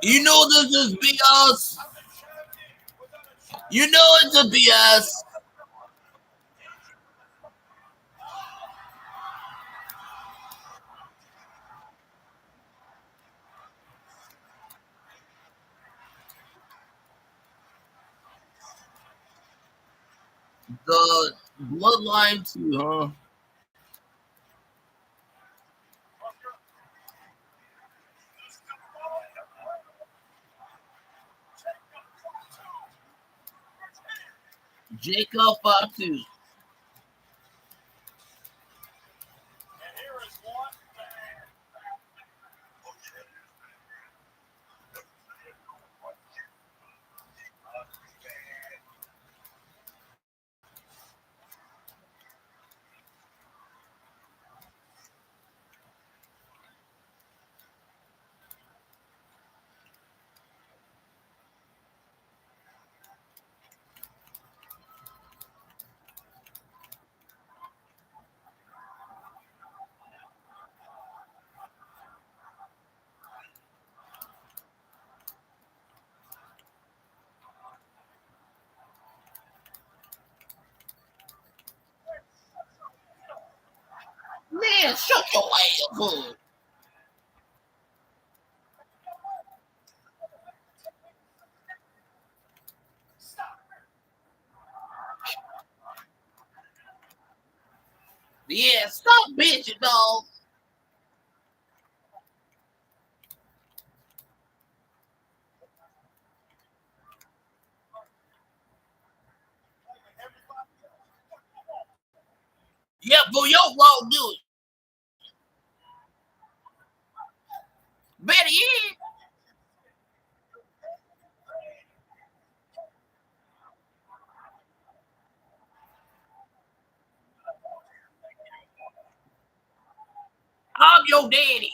You know this is BS. You know it's a BS. The bloodline too, huh? Jacob Fatu. Man, shut your ass up. Yeah, stop bitching, dog. Yeah, but your wrong dude. Better yet. I'm your daddy.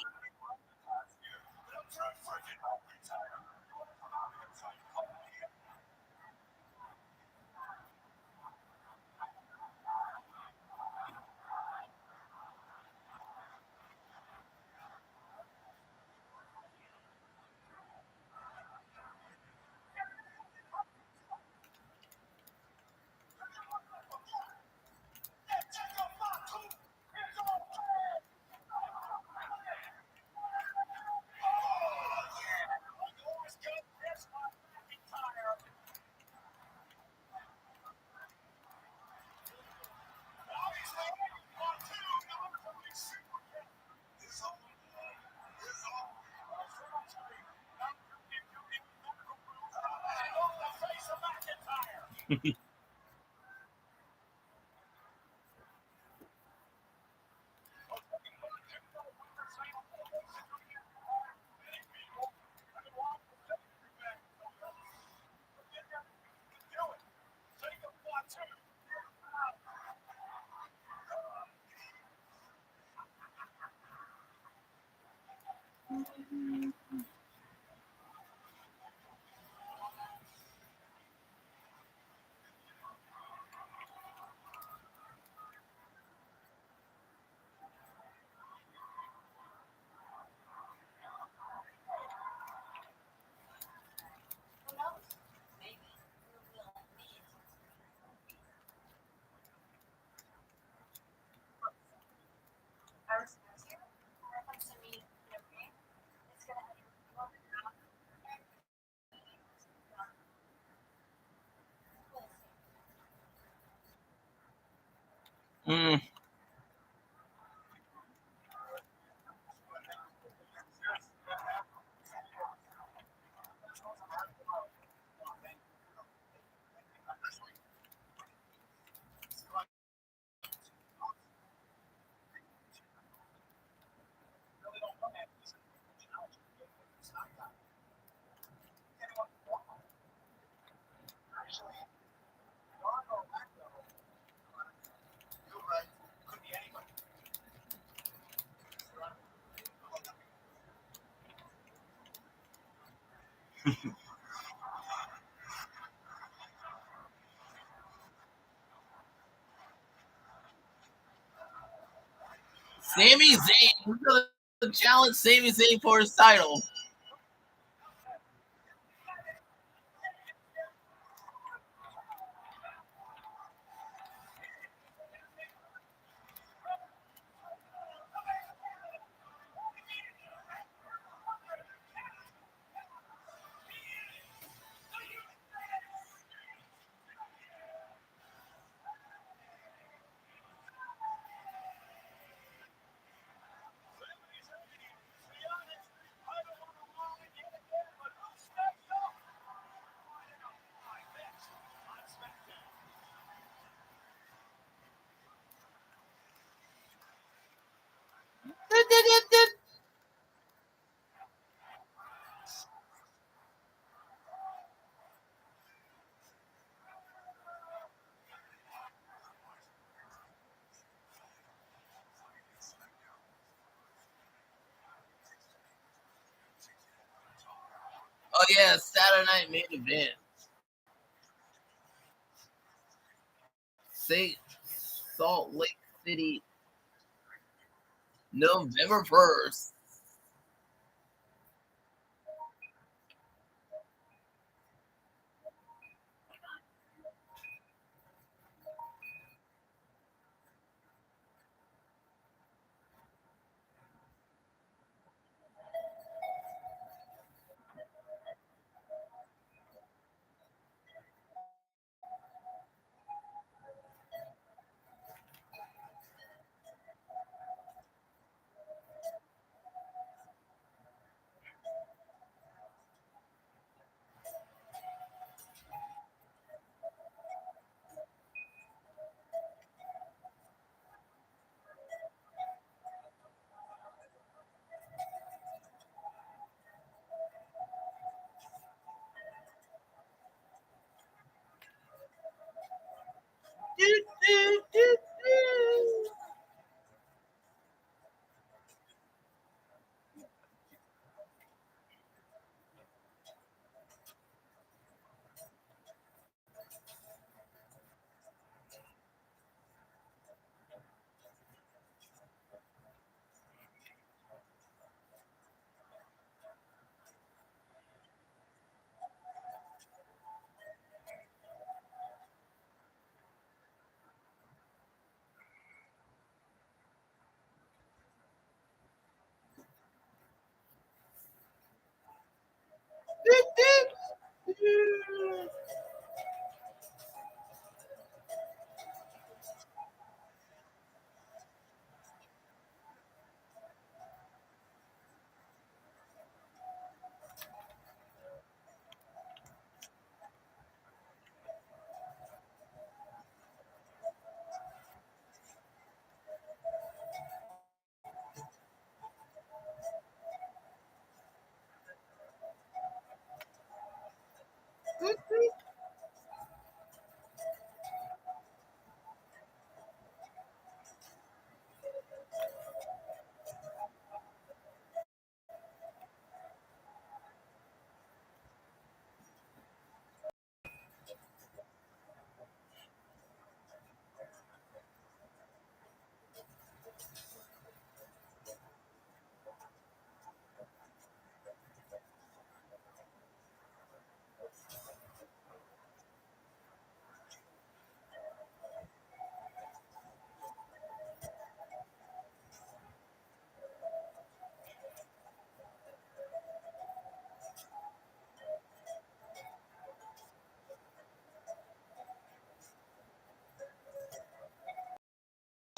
Mm. Sami Zayn, who's gonna challenge Sami Zayn for his title? Oh yeah, Saturday Night Main Event. Say Salt Lake City, November 1st.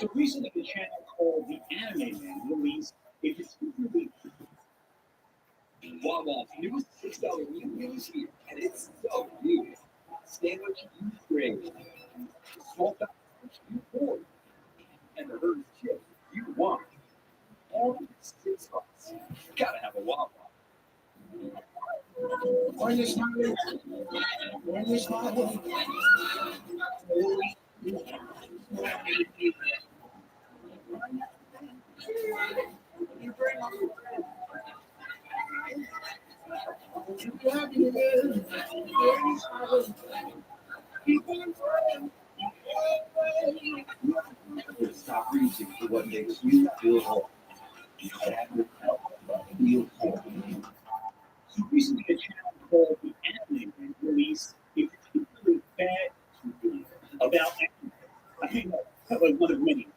So recently, the channel called the Anime Man released a particularly Wawa's newest $6 news here, and it's so new. Sandwich you crave, smoked out you pour, and the herd chips you want. All in $6. Gotta have a Wawa. When you smile, when you smile, you bring on the stop reaching for what makes you feel whole. So recently, a channel called the Anime Man released a particularly bad video about anime. I mean, that was one of many.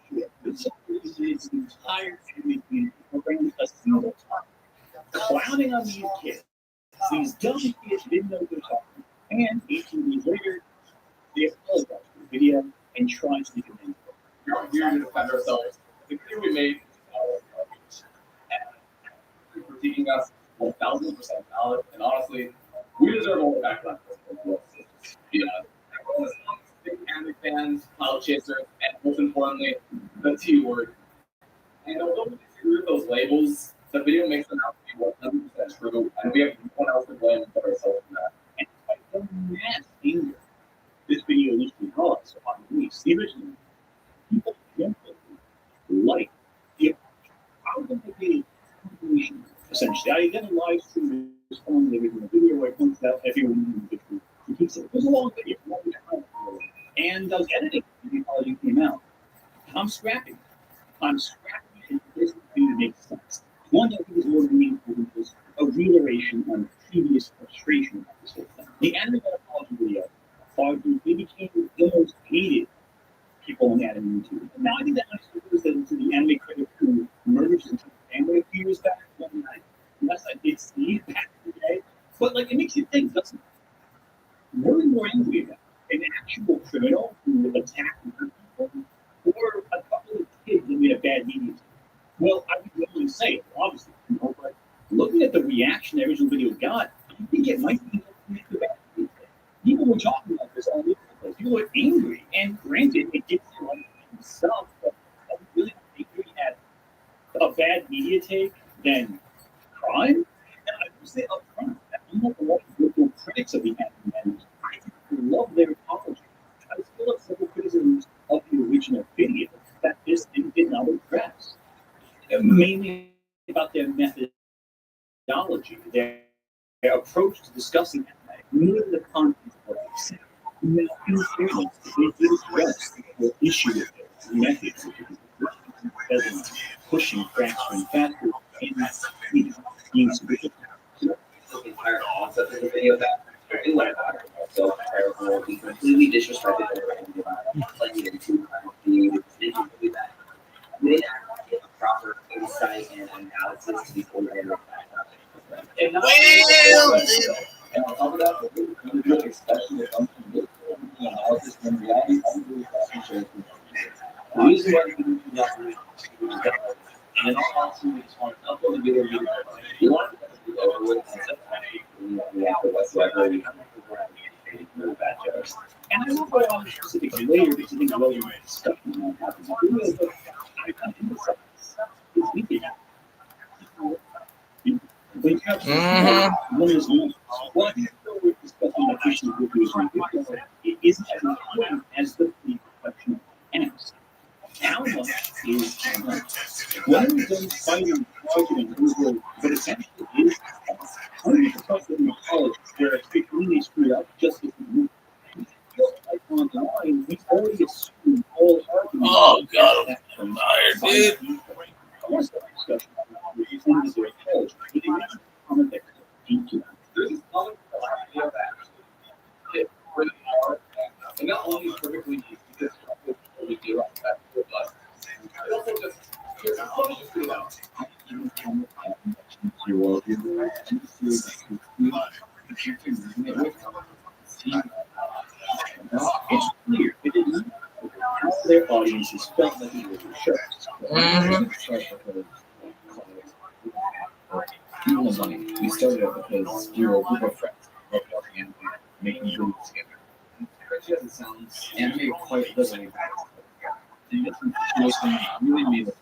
But some reason it's the entire anime community around a single topic, clowning on these kids. These dumb kids didn't know they're talking. And 18 years later, they apologize for the video and try to make amends. We're here to defend ourselves. The video we made and critiquing us 1,000% valid, and honestly, we deserve all the backlash. Yeah, everyone is big anime fans, cloud chasers, and most importantly, the T word. And although we disagree with those labels, the video makes them out to be 100% true, and we have no one else to blame but ourselves for that. And by the mass anger, this video initially caused upon release, the original people generally like the how can they get a compilation, essentially. I then live streamed this on the original video where it points out everyone individually critiques it. It was a long video, and does editing. The apology came out. I'm scrapping and this video makes sense. One that was more meaningful was a reiteration on previous frustration about this whole thing. The anime apology video argued they became the most hated people on the anime YouTube. Now I think that actually goes into the anime critic who merged into the family a few years back. Unless I did see it back in the day. But like it makes you think, doesn't it? We're more angry about an actual criminal who attacked people or a couple of kids that made a bad media. Well, I would normally say it, obviously, but looking at the reaction the original video got, I think it might be the bad media. People were talking about this all over the place. People were angry, and granted, it gets to like stuff, but I really think we had a bad media take than crime. And I would say up front that unlike a lot of liberal critics of the anime, I love their apology. I still have several criticisms of the original video that this thing did not address. Mainly about their methodology, their approach to discussing anime, more than the content of what they say. Now, in fairness, they did address the issue of the methods of pushing faster and faster in being sufficient. The entire concept of the video that very led back so terrible, he completely disrespected the like he did to the thinking really bad. They didn't get a proper insight and analysis to be told in and on top of that, the really especially when it comes to analysis and reality, the reason why we do not really and in all honesty, we just want to upload the video. We want to go over with whatsoever. We really bad jokes. And I will go on specifically later because I think well you stuff happens. I come into it's leaking. When you have one is well, I think we're discussing that issue with you. It isn't as important as the question asks. How much is too much? When are we done fighting arguing over what essentially is how do you talk with your college where it's really screwed up just as you like online, we already assume all arguments. Oh god, I'm tired, dude. I want to start a discussion about the reason is their college. But they have a comment that deep to them. There's this other idea that it really hard, and not only perfectly easy because we do like that, but it also just here's a funny thing about it's clear it didn't how their audiences felt that he was We want money. We started it because we were a group of friends who loved watching anime, making movies together. Actually, as it sounds, anime quite literally matters. The different situation really made us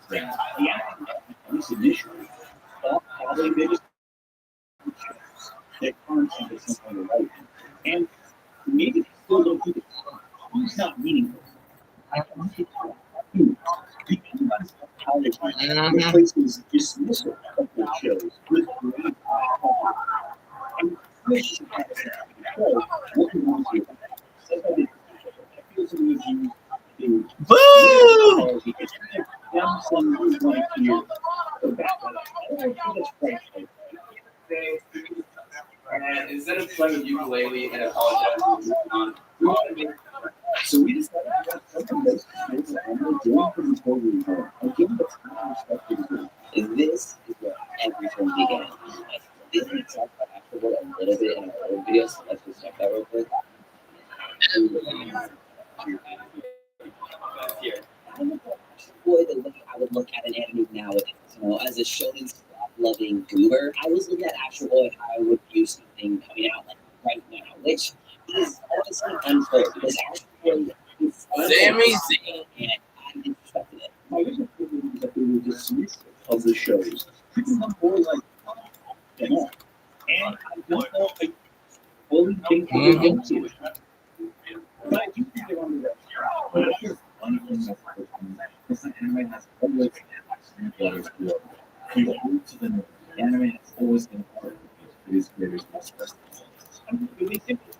friends. The anime, at least initially, thought probably they just that content is something to write. And maybe they still don't think it's not meaningful. I don't think how they replaces dismissal of their shows with great and this is what we want to do. And instead of playing with ukulele and apologizing, so we decided to have something that's doing for before we go. And give the time respect to do. And this is where everything began. This is talk about afterward a little bit in our own video, so let's just check that real quick. Here. Boy, the way I would look at an anime nowadays, as a shonen loving goober, I was looking at Astro Boy and how I would view something coming out like right now, which is honestly unfair because Astro Boy is Sammy and I disrespected it. My original feeling was that they were dismissive of the shows, treating them more like them all. And I don't know if I fully think they're guilty. But I do think they're on the right track. One thing that's this anime has always been letters below. We hold to the norm. Anime has always been part of these creators' best themselves. I'm really thinking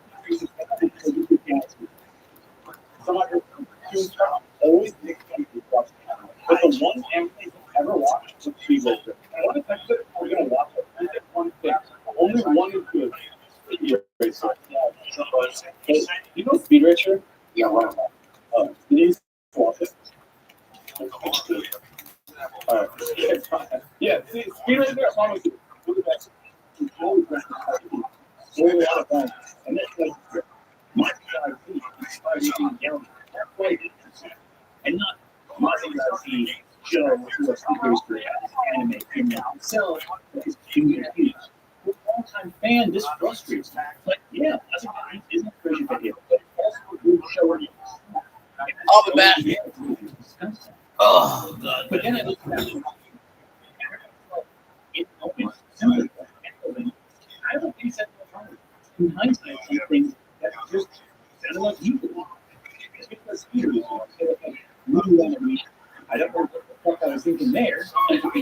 always make fun of watching anime. But the one anime I've ever watched was Peacemaker. And what if I said we're gonna watch it? I did one thing. Only one is good. Hey, you know Speed Racer? Yeah, one of them. Today's watch it. Yeah, see, Speed Racer, I promise you. Look at that. A lot of fun. And that's like my PIC inspired me to yell. That's quite interesting. And not my PIC show who was Speed Racer as anime came out himself is community. For a long-time fan, this frustrates me. But yeah, that's a isn't a crazy video, but it's also a good show. I'll be back. Oh, God. But then I look at it opens similar. I don't think that's wrong. In hindsight, some things that just sound like you do. It's because you do. I don't know what the fuck I was thinking there. What are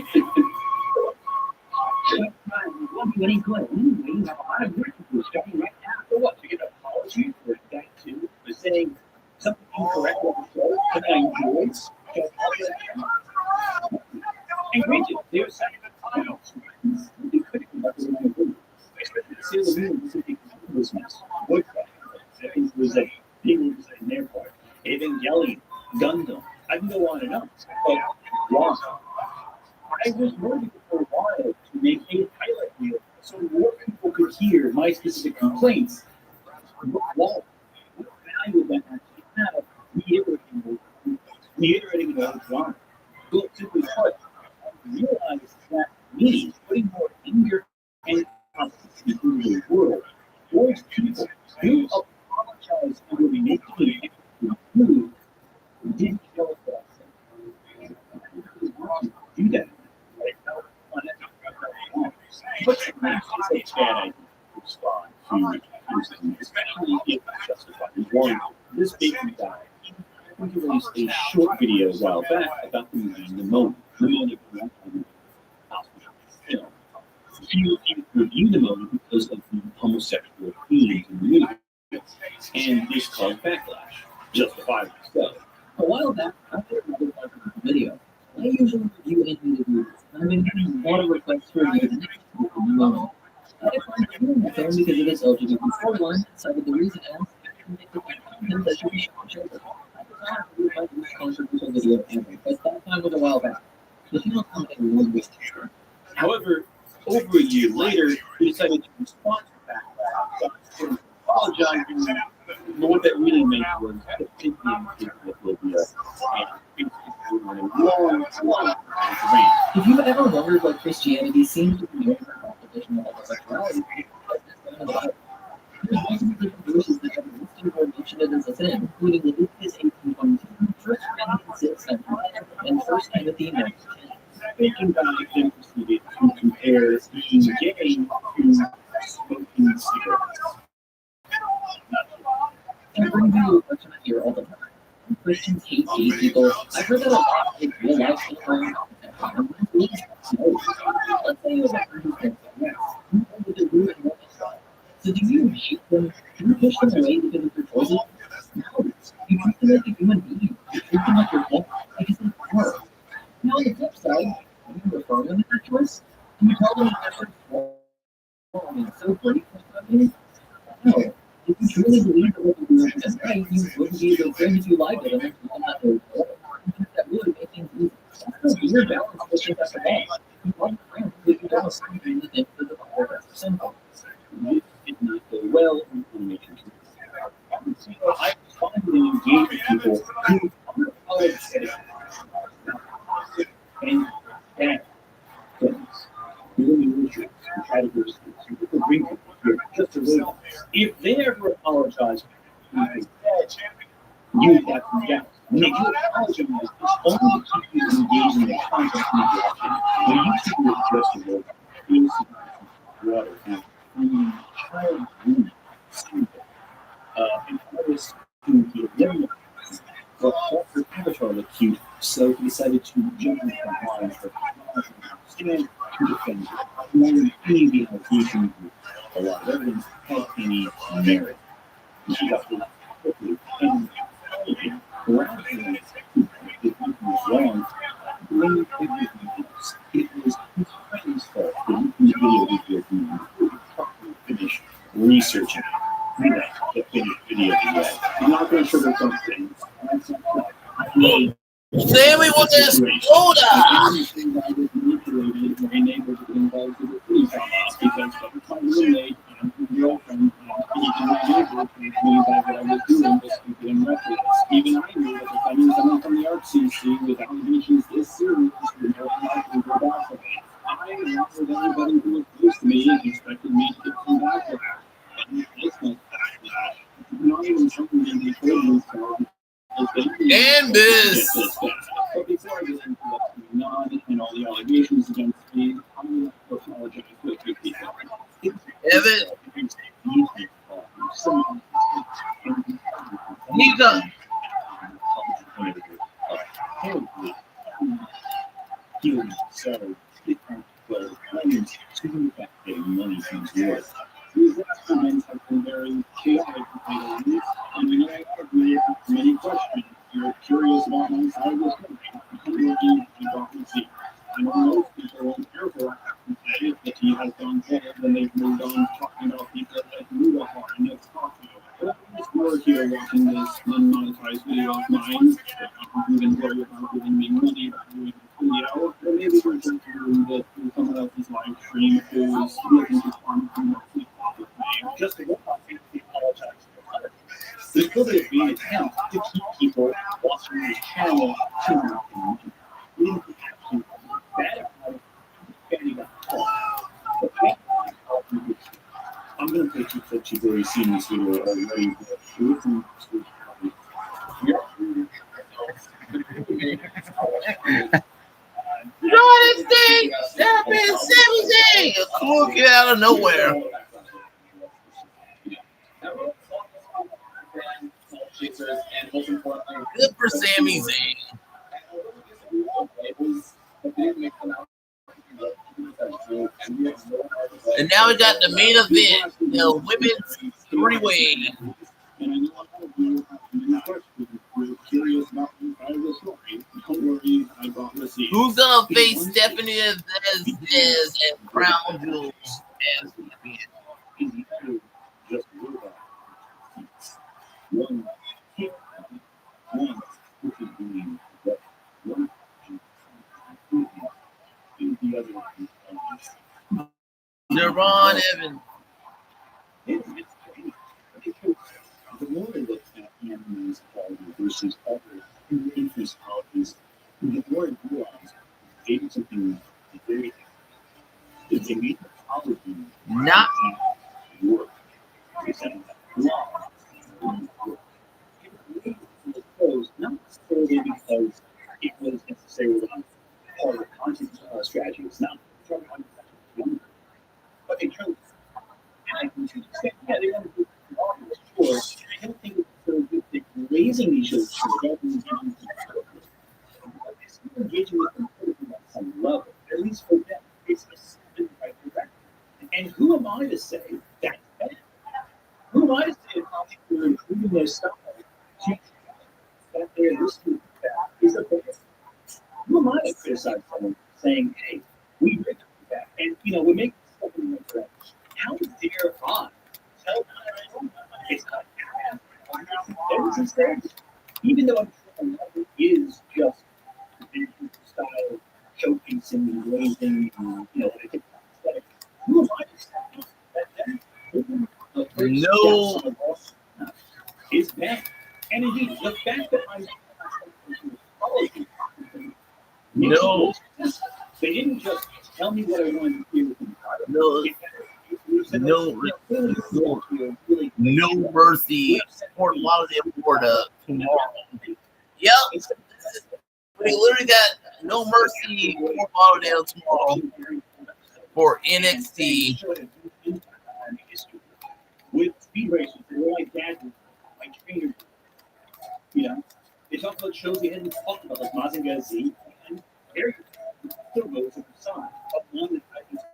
you going to do? You have a lot of work to do starting right now. For what? To get an apology for that too? For saying something incorrect on the show that I enjoyed? And granted, they were saying that they couldn't about the movie. Sailor Moon was boyfriend. It was a big in their part. Evangelion, Gundam. I can go on and on. But wrong. I was working for a while to make a pilot reel so more people could hear my specific complaints. What value would that actually have? Reiterating about genre. But simply put, I realized that me putting more anger and confidence into the world towards people who apologize for what we make to do didn't show us that. Do that. But sometimes it's a bad idea to respond to criticism, especially if it's justified. One, this baby guy, I think he released a short video a while back about the movie Pneumonia. Pneumonia came out on the hospital film. He reviewed Pneumonia because of the homosexual themes in the movie. And this caused backlash, justifiably so. A while back, I did another video. I usually review animated movies. I've been getting a lot of requests for reviews for Pneumonia. I find it really unfair because of this LGBT storyline, cited the reason as content that should be shown. I decided to do my most controversial video ever, but that time was a while back. The channel content was wasted. However, over a year later, we decided to respond to backlash, apologizing. But what that really meant was the If you ever wondered why Christianity seems to be more competition of homosexuality? There's multiple different verses that have listed or mentioned it as a sin, including Leviticus 18:22, 1 Corinthians 6:7, and 1 Timothy 9:10. Thinking back then proceeded to compare being gay to smoking cigarettes. I bring you a question I hear all the time. Christians hate gay people. I've heard that a lot in real life. No. Let's say you have a friend who thinks yes. You know that they're rude and stuff. So do you hate them? Do you push them away because of their choices? No. You treat them like a human being. You treat them like your pet because they are. Now on the flip side, do you refer them to their choice? Do you tell them that they're so wrong and so great for something? No. If you truly believe that what you're doing is right, you wouldn't be able to friend if you lied to them and told them that they were wrong. That would make things easy. That's a weird balance of things that's wrong. You love friends, but you don't agree to the things that the Bible has for sinful. This did not go well in information. I finally engaged people who unapologetic and bad things. Really religious and categories to bring people here just a little. If they ever apologize, you have to doubt. When they do apologize, it's only to keep you engaged in the content mediation. When you see it just a little, you see water and child room stupid. And artists who he lived but also arbitrarily cute, so he decided to jump into the line for stand to defend it. More than any of the allegations with a lot of evidence had any merit. He got this quickly and rather than it was wrong, blame everything else. It was his friend's fault that he video was finished researching. The finished video yet. I'm not going to sugarcoat things. Sammy with this soda! Even I knew that if I knew someone from the art CC with allegations this serious, would more likely go back for me. I worked with everybody who was close to me and expected me to get some back for that. It's not even something that they told me so. And this. But before I get into what's going on and all the allegations against me, I'm going to apologize to a few people. Evan, he's done. So, to that getting money from work. These experiments have been very chaotic to say the least, and you know, we have many questions. You're curious about my side of the story. I'm looking to talk and see. I know most people won't care for what happens today, that he has gone cold, and they've moved on talking about people like Rudolph and it's talking about. We're here watching this unmonetized video of mine. You can worry about giving me money about doing the video, or maybe we're just doing this through someone else's live stream who's looking to farm from just to go off and apologize. There's probably a big attempt to keep people watching this channel to nothing. We didn't actually bad about getting that call. I'm going to play two clips. You've already seen this video already. Listen to United States champion Sammy a cool kid out of nowhere. Good for Sami Zayn. And now we got the main event, the women's three-way. Who's gonna face Stephanie Valdez and Crown Jewels as champion? Deron Evans. The more I look at Anthony's quality versus other infamous qualities, the more I realize maybe something It's a mythology. Not Work. It's a law. It was not necessarily because it was necessarily part of the content strategy. It's not from but they chose. And I can see yeah, they want to do it, sure. I don't think it's so good that raising these children doesn't engaging with them on some level, at least for them, it's a step in the right direction. And who am I to say that's bad? Who am I to say we're improving their style to that they're listening to that is a bad? Who am I to criticize someone saying, hey, we agree with that? And, we're making stuff in the right direction. How dare I tell them it's not even though I'm sure a lot of it is just style, showcasing and raising, aesthetic. Who am I to say no. Is bad. And indeed, the fact that I'm no. They didn't just tell me what I wanted to hear. No mercy. Fort Lauderdale, Florida tomorrow. Yep. We literally got no mercy. Fort Lauderdale tomorrow for NXT. With speed racers, they're like that, like trainers. They talk about shows they hadn't talked about, like Mazinger Z, and very still goes to the side. But one that I think is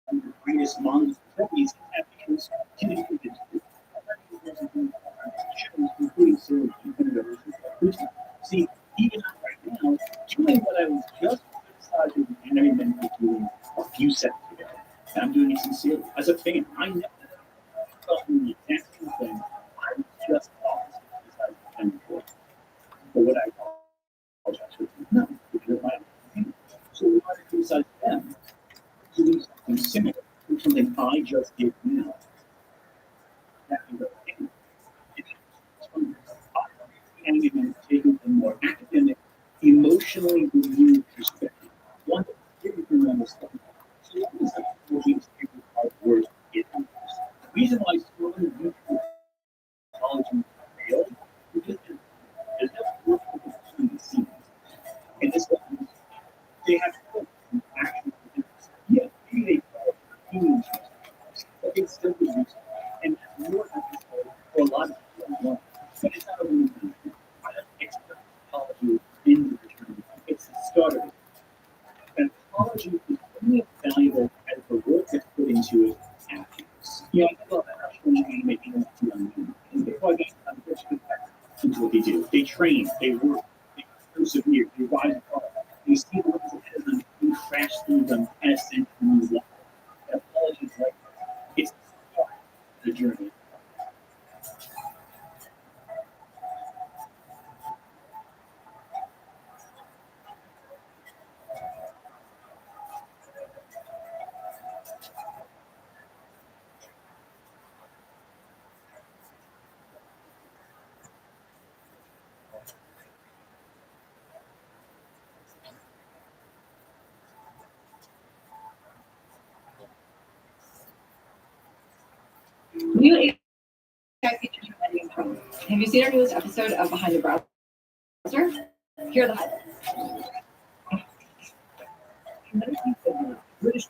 one of the greatest monsters that he's had because including Sir. See, even right now, doing what I was just criticizing and everything for doing a few seconds ago, and I'm doing it sincerely. As a fan, I never felt the exact same thing. I was just criticizing them before. But what I apologize for, no, because my opinion. So we want to criticize them to do something similar to something I just did now. That can go anywhere. And even taking a more academic, emotionally reviewed perspective. One that everything understand. So what is the movies are worth it? The reason why so many people college fail because there's no work behind the scenes. And this one, they have actually yeah, maybe they fall humans, but they still produce and more for a lot of people. But it's not a really psychology in the return. It's the start of it. And psychology is only valuable as the work that's put into it afterwards. I love that. I'm making it too before I get into what they do. They train, they work, they persevere, they rise above. They see the ones ahead of them, they crash through them as they move along. Psychology is like it's the start of the journey. New AI features reminding from. Have you seen our newest episode of Behind the Browser? Here are the highlights. British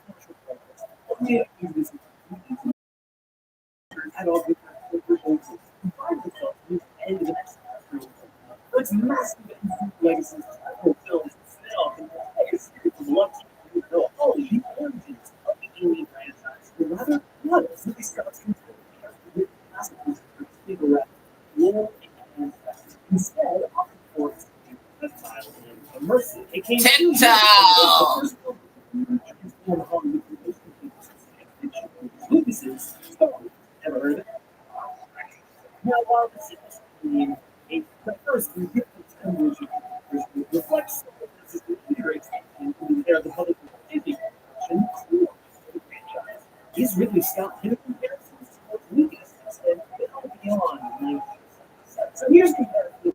at all it's massive legacy films all the origins of the Alien franchise. But rather, what is Ridley Scott's instead often forced tactile and immersive. It came Lucas's story. Ever heard of it? Now, while this is the first conversion reflects the integrates into the public safety production franchise. Is Ridley Scott in comparisons to what Lucas has said beyond 1977? So here's comparison.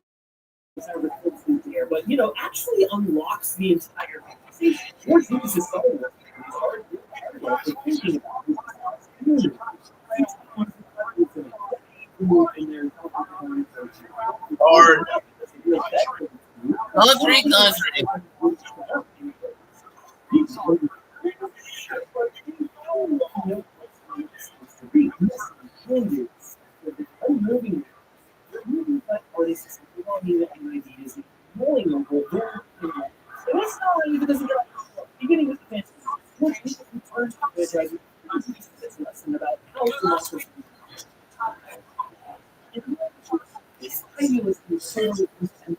But actually unlocks the entire George Lucas's Star Wars is already thinking about Hard. Country. Beginning with the fantasy, returns to the present, lesson about how democracy is timelessly so and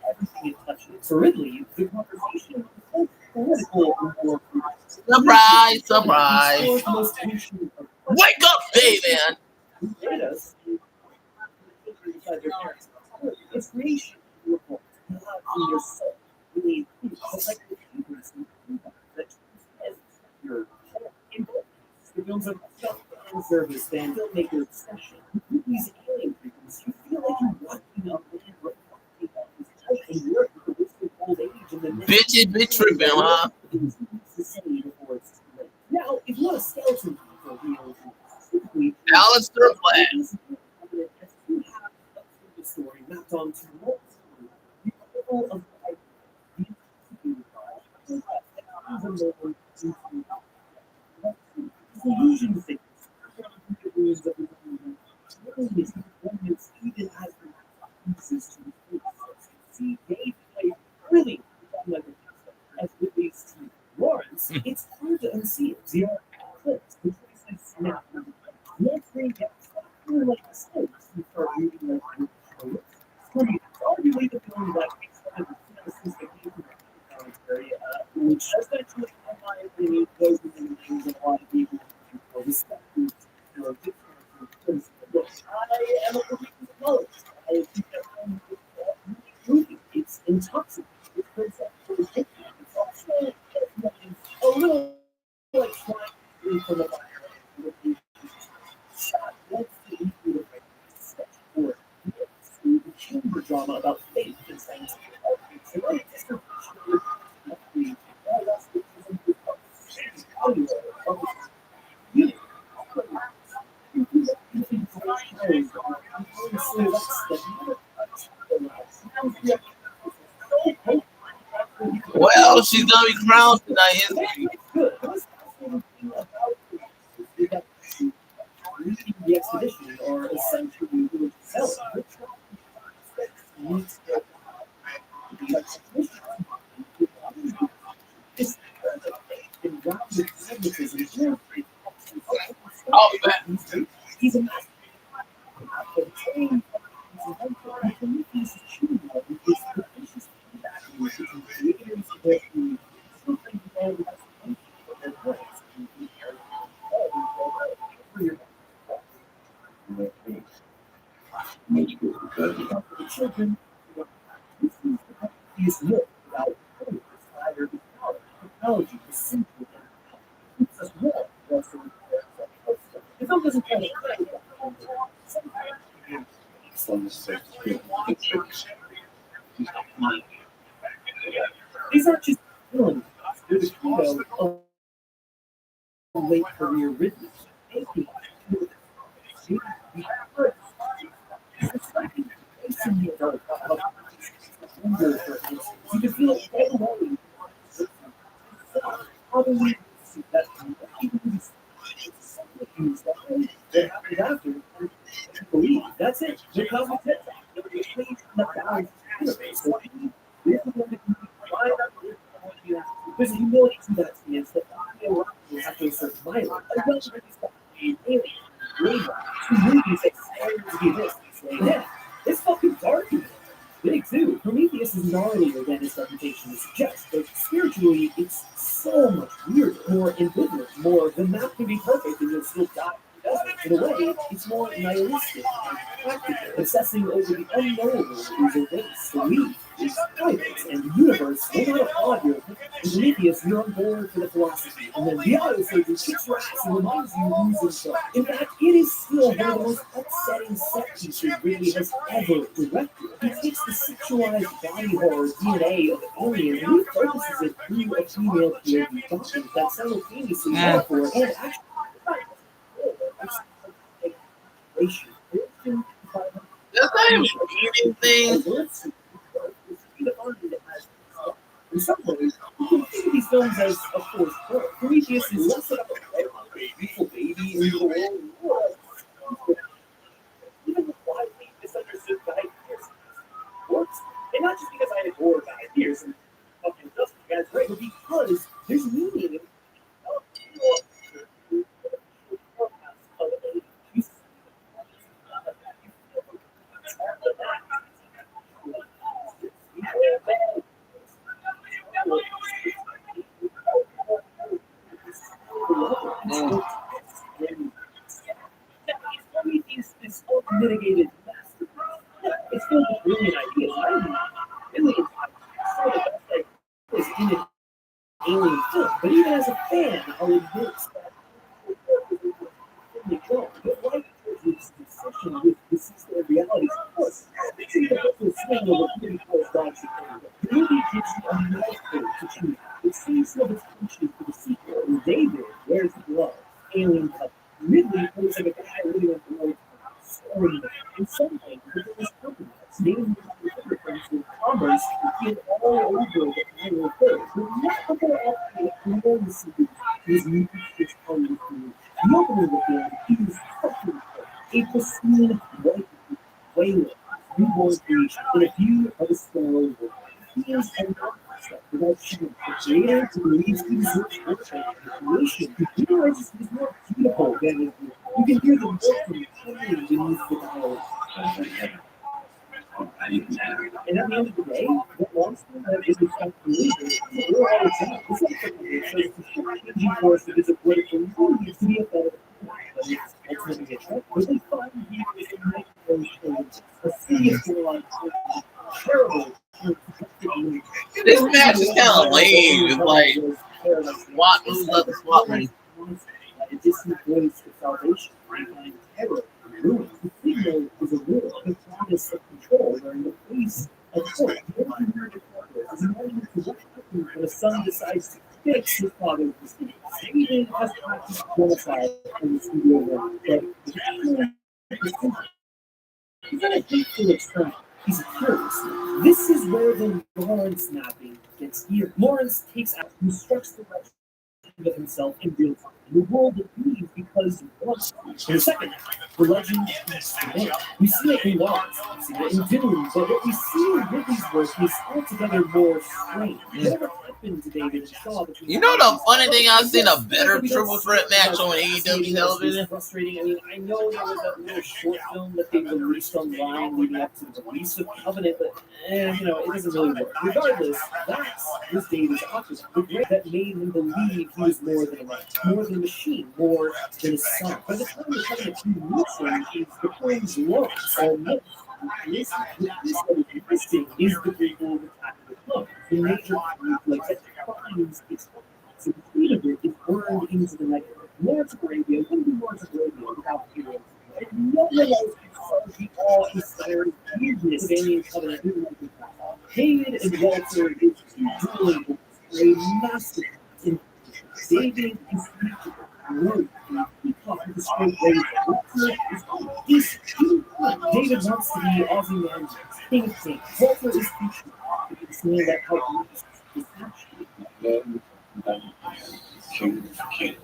everything it touches. For Ridley, the conversation was political and more Surprise. Wake up, David. It's creation. In your soul. Really, it's like your whole input. The films of fan service than filmmaker obsession. These alien frequencies, you feel like you're walking up and reflecting on this and you're old age and the Bitch tripping, huh? Now, if you want a skeleton for real, specifically, Alistair Platt. Story mapped onto more of illusion things. Even as uses to see Dave play really as Whitney's Lawrence, it's hard to unsee it. Zero clips, the choices snap. One screen gets like the stakes you start reading like arguably the film that which has been truly online in the those within the things of a lot of people for respect. I am a believer in knowledge. I think that movie, it's intoxicating. It's conceptually addictive. It's also a little like trying from a fire. That's the issue of sketch for the chamber drama about faith and scientific arguments. And like this Well, she's gonna be crowned tonight, isn't she? The expedition are essentially Oh, man. He's a children, is more about technology is simple and keeps us more. The film doesn't try to these aren't just films. They're the hero of a late career Ridley. You can feel it right away. How do we see that? That happens after. Believe that's it. The cosmic text. There's humility to that stance that after a certain violence. I don't think it's an alien. Two movies that stand to be this. Yeah, it's fucking dark. Big too. Prometheus is gnarlier than its reputation suggests, but spiritually, it's so much weirder, more ambivalent, more the map can be perfect and you'll still die. In a way, it's more nihilistic and practical. Obsessing over the unknowable is a race. Belief is private, and the universe will not applaud your opinion. In Prometheus, you're on board for the philosophy, and then the autosurgeon kicks your ass and reminds you who's in charge. In fact, it is still one of the most upsetting set pieces Ridley has ever directed. He takes the sexualized body horror DNA of Alien and refocuses it through a female POV doctor that simultaneously metaphor and actually That's not even anything. In some ways, you can think of these films as a forced growth. Prometheus is less about a beautiful baby into the world. Even the widely misunderstood Guy Pearce works. And not just because I adore Guy Pearce and fucking just guys great, but because there's meaning in this unmitigated masterpiece. It's filled with brilliant ideas. I mean, really, it's some of the best ideas in an alien film. But even as a fan, I'll admit that but like his obsession with deceased realities, of course, it's in the whole swing of a pretty close dogs. The movie gives you a mouthful to choose. It seems some of its punches for the sequel. And David, Where's the Glove? Alien Cup. Ridley plays like a guy living on the road, scoring in some ways, but there was compromise. Namely, the difference with commerce became all over the final third. But not before after the enormous his music is on the film. The opening of the film is fucking a pristine white wailing, newborn creation in a view of a small world. He is a non-concept without shame. The creator who believes he deserves worship and creation, he realizes he's more beautiful than his work. You can hear the work from coming beneath the dialogue. And at the end of the day, what monster that is the stuff believing is all it's not. It's not something that says the changing force that is a political movie to be a better but it's ultimately a trick. But they find you in those things. A serious one, terrible. This match is kind of lame. It's like SWAT moves up the SWAT moves. A distant voice of salvation, behind terror, ruin. The signal is a will, the promise of control, are in the face of hope. Every word of progress is an argument to what happens when a son decides to fix his father's mistakes. David has practiced genocide in the studio room, but he's not a hateful experiment. He's a curious. This is where the Lawrence mapping gets here. Lawrence takes out, constructs the legend of himself in real time. In the world that believes because he wants to. In the second half, the legend is the we see it in Lawrence, we see it in Dune, but what we see in Ridley's work is altogether more strange. Whatever happened to David and Shaw between You know the funny thing, I've seen a better triple threat match on AEW television. Frustrating. I mean, I know there was that little short film that they released online leading up to the release of Covenant, but you know, it doesn't really work. Regardless, that was David's opposite. The great that made him believe he was more than a man, more than a machine, more than a son. By the time the Covenant meets him, it's the plane's Lawrence, or myth. This existing is the people of Attack of the Clones. The major conflict that defines its so the speed of it is burned into the negative. Lawrence Arabia wouldn't be Lawrence Arabia without heroes. And no one else can solve the awe-inspiring weirdness of Alien Covenant. David and Walter is two dueling a masterpiece in David is David wants to be Aussie man, king of kings. Walter is featured. It's meaning that how is actually. King of Kings.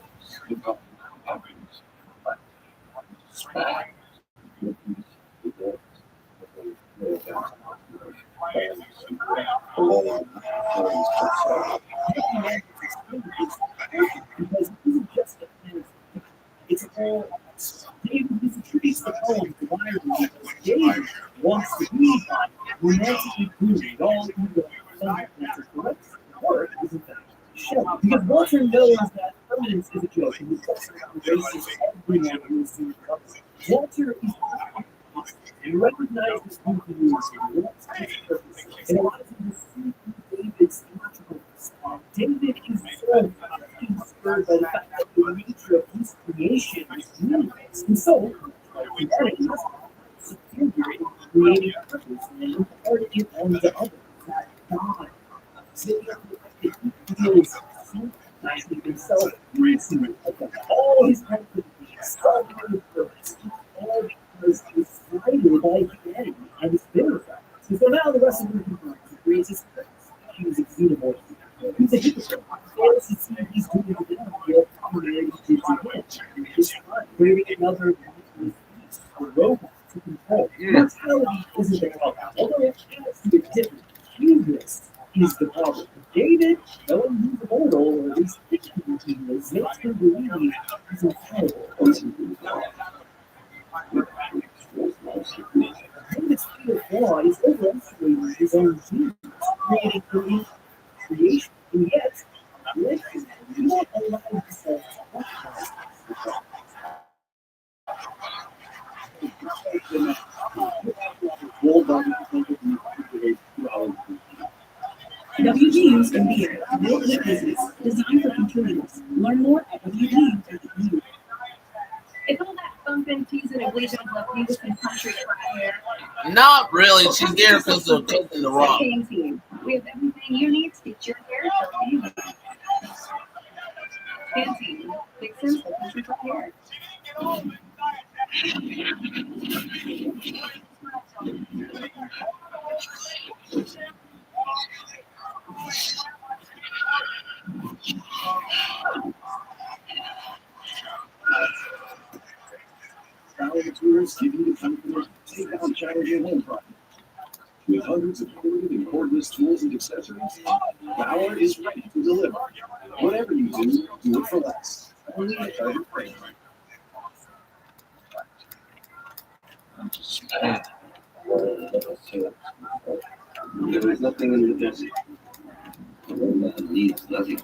Because it isn't just a fan, it's all David attributes the poem to Byron because David wants to be romantically groomed, all evil thunder. The work is in fact show. Because Walter knows that from performance is a joke, and he puts around racist everyone who is in trouble. Walter is and recognizes who he is and what's his purpose. And allows him to see David's attributes. David is so inspired by the fact that the nature of his creation is meaningless. And so, humanity is superior in creating purpose and imparting it on the others. That God, he feels sympathizing himself, pleasing all his activities, so many purpose, all because he's slighted by humanity and his bitter. So now the rest of the people agrees his purpose. He's a xenomorph. He's a hypocrite. Fails to see he's doing the downhill primarily did to him. He's trying, creating another beast, a robot to control. Mortality isn't the problem. Although it has to be different. Hubris is the problem. David, knowing he's immortal, or at least thinking he is, makes him believe he's infallible. David's fatal flaw is overestimating his own genius, creating creation, and yet, he won't allow himself to recognize WGU's can be a real-life business designed for contributors. Learn more at WGU.edu. If all that bumping, teasing, and bleaching left you with some country right here. Not really. She's there because of taking the rock. We have everything you need to get your hair healthy. Fancy. Fixins for country hair. Power Materials give you the confidence to take on challenging home projects. With hundreds of corded and cordless tools and accessories, Power is ready to deliver. Whatever you do it for less. Only at Target Freight. There is nothing in the desert. The man needs nothing.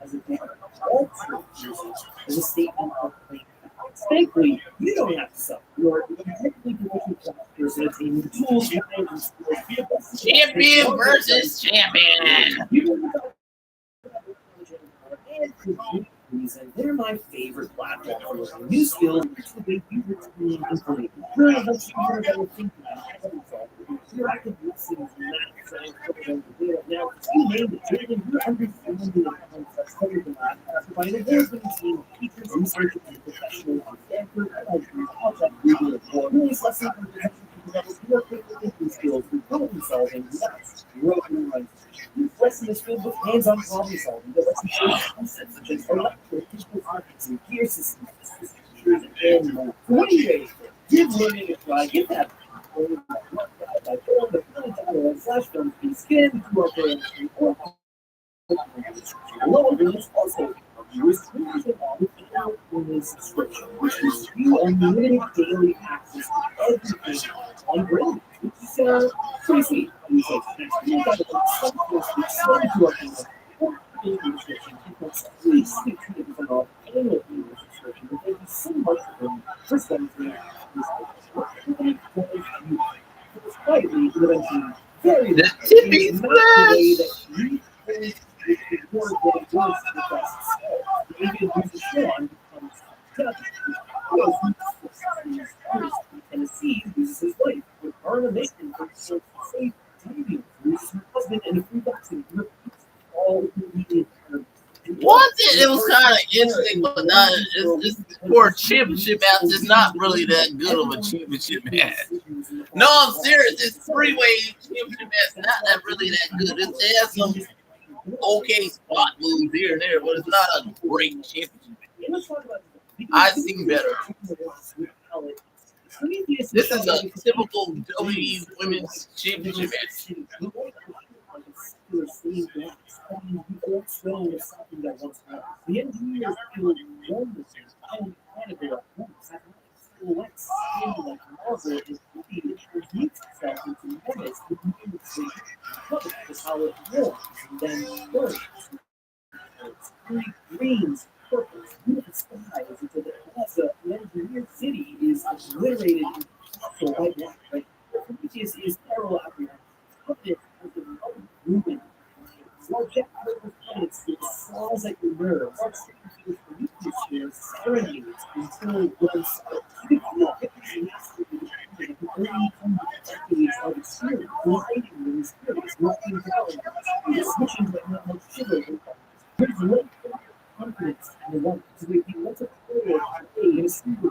As a parent, all is a statement of claim. Thankfully, you don't have to suffer. You're technically positioned factors and attain the tools you have and skills. Champion versus champion. Reason they're my favorite platform for learning new skills. The way you retain information. Really helps you learn better thinking and problem solving. Your active listening to math, science, programming, data. Now, you name it, building your understanding of concepts better than that. By an award-winning team of teachers, researchers, and professionals on Stanford, Project Google, or really lessons on develop your critical thinking skills through problem solving. Yes, growth and memorization. This lesson is filled with hands-on problem solving that lets you show concepts such as electrical circuits and gear systems, and more. So what are you waiting for? Give learning a try. Get that by going to philly.org/filmfeed, scan QR code on the screen, or below. There's also restrictions without this subscription, which is you unlimited daily access to everything on Grid, which is pretty sweet. You got subscription equals 360% off annual email subscription. And thank you so much for sponsoring this quietly eventually very the tipping splash. Before getting close to the process, David uses Sean becomes Tennessee uses his wife with Arna Mason for safe David uses her husband and a free vaccine. All immediate terms. It was kind of interesting, but not. It's for a championship match. It's not really that good of a championship match. No, I'm serious. It's three-way championship match. Not that really that good. It has some okay spot moves here and there, but it's not a great championship match. I've seen better. This is a typical WWE Women's Championship match. The engineers feel wonderful and incredible at once. Silhouettes, like Marvel is defeated, transmutes itself into menace with new Is how it warms and then burns. Greens, purples, beautiful skies until the plaza, the engineered city is obliterated in colorful white light. Right? Prometheus is parallel out here. Covenant has the movement. Small jet planets that saws at your nerves. Prometheus here serenades until it runs out. You can feel victory mastery in the early decades of experience, gliding in this experience, looking down, switching but not much shiver. There's no confidence in the one. So if you want to forward, you see the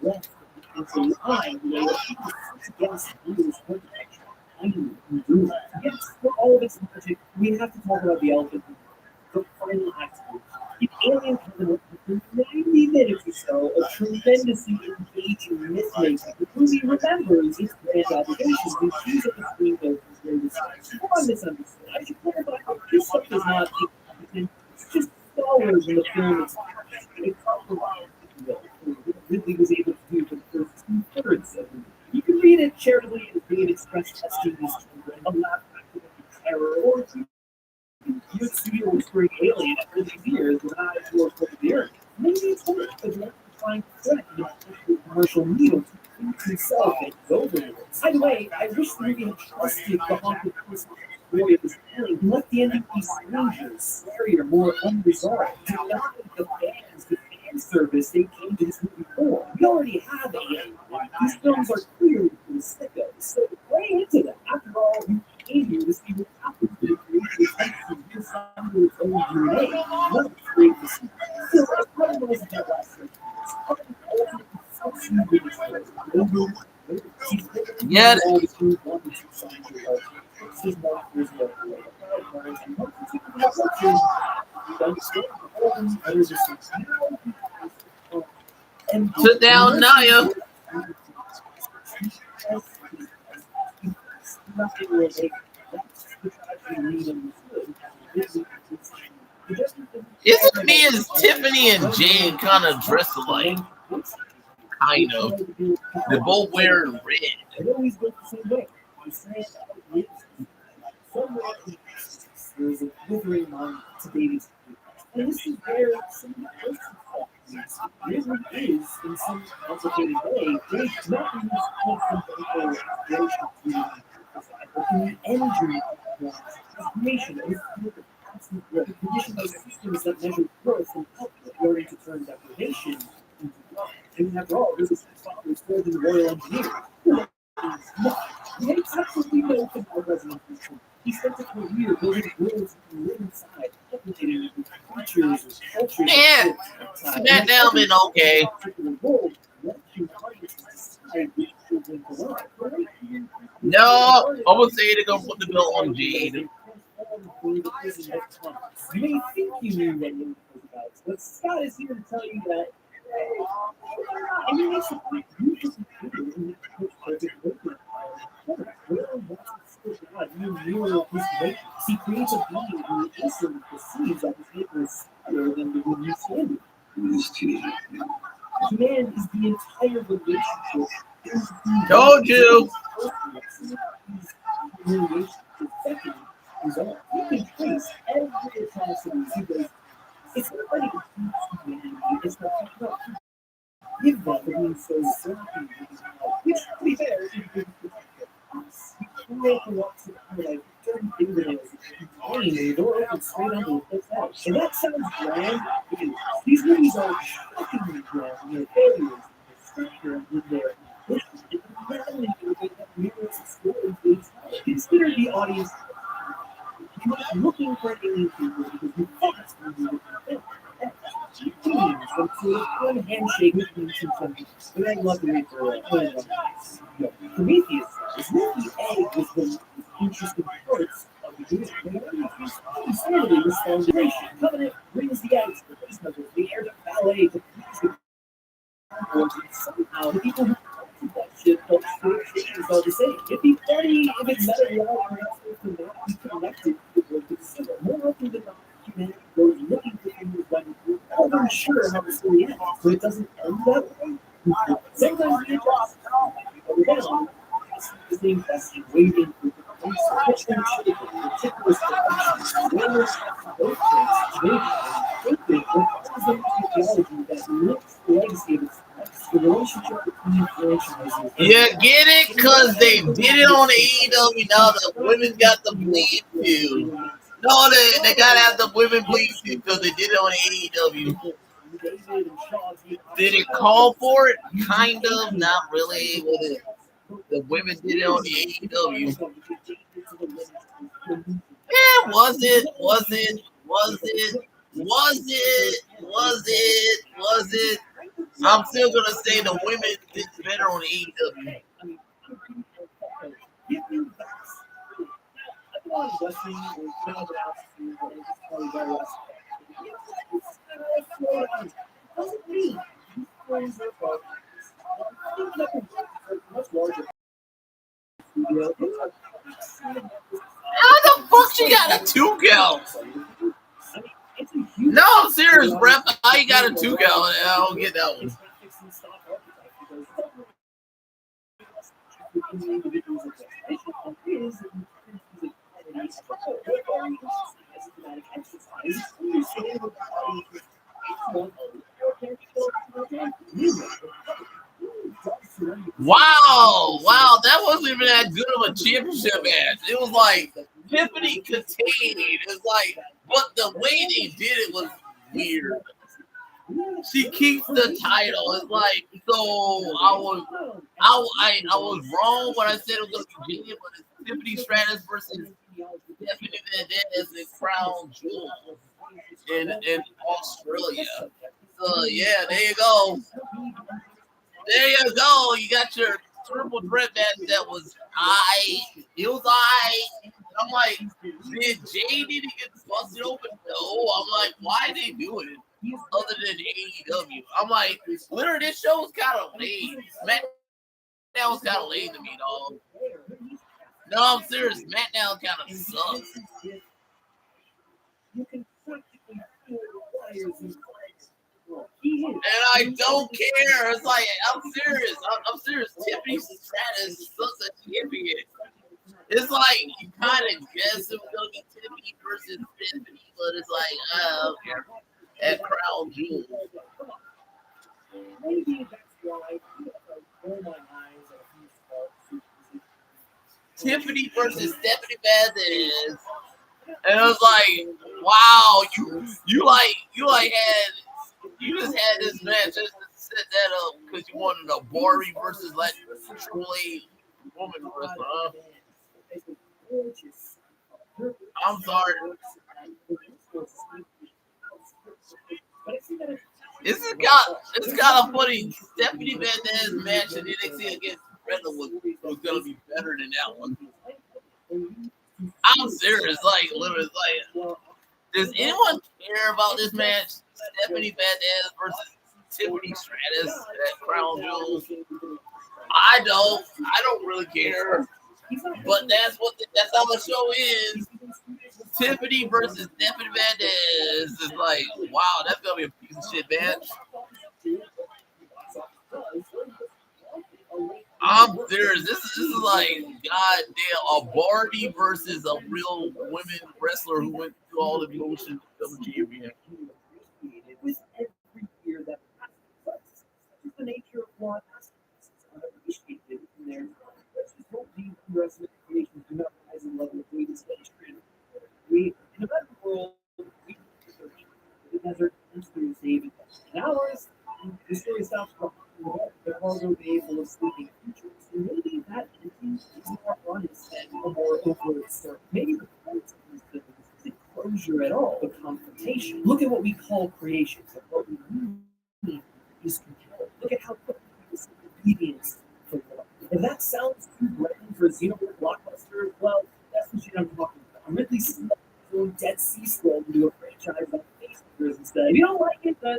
left into the eye, you know, against you is perfect. Yes, for all of its magic, we have to talk about the elephant. The final act. The Alien Covenant, for 90 minutes or so, a tremendously engaging myth-making. The movie remembers its grand obligations and chooses at the screen goes for greatest. Before I misunderstood, I should clarify that this stuff is not incompetent. It's just scholars in the film itself. It's compromised, if you will. Ridley was able to do for the first 2/3 of the movie. You can read it charitably as being expressed testing these children, a laugh at terror, or good studio was great alien after these years with eyes towards the earth. Maybe it's worth because you're trying to threaten the commercial needle to prove himself and his overlords. By the way, I wish the movie had trusted the haunted story of this alien and let the ending be stranger, scarier, more unresolved. Do not let the fans, the fan service they came to this movie for. We already have Alien. These films are clearly for the sickos, so play into them. After all, we came here to see what happens to the creators of this under its own DNA. Not create the sequel. So, as part of the list of that last series, Get sit down, Naya. Isn't me as Tiffany and Jane kind of dress alike? Kind of. They're both wearing red. It always goes the same way. There's a withering mind to babies. And this is where some of the first stuff really is, in some complicated way, they do not use quantum information but in the energy of creation of absolute growth. Condition those systems that measure growth and output in order to turn deprivation into growth. And after all, this is father's third in the Royal Engineer. He makes absolutely no resonance. He spent a career building worlds and live inside, replicating with creatures and cultures. Yeah, SmackDown been okay. No, I'm gonna say they're gonna put the belt on Jade. You may think you knew what you were about, but Scott is here to tell you that. I mean, it's a beautiful thing. He creates a being who instantly perceives that his neighbor is higher than the one he's standing. Man is the entire relationship. Told you. You can trace every atrocity he does. It's not like it's not give that being so sloppy. Which, to be fair, is make the walks of like certain fingernails and the door opens straight under the fifth house. And that sounds grand because these movies are shockingly grand in their failures, in their structure, and in their consider the audience. You're not looking for alien people because you thought it's going to be some sort of fun handshake between two countries. But I'd love to wait for Prometheus. This movie egg was the interesting parts of the game. Insanity was foundation. Covenant brings the eggs to the peacemakers, the air to ballet to please the somehow the people who created that shit don't things are the same. It'd be funny if it's better reality to not be connected to the world consider. More often than not, humanity goes looking for things when we're all unsure how the story ends. So it doesn't end that way. Sometimes we adjust. But down is the question waiting for the answer. pitching should have been meticulous production. Winners have both traits, vision, and thinking requires them to theology that links the legacy of its past, the relationship between franchises. You get it? Because they did it on AEW. Now the women got the bleed too. No, they got to have the women bleed too because they did it on AEW. Did it call for it? Kind of, not really. The women did it on the AEW. Yeah, was it? I'm still gonna say the women did better on AEW. How the fuck she got a 2 count? No, I'm serious, Brett. How you got a 2 count? I don't get that one. Wow, that wasn't even that good of a championship match. It was like Tiffany contained. It's like, but the way they did it was weird. She keeps the title. It's like, so I was wrong when I said it was gonna be Virginia, but it's Tiffany Stratus versus Stephanie Van Dam the crown jewel in Australia. So yeah, there you go. There you go. You got your triple threat match that was it was I'm like, did Jay need to get busted open? No. I'm like, why are they doing it? Other than AEW. I'm like, literally, this show was kind of lame. SmackDown was kind of lame to me, dog. No, I'm serious. SmackDown kind of sucks. And I don't care. It's like, I'm serious. I'm serious. Tiffany Stratus sucks at champion. It's like, you kind of guess it was going to be Tiffany versus Tiffany, but it's like, I don't care. At Crown Jewel. Tiffany versus Stephanie Valdez. And it was like, wow, you just had this match just to set that up because you wanted a Bari versus like Triple A woman wrestler, huh? I'm sorry. It's kind of funny. Stephanie Valdez match in NXT against Riddle was gonna be better than that one. I'm serious, like literally, like, does anyone care about this match? Stephanie Valdez versus Tiffany Stratus at Crown Jewel. I don't really care, but that's how the show is. Tiffany versus Stephanie Valdez is like, wow, that's gonna be a piece of shit match. I'm serious. This is like, goddamn, a Barty versus a real women wrestler who went through all the motions of the champion. The nature of what we in a better world, we the desert and through saving us. In ours, the story stops from the cargo bay full of sleeping creatures. And maybe that empty is more honest and more overt story. Maybe the point of these things isn't closure at all, but confrontation. Look at what we call creation. What we mean is control. Look at how quickly we see obedience for love. If that sounds too grand for a Xenoblade blockbuster, well, that's the shit I'm talking about. I'm Ridley Scott throwing Dead Sea Scrolls into a franchise on Facebookers instead. If you don't like it, then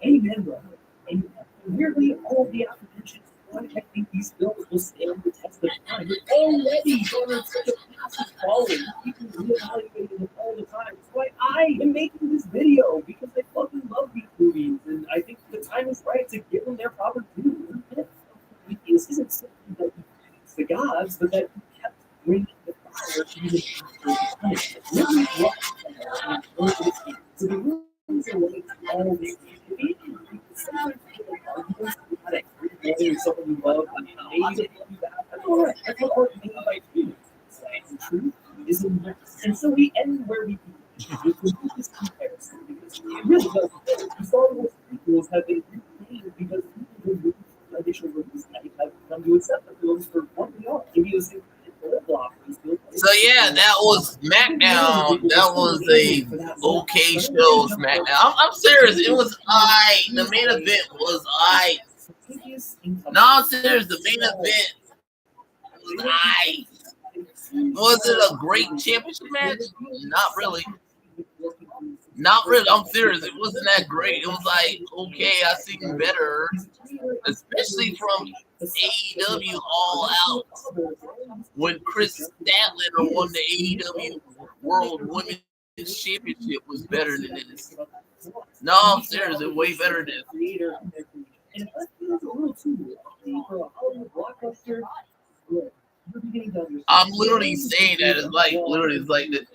amen, brother. And weirdly, all of the aforementioned, I think these films will stand the test of time. They're already garnered such a massive following. People reevaluating them all the time. It's why I am making this video, because I fucking love these movies, and I think the time is right to give them their proper due. This isn't something that you fix the gods, but that he kept bringing the fire even after the punishment. So the rules are like all these sometimes people arguments about it. Whether someone you love, I mean, maybe that's all right. That's what art made by humans. The truth is in this. And so we end where we begin. With this comparison, because it really does. The Star Wars prequels have been reclaimed because people who moved the initial release date have come to accept the films for what they are. Give you the same So yeah, that was SmackDown. That was a okay show, SmackDown. I'm serious. It was aight. The main event was aight. No, I'm serious. The main event was aight. Was it a great championship match? Not really. Not really. I'm serious. It wasn't that great. It was like, okay, I seen better, especially from AEW All Out when Chris Statlander won the AEW World Women's Championship was better than this. No, I'm serious. It's way better than this. I'm literally saying that. It's like that.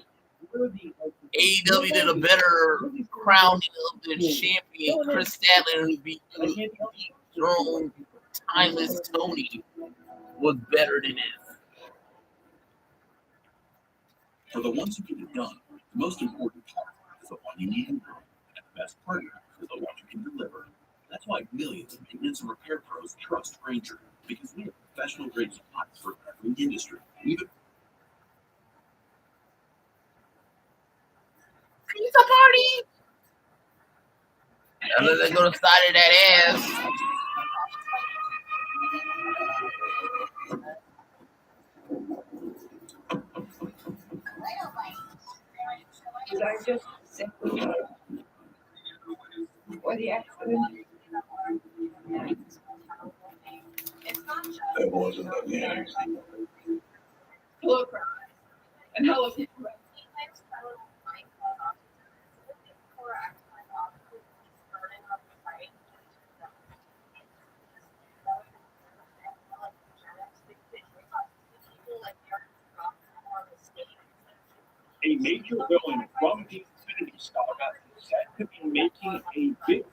AEW did a better crowning of the champion, Chris Statlander, who beat Jerome Timeless Tony, was better than this. For the ones who get it done, the most important part is the one you need to grow, and the best partner is the one who can deliver. That's why millions of maintenance and repair pros trust Grainger, because we have professional grade supplies for every industry, even Pizza party! Other than go to side of that ass. Did I just simply for the accident? That wasn't a name. Hello, cry. And hello, people. A major villain from the Infinity Saga is said to be making a big.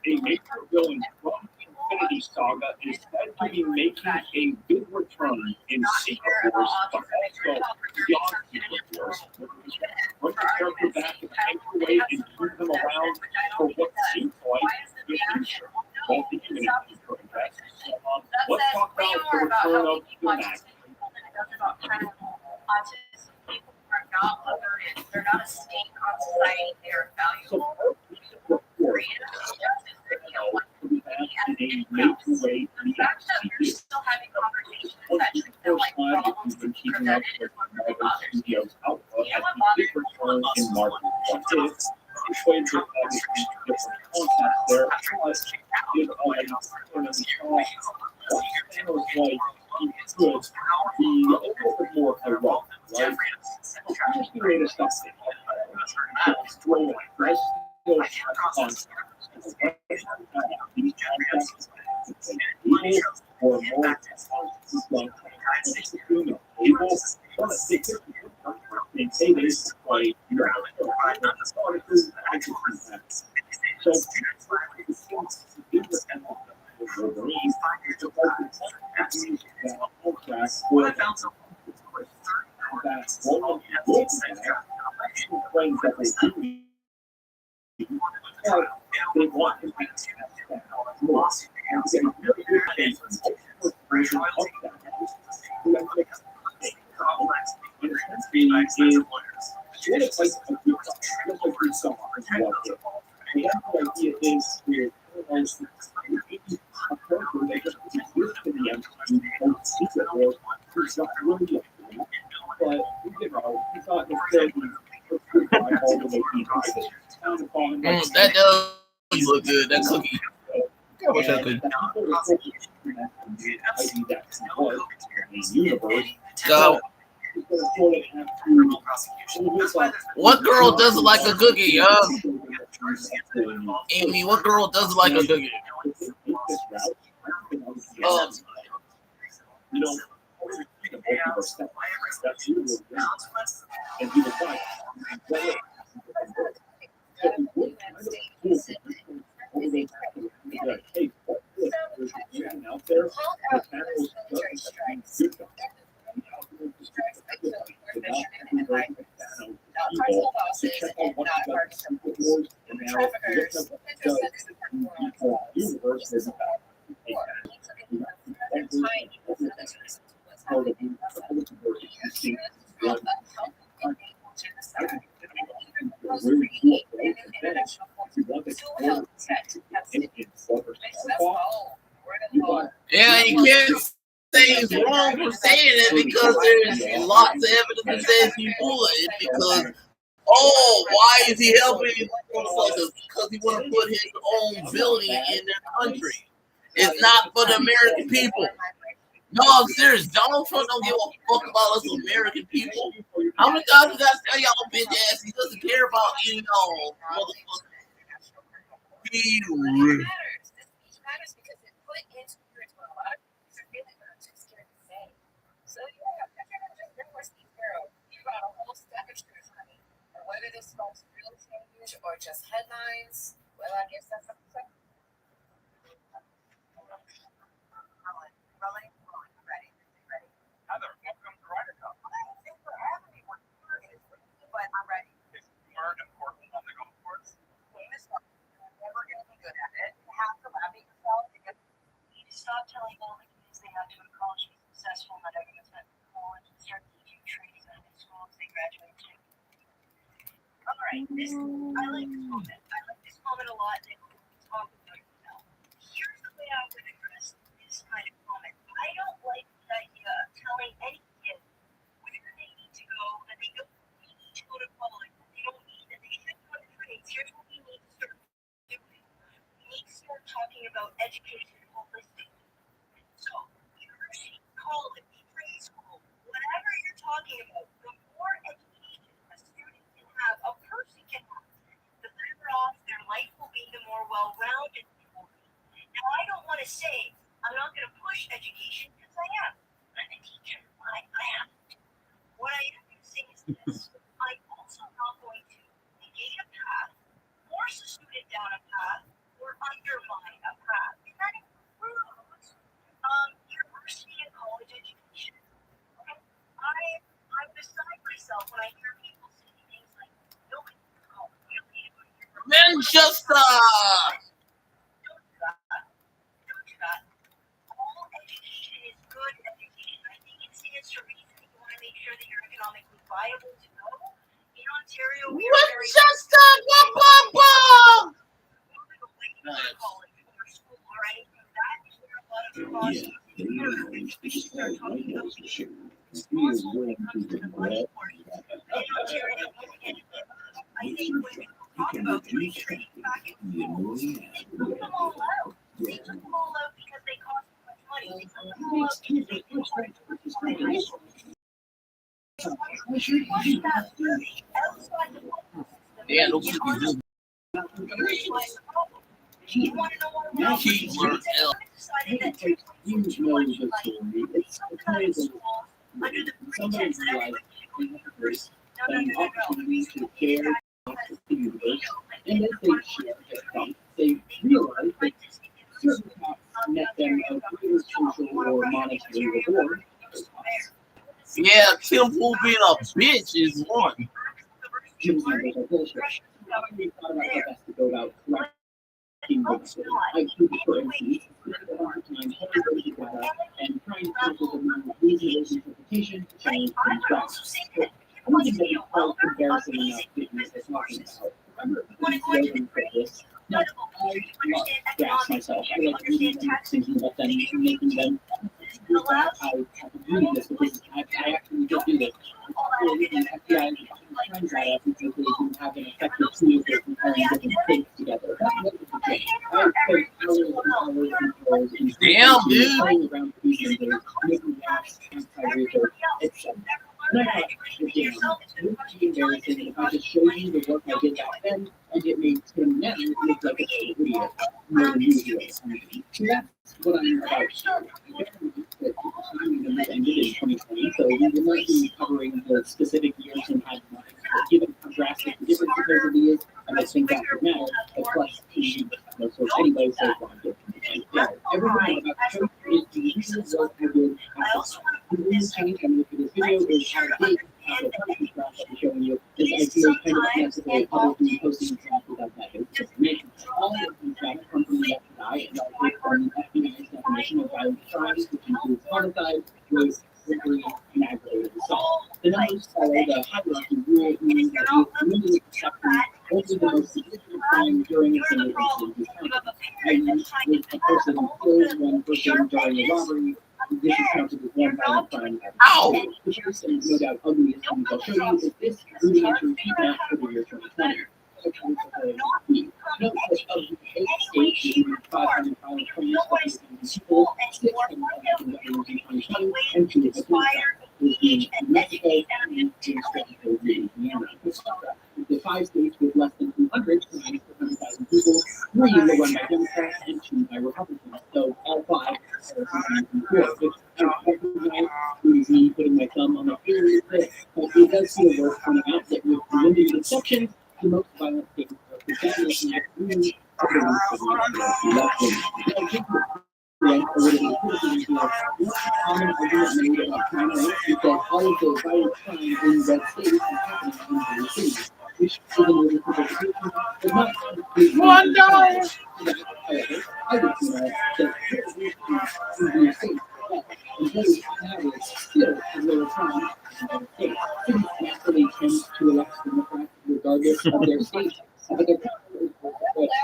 A major villain from the Infinity Saga is said to be making a big return in Secret Wars, but also beyond Secret Wars. Bring the character back to take away and keep them around for what seems like the future. Both the human and future investors. Let's talk about the return of the Mac. They're not a stake on society. They're valuable. The fact that we're still having conversations that should feel like problems presented is what really bothers me. You know what bothers me? That does look good. That cookie. I wish I could. So, what girl doesn't like a cookie, Amy, what girl doesn't like a cookie? You know, and he was like, hey, out there, Yeah, you can't say he's wrong for saying it because there's lots of evidence that says he would. Because, why is he helping motherfuckers? Because he want to put his own building in their country. It's not for the American people. No, I'm serious. Donald Trump don't give a fuck about us American people. How many times did I tell y'all, bitch ass? He doesn't care about you know, motherfuckers. He whether this sparks real change or just headlines, well, I guess that's up to ready. Heather, welcome to Ryder Cup. Thanks for having me. We're here, but I'm ready. Is smart and important on the golf course? Game is fun. You're never going to be good at it. You have to laugh at yourself. You need to stop telling all the kids they have to go to college to be successful, not everyone's going to college and start teaching trades in high school if they graduate too. All right, I like this moment. I like this moment a lot. And talk about it now. Here's the way I would address this kind of comment. I don't like the idea of telling any kid where they need to go, that they don't need to go to college, that they don't need, that they should go to trades. Here's what we need to start doing. We need to start talking about education holistically. So, university, college, trade school, whatever you're talking about, the more education a student can have, a person can have, the better off their life will be, the more well-rounded they will be. Now, I don't want to say I'm not going to push education because I am. I'm a teacher. I am. What I am going to say is this. I'm also not going to negate a path, force a student down a path, or undermine a path. And that includes university and college education. Okay? I'm beside myself when I hear people say things like, no, Manchester. Don't do that. All education is good education. I think it stands to reason that you want to make sure that you're economically viable to go. In Ontario, we are very Manchester. college or school or anything. That is where a lot of costs we should start talking about responsible when it comes to the money portion. In Ontario, I think when people talk about doing training back in schools, they put them all out. They took them all out because they cost too much money. They took them all out because they cost high school. Push that through outside the public system. Yeah, no cookies. You want to know what we're all decided that 3.2 is too much money. We took them out of schools under the pretense that everybody should go to university. No. We should and as they share their thoughts, they realize that certain costs net them a greater social or monetary reward. Yeah, Tim Pool being a bitch is one. Jim's numbers are bullshit. We thought about how best to go about collecting the IQ currencies, and trying to come up with a reasonable interpretation to change things back. One thing that we call comparison enough fitness is talking about. Remember, for this. No, I love graphs myself. I like reading them, thinking about them, making them. With that, I have to read this because I actually just do this. FBI times that up because they didn't have an effective tool for comparing different things together. That wasn't the case. I spent hours and hours Damn, dude. playing around with these numbers, making graphs, anti-research, etc. And I thought, it would be embarrassing if I just showed you the work I did back then, and it made Tim now look like a short video more than usual. So that's what I'm about. That ended in 2020, so we will not be covering the specific years and timelines. Given how drastic the difference supposedly is, I don't think that would matter. But plus, so anybody says one different. Everything I'm about to show you is the usual work I did after. The only change I'm going to this video is how big the punishment graph that I'm showing you is I feel kind of unnecessary publicly posting graph without that information. All of these graphs come from the FBI and are based on the FBI's definition of violent crimes, which includes homicide, rape, burglary, and aggravated assault. The numbers follow the hierarchy rule, meaning that if committing exception only the most significant crime during a single incident is counted. I.e., if a person kills one person during a robbery, this is counted as one violent crime. Ow! The first and no doubt ugliest thing I'll show you is this rooting into repeat map for the year 2020. Note that of the 8 states with 500 violent crimes affecting people, 6 have been in 2020, and 2 have not. Mexico and Louisiana. The 5 states with less than 200 crimes per 100,000 people, 3 were run by Democrats and 2 by Republicans. So all 5 are which I recognize is me putting my thumb on the finger, but it does feel worth pointing out that with limited exceptions, the most violent states are predominantly really one common argument made about crime rates is that all of the violent crime in red states is happening in blue cities, which even with the interpretation does not completely $1. However, I would say that in blue states, and those on average still have lower crime in red states. Cities naturally tend to elect Democrats regardless of their state, but their power is red states,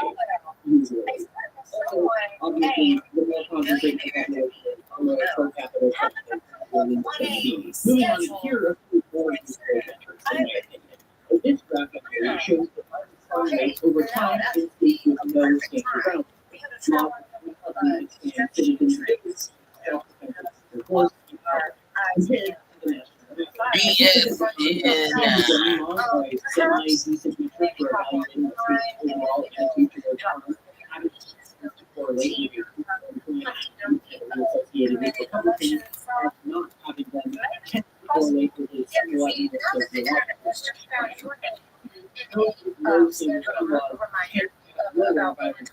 usually. Also, obviously, the more concentrated the population, the more per capita substance will be. Moving on, here are a few more useful metrics, in my opinion. This graph up here shows the crime rates over time in states with no standard ground. Now, and citizens rates, self-defense reports, compared to the national. Semi-decent metric for evaluating the state's overall attitude toward crime. Correlation associated with Republicans not having them tend to correlate with a somewhat more sociological. Those in crime laws tend to have lower violence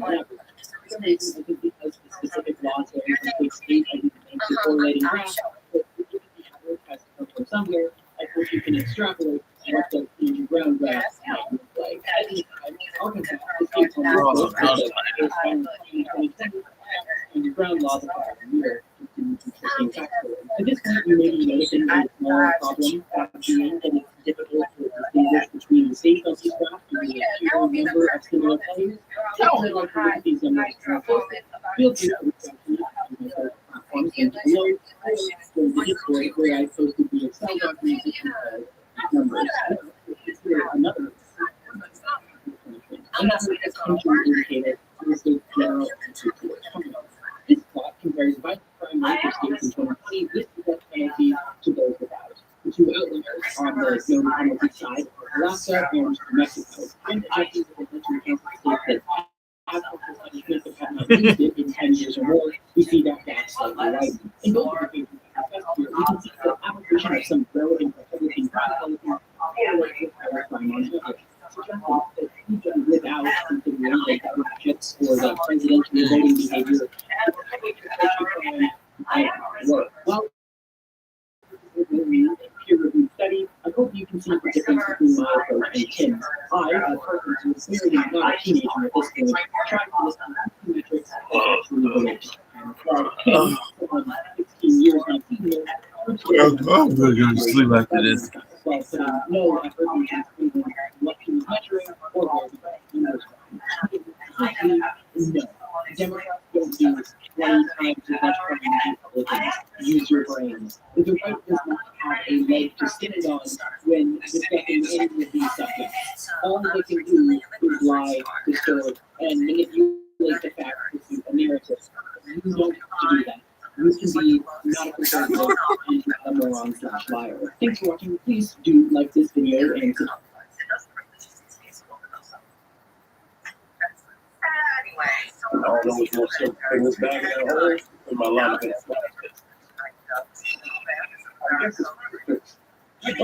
on average. For some reason, I think because the specific laws vary from state to state, I didn't think the correlating graph, but the average has to come from somewhere. I think you can extrapolate what the ground graphs might look like. I'll come back to this and your ground laws are here. At this point, you may be noticing a small problem at the end, and it's difficult to distinguish between the state of this graph and the actual number of similar players. If you'd like to look at these numbers carefully, feel free to reach out to me on my social platforms and below, or go to Discord where I posted the Excel documents numbers. Another attention indicator for the state's general attitude towards crime. This plot compares violent crime rate for states in 2020 with the death penalty to those without. The two outliers on the no penalty side are Alaska and New Mexico. And judges of the mentioned states that have punishment but have not used it in 10 years or more, we see that gap slightly widen. In both of the cases discussed here, we can see the application of some relevant Republican crime policies correlates with higher crime on average. Even without considering the budgets or the presidential voting behavior, work. Well, peer-reviewed study, I hope you can see the difference between my approach and Tim's. I, a person who is clearly not a teenager at this point, tried to list the metrics that actually relate. While Tim, someone 16 years my senior, I'm going to sleep after this. While putting no effort into proving what he was measuring or where he was. No. Democrats don't do 20 times as much crime as Republicans. Use your brains. But the right does not have a leg to stand on when discussing any of these subjects. All they can do is lie, distort, and manipulate the facts to suit a narrative. You don't have to do that. You can be not a conservative and a moron/naive. Thanks for watching. Please do like this video and All those more so bring this bag in that hole in my line of it. I guess it's This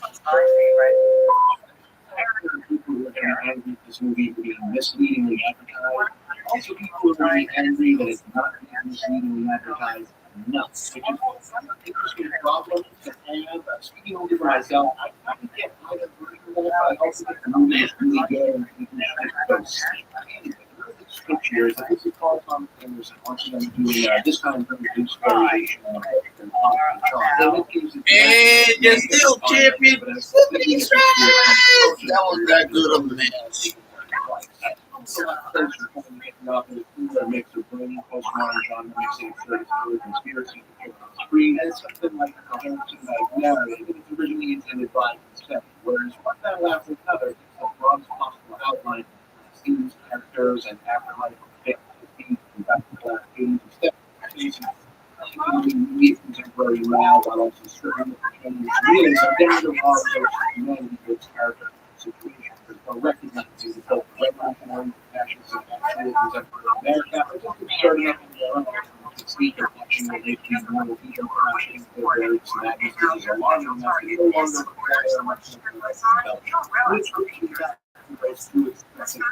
one's my favorite. people who are getting angry at this movie for being misleadingly advertised. Also, people who are very angry that it's not being misleadingly advertised enough. Which is an interesting problem to have. Speaking only for myself, I can get kind of reasonable, but I also think the movie is really good and people should switch years. This is called Tom Anderson. Watching them doing this kind of reduced variation of And you're still champion. Flippity Strides! That was that good of a match. Mix of Brady, postmodern genre, mixing conspiracy and something like narrative that is originally intended by consent. Whereas one battle after another is the broadest possible outline of Steve's characters and afterlife of Steve and back-to-class games and steps. Contemporary now, while also stripping the really some danger of humanity to its character situation, but recognizing the both revolutionary fascists and actual contemporary America. Starting up in their own speaker, watching the late normal people crashing their lyrics and that is alarming enough to no longer require much goes through its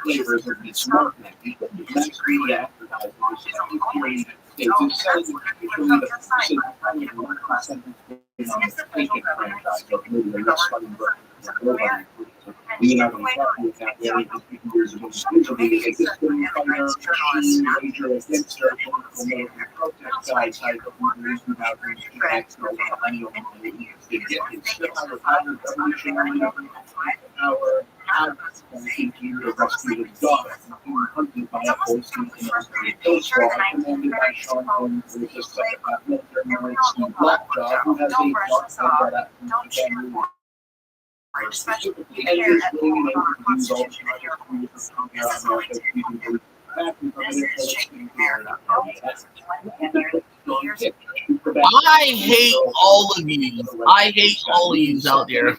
flavors of its marketing. It's nicely advertising. It's selling usually the percent franchise of maybe the next funding book. We're not going to talk with that very years ago. Usually, it's a system fire, major against our political military protest side type of movement without national millennial they get it. Still have a power revolutionary power. To rescue his daughter, being hunted by a police kill squad commanded by Sean Holmes, who is just a military marine Steve Blackjaw, who has a dark that family. Specifically, and is willing to use all I hate all of you. I hate all of you out there.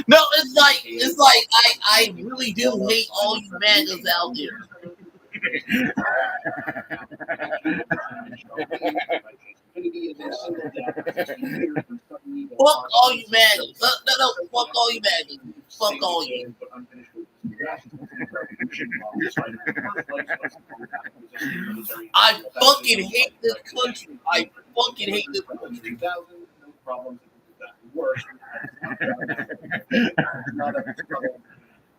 No, it's like I really do hate all you MAGAs out there. Fuck all you MAGAs. No, fuck all you MAGAs. Fuck all you. I fucking hate this country. I fucking hate this country.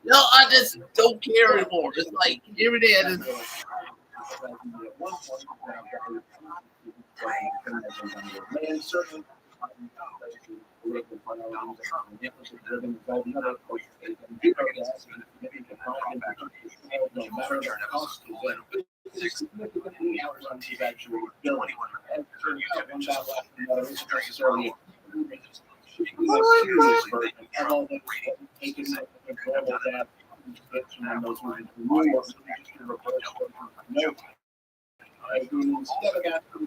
No, I just don't care anymore. It's like every day I just.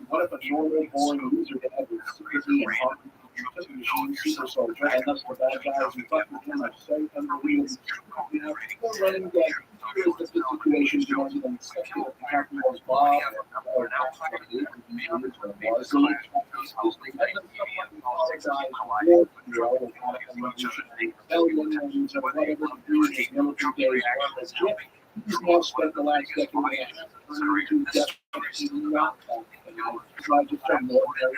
What if a normal born loser dad was secretly and harmful super soldier, and thus the bad guys who fuck with him are so unbelievable. You know, people running back, here's the situation beyond them expected. The captain was Bob, or now he's now spent the last decade and a half learning to definitely not try to find more marriage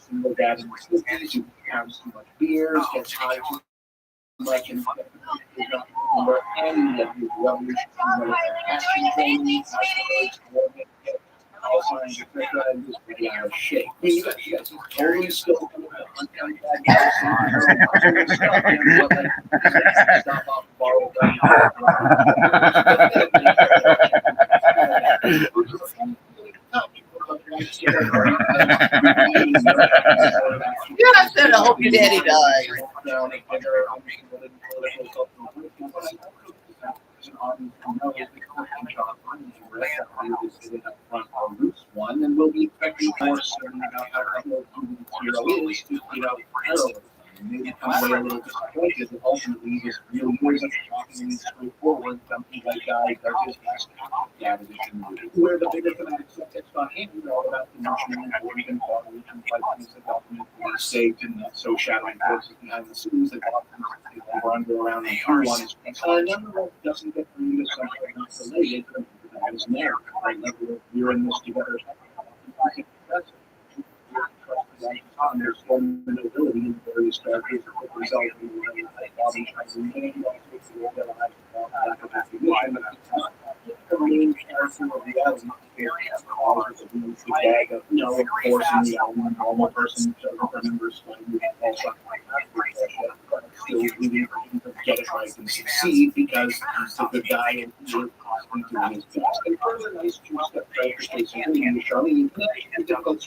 and the dad in the 50s who has too much beers, gets high too much, and not remember any of his revolutionary action training, all signs of pressure and this video shake. I mean, you got some totally still uncounted bad guys stop off borrow I said I hope your daddy dies. One, and we'll be expecting more certain about how material is, heroism. Maybe come away a little disappointed that ultimately this really wasn't shocking and straightforward. Something like guy does his best where the bigger thematic subjects got in, all about the national importance and quality and fighting the government were saved in so shadowing forces behind the scenes that often wander around and through on his nonetheless doesn't get through to something not related to his narrative. Right? We're in this together. There's one nobility in various characters that result in of course, in normal person remembers still rooting for him to get it right and succeed because he's a good guy and you're constantly doing his best. And further, nice two-step clarification with Charlene, and difficult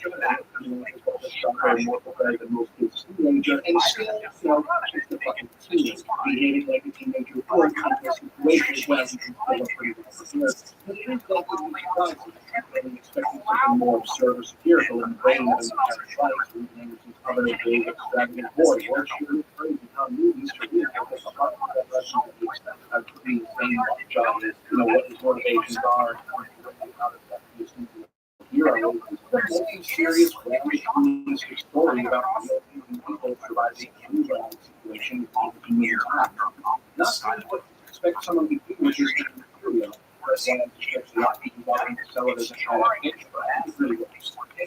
more prepared than most kids teenager, and still, just a fucking teenager, behaving like a teenager for a complex situation as well as you can feel pretty well prepared. But it is relatively surprising that we expected something more absurd or satirical in the brain of an average life, which is other big, extravagant boy. Or sure, it's crazy how movies should be able to start with that lesson that we expect to have to be the same job as, what his motivations are, and how to this hero. It's a serious, realistic story about real people surviving in a situation in the time. Not really what you expect someone to do, which is hero. And sell it as a child picture, but that's really what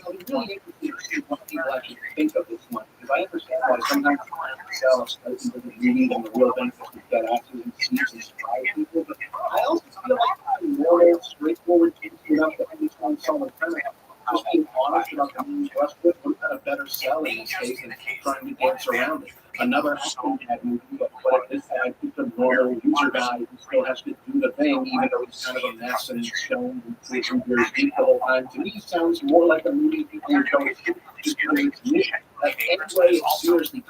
I'm really interested to see what people actually think of this one, because I understand why sometimes sell especially with the reading and the real benefits of dead actors and seats and surprise people, but I also feel like more straightforward things enough to understand someone just being honest about the means Westwood would have had a better sell in this case than trying to dance around it. Another action had movie, but this guy is a normal user guy who still has to do the thing, even though he's kind of a mess and shown and very deep the whole time. To me, sounds more like a movie people would go just doing its mission. Anyway, it's seriously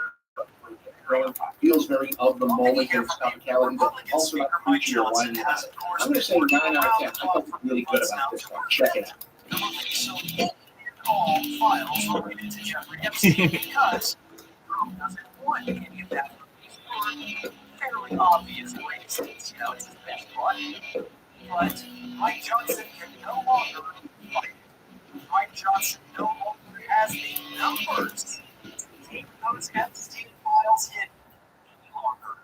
feels very of the moment and its topicality, but also not preachy or whiny about it. I'm going to say 9 out of 10. I felt really good about this one. Check it out. All files related to Jeffrey Epstein because Trump doesn't want any of that for fairly obvious reasons. It's his best one. But Mike Johnson can no longer fight. Mike Johnson no longer has the numbers to keep those Epstein files hidden any longer.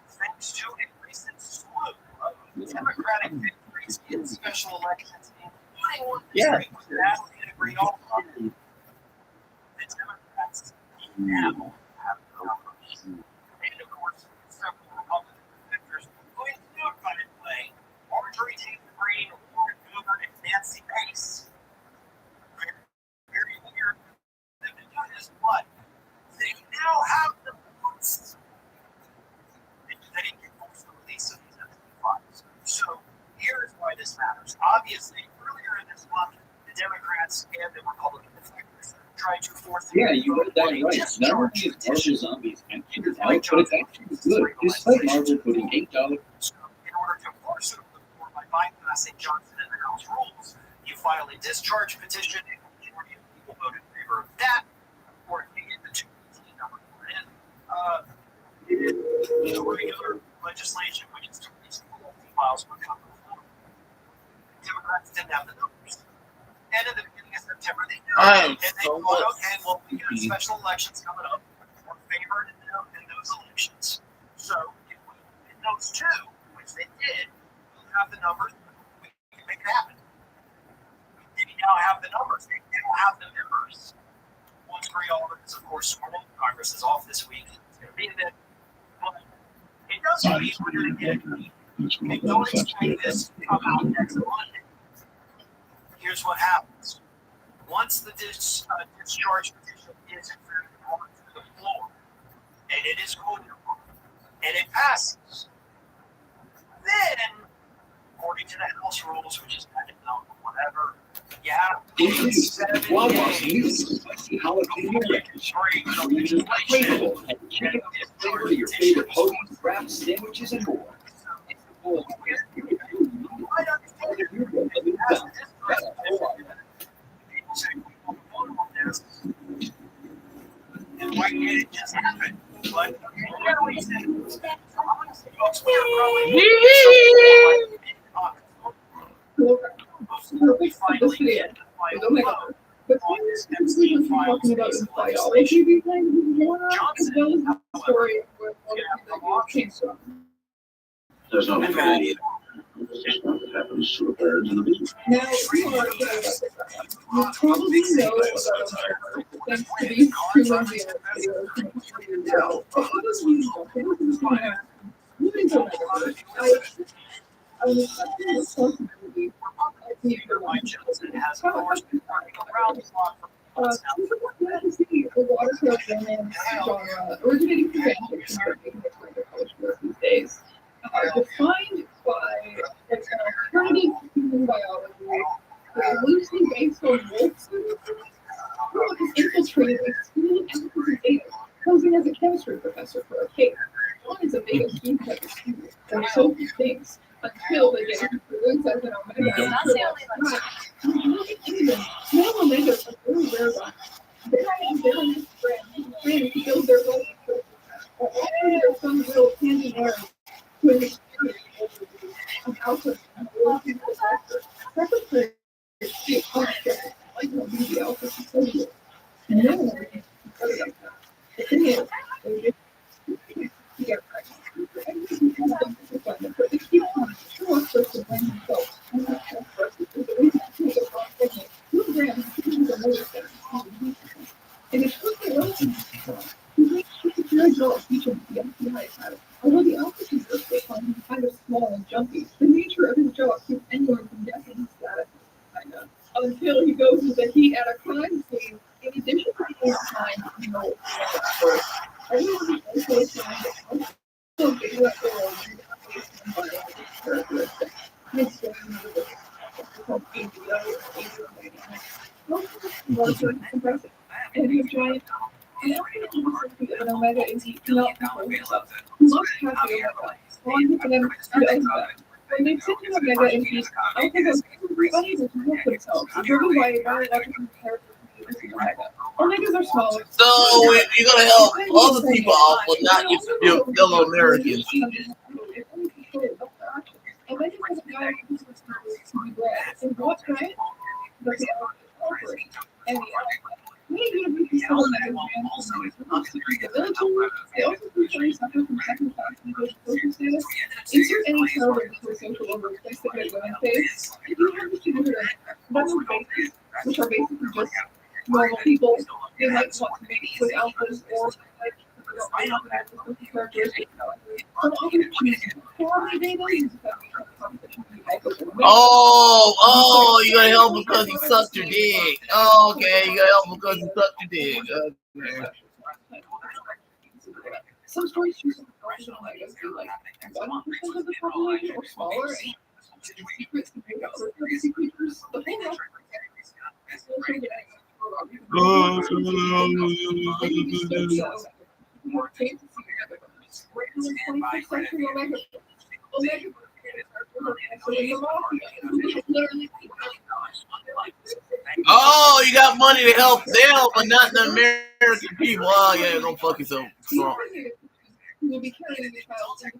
Thanks to a recent slew of Democratic victories in special elections, including one that was vastly integrated all the Democrats now have the numbers. And of course, several Republican defenders, including Snoop, by the way, Marjorie Taylor Greene, Lauren Hoover, and Nancy Pace. Very weird for them to do this, but they now have the votes. They didn't get most of the release of these Epstein files. So here's why this matters. Obviously, earlier in this month, the Democrats and the Republican defectors tried to force you read that right. Not only is Marvel Zombies actually out, but it's actually good. Despite Marvel putting $8. In order to force it by bypassing Johnson and the House rules, you file a discharge petition, and the majority of people vote in favor of that, or if you get the 218 number in. Regular legislation, which is to release files would come before. Democrats didn't have the numbers. And in the beginning of September, they did. And they thought, okay, well, we got special elections coming up. We're favored in those elections. So if we win those two, which they did, we'll have the numbers. We can make it happen. They now have the numbers. They don't have the members. Once Gray Alder is, of course, sworn in, Congress is off this week. It's going to be in it. But it does mean we're going to get. They don't expect this to come out next Monday. Here's what happens. Once the discharge petition is in fact brought to the floor, and it is voted upon, and it passes, then, according to the House rules, which is kind of known, whatever, You have to win 7 games. Jalapeno ranch. Flavorful and chicken flavor to your favorite hoagies, wraps, sandwiches, and more. And why can't it just happen? But talking about is biology behind water, as well as the story of where water came from. There's no infinity. What happens to the birds and the bees? Now, you probably know about thanks to these two videos from years ago. But what was moving to I was accepting the responsibility of the Johnson has, of course, been running around the clock for months now. the water romance genre originating from fan fiction but making its way to college work these days. Defined by its alternative to human biology, loosely based on wolves, has infiltrated a school of ethical data, posing as a chemistry professor for a cake. John is a big keen type of student, or so he thinks, until they get influenced as an omega. Now omegas are very rare ones. They're their next friend to build their own. There's some little candy air to an experience of alpha and a little people factor. Secretary is like no BB alpha facility. And no one ever like that. The thing is, they get pregnant. But they keep on show us first to blame themselves. And that's for us. It's the reason to take a wrong thing. 2 grams is a motor center. And it's quickly relative. It's very dull feature the FBI had. Although the officers they find him kind of small and jumpy, the nature of his job keeps anyone from guessing his status. Until he goes to the heat at a crime scene. In addition to being time, everyone is also trying to also figure out their own characteristics. Impressive. And his giant an omega is he cannot control himself. He must have the omega. On for them when they sit in omega and heat, alpha goes unable to help themselves, driven by a biological imperative to use the omega. Omegas are smaller. So you're gonna help other people out, but not your fellow Americans. Omegas has a biological responsibility to be bred. In what diet? But the offering. And the many universities still omega they also usually suffer from second class social status. Insert any child into a social order place that white women face. If you have distributed mental bases, which are basically just normal people, they might want to mate with alphas or like they don't have the social characteristics. Some other choose quality data. You gotta help because he sucked your dick. Oh, okay, you gotta help because he sucked your dick. Okay. Some stories choose some professional omegas be like 1% of the population or smaller, and secrets to pick out privacy creatures. The whole Oh, you got money to help them, but not the American people. Oh, yeah, don't fuck yourself. So. Will be carrying the child to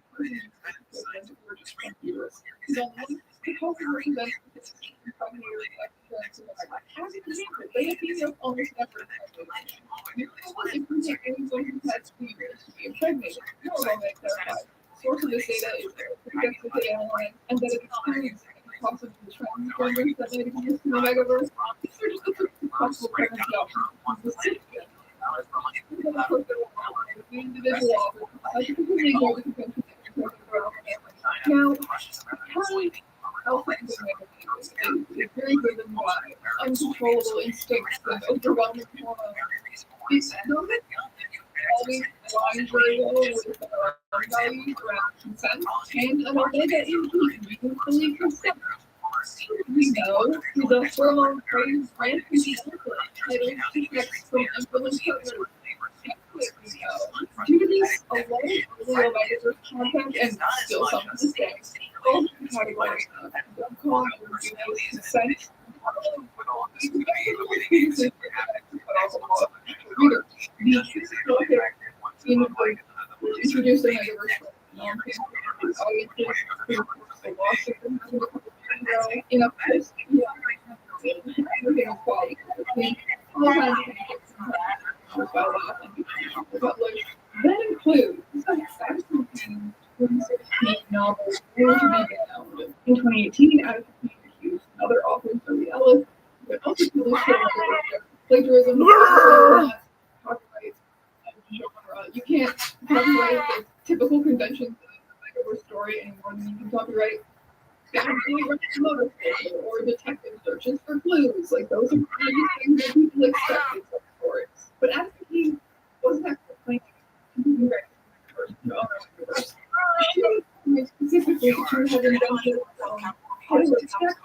source of this data is projected data online, and that it experienced possible transformers that might exist in the megaverse. These are just the possible pregnancy options. The individual now, alpha is very driven by uncontrollable instincts and overwhelming hormones. It's not always aligns very well with values around consent, and an omega is meaningfully consent. We know the hormone praise brand titled Next from Emperor's Partner. Due to these alone early omega content and still some to this day, all the categories of alcohol and reduced consent. Introduce the in a post everything is quality. But like that includes novels Where to Be Bound. In 2018, out of other authors Billy Ellis, but also published plagiarism, copyright, and genre. You can't copyright the typical conventions of a story anymore than you can copyright or detective searches for clues. Like those are pretty things that people expected for it. But as the king wasn't actually playing specifically to have invented how to attack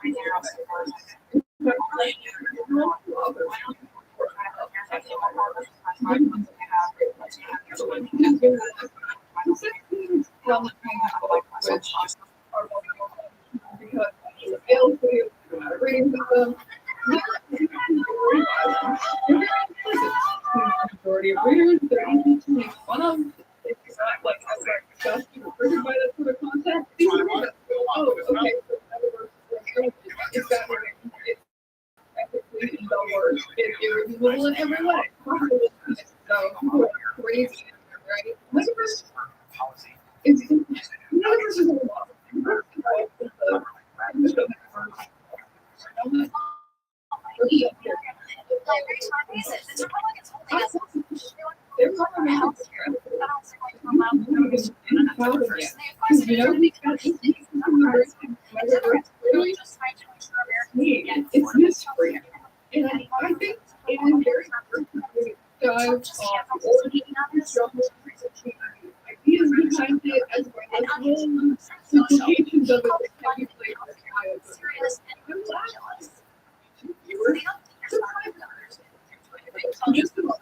majority of readers, they're easy to make fun of. If you're not like just triggered by that sort of content, oh, okay, so in other words, it's that it's ethically in the words, it's irredeemable in every way. So people are crazy, right? Metaverse, it's metaverse is a lot. It's mystery. And I think it is very important to dive off the origin of the struggle, ideas behind it, as well as the implications of it that can be played with just a moment.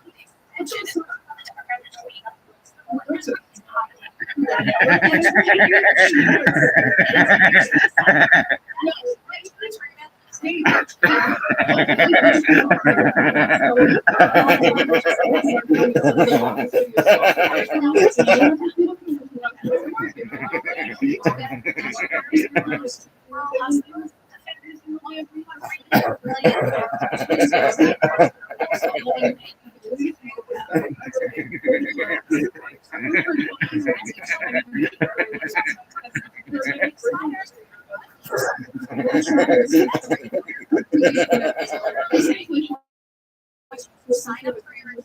Sign up for your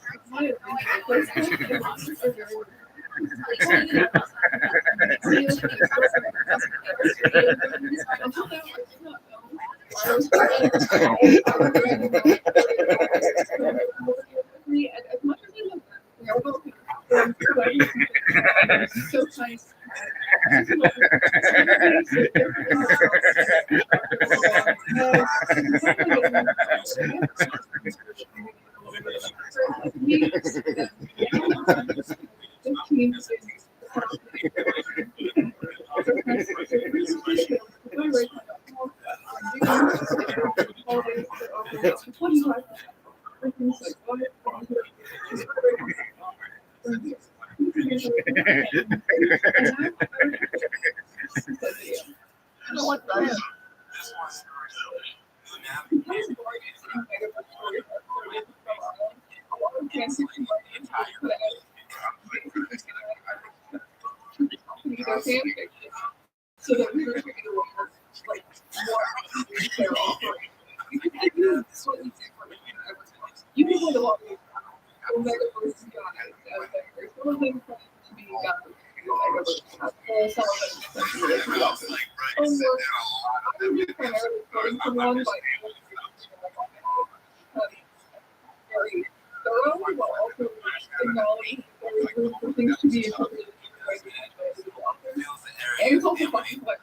so nice. So that we were taking like what they're offering. You can do slightly different you can hold a lot of metaverse guys out there. There's one of them to be primarily from one, but very thorough, while also acknowledging there's room for things to be interpreted and it's also fun, but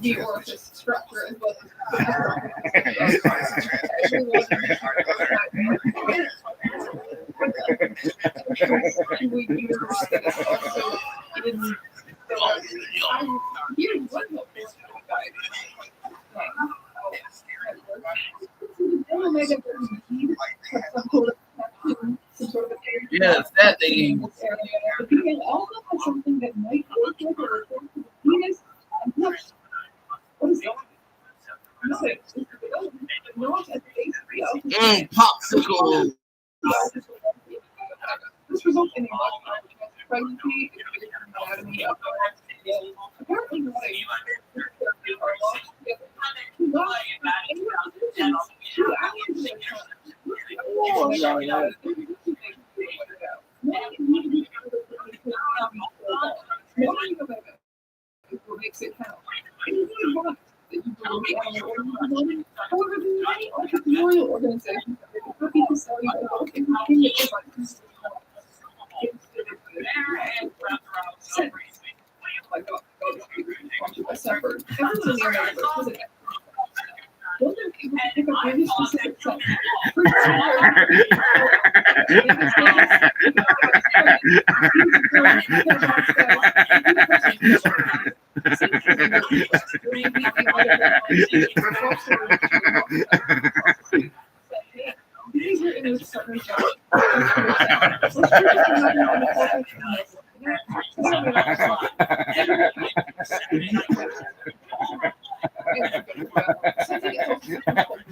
The orifice structure as well Yes, that thing. But they also have something that might look like a reference to the penis. What is that? Not at the base of the Popsicle. This results in a much pregnancy, anatomy, apparently not are lost together. Makes it count. However, many entrepreneurial organizations for people selling their work and continue to I suffered. Everyone in the area was an those are people who pick up really specific stuff. These are in those partners.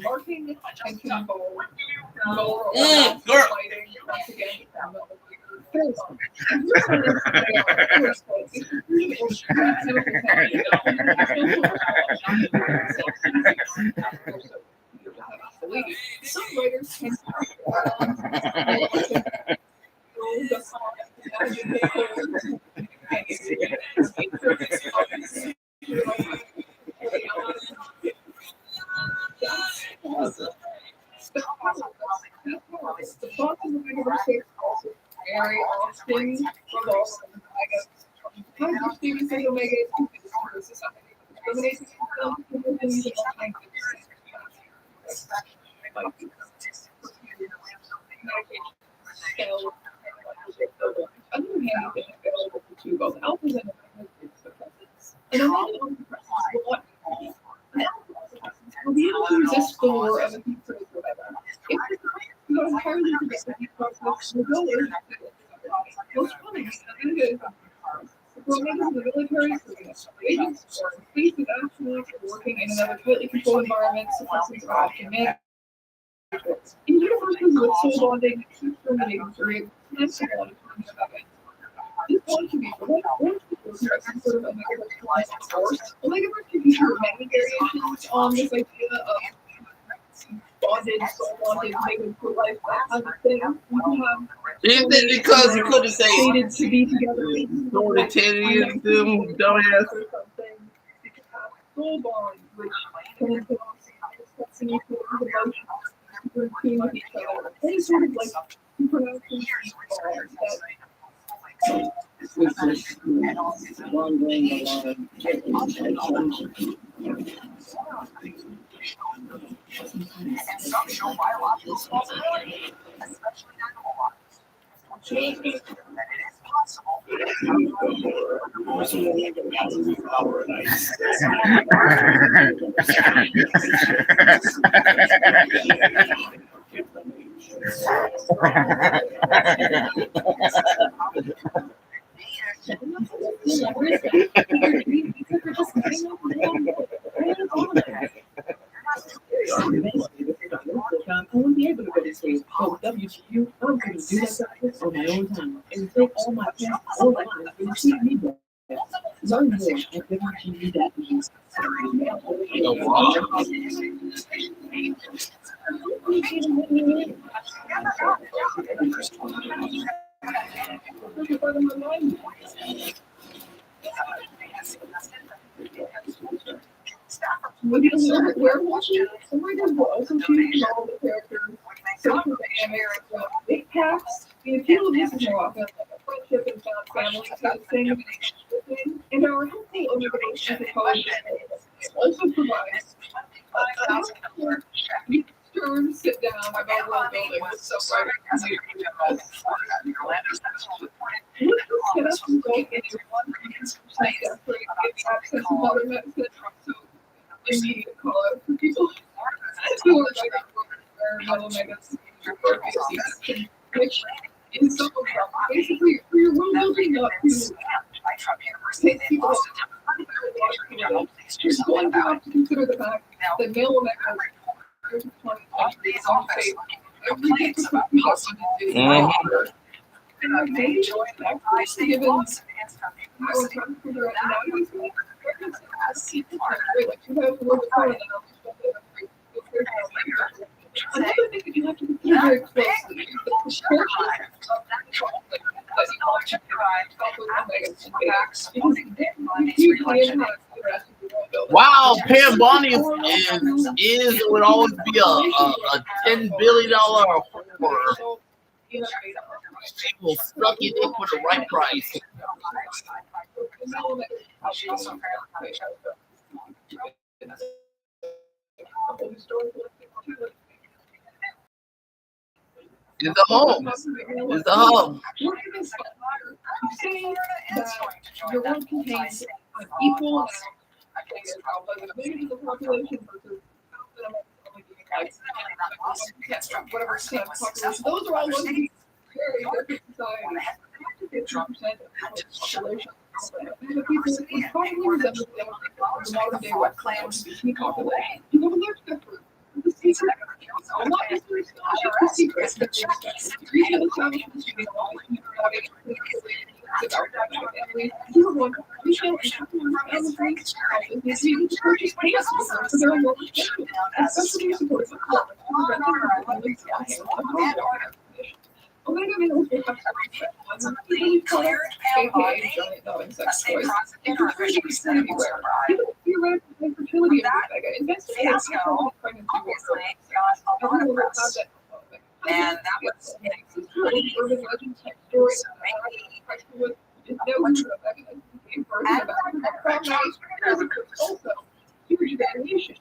Marking and control. Some writers can it's for society. Discriminating against them, people can use all kinds of medication. So, on the other hand, you can available for two both alphas and suppressants. And a lot of antidepressants will not be will be able to resist the lure of a heat source or whatever. If the depressants go entirely to get the heat source, will go in. Most chronics and good. Well, maybe in the military, so we have agents or police with astronauts or working in another tightly controlled environment, suppressants are often managed. In universes with soul bonding, two terminating three, that's a lot of times about it. This bond can be direct or some sort of omega force. Omega can be many variations on this idea of bonded, soul bonded, making for life, that kind of thing. Is it because you couldn't say fated to be together? authoritarian, dumbass? Soul bond, which can involve discussing each other's emotions, working with each other. Any sort of like supernatural bonds that. Which is wandering along And some show biological responsibility, especially animal lives. That it is possible I wouldn't be able to go to stage. Oh, WTU, I'm going to do that practice on my own time and take all my tests all the time and treat me better. Learn more at WTU.edu. Maybe a little bit werewolf. Some writers will also choose all the characters, social dynamics, big packs. The appeal of this is more often like a friendship and family kind of thing. And our helpful organization also provides a helpful stern sit down about world building with self-writing community. Would this get us result in a 1% death rate in access to modern medicine? So immediate call out for people who are like megamegas, which is some of them. Basically, for your world building, not to take people off. You're going to have to consider the fact that male omegas are 20 is on faith. Every day to compete on and maybe actually given our time for their anatomy, like 2,000 words of code another thing that you have to consider very closely is the proportion of that conflict that you want to provide with omegas and betas, because it hugely impacts the rest of the world building. Wow, Pam Bonnie is would always be a $10 billion whore. She will suck it in for the right price. It's the home. It's the home. You say that your world contains an equal amount of population versus whatever percent of population. Those are all going to be very different societies. 50% of the population. The people would probably resemble the modern day West Coast population. You have a large difference. The secret, a lot of the scholarship is secret. Regional establishments should be you want retail and establishments need to purchase pants for their own local schedule, especially support the club. Omega minerals will have to be products, aka giant non sex toys, and fertility is everywhere. Even theoretical infertility of Omega, investigate how pregnancy will everyone will have that. And that was urban legend type story. With no Omega person about also huge variation.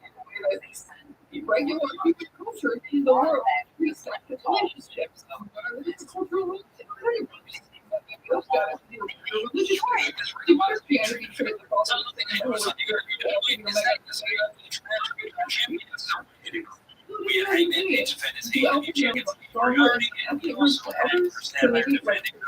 Regular human culture in the world receptive relationships. It's cultural those guys do religious Christianity trade the following thing in the Holy Spirit. We had hanged in each offenders, he and each against the priority and we also had understand my defending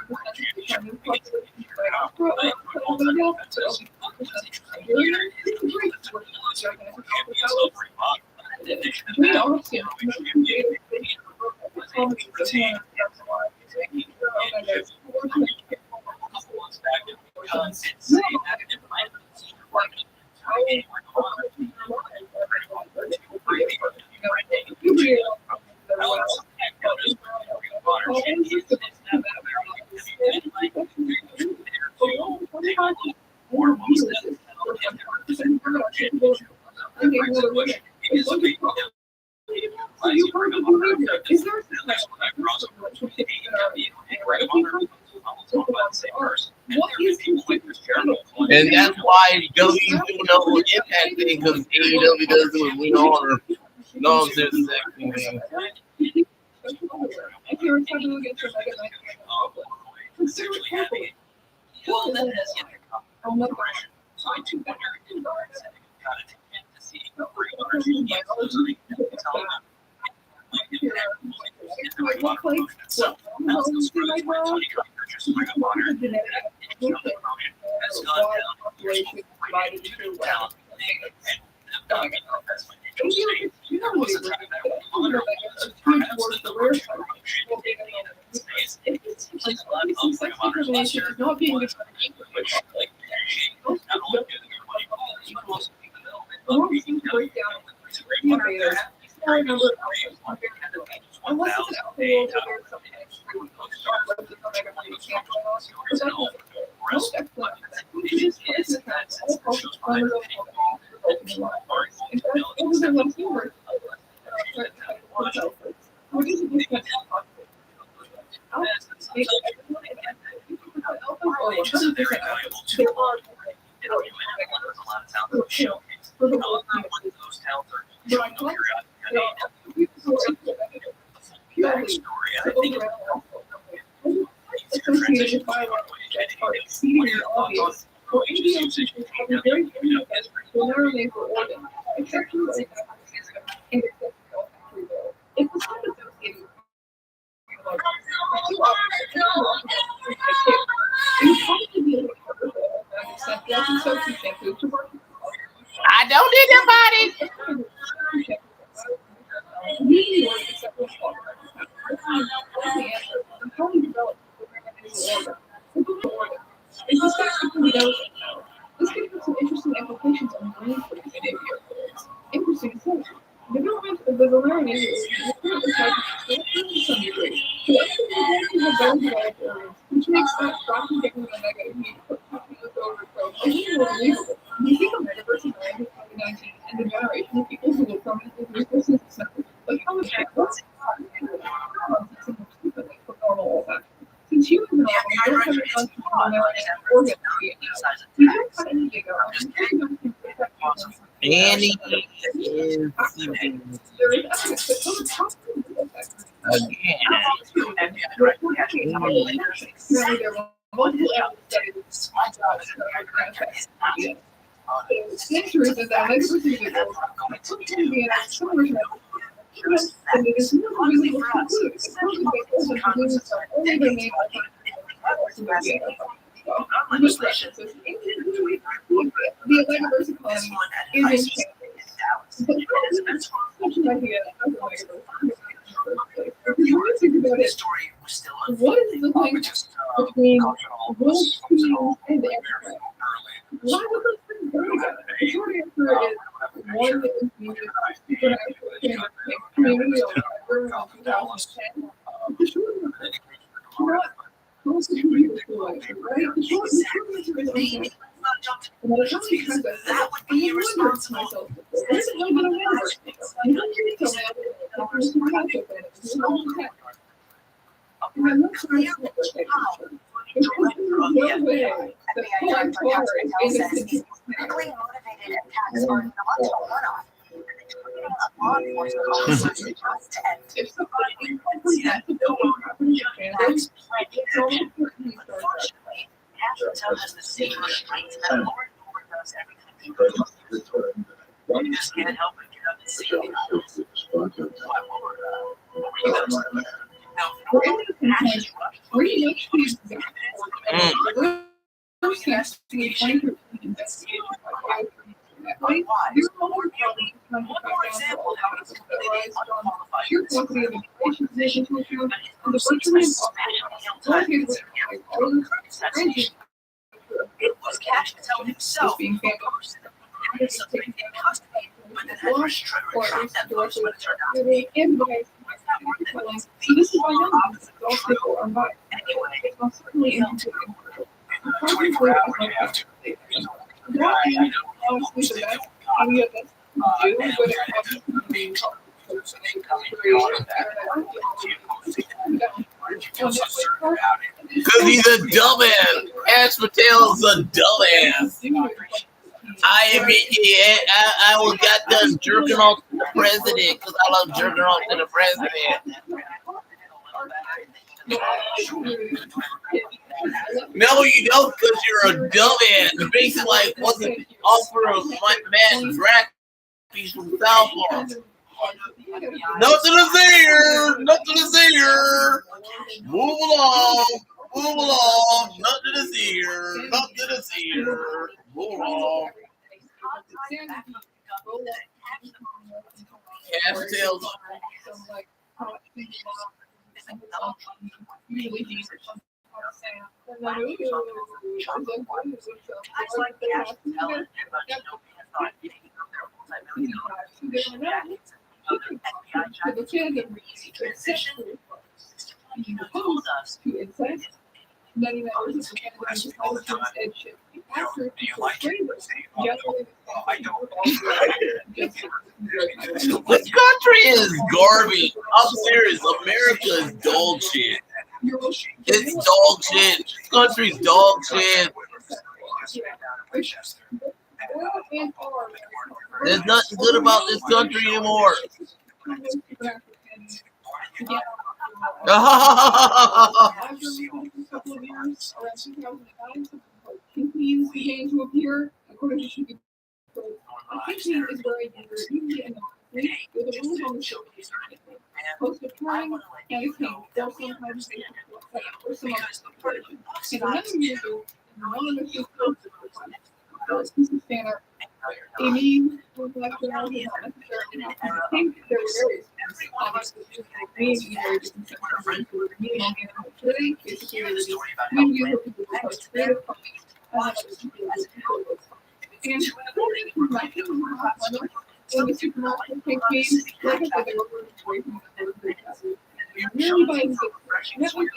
And that's why Joey's doing the whole impact thing, because AEW does it with Ring of Honor. No, it's the exact same thing. Well, that has yet to come. So I do wonder if the kind of tend to see I don't need your body. This gives us some interesting applications on brain for behavior. Interesting sense. The development of the valerian is currently tied to some degree. So actually have those developed areas, which makes that shocking getting the negative heat a little more believable. You think of Omega versus Omega COVID-19 and the generation of people who will permanently lose their sense of smell. Like how much what's for normal olfaction. Since humans and all don't have a functional mammalian organ to be we don't have any data on Annie is the metaverse economy is in what is the link between world teams and the extra? Why would those things go together? The short answer is one that is needed supernatural community over in 2010. The short answer is not most of the people right? The short answer is and when it comes to that would be irresponsible. There's a little bit of metaverse. You don't need to tell me that there's some concept in it. I'm not trying to No way. The FBI court Director Catherine Hill says innocent. these politically motivated attacks are an election runoff. Law enforcement officers just to end. If somebody see that, no Unfortunately, Catherine Hill has the same restraints that law enforcement does everything. You just can't help but get up and see it. What were you going to say? pretty much these One more example of how it's completely unqualified. Your company of information position to account and the it was Cash Patel himself who posted the something in custody, but then had to retract that post when it turned out to be. So this is why none of these people are biased. Anyway, it's most certainly into 24 hours you have to. honestly the best any of us do when it comes to being Because he's a dumbass. Ash Patel's a dumbass. I admit it. I was got done jerking off to the president because I love jerking off to the president. No, you don't, because you're a dumbass. Basically, like, wasn't offer of Matt Drac piece from South Park. Nothing to see here. Nothing to see here. Move along. Move along. Nothing to see here. Nothing to see here. Move along. Cash tails. Told us to incest many members of the intelligence headship. After This country is garbage. I'm serious. America is dog shit. It's dog shit. This country's dog shit. There's nothing good about this country anymore. Companies began to appear according to the I think is where you get with the rules on the show. Post of time, and a king, or sometimes they or some other. And another user, anonymous Tanner, Amy was like the not necessarily. I think there were various obviously maybe very different sections who were meeting today. Basically, when you look at the post creative when the supermarket came, like I said, they were away from the really by network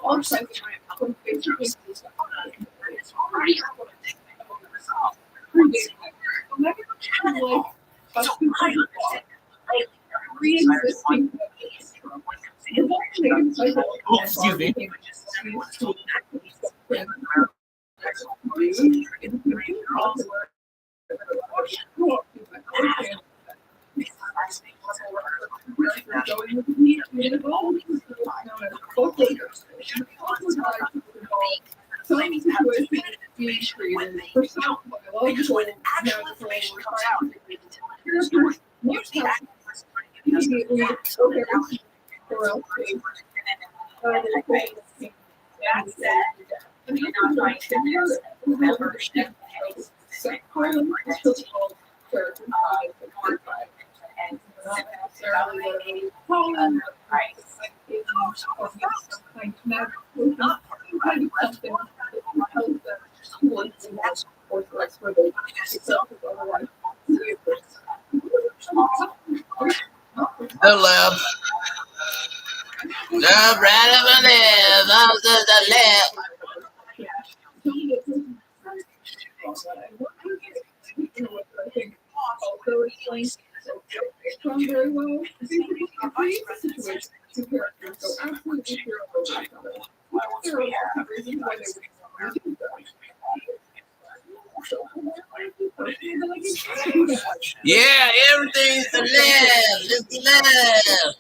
all sides of pre-existing excuse me. The left. The right of the left. Out to the left. Very well. which two characters go absolutely zero over each other. There are lots of reasons why they would do that. Yeah, everything's the left. It's the left.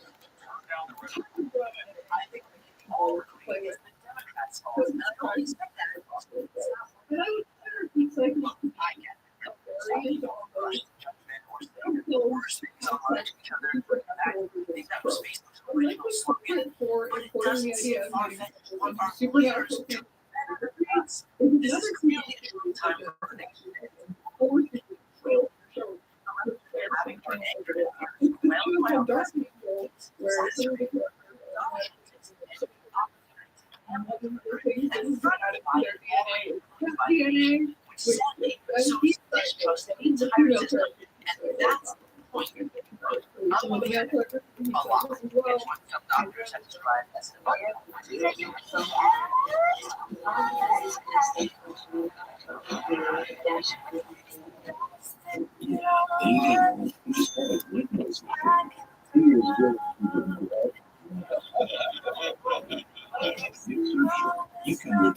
You can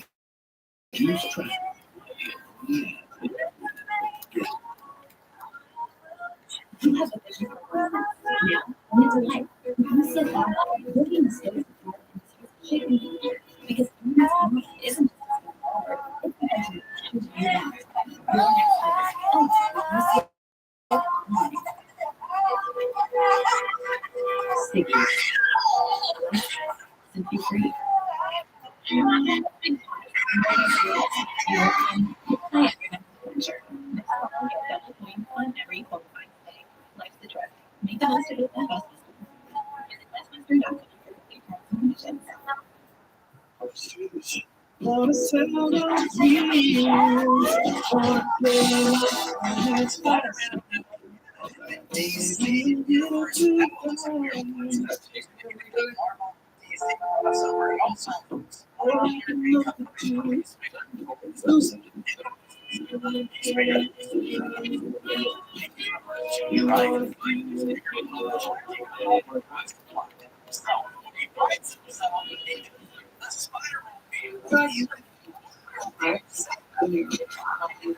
reduce traffic. You have a vision for now, and it's life. You sit down, looking at skills shaking because isn't sticky. Simply free. Every qualifying day. Life's the trip. Make the most of it and best.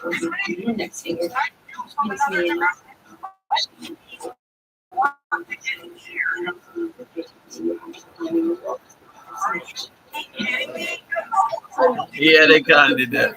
Visit next finger. Yeah, they kind of did that.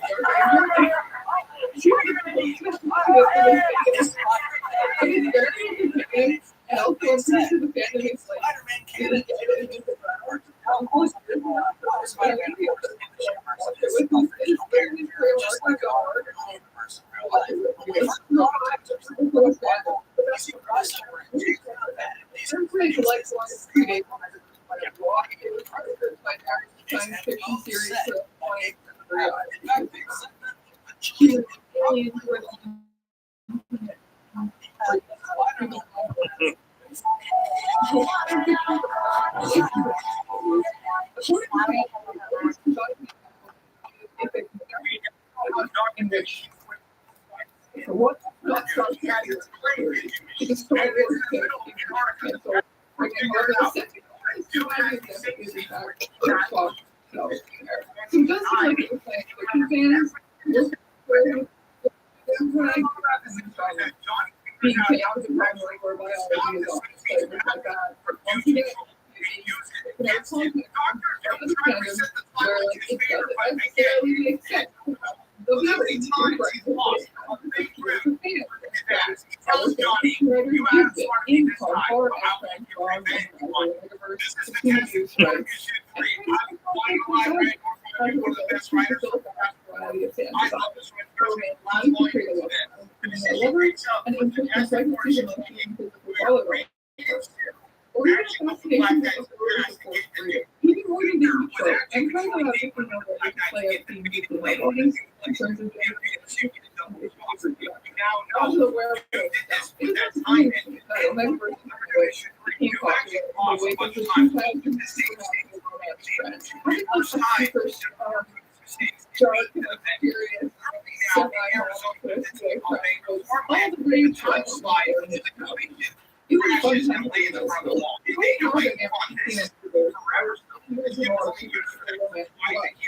It was fun time to in school. It's hard to never see it.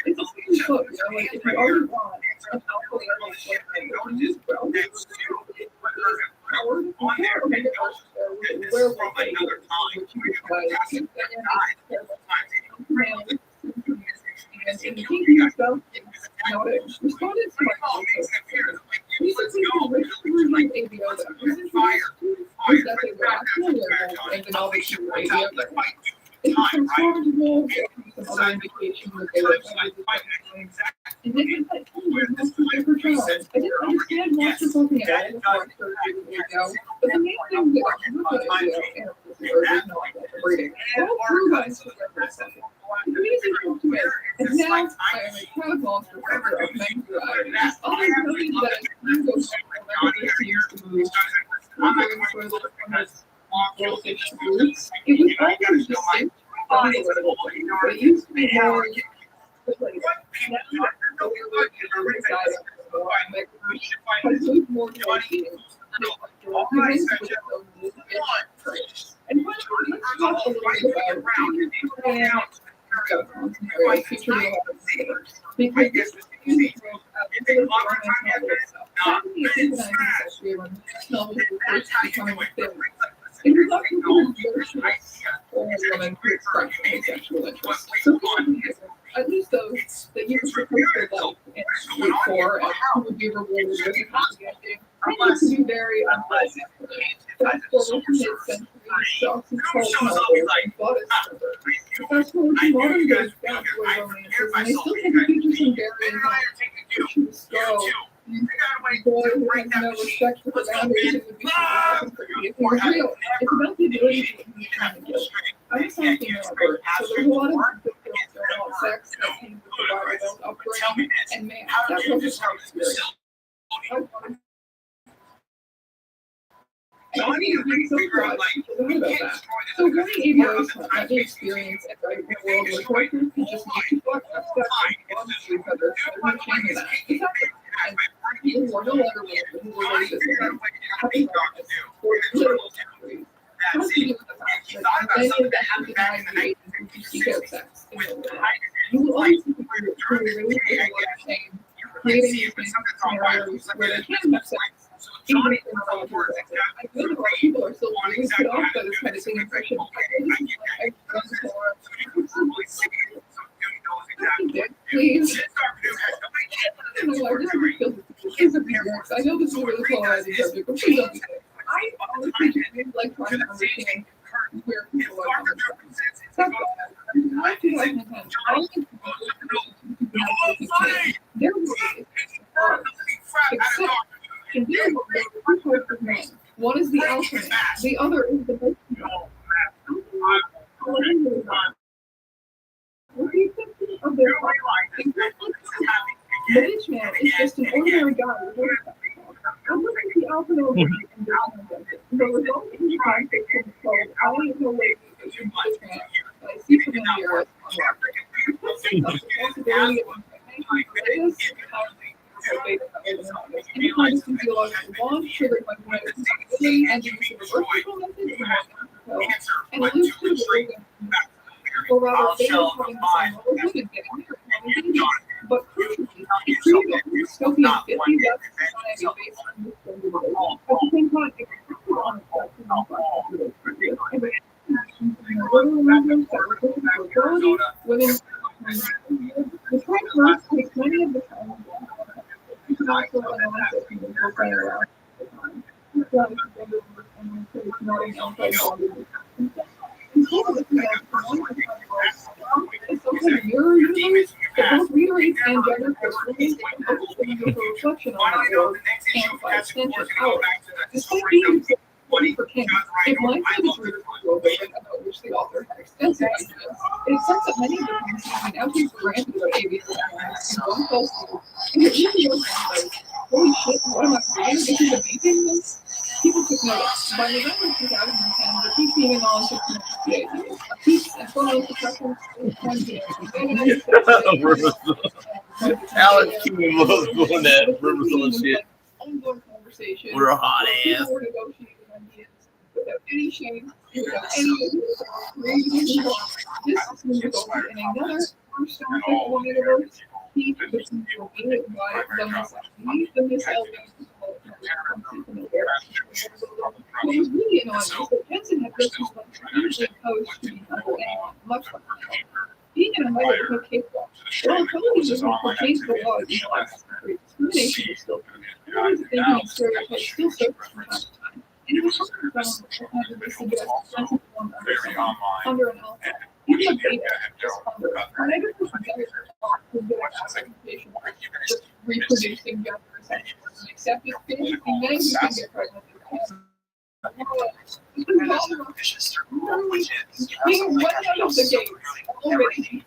It's a serious book, you know, like if you already want a powerful animal boyfriend, you just grow. And in the kingdom stuff, you know, it responded to my culture. Recently, the rich version of ABO that was introduced was that they were actually werewolves and the novel to ABO. It was transformed wolves and some other indications that they were and they did that thing with Monster Paper Charles. I didn't understand Monster talking at all before I started reading ABO, but the main thing that I knew about ABO and the original reading, all through that the music came to me, and now I am a proud monster cover of many varieties. Others noted that as time goes on, the seems to move further from its wolfish roots. It was always distinct and relatable, but it used to be more like now has moved more towards being and let's talk a little bit about because this is it was not considered virtuous for a woman to express any sexual interest. So at least those that you could propose their life and root for and who would be rewarded with a happy ending, I think to be very unpleasant. Fast forward to mid-century, Shocks and Cold novels and bought its cover. Fast forward to modern day bad boy romances, and they still take a feature some very choose go. Boy who has no respect for the boundaries and would be if he was real. It's about the ability to be trying to get. I'm a female at birth, so there's a lot of good girls that want sex that came with the adult upbringing, and man, that wasn't my experience. And I think it's so proud about that. So really, ABOs have the experience and right in a world where characters can just make you fuck up stuff and bond to each other. There's no shame in that. It's happening. And people who are no longer women who were raised as women have been practiced for literal centuries. It has to do with the fact that many of them have denied the age in which you seek out sex in their world. You will always see people who really feel like shame, creating these scenarios where they can have sex. Even if they're not allowed to have sex. I feel that people are still really put off by this kind of thing impression. Please. I know this is a really polarizing subject, but please don't be sick. I honestly just like trying to understand where people are coming from. I feel like I think there really except in dealing with two types of men. One is the alpha man, the other is the best man. With the exception of their the bitch man is just an ordinary guy with a I'm looking at the alpha male and the result is the conflict is called I don't know what it is in this man, but I see familiar as the possibility of any kind of physiological bond triggered by genetic compatibility and the use of reversible methods and alludes to the organ, or rather, they are having the same role as women getting married. But crucially, it created a dystopian 50 death society based on this gender relation. At the same time, it reflected on itself in women. The trend verse takes many of the time. Your universe, but both reiterates and gender personally a reflection on that world and by extension ours. Despite being for King, if my side is rooted for about which the author had extensive ideas, it accepts that many of the things we now take for granted about ABCs and one false view, and it even goes like, holy shit, what am I reading? This is amazing. People took notice. By November 2010, the peak female knowledge of community peaks and photos of preference Alex King loves doing that Riversal shit. We're a hot ass. without any shame, without any reason. This is resulted in another cornerstone of one of those key positions revealed by the misogyny, the miselegance of what was really annoying is that Jensen had this usually posed to be under anyone, much like myself. Being an American is no cakewalk. While television has changed the law in the last century, discrimination is still true. Thinking and stereotypes still surface from time to time. And it was something that suggest Jensen formed under someone, under an alpha. Even a baby is under. And I don't know if representation just reproducing gender essentialism, except it's basically men who can get pregnant through cancer. Being one out of the gates already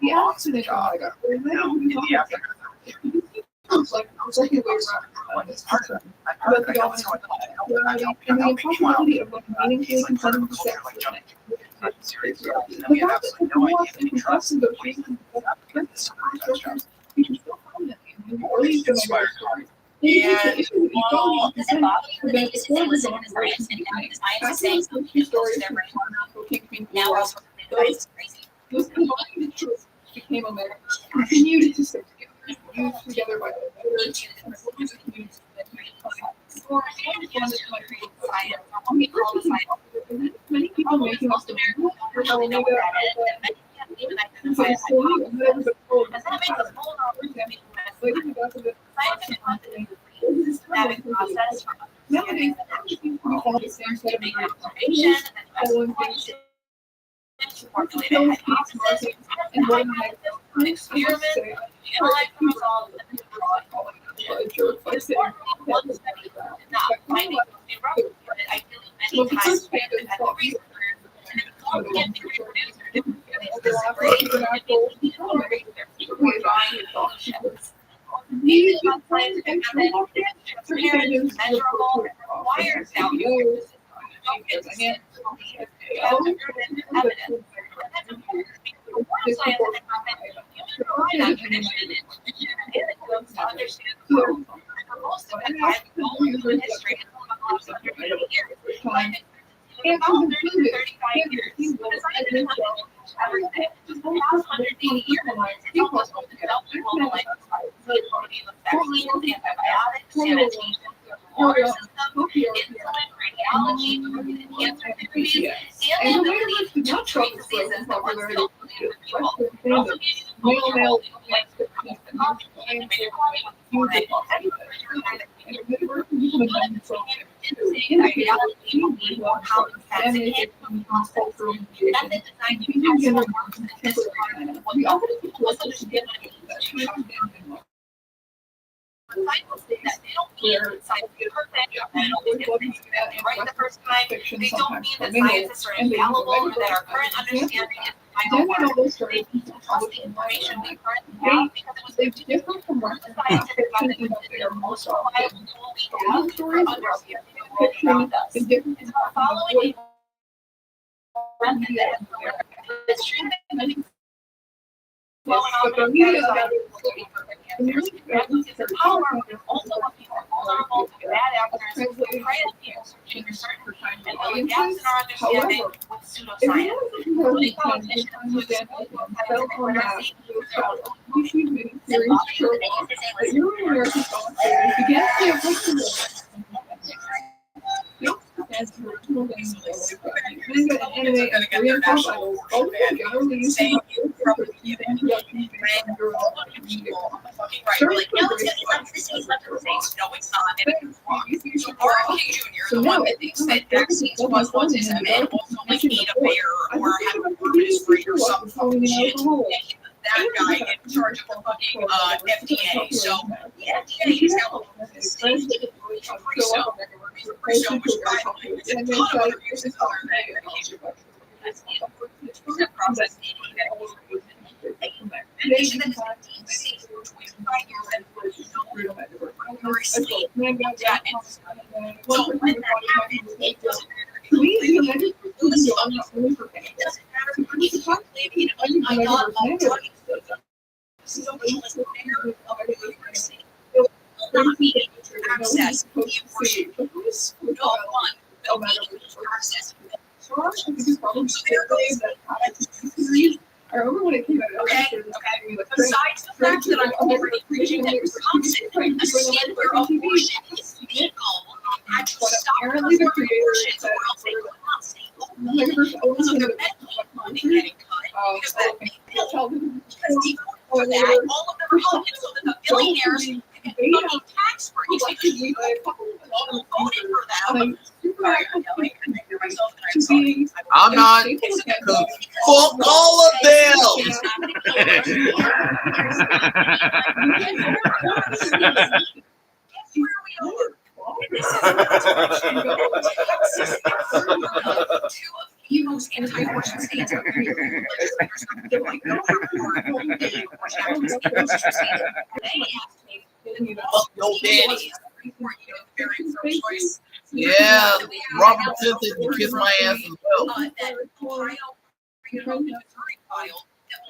the accident it's like the way around this concern about the dominance of sexuality and the impossibility of meaningfully consenting to sex with an the fact that the nuance and complexity of negotiations structures feature so prominently in the early stories. The issue of equality and consent prevents forms of operations to be made. After the stories those combined interests became a matter, continued to stick together, used together by the voters, and forms of communities that many people making us demand for how we nowadays, we follow the same set of information, following things formulated hypotheses and one experiment realized the result of the one study did not find it to be relevant, but ideally many times independent researchers and it was all again to reproduce their different these scientific methods, measurable, requires now evidence. Evidence. For scientific methods, you rely on tradition and anecdotes to understand the world. For most of it, I've known human history in the 30 years. Life expectancy of about 30 to 35 years. But as I did everything, just the last 180 years, it's almost developed global lifestyle. Vaccines, antibiotics, sanitation, water system, insulin, radiology, cancer therapies, and the ability to treat diseases that were still believed with people. We're also using the cultural influence to produce the coffee and the quality of food and how contaminated method designed to capture works in this part was understood scientists say that they don't mean that science is perfect, that it always gets things right the first time. They don't mean that scientists are infallible or that our current understanding is the final word. They need to trust the information we currently have because it was different from what the scientific method is the most reliable tool we have for understanding the world around us. It's about following a method that has it's true that many it's a power, but also looking for vulnerable to bad actors who prey on people searching for certain and filling gaps in our understanding with pseudoscience, including politicians who exploit scientific literacy for their own No, it's not. So Martin King Jr., the one that thinks that vaccines cause autism and also like eat a bear or have a purpose free or some fucking shit. That guy in charge of the fucking FDA. So the FDA is now pre-show, which by the way, there's a ton of other uses other than medication. That's the process. In addition to the disease, which we find here that very sleep, that is. So when that happens, it doesn't matter if you it doesn't matter if you live in an ungodly drug social is there of literacy. Will not be able to access the information. No probably So there goes. I remember when it came out. Okay. Besides the fact that I'm already preaching that Wisconsin, a standard of abortion is legal, had to stop apparently the performing creator abortions, or else they could not stay open. So their Medicaid funding getting cut because that bill, because they voted for that, all of the Republicans, so that the billionaires can get fucking tax breaks because people voted for them. Sorry, I'm yelling. I can hear myself and I'm sorry. I'm not. Fuck all of them. The most anti-abortion states are very legislators. They're like, no report, the abortion act was inconstitutional. They asked me, Fuck your daddy. report you very pro-choice. Yeah, Robert Simpson can kiss my ass as well. That Ohio filed that will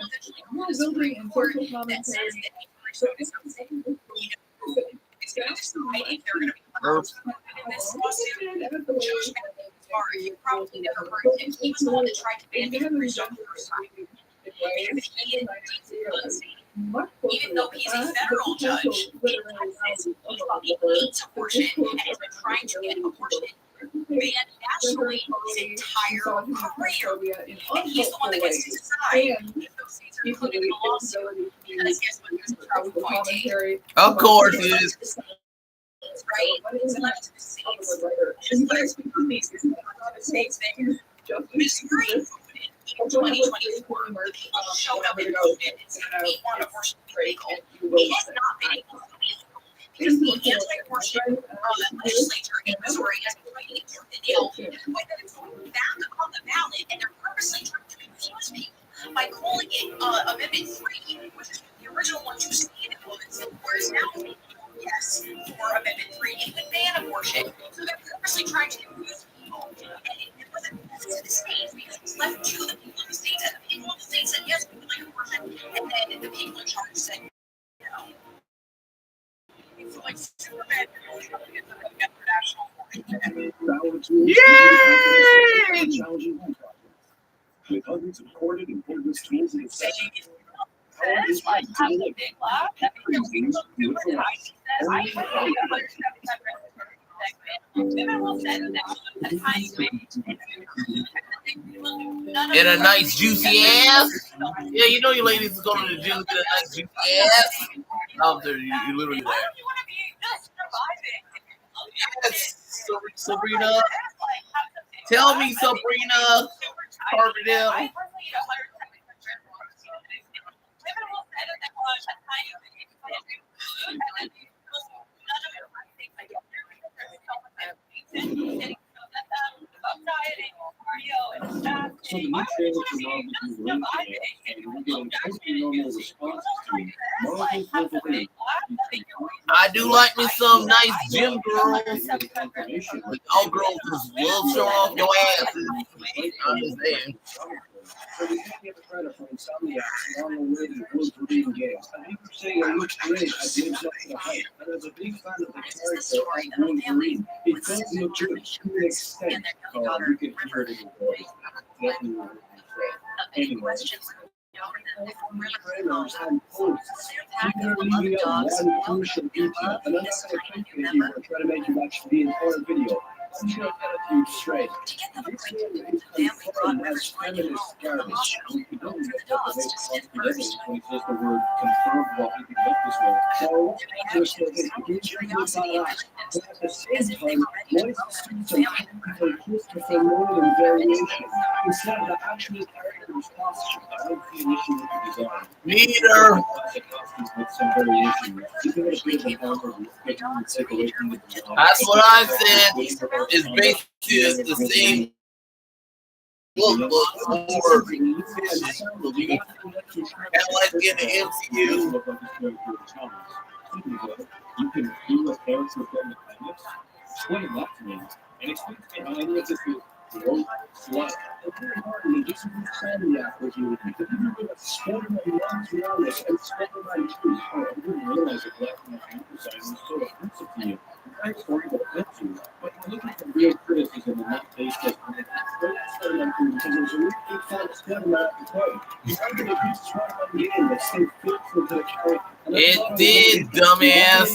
eventually go to the Supreme Court that says that it's going to decide if they're going to be allowed in this lawsuit. Judge probably never heard of him. He was the one that tried to ban the first time. Because he is even though he's a federal judge in Texas, he's about the hates abortion and has been trying to get abortion banned nationally his entire career. And he's the one that gets to decide if those states are included in the lawsuit. Because guess what? Here's the trouble point. Of course it is. Right? It's left to the states. Just let us become these states that Missouri voted in 2024. The people showed up and voted and said, we want abortion to be legal. It has not been able to be legal because the anti-abortion legislature in Missouri has been fighting it tooth and nail to the point that it's going back on the ballot, and they're purposely trying to confuse people by calling it Amendment 3, which is the original one to stay in influence, whereas now yes, for Amendment 3, it would ban abortion. So they're purposely trying to confuse people. And it wasn't left to the states because it was left to the people of the states. And the people of the states said, yes, we would like abortion. And then the people in charge said, no. It's like Superman trying to get the international abortion. Yay! With hundreds of corded and cordless tools in the section. That's like how the big laugh. That makes me feel good. In a nice juicy ass. Yeah, you know you ladies is going to the gym to get a nice juicy ass. Out there, you literally there. Yes, Sabrina. Tell me, Sabrina. Carbondale. So the new trailer for Marvel's new Rain and we're getting totally normal responses to it. Marvel's Wolverine. I do like me some nice gym girls. Like, all girls just love showing off your asses. I'm just saying. So we can't get the credit for Insomniacs along the way to the Wolverine games. I think you're saying it looks great. I did up to the hype. And as a big fan of the character of Wolverine, it does look good to an extent. You can hear it in the voice. Definitely. Anyway. Trailers and posts. People are leaving out one crucial detail. And I'm not going to keep it here. We're trying to make you watch the entire video. I'm sure I'll get you straight. This film is confirmed as feminist garbage. We don't get the confidence when he says the word confirmed while he can get this one. So, just look at the future of my life. But at the same time, why is the students of technical Christopher Nolan variation instead of the actual character's costume? I don't see an issue with the design. Neither. With some variation. Even if it's an armor, take away from the design. That's what I said. It's basically the same look for kind of like in the MCU. You can do a character from the comics. Explain that to me. And explain to me how any of this is growth slut. It's very hard to just Insomniac with you. If you do a Spider-Man Morales and Spider-Man 2, I didn't realize that Black Man emphasized was so offensive to you. Thanks for the offensive, but you're looking for real criticism and not based on Spider-Man 2 because it was It did, dumbass.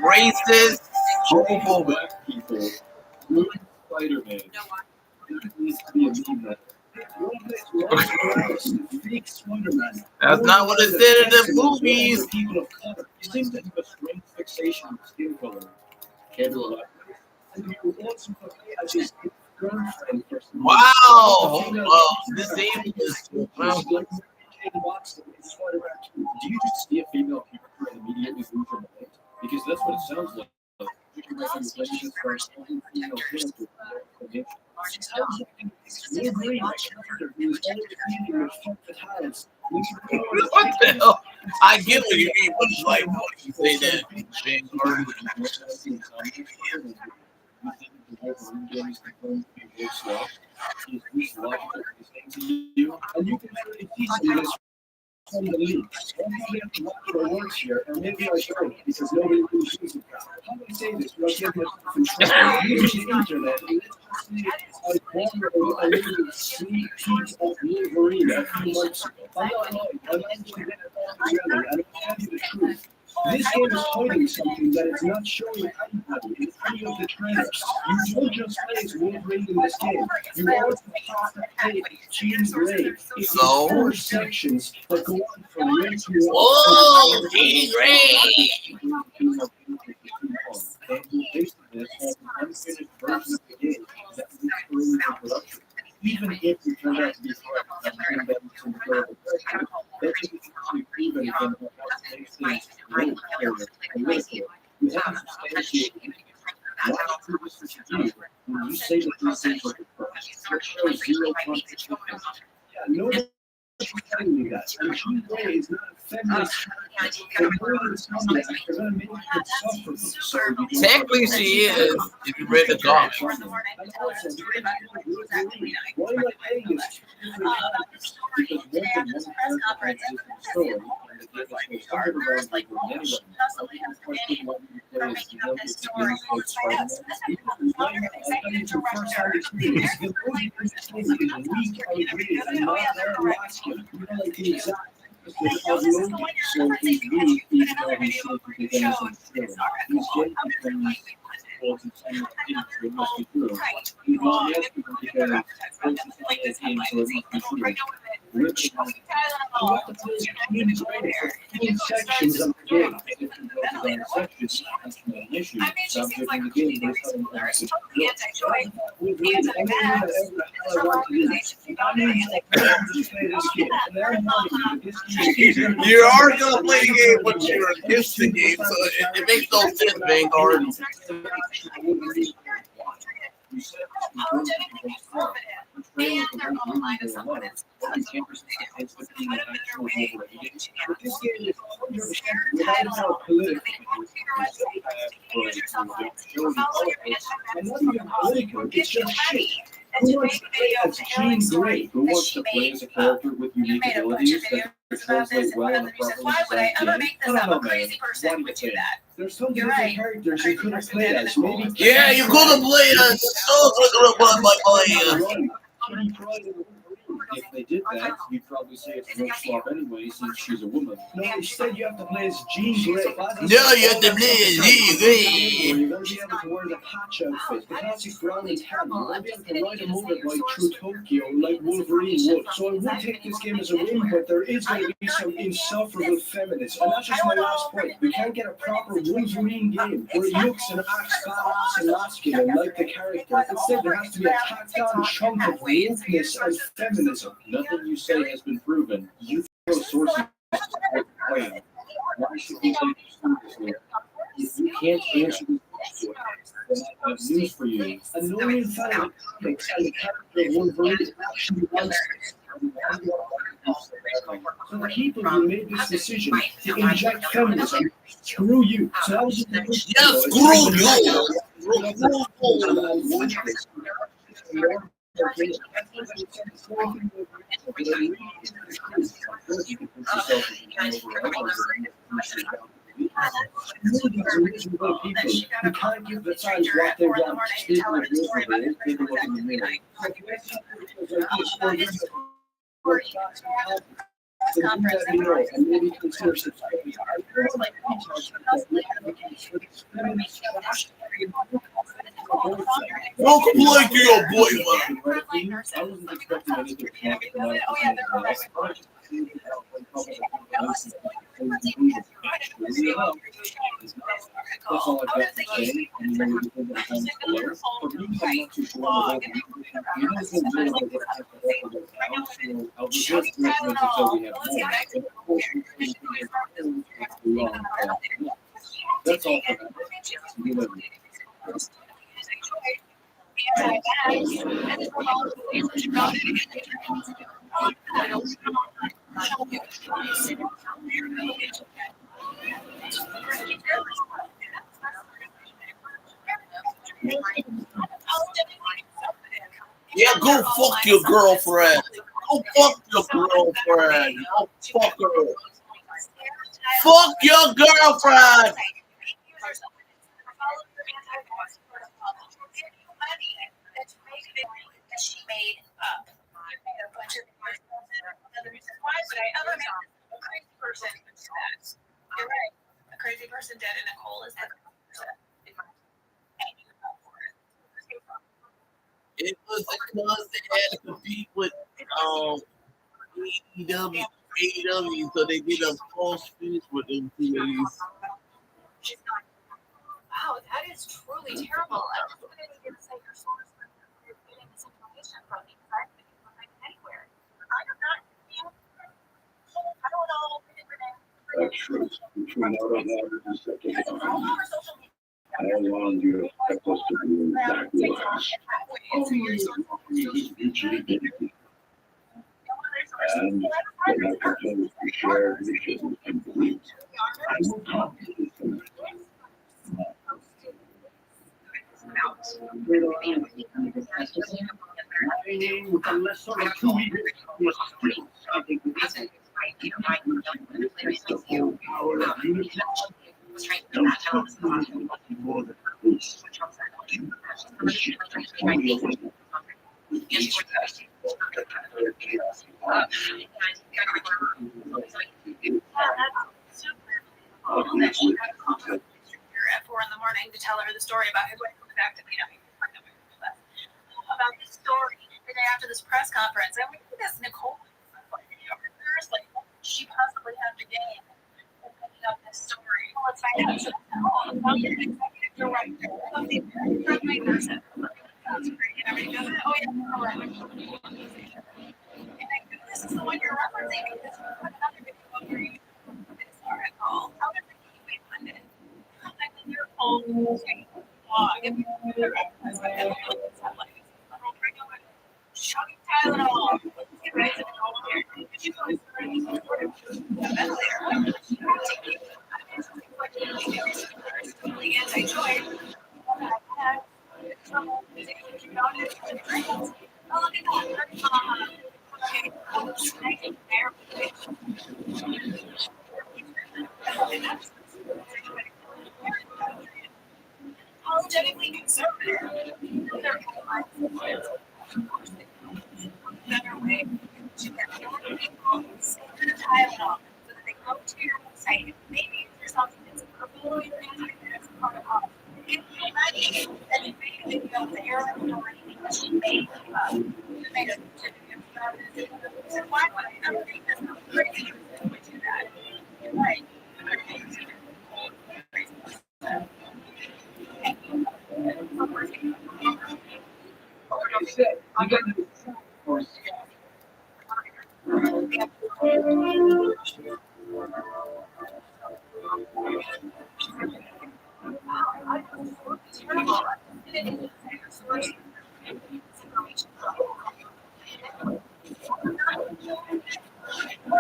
Racist. Homophobic. Spider-Man. Needs to be a meme that. That's not what it said in the movies. People of color. He seems to have a strange fixation with skin color. Can't do a lot. Wow. Disabled is. Well, Do you just see a female character and immediately lose your mind? Because that's what it sounds like. what the hell? I get what you mean, but it's like, what do you say that? And you can really see some of this from the league. Maybe I have to watch my words here, or maybe I don't, because nobody really sees it. How do I say this without getting myself in trouble? Using the internet, and let's just say I remember a sneak peek of Wolverine a few months ago. I'm not lying. I'm actually getting it all together, and I'll tell you the truth. This game is hiding something that it's not showing anybody in any of the trailers. You don't just play as Wolverine in this game. You also have to play as Jean Grey. It's 4 sections that go on from red to white. Oh, Jean Grey! Even if you turn out to be correct, that is actually proven in what makes things really clear and political. You have to substantiate why do this is you when you say that these things are first. It shows zero contradiction. Yeah, nobody's telling you that. And Jean Grey is not a feminist. They're going to make it insufferable. Technically, she is, if you read the comics. Why am I paying this? Because one character has a story, and the game is supposed to be around like anyway. Question what you play is, you know, it's the game called Spider-Man. I need to first have experience. The only person is weak, I agree, and not there masculine. You know, like the exact. So he's weak, even though he's short with the game is he's genuinely towards the same industry, it must be true. He's not masculine because it's the same game, so it must be true. You have to play in sections of the game. If you go to sections, that's not an issue. Subject in the game, there's something else. You are going to play the game, but you're against the game, so it makes no sense, Vanguard. And their online is someone else. It's just shit. Who wants to play as Jean Grey? Who wants to play as a character with unique abilities that translate well in the proper society? I don't know, man. Why do you that? There's so many different characters you could have played as. Maybe yeah, you could have played as so much. If they did that, you'd probably say it's no swap anyway, since she's a woman. No, instead you have to play as Jean Grey. No, you have to play as Jean Grey. You're going to be able to wear the patch outfit, the classic brown and tan. You're going to be able to ride a motorbike through Tokyo like Wolverine would. So I would take this game as a win, but there is going to be some insufferable feminism. And that's just my last point. We can't get a proper Wolverine game where he looks and acts badass and masculine like the character. Instead, there has to be a tacked-on chunk of wokeness and feminism. Nothing you say has been proven. You throw sources to support the claim. Why should we take this seriously? If you can't answer this question, then I have news for you. A million times comics and the character of Wolverine actually wants this. So the people who made this decision to inject feminism, screw you. So that was screw you. that she got a call from the stranger at 4 in the morning to tell her the story about his first contact with the night. About his story, press conference and we're like, don't complain to your boyfriend. I wasn't expecting anything. Oh yeah, they're right. That's all I've got to say. And then we can get on the for me, I'm not too sure. I'll be just until we have more. That's all for now. Yeah, go fuck your girlfriend. Go fuck your girlfriend. I'll fuck her. Fuck your girlfriend. She made up. A bunch of other reasons. Why would I ever make a crazy person do that? You're right. A crazy person dead in a hole is like it was because they had to compete with AEW, so they did a false finish with them two ladies. Wow, that is truly terrible. I was going to get to say your source for getting this information from me because I couldn't find it anywhere. I am not, I don't know. That's true. Which we know don't have is just that how long do you expect us to do exactly and they have continued to share missions and beliefs. I will come to this thing. At 4 in the morning to tell her the story about his wife coming back to me. About this story the day after this press conference. And we think this Nicole, seriously, what could she possibly have to gain from picking up this story? Well, let's find out. So, you're an executive director of the Prime Minister. That's great. And everybody goes, oh, yeah, all right. And I go, this is the one you're referencing because you put another video up where you this article. How did the gateway fund it? Contacting your own blog. If you're chugging Tylenol. Let's get ready to go here. Did you guys already supported the ventilator? It's totally anti-choice. Trouble using about it. Oh, look at that. Okay. Apologetically conservative. Better way to get more people safer to Tylenol so that they go to your website. Maybe there's something that's purple your antivirus protocol. If you're ready, then you make a video of the airline story that she made up. You made a certificate about it. So why would I ever make this up? Crazy to do that. You're right. I got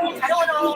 I don't know.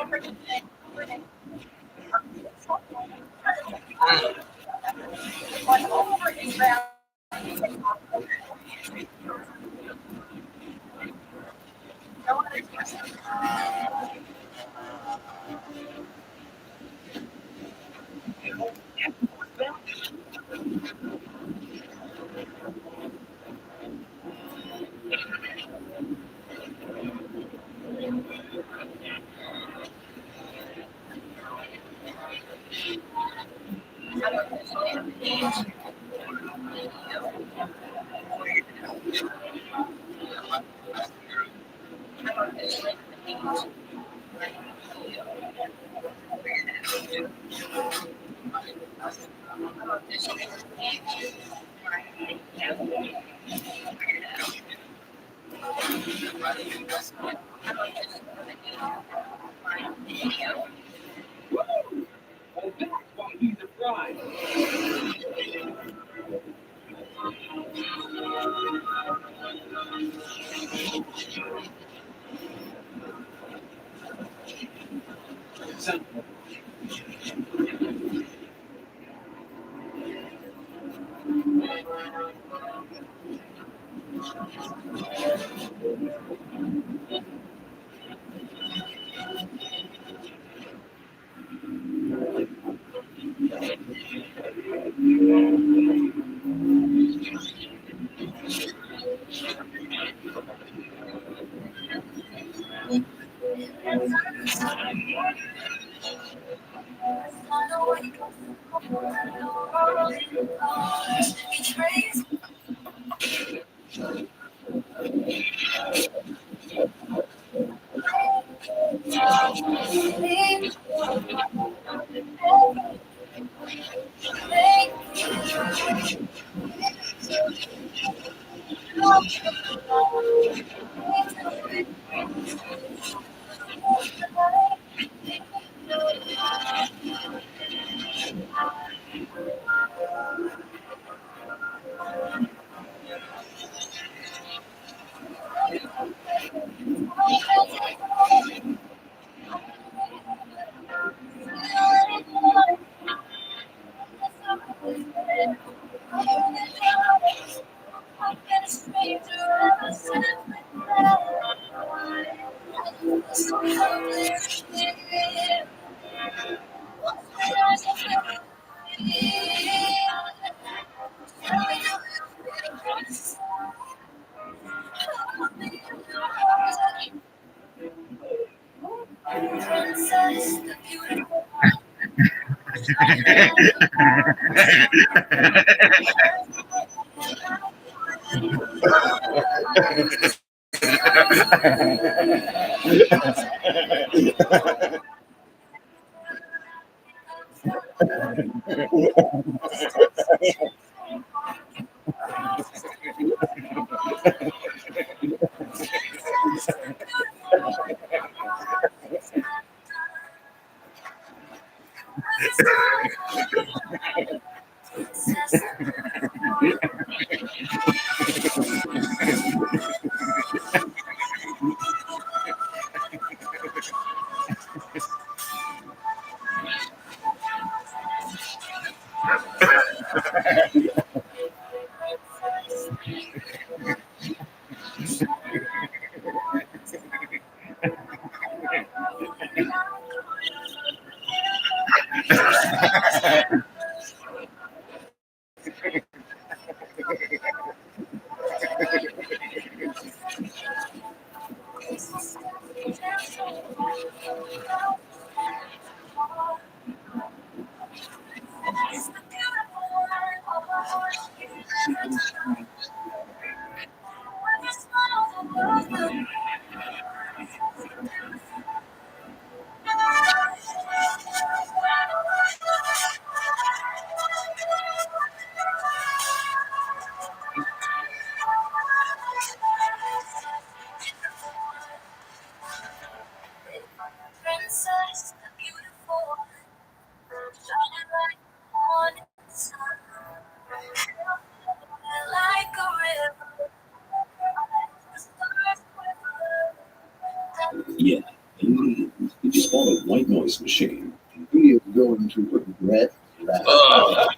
Yeah, indeed. You just bought a white noise machine. We are going to regret that.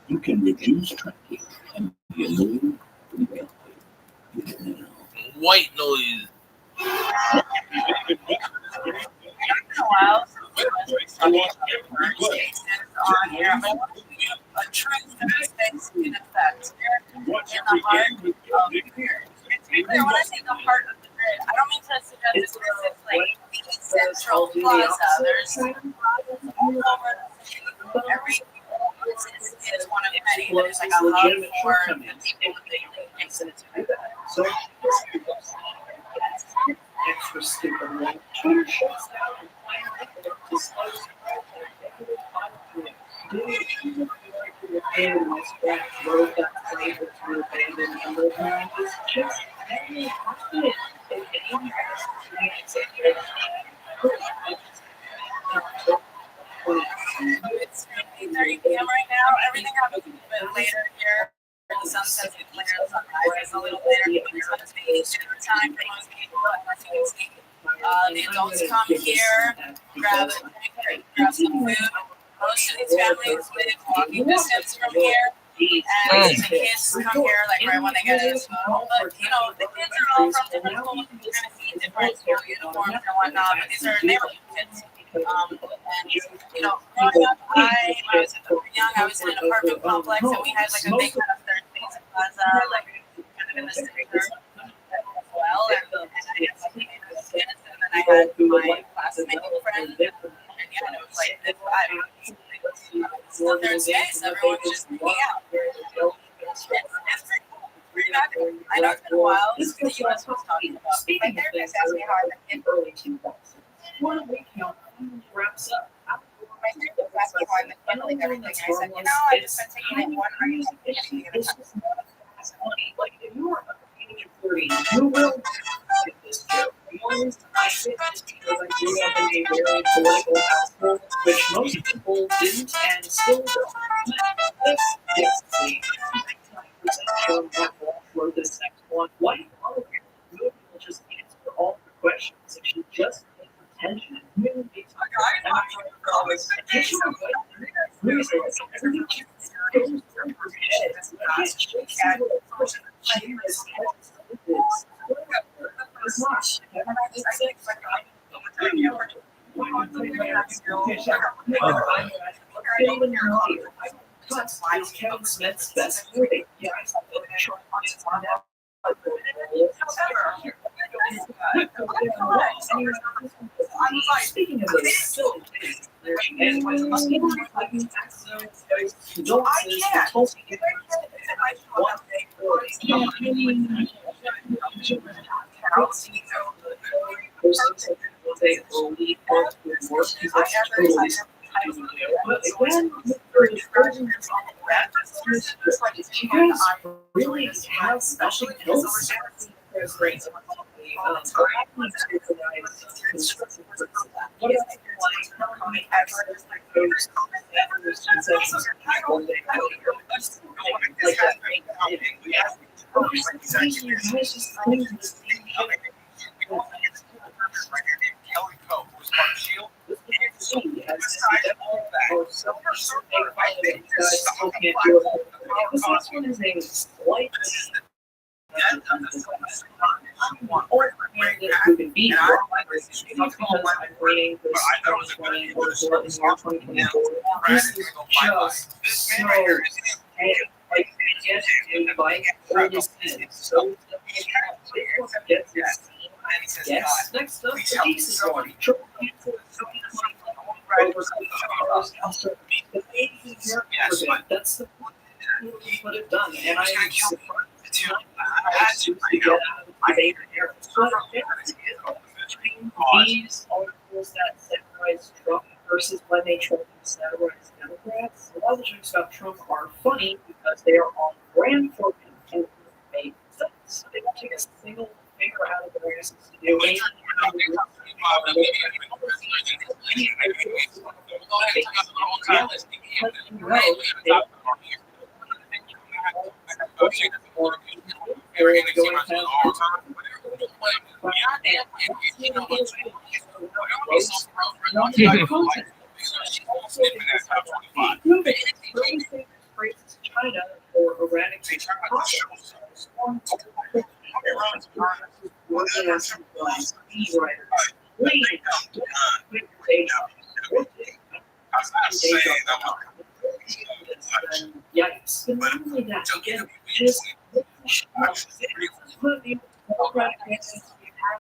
You can reduce traffic and be a little White noise. On here. I want to give a truth that stays in effect in the heart of the very I don't mean to suggest it's like the Central Plaza. There's all over the city. Every is one of many. There's like a hub for the people that makes it to do that. So extra stupid one. Twitter shuts down and finally discloses and my scratch road that flavor to abandon and live around is just very happening. It's 8:30 p.m. right now. Everything happens a bit later here. The sun sets a bit later, the sun rises a little later. The sun is being dinner time for most people, as you can see. The adults come here, grab a drink, grab some food. Most of these families live walking distance from here. And the kids come here like right when they get into school. But you know, the kids are all from different schools and kind of see different school uniforms and whatnot. But these are neighborhood kids. And you know, growing up, when I was young, I was in an apartment complex and we had like a big kind of third phase plaza, like kind of in the center as well. And I had some neighborhood kids, and then I had my classmate friends. And yeah, it was like this vibe. Still there today, so everyone's just hanging out. It's pretty cool. Pretty magical. I know it's been a while since the U.S. was talking about. My therapist asked me how I've been in early 2000s. One week count wraps up. My therapist asked me how I've been handling everything. I said, you know, I've just been taking it one night at a time. Like, if you are under the age of 30, you will get this joke. The only reason I say this is because I grew up in a very political household, which most people didn't and still don't. This gets the 99% show that will for this next one. White Oliver will just answer all the questions if she just pays attention and really takes the time. Kevin Smith's best movie. Speaking of this, silly things, you guys really have special pills? Great. This one is a slight who can be because I'm reading this 2020 or in the year 2024. This is just so like yes, like oldest sin. So gets this. Yes, next up, the decent one. Triple cancel. That's the what it done, and I am surprised to get out of the debate here. These articles that satirize Trump versus when they try to satirize Democrats. A lot of the jokes about Trump are funny because they are on brand for him and make sense. They don't take a single finger out of their asses to do anything. China or eradicate yikes. But not only that, again, just put the democratic